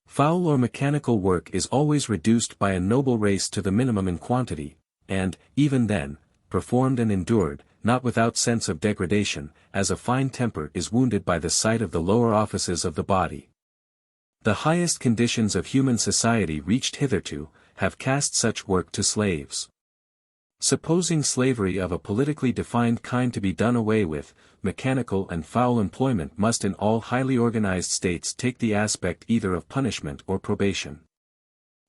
Foul or mechanical work is always reduced by a noble race to the minimum in quantity, and, even then, performed and endured, not without sense of degradation, as a fine temper is wounded by the sight of the lower offices of the body. The highest conditions of human society reached hitherto, have cast such work to slaves. Supposing slavery of a politically defined kind to be done away with, mechanical and foul employment must in all highly organized states take the aspect either of punishment or probation.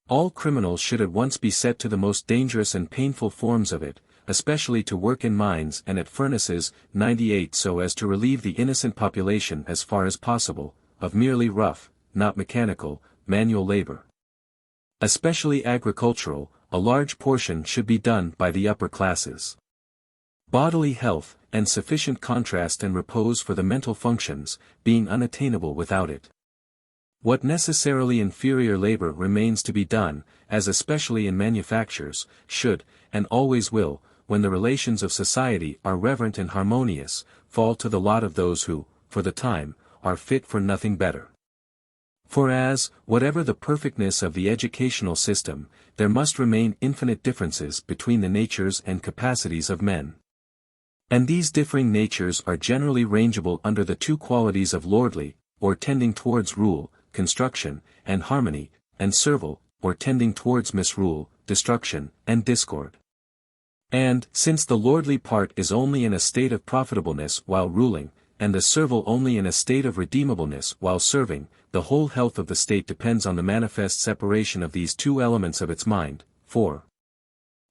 All criminals should at once be set to the most dangerous and painful forms of it, especially to work in mines and at furnaces, 98 so as to relieve the innocent population as far as possible, of merely rough, not mechanical, manual labor. Especially agricultural, a large portion should be done by the upper classes. Bodily health, and sufficient contrast and repose for the mental functions, being unattainable without it. What necessarily inferior labor remains to be done, as especially in manufactures, should, and always will, when the relations of society are reverent and harmonious, fall to the lot of those who, for the time, are fit for nothing better. For as, whatever the perfectness of the educational system, there must remain infinite differences between the natures and capacities of men. And these differing natures are generally rangeable under the two qualities of lordly, or tending towards rule, construction, and harmony, and servile, or tending towards misrule, destruction, and discord. And, since the lordly part is only in a state of profitableness while ruling, and the servile only in a state of redeemableness while serving, the whole health of the state depends on the manifest separation of these two elements of its mind. For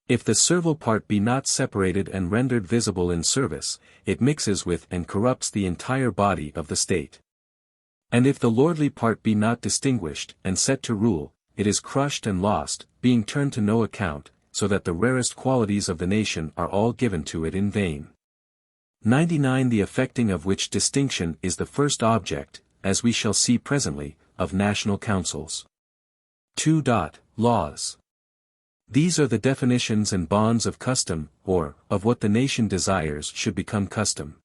if the servile part be not separated and rendered visible in service, it mixes with and corrupts the entire body of the state. And if the lordly part be not distinguished and set to rule, it is crushed and lost, being turned to no account, so that the rarest qualities of the nation are all given to it in vain. 99. The effecting of which distinction is the first object, as we shall see presently, of national councils. 2. Laws. These are the definitions and bonds of custom, or, of what the nation desires should become custom.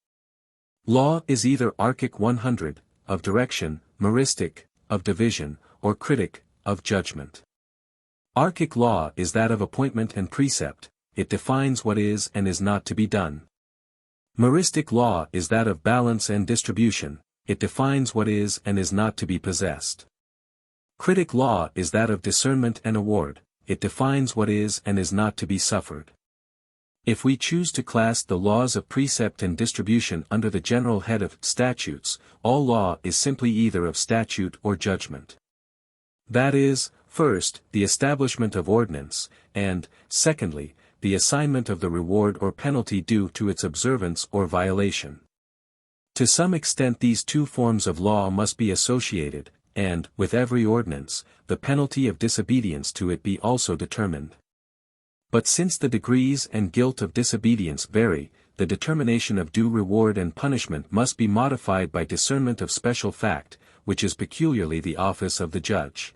Law is either archic 100, of direction, meristic, of division, or critic, of judgment. Archic law is that of appointment and precept, it defines what is and is not to be done. Meristic law is that of balance and distribution, it defines what is and is not to be possessed. Critic law is that of discernment and award, it defines what is and is not to be suffered. If we choose to class the laws of precept and distribution under the general head of statutes, all law is simply either of statute or judgment. That is, first, the establishment of ordinance, and, secondly, the assignment of the reward or penalty due to its observance or violation. To some extent these two forms of law must be associated, and, with every ordinance, the penalty of disobedience to it be also determined. But since the degrees and guilt of disobedience vary, the determination of due reward and punishment must be modified by discernment of special fact, which is peculiarly the office of the judge,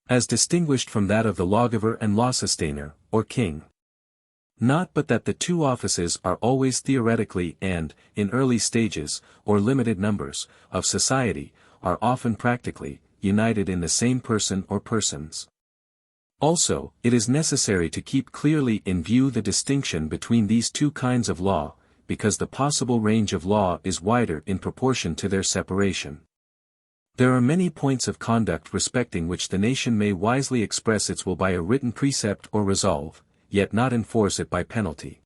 as distinguished from that of the lawgiver and law-sustainer, or king. Not but that the two offices are always theoretically and, in early stages, or limited numbers, of society, are often practically, united in the same person or persons. Also, it is necessary to keep clearly in view the distinction between these two kinds of law, because the possible range of law is wider in proportion to their separation. There are many points of conduct respecting which the nation may wisely express its will by a written precept or resolve, yet not enforce it by penalty.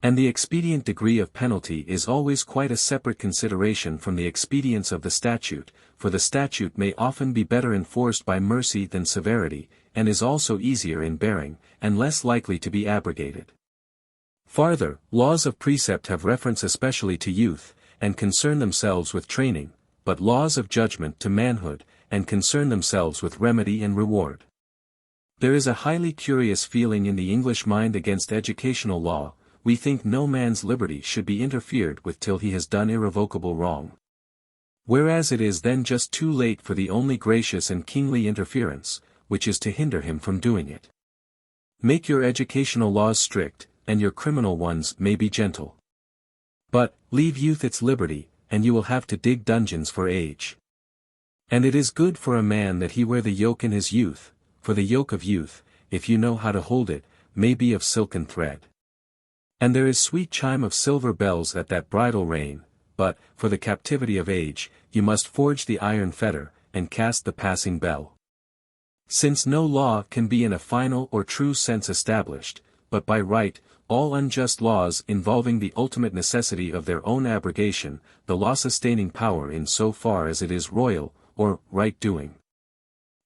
And the expedient degree of penalty is always quite a separate consideration from the expedience of the statute, for the statute may often be better enforced by mercy than severity, and is also easier in bearing, and less likely to be abrogated. Farther, laws of precept have reference especially to youth, and concern themselves with training, but laws of judgment to manhood, and concern themselves with remedy and reward. There is a highly curious feeling in the English mind against educational law. We think no man's liberty should be interfered with till he has done irrevocable wrong. Whereas it is then just too late for the only gracious and kingly interference, which is to hinder him from doing it. Make your educational laws strict, and your criminal ones may be gentle. But, leave youth its liberty, and you will have to dig dungeons for age. And it is good for a man that he wear the yoke in his youth, for the yoke of youth, if you know how to hold it, may be of silken thread. And there is sweet chime of silver bells at that bridle rein, but, for the captivity of age, you must forge the iron fetter, and cast the passing bell. Since no law can be in a final or true sense established, but by right, all unjust laws involving the ultimate necessity of their own abrogation, the law-sustaining power in so far as it is royal, or right-doing.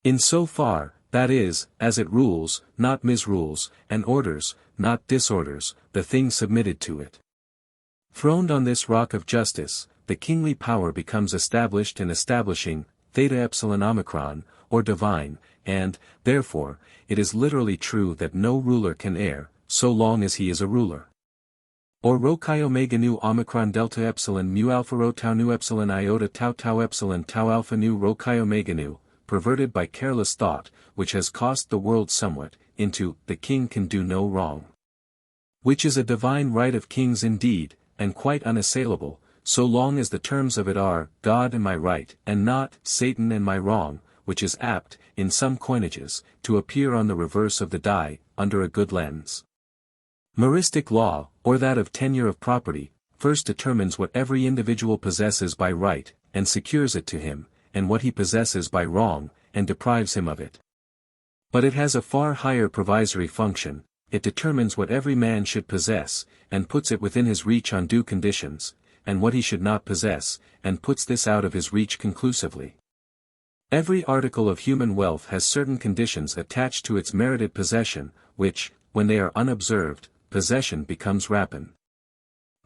In so far, that is, as it rules, not misrules, and orders, not disorders, the thing submitted to it. Throned on this rock of justice, the kingly power becomes established and establishing, theta epsilon omicron, or divine, and, therefore, it is literally true that no ruler can err, so long as he is a ruler. Or rho chi omega nu omicron delta epsilon mu alpha rho tau nu epsilon iota tau tau epsilon tau alpha nu rho chi omega nu, perverted by careless thought, which has cost the world somewhat, into, the king can do no wrong. Which is a divine right of kings indeed, and quite unassailable, so long as the terms of it are, God and my right, and not, Satan and my wrong, which is apt, in some coinages, to appear on the reverse of the die, under a good lens. Meristic law, or that of tenure of property, first determines what every individual possesses by right, and secures it to him, and what he possesses by wrong, and deprives him of it. But it has a far higher provisory function. It determines what every man should possess, and puts it within his reach on due conditions, and what he should not possess, and puts this out of his reach conclusively. Every article of human wealth has certain conditions attached to its merited possession, which, when they are unobserved, possession becomes rapine.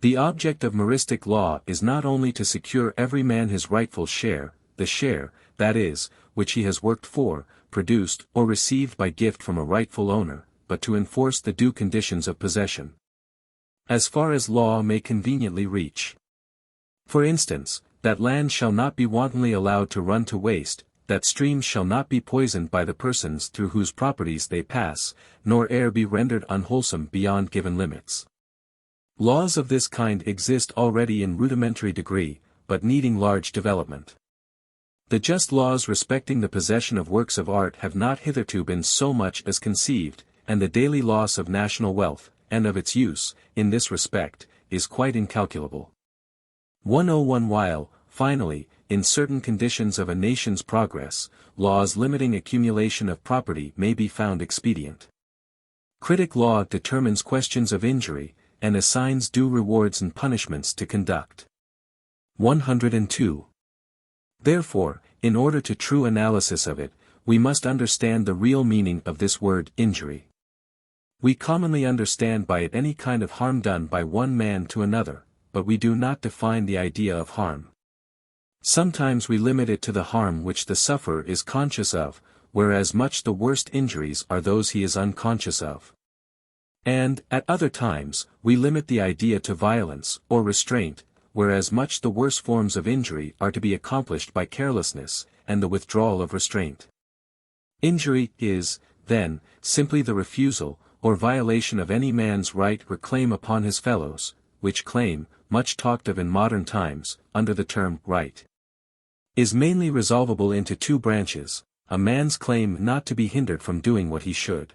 The object of meristic law is not only to secure every man his rightful share, the share, that is, which he has worked for, produced, or received by gift from a rightful owner, but to enforce the due conditions of possession, as far as law may conveniently reach. For instance, that land shall not be wantonly allowed to run to waste, that streams shall not be poisoned by the persons through whose properties they pass, nor air be rendered unwholesome beyond given limits. Laws of this kind exist already in rudimentary degree, but needing large development. The just laws respecting the possession of works of art have not hitherto been so much as conceived, and the daily loss of national wealth, and of its use, in this respect, is quite incalculable. 101 While, finally, in certain conditions of a nation's progress, laws limiting accumulation of property may be found expedient. Critic law determines questions of injury, and assigns due rewards and punishments to conduct. 102. Therefore, in order to true analysis of it, we must understand the real meaning of this word injury. We commonly understand by it any kind of harm done by one man to another, but we do not define the idea of harm. Sometimes we limit it to the harm which the sufferer is conscious of, whereas much the worst injuries are those he is unconscious of. And, at other times, we limit the idea to violence, or restraint, whereas much the worse forms of injury are to be accomplished by carelessness, and the withdrawal of restraint. Injury is, then, simply the refusal, or violation of any man's right or claim upon his fellows, which claim, much talked of in modern times, under the term right, is mainly resolvable into two branches: a man's claim not to be hindered from doing what he should,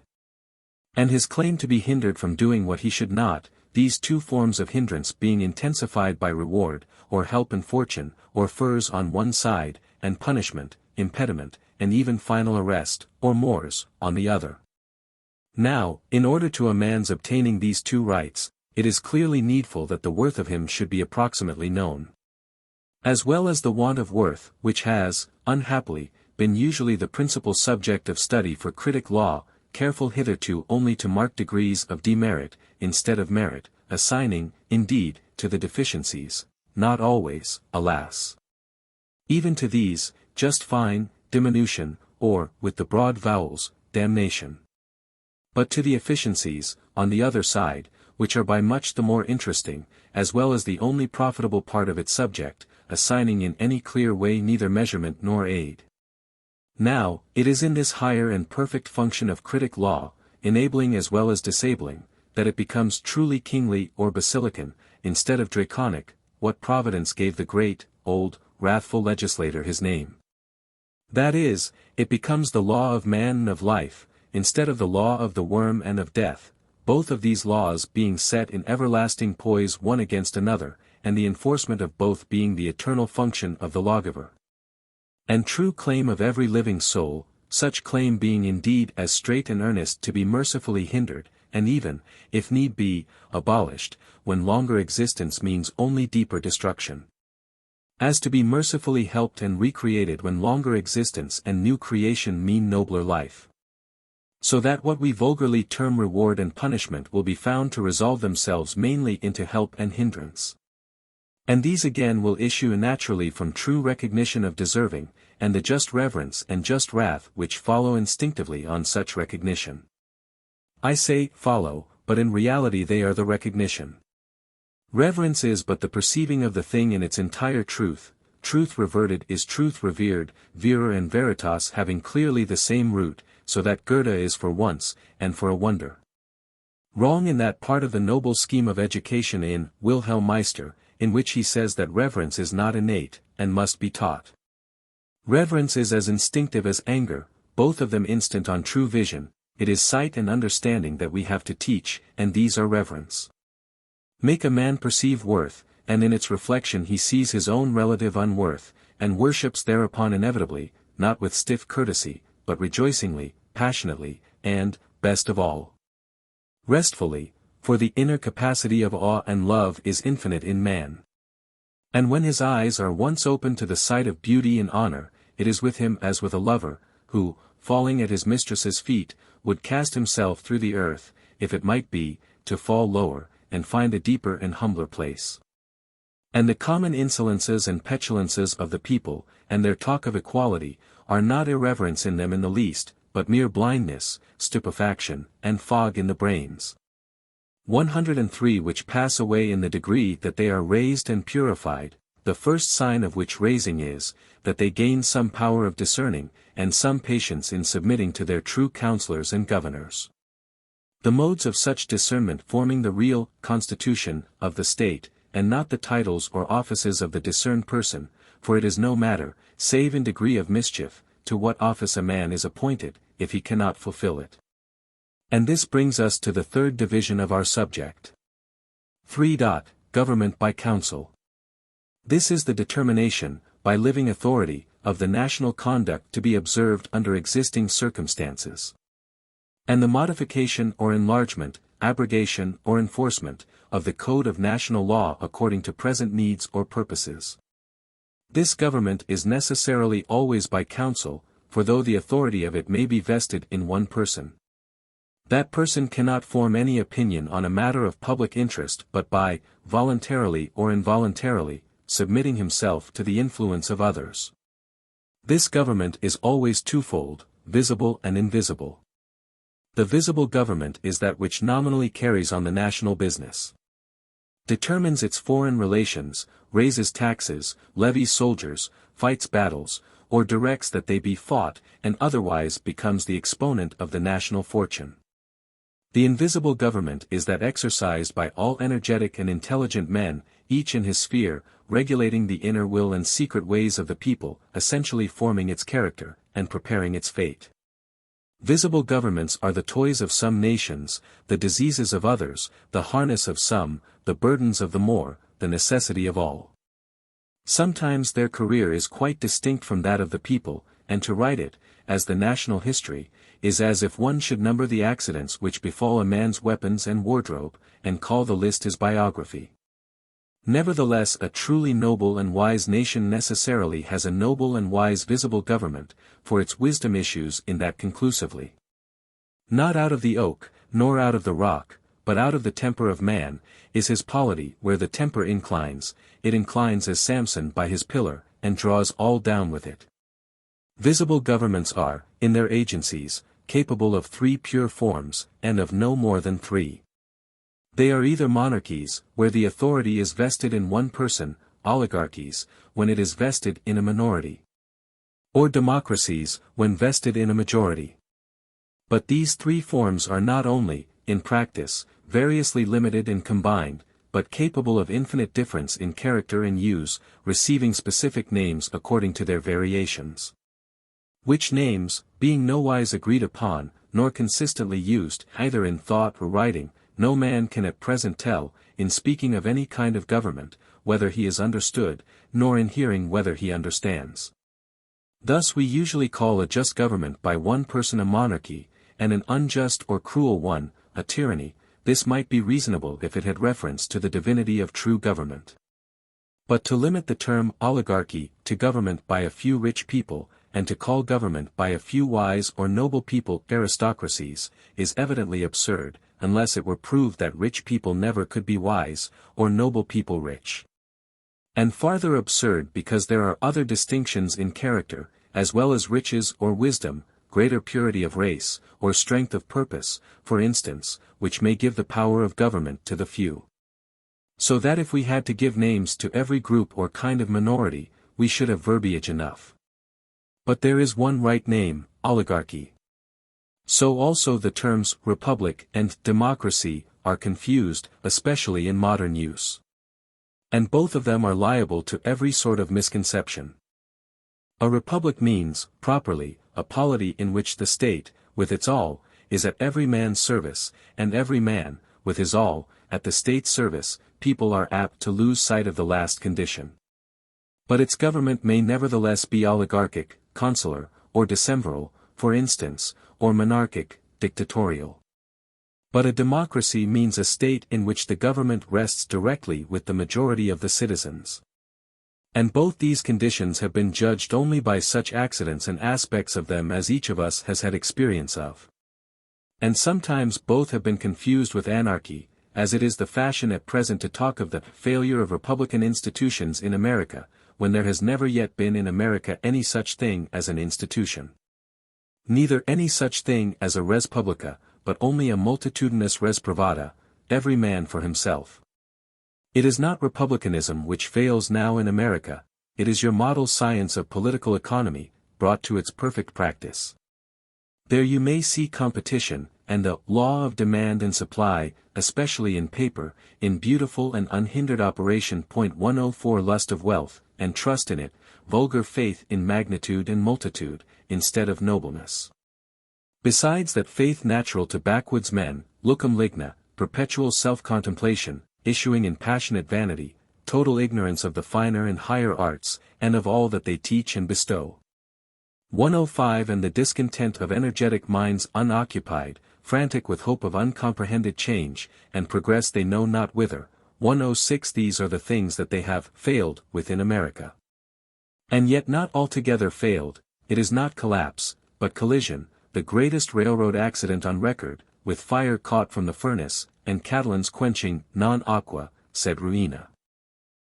and his claim to be hindered from doing what he should not, these two forms of hindrance being intensified by reward, or help and fortune, or furs on one side, and punishment, impediment, and even final arrest, or mores, on the other. Now, in order to a man's obtaining these two rights, it is clearly needful that the worth of him should be approximately known, as well as the want of worth, which has, unhappily, been usually the principal subject of study for critic law, careful hitherto only to mark degrees of demerit, instead of merit, assigning, indeed, to the deficiencies, not always, alas, even to these, just fine, diminution, or, with the broad vowels, damnation. But to the efficiencies, on the other side, which are by much the more interesting, as well as the only profitable part of its subject, assigning in any clear way neither measurement nor aid. Now, it is in this higher and perfect function of critic law, enabling as well as disabling, that it becomes truly kingly or basilican, instead of draconic, what Providence gave the great, old, wrathful legislator his name. That is, it becomes the law of man and of life, instead of the law of the worm and of death, both of these laws being set in everlasting poise one against another, and the enforcement of both being the eternal function of the lawgiver and true claim of every living soul, such claim being indeed as straight and earnest to be mercifully hindered, and even, if need be, abolished, when longer existence means only deeper destruction, as to be mercifully helped and recreated when longer existence and new creation mean nobler life. So that what we vulgarly term reward and punishment will be found to resolve themselves mainly into help and hindrance. And these again will issue naturally from true recognition of deserving, and the just reverence and just wrath which follow instinctively on such recognition. I say, follow, but in reality they are the recognition. Reverence is but the perceiving of the thing in its entire truth. Truth reverted is truth revered, vera and veritas having clearly the same root, so that Goethe is for once, and for a wonder, wrong in that part of the noble scheme of education in Wilhelm Meister, in which he says that reverence is not innate, and must be taught. Reverence is as instinctive as anger, both of them instant on true vision. It is sight and understanding that we have to teach, and these are reverence. Make a man perceive worth, and in its reflection he sees his own relative unworth, and worships thereupon inevitably, not with stiff courtesy, but rejoicingly, passionately, and, best of all, restfully, for the inner capacity of awe and love is infinite in man. And when his eyes are once open to the sight of beauty and honor, it is with him as with a lover, who, falling at his mistress's feet, would cast himself through the earth, if it might be, to fall lower, and find a deeper and humbler place. And the common insolences and petulances of the people, and their talk of equality, are not irreverence in them in the least, but mere blindness, stupefaction, and fog in the brains. 103 which pass away in the degree that they are raised and purified, the first sign of which raising is, that they gain some power of discerning, and some patience in submitting to their true counselors and governors. The modes of such discernment forming the real constitution of the state, and not the titles or offices of the discerned person, for it is no matter, save in degree of mischief, to what office a man is appointed, if he cannot fulfill it. And this brings us to the third division of our subject. 3. Government by counsel. This is the determination, by living authority, of the national conduct to be observed under existing circumstances. And the modification or enlargement, abrogation or enforcement, of the code of national law according to present needs or purposes. This government is necessarily always by counsel, for though the authority of it may be vested in one person, that person cannot form any opinion on a matter of public interest but by, voluntarily or involuntarily, submitting himself to the influence of others. This government is always twofold, visible and invisible. The visible government is that which nominally carries on the national business, determines its foreign relations, raises taxes, levies soldiers, fights battles, or directs that they be fought, and otherwise becomes the exponent of the national fortune. The invisible government is that exercised by all energetic and intelligent men, each in his sphere, regulating the inner will and secret ways of the people, essentially forming its character, and preparing its fate. Visible governments are the toys of some nations, the diseases of others, the harness of some, the burdens of the more, the necessity of all. Sometimes their career is quite distinct from that of the people, and to write it, as the national history, is as if one should number the accidents which befall a man's weapons and wardrobe, and call the list his biography. Nevertheless, a truly noble and wise nation necessarily has a noble and wise visible government, for its wisdom issues in that conclusively. Not out of the oak, nor out of the rock, but out of the temper of man, is his polity. Where the temper inclines, it inclines as Samson by his pillar, and draws all down with it. Visible governments are, in their agencies, capable of three pure forms, and of no more than three. They are either monarchies, where the authority is vested in one person, oligarchies, when it is vested in a minority, or democracies, when vested in a majority. But these three forms are not only, in practice, variously limited and combined, but capable of infinite difference in character and use, receiving specific names according to their variations. Which names, being nowise agreed upon, nor consistently used, either in thought or writing, no man can at present tell, in speaking of any kind of government, whether he is understood, nor in hearing whether he understands. Thus we usually call a just government by one person a monarchy, and an unjust or cruel one, a tyranny. This might be reasonable if it had reference to the divinity of true government. But to limit the term oligarchy to government by a few rich people, and to call government by a few wise or noble people aristocracies, is evidently absurd, unless it were proved that rich people never could be wise, or noble people rich. And farther absurd because there are other distinctions in character, as well as riches or wisdom, greater purity of race, or strength of purpose, for instance, which may give the power of government to the few. So that if we had to give names to every group or kind of minority, we should have verbiage enough. But there is one right name, oligarchy. So also the terms republic and democracy are confused, especially in modern use. And both of them are liable to every sort of misconception. A republic means, properly, a polity in which the state, with its all, is at every man's service, and every man, with his all, at the state's service. People are apt to lose sight of the last condition. But its government may nevertheless be oligarchic, consular, or decemviral, for instance, or monarchic, dictatorial. But a democracy means a state in which the government rests directly with the majority of the citizens. And both these conditions have been judged only by such accidents and aspects of them as each of us has had experience of. And sometimes both have been confused with anarchy, as it is the fashion at present to talk of the failure of republican institutions in America, when there has never yet been in America any such thing as an institution. Neither any such thing as a res publica, but only a multitudinous res privata, every man for himself. It is not republicanism which fails now in America, it is your model science of political economy, brought to its perfect practice. There you may see competition, and the law of demand and supply, especially in paper, in beautiful and unhindered operation. 104 Lust of wealth, and trust in it, vulgar faith in magnitude and multitude, instead of nobleness. Besides that faith natural to backwoods men, lucum ligna, perpetual self-contemplation, issuing in passionate vanity, total ignorance of the finer and higher arts, and of all that they teach and bestow. 105 And the discontent of energetic minds unoccupied, frantic with hope of uncomprehended change, and progress they know not whither. 106 These are the things that they have failed within America. And yet not altogether failed, it is not collapse, but collision, the greatest railroad accident on record, with fire caught from the furnace, and catalans quenching, non aqua, sed ruina.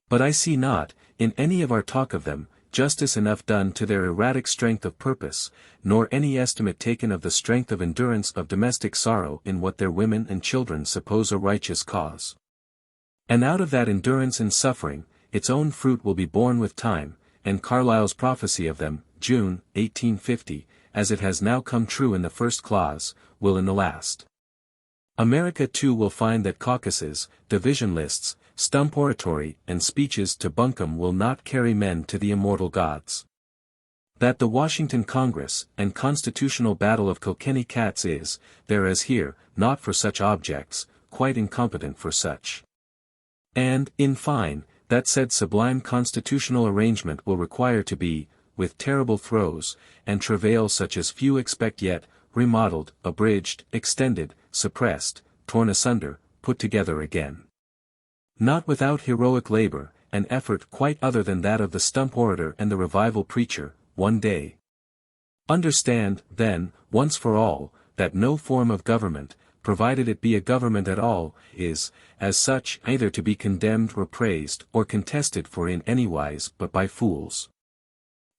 But I see not, in any of our talk of them, justice enough done to their erratic strength of purpose, nor any estimate taken of the strength of endurance of domestic sorrow in what their women and children suppose a righteous cause. And out of that endurance and suffering, its own fruit will be borne with time, and Carlyle's prophecy of them, June, 1850, as it has now come true in the first clause, will in the last. America too will find that caucuses, division lists, stump oratory, and speeches to bunkum will not carry men to the immortal gods. That the Washington Congress and constitutional battle of Kilkenny cats is, there as here, not for such objects, quite incompetent for such. And, in fine, that said sublime constitutional arrangement will require to be, with terrible throes, and travail such as few expect yet, remodeled, abridged, extended, suppressed, torn asunder, put together again. Not without heroic labor, an effort quite other than that of the stump orator and the revival preacher, one day. Understand, then, once for all, that no form of government, provided it be a government at all, is, as such, either to be condemned or praised or contested for in any wise but by fools.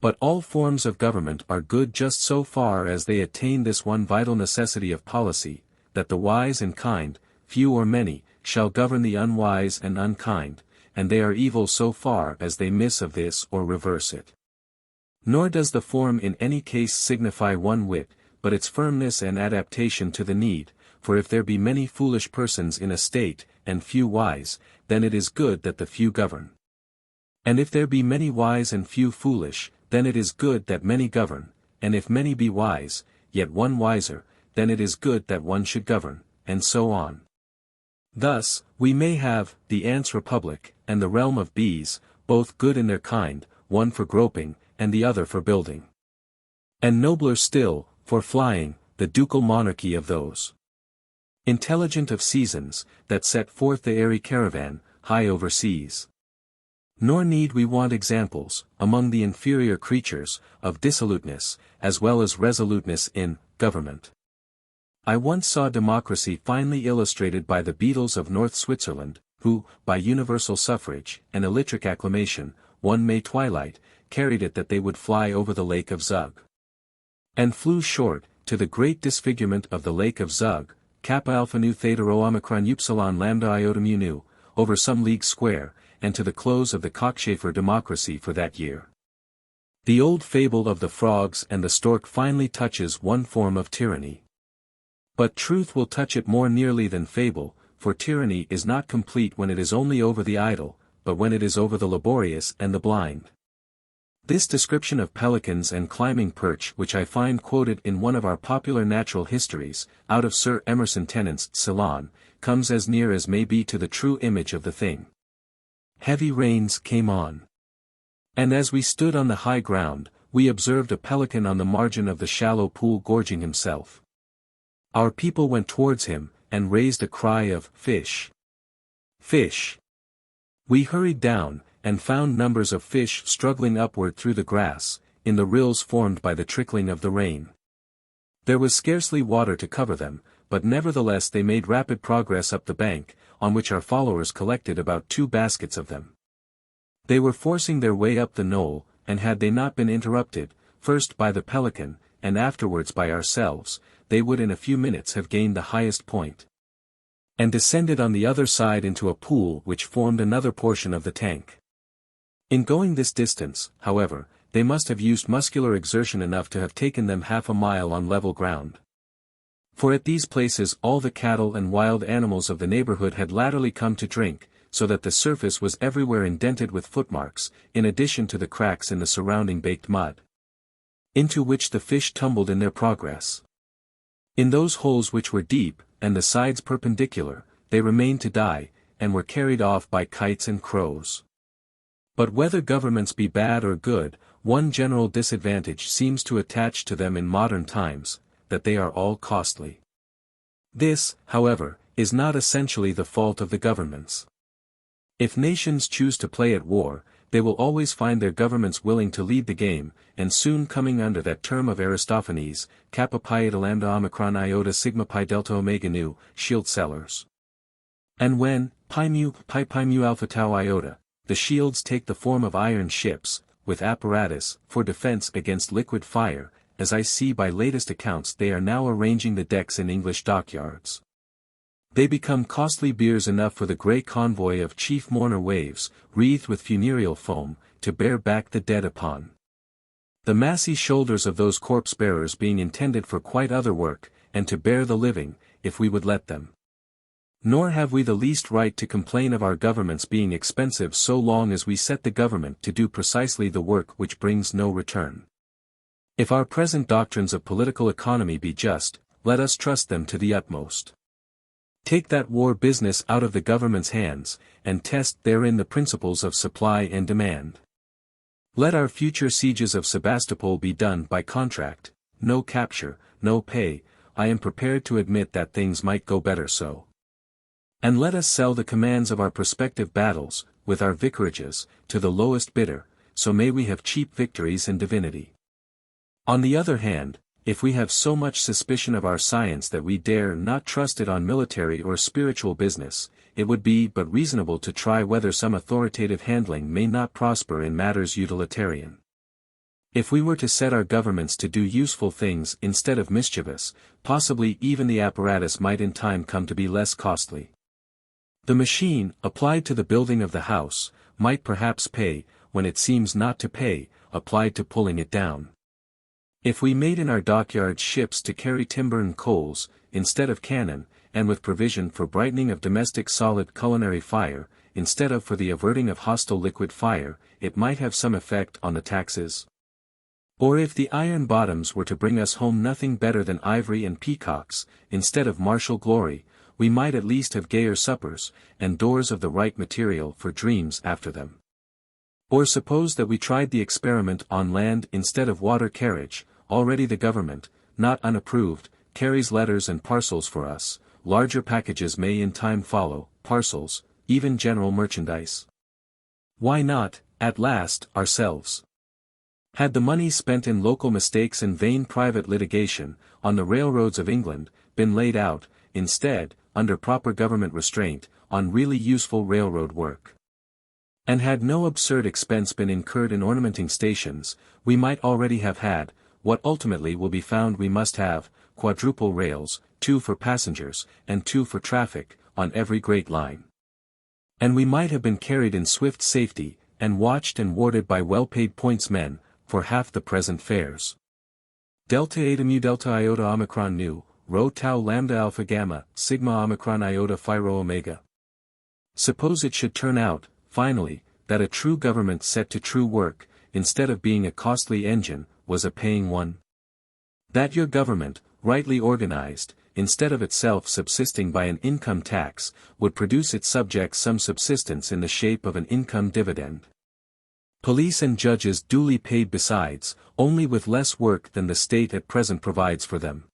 But all forms of government are good just so far as they attain this one vital necessity of policy, that the wise and kind, few or many, shall govern the unwise and unkind, and they are evil so far as they miss of this or reverse it. Nor does the form in any case signify one whit, but its firmness and adaptation to the need, for if there be many foolish persons in a state, and few wise, then it is good that the few govern. And if there be many wise and few foolish, then it is good that many govern, and if many be wise, yet one wiser, then it is good that one should govern, and so on. Thus, we may have the ants' republic, and the realm of bees, both good in their kind, one for groping, and the other for building. And nobler still, for flying, the ducal monarchy of those intelligent of seasons, that set forth the airy caravan, high over seas. Nor need we want examples, among the inferior creatures, of dissoluteness, as well as resoluteness in government. I once saw democracy finely illustrated by the beadles of North Switzerland, who, by universal suffrage, and electric acclamation, one May twilight, carried it that they would fly over the lake of Zug. And flew short, to the great disfigurement of the lake of Zug, Kappa Alpha Nu Theta Rho Omicron Upsilon Lambda Iota Mu Nu, over some leagues square, and to the close of the cockchafer democracy for that year. The old fable of the frogs and the stork finally touches one form of tyranny. But truth will touch it more nearly than fable, for tyranny is not complete when it is only over the idle, but when it is over the laborious and the blind. This description of pelicans and climbing perch, which I find quoted in one of our popular natural histories, out of Sir Emerson Tennant's Ceylon, comes as near as may be to the true image of the thing. Heavy rains came on. And as we stood on the high ground, we observed a pelican on the margin of the shallow pool gorging himself. Our people went towards him, and raised a cry of, "Fish! Fish!" We hurried down, and found numbers of fish struggling upward through the grass, in the rills formed by the trickling of the rain. There was scarcely water to cover them, but nevertheless they made rapid progress up the bank, on which our followers collected about 2 baskets of them. They were forcing their way up the knoll, and had they not been interrupted, first by the pelican, and afterwards by ourselves, they would in a few minutes have gained the highest point, and descended on the other side into a pool which formed another portion of the tank. In going this distance, however, they must have used muscular exertion enough to have taken them half a mile on level ground. For at these places all the cattle and wild animals of the neighborhood had latterly come to drink, so that the surface was everywhere indented with footmarks, in addition to the cracks in the surrounding baked mud, into which the fish tumbled in their progress. In those holes which were deep, and the sides perpendicular, they remained to die, and were carried off by kites and crows. But whether governments be bad or good, one general disadvantage seems to attach to them in modern times, that they are all costly. This, however, is not essentially the fault of the governments. If nations choose to play at war, they will always find their governments willing to lead the game, and soon coming under that term of Aristophanes, kappa pi eta lambda omicron iota sigma pi delta omega nu, shield sellers. And when, pi mu alpha tau iota, the shields take the form of iron ships, with apparatus, for defense against liquid fire, as I see by latest accounts they are now arranging the decks in English dockyards. They become costly biers enough for the grey convoy of chief mourner waves, wreathed with funereal foam, to bear back the dead upon. The massy shoulders of those corpse-bearers being intended for quite other work, and to bear the living, if we would let them. Nor have we the least right to complain of our governments being expensive so long as we set the government to do precisely the work which brings no return. If our present doctrines of political economy be just, let us trust them to the utmost. Take that war business out of the government's hands, and test therein the principles of supply and demand. Let our future sieges of Sebastopol be done by contract, no capture, no pay. I am prepared to admit that things might go better so. And let us sell the commands of our prospective battles, with our vicarages, to the lowest bidder, so may we have cheap victories and divinity. On the other hand, if we have so much suspicion of our science that we dare not trust it on military or spiritual business, it would be but reasonable to try whether some authoritative handling may not prosper in matters utilitarian. If we were to set our governments to do useful things instead of mischievous, possibly even the apparatus might in time come to be less costly. The machine, applied to the building of the house, might perhaps pay, when it seems not to pay, applied to pulling it down. If we made in our dockyards ships to carry timber and coals, instead of cannon, and with provision for brightening of domestic solid culinary fire, instead of for the averting of hostile liquid fire, it might have some effect on the taxes. Or if the iron bottoms were to bring us home nothing better than ivory and peacocks, instead of martial glory, we might at least have gayer suppers, and doors of the right material for dreams after them. Or suppose that we tried the experiment on land instead of water carriage. Already the government, not unapproved, carries letters and parcels for us, larger packages may in time follow, parcels, even general merchandise. Why not, at last, ourselves? Had the money spent in local mistakes and vain private litigation, on the railroads of England, been laid out, instead, under proper government restraint, on really useful railroad work? And had no absurd expense been incurred in ornamenting stations, we might already have had, what ultimately will be found we must have, quadruple rails, 2 for passengers, and 2 for traffic, on every great line. And we might have been carried in swift safety, and watched and warded by well-paid pointsmen, for half the present fares. Delta eta mu delta iota omicron nu, rho tau lambda alpha gamma, sigma omicron iota phi rho omega. Suppose it should turn out, finally, that a true government set to true work, instead of being a costly engine, was a paying one? That your government, rightly organized, instead of itself subsisting by an income tax, would produce its subjects some subsistence in the shape of an income dividend. Police and judges duly paid besides, only with less work than the state at present provides for them.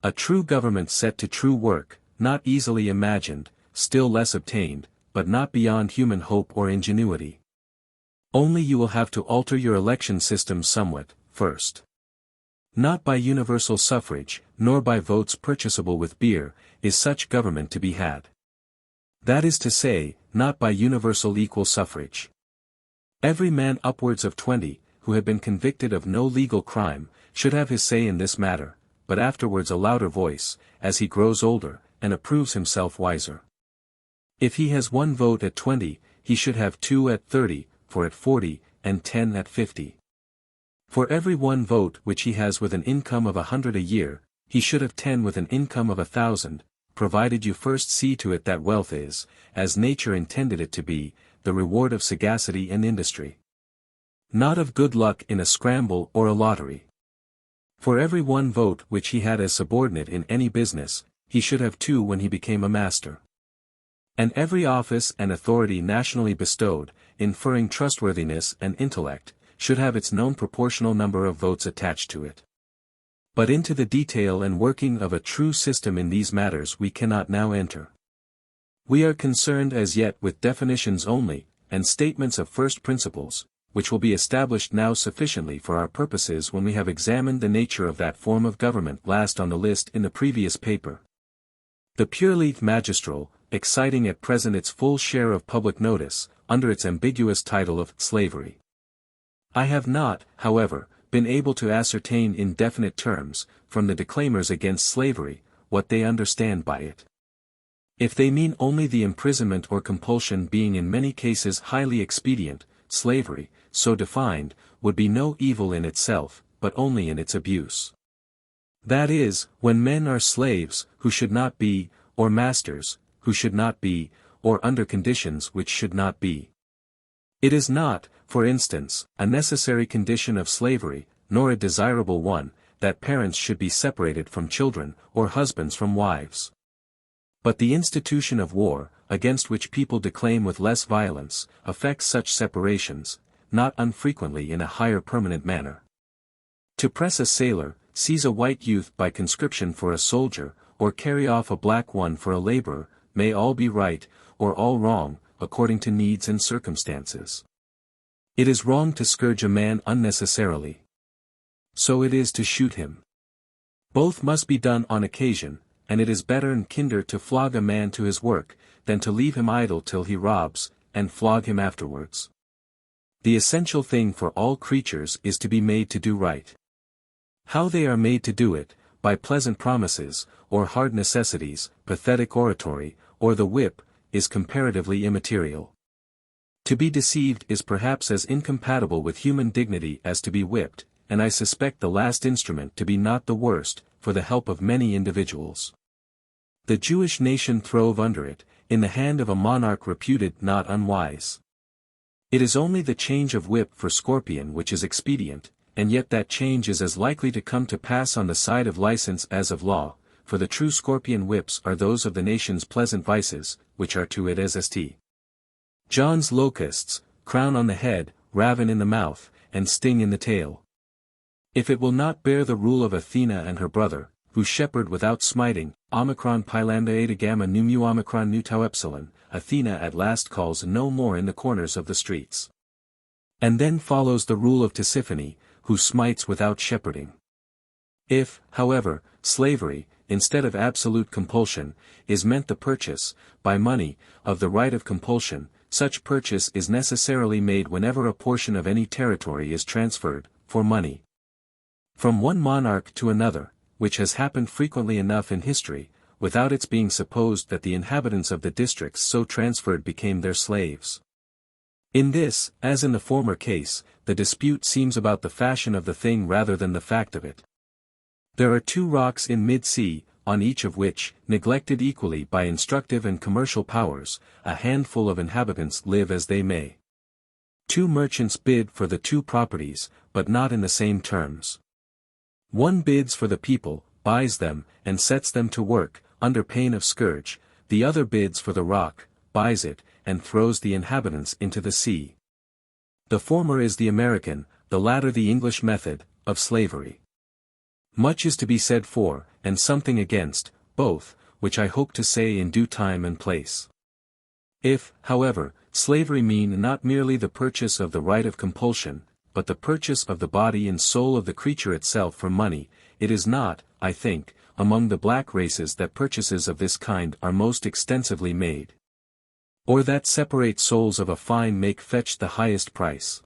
A true government set to true work, not easily imagined, still less obtained, but not beyond human hope or ingenuity. Only you will have to alter your election system somewhat, first. Not by universal suffrage, nor by votes purchasable with beer, is such government to be had. That is to say, not by universal equal suffrage. Every man upwards of 20, who had been convicted of no legal crime, should have his say in this matter, but afterwards a louder voice, as he grows older, and approves himself wiser. If he has 1 vote at 20, he should have 2 at 30, 4 at 40, and 10 at 50. For every 1 vote which he has with an income of 100 a year, he should have 10 with an income of 1,000, provided you first see to it that wealth is, as nature intended it to be, the reward of sagacity and industry. Not of good luck in a scramble or a lottery. For every 1 vote which he had as subordinate in any business, he should have 2 when he became a master. And every office and authority nationally bestowed, inferring trustworthiness and intellect, should have its known proportional number of votes attached to it. But into the detail and working of a true system in these matters we cannot now enter. We are concerned as yet with definitions only, and statements of first principles, which will be established now sufficiently for our purposes when we have examined the nature of that form of government last on the list in the previous paper. The purely magistral, exciting at present its full share of public notice, under its ambiguous title of slavery. I have not, however, been able to ascertain in definite terms, from the declaimers against slavery, what they understand by it. If they mean only the imprisonment or compulsion being in many cases highly expedient, slavery, so defined, would be no evil in itself, but only in its abuse. That is, when men are slaves, who should not be, or masters, who should not be, or under conditions which should not be. It is not, for instance, a necessary condition of slavery, nor a desirable one, that parents should be separated from children, or husbands from wives. But the institution of war, against which people declaim with less violence, affects such separations, not unfrequently in a higher permanent manner. To press a sailor, seize a white youth by conscription for a soldier, or carry off a black one for a laborer, may all be right, or all wrong, according to needs and circumstances. It is wrong to scourge a man unnecessarily. So it is to shoot him. Both must be done on occasion, and it is better and kinder to flog a man to his work, than to leave him idle till he robs, and flog him afterwards. The essential thing for all creatures is to be made to do right. How they are made to do it, by pleasant promises, or hard necessities, pathetic oratory, or the whip, is comparatively immaterial. To be deceived is perhaps as incompatible with human dignity as to be whipped, and I suspect the last instrument to be not the worst, for the help of many individuals. The Jewish nation throve under it, in the hand of a monarch reputed not unwise. It is only the change of whip for scorpion which is expedient, and yet that change is as likely to come to pass on the side of license as of law, for the true scorpion whips are those of the nation's pleasant vices, which are to it as st. John's locusts, crown on the head, raven in the mouth, and sting in the tail. If it will not bear the rule of Athena and her brother, who shepherd without smiting, omicron pilanda eta gamma nu mu omicron nu tau epsilon, Athena at last calls no more in the corners of the streets. And then follows the rule of Tisiphone, who smites without shepherding. If, however, slavery, instead of absolute compulsion, is meant the purchase, by money, of the right of compulsion, such purchase is necessarily made whenever a portion of any territory is transferred, for money, from one monarch to another, which has happened frequently enough in history, without its being supposed that the inhabitants of the districts so transferred became their slaves. In this, as in the former case, the dispute seems about the fashion of the thing rather than the fact of it. There are 2 rocks in mid-sea, on each of which, neglected equally by instructive and commercial powers, a handful of inhabitants live as they may. Two merchants bid for the two properties, but not in the same terms. One bids for the people, buys them, and sets them to work, under pain of scourge; the other bids for the rock, buys it, and throws the inhabitants into the sea. The former is the American, the latter the English method, of slavery. Much is to be said for, and something against, both, which I hope to say in due time and place. If, however, slavery mean not merely the purchase of the right of compulsion, but the purchase of the body and soul of the creature itself for money, it is not, I think, among the black races that purchases of this kind are most extensively made. Or that separate souls of a fine make fetch the highest price.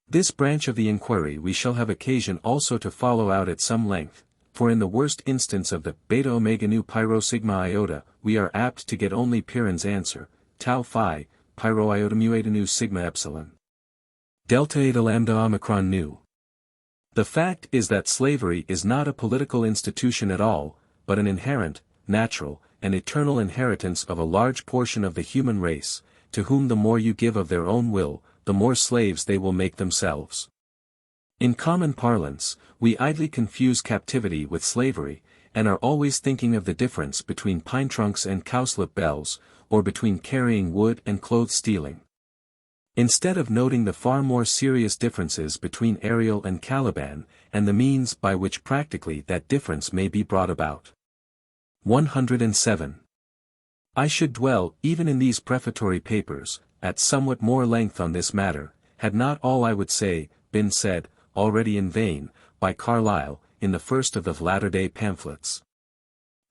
This branch of the inquiry we shall have occasion also to follow out at some length, for in the worst instance of the beta omega nu pyro sigma iota, we are apt to get only Piran's answer, tau phi, pyro iota mu eta nu sigma epsilon. Delta eta lambda omicron nu. The fact is that slavery is not a political institution at all, but an inherent, natural, and eternal inheritance of a large portion of the human race, to whom the more you give of their own will, the more slaves they will make themselves. In common parlance, we idly confuse captivity with slavery, and are always thinking of the difference between pine trunks and cowslip bells, or between carrying wood and clothes stealing. Instead of noting the far more serious differences between Ariel and Caliban, and the means by which practically that difference may be brought about. 107. I should dwell, even in these prefatory papers, at somewhat more length on this matter, had not all I would say, been said, already in vain, by Carlyle, in the first of the latter-day pamphlets.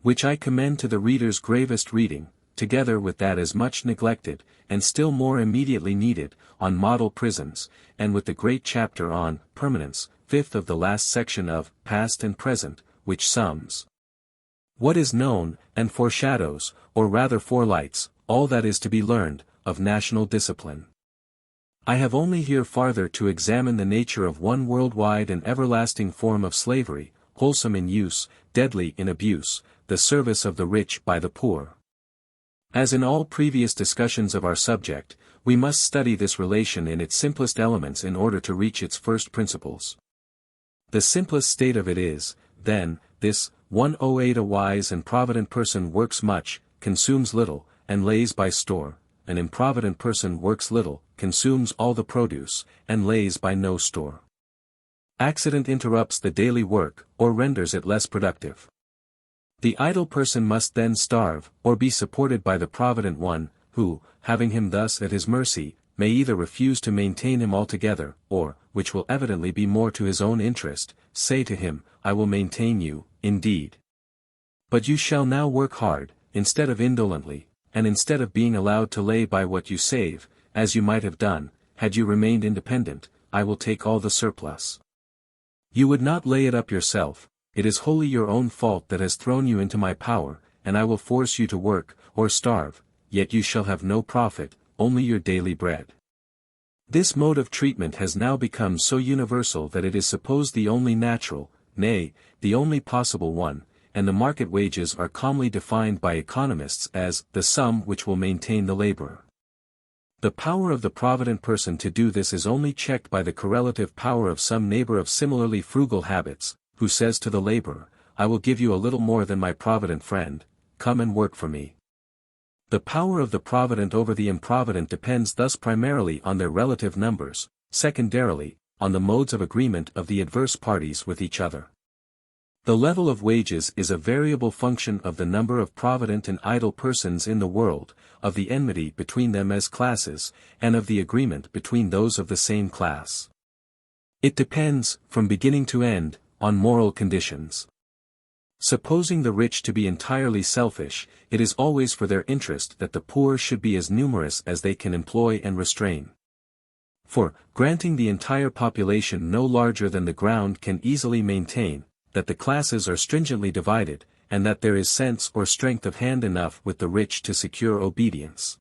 Which I commend to the reader's gravest reading, together with that as much neglected, and still more immediately needed, on model prisons, and with the great chapter on permanence, fifth of the last section of Past and Present, which sums what is known, and foreshadows, or rather forelights, all that is to be learned, of national discipline. I have only here farther to examine the nature of one worldwide and everlasting form of slavery, wholesome in use, deadly in abuse, the service of the rich by the poor. As in all previous discussions of our subject, we must study this relation in its simplest elements in order to reach its first principles. The simplest state of it is, then, this: 108 A wise and provident person works much, consumes little, and lays by store; an improvident person works little, consumes all the produce, and lays by no store. Accident interrupts the daily work, or renders it less productive. The idle person must then starve, or be supported by the provident one, who, having him thus at his mercy, may either refuse to maintain him altogether, or, which will evidently be more to his own interest, say to him, I will maintain you, indeed. But you shall now work hard, instead of indolently, and instead of being allowed to lay by what you save, as you might have done, had you remained independent, I will take all the surplus. You would not lay it up yourself. It is wholly your own fault that has thrown you into my power, and I will force you to work, or starve, yet you shall have no profit, only your daily bread. This mode of treatment has now become so universal that it is supposed the only natural, nay, the only possible one, and the market wages are calmly defined by economists as the sum which will maintain the laborer. The power of the provident person to do this is only checked by the correlative power of some neighbor of similarly frugal habits, who says to the laborer, I will give you a little more than my provident friend, come and work for me. The power of the provident over the improvident depends thus primarily on their relative numbers, secondarily, on the modes of agreement of the adverse parties with each other. The level of wages is a variable function of the number of provident and idle persons in the world, of the enmity between them as classes, and of the agreement between those of the same class. It depends, from beginning to end, on moral conditions. Supposing the rich to be entirely selfish, it is always for their interest that the poor should be as numerous as they can employ and restrain. For, granting the entire population no larger than the ground can easily maintain, that the classes are stringently divided, and that there is sense or strength of hand enough with the rich to secure obedience.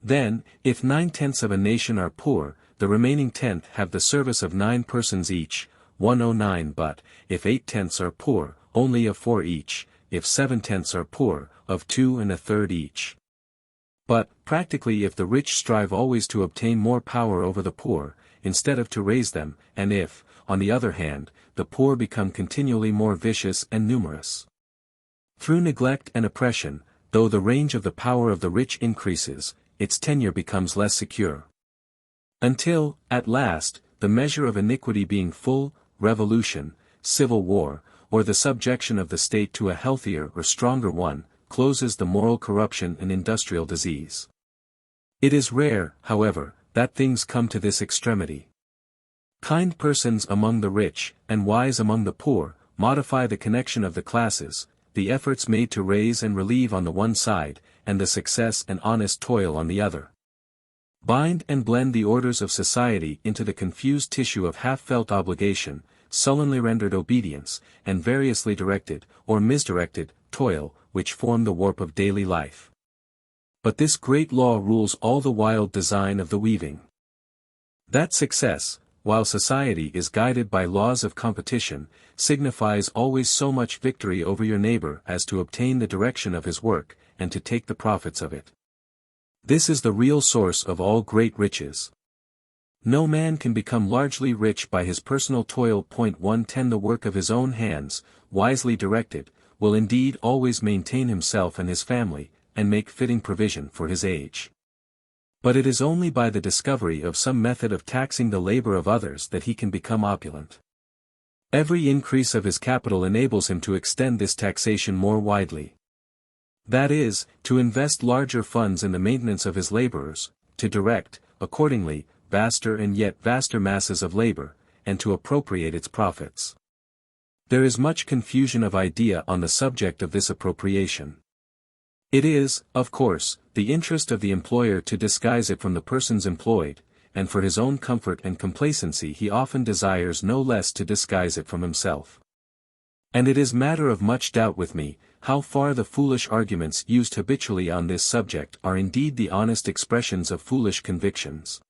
Then, if 9/10 of a nation are poor, the remaining tenth have the service of 9 persons each, 109. But, if 8/10 are poor, only of 4 each, if 7/10 are poor, of 2 1/3 each. But, practically, if the rich strive always to obtain more power over the poor, instead of to raise them, and if, on the other hand, the poor become continually more vicious and numerous through neglect and oppression, though the range of the power of the rich increases, its tenure becomes less secure. Until, at last, the measure of iniquity being full, revolution, civil war, or the subjection of the state to a healthier or stronger one, closes the moral corruption and industrial disease. It is rare, however, that things come to this extremity. Kind persons among the rich, and wise among the poor, modify the connection of the classes, the efforts made to raise and relieve on the one side, and the success and honest toil on the other. Bind and blend the orders of society into the confused tissue of half-felt obligation, sullenly rendered obedience, and variously directed, or misdirected, toil, which form the warp of daily life. But this great law rules all the wild design of the weaving. That success, while society is guided by laws of competition, signifies always so much victory over your neighbor as to obtain the direction of his work, and to take the profits of it. This is the real source of all great riches. No man can become largely rich by his personal toil. 110 The work of his own hands, wisely directed, will indeed always maintain himself and his family, and make fitting provision for his age. But it is only by the discovery of some method of taxing the labor of others that he can become opulent. Every increase of his capital enables him to extend this taxation more widely. That is, to invest larger funds in the maintenance of his laborers, to direct, accordingly, vaster and yet vaster masses of labor, and to appropriate its profits. There is much confusion of idea on the subject of this appropriation. It is, of course, the interest of the employer to disguise it from the persons employed, and for his own comfort and complacency he often desires no less to disguise it from himself. And it is matter of much doubt with me, how far the foolish arguments used habitually on this subject are indeed the honest expressions of foolish convictions.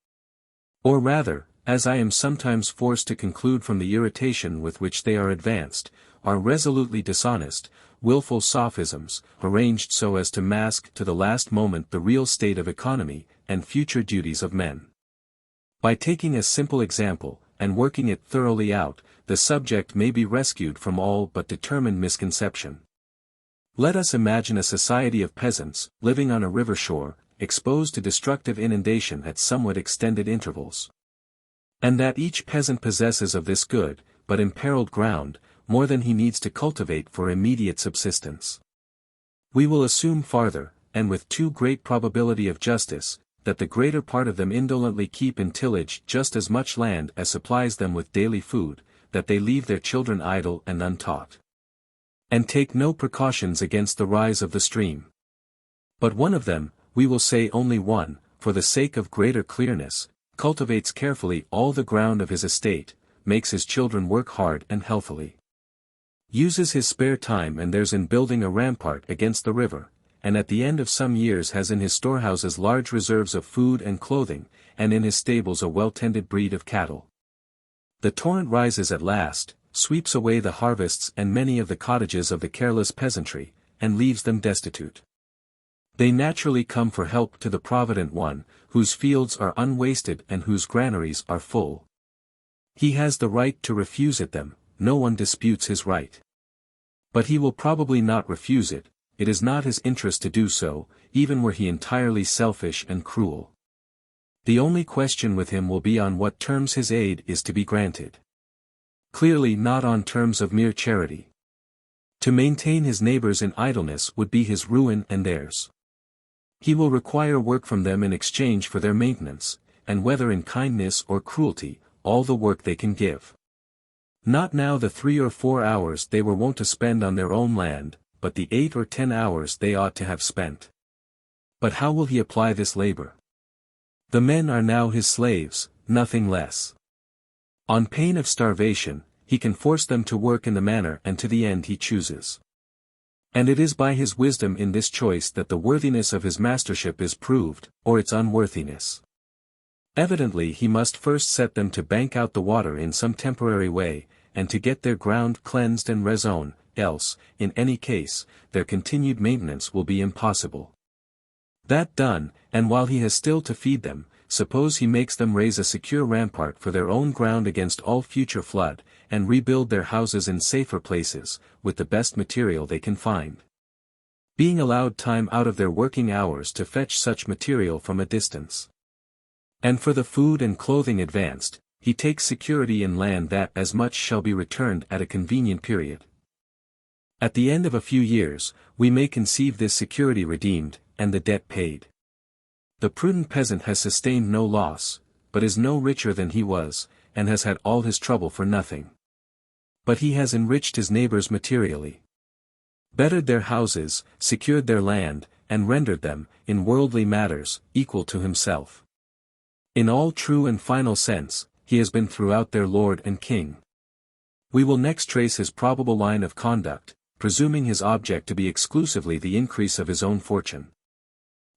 Or rather, as I am sometimes forced to conclude from the irritation with which they are advanced, are resolutely dishonest, wilful sophisms, arranged so as to mask to the last moment the real state of economy, and future duties of men. By taking a simple example, and working it thoroughly out, the subject may be rescued from all but determined misconception. Let us imagine a society of peasants, living on a river shore, exposed to destructive inundation at somewhat extended intervals. And that each peasant possesses of this good, but imperiled ground, more than he needs to cultivate for immediate subsistence. We will assume farther, and with too great probability of justice, that the greater part of them indolently keep in tillage just as much land as supplies them with daily food, that they leave their children idle and untaught, and take no precautions against the rise of the stream. But one of them, we will say only one, for the sake of greater clearness, cultivates carefully all the ground of his estate, makes his children work hard and healthily, uses his spare time and theirs in building a rampart against the river, and at the end of some years has in his storehouses large reserves of food and clothing, and in his stables a well-tended breed of cattle. The torrent rises at last, sweeps away the harvests and many of the cottages of the careless peasantry, and leaves them destitute. They naturally come for help to the provident one, whose fields are unwasted and whose granaries are full. He has the right to refuse it them, no one disputes his right. But he will probably not refuse it, it is not his interest to do so, even were he entirely selfish and cruel. The only question with him will be on what terms his aid is to be granted. Clearly not on terms of mere charity. To maintain his neighbors in idleness would be his ruin and theirs. He will require work from them in exchange for their maintenance, and whether in kindness or cruelty, all the work they can give. Not now the 3 or 4 hours they were wont to spend on their own land, but the 8 or 10 hours they ought to have spent. But how will he apply this labor? The men are now his slaves, nothing less. On pain of starvation, he can force them to work in the manner and to the end he chooses. And it is by his wisdom in this choice that the worthiness of his mastership is proved, or its unworthiness. Evidently he must first set them to bank out the water in some temporary way, and to get their ground cleansed and raisonned, else, in any case, their continued maintenance will be impossible. That done, and while he has still to feed them, suppose he makes them raise a secure rampart for their own ground against all future flood, and rebuild their houses in safer places, with the best material they can find. Being allowed time out of their working hours to fetch such material from a distance. And for the food and clothing advanced, he takes security in land that as much shall be returned at a convenient period. At the end of a few years, we may conceive this security redeemed, and the debt paid. The prudent peasant has sustained no loss, but is no richer than he was, and has had all his trouble for nothing. But he has enriched his neighbors materially, bettered their houses, secured their land, and rendered them, in worldly matters, equal to himself. In all true and final sense, he has been throughout their lord and king. We will next trace his probable line of conduct, presuming his object to be exclusively the increase of his own fortune.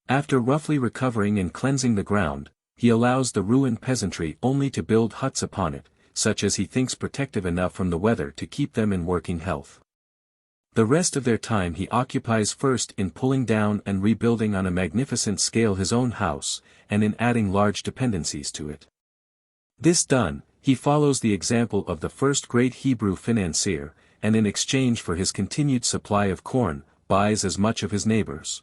After roughly recovering and cleansing the ground, he allows the ruined peasantry only to build huts upon it, such as he thinks protective enough from the weather to keep them in working health. The rest of their time he occupies first in pulling down and rebuilding on a magnificent scale his own house, and in adding large dependencies to it. This done, he follows the example of the first great Hebrew financier, and in exchange for his continued supply of corn, buys as much of his neighbors'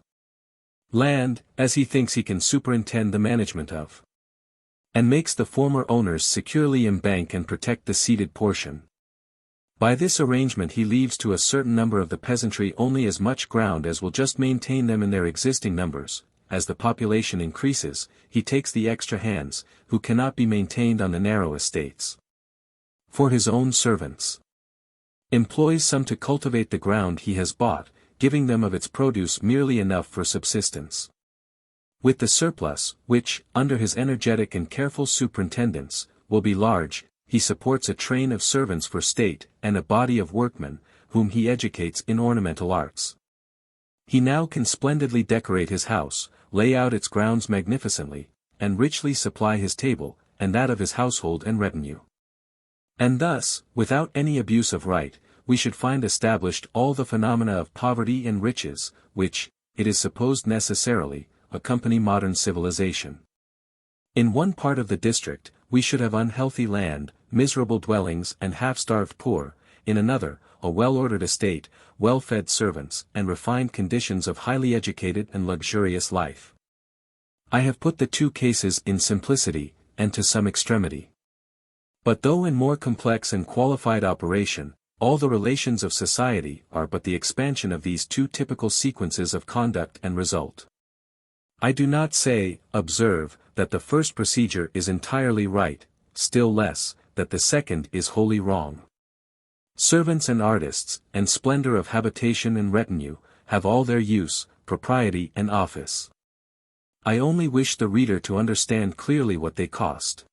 land, as he thinks he can superintend the management of, and makes the former owners securely embank and protect the ceded portion. By this arrangement he leaves to a certain number of the peasantry only as much ground as will just maintain them in their existing numbers. As the population increases, he takes the extra hands, who cannot be maintained on the narrow estates, for his own servants. Employs some to cultivate the ground he has bought, giving them of its produce merely enough for subsistence. With the surplus, which, under his energetic and careful superintendence, will be large, he supports a train of servants for state, and a body of workmen, whom he educates in ornamental arts. He now can splendidly decorate his house, lay out its grounds magnificently, and richly supply his table, and that of his household and retinue. And thus, without any abuse of right, we should find established all the phenomena of poverty and riches, which, it is supposed necessarily, accompany modern civilization. In one part of the district, we should have unhealthy land, miserable dwellings and half-starved poor, in another, a well-ordered estate, well-fed servants and refined conditions of highly educated and luxurious life. I have put the two cases in simplicity, and to some extremity. But though in more complex and qualified operation, all the relations of society are but the expansion of these two typical sequences of conduct and result. I do not say, observe, that the first procedure is entirely right, still less, that the second is wholly wrong. Servants and artists, and splendor of habitation and retinue, have all their use, propriety and office. I only wish the reader to understand clearly what they cost.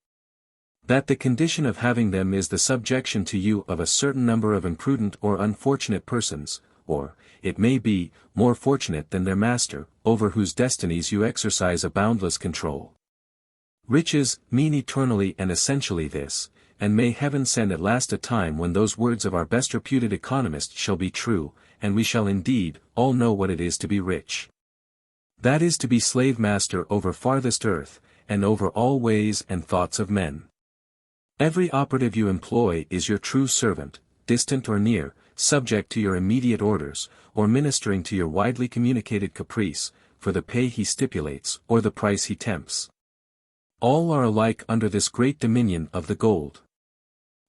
That the condition of having them is the subjection to you of a certain number of imprudent or unfortunate persons, or, it may be, more fortunate than their master, over whose destinies you exercise a boundless control. Riches mean eternally and essentially this, and may heaven send at last a time when those words of our best reputed economist shall be true, and we shall indeed all know what it is to be rich. That is to be slave-master over farthest earth, and over all ways and thoughts of men. Every operative you employ is your true servant, distant or near, subject to your immediate orders, or ministering to your widely communicated caprice, for the pay he stipulates or the price he tempts. All are alike under this great dominion of the gold.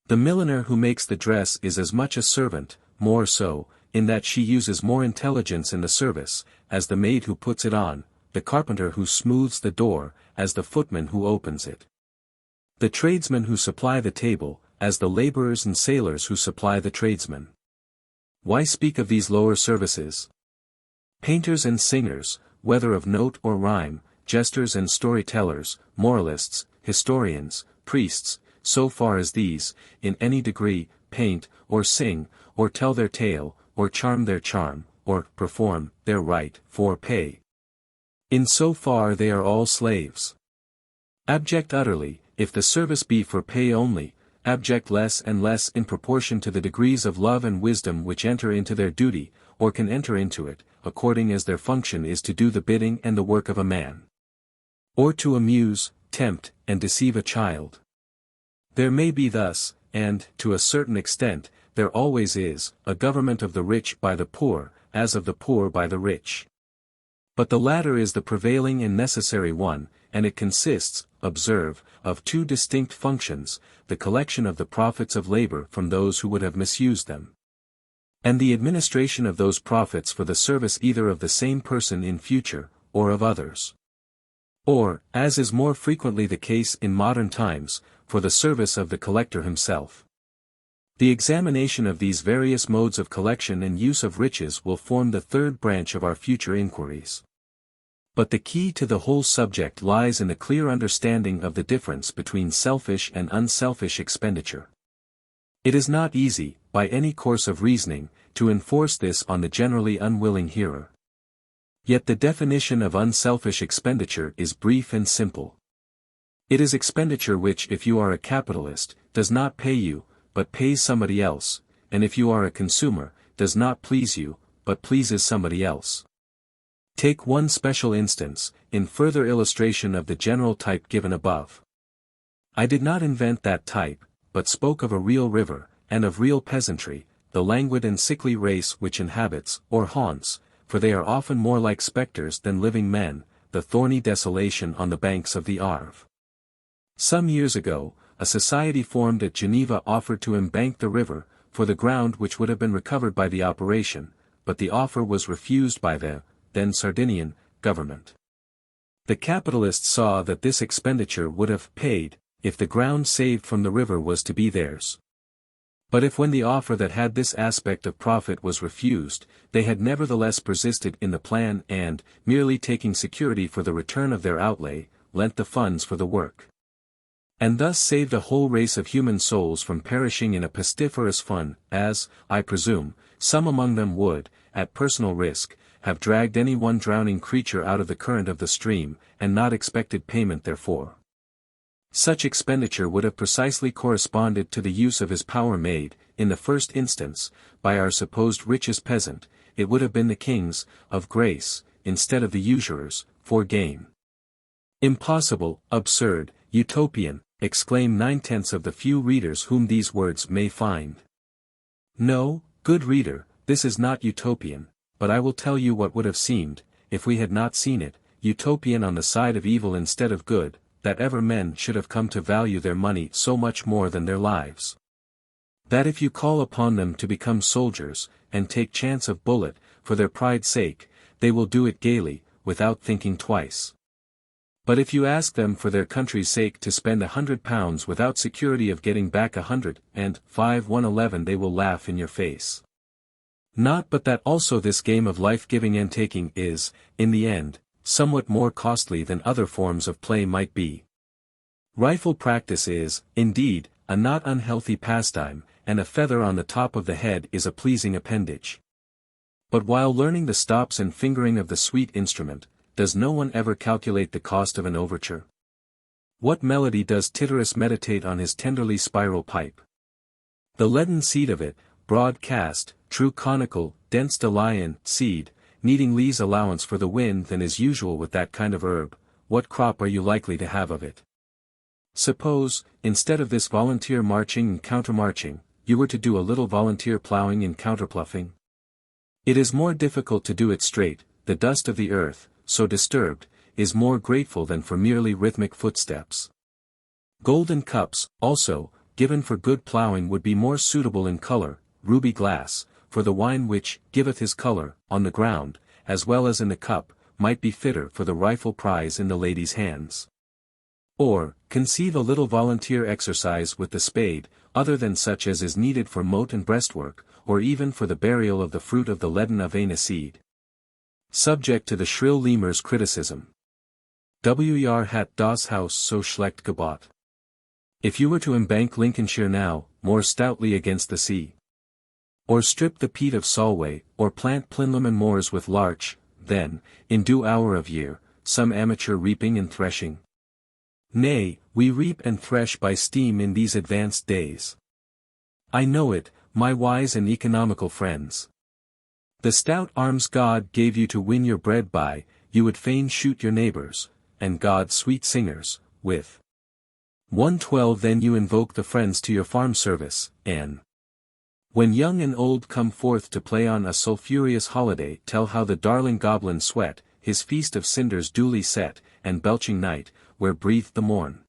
The milliner who makes the dress is as much a servant, more so, in that she uses more intelligence in the service, as the maid who puts it on, the carpenter who smooths the door, as the footman who opens it. The tradesmen who supply the table, as the laborers and sailors who supply the tradesmen. Why speak of these lower services? Painters and singers, whether of note or rhyme, jesters and storytellers, moralists, historians, priests, so far as these, in any degree, paint, or sing, or tell their tale, or charm their charm, or perform their rite for pay. In so far they are all slaves. Abject utterly, if the service be for pay only, abject less and less in proportion to the degrees of love and wisdom which enter into their duty, or can enter into it, according as their function is to do the bidding and the work of a man. Or to amuse, tempt, and deceive a child. There may be thus, and, to a certain extent, there always is, a government of the rich by the poor, as of the poor by the rich. But the latter is the prevailing and necessary one, and it consists, observe, of two distinct functions, the collection of the profits of labor from those who would have misused them, and the administration of those profits for the service either of the same person in future, or of others. Or, as is more frequently the case in modern times, for the service of the collector himself. The examination of these various modes of collection and use of riches will form the third branch of our future inquiries. But the key to the whole subject lies in the clear understanding of the difference between selfish and unselfish expenditure. It is not easy, by any course of reasoning, to enforce this on the generally unwilling hearer. Yet the definition of unselfish expenditure is brief and simple. It is expenditure which, if you are a capitalist, does not pay you, but pays somebody else, and if you are a consumer, does not please you, but pleases somebody else. Take one special instance, in further illustration of the general type given above. I did not invent that type, but spoke of a real river, and of real peasantry, the languid and sickly race which inhabits, or haunts, for they are often more like spectres than living men, the thorny desolation on the banks of the Arve. Some years ago, a society formed at Geneva offered to embank the river, for the ground which would have been recovered by the operation, but the offer was refused by the, then Sardinian, government. The capitalists saw that this expenditure would have paid, if the ground saved from the river was to be theirs. But if when the offer that had this aspect of profit was refused, they had nevertheless persisted in the plan and, merely taking security for the return of their outlay, lent the funds for the work. And thus saved a whole race of human souls from perishing in a pestiferous fun, as, I presume, some among them would, at personal risk, have dragged any one drowning creature out of the current of the stream, and not expected payment therefor. Such expenditure would have precisely corresponded to the use of his power made, in the first instance, by our supposed richest peasant, it would have been the king's, of grace, instead of the usurer's, for gain. Impossible, absurd, utopian, exclaim 9/10 of the few readers whom these words may find. No, good reader, this is not utopian, but I will tell you what would have seemed, if we had not seen it, utopian on the side of evil instead of good, that ever men should have come to value their money so much more than their lives. That if you call upon them to become soldiers, and take chance of bullet, for their pride's sake, they will do it gaily, without thinking twice. But if you ask them for their country's sake to spend £100 without security of getting back 105 they will laugh in your face. Not but that also this game of life-giving and taking is, in the end, somewhat more costly than other forms of play might be. Rifle practice is, indeed, a not unhealthy pastime, and a feather on the top of the head is a pleasing appendage. But while learning the stops and fingering of the sweet instrument, does no one ever calculate the cost of an overture? What melody does Tityrus meditate on his tenderly spiral pipe? The leaden seed of it, broad cast, true conical, dense Delian seed, needing Lee's allowance for the wind than is usual with that kind of herb, what crop are you likely to have of it? Suppose, instead of this volunteer marching and countermarching, you were to do a little volunteer ploughing and counterploughing? It is more difficult to do it straight, the dust of the earth, so disturbed, is more grateful than for merely rhythmic footsteps. Golden cups, also, given for good ploughing would be more suitable in color, ruby glass, for the wine which giveth his color, on the ground, as well as in the cup, might be fitter for the rifle prize in the lady's hands. Or, conceive a little volunteer exercise with the spade, other than such as is needed for moat and breastwork, or even for the burial of the fruit of the leaden Avena seed. Subject to the shrill lemur's criticism. Wer hat das Haus so schlecht gebaut? If you were to embank Lincolnshire now, more stoutly against the sea, or strip the peat of Solway, or plant Plinlimmon moors with larch, then, in due hour of year, some amateur reaping and threshing Nay, we reap and thresh by steam in these advanced days. I know it, my wise and economical friends. The stout arms God gave you to win your bread by, you would fain shoot your neighbors, and God's sweet singers, with 112 then you invoke the friends to your farm service, and when young and old come forth to play on a sulphureous holiday tell how the darling goblin sweat, his feast of cinders duly set, and belching night, where breathed the morn.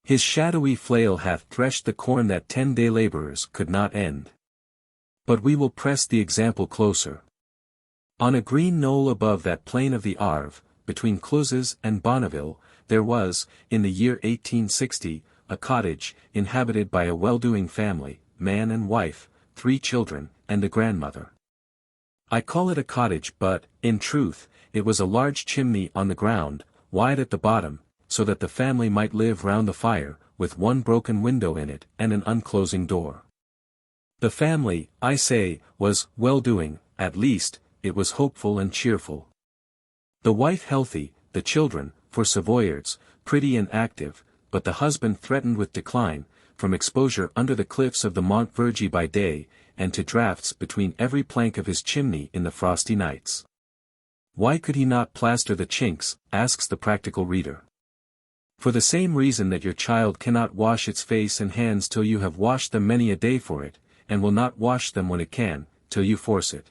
His shadowy flail hath threshed the corn that 10-day laborers could not end. But we will press the example closer. On a green knoll above that plain of the Arve, between Cluses and Bonneville, there was, in the year 1860, a cottage, inhabited by a well-doing family, man and wife, 3 children, and a grandmother. I call it a cottage but, in truth, it was a large chimney on the ground, wide at the bottom, so that the family might live round the fire, with one broken window in it and an unclosing door. The family, I say, was well-doing, at least, it was hopeful and cheerful. The wife healthy, the children, for Savoyards, pretty and active, but the husband threatened with decline, from exposure under the cliffs of the Mont Vergy by day, and to draughts between every plank of his chimney in the frosty nights. Why could he not plaster the chinks, asks the practical reader. For the same reason that your child cannot wash its face and hands till you have washed them many a day for it, and will not wash them when it can, till you force it.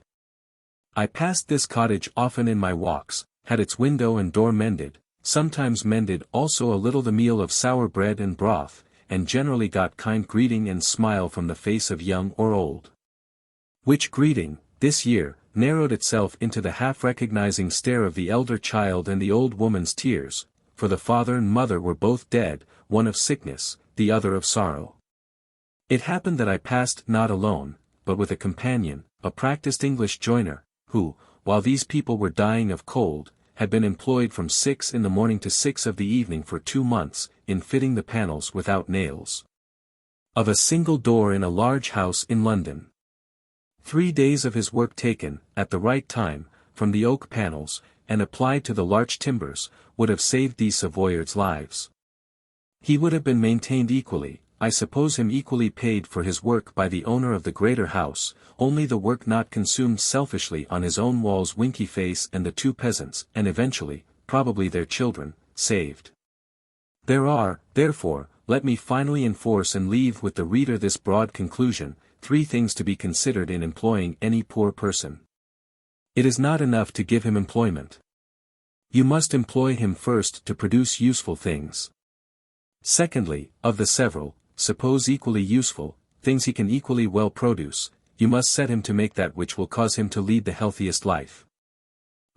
I passed this cottage often in my walks, had its window and door mended, sometimes mended also a little the meal of sour bread and broth, and generally got kind greeting and smile from the face of young or old. Which greeting, this year, narrowed itself into the half-recognizing stare of the elder child and the old woman's tears, for the father and mother were both dead, one of sickness, the other of sorrow. It happened that I passed not alone, but with a companion, a practiced English joiner, who, while these people were dying of cold, had been employed from 6 in the morning to 6 of the evening for 2 months, in fitting the panels without nails of a single door in a large house in London. 3 days of his work taken, at the right time, from the oak panels, and applied to the larch timbers, would have saved these Savoyards' lives. He would have been maintained equally, I suppose him equally paid for his work by the owner of the greater house, only the work not consumed selfishly on his own walls Winky Face and the 2 peasants, and eventually, probably their children, saved. There are, therefore, let me finally enforce and leave with the reader this broad conclusion, 3 things to be considered in employing any poor person. It is not enough to give him employment. You must employ him first to produce useful things. Secondly, of the several, suppose equally useful, things he can equally well produce, you must set him to make that which will cause him to lead the healthiest life.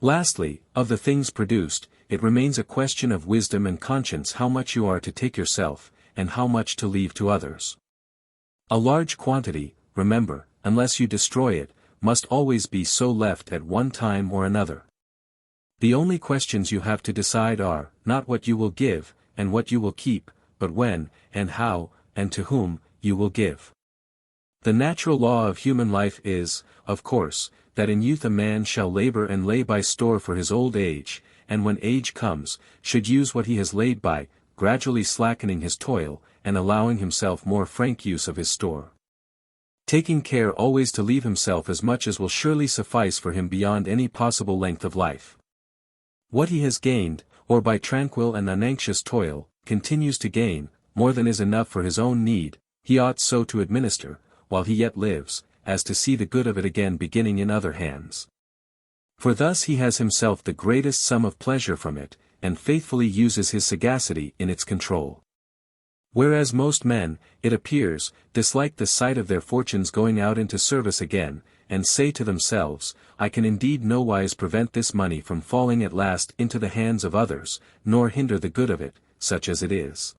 Lastly, of the things produced, it remains a question of wisdom and conscience how much you are to take yourself, and how much to leave to others. A large quantity, remember, unless you destroy it, must always be so left at one time or another. The only questions you have to decide are, not what you will give, and what you will keep, but when, and how, and to whom, you will give. The natural law of human life is, of course, that in youth a man shall labor and lay by store for his old age, and when age comes, should use what he has laid by, gradually slackening his toil, and allowing himself more frank use of his store. Taking care always to leave himself as much as will surely suffice for him beyond any possible length of life. What he has gained, or by tranquil and unanxious toil, continues to gain, more than is enough for his own need, he ought so to administer, while he yet lives, as to see the good of it again beginning in other hands. For thus he has himself the greatest sum of pleasure from it, and faithfully uses his sagacity in its control. Whereas most men, it appears, dislike the sight of their fortunes going out into service again, and say to themselves, I can indeed nowise prevent this money from falling at last into the hands of others, nor hinder the good of it, such as it is,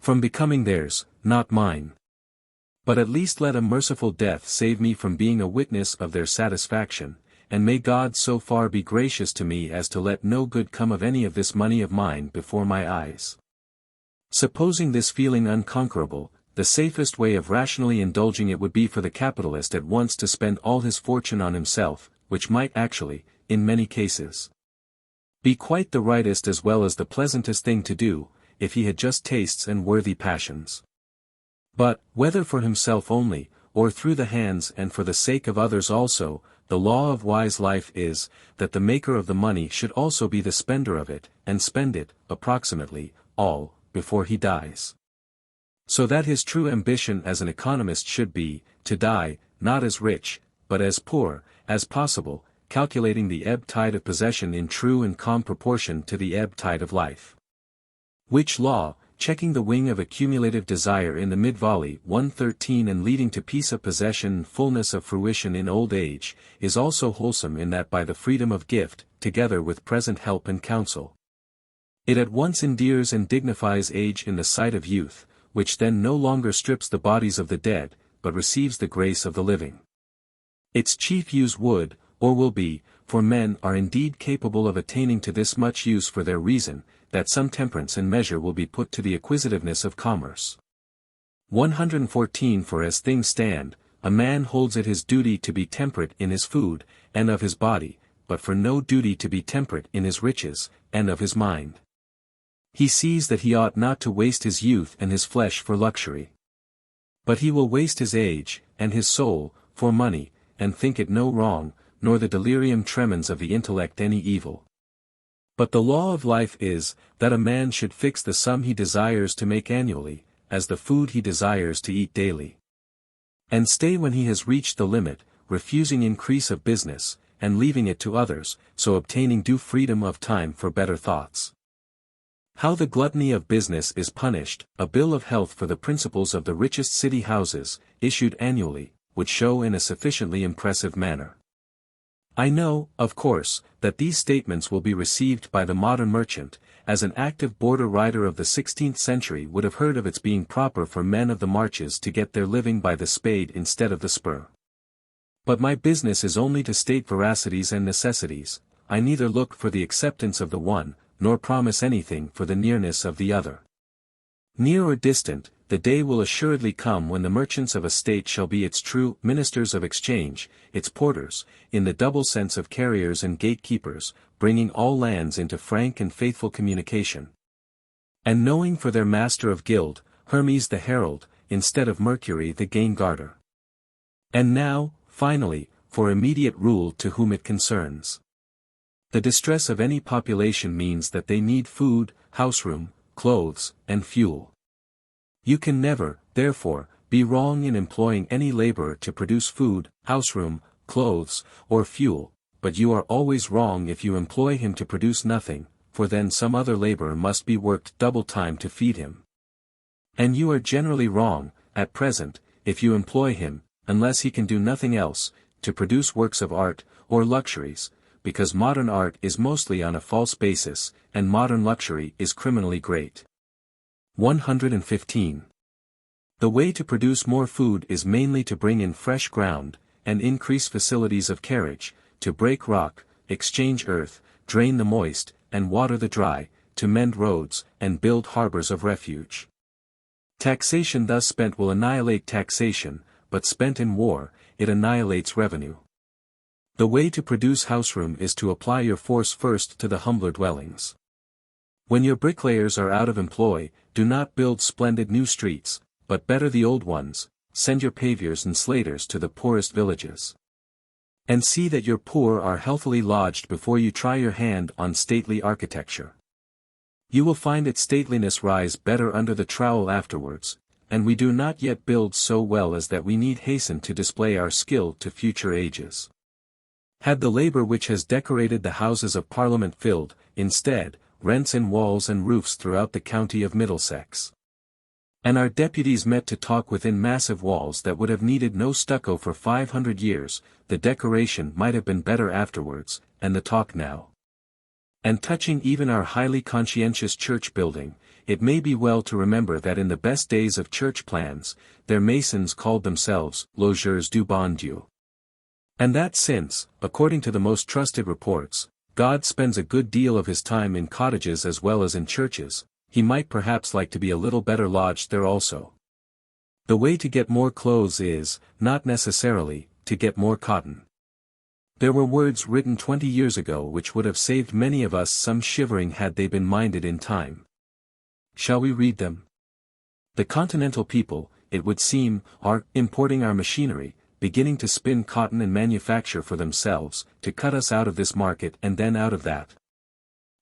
from becoming theirs, not mine. But at least let a merciful death save me from being a witness of their satisfaction, and may God so far be gracious to me as to let no good come of any of this money of mine before my eyes. Supposing this feeling unconquerable, the safest way of rationally indulging it would be for the capitalist at once to spend all his fortune on himself, which might actually, in many cases, be quite the rightest as well as the pleasantest thing to do, if he had just tastes and worthy passions. But, whether for himself only, or through the hands and for the sake of others also, the law of wise life is, that the maker of the money should also be the spender of it, and spend it, approximately, all, before he dies. So that his true ambition as an economist should be, to die, not as rich, but as poor, as possible, calculating the ebb tide of possession in true and calm proportion to the ebb tide of life. Which law, checking the wing of accumulative desire in the mid-volley 113 and leading to peace of possession and fullness of fruition in old age, is also wholesome in that by the freedom of gift, together with present help and counsel, it at once endears and dignifies age in the sight of youth, which then no longer strips the bodies of the dead, but receives the grace of the living. Its chief use would, or will be, for men are indeed capable of attaining to this much use for their reason, that some temperance and measure will be put to the acquisitiveness of commerce. 114 For as things stand, a man holds it his duty to be temperate in his food, and of his body, but for no duty to be temperate in his riches, and of his mind. He sees that he ought not to waste his youth and his flesh for luxury. But he will waste his age, and his soul, for money, and think it no wrong, nor the delirium tremens of the intellect any evil. But the law of life is, that a man should fix the sum he desires to make annually, as the food he desires to eat daily. And stay when he has reached the limit, refusing increase of business, and leaving it to others, so obtaining due freedom of time for better thoughts. How the gluttony of business is punished, a bill of health for the principals of the richest city houses, issued annually, would show in a sufficiently impressive manner. I know, of course, that these statements will be received by the modern merchant, as an active border rider of the 16th century would have heard of its being proper for men of the marches to get their living by the spade instead of the spur. But my business is only to state veracities and necessities. I neither look for the acceptance of the one, nor promise anything for the nearness of the other. Near or distant, the day will assuredly come when the merchants of a state shall be its true ministers of exchange, its porters, in the double sense of carriers and gatekeepers, bringing all lands into frank and faithful communication. And knowing for their master of guild, Hermes the herald, instead of Mercury the gain-guarder. And now, finally, for immediate rule to whom it concerns. The distress of any population means that they need food, house-room, clothes, and fuel. You can never, therefore, be wrong in employing any laborer to produce food, house-room, clothes, or fuel, but you are always wrong if you employ him to produce nothing, for then some other laborer must be worked double time to feed him. And you are generally wrong, at present, if you employ him, unless he can do nothing else, to produce works of art, or luxuries, because modern art is mostly on a false basis, and modern luxury is criminally great. 115. The way to produce more food is mainly to bring in fresh ground, and increase facilities of carriage, to break rock, exchange earth, drain the moist, and water the dry, to mend roads, and build harbors of refuge. Taxation thus spent will annihilate taxation, but spent in war, it annihilates revenue. The way to produce house-room is to apply your force first to the humbler dwellings. When your bricklayers are out of employ, do not build splendid new streets, but better the old ones, send your paviours and slaters to the poorest villages. And see that your poor are healthily lodged before you try your hand on stately architecture. You will find its stateliness rise better under the trowel afterwards, and we do not yet build so well as that we need hasten to display our skill to future ages. Had the labour which has decorated the Houses of Parliament filled, instead, rents in walls and roofs throughout the county of Middlesex. And our deputies met to talk within massive walls that would have needed no stucco for 500 years, the decoration might have been better afterwards, and the talk now. And touching even our highly conscientious church building, it may be well to remember that in the best days of church plans, their masons called themselves logeurs du bon Dieu. And that since, according to the most trusted reports, God spends a good deal of his time in cottages as well as in churches, he might perhaps like to be a little better lodged there also. The way to get more clothes is, not necessarily, to get more cotton. There were words written 20 years ago which would have saved many of us some shivering had they been minded in time. Shall we read them? The continental people, it would seem, are importing our machinery, beginning to spin cotton and manufacture for themselves, to cut us out of this market and then out of that.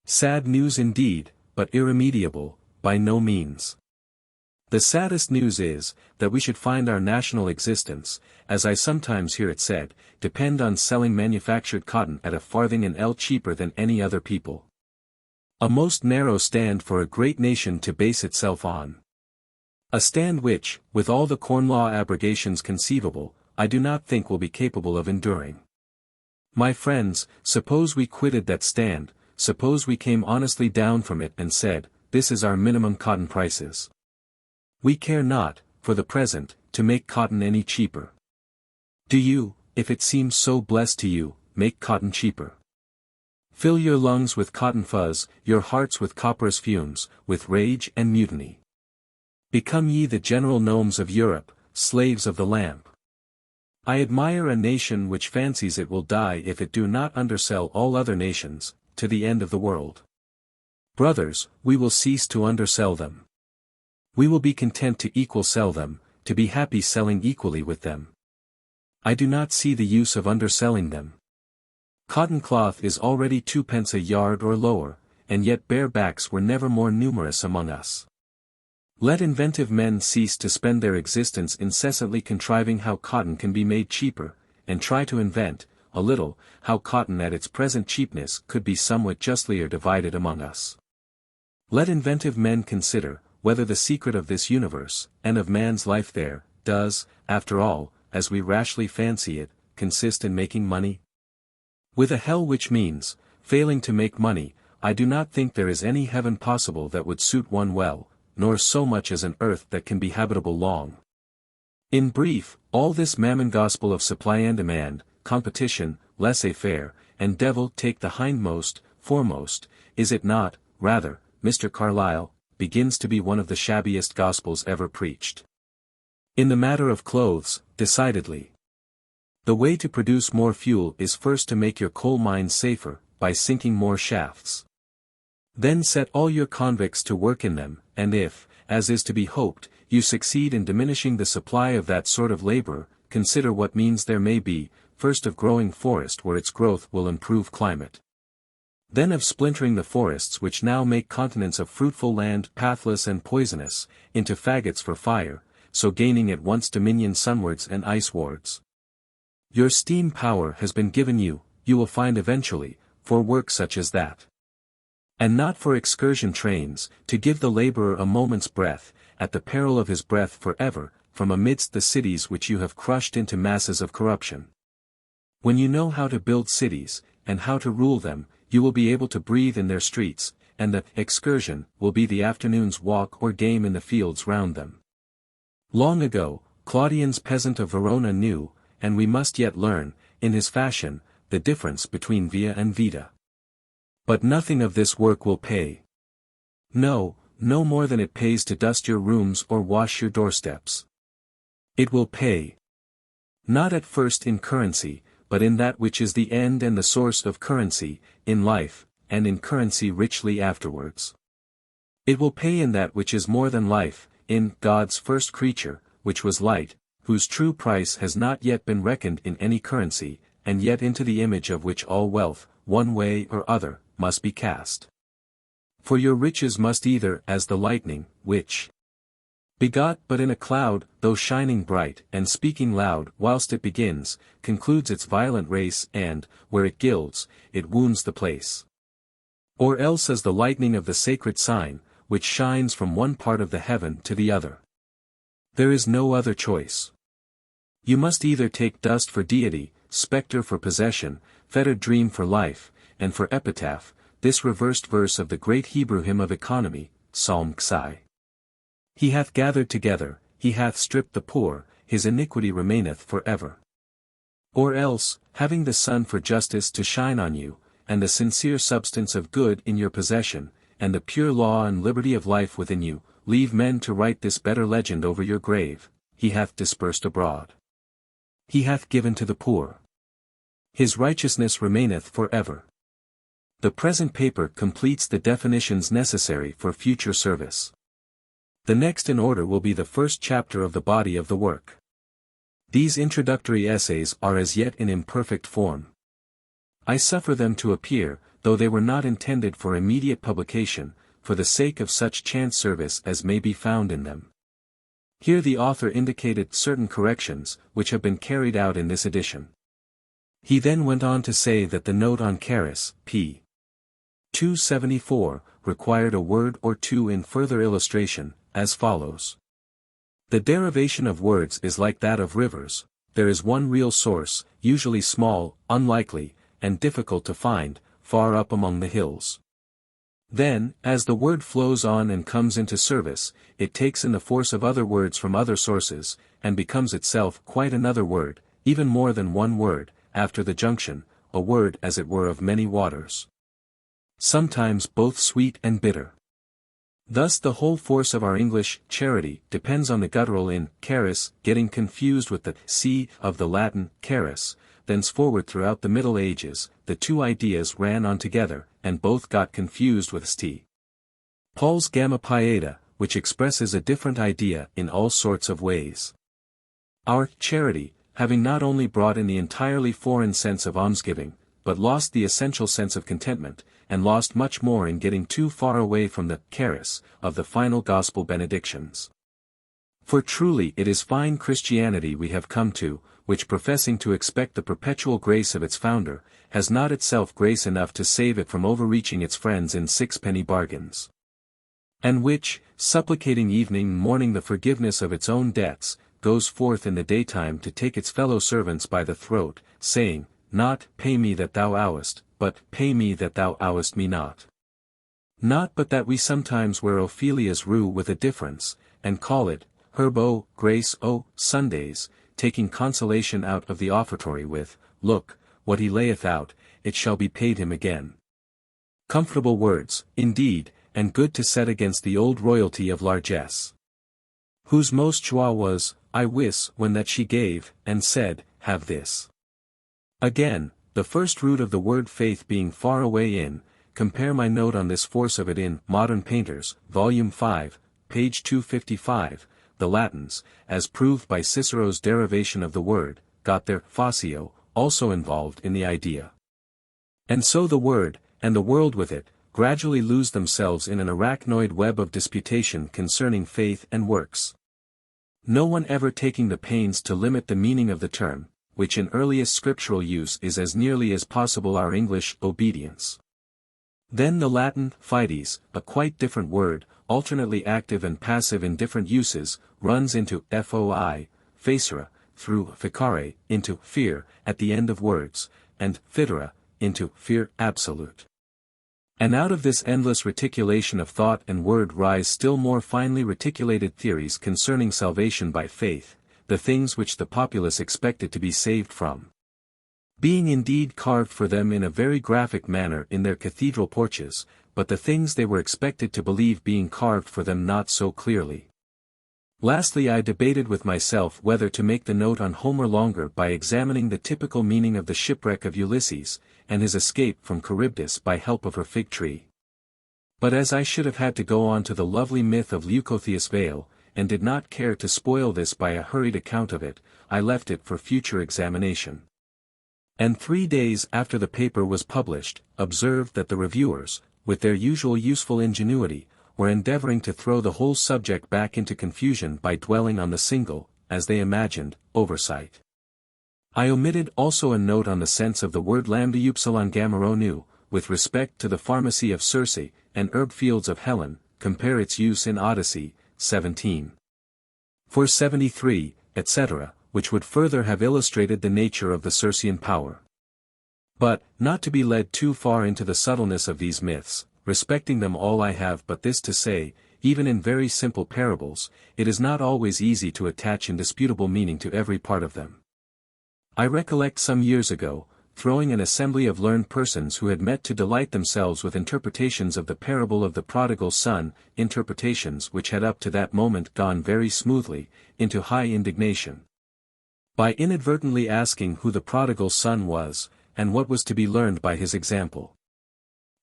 Sad news indeed, but irremediable, by no means. The saddest news is, that we should find our national existence, as I sometimes hear it said, depend on selling manufactured cotton at a farthing an ell cheaper than any other people. A most narrow stand for a great nation to base itself on. A stand which, with all the Corn Law abrogations conceivable, I do not think will be capable of enduring. My friends, suppose we quitted that stand, suppose we came honestly down from it and said, this is our minimum cotton prices. We care not, for the present, to make cotton any cheaper. Do you, if it seems so blessed to you, make cotton cheaper? Fill your lungs with cotton fuzz, your hearts with copperous fumes, with rage and mutiny. Become ye the general gnomes of Europe, slaves of the lamp. I admire a nation which fancies it will die if it do not undersell all other nations, to the end of the world. Brothers, we will cease to undersell them. We will be content to equal sell them, to be happy selling equally with them. I do not see the use of underselling them. Cotton cloth is already 2d. a yard or lower, and yet bare backs were never more numerous among us. Let inventive men cease to spend their existence incessantly contriving how cotton can be made cheaper, and try to invent, a little, how cotton at its present cheapness could be somewhat justlier divided among us. Let inventive men consider, whether the secret of this universe, and of man's life there, does, after all, as we rashly fancy it, consist in making money? With a hell which means, failing to make money, I do not think there is any heaven possible that would suit one well, nor so much as an earth that can be habitable long. In brief, all this mammon gospel of supply and demand, competition, laissez-faire, and devil take the hindmost, foremost, is it not, rather, Mr. Carlyle, begins to be one of the shabbiest gospels ever preached. In the matter of clothes, decidedly. The way to produce more fuel is first to make your coal mines safer, by sinking more shafts. Then set all your convicts to work in them, and if, as is to be hoped, you succeed in diminishing the supply of that sort of labor, consider what means there may be, first of growing forest where its growth will improve climate. Then of splintering the forests which now make continents of fruitful land pathless and poisonous, into faggots for fire, so gaining at once dominion sunwards and icewards. Your steam power has been given you, you will find eventually, for work such as that. And not for excursion trains, to give the laborer a moment's breath, at the peril of his breath forever, from amidst the cities which you have crushed into masses of corruption. When you know how to build cities, and how to rule them, you will be able to breathe in their streets, and the excursion will be the afternoon's walk or game in the fields round them. Long ago, Claudian's peasant of Verona knew, and we must yet learn, in his fashion, the difference between via and vita. But nothing of this work will pay. No, no more than it pays to dust your rooms or wash your doorsteps. It will pay. Not at first in currency, but in that which is the end and the source of currency, in life, and in currency richly afterwards. It will pay in that which is more than life, in God's first creature, which was light, whose true price has not yet been reckoned in any currency, and yet into the image of which all wealth, one way or other, must be cast. For your riches must either as the lightning, which begot but in a cloud, though shining bright and speaking loud whilst it begins, concludes its violent race and, where it gilds, it wounds the place. Or else as the lightning of the sacred sign, which shines from one part of the heaven to the other. There is no other choice. You must either take dust for deity, spectre for possession, fettered dream for life, and for epitaph, this reversed verse of the great Hebrew hymn of economy, Psalm Xi. He hath gathered together, he hath stripped the poor, his iniquity remaineth for ever. Or else, having the sun for justice to shine on you, and the sincere substance of good in your possession, and the pure law and liberty of life within you, leave men to write this better legend over your grave, he hath dispersed abroad. He hath given to the poor. His righteousness remaineth for ever. The present paper completes the definitions necessary for future service. The next in order will be the first chapter of the body of the work. These introductory essays are as yet in imperfect form. I suffer them to appear, though they were not intended for immediate publication, for the sake of such chance service as may be found in them. Here the author indicated certain corrections, which have been carried out in this edition. He then went on to say that the note on Charis, p. 274, required a word or two in further illustration, as follows. The derivation of words is like that of rivers, there is one real source, usually small, unlikely, and difficult to find, far up among the hills. Then, as the word flows on and comes into service, it takes in the force of other words from other sources, and becomes itself quite another word, even more than one word, after the junction, a word as it were of many waters. Sometimes both sweet and bitter. Thus the whole force of our English charity depends on the guttural in charis getting confused with the c of the Latin charis. Thenceforward throughout the Middle Ages, the two ideas ran on together, and both got confused with st. Paul's gamma pieta, which expresses a different idea in all sorts of ways. Our charity, having not only brought in the entirely foreign sense of almsgiving, but lost the essential sense of contentment, and lost much more in getting too far away from the charis of the final gospel benedictions. For truly it is fine Christianity we have come to, which professing to expect the perpetual grace of its founder, has not itself grace enough to save it from overreaching its friends in sixpenny bargains. And which, supplicating evening and morning the forgiveness of its own debts, goes forth in the daytime to take its fellow servants by the throat, saying, not, pay me that thou owest, but, pay me that thou owest me not. Not but that we sometimes wear Ophelia's rue with a difference, and call it, herb o, grace o, Sundays, taking consolation out of the offertory with, look, what he layeth out, it shall be paid him again. Comfortable words, indeed, and good to set against the old royalty of largesse. Whose most joie was, I wis, when that she gave, and said, have this. Again, the first root of the word faith being far away in, compare my note on this force of it in Modern Painters, Volume 5, page 255, the Latins, as proved by Cicero's derivation of the word, got their facio, also involved in the idea. And so the word, and the world with it, gradually lose themselves in an arachnoid web of disputation concerning faith and works. No one ever taking the pains to limit the meaning of the term, which in earliest scriptural use is as nearly as possible our English obedience. Then the Latin fides, a quite different word, alternately active and passive in different uses, runs into foi, facere, through ficare, into fear, at the end of words, and fidere, into fear absolute. And out of this endless reticulation of thought and word rise still more finely reticulated theories concerning salvation by faith, the things which the populace expected to be saved from. Being indeed carved for them in a very graphic manner in their cathedral porches, but the things they were expected to believe being carved for them not so clearly. Lastly, I debated with myself whether to make the note on Homer longer by examining the typical meaning of the shipwreck of Ulysses, and his escape from Charybdis by help of her fig tree. But as I should have had to go on to the lovely myth of Leucotheus' Vale, and did not care to spoil this by a hurried account of it, I left it for future examination. And 3 days after the paper was published, observed that the reviewers, with their usual useful ingenuity, were endeavoring to throw the whole subject back into confusion by dwelling on the single, as they imagined, oversight. I omitted also a note on the sense of the word lambda upsilon gamma rho nu, with respect to the pharmacy of Circe, and herb fields of Helen, compare its use in Odyssey, 17. 473, etc., which would further have illustrated the nature of the Circean power. But, not to be led too far into the subtleness of these myths, respecting them all I have but this to say, even in very simple parables, it is not always easy to attach indisputable meaning to every part of them. I recollect some years ago, throwing an assembly of learned persons who had met to delight themselves with interpretations of the parable of the prodigal son, interpretations which had up to that moment gone very smoothly, into high indignation. By inadvertently asking who the prodigal son was, and what was to be learned by his example.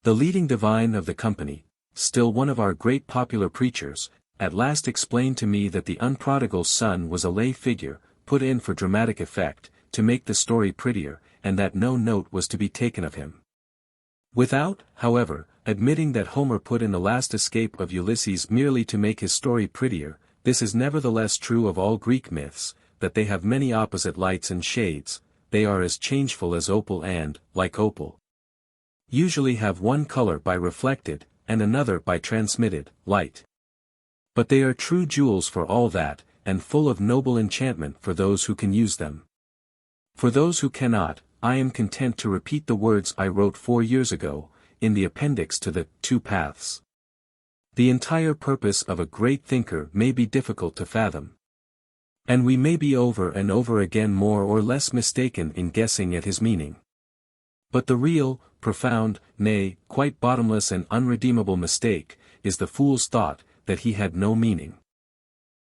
The leading divine of the company, still one of our great popular preachers, at last explained to me that the unprodigal son was a lay figure, put in for dramatic effect, to make the story prettier, and that no note was to be taken of him. Without, however, admitting that Homer put in the last escape of Ulysses merely to make his story prettier, this is nevertheless true of all Greek myths, that they have many opposite lights and shades, they are as changeful as opal and, like opal, usually have one color by reflected, and another by transmitted, light. But they are true jewels for all that, and full of noble enchantment for those who can use them. For those who cannot, I am content to repeat the words I wrote 4 years ago, in the appendix to the Two Paths. The entire purpose of a great thinker may be difficult to fathom. And we may be over and over again more or less mistaken in guessing at his meaning. But the real, profound, nay, quite bottomless and unredeemable mistake, is the fool's thought, that he had no meaning.